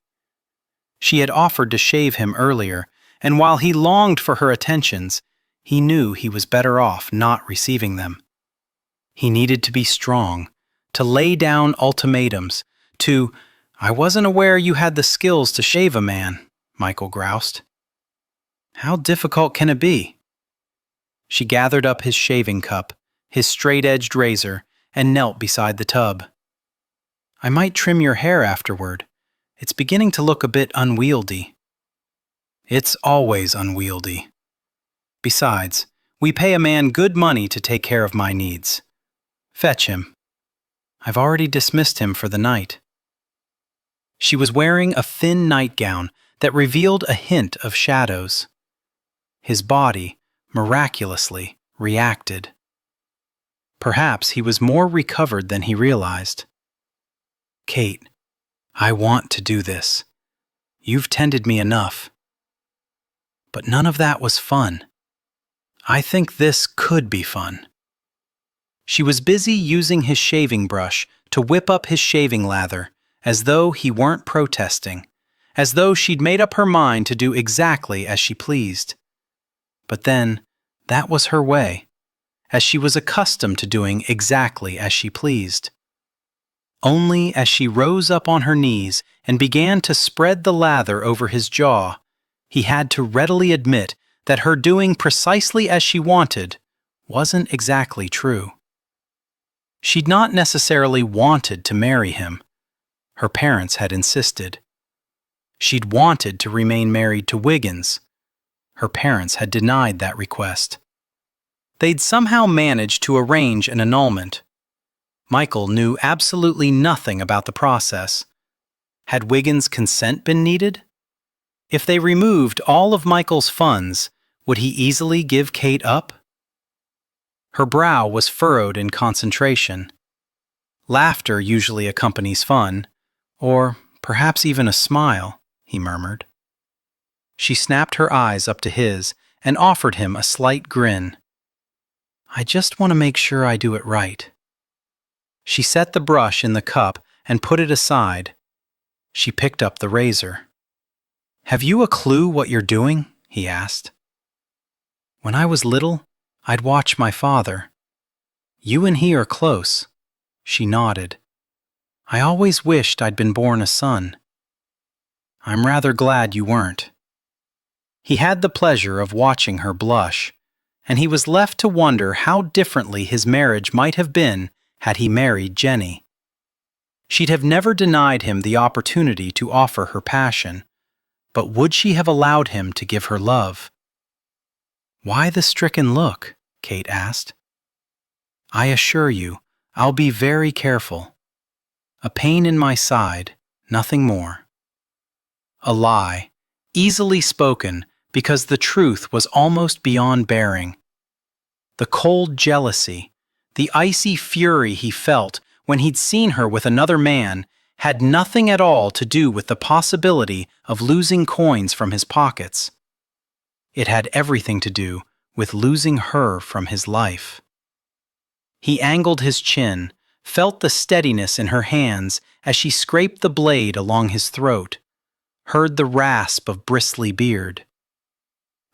A: She had offered to shave him earlier, and while he longed for her attentions, he knew he was better off not receiving them. He needed to be strong, to lay down ultimatums, "I wasn't aware you had the skills to shave a man," Michael groused. "How difficult can it be?" She gathered up his shaving cup, his straight-edged razor, and knelt beside the tub. "I might trim your hair afterward. It's beginning to look a bit unwieldy." "It's always unwieldy. Besides, we pay a man good money to take care of my needs. Fetch him." "I've already dismissed him for the night." She was wearing a thin nightgown that revealed a hint of shadows. His body, miraculously, reacted. Perhaps he was more recovered than he realized. "Kate, I want to do this. You've tended me enough. But none of that was fun. I think this could be fun." She was busy using his shaving brush to whip up his shaving lather, as though he weren't protesting, as though she'd made up her mind to do exactly as she pleased. But then, that was her way, as she was accustomed to doing exactly as she pleased. Only as she rose up on her knees and began to spread the lather over his jaw, he had to readily admit that her doing precisely as she wanted wasn't exactly true. She'd not necessarily wanted to marry him. Her parents had insisted. She'd wanted to remain married to Wiggins. Her parents had denied that request. They'd somehow managed to arrange an annulment. Michael knew absolutely nothing about the process. Had Wiggins' consent been needed? If they removed all of Michael's funds, would he easily give Kate up? Her brow was furrowed in concentration. Laughter usually accompanies fun, or perhaps even a smile, he murmured. She snapped her eyes up to his and offered him a slight grin. "I just want to make sure I do it right." She set the brush in the cup and put it aside. She picked up the razor. "Have you a clue what you're doing?" he asked. When I was little, I'd watch my father. You and he are close. She nodded. I always wished I'd been born a son. I'm rather glad you weren't. He had the pleasure of watching her blush, and he was left to wonder how differently his marriage might have been had he married Jenny. She'd have never denied him the opportunity to offer her passion, but would she have allowed him to give her love? Why the stricken look? Kate asked. I assure you, I'll be very careful. A pain in my side, nothing more. A lie, easily spoken because the truth was almost beyond bearing. The cold jealousy, the icy fury he felt when he'd seen her with another man had nothing at all to do with the possibility of losing coins from his pockets. It had everything to do with losing her from his life. He angled his chin, felt the steadiness in her hands as she scraped the blade along his throat, heard the rasp of bristly beard.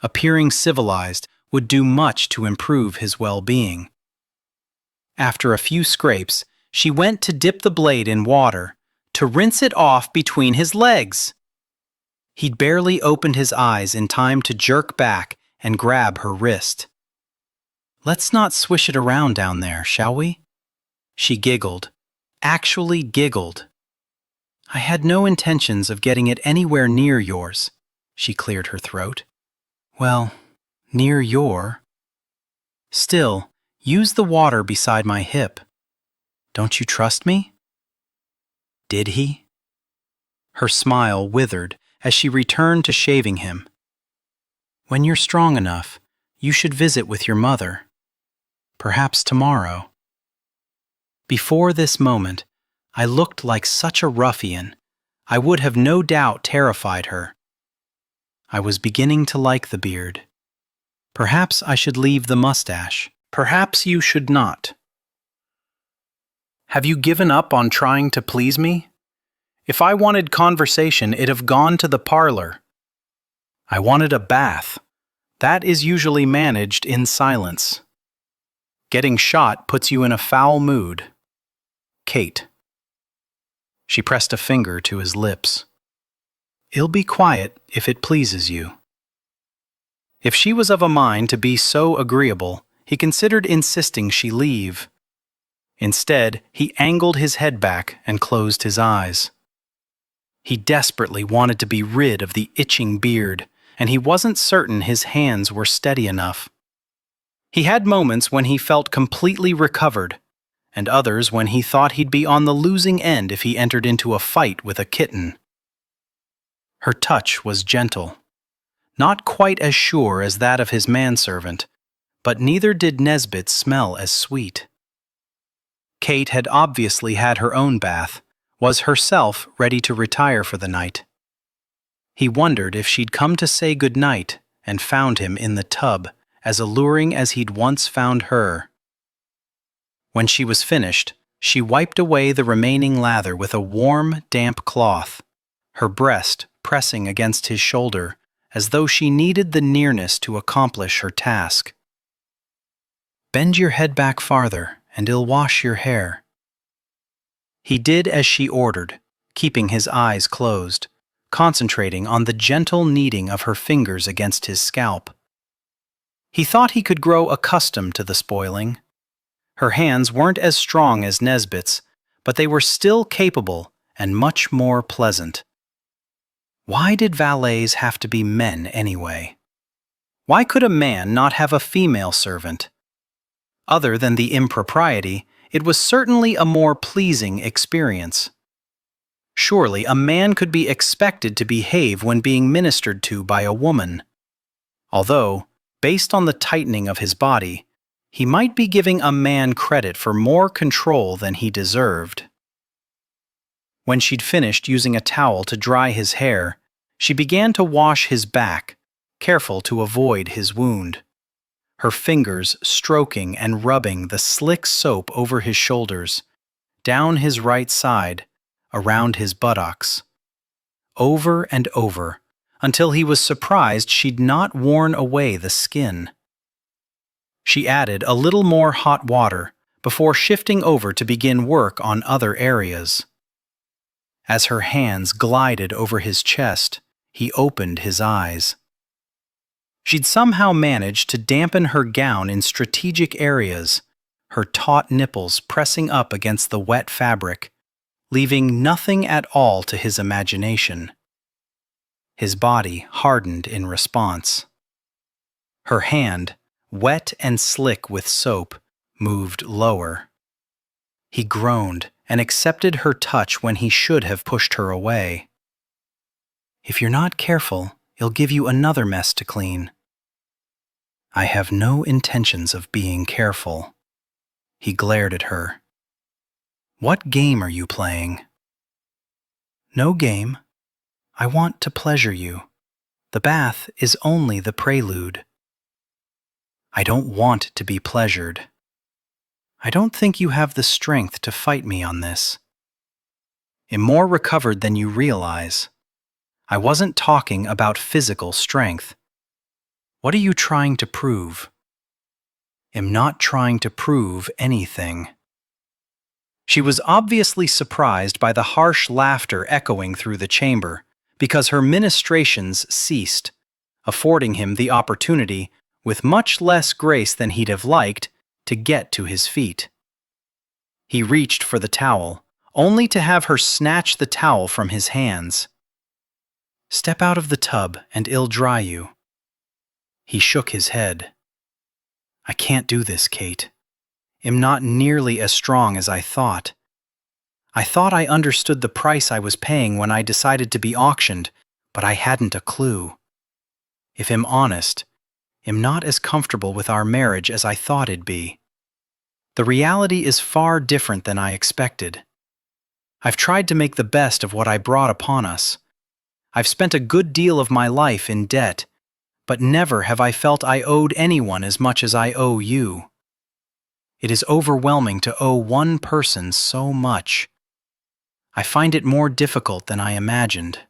A: Appearing civilized would do much to improve his well-being. After a few scrapes, she went to dip the blade in water, to rinse it off between his legs. He'd barely opened his eyes in time to jerk back and grab her wrist. Let's not swish it around down there, shall we? She giggled, actually giggled. I had no intentions of getting it anywhere near yours, she cleared her throat. Well, near your. Still, use the water beside my hip. Don't you trust me? Did he? Her smile withered as she returned to shaving him. When you're strong enough, you should visit with your mother. Perhaps tomorrow. Before this moment, I looked like such a ruffian. I would have no doubt terrified her. I was beginning to like the beard. Perhaps I should leave the mustache. Perhaps you should not. Have you given up on trying to please me? If I wanted conversation, it'd have gone to the parlor. I wanted a bath. That is usually managed in silence. Getting shot puts you in a foul mood. Kate. She pressed a finger to his lips. I'll be quiet if it pleases you. If she was of a mind to be so agreeable, he considered insisting she leave. Instead, he angled his head back and closed his eyes. He desperately wanted to be rid of the itching beard, and he wasn't certain his hands were steady enough. He had moments when he felt completely recovered, and others when he thought he'd be on the losing end if he entered into a fight with a kitten. Her touch was gentle, not quite as sure as that of his manservant, but neither did Nesbit's smell as sweet. Kate had obviously had her own bath, was herself ready to retire for the night. He wondered if she'd come to say good night and found him in the tub, as alluring as he'd once found her. When she was finished, she wiped away the remaining lather with a warm, damp cloth, her breast pressing against his shoulder, as though she needed the nearness to accomplish her task. Bend your head back farther, and I'll wash your hair. He did as she ordered, keeping his eyes closed, concentrating on the gentle kneading of her fingers against his scalp. He thought he could grow accustomed to the spoiling. Her hands weren't as strong as Nesbit's, but they were still capable and much more pleasant. Why did valets have to be men anyway? Why could a man not have a female servant? Other than the impropriety, it was certainly a more pleasing experience. Surely a man could be expected to behave when being ministered to by a woman. Although, based on the tightening of his body, he might be giving a man credit for more control than he deserved. When she'd finished using a towel to dry his hair, she began to wash his back, careful to avoid his wound. Her fingers stroking and rubbing the slick soap over his shoulders, down his right side, around his buttocks. Over and over, until he was surprised she'd not worn away the skin. She added a little more hot water before shifting over to begin work on other areas. As her hands glided over his chest, he opened his eyes. She'd somehow managed to dampen her gown in strategic areas, her taut nipples pressing up against the wet fabric, leaving nothing at all to his imagination. His body hardened in response. Her hand, wet and slick with soap, moved lower. He groaned and accepted her touch when he should have pushed her away. "If you're not careful, it'll give you another mess to clean." "I have no intentions of being careful." He glared at her. "What game are you playing?" "No game. I want to pleasure you. The bath is only the prelude." "I don't want to be pleasured." "I don't think you have the strength to fight me on this." "I'm more recovered than you realize. I wasn't talking about physical strength." "What are you trying to prove?" "I'm not trying to prove anything." She was obviously surprised by the harsh laughter echoing through the chamber, because her ministrations ceased, affording him the opportunity, with much less grace than he'd have liked, to get to his feet. He reached for the towel, only to have her snatch the towel from his hands. "Step out of the tub and it'll dry you." He shook his head. "I can't do this, Kate. I'm not nearly as strong as I thought. I thought I understood the price I was paying when I decided to be auctioned, but I hadn't a clue. If I'm honest, I'm not as comfortable with our marriage as I thought it'd be. The reality is far different than I expected. I've tried to make the best of what I brought upon us. I've spent a good deal of my life in debt, but never have I felt I owed anyone as much as I owe you. It is overwhelming to owe one person so much. I find it more difficult than I imagined.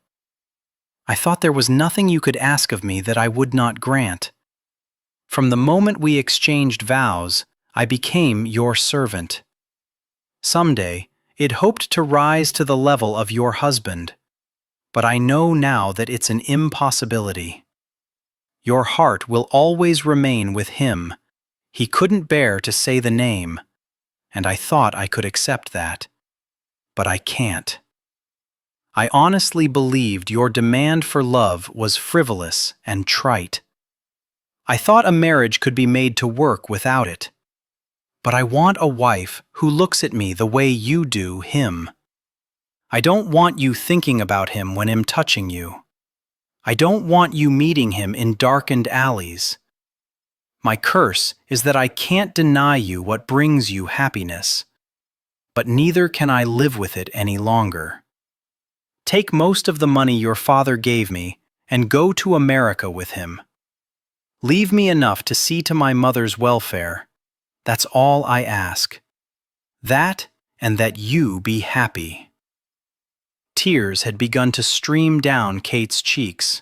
A: I thought there was nothing you could ask of me that I would not grant. From the moment we exchanged vows, I became your servant. Someday, it hoped to rise to the level of your husband, but I know now that it's an impossibility. Your heart will always remain with him. He couldn't bear to say the name, and I thought I could accept that. But I can't. I honestly believed your demand for love was frivolous and trite. I thought a marriage could be made to work without it. But I want a wife who looks at me the way you do him. I don't want you thinking about him when I'm touching you. I don't want you meeting him in darkened alleys. My curse is that I can't deny you what brings you happiness, but neither can I live with it any longer. Take most of the money your father gave me and go to America with him. Leave me enough to see to my mother's welfare. That's all I ask. That, and that you be happy." Tears had begun to stream down Kate's cheeks.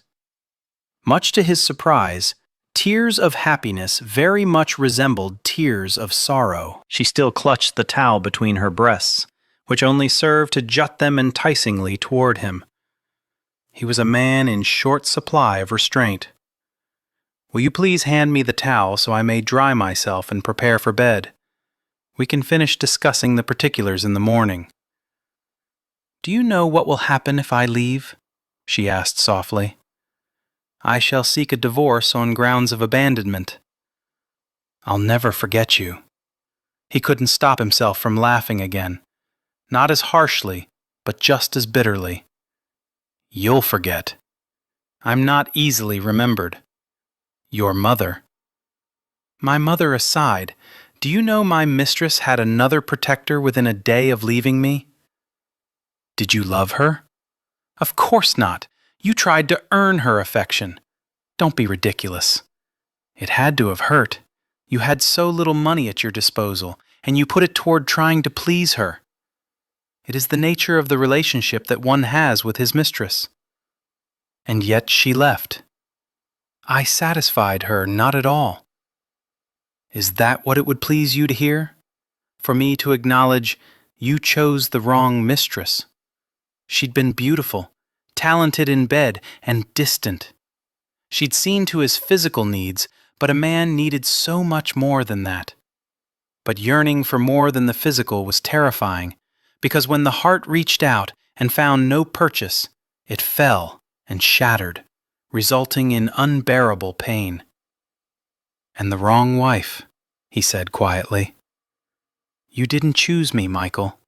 A: Much to his surprise, tears of happiness very much resembled tears of sorrow. She still clutched the towel between her breasts, which only served to jut them enticingly toward him. He was a man in short supply of restraint. "Will you please hand me the towel so I may dry myself and prepare for bed? We can finish discussing the particulars in the morning." "Do you know what will happen if I leave?" she asked softly. "I shall seek a divorce on grounds of abandonment." "I'll never forget you." He couldn't stop himself from laughing again, not as harshly, but just as bitterly. "You'll forget. I'm not easily remembered. Your mother." "My mother aside, do you know my mistress had another protector within a day of leaving me?" "Did you love her?" "Of course not. You tried to earn her affection. Don't be ridiculous. It had to have hurt. You had so little money at your disposal, and you put it toward trying to please her. It is the nature of the relationship that one has with his mistress." "And yet she left." "I satisfied her not at all." Is that what it would please you to hear? For me to acknowledge you chose the wrong mistress? She'd been beautiful, talented in bed, and distant. She'd seen to his physical needs, but a man needed so much more than that. But yearning for more than the physical was terrifying, because when the heart reached out and found no purchase, it fell and shattered, resulting in unbearable pain. "And the wrong wife," he said quietly. "You didn't choose me, Michael.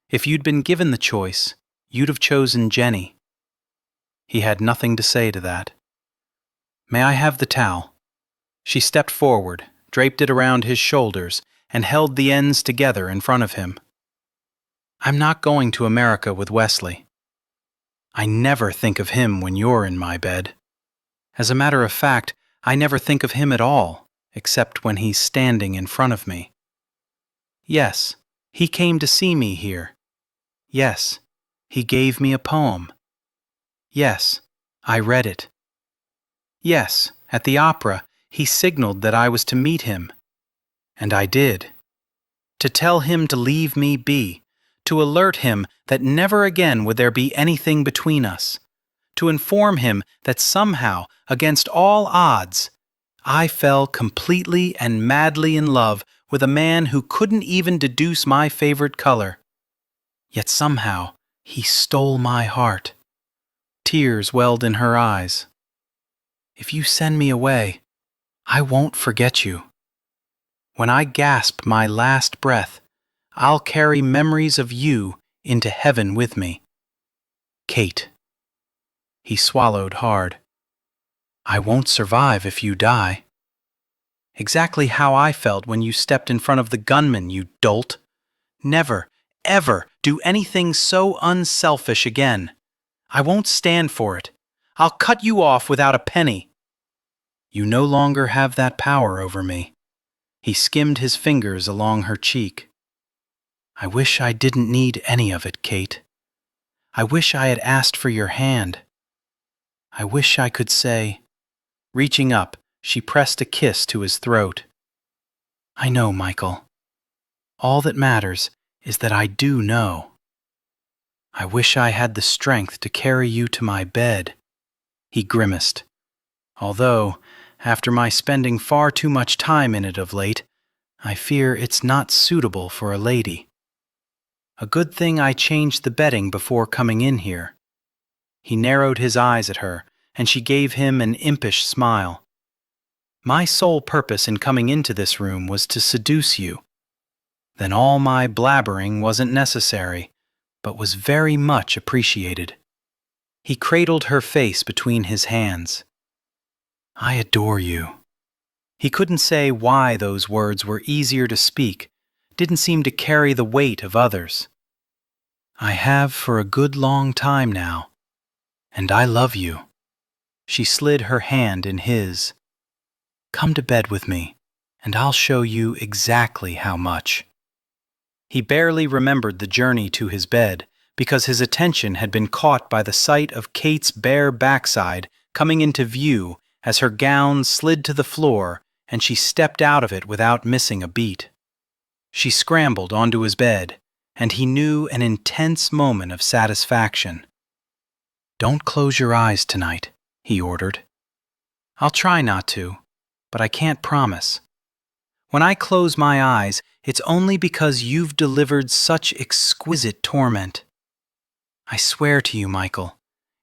A: If you'd been given the choice, you'd have chosen Jenny." He had nothing to say to that. "May I have the towel?" She stepped forward, draped it around his shoulders, and held the ends together in front of him. "I'm not going to America with Wesley. I never think of him when you're in my bed. As a matter of fact, I never think of him at all, except when he's standing in front of me. Yes, he came to see me here. Yes, he gave me a poem. Yes, I read it. Yes, at the opera, he signaled that I was to meet him. And I did. To tell him to leave me be, to alert him that never again would there be anything between us, to inform him that somehow, against all odds, I fell completely and madly in love with a man who couldn't even deduce my favorite color. Yet somehow he stole my heart. Tears welled in her eyes. If you send me away, I won't forget you. When I gasp my last breath, I'll carry memories of you into heaven with me. Kate. He swallowed hard. I won't survive if you die. Exactly how I felt when you stepped in front of the gunman, you dolt. Never, ever do anything so unselfish again. I won't stand for it. I'll cut you off without a penny. You no longer have that power over me. He skimmed his fingers along her cheek. I wish I didn't need any of it, Kate. I wish I had asked for your hand. I wish I could say... Reaching up, she pressed a kiss to his throat. I know, Michael. All that matters is that I do know. I wish I had the strength to carry you to my bed. He grimaced. Although, after my spending far too much time in it of late, I fear it's not suitable for a lady. A good thing I changed the bedding before coming in here. He narrowed his eyes at her, and she gave him an impish smile. My sole purpose in coming into this room was to seduce you. Then all my blabbering wasn't necessary, but was very much appreciated. He cradled her face between his hands. I adore you. He couldn't say why those words were easier to speak, didn't seem to carry the weight of others. I have for a good long time now, and I love you. She slid her hand in his. Come to bed with me, and I'll show you exactly how much. He barely remembered the journey to his bed, because his attention had been caught by the sight of Kate's bare backside coming into view as her gown slid to the floor and she stepped out of it without missing a beat. She scrambled onto his bed, and he knew an intense moment of satisfaction. Don't close your eyes tonight, he ordered. I'll try not to, but I can't promise. When I close my eyes, it's only because you've delivered such exquisite torment. I swear to you, Michael,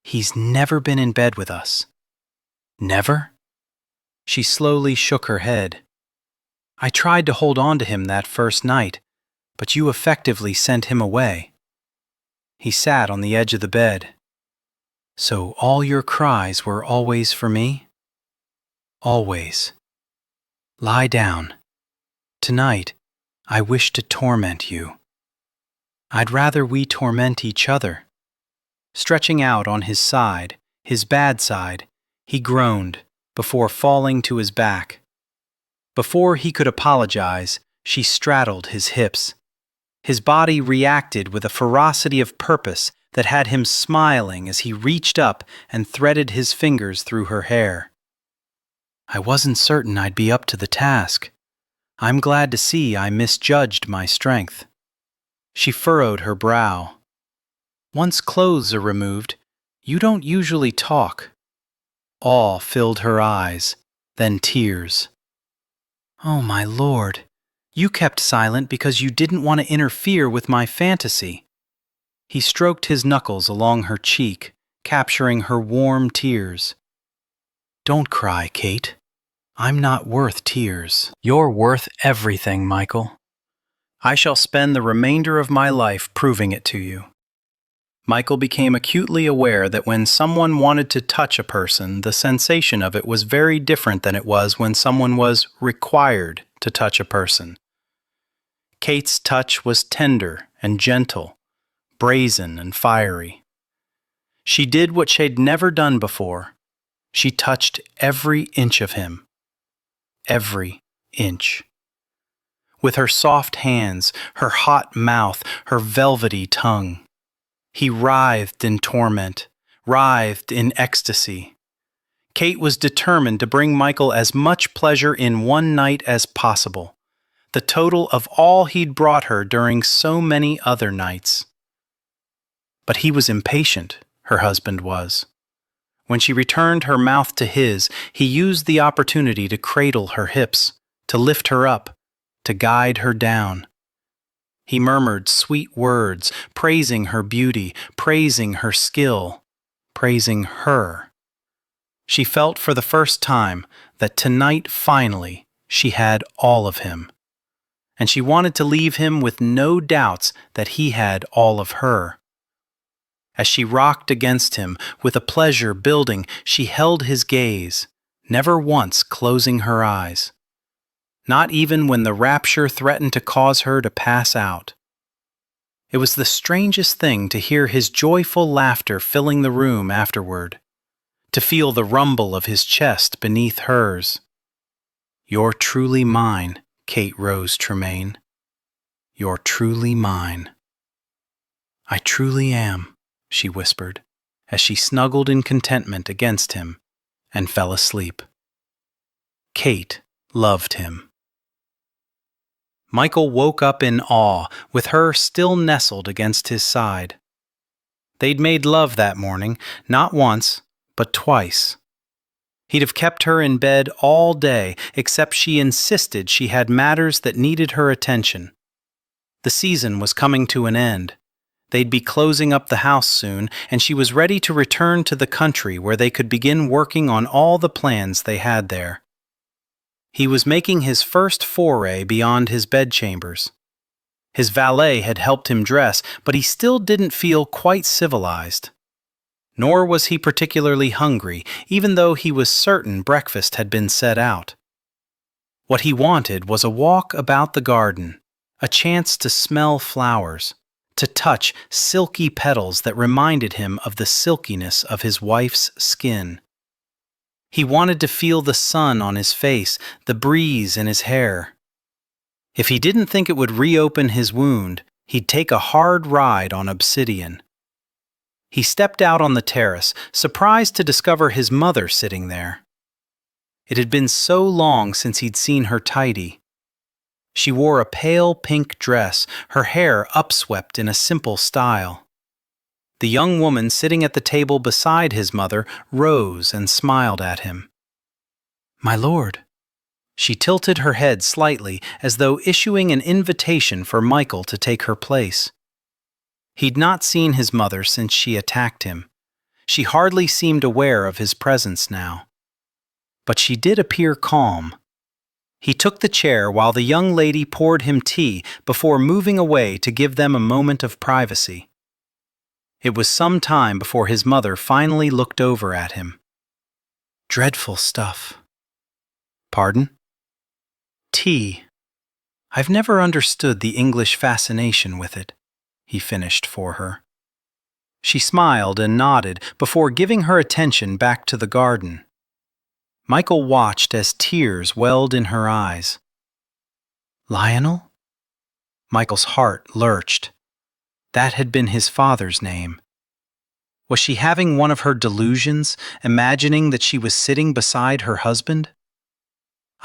A: he's never been in bed with us. Never? She slowly shook her head. I tried to hold on to him that first night, but you effectively sent him away. He sat on the edge of the bed. So all your cries were always for me? Always. Lie down. Tonight, I wish to torment you. I'd rather we torment each other. Stretching out on his side, his bad side, he groaned before falling to his back. Before he could apologize, she straddled his hips. His body reacted with a ferocity of purpose that had him smiling as he reached up and threaded his fingers through her hair. I wasn't certain I'd be up to the task. I'm glad to see I misjudged my strength." She furrowed her brow. "Once clothes are removed, you don't usually talk." Awe filled her eyes, then tears. "Oh, my lord, you kept silent because you didn't want to interfere with my fantasy." He stroked his knuckles along her cheek, capturing her warm tears. "Don't cry, Kate. I'm not worth tears. You're worth everything, Michael. I shall spend the remainder of my life proving it to you." Michael became acutely aware that when someone wanted to touch a person, the sensation of it was very different than it was when someone was required to touch a person. Kate's touch was tender and gentle, brazen and fiery. She did what she'd never done before. She touched every inch of him. Every inch. With her soft hands, her hot mouth, her velvety tongue. He writhed in torment, writhed in ecstasy. Kate was determined to bring Michael as much pleasure in one night as possible, the total of all he'd brought her during so many other nights. But he was impatient, her husband was. When she returned her mouth to his, he used the opportunity to cradle her hips, to lift her up, to guide her down. He murmured sweet words, praising her beauty, praising her skill, praising her. She felt for the first time that tonight finally she had all of him. And she wanted to leave him with no doubts that he had all of her. As she rocked against him, with a pleasure building, she held his gaze, never once closing her eyes. Not even when the rapture threatened to cause her to pass out. It was the strangest thing to hear his joyful laughter filling the room afterward, to feel the rumble of his chest beneath hers. "You're truly mine, Kate Rose Tremaine. You're truly mine." "I truly am," she whispered, as she snuggled in contentment against him and fell asleep. Kate loved him. Michael woke up in awe, with her still nestled against his side. They'd made love that morning, not once, but twice. He'd have kept her in bed all day, except she insisted she had matters that needed her attention. The season was coming to an end. They'd be closing up the house soon, and she was ready to return to the country where they could begin working on all the plans they had there. He was making his first foray beyond his bedchambers. His valet had helped him dress, but he still didn't feel quite civilized. Nor was he particularly hungry, even though he was certain breakfast had been set out. What he wanted was a walk about the garden, a chance to smell flowers, to touch silky petals that reminded him of the silkiness of his wife's skin. He wanted to feel the sun on his face, the breeze in his hair. If he didn't think it would reopen his wound, he'd take a hard ride on Obsidian. He stepped out on the terrace, surprised to discover his mother sitting there. It had been so long since he'd seen her tidy. She wore a pale pink dress, her hair upswept in a simple style. The young woman sitting at the table beside his mother rose and smiled at him. "My lord." She tilted her head slightly as though issuing an invitation for Michael to take her place. He'd not seen his mother since she attacked him. She hardly seemed aware of his presence now. But she did appear calm. He took the chair while the young lady poured him tea before moving away to give them a moment of privacy. It was some time before his mother finally looked over at him. "Dreadful stuff." "Pardon?" "Tea. I've never understood the English fascination with it," he finished for her. She smiled and nodded before giving her attention back to the garden. Michael watched as tears welled in her eyes. "Lionel?" Michael's heart lurched. That had been his father's name. Was she having one of her delusions, imagining that she was sitting beside her husband?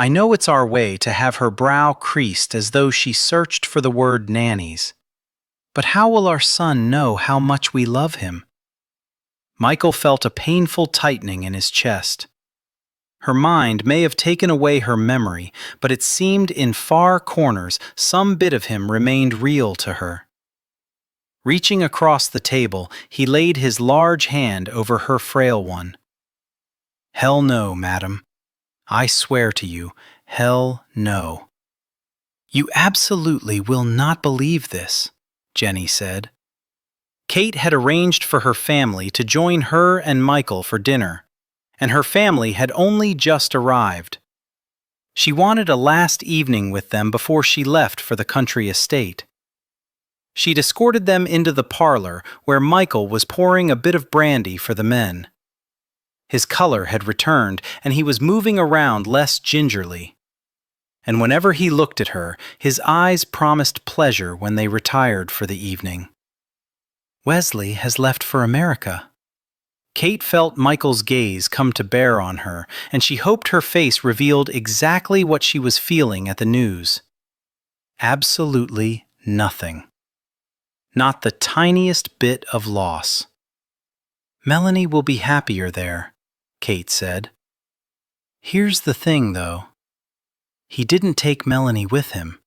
A: I know it's our way to have her brow creased as though she searched for the word nannies. But how will our son know how much we love him? Michael felt a painful tightening in his chest. Her mind may have taken away her memory, but it seemed in far corners some bit of him remained real to her. Reaching across the table, he laid his large hand over her frail one. Hell no, madam. I swear to you, hell no. You absolutely will not believe this, Jenny said. Kate had arranged for her family to join her and Michael for dinner, and her family had only just arrived. She wanted a last evening with them before she left for the country estate. She'd escorted them into the parlor where Michael was pouring a bit of brandy for the men. His color had returned, and he was moving around less gingerly. And whenever he looked at her, his eyes promised pleasure when they retired for the evening. Wesley has left for America. Kate felt Michael's gaze come to bear on her, and she hoped her face revealed exactly what she was feeling at the news. Absolutely nothing. Not the tiniest bit of loss. Melanie will be happier there, Kate said. Here's the thing, though. He didn't take Melanie with him.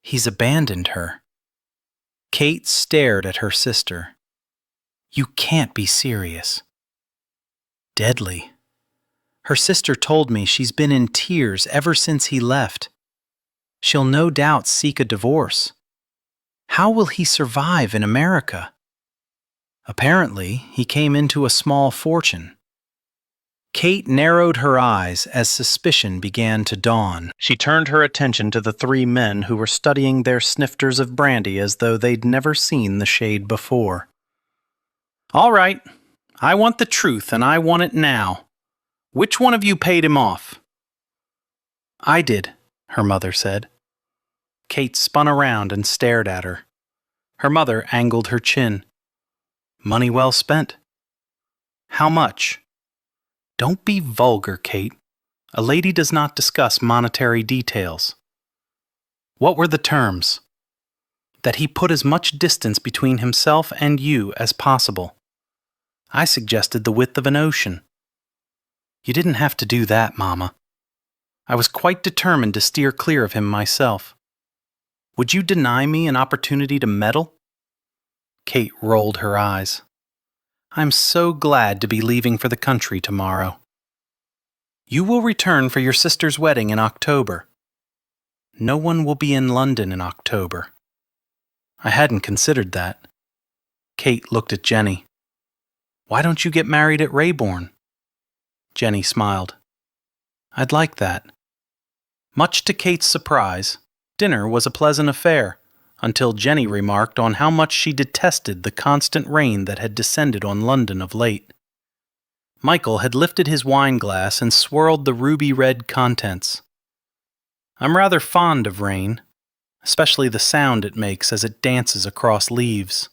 A: He's abandoned her. Kate stared at her sister. You can't be serious. Deadly. Her sister told me she's been in tears ever since he left. She'll no doubt seek a divorce. How will he survive in America? Apparently, he came into a small fortune. Kate narrowed her eyes as suspicion began to dawn. She turned her attention to the three men who were studying their snifters of brandy as though they'd never seen the shade before. All right, I want the truth and I want it now. Which one of you paid him off? I did, her mother said. Kate spun around and stared at her. Her mother angled her chin. Money well spent. How much? Don't be vulgar, Kate. A lady does not discuss monetary details. What were the terms? That he put as much distance between himself and you as possible. I suggested the width of an ocean. You didn't have to do that, Mama. I was quite determined to steer clear of him myself. Would you deny me an opportunity to meddle? Kate rolled her eyes. I'm so glad to be leaving for the country tomorrow. You will return for your sister's wedding in October. No one will be in London in October. I hadn't considered that. Kate looked at Jenny. Why don't you get married at Rayborn? Jenny smiled. I'd like that. Much to Kate's surprise, dinner was a pleasant affair, until Jenny remarked on how much she detested the constant rain that had descended on London of late. Michael had lifted his wine-glass and swirled the ruby-red contents. I'm rather fond of rain, especially the sound it makes as it dances across leaves.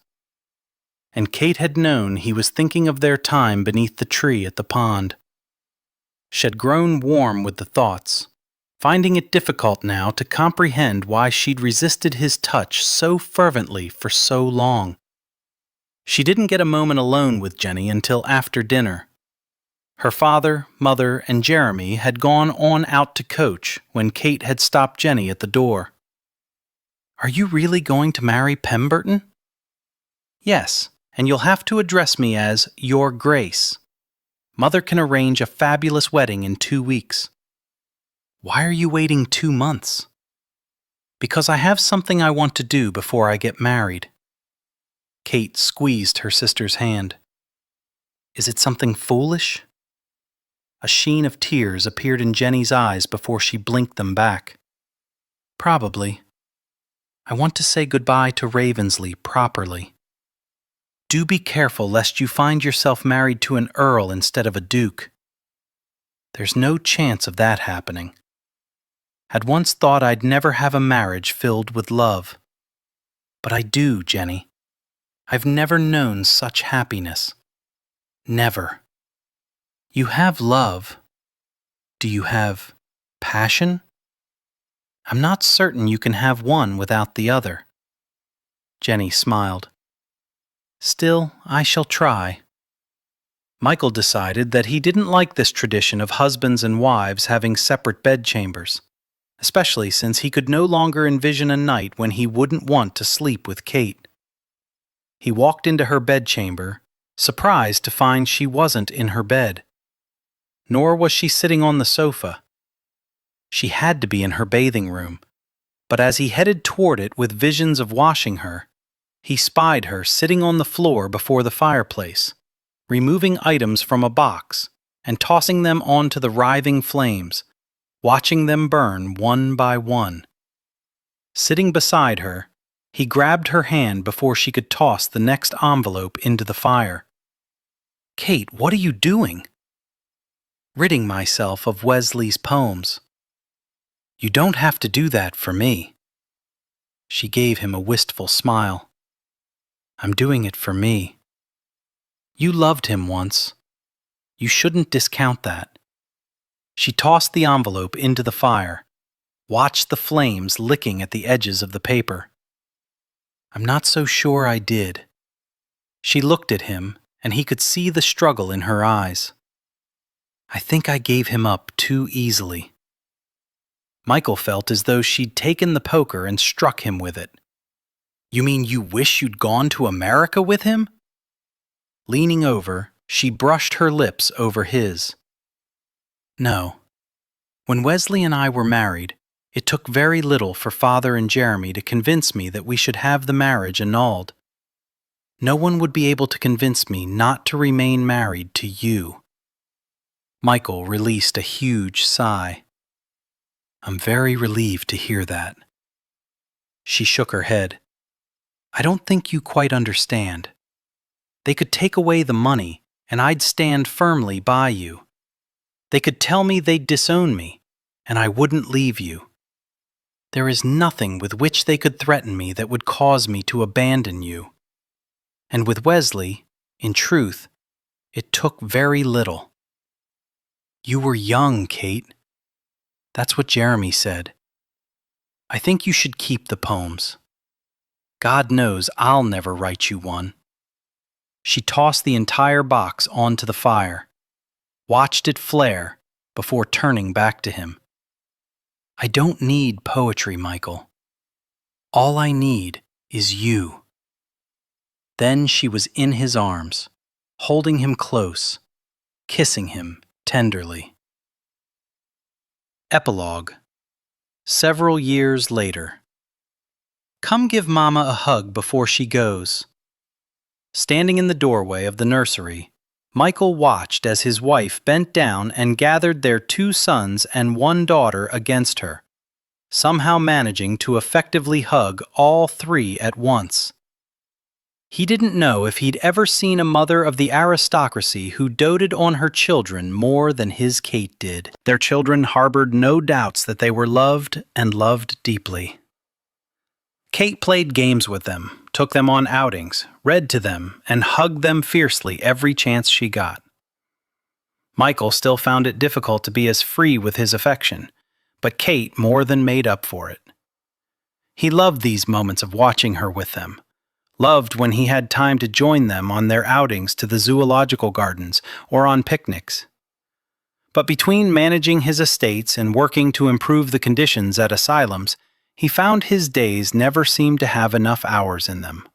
A: And Kate had known he was thinking of their time beneath the tree at the pond. She had grown warm with the thoughts, finding it difficult now to comprehend why she'd resisted his touch so fervently for so long. She didn't get a moment alone with Jenny until after dinner. Her father, mother, and Jeremy had gone on out to coach when Kate had stopped Jenny at the door. Are you really going to marry Pemberton? Yes, and you'll have to address me as Your Grace. Mother can arrange a fabulous wedding in 2 weeks. Why are you waiting 2 months? Because I have something I want to do before I get married. Kate squeezed her sister's hand. Is it something foolish? A sheen of tears appeared in Jenny's eyes before she blinked them back. Probably. I want to say goodbye to Ravensleigh properly. Do be careful lest you find yourself married to an earl instead of a duke. There's no chance of that happening. Had once thought I'd never have a marriage filled with love. But I do, Jenny. I've never known such happiness. Never. You have love. Do you have Passion? I'm not certain you can have one without the other. Jenny smiled. Still, I shall try. Michael decided that he didn't like this tradition of husbands and wives having separate bedchambers, especially since he could no longer envision a night when he wouldn't want to sleep with Kate. He walked into her bedchamber, surprised to find she wasn't in her bed. Nor was she sitting on the sofa. She had to be in her bathing room, but as he headed toward it with visions of washing her, he spied her sitting on the floor before the fireplace, removing items from a box and tossing them onto the writhing flames, watching them burn one by one. Sitting beside her, he grabbed her hand before she could toss the next envelope into the fire. Kate, what are you doing? Ridding myself of Wesley's poems. You don't have to do that for me. She gave him a wistful smile. I'm doing it for me. You loved him once. You shouldn't discount that. She tossed the envelope into the fire, watched the flames licking at the edges of the paper. I'm not so sure I did. She looked at him, and he could see the struggle in her eyes. I think I gave him up too easily. Michael felt as though she'd taken the poker and struck him with it. You mean you wish you'd gone to America with him? Leaning over, she brushed her lips over his. No. When Wesley and I were married, it took very little for Father and Jeremy to convince me that we should have the marriage annulled. No one would be able to convince me not to remain married to you. Michael released a huge sigh. I'm very relieved to hear that. She shook her head. I don't think you quite understand. They could take away the money, and I'd stand firmly by you. They could tell me they'd disown me, and I wouldn't leave you. There is nothing with which they could threaten me that would cause me to abandon you. And with Wesley, in truth, it took very little. You were young, Kate. That's what Jeremy said. I think you should keep the poems. God knows I'll never write you one. She tossed the entire box onto the fire, watched it flare before turning back to him. I don't need poetry, Michael. All I need is you. Then she was in his arms, holding him close, kissing him tenderly. Epilogue. Several years later. Come give Mama a hug before she goes. Standing in the doorway of the nursery, Michael watched as his wife bent down and gathered their 2 sons and 1 daughter against her, somehow managing to effectively hug all 3 at once. He didn't know if he'd ever seen a mother of the aristocracy who doted on her children more than his Kate did. Their children harbored no doubts that they were loved and loved deeply. Kate played games with them, took them on outings, read to them, and hugged them fiercely every chance she got. Michael still found it difficult to be as free with his affection, but Kate more than made up for it. He loved these moments of watching her with them, loved when he had time to join them on their outings to the zoological gardens or on picnics. But between managing his estates and working to improve the conditions at asylums, he found his days never seemed to have enough hours in them.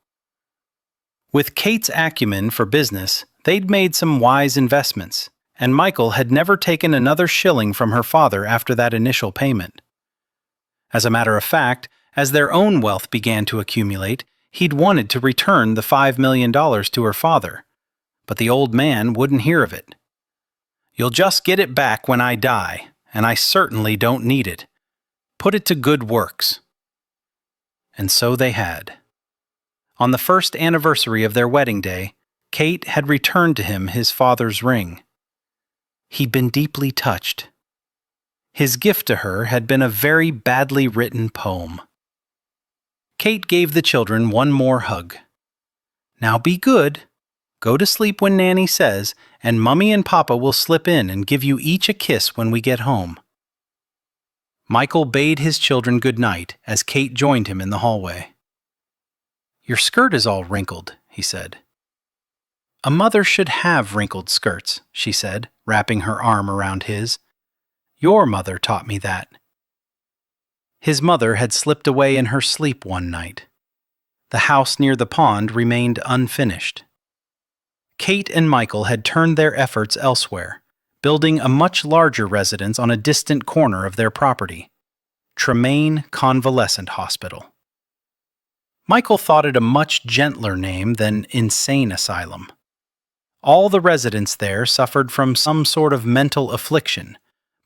A: With Kate's acumen for business, they'd made some wise investments, and Michael had never taken another shilling from her father after that initial payment. As a matter of fact, as their own wealth began to accumulate, he'd wanted to return the $5 million to her father, but the old man wouldn't hear of it. You'll just get it back when I die, and I certainly don't need it. Put it to good works. And so they had. On the first anniversary of their wedding day, Kate had returned to him his father's ring. He'd been deeply touched. His gift to her had been a very badly written poem. Kate gave the children one more hug. Now be good. Go to sleep when Nanny says, and Mummy and Papa will slip in and give you each a kiss when we get home. Michael bade his children good night as Kate joined him in the hallway. "Your skirt is all wrinkled," he said. "A mother should have wrinkled skirts," she said, wrapping her arm around his. "Your mother taught me that." His mother had slipped away in her sleep one night. The house near the pond remained unfinished. Kate and Michael had turned their efforts elsewhere, building a much larger residence on a distant corner of their property, Tremaine Convalescent Hospital. Michael thought it a much gentler name than insane asylum. All the residents there suffered from some sort of mental affliction,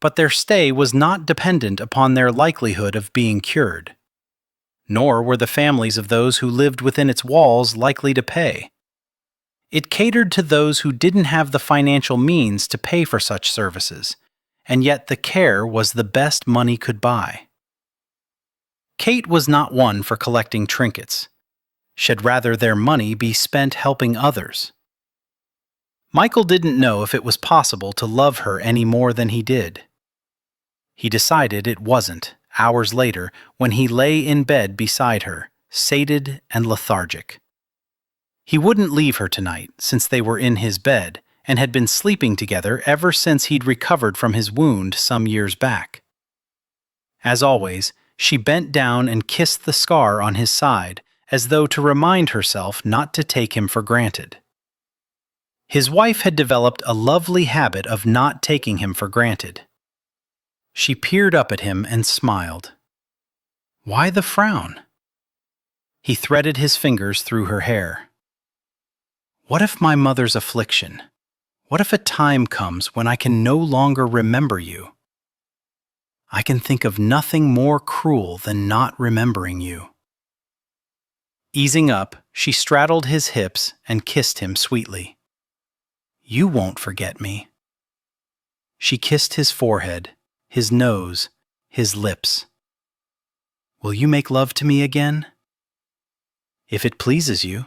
A: but their stay was not dependent upon their likelihood of being cured. Nor were the families of those who lived within its walls likely to pay. It catered to those who didn't have the financial means to pay for such services, and yet the care was the best money could buy. Kate was not one for collecting trinkets. She'd rather their money be spent helping others. Michael didn't know if it was possible to love her any more than he did. He decided it wasn't, hours later, when he lay in bed beside her, sated and lethargic. He wouldn't leave her tonight, since they were in his bed, and had been sleeping together ever since he'd recovered from his wound some years back. As always, she bent down and kissed the scar on his side, as though to remind herself not to take him for granted. His wife had developed a lovely habit of not taking him for granted. She peered up at him and smiled. Why the frown? He threaded his fingers through her hair. What if my mother's affliction? What if a time comes when I can no longer remember you? I can think of nothing more cruel than not remembering you. Easing up, she straddled his hips and kissed him sweetly. You won't forget me. She kissed his forehead, his nose, his lips. Will you make love to me again? If it pleases you.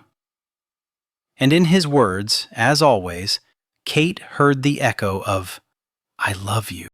A: And in his words, as always, Kate heard the echo of, I love you.